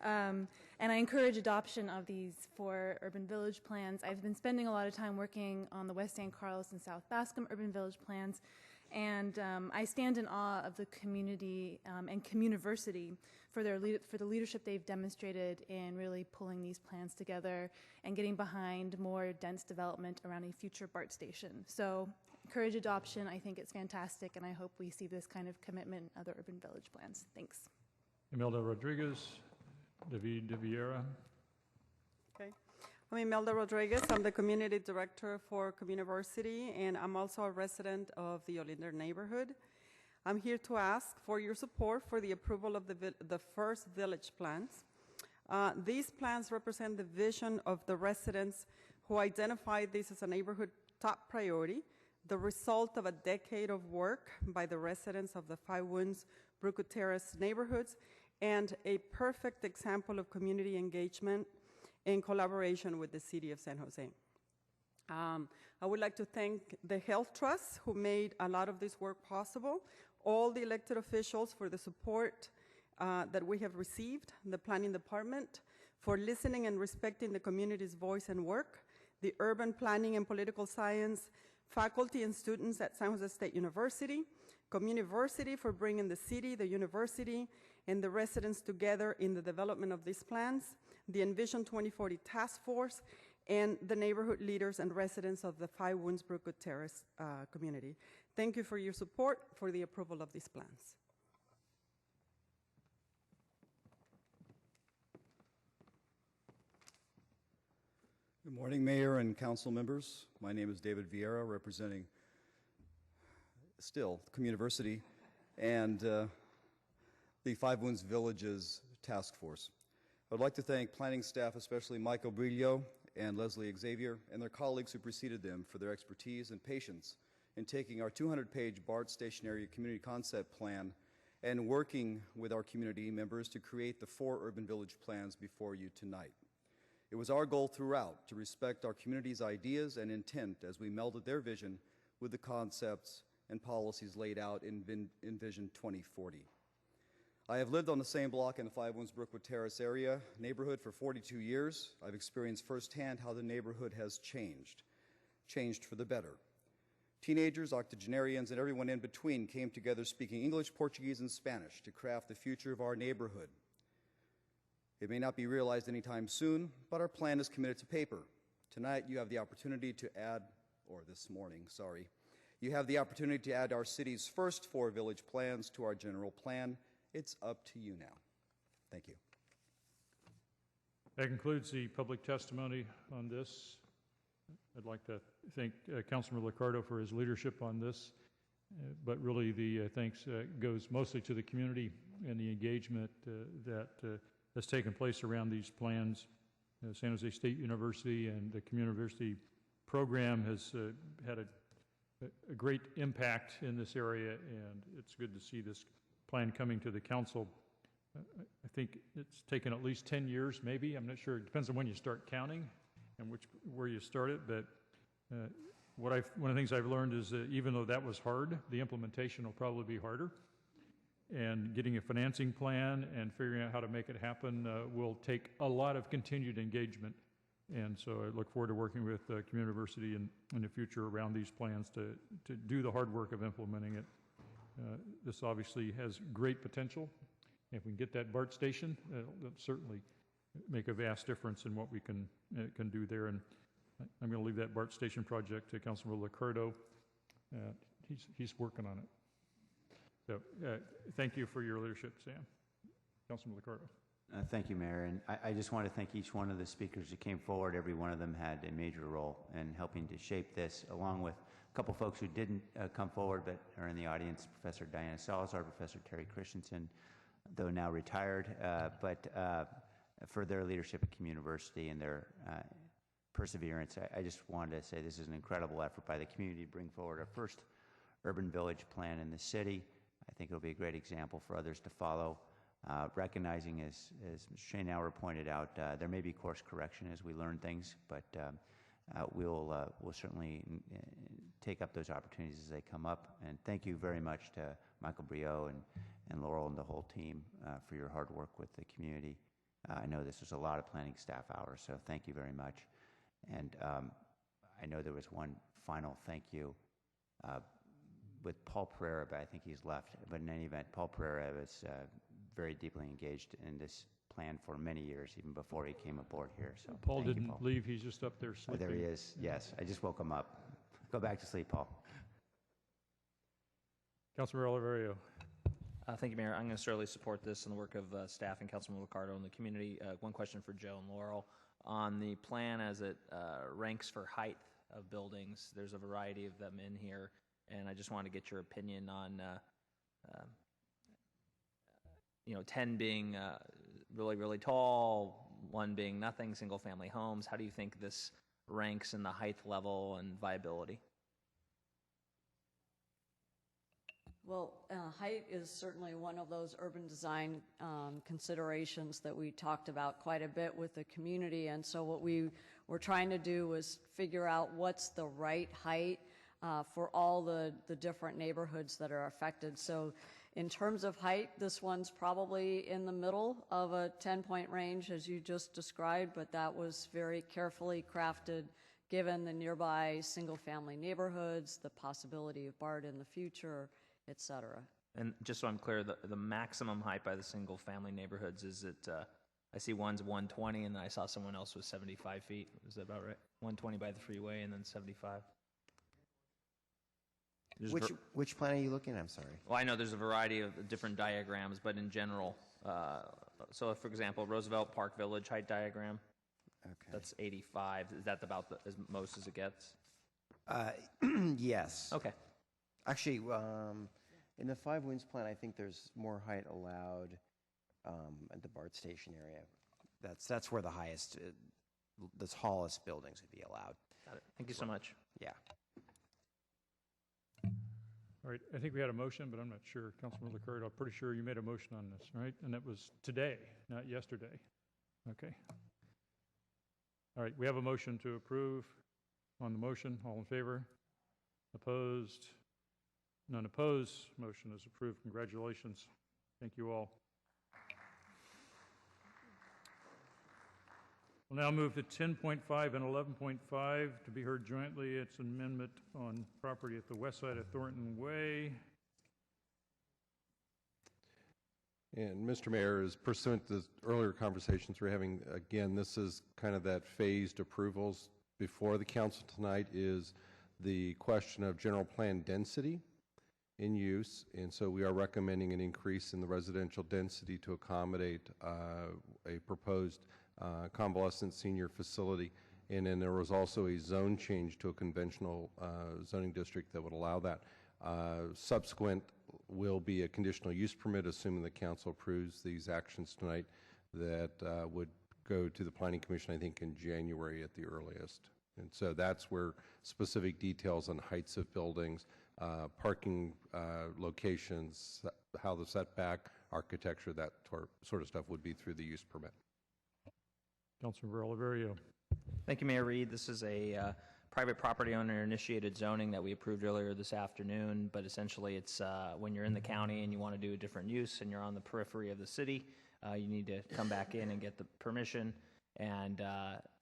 And I encourage adoption of these 4 urban village plans. I've been spending a lot of time working on the West San Carlos and South Bascom urban village plans. And I stand in awe of the community and Communiversity for the leadership they've demonstrated in really pulling these plans together and getting behind more dense development around a future BART station. So encourage adoption. I think it's fantastic, and I hope we see this kind of commitment in other urban village plans. Thanks. Imelda Rodriguez, David de Vieira. Okay. I'm Imelda Rodriguez. I'm the Community Director for Communiversity, and I'm also a resident of the Olinder neighborhood. I'm here to ask for your support for the approval of the first village plans. These plans represent the vision of the residents who identified this as a neighborhood top priority, the result of a decade of work by the residents of the Five Winds, Brookwood Terrace neighborhoods, and a perfect example of community engagement in collaboration with the City of San Jose. I would like to thank the Health Trust, who made a lot of this work possible, all the elected officials for the support that we have received, the Planning Department, for listening and respecting the community's voice and work, the Urban Planning and Political Science faculty and students at San Jose State University, Communiversity for bringing the city, the university, and the residents together in the development of these plans, the Envision 2040 Task Force, and the neighborhood leaders and residents of the Five Winds Brookwood Terrace community. Thank you for your support for the approval of these plans. Good morning, Mayor and council members. My name is David Vieira, representing still Communiversity and the Five Winds Villages Task Force. I would like to thank planning staff, especially Michael Brillo and Leslie Xavier, and their colleagues who preceded them for their expertise and patience in taking our 200-page BART stationary community concept plan and working with our community members to create the 4 urban village plans before you tonight. It was our goal throughout to respect our community's ideas and intent as we melded their vision with the concepts and policies laid out in Vision 2040. I have lived on the same block in the Five Winds Brookwood Terrace area neighborhood for 42 years. I've experienced firsthand how the neighborhood has changed for the better. Teenagers, octogenarians, and everyone in between came together speaking English, Portuguese, and Spanish to craft the future of our neighborhood. It may not be realized anytime soon, but our plan is committed to paper. Tonight, you have the opportunity to add, or this morning, sorry, you have the opportunity to add our city's first 4 village plans to our general plan. It's up to you now. Thank you. That concludes the public testimony on this. I'd like to thank Councilman LICCARDO for his leadership on this, but really the thanks goes mostly to the community and the engagement that has taken place around these plans. San Jose State University and the Communiversity program has had a great impact in this area, and it's good to see this plan coming to the council. I think it's taken at least 10 years, maybe. I'm not sure. It depends on when you start counting and where you start it. But one of the things I've learned is that even though that was hard, the implementation will probably be harder. And getting a financing plan and figuring out how to make it happen will take a lot of continued engagement. And so I look forward to working with Communiversity in the future around these plans to do the hard work of implementing it. This obviously has great potential. If we can get that BART station, that'll certainly make a vast difference in what we can do there. And I'm going to leave that BART station project to Councilman LICCARDO. He's working on it. So thank you for your leadership, Sam. Councilman LICCARDO. Thank you, Mayor. And I just want to thank each one of the speakers who came forward. Every one of them had a major role in helping to shape this, along with a couple folks who didn't come forward but are in the audience, Professor Diana Salazar, Professor Terry Christensen, though now retired, but for their leadership at Community University and their perseverance. I just wanted to say this is an incredible effort by the community to bring forward our first urban village plan in the city. I think it'll be a great example for others to follow. Recognizing, as Shane Auer pointed out, there may be course correction as we learn things, but we'll certainly take up those opportunities as they come up. And thank you very much to Michael Brio and Laurel and the whole team for your hard work with the community. I know this was a lot of planning staff hours, so thank you very much. And I know there was one final thank you with Paul Pereira, but I think he's left. But in any event, Paul Pereira was very deeply engaged in this plan for many years, even before he came aboard here. So Paul didn't leave. He's just up there sleeping. Oh, there he is. Yes, I just woke him up. Go back to sleep, Paul. Councilmember Oliverio. Thank you, Mayor. I'm going to certainly support this and the work of staff and Councilman LICCARDO and the community. One question for Joe and Laurel. On the plan as it ranks for height of buildings, there's a variety of them in here, and I just want to get your opinion on 10 being really, really tall, 1 being nothing, single-family homes. How do you think this ranks in the height level and viability? Well, height is certainly one of those urban design considerations that we talked about quite a bit with the community, and so what we were trying to do was figure out what's the right height for all the different neighborhoods that are affected. So in terms of height, this one's probably in the middle of a 10-point range, as you just described, but that was very carefully crafted given the nearby single-family neighborhoods, the possibility of BART in the future, et cetera. And just so I'm clear, the maximum height by the single-family neighborhoods is it, I see one's 120, and then I saw someone else was 75 feet. Is that about right? 120 by the freeway, and then 75. Which plan are you looking at? I'm sorry. Well, I know there's a variety of different diagrams, but in general, so if, for example, Roosevelt Park Village height diagram, that's 85. Is that about as most as it gets? Yes. Okay. Actually, in the Five Winds plan, I think there's more height allowed at the BART station area. That's where the highest, the tallest buildings would be allowed. Got it. Thank you so much. Yeah. All right, I think we had a motion, but I'm not sure. Councilman LICCARDO, I'm pretty sure you made a motion on this, right? And that was today, not yesterday. Okay. All right, we have a motion to approve on the motion. All in favor? Opposed? None opposed. Motion is approved. Congratulations. Thank you all. We'll now move to 10.5 and 11.5 to be heard jointly. It's an amendment on property at the west side of Thornton Way. And Mr. Mayor, as pursuant to the earlier conversations we're having, again, this is kind of that phased approvals. Before the council tonight is the question of general plan density in use, and so we are recommending an increase in the residential density to accommodate a proposed convalescent senior facility. And then there was also a zone change to a conventional zoning district that would allow that. Subsequent will be a conditional use permit, assuming the council approves these actions tonight, that would go to the Planning Commission, I think, in January at the earliest. And so that's where specific details on heights of buildings, parking locations, how the setback, architecture, that sort of stuff would be through the use permit. Councilmember Oliverio. Thank you, Mayor Reed. This is a private property owner initiated zoning that we approved earlier this afternoon, but essentially it's when you're in the county and you want to do a different use and you're on the periphery of the city, you need to come back in and get the permission. And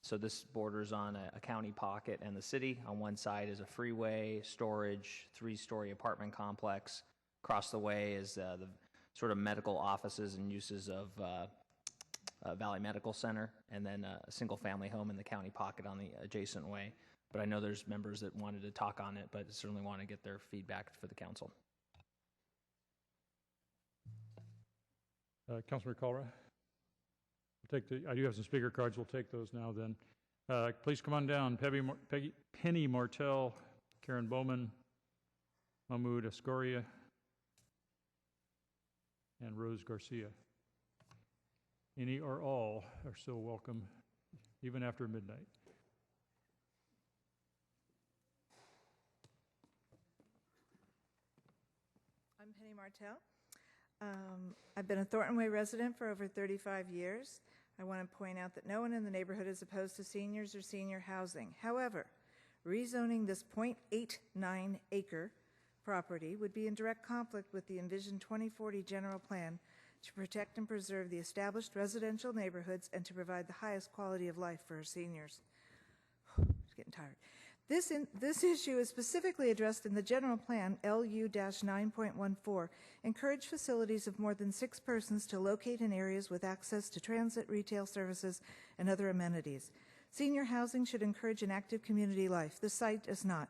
so this borders on a county pocket and the city. On one side is a freeway, storage, 3-story apartment complex. Across the way is the sort of medical offices and uses of Valley Medical Center, and then a single-family home in the county pocket on the adjacent way. But I know there's members that wanted to talk on it, but certainly want to get their feedback for the council. Councilmember KALRA? I do have some speaker cards. We'll take those now then. Please come on down. Penny Martell, Karen Bowman, Mahmoud Ascoria, and Rose Garcia. Any or all are still welcome, even after midnight. I'm Penny Martell. I've been a Thornton Way resident for over 35 years. I want to point out that no one in the neighborhood is opposed to seniors or senior housing. However, rezoning this 0.89 acre property would be in direct conflict with the envisioned 2040 general plan to protect and preserve the established residential neighborhoods and to provide the highest quality of life for our seniors. It's getting tired. This issue is specifically addressed in the general plan, LU-9.14, encourage facilities of more than 6 persons to locate in areas with access to transit, retail services, and other amenities. Senior housing should encourage an active community life. The site does not.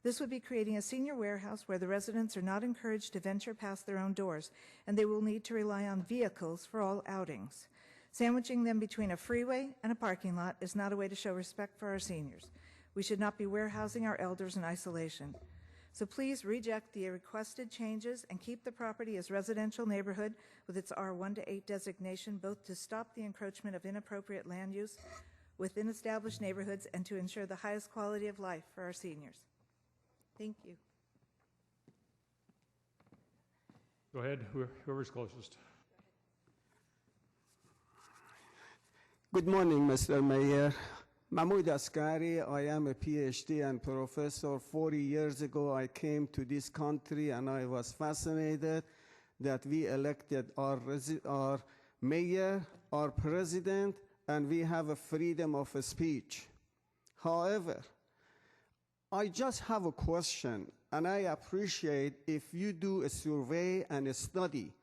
This would be creating a senior warehouse where the residents are not encouraged to venture past their own doors, and they will need to rely on vehicles for all outings. Sandwiching them between a freeway and a parking lot is not a way to show respect for our seniors. We should not be warehousing our elders in isolation. So please reject the requested changes and keep the property as residential neighborhood with its R1 to 8 designation, both to stop the encroachment of inappropriate land use within established neighborhoods and to ensure the highest quality of life for our seniors. Thank you. Go ahead, whoever's closest. Good morning, Mr. Mayor. Mahmoud Askari, I am a PhD and professor. 40 years ago, I came to this country and I was fascinated that we elected our mayor, our president, and we have a freedom of speech. However, I just have a question, and I appreciate if you do a survey and a study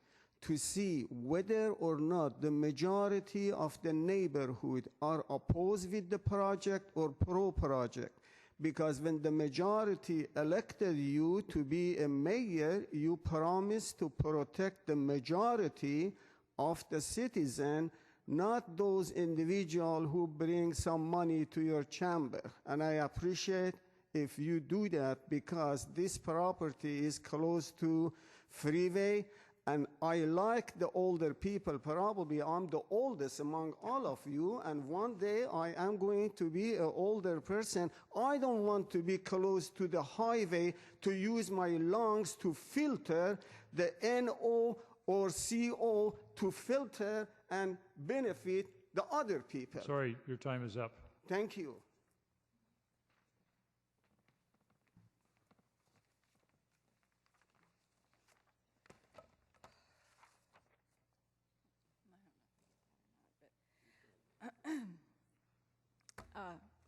to see whether or not the majority of the neighborhood are opposed with the project or pro-project. Because when the majority elected you to be a mayor, you promised to protect the majority of the citizen, not those individuals who bring some money to your chamber. And I appreciate if you do that, because this property is close to freeway. And I like the older people. Probably I'm the oldest among all of you, and one day I am going to be an older person. I don't want to be close to the highway to use my lungs to filter the NO or CO to filter and benefit the other people. Sorry, your time is up. Thank you.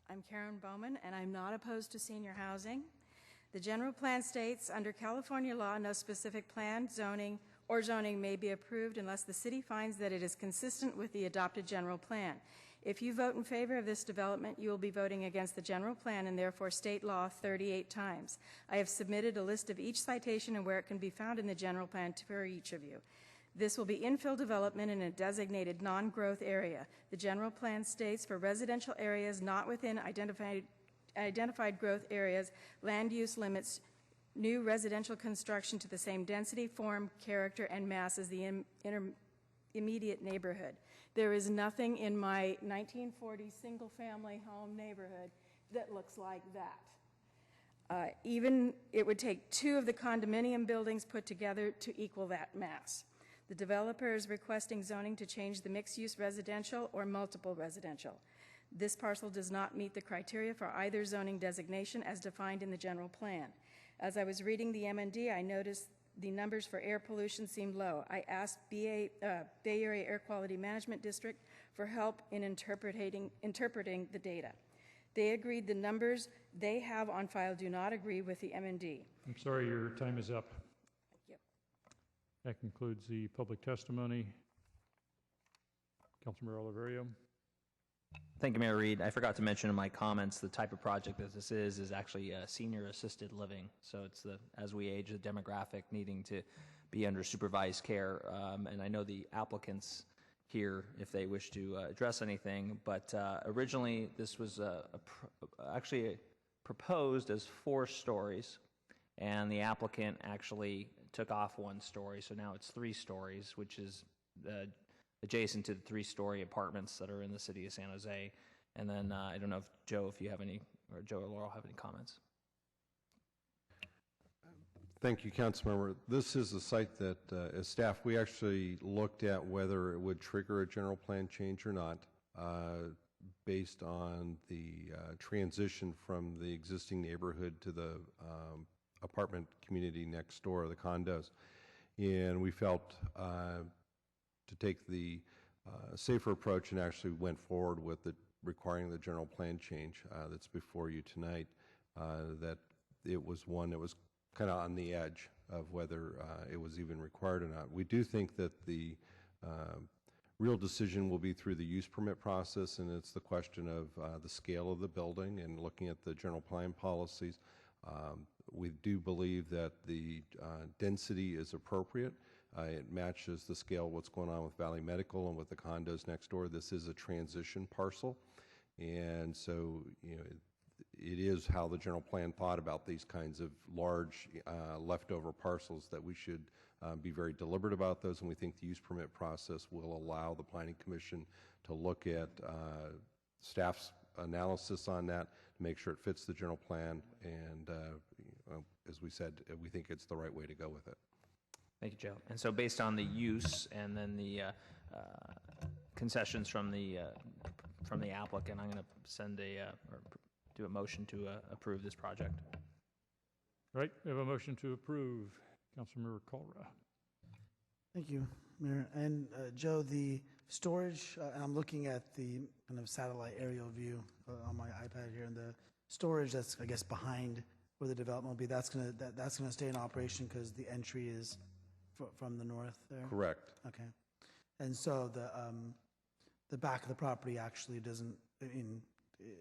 I'm Karen Bowman, and I'm not opposed to senior housing. The general plan states, under California law, no specific plan, zoning may be approved unless the city finds that it is consistent with the adopted general plan. If you vote in favor of this development, you will be voting against the general plan and therefore state law 38 times. I have submitted a list of each citation and where it can be found in the general plan for each of you. This will be infill development in a designated non-growth area. The general plan states for residential areas not within identified growth areas, land use limits new residential construction to the same density, form, character, and mass as the immediate neighborhood. There is nothing in my 1940 single-family home neighborhood that looks like that. Even it would take 2 of the condominium buildings put together to equal that mass. The developer is requesting zoning to change the mixed-use residential or multiple residential. This parcel does not meet the criteria for either zoning designation as defined in the general plan. As I was reading the MND, I noticed the numbers for air pollution seemed low. I asked Bay Area Air Quality Management District for help in interpreting the data. They agreed the numbers they have on file do not agree with the MND. I'm sorry, your time is up. Thank you. That concludes the public testimony. Councilmember Oliverio. Thank you, Mayor Reed. I forgot to mention in my comments the type of project that this is actually senior assisted living. So it's the, as we age, the demographic needing to be under supervised care. And I know the applicants here if they wish to address anything, but originally this was actually proposed as 4 stories, and the applicant actually took off 1 story, so now it's 3 stories, which is adjacent to the 3-story apartments that are in the city of San Jose. And then I don't know if Joe, if you have any, or Joe or Laurel have any comments. Thank you, Councilmember. This is a site that, as staff, we actually looked at whether it would trigger a general plan change or not, based on the transition from the existing neighborhood to the apartment community next door, the condos. And we felt to take the safer approach and actually went forward with requiring the general plan change that's before you tonight, that it was one that was kind of on the edge of whether it was even required or not. We do think that the real decision will be through the use permit process, and it's the question of the scale of the building and looking at the general plan policies. We do believe that the density is appropriate. It matches the scale of what's going on with Valley Medical and with the condos next door. This is a transition parcel, and so it is how the general plan thought about these kinds of large leftover parcels, that we should be very deliberate about those, and we think the use permit process will allow the Planning Commission to look at staff's analysis on that to make sure it fits the general plan, and as we said, we think it's the right way to go with it. Thank you, Joe. And so based on the use and then the concessions from the applicant, I'm going to send or do a motion to approve this project. All right, we have a motion to approve. Councilmember KALRA. Thank you, Mayor. And Joe, the storage, and I'm looking at the kind of satellite aerial view on my iPad here, and the storage that's, I guess, behind where the development will be, that's gonna stay in operation because the entry is from the north there? Correct. Okay. And so the back of the property actually doesn't,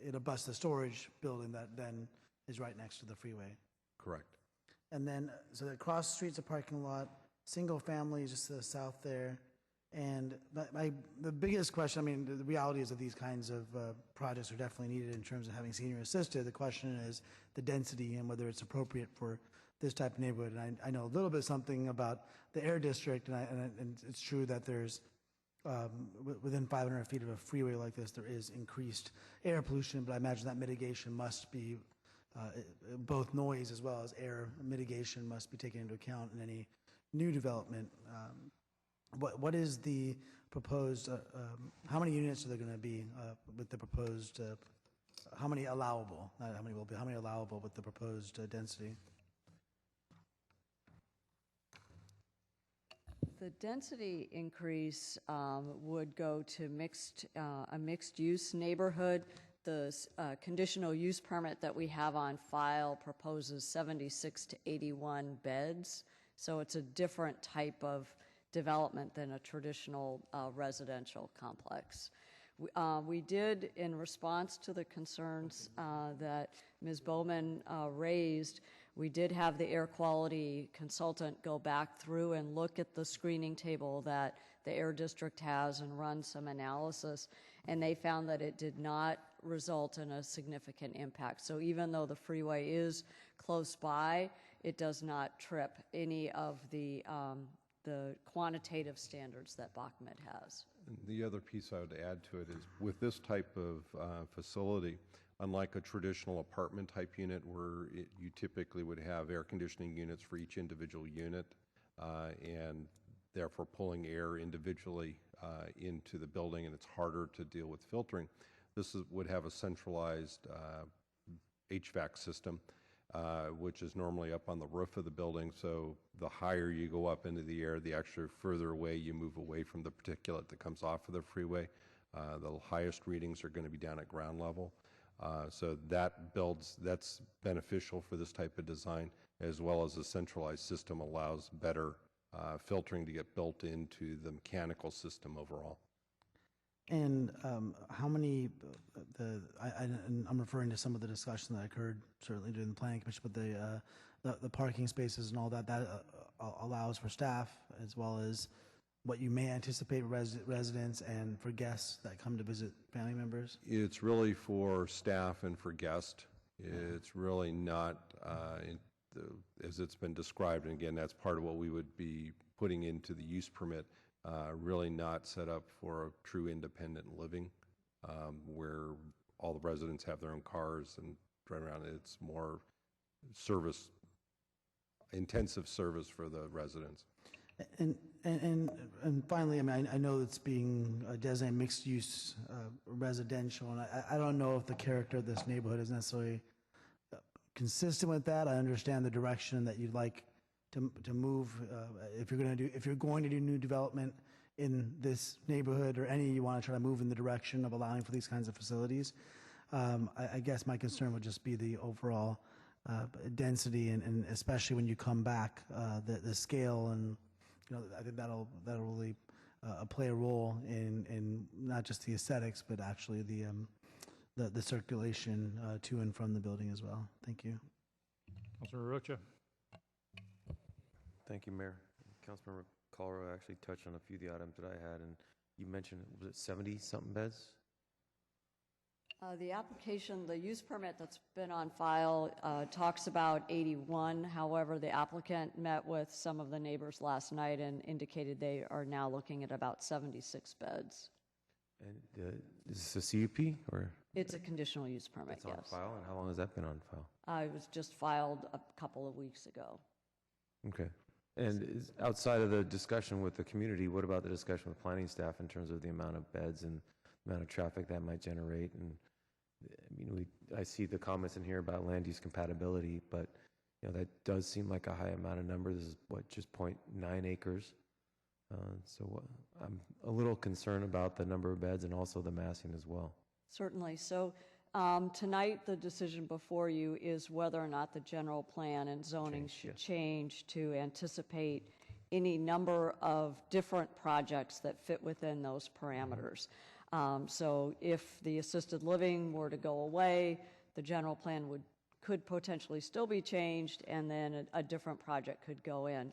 it'll bust the storage building that then is right next to the freeway. Correct. And then, so across the street's a parking lot, single family just to the south there. And the biggest question, I mean, the reality is that these kinds of projects are definitely needed in terms of having senior assisted. The question is the density and whether it's appropriate for this type of neighborhood. And I know a little bit something about the air district, and it's true that there's, within 500 feet of a freeway like this, there is increased air pollution, but I imagine that mitigation must be, both noise as well as air mitigation must be taken into account in any new development. What is the proposed, how many units are there going to be with the proposed, how many allowable, not how many will be, how many allowable with the proposed density? The density increase would go to a mixed-use neighborhood. The conditional use permit that we have on file proposes 76 to 81 beds, so it's a different type of development than a traditional residential complex. We did, in response to the concerns that Ms. Bowman raised, we did have the air quality consultant go back through and look at the screening table that the Air District has and run some analysis, and they found that it did not result in a significant impact. So even though the freeway is close by, it does not trip any of the quantitative standards that BACMED has. And the other piece I would add to it is with this type of facility, unlike a traditional apartment type unit where you typically would have air conditioning units for each individual unit and therefore pulling air individually into the building, and it's harder to deal with filtering, this would have a centralized HVAC system, which is normally up on the roof of the building. So the higher you go up into the air, the actually further away you move away from the particulate that comes off of the freeway. The highest readings are going to be down at ground level. So that's beneficial for this type of design, as well as a centralized system allows better filtering to get built into the mechanical system overall. And how many, and I'm referring to some of the discussion that occurred certainly during the planning commission, but the parking spaces and all that, allows for staff as well as what you may anticipate residents and for guests that come to visit family members? It's really for staff and for guests. It's really not, as it's been described, and again, that's part of what we would be putting into the use permit, really not set up for a true independent living where all the residents have their own cars and drive around. It's more service, intensive service for the residents. And finally, I mean, I know it's being designated mixed use residential, and I don't know if the character of this neighborhood is necessarily consistent with that. I understand the direction that you'd like to move if you're going to do new development in this neighborhood or any you want to try to move in the direction of allowing for these kinds of facilities. I guess my concern would just be the overall density and especially when you come back, the scale, and I think that'll really play a role in not just the aesthetics but actually the circulation to and from the building as well. Thank you. Councilmember Rocha. Thank you, Mayor. Councilmember KALRA actually touched on a few of the items that I had, and you mentioned, was it 70-something beds? The application, the use permit that's been on file talks about 81. However, the applicant met with some of the neighbors last night and indicated they are now looking at about 76 beds. And is this a CUP or? It's a conditional use permit, It's yes. on file, and how long has that been on file? It was just filed a couple of weeks ago. Okay. And outside of the discussion with the community, what about the discussion with planning staff in terms of the amount of beds and amount of traffic that might generate? And I mean, I see the comments in here about land use compatibility, but that does seem like a high amount of number. This is just 0.9 acres. So I'm a little concerned about the number of beds and also the massing as well. Certainly. So tonight, the decision before you is whether or not the general plan and zoning should change to anticipate any number of different projects that fit within those parameters. So if the assisted living were to go away, the general plan could potentially still be changed, and then a different project could go in.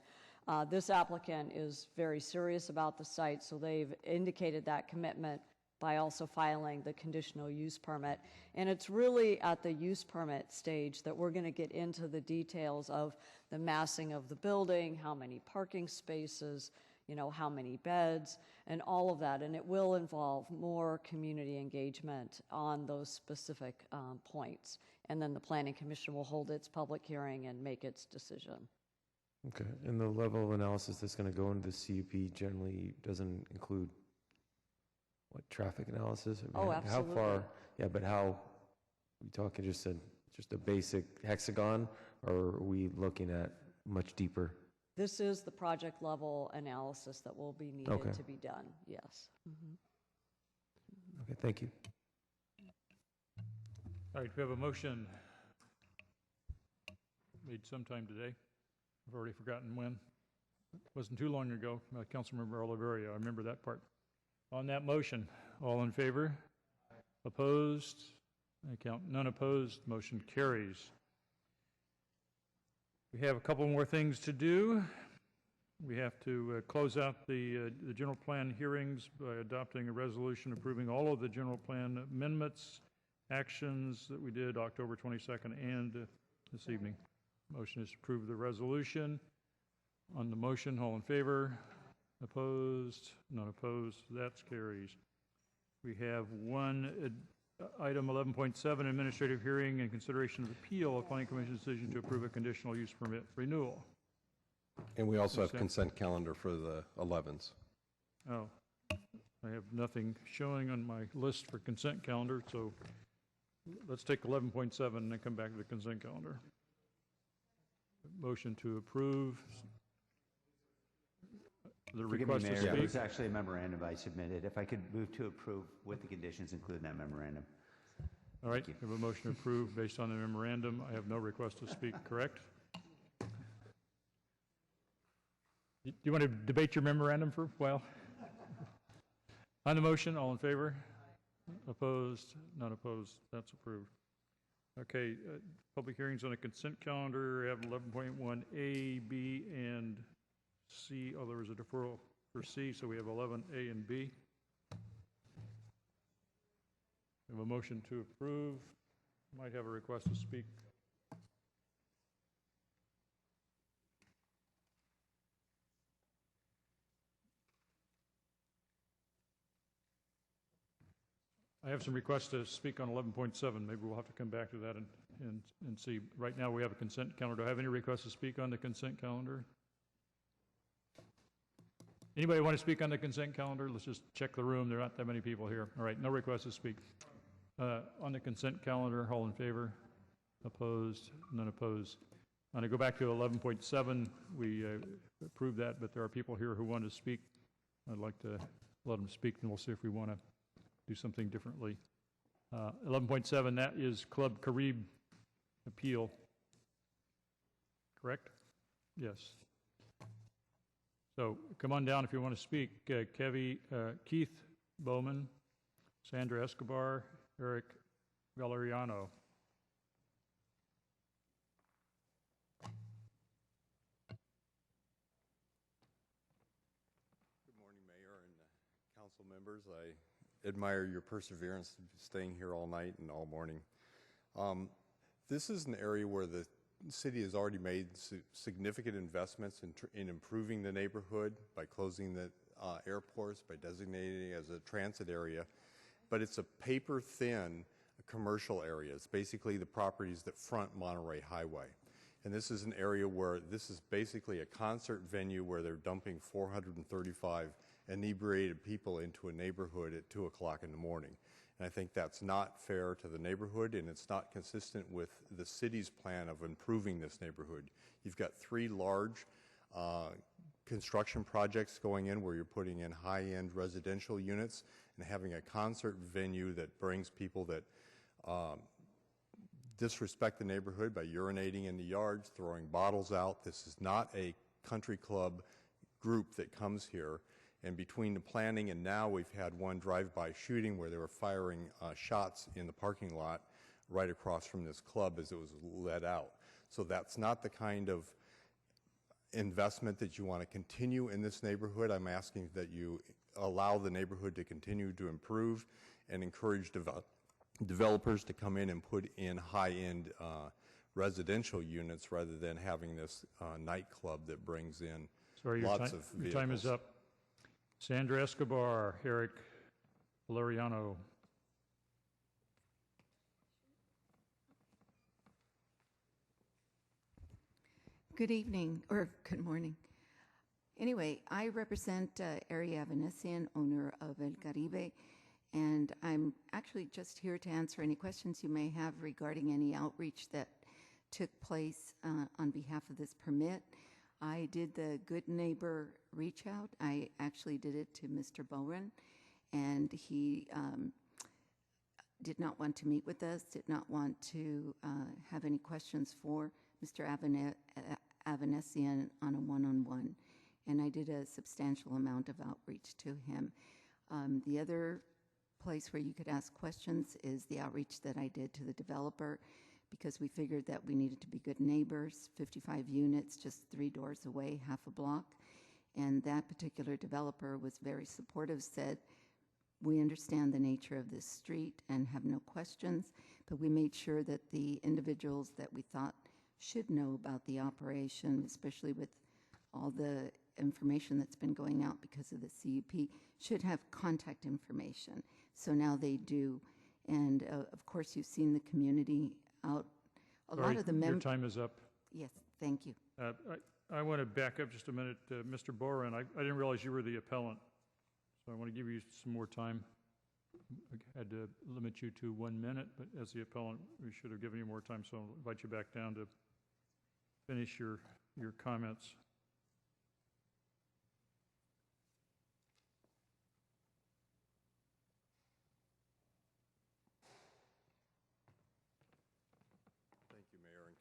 This applicant is very serious about the site, so they've indicated that commitment by also filing the conditional use permit. And it's really at the use permit stage that we're going to get into the details of the massing of the building, how many parking spaces, how many beds, and all of that. And it will involve more community engagement on those specific points. And then the Planning Commission will hold its public hearing and make its decision. Okay. And the level of analysis that's going to go into the CUP generally doesn't include what, traffic analysis? I mean, absolutely. How far? Yeah, but how? We talking just a basic hexagon, or are we looking at much deeper? This is the project level analysis that will be needed to be done. Yes. Okay. Thank you. All right. We have a motion made sometime today. I've already forgotten when. It wasn't too long ago. Councilmember Oliverio. I remember that part. On that motion, all in favor? Opposed? I count none opposed. Motion carries. We have a couple more things to do. We have to close out the general plan hearings by adopting a resolution approving all of the general plan amendments, actions that we did October 22nd and this evening. Motion is to approve the resolution. On the motion, all in favor? Opposed? None opposed. That carries. We have one item 11.7, administrative hearing and consideration of appeal of Planning Commission decision to approve a conditional use permit renewal. And we also have consent calendar for the 11s. Oh, I have nothing showing on my list for consent calendar, so let's take 11.7 and then come back to the consent calendar. Motion to approve. The request to speak. There's actually a memorandum I submitted. If I could move to approve with the conditions included in that memorandum. All right, we have a motion to approve based on the memorandum. I have no request to speak, correct? Do you want to debate your memorandum for a while? On the motion, all in favor? Opposed? None opposed. That's approved. Okay, public hearings on a consent calendar. We have 11.1A, B, and C. Oh, there was a deferral for C, so we have 11A and B. We have a motion to approve. Might have a request to speak. I have some requests to speak on 11.7. Maybe we'll have to come back to that and see. Right now we have a consent calendar. Do I have any requests to speak on the consent calendar? Anybody want to speak on the consent calendar? Let's just check the room. There are not that many people here. All right, no requests to speak. On the consent calendar, all in favor? Opposed? None opposed. I'm going to go back to 11.7. We approved that, but there are people here who want to speak. I'd like to let them speak, and we'll see if we want to do something differently. 11.7, that is Club Carib appeal. Correct? Yes. So come on down if you want to speak. Keith Bowman, Sandra Escobar, Eric Valeriano. Good morning, Mayor and council members. I admire your perseverance staying here all night and all morning. This is an area where the city has already made significant investments in improving the neighborhood by closing the airports, by designating it as a transit area, but it's a paper-thin commercial area. It's basically the properties that front Monterey Highway. And this is an area where this is basically a concert venue where they're dumping 435 inebriated people into a neighborhood at 2 o'clock in the morning. And I think that's not fair to the neighborhood, and it's not consistent with the city's plan of improving this neighborhood. You've got 3 large construction projects going in where you're putting in high-end residential units and having a concert venue that brings people that disrespect the neighborhood by urinating in the yards, throwing bottles out. This is not a country club group that comes here. And between the planning and now, we've had one drive-by shooting where they were firing shots in the parking lot right across from this club as it was let out. So that's not the kind of investment that you want to continue in this neighborhood. I'm asking that you allow the neighborhood to continue to improve and encourage developers to come in and put in high-end residential units rather than having this nightclub that brings in lots of vehicles. Your time is up. Sandra Escobar, Eric Valeriano. Good evening, or good morning. Anyway, I represent Ari Avanesian, owner of El Caribe, and I'm actually just here to answer any questions you may have regarding any outreach that took place on behalf of this permit. I did the Good Neighbor reach out. I actually did it to Mr. Bowen, and he did not want to meet with us, did not want to have any questions for Mr. Avanesian on a one-on-one, and I did a substantial amount of outreach to him. The other place where you could ask questions is the outreach that I did to the developer, because we figured that we needed to be good neighbors, 55 units, just 3 doors away, half a block. And that particular developer was very supportive, said, we understand the nature of this street and have no questions, but we made sure that the individuals that we thought should know about the operation, especially with all the information that's been going out because of the CUP, should have contact information. So now they do. And of course, you've seen the community out. A lot of the members. Your time is up. Yes, thank you. I want to back up just a minute. Mr. Boren, I didn't realize you were the appellant, so I want to give you some more time. I had to limit you to 1 minute, but as the appellant, we should have given you more time, so I'll invite you back down to finish your comments.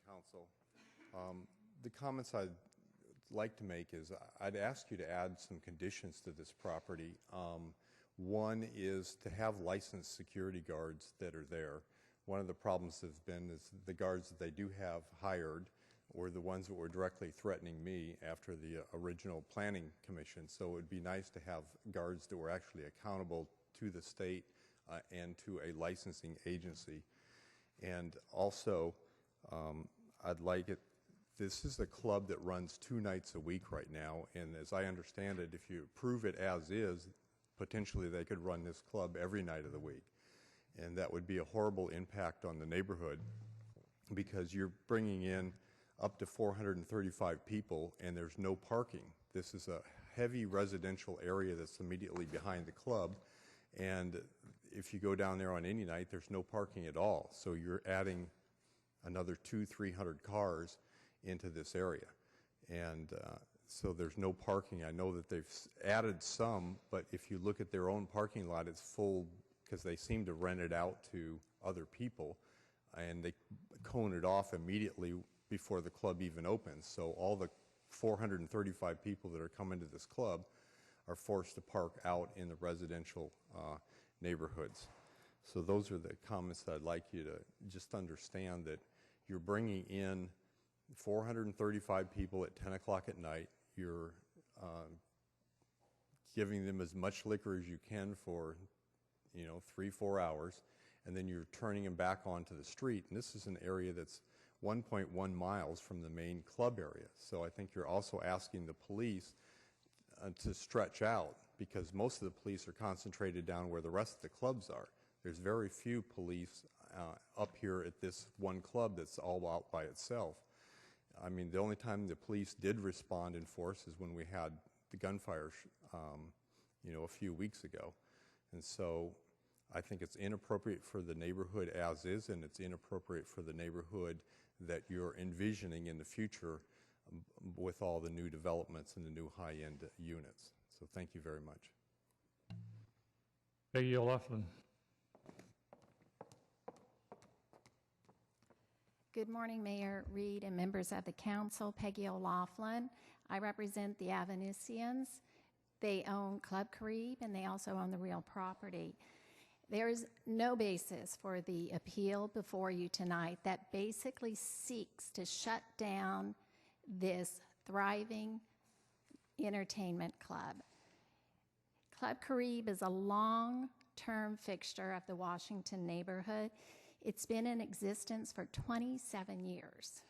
Council. The comments I'd like to make is I'd ask you to add some conditions to this property. One is to have licensed security guards that are there. One of the problems has been is the guards that they do have hired were the ones that were directly threatening me after the original planning commission. So it would be nice to have guards that were actually accountable to the state and to a licensing agency. And also, I'd like it, this is a club that runs 2 nights a week right now, and as I understand it, if you approve it as is, potentially they could run this club every night of the week. And that would be a horrible impact on the neighborhood because you're bringing in up to 435 people and there's no parking. This is a heavy residential area that's immediately behind the club, and if you go down there on any night, there's no parking at all. So you're adding another 200-300 cars into this area. And so there's no parking. I know that they've added some, but if you look at their own parking lot, it's full because they seem to rent it out to other people, and they cone it off immediately before the club even opens. So all the 435 people that are coming to this club are forced to park out in the residential neighborhoods. So those are the comments that I'd like you to just understand, that you're bringing in 435 people at 10 o'clock at night. You're giving them as much liquor as you can for 3-4 hours, and then you're turning them back onto the street. And this is an area that's 1.1 miles from the main club area. So I think you're also asking the police to stretch out, because most of the police are concentrated down where the rest of the clubs are. There's very few police up here at this one club that's all out by itself. I mean, the only time the police did respond in force is when we had the gunfire, a few weeks ago. And so I think it's inappropriate for the neighborhood as is, and it's inappropriate for the neighborhood that you're envisioning in the future with all the new developments and the new high-end units. So thank you very much. Peggy O'Loughlin. Good morning, Mayor Reed and members of the council. Peggy O'Loughlin. I represent the Avanesians. They own Club Caribe, and they also own the real property. There is no basis for the appeal before you tonight that basically seeks to shut down this thriving entertainment club. Club Caribe is a long-term fixture of the Washington neighborhood. It's been in existence for 27 years.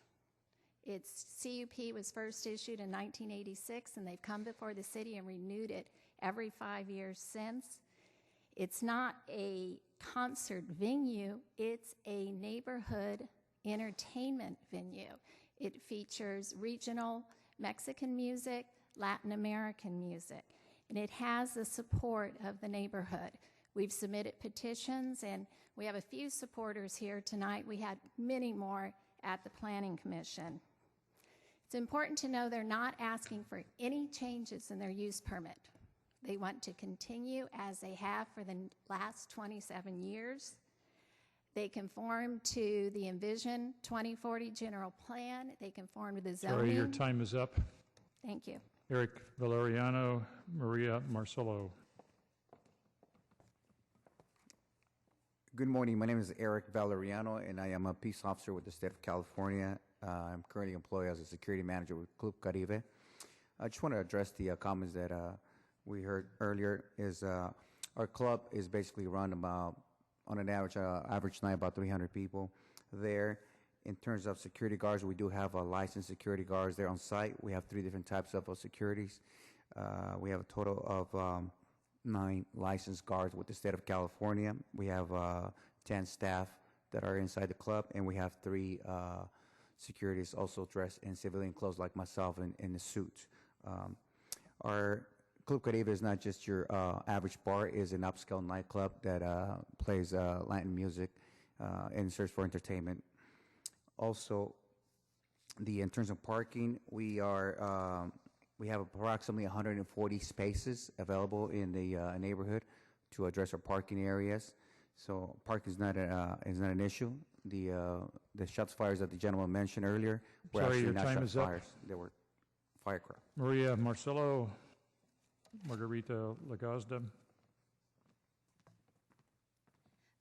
Its CUP was first issued in 1986, and they've come before the city and renewed it every 5 years since. It's not a concert venue, it's a neighborhood entertainment venue. It features regional Mexican music, Latin American music, and it has the support of the neighborhood. We've submitted petitions, and we have a few supporters here tonight. We had many more at the Planning Commission. It's important to know they're not asking for any changes in their use permit. They want to continue as they have for the last 27 years. They conform to the Envision 2040 general plan. They conform to the zoning. Sorry, your time is up. Thank you. Eric Valeriano, Maria Marcelo. Good morning. My name is Eric Valeriano, and I am a peace officer with the state of California. I'm currently employed as a security manager with Club Caribe. I just want to address the comments that we heard earlier. Our club is basically run about, on an average night, about 300 people there. In terms of security guards, we do have licensed security guards there on site. We have 3 different types of securities. We have a total of 9 licensed guards with the state of California. We have 10 staff that are inside the club, and we have 3 securities also dressed in civilian clothes like myself in the suit. Our Club Caribe is not just your average bar. It is an upscale nightclub that plays Latin music and serves for entertainment. Also, in terms of parking, we have approximately 140 spaces available in the neighborhood to address our parking areas. So parking is not an issue. The shots fires that the gentleman mentioned earlier were Sorry, actually your not time shots is up. fires. They were firecrackers. Maria Marcelo, Margarita Lagazda.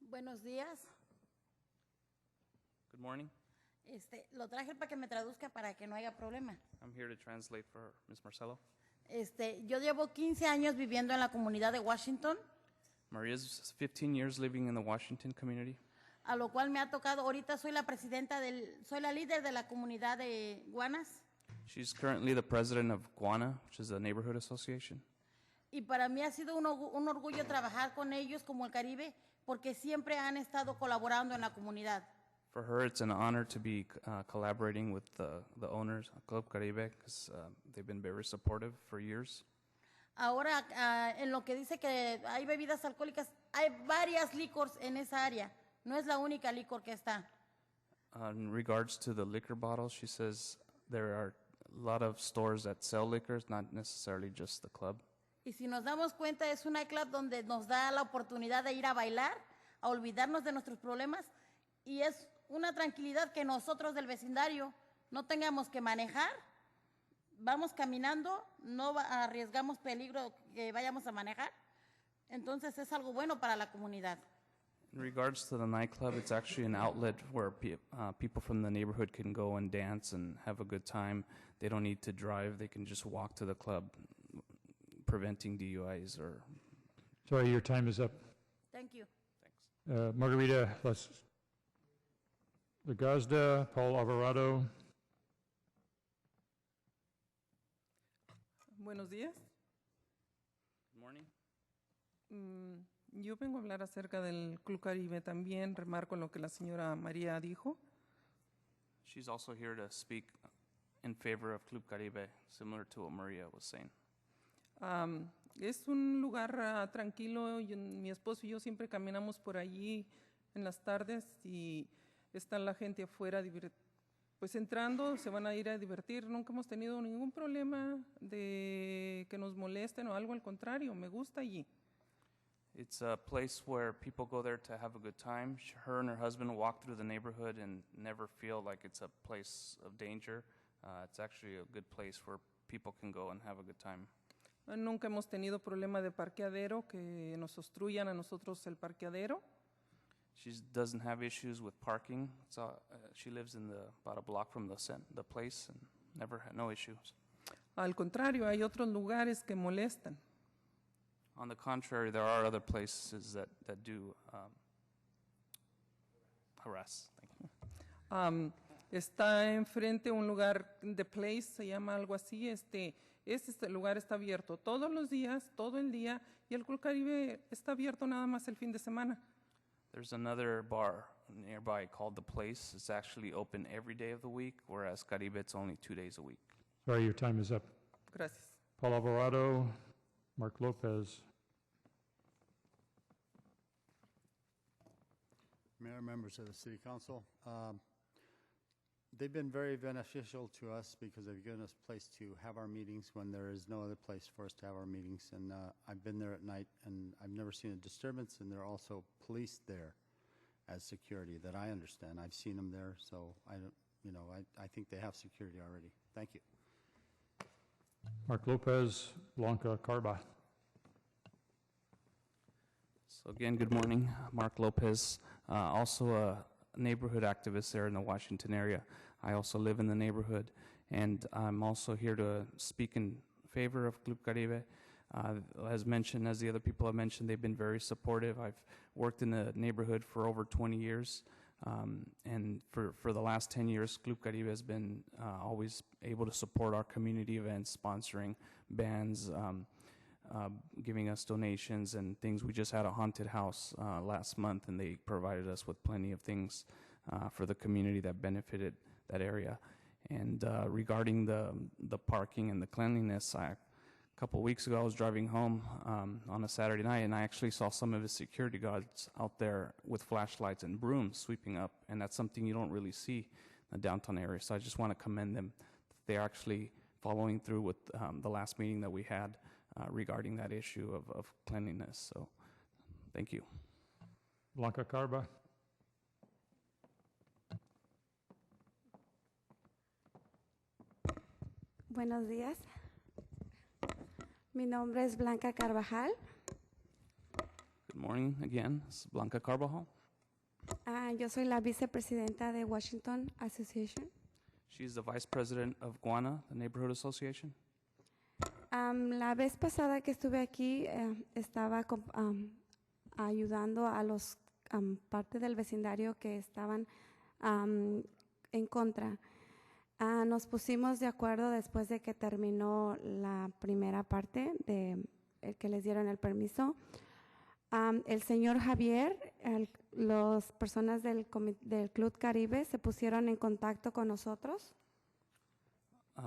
Buenos días. Good morning. Lo traje para que me traduzca para que no haya problema. I'm here to translate for Ms. Marcelo. Yo llevo 15 años viviendo en la comunidad de Washington, Maria's 15 years living in the Washington community. a lo cual me ha tocado, ahorita soy la líder de la comunidad de Guanas, She's currently the president of Guana, which is a neighborhood association. y para mí ha sido un orgullo trabajar con ellos como el Caribe, porque siempre han estado colaborando en la comunidad. For her, it's an honor to be collaborating with the owners of Club Caribe because they've been very supportive for years. Ahora, en lo que dice que hay bebidas alcohólicas, hay varias licors en esa área. No es la única licor que está. In regards to the liquor bottles, she says there are a lot of stores that sell liquors, not necessarily just the club. Y si nos damos cuenta, es un nightclub donde nos da la oportunidad de ir a bailar, a olvidarnos de nuestros problemas, y es una tranquilidad que nosotros del vecindario no tengamos que manejar, vamos caminando, no arriesgamos peligro que vayamos a manejar, entonces es algo bueno para la comunidad. In regards to the nightclub, it's actually an outlet where people from the neighborhood can go and dance and have a good time. They don't need to drive. They can just walk to the club, preventing DUIs or... Sorry, your time is up. Thank you. Margarita Legazda, Paul Alvarado. Buenos días. Good morning. Yo vengo a hablar acerca del Club Caribe también, remarco en lo que la señora María dijo. She's also here to speak in favor of Club Caribe, similar to what Maria was saying. Es un lugar tranquilo, mi esposo y yo siempre caminamos por allí en las tardes y está la gente afuera, pues entrando, se van a ir a divertir. Nunca hemos tenido ningún problema de que nos molesten o algo, al contrario, me gusta allí. It's a place where people go there to have a good time. Her and her husband walk through the neighborhood and never feel like it's a place of danger. It's actually a good place where people can go and have a good time. Nunca hemos tenido problema de parqueadero, que nos obstruyan a nosotros el parqueadero. She doesn't have issues with parking. She lives in about a block from the place and never had no issues. Al contrario, hay otros lugares que molestan. On the contrary, there are other places that do harass. Thank you. Está enfrente un lugar, The Place, se llama algo así. Este lugar está abierto todos los días, todo el día, y el Club Caribe está abierto nada más el fin de semana. There's another bar nearby called The Place. It's actually open every day of the week, whereas Caribe, it's only 2 days a week. Sorry, your time is up. Gracias. Paul Alvarado, Mark Lopez. Mayor, members of the City Council, they've been very beneficial to us because they've given us a place to have our meetings when there is no other place for us to have our meetings. And I've been there at night, and I've never seen a disturbance, and there are also police there as security that I understand. I've seen them there, so I think they have security already. Thank you. Mark Lopez, Blanca Carba. So again, good morning. Mark Lopez, also a neighborhood activist there in the Washington area. I also live in the neighborhood, and I'm also here to speak in favor of Club Caribe. As mentioned, as the other people have mentioned, they've been very supportive. I've worked in the neighborhood for over 20 years, and for the last 10 years, Club Caribe has been always able to support our community events, sponsoring bands, giving us donations and things. We just had a haunted house last month, and they provided us with plenty of things for the community that benefited that area. And regarding the parking and the cleanliness, a couple weeks ago I was driving home on a Saturday night, and I actually saw some of his security guards out there with flashlights and brooms sweeping up, and that's something you don't really see in the downtown area. So I just want to commend them. They're actually following through with the last meeting that we had regarding that issue of cleanliness. So, thank you. Blanca Carba. Buenos días. Mi nombre es Blanca Carvajal. Good morning again. This is Blanca Carvajal. Yo soy la vicepresidenta de Washington Association. She's the vice president of Guana, the neighborhood association. La vez pasada que estuve aquí, estaba ayudando a los parte del vecindario que estaban en contra. Nos pusimos de acuerdo después de que terminó la primera parte de el que les dieron el permiso. El señor Javier, las personas del Club Caribe se pusieron en contacto con nosotros.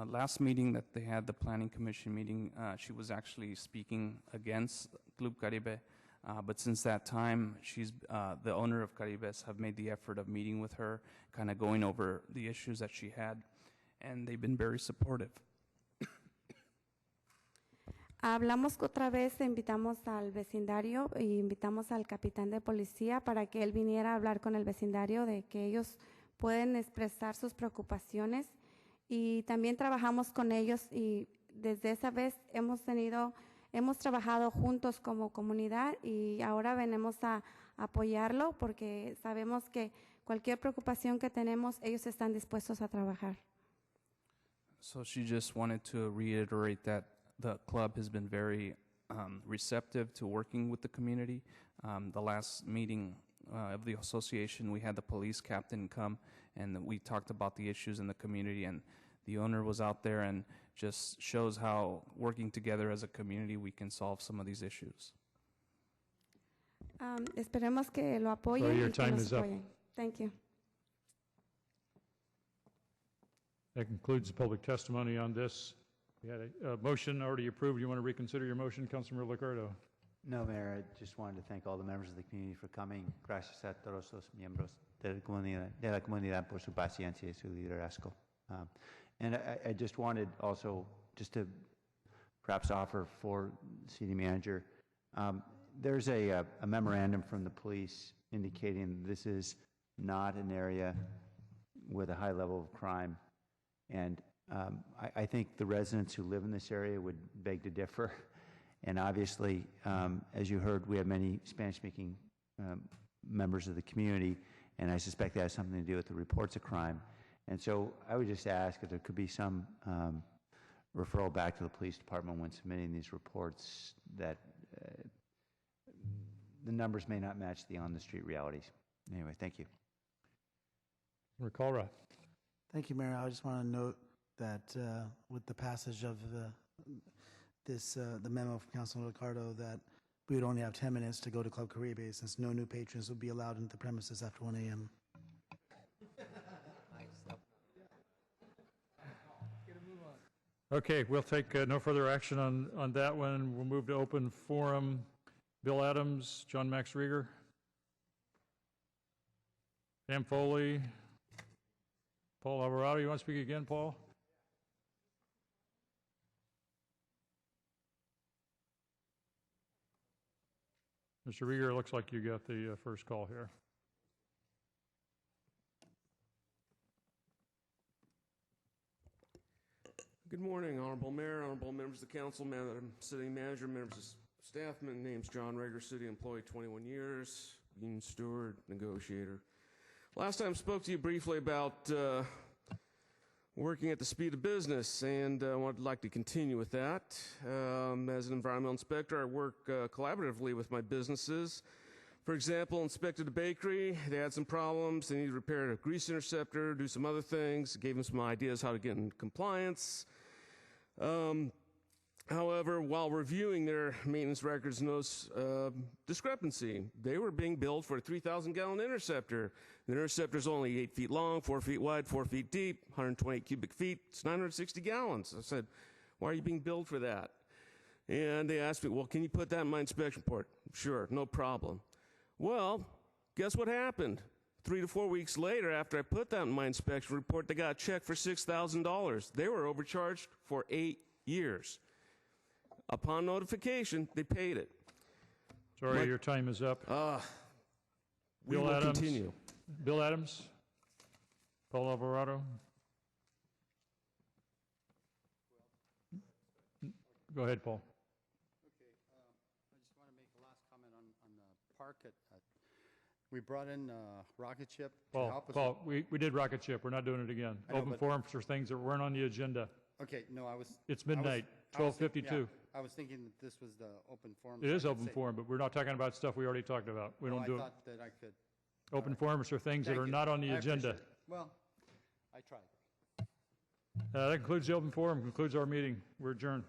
Last meeting that they had, the planning commission meeting, she was actually speaking against Club Caribe. But since that time, she's the owner of Caribes have made the effort of meeting with her, kind of going over the issues that she had, and they've been very supportive. Hablamos otra vez, invitamos al vecindario y invitamos al capitán de policía para que él viniera a hablar con el vecindario de que ellos pueden expresar sus preocupaciones, y también trabajamos con ellos, y desde esa vez hemos trabajado juntos como comunidad, y ahora venimos a apoyarlo porque sabemos que cualquier preocupación que tenemos, ellos están dispuestos a trabajar. So she just wanted to reiterate that the club has been very receptive to working with the community. The last meeting of the association, we had the police captain come, and we talked about the issues in the community, and the owner was out there, and just shows how working together as a community we can solve some of these issues. Esperemos que lo apoyen. So your y que time nos is up. apoyen. Thank you. That concludes the public testimony on this. We had a motion already approved. You want to reconsider your motion, Councilmember Liccardo? No, Mayor, I just wanted to thank all the members of the community for coming. Gracias a todos los miembros de la comunidad por su paciencia y su liderazgo. And I just wanted also just to perhaps offer for city manager, there's a memorandum from the police indicating this is not an area with a high level of crime. And I think the residents who live in this area would beg to differ. And obviously, as you heard, we have many Spanish-speaking members of the community, and I suspect that has something to do with the reports of crime. And so I would just ask if there could be some referral back to the police department when submitting these reports that the numbers may not match the on-the-street realities. Anyway, thank you. KALRA. Thank you, Mayor. I just want to note that with the passage of the memo from Councilman Ricardo, that we would only have 10 minutes to go to Club Caribe, since no new patrons would be allowed into the premises after 1 a.m. Okay, we'll take no further action on that one. We'll move to open forum. Bill Adams, John Max Rieger, Sam Foley, Paul Alvarado. You want to speak again, Paul? Mr. Rieger, it looks like you got the first call here. Good morning, Honorable Mayor, Honorable members of the council, Madam City Manager, members of staff. My name's John Rager, city employee, 21 years, union steward, negotiator. Last time I spoke to you briefly about working at the speed of business, and I would like to continue with that. As an environmental inspector, I work collaboratively with my businesses. For example, inspected a bakery, they had some problems, they needed to repair a grease interceptor, do some other things, gave them some ideas how to get in compliance. However, while reviewing their maintenance records, no discrepancy. They were being billed for a 3,000-gallon interceptor. The interceptor is only 8 feet long, 4 feet wide, 4 feet deep, 128 cubic feet. It's 960 gallons. I said, why are you being billed for that? And they asked me, well, can you put that in my inspection report? Sure, no problem. Well, guess what happened? 3 to 4 weeks later, after I put that in my inspection report, they got a check for $6,000. They were overcharged for 8 years. Upon notification, they paid it. Sorry, your time is up. We will continue. Bill Adams, Paul Alvarado. Go ahead, Paul. Okay, I just want to make a last comment on the park at We brought in rocket ship to Paul, help us. Paul, we did rocket ship. We're not doing it again. I know, Open but- forum for things that weren't on the agenda. Okay, no, I was. It's midnight, I was think- 12:52. yeah, I was thinking that this was the open forum. It so is I could open say- forum, but we're not talking about stuff we already talked about. We Oh, don't do I it. thought that I could. Open forums are things that Thank are you. not on the I agenda. appreciate it. Well, I tried. That concludes the open forum, concludes our meeting. We're adjourned.